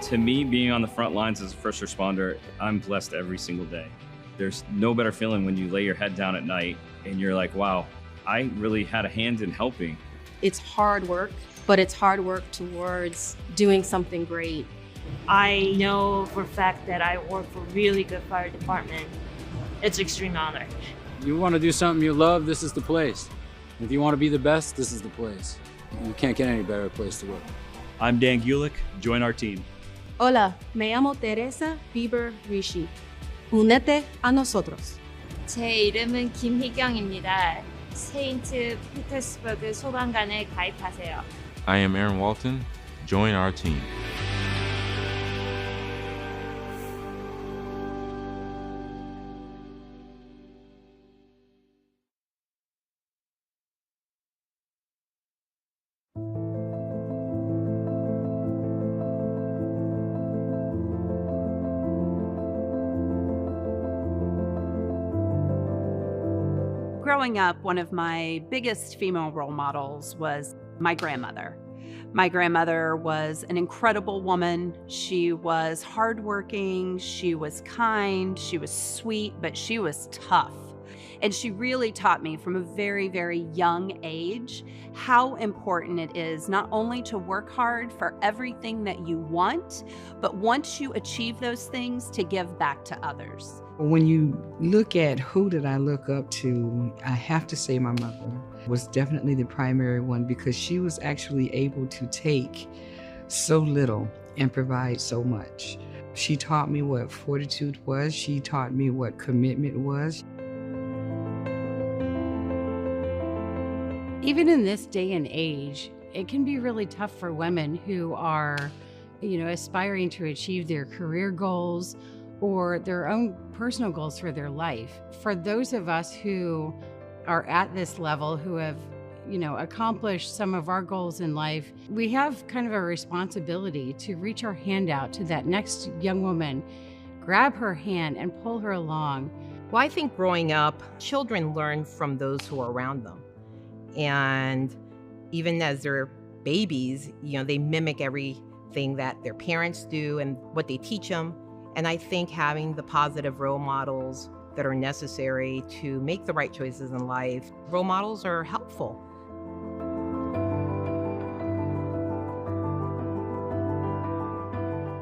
To me, being on the front lines as a first responder, I'm blessed every single day. There's no better feeling when you lay your head down at night and you're like, wow, I really had a hand in helping. It's hard work, but it's hard work towards doing something great. I know for a fact that I work for a really good fire department. It's an extreme honor. You want to do something you love, this is the place. If you want to be the best, this is the place. You can't get any better place to work. I'm Dan Gulick. Join our team. Hola, me llamo Teresa Bieber Rishi. Únete a nosotros. 제 이름은 김희경입니다. 세인트 피터스버그 소방관에 가입하세요. I am Aaron Walton. Join our team. Growing up, one of my biggest female role models was my grandmother. My grandmother was an incredible woman. She was hardworking, she was kind, she was sweet, but she was tough. And she really taught me from a very, very young age how important it is not only to work hard for everything that you want, but once you achieve those things, to give back to others. When you look at who did I look up to, I have to say my mother was definitely the primary one, because she was actually able to take so little and provide so much. She taught me what fortitude was. She taught me what commitment was. Even in this day and age, it can be really tough for women who are, aspiring to achieve their career goals or their own personal goals for their life. For those of us who are at this level, who have, accomplished some of our goals in life, we have kind of a responsibility to reach our hand out to that next young woman, grab her hand and pull her along. Well, I think growing up, children learn from those who are around them. And even as they're babies, they mimic everything that their parents do and what they teach them. And I think having the positive role models that are necessary to make the right choices in life, role models are helpful.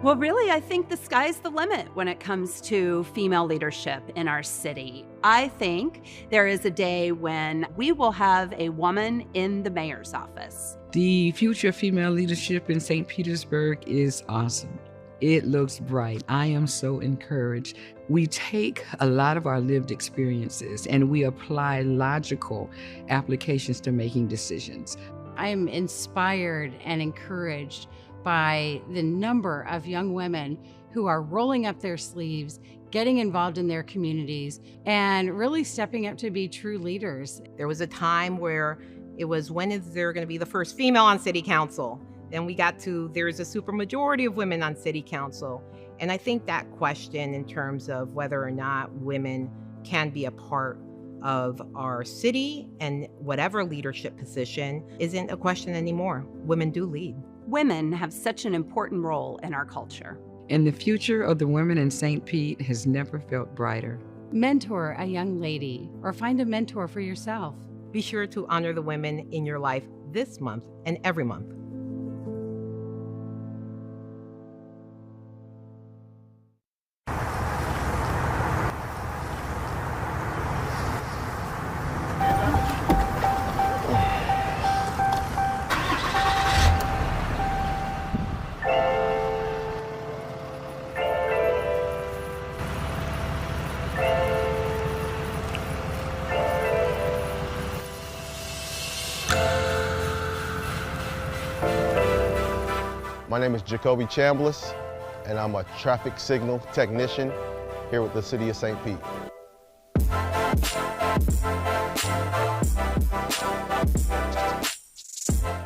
Well, really, I think the sky's the limit when it comes to female leadership in our city. I think there is a day when we will have a woman in the mayor's office. The future of female leadership in St. Petersburg is awesome. It looks bright. I am so encouraged. We take a lot of our lived experiences and we apply logical applications to making decisions. I'm inspired and encouraged by the number of young women who are rolling up their sleeves, getting involved in their communities, and really stepping up to be true leaders. There was a time where it was, when is there going to be the first female on city council? Then we got to, there's a supermajority of women on city council. And I think that question in terms of whether or not women can be a part of our city and whatever leadership position isn't a question anymore. Women do lead. Women have such an important role in our culture. And the future of the women in St. Pete has never felt brighter. Mentor a young lady or find a mentor for yourself. Be sure to honor the women in your life this month and every month. My name is Jacoby Chambliss, and I'm a traffic signal technician here with the City of St. Pete.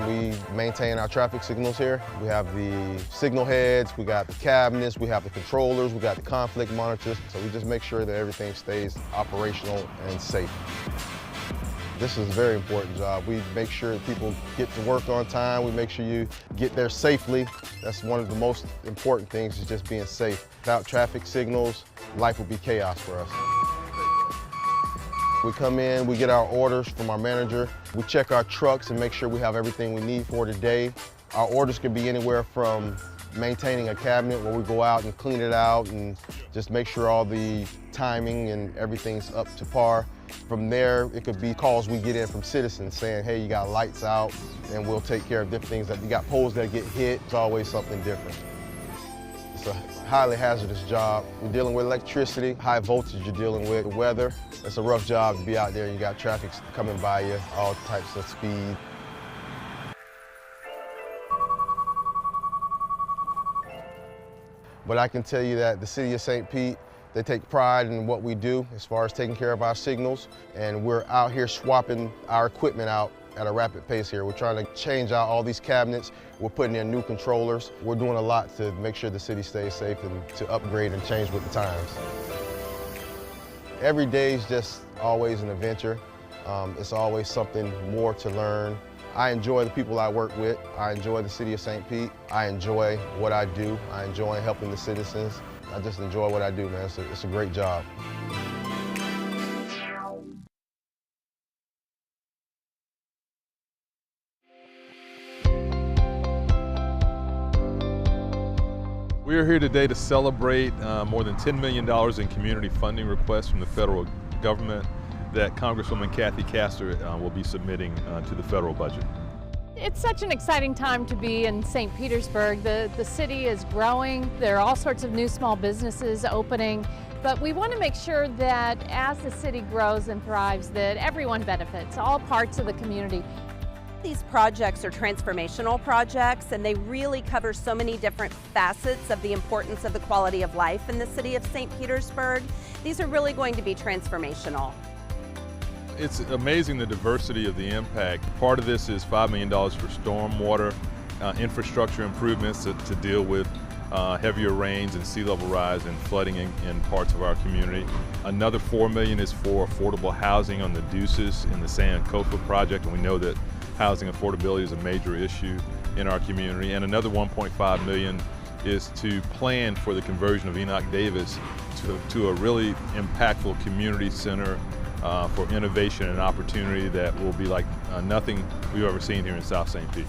We maintain our traffic signals here. We have the signal heads, we got the cabinets, we have the controllers, we got the conflict monitors. So we just make sure that everything stays operational and safe. This is a very important job. We make sure that people get to work on time. We make sure you get there safely. That's one of the most important things, is just being safe. Without traffic signals, life would be chaos for us. We come in, we get our orders from our manager. We check our trucks and make sure we have everything we need for today. Our orders can be anywhere from maintaining a cabinet where we go out and clean it out and just make sure all the timing and everything's up to par. From there, it could be calls we get in from citizens saying, hey, you got lights out, and we'll take care of different things. That you got poles that get hit. It's always something different. It's a highly hazardous job. You're dealing with electricity, high voltage you're dealing with, weather. It's a rough job to be out there. You got traffic coming by you, all types of speed. But I can tell you that the City of St. Pete, they take pride in what we do as far as taking care of our signals, and we're out here swapping our equipment out at a rapid pace here. We're trying to change out all these cabinets. We're putting in new controllers. We're doing a lot to make sure the city stays safe and to upgrade and change with the times. Every day is just always an adventure. It's always something more to learn. I enjoy the people I work with. I enjoy the City of St. Pete. I enjoy what I do. I enjoy helping the citizens. I just enjoy what I do, man. It's a great job. We are here today to celebrate more than $10 million in community funding requests from the federal government that Congresswoman Kathy Castor will be submitting to the federal budget. It's such an exciting time to be in St. Petersburg. The city is growing. There are all sorts of new small businesses opening, but we want to make sure that as the city grows and thrives, that everyone benefits, all parts of the community. These projects are transformational projects, and they really cover so many different facets of the importance of the quality of life in the city of St. Petersburg. These are really going to be transformational. It's amazing the diversity of the impact. Part of this is $5 million for stormwater infrastructure improvements to deal with heavier rains and sea level rise and flooding in parts of our community. Another $4 million is for affordable housing on the Deuces in the Sankofa project, and we know that housing affordability is a major issue in our community. And another $1.5 million is to plan for the conversion of Enoch Davis to a really impactful community center for innovation and opportunity that will be like nothing we've ever seen here in South St. Pete.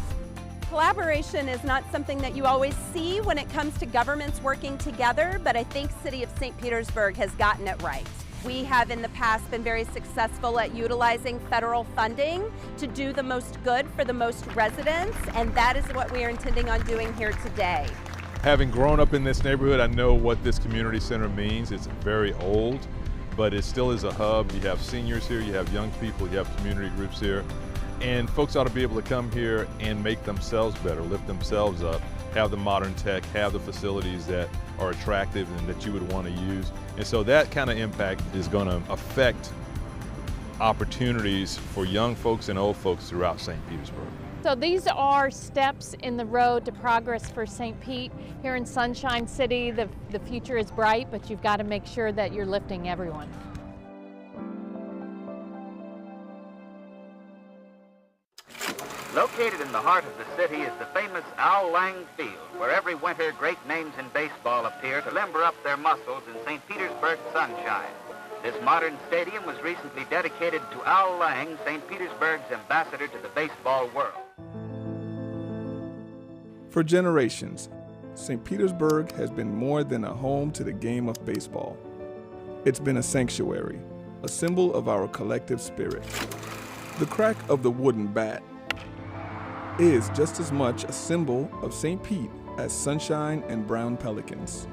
Collaboration is not something that you always see when it comes to governments working together, but I think City of St. Petersburg has gotten it right. We have in the past been very successful at utilizing federal funding to do the most good for the most residents, and that is what we are intending on doing here today. Having grown up in this neighborhood, I know what this community center means. It's very old, but it still is a hub. You have seniors here, you have young people, you have community groups here, and folks ought to be able to come here and make themselves better, lift themselves up, have the modern tech, have the facilities that are attractive and that you would want to use. And so that kind of impact is going to affect opportunities for young folks and old folks throughout St. Petersburg. So these are steps in the road to progress for St. Pete. Here in Sunshine City, the future is bright, but you've got to make sure that you're lifting everyone. Located in the heart of the city is the famous Al Lang Field, where every winter great names in baseball appear to limber up their muscles in St. Petersburg sunshine. This modern stadium was recently dedicated to Al Lang, St. Petersburg's ambassador to the baseball world. For generations, St. Petersburg has been more than a home to the game of baseball. It's been a sanctuary, a symbol of our collective spirit. The crack of the wooden bat is just as much a symbol of St. Pete as sunshine and brown pelicans.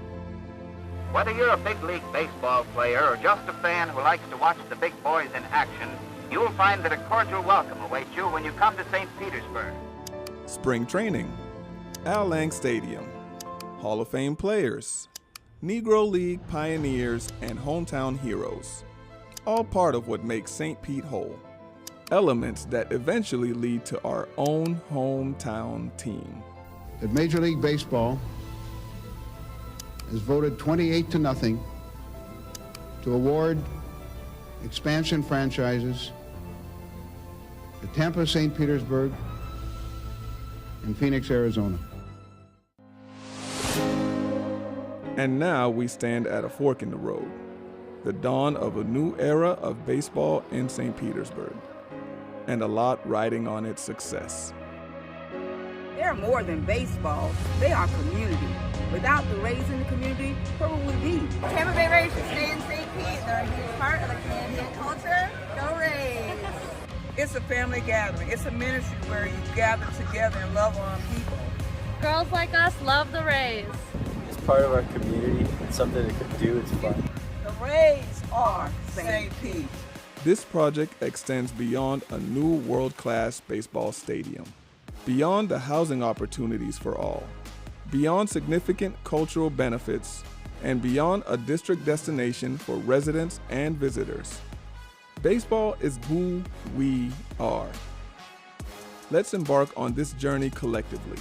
Whether you're a big league baseball player or just a fan who likes to watch the big boys in action, you'll find that a cordial welcome awaits you when you come to St. Petersburg. Spring training, Al Lang Stadium, Hall of Fame players, Negro League pioneers, and hometown heroes, all part of what makes St. Pete whole. Elements that eventually lead to our own hometown team. That Major League Baseball has voted 28-0 to award expansion franchises to Tampa, St. Petersburg, and Phoenix, Arizona. And now we stand at a fork in the road, the dawn of a new era of baseball in St. Petersburg, and a lot riding on its success. They're more than baseball. They are community. Without the Rays in the community, where would we be? Tampa Bay Rays should stay in St. Pete. They're a huge part of the Canadian culture. Go Rays! It's a family gathering. It's a ministry where you gather together and love on people. Girls like us love the Rays. It's part of our community. It's something that could do. It's fun. The Rays are St. Pete. This project extends beyond a new world-class baseball stadium, beyond the housing opportunities for all, beyond significant cultural benefits, and beyond a district destination for residents and visitors. Baseball is who we are. Let's embark on this journey collectively,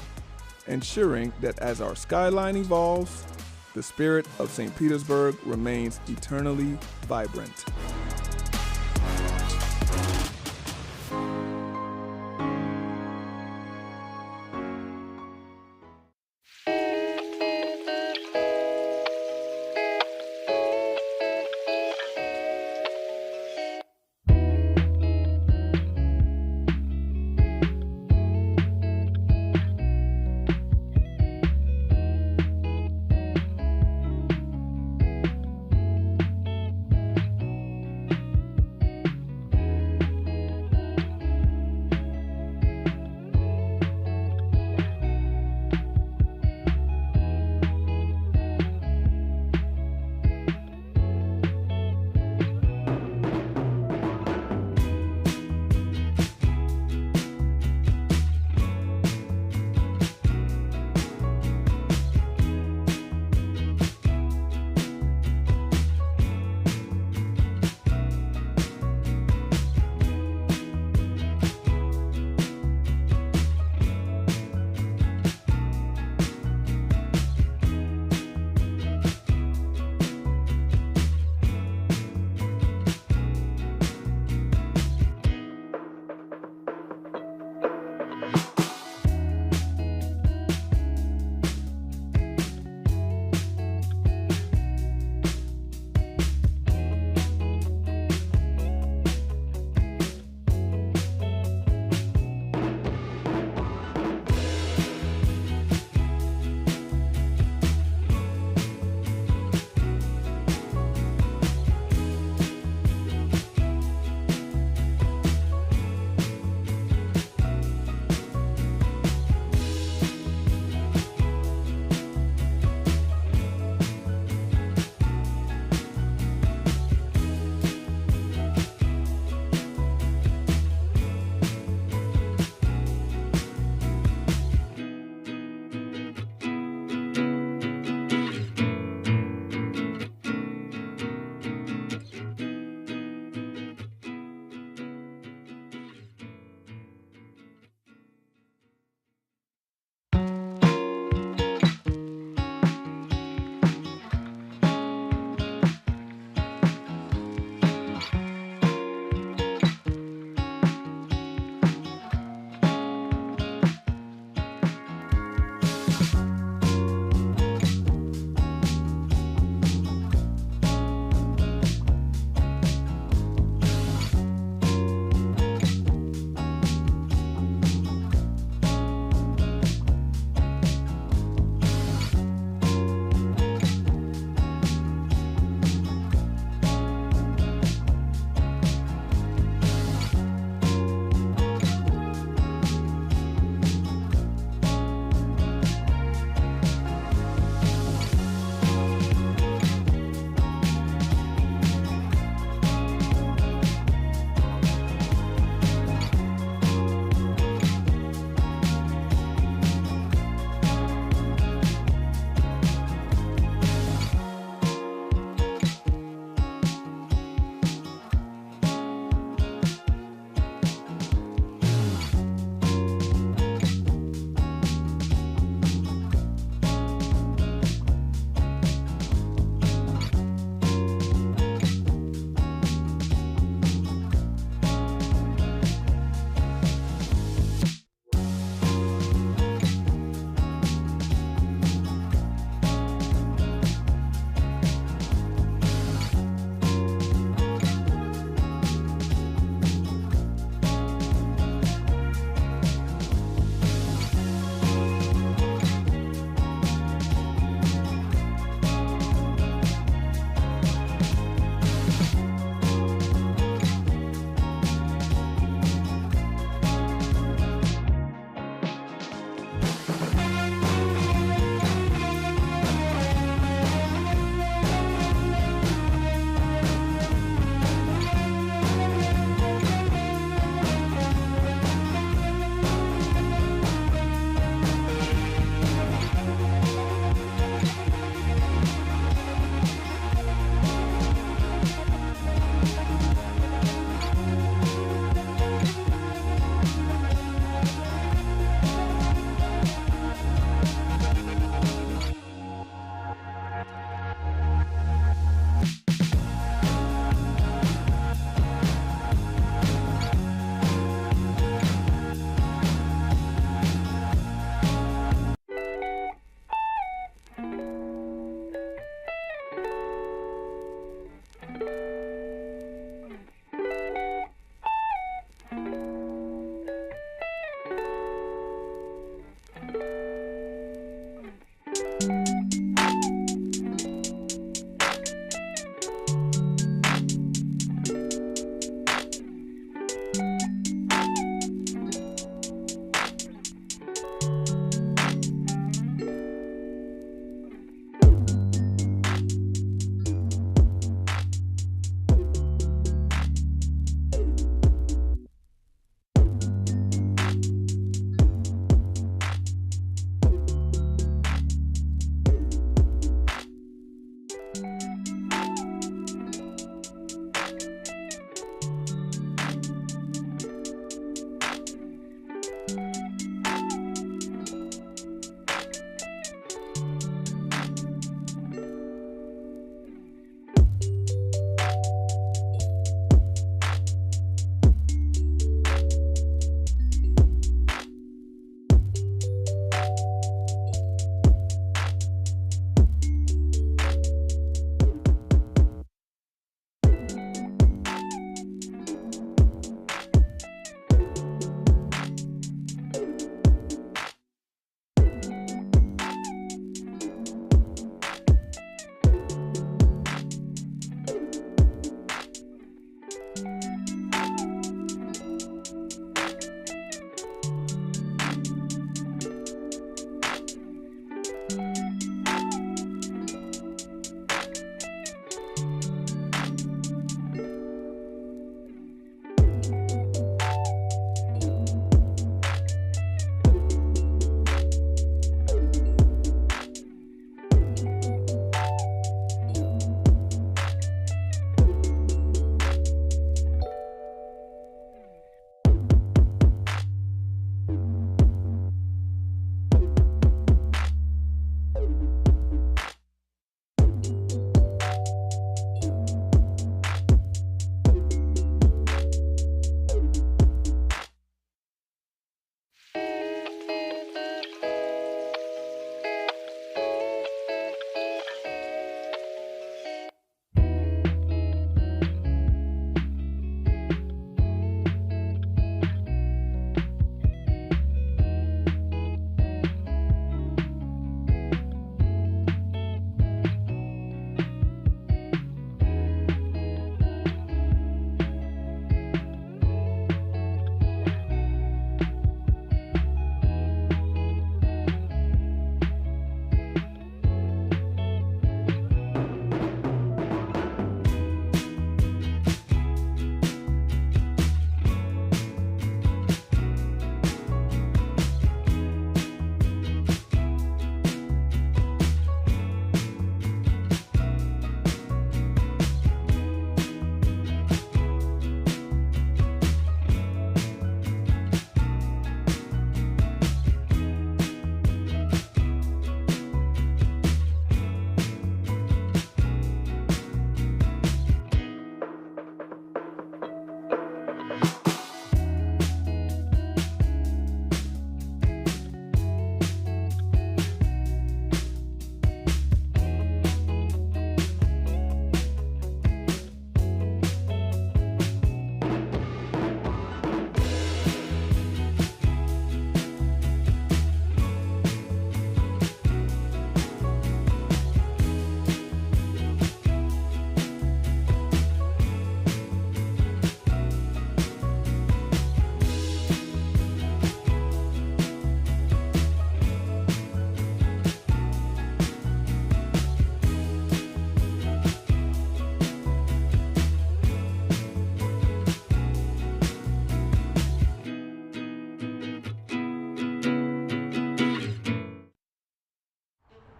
ensuring that as our skyline evolves, the spirit of St. Petersburg remains eternally vibrant.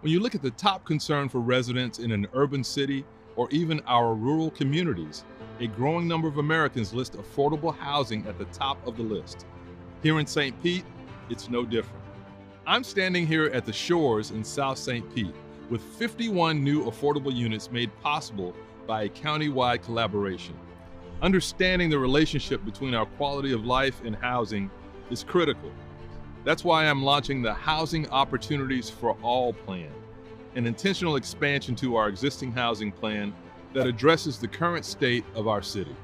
When you look at the top concern for residents in an urban city or even our rural communities, a growing number of Americans list affordable housing at the top of the list. Here in St. Pete, it's no different. I'm standing here at the Shores in South St. Pete with 51 new affordable units made possible by a county-wide collaboration. Understanding the relationship between our quality of life and housing is critical. That's why I'm launching the Housing Opportunities for All plan, an intentional expansion to our existing housing plan that addresses the current state of our city.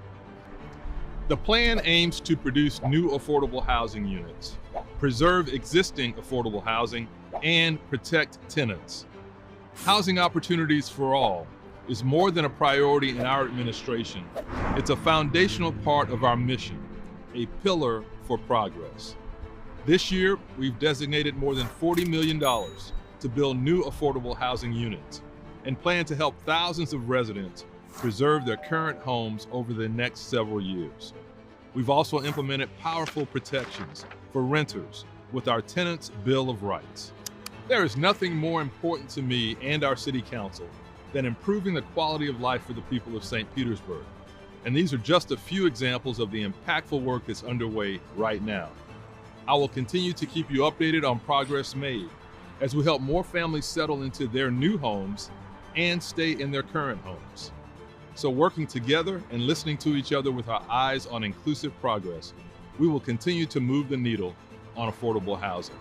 The plan aims to produce new affordable housing units, preserve existing affordable housing, and protect tenants. Housing Opportunities for All is more than a priority in our administration. It's a foundational part of our mission, a pillar for progress. This year, we've designated more than $40 million to build new affordable housing units and plan to help thousands of residents preserve their current homes over the next several years. We've also implemented powerful protections for renters with our Tenants' Bill of Rights. There is nothing more important to me and our City Council than improving the quality of life for the people of St. Petersburg. And these are just a few examples of the impactful work that's underway right now. I will continue to keep you updated on progress made as we help more families settle into their new homes and stay in their current homes. So working together and listening to each other with our eyes on inclusive progress, we will continue to move the needle on affordable housing.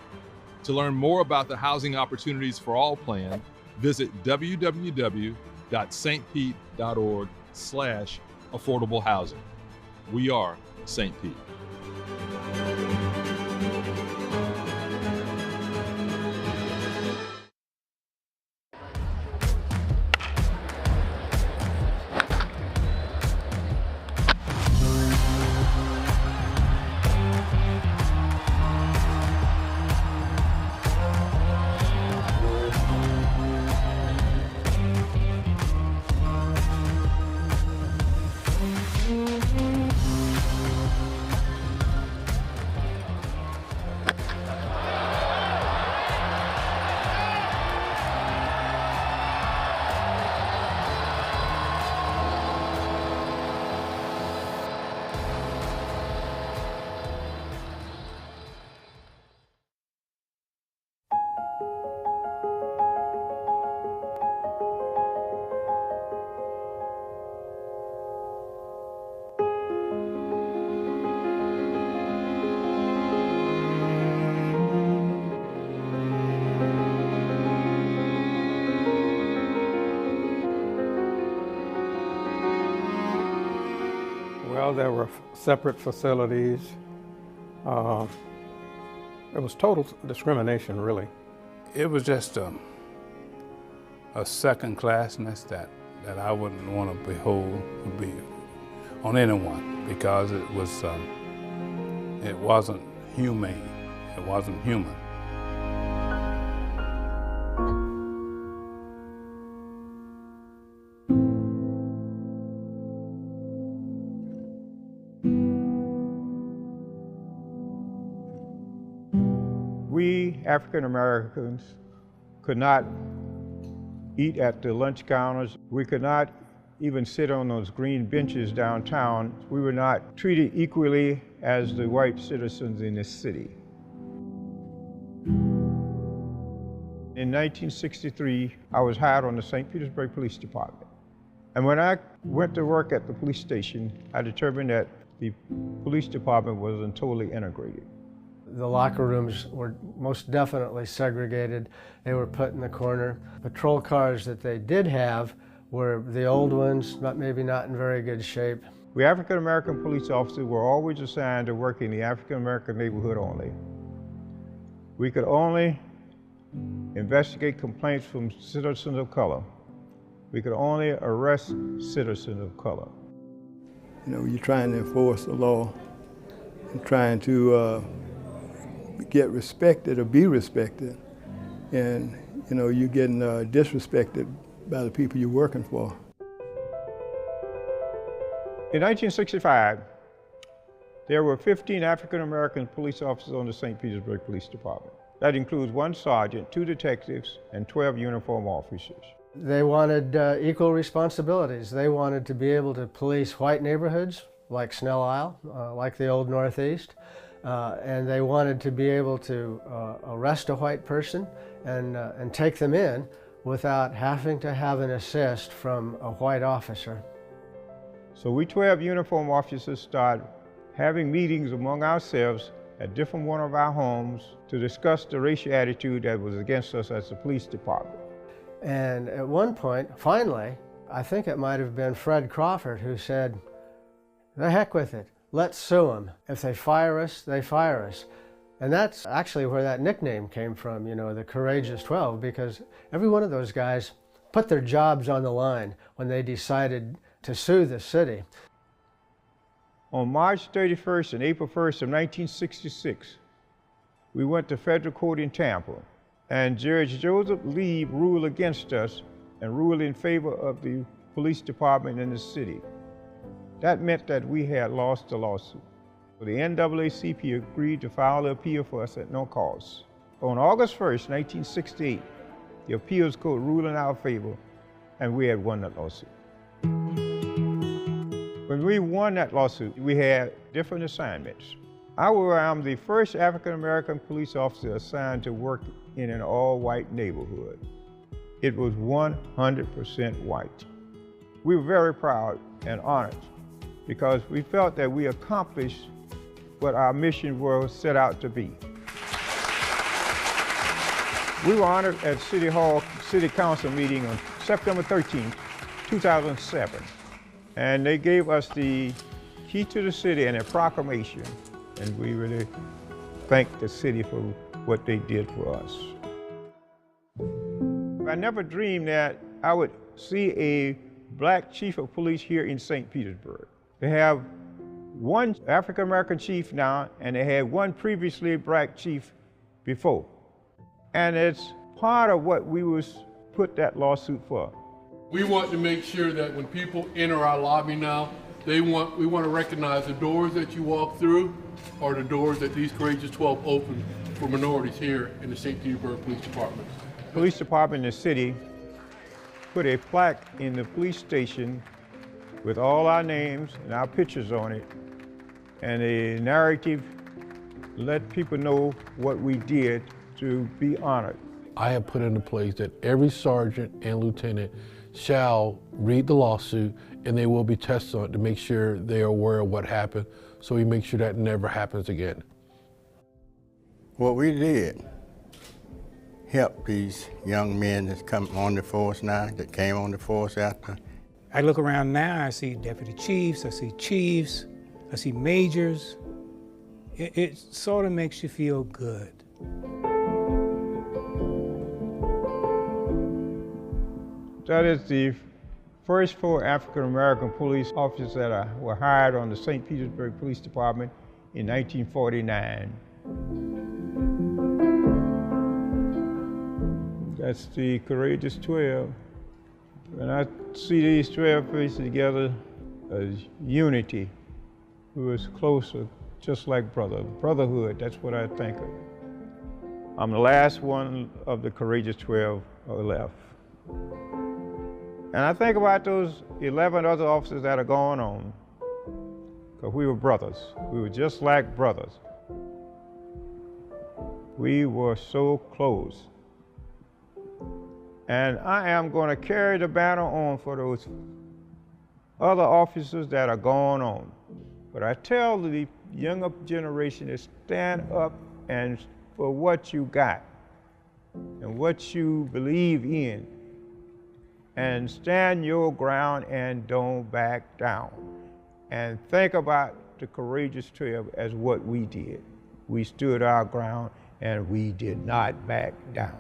To learn more about the Housing Opportunities for All plan, visit www.stpete.org/affordable housing. We are St. Pete. Well, there were separate facilities. It was total discrimination, really. It was just a second-classness that I wouldn't want to behold or be on anyone, because it wasn't humane. It wasn't human. We African Americans could not eat at the lunch counters. We could not even sit on those green benches downtown. We were not treated equally as the white citizens in this city. In 1963, I was hired on the St. Petersburg Police Department. And when I went to work at the police station, I determined that the police department wasn't totally integrated. The locker rooms were most definitely segregated. They were put in the corner. Patrol cars that they did have were the old ones, but maybe not in very good shape. We African American police officers were always assigned to work in the African American neighborhood only. We could only investigate complaints from citizens of color. We could only arrest citizens of color. You know, you're trying to enforce the law and trying to get respected or be respected, and you know, you're getting disrespected by the people you're working for. In 1965, there were 15 African American police officers on the St. Petersburg Police Department. That includes 1 sergeant, 2 detectives, and 12 uniformed officers. They wanted equal responsibilities. They wanted to be able to police white neighborhoods like Snell Isle, like the Old Northeast, and they wanted to be able to arrest a white person and take them in without having to have an assist from a white officer. So we 12 uniformed officers started having meetings among ourselves at different one of our homes to discuss the racial attitude that was against us as a police department. And at one point, finally, I think it might have been Fred Crawford who said, "The heck with it, let's sue them. If they fire us, they fire us." And that's actually where that nickname came from, you know, the Courageous 12, because every one of those guys put their jobs on the line when they decided to sue the city. On March 31st and April 1st of 1966, we went to federal court in Tampa, and Judge Joseph Lee ruled against us and ruled in favor of the police department in the city. That meant that we had lost the lawsuit. So the NAACP agreed to file the appeal for us at no cost. On August 1st, 1968, the appeals court ruled in our favor, and we had won that lawsuit. When we won that lawsuit, we had different assignments. I'm the first African-American police officer assigned to work in an all-white neighborhood. It was 100% white. We were very proud and honored because we felt that we accomplished what our mission was set out to be. We were honored at City Hall City Council meeting on September 13, 2007. And they gave us the key to the city and a proclamation. And we really thank the city for what they did for us. I never dreamed that I would see a black chief of police here in St. Petersburg. They have 1 African-American chief now, and they had 1 previously black chief before. And it's part of what we was put that lawsuit for. We want to make sure that when people enter our lobby now, we want to recognize the doors that you walk through are the doors that these Courageous 12 open for minorities here in the St. Petersburg Police Department. Police department in the city put a plaque in the police station with all our names and our pictures on it, and a narrative let people know what we did to be honored. I have put into place that every sergeant and lieutenant shall read the lawsuit, and they will be tested on it to make sure they are aware of what happened, so we make sure that never happens again. What we did help these young men that come on the force now, that came on the force after. I look around now, I see deputy chiefs, I see majors. It sort of makes you feel good. That is the first 4 African-American police officers that were hired on the St. Petersburg Police Department in 1949. That's the Courageous 12. And I see these 12 faces together as unity. We was closer, just like brotherhood, that's what I think of. I'm the last one of the Courageous 12 left. And I think about those 11 other officers that are going on, because we were brothers. We were just like brothers. We were so close. And I am going to carry the banner on for those other officers that are going on. But I tell the younger generation to stand up and for what you got and what you believe in, and stand your ground and don't back down. And think about the Courageous 12 as what we did. We stood our ground and we did not back down.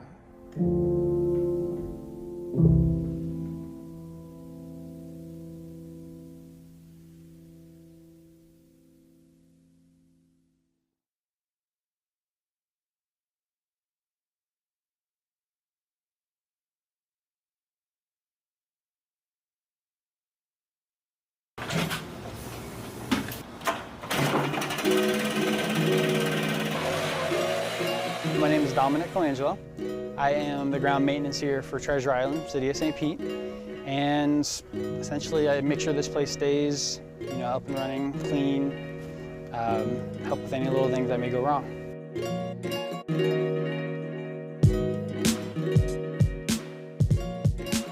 My name is Dominic Colangelo. I am the ground maintenance here for Treasure Island, City of St. Pete. And essentially I make sure this place stays, up and running, clean, help with any little things that may go wrong.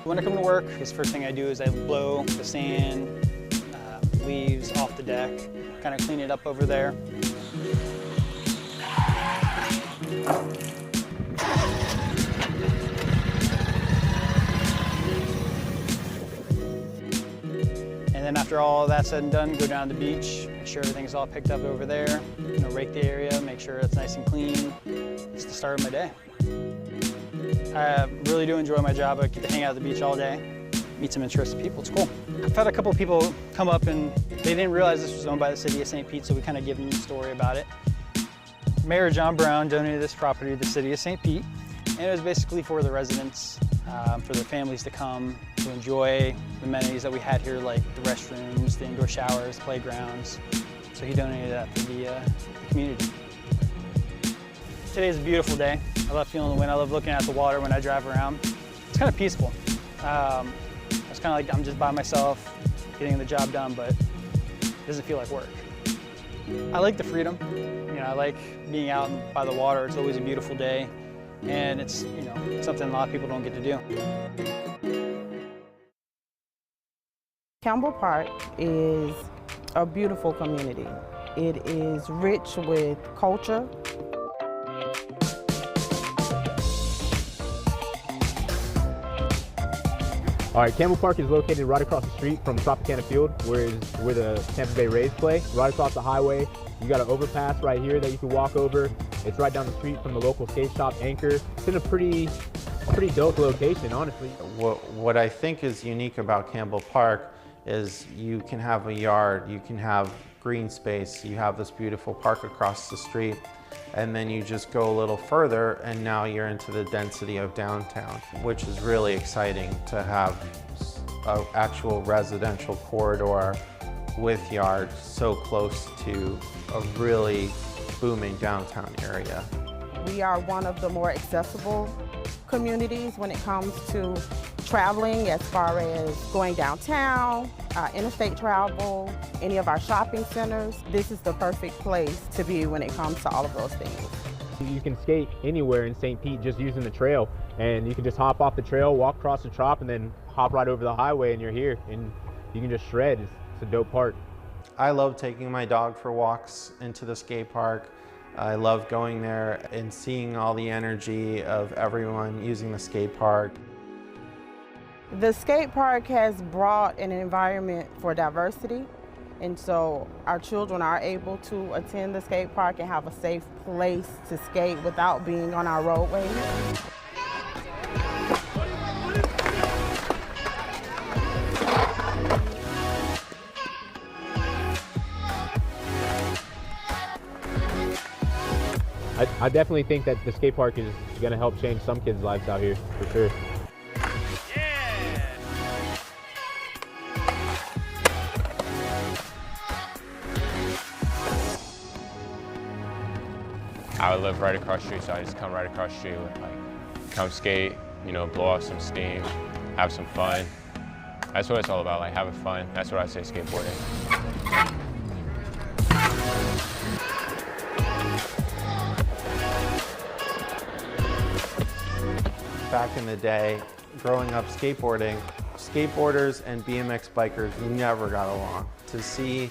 When I come to work, the first thing I do is I blow the sand, leaves off the deck, kind of clean it up over there. And then after all that's said and done, go down to the beach, make sure everything's all picked up over there, rake the area, make sure it's nice and clean. It's the start of my day. I really do enjoy my job. I get to hang out at the beach all day, meet some interesting people. It's cool. I've had a couple of people come up and they didn't realize this was owned by the City of St. Pete, so we kind of give them the story about it. Mayor John Brown donated this property to the City of St. Pete, and it was basically for the residents, for their families to come to enjoy the amenities that we had here, like the restrooms, the indoor showers, playgrounds. So he donated that for the community. Today's a beautiful day. I love feeling the wind. I love looking at the water when I drive around. It's kind of peaceful. It's kind of like I'm just by myself, getting the job done, but it doesn't feel like work. I like the freedom. I like being out by the water. It's always a beautiful day, and it's something a lot of people don't get to do. Campbell Park is a beautiful community. It is rich with culture. All right, Campbell Park is located right across the street from Tropicana Field, where the Tampa Bay Rays play. Right across the highway, you got an overpass right here that you can walk over. It's right down the street from the local skate shop, Anchor. It's in a pretty dope location, honestly. What I think is unique about Campbell Park is you can have a yard, you can have green space, you have this beautiful park across the street, and then you just go a little further and now you're into the density of downtown, which is really exciting to have an actual residential corridor with yards so close to a really booming downtown area. We are one of the more accessible communities when it comes to traveling, as far as going downtown, interstate travel, any of our shopping centers. This is the perfect place to be when it comes to all of those things. You can skate anywhere in St. Pete just using the trail, and you can just hop off the trail, walk across the Trop, and then hop right over the highway and you're here, and you can just shred. It's a dope park. I love taking my dog for walks into the skate park. I love going there and seeing all the energy of everyone using the skate park. The skate park has brought an environment for diversity, and so our children are able to attend the skate park and have a safe place to skate without being on our roadways. I definitely think that the skate park is going to help change some kids' lives out here, for sure. I live right across the street, so I just come right across the street, come skate, blow off some steam, have some fun. That's what it's all about, having fun. That's what I say skateboarding. Back in the day, growing up skateboarding, skateboarders and BMX bikers never got along. To see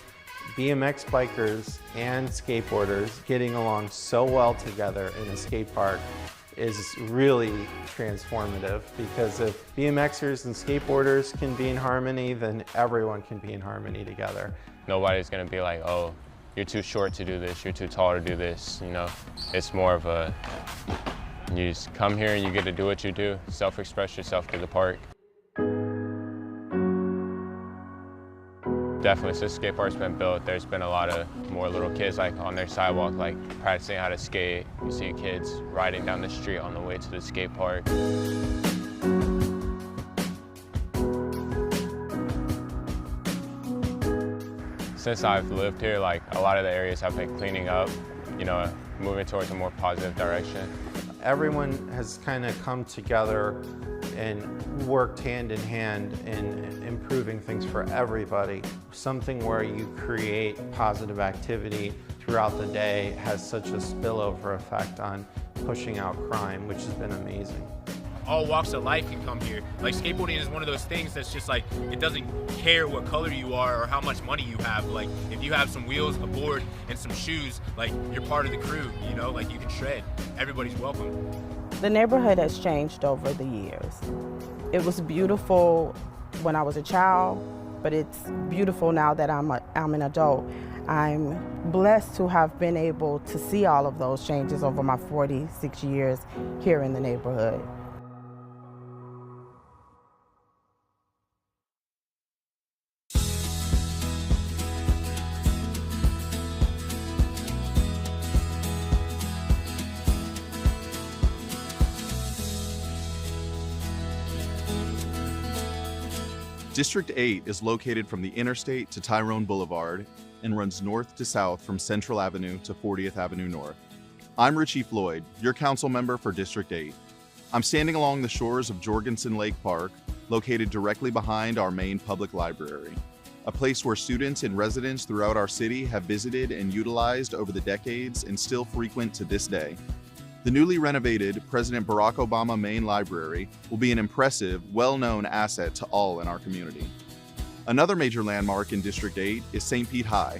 BMX bikers and skateboarders getting along so well together in a skate park is really transformative, because if BMXers and skateboarders can be in harmony, then everyone can be in harmony together. Nobody's gonna be like, oh, you're too short to do this, you're too tall to do this, It's more of a, you just come here and you get to do what you do, self-express yourself through the park. Definitely, since the skate park's been built, there's been a lot of more little kids on their sidewalk, practicing how to skate. You see kids riding down the street on the way to the skate park. Since I've lived here, a lot of the areas have been cleaning up, moving towards a more positive direction. Everyone has kind of come together and worked hand in hand in improving things for everybody. Something where you create positive activity throughout the day has such a spillover effect on pushing out crime, which has been amazing. All walks of life can come here. Like, skateboarding is one of those things that's just like, it doesn't care what color you are or how much money you have. Like, if you have some wheels, a board, and some shoes, like, you're part of the crew, you know? Like, you can shred. Everybody's welcome. The neighborhood has changed over the years. It was beautiful when I was a child, but it's beautiful now that I'm an adult. I'm blessed to have been able to see all of those changes over my 46 years here in the neighborhood. District 8 is located from the interstate to Tyrone Boulevard and runs north to south from Central Avenue to 40th Avenue North. I'm Richie Floyd, your council member for District 8. I'm standing along the shores of Jorgensen Lake Park, located directly behind our main public library, a place where students and residents throughout our city have visited and utilized over the decades and still frequent to this day. The newly renovated President Barack Obama Main Library will be an impressive, well-known asset to all in our community. Another major landmark in District 8 is St. Pete High.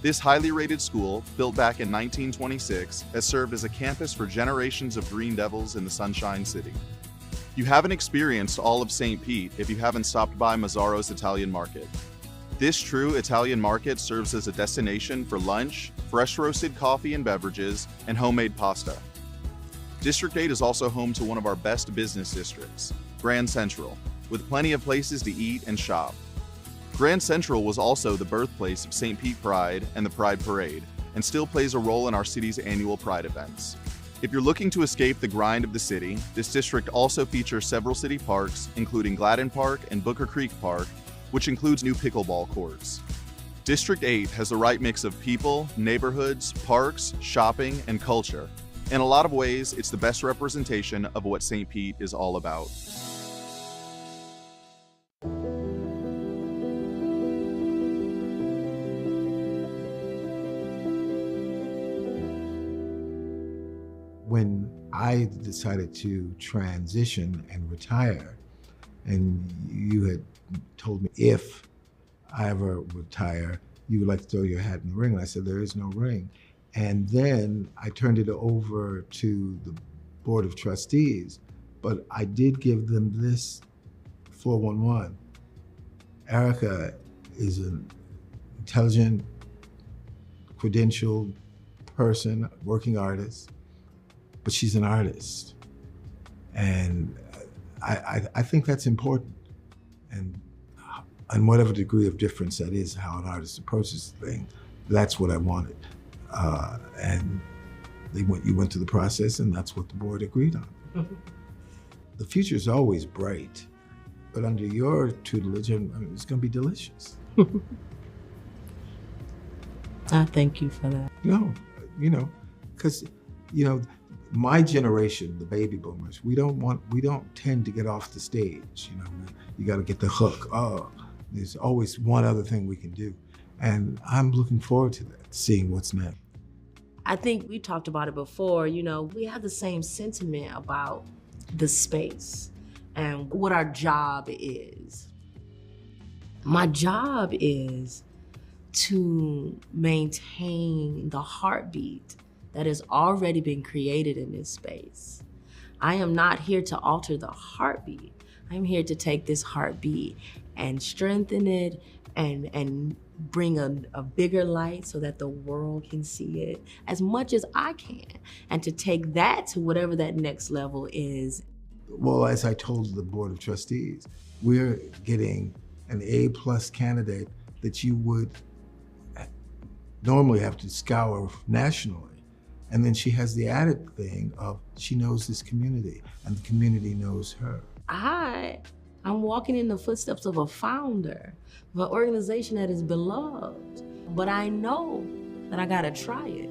This highly rated school, built back in 1926, has served as a campus for generations of Green Devils in the Sunshine City. You haven't experienced all of St. Pete if you haven't stopped by Mazzaro's Italian Market. This true Italian market serves as a destination for lunch, fresh roasted coffee and beverages, and homemade pasta. District 8 is also home to one of our best business districts, Grand Central, with plenty of places to eat and shop. Grand Central was also the birthplace of St. Pete Pride and the Pride Parade, and still plays a role in our city's annual Pride events. If you're looking to escape the grind of the city, this district also features several city parks, including Gladden Park and Booker Creek Park, which includes new pickleball courts. District 8 has the right mix of people, neighborhoods, parks, shopping, and culture. In a lot of ways, it's the best representation of what St. Pete is all about. When I decided to transition and retire, and you had told me if I ever retire, you would like to throw your hat in the ring, and I said, there is no ring. And then I turned it over to the Board of Trustees, but I did give them this 411. Erica is an intelligent, credentialed person, working artist, but she's an artist. And I think that's important. And whatever degree of difference that is, how an artist approaches the thing, that's what I wanted. And you went through the process, and that's what the board agreed on. The future is always bright, but under your tutelage, it's going to be delicious. I thank you for that. No, because my generation, the baby boomers, we don't tend to get off the stage. You got to get the hook. Oh, there's always one other thing we can do. And I'm looking forward to that, seeing what's next. I think we talked about it before, we have the same sentiment about the space and what our job is. My job is to maintain the heartbeat that has already been created in this space. I am not here to alter the heartbeat. I'm here to take this heartbeat and strengthen it and bring a bigger light so that the world can see it as much as I can, and to take that to whatever that next level is. Well, as I told the Board of Trustees, we're getting an A+ candidate that you would normally have to scour nationally. And then she has the added thing of she knows this community and the community knows her. I'm walking in the footsteps of a founder of an organization that is beloved. But I know that I gotta try it.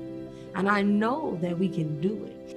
And I know that we can do it.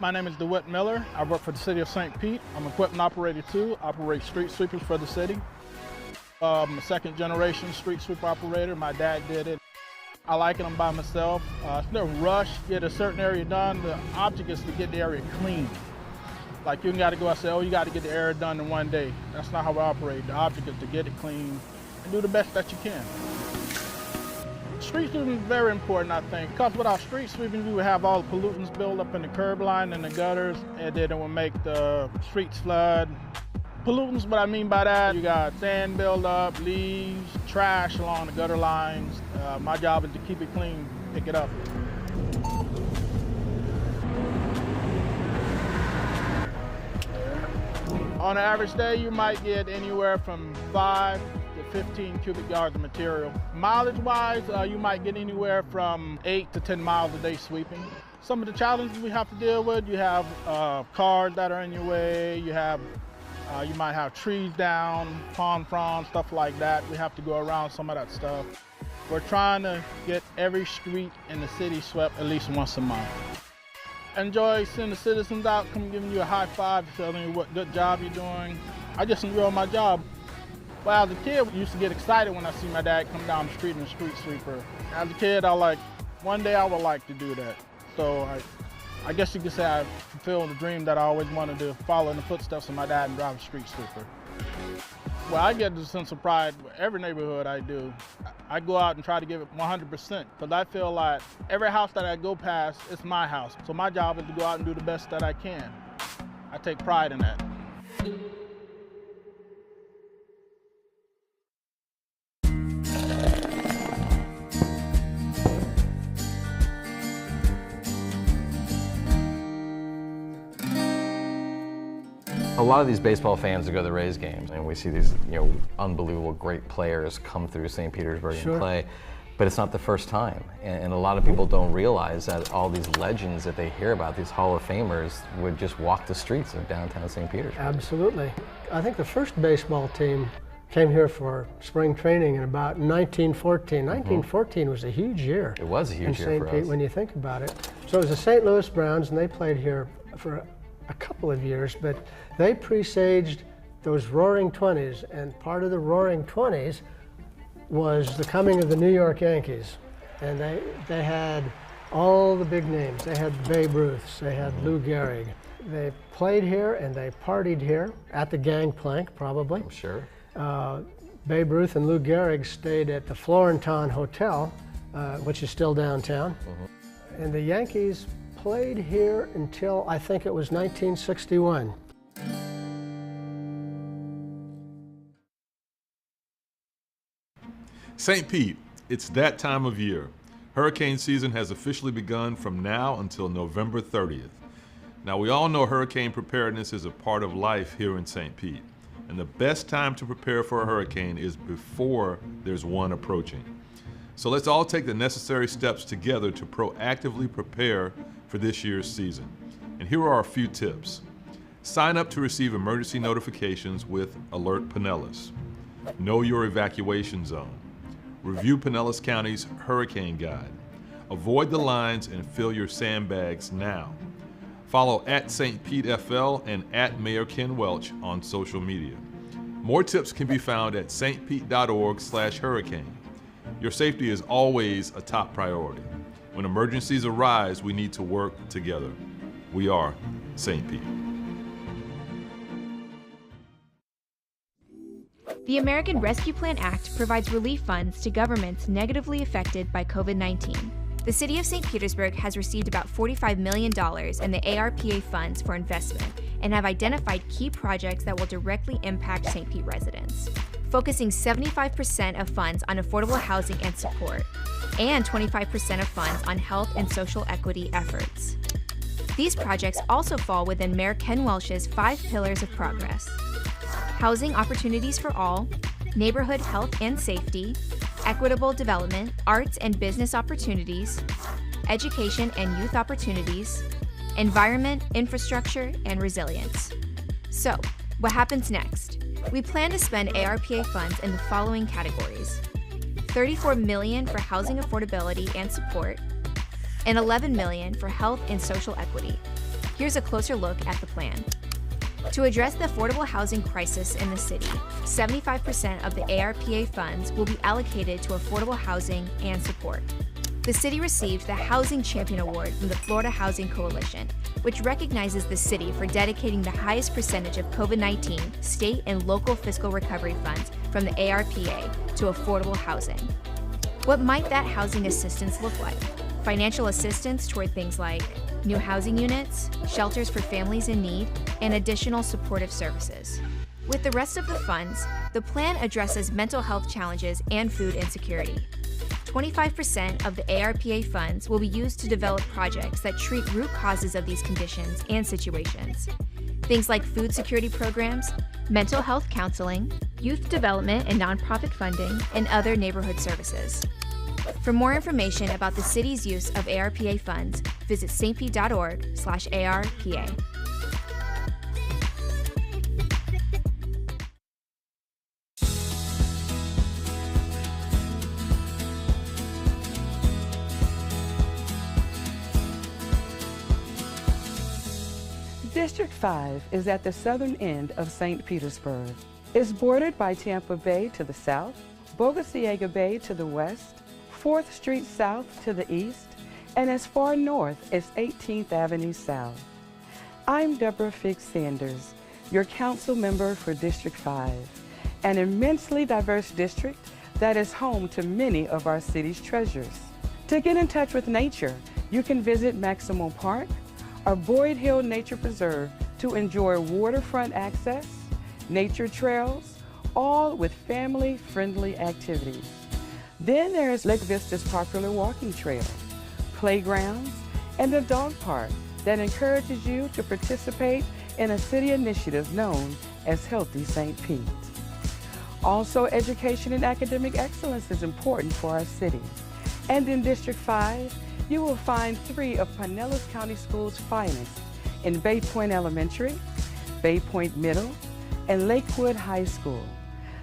My name is DeWitt Miller. I work for the city of St. Pete. I'm equipment operator too, operate street sweepers for the city. I'm a second generation street sweeper operator. My dad did it. I like it, I'm by myself. It's no rush, get a certain area done. The object is to get the area clean. Like you gotta go and say, oh, you gotta get the area done in one day. That's not how we operate. The object is to get it clean and do the best that you can. Street sweeping is very important, I think, because without street sweeping, you would have all the pollutants build up in the curb line and the gutters, and then it will make the streets flood. Pollutants, what I mean by that, you got sand build up, leaves, trash along the gutter lines. My job is to keep it clean, pick it up. On an average day, you might get anywhere from 5 to 15 cubic yards of material. Mileage-wise, you might get anywhere from 8 to 10 miles a day sweeping. Some of the challenges we have to deal with, you have cars that are in your way, you might have trees down, palm fronds, stuff like that. We have to go around some of that stuff. We're trying to get every street in the city swept at least once a month. Enjoy seeing the citizens out, come giving you a high five, telling you what good job you're doing. I just enjoy my job. Well, as a kid, I used to get excited when I see my dad come down the street in a street sweeper. As a kid, one day I would like to do that. So I guess you could say I fulfilled the dream that I always wanted to follow in the footsteps of my dad and drive a street sweeper. Well, I get a sense of pride with every neighborhood I do. I go out and try to give it 100% because I feel like every house that I go past, it's my house. So my job is to go out and do the best that I can. I take pride in that. A lot of these baseball fans go to the Rays games, and we see these, unbelievable great players come through St. Petersburg and play, but it's not the first time. And a lot of people don't realize that all these legends that they hear about, these Hall of Famers, would just walk the streets of downtown St. Petersburg. Absolutely. I think the first baseball team came here for spring training in about 1914. 1914 was a huge year. It was a huge year for us. in St. Pete when you think about it. So it was the St. Louis Browns, and they played here for a couple of years, but they presaged those Roaring 20s, and part of the Roaring 20s was the coming of the New York Yankees. And they had all the big names. They had Babe Ruth, they had Lou Gehrig. They played here and they partied here at the Gangplank, probably. I'm sure. Babe Ruth and Lou Gehrig stayed at the Florenton Hotel, which is still downtown. And the Yankees played here until I think it was 1961. St. Pete, it's that time of year. Hurricane season has officially begun from now until November 30th. Now, we all know hurricane preparedness is a part of life here in St. Pete, and the best time to prepare for a hurricane is before there's one approaching. So let's all take the necessary steps together to proactively prepare for this year's season. And here are a few tips. Sign up to receive emergency notifications with Alert Pinellas. Know your evacuation zone. Review Pinellas County's Hurricane Guide. Avoid the lines and fill your sandbags now. Follow @StPeteFL and @Mayor Ken Welch on social media. More tips can be found at stpete.org/hurricane. Your safety is always a top priority. When emergencies arise, we need to work together. We are St. Pete. The American Rescue Plan Act provides relief funds to governments negatively affected by COVID-19. The City of St. Petersburg has received about $45 million in the ARPA funds for investment and have identified key projects that will directly impact St. Pete residents, focusing 75% of funds on affordable housing and support, and 25% of funds on health and social equity efforts. These projects also fall within Mayor Ken Welch's 5 pillars of progress: housing opportunities for all, neighborhood health and safety, equitable development, arts and business opportunities, education and youth opportunities, environment, infrastructure, and resilience. So, what happens next? We plan to spend ARPA funds in the following categories: $34 million for housing affordability and support, and $11 million for health and social equity. Here's a closer look at the plan. To address the affordable housing crisis in the city, 75% of the ARPA funds will be allocated to affordable housing and support. The city received the Housing Champion Award from the Florida Housing Coalition, which recognizes the city for dedicating the highest percentage of COVID-19 state and local fiscal recovery funds from the ARPA to affordable housing. What might that housing assistance look like? Financial assistance toward things like new housing units, shelters for families in need, and additional supportive services. With the rest of the funds, the plan addresses mental health challenges and food insecurity. 25% of the ARPA funds will be used to develop projects that treat root causes of these conditions and situations. Things like food security programs, mental health counseling, youth development and nonprofit funding, and other neighborhood services. For more information about the city's use of ARPA funds, visit stp.org/ARPA. District 5 is at the southern end of St. Petersburg. It's bordered by Tampa Bay to the south, Bogosiega Bay to the west, 4th Street South to the east, and as far north as 18th Avenue South. I'm Deborah Figgs Sanders, your council member for District 5, an immensely diverse district that is home to many of our city's treasures. To get in touch with nature, you can visit Maximo Park or Boyd Hill Nature Preserve to enjoy waterfront access, nature trails, all with family-friendly activities. Then there is Lake Vista's popular walking trail, playgrounds, and a dog park that encourages you to participate in a city initiative known as Healthy St. Pete. Also, education and academic excellence is important for our city. And in District 5, you will find 3 of Pinellas County Schools' finest in Bay Point Elementary, Bay Point Middle, and Lakewood High School.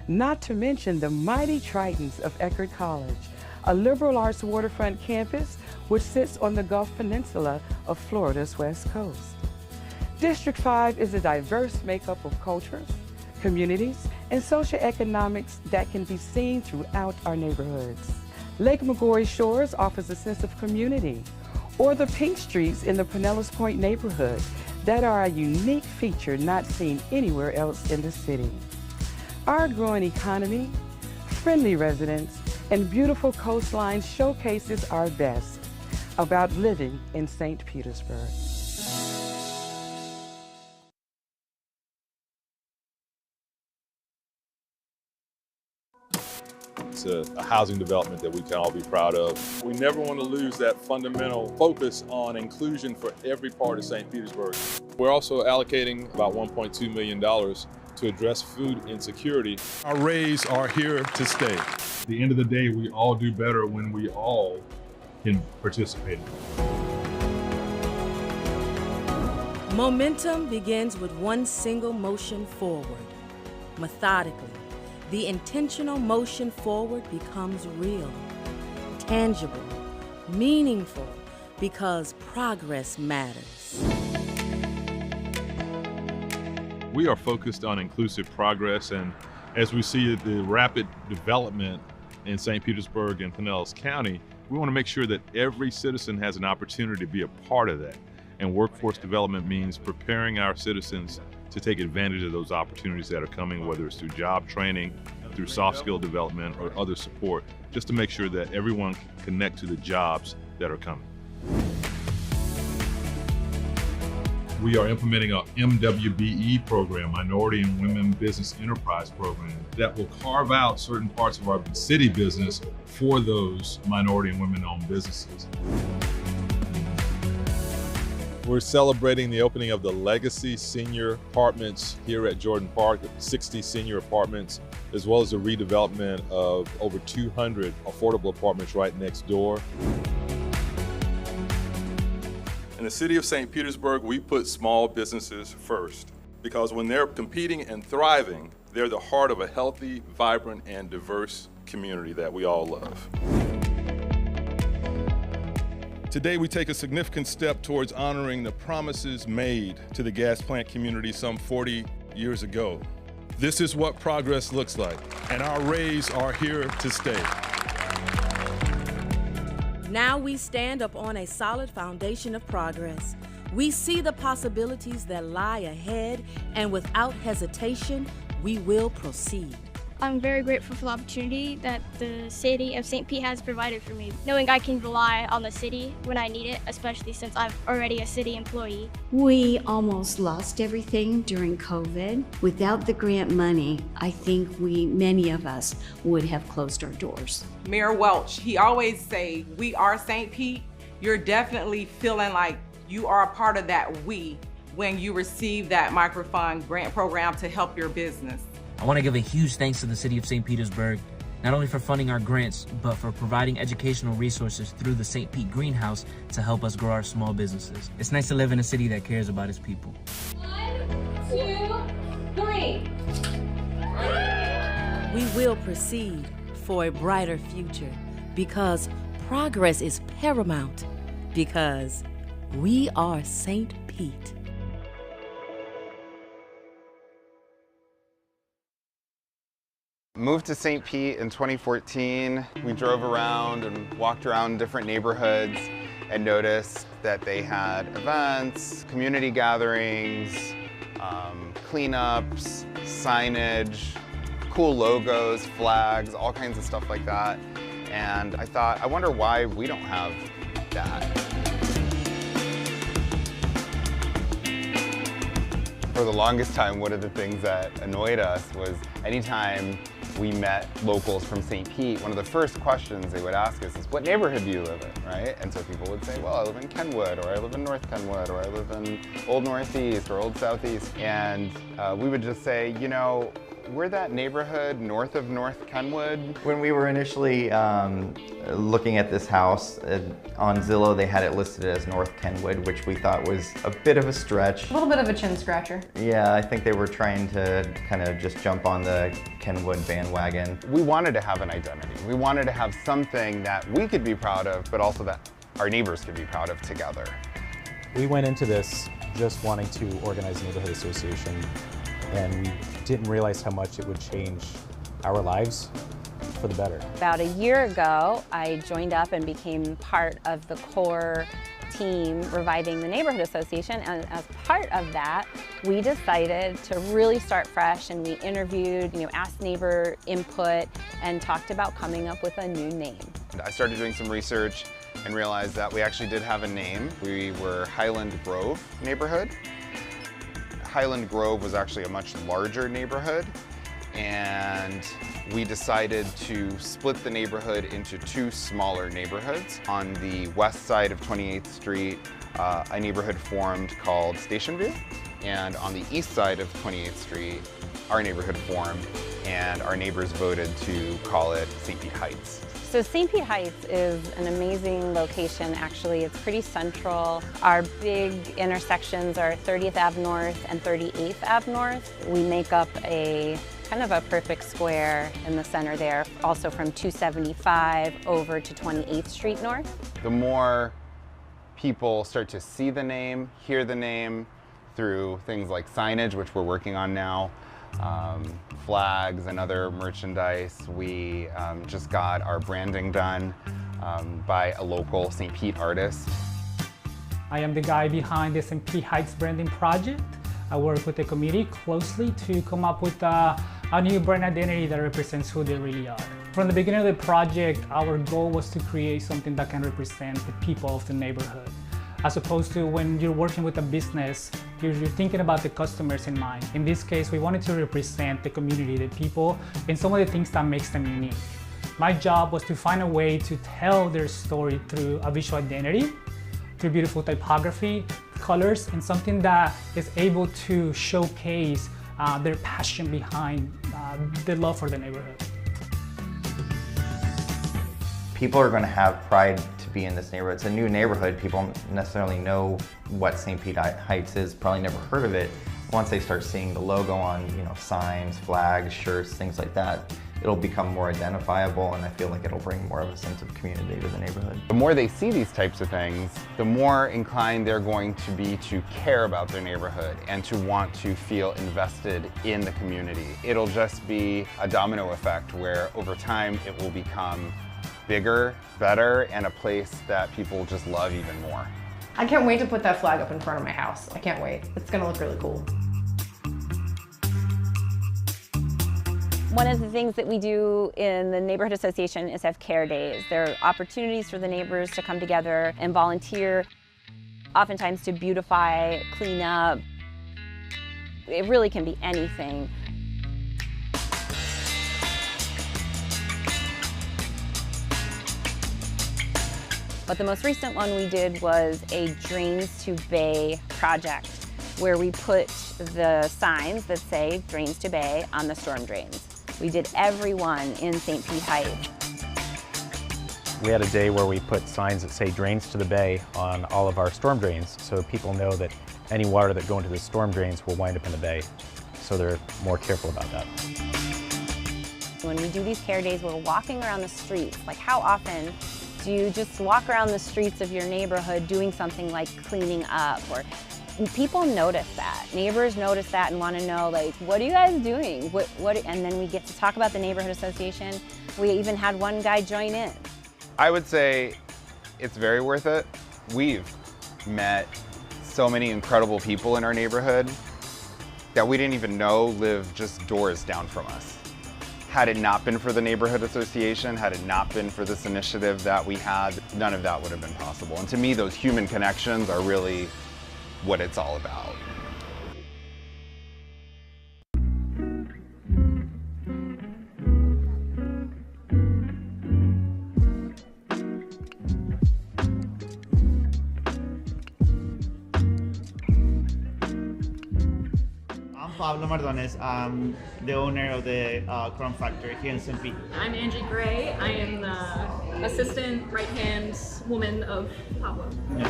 Not to mention the mighty Tritons of Eckerd College, a liberal arts waterfront campus which sits on the Gulf Peninsula of Florida's west coast. District 5 is a diverse makeup of cultures, communities, and socioeconomics that can be seen throughout our neighborhoods. Lake McGorry Shores offers a sense of community, or the pink streets in the Pinellas Point neighborhood that are a unique feature not seen anywhere else in the city. Our growing economy, friendly residents, and beautiful coastline showcases our best about living in St. Petersburg. It's a housing development that we can all be proud of. We never want to lose that fundamental focus on inclusion for every part of St. Petersburg. We're also allocating about $1.2 million to address food insecurity. Our rays are here to stay. At the end of the day, we all do better when we all can participate. Momentum begins with one single motion forward, methodically. The intentional motion forward becomes real, tangible, meaningful, because progress matters. We are focused on inclusive progress, and as we see the rapid development in St. Petersburg and Pinellas County, we want to make sure that every citizen has an opportunity to be a part of that. And workforce development means preparing our citizens to take advantage of those opportunities that are coming, whether it's through job training, through soft skill development, or other support, just to make sure that everyone can connect to the jobs that are coming. We are implementing a MWBE program, Minority and Women Business Enterprise Program, that will carve out certain parts of our city business for those minority and women-owned businesses. We're celebrating the opening of the Legacy Senior Apartments here at Jordan Park, 60 senior apartments, as well as the redevelopment of over 200 affordable apartments right next door. In the city of St. Petersburg, we put small businesses first because when they're competing and thriving, they're the heart of a healthy, vibrant, and diverse community that we all love. Today, we take a significant step towards honoring the promises made to the gas plant community some 40 years ago. This is what progress looks like, and our Rays are here to stay. Now we stand up on a solid foundation of progress. We see the possibilities that lie ahead, and without hesitation, we will proceed. I'm very grateful for the opportunity that the city of St. Pete has provided for me, knowing I can rely on the city when I need it, especially since I'm already a city employee. We almost lost everything during COVID. Without the grant money, I think many of us would have closed our doors. Mayor Welch, he always say, we are St. Pete. You're definitely feeling like you are a part of that we when you receive that microfund grant program to help your business. I want to give a huge thanks to the City of St. Petersburg, not only for funding our grants, but for providing educational resources through the St. Pete Greenhouse to help us grow our small businesses. It's nice to live in a city that cares about its people. 1, 2, 3. We will proceed for a brighter future because progress is paramount, because we are St. Pete. Moved to St. Pete in 2014. We drove around and walked around different neighborhoods and noticed that they had events, community gatherings, cleanups, signage, cool logos, flags, all kinds of stuff like that. And I thought, I wonder why we don't have that. For the longest time, one of the things that annoyed us was anytime we met locals from St. Pete, one of the first questions they would ask us is, what neighborhood do you live in, right? And so people would say, well, I live in Kenwood, or I live in North Kenwood, or I live in Old Northeast, or Old Southeast. And we would just say, you know, we're that neighborhood north of North Kenwood. When we were initially looking at this house, on Zillow they had it listed as North Kenwood, which we thought was a bit of a stretch. A little bit of a chin scratcher. Yeah, I think they were trying to kind of just jump on the Kenwood bandwagon. We wanted to have an identity. We wanted to have something that we could be proud of, but also that our neighbors could be proud of together. We went into this just wanting to organize a neighborhood association, and we didn't realize how much it would change our lives for the better. About a year ago, I joined up and became part of the core team reviving the neighborhood association, and as part of that, we decided to really start fresh, and we interviewed, asked neighbor input and talked about coming up with a new name. I started doing some research and realized that we actually did have a name. We were Highland Grove neighborhood. Highland Grove was actually a much larger neighborhood, and we decided to split the neighborhood into two smaller neighborhoods. On the west side of 28th Street, a neighborhood formed called Station View, and on the east side of 28th Street, our neighborhood formed, and our neighbors voted to call it St. Pete Heights. So St. Pete Heights is an amazing location, actually. It's pretty central. Our big intersections are 30th Ave North and 38th Ave North. We make up a kind of a perfect square in the center there, also from 275 over to 28th Street North. The more people start to see the name, hear the name through things like signage, which we're working on now, flags and other merchandise. We just got our branding done by a local St. Pete artist. I am the guy behind the St. Pete Heights branding project. I work with the committee closely to come up with a new brand identity that represents who they really are. From the beginning of the project, our goal was to create something that can represent the people of the neighborhood. As opposed to when you're working with a business, you're thinking about the customers in mind. In this case, we wanted to represent the community, the people, and some of the things that makes them unique. My job was to find a way to tell their story through a visual identity, through beautiful typography, colors, and something that is able to showcase their passion behind the love for the neighborhood. People are going to have pride to be in this neighborhood. It's a new neighborhood. People don't necessarily know what St. Pete Heights is, probably never heard of it. Once they start seeing the logo on signs, flags, shirts, things like that, it'll become more identifiable, and I feel like it'll bring more of a sense of community to the neighborhood. The more they see these types of things, the more inclined they're going to be to care about their neighborhood and to want to feel invested in the community. It'll just be a domino effect where over time it will become bigger, better, and a place that people just love even more. I can't wait to put that flag up in front of my house. I can't wait. It's gonna look really cool. One of the things that we do in the neighborhood association is have care days. There are opportunities for the neighbors to come together and volunteer, oftentimes to beautify, clean up. It really can be anything. But the most recent one we did was a Drains to Bay project, where we put the signs that say Drains to Bay on the storm drains. We did every one in St. Pete Heights. We had a day where we put signs that say Drains to the Bay on all of our storm drains, so people know that any water that go into the storm drains will wind up in the bay, so they're more careful about that. When we do these care days, we're walking around the streets. Like, how often do you just walk around the streets of your neighborhood doing something like cleaning up? Or people notice that. Neighbors notice that and want to know, like, what are you guys doing? And then we get to talk about the neighborhood association. We even had one guy join in. I would say it's very worth it. We've met so many incredible people in our neighborhood that we didn't even know live just doors down from us. Had it not been for the neighborhood association, had it not been for this initiative that we had, none of that would have been possible. And to me, those human connections are really what it's all about. Pablo Mardones. I'm the owner of the Chrome Factory here in St. Pete. I'm Angie Gray. I am the assistant right-hand woman of Pablo. Yeah.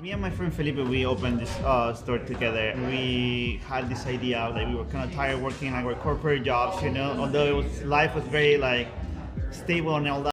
Me and my friend Felipe, we opened this store together. We had this idea that we were kind of tired working like our corporate jobs, you know, although life was very like stable and all that.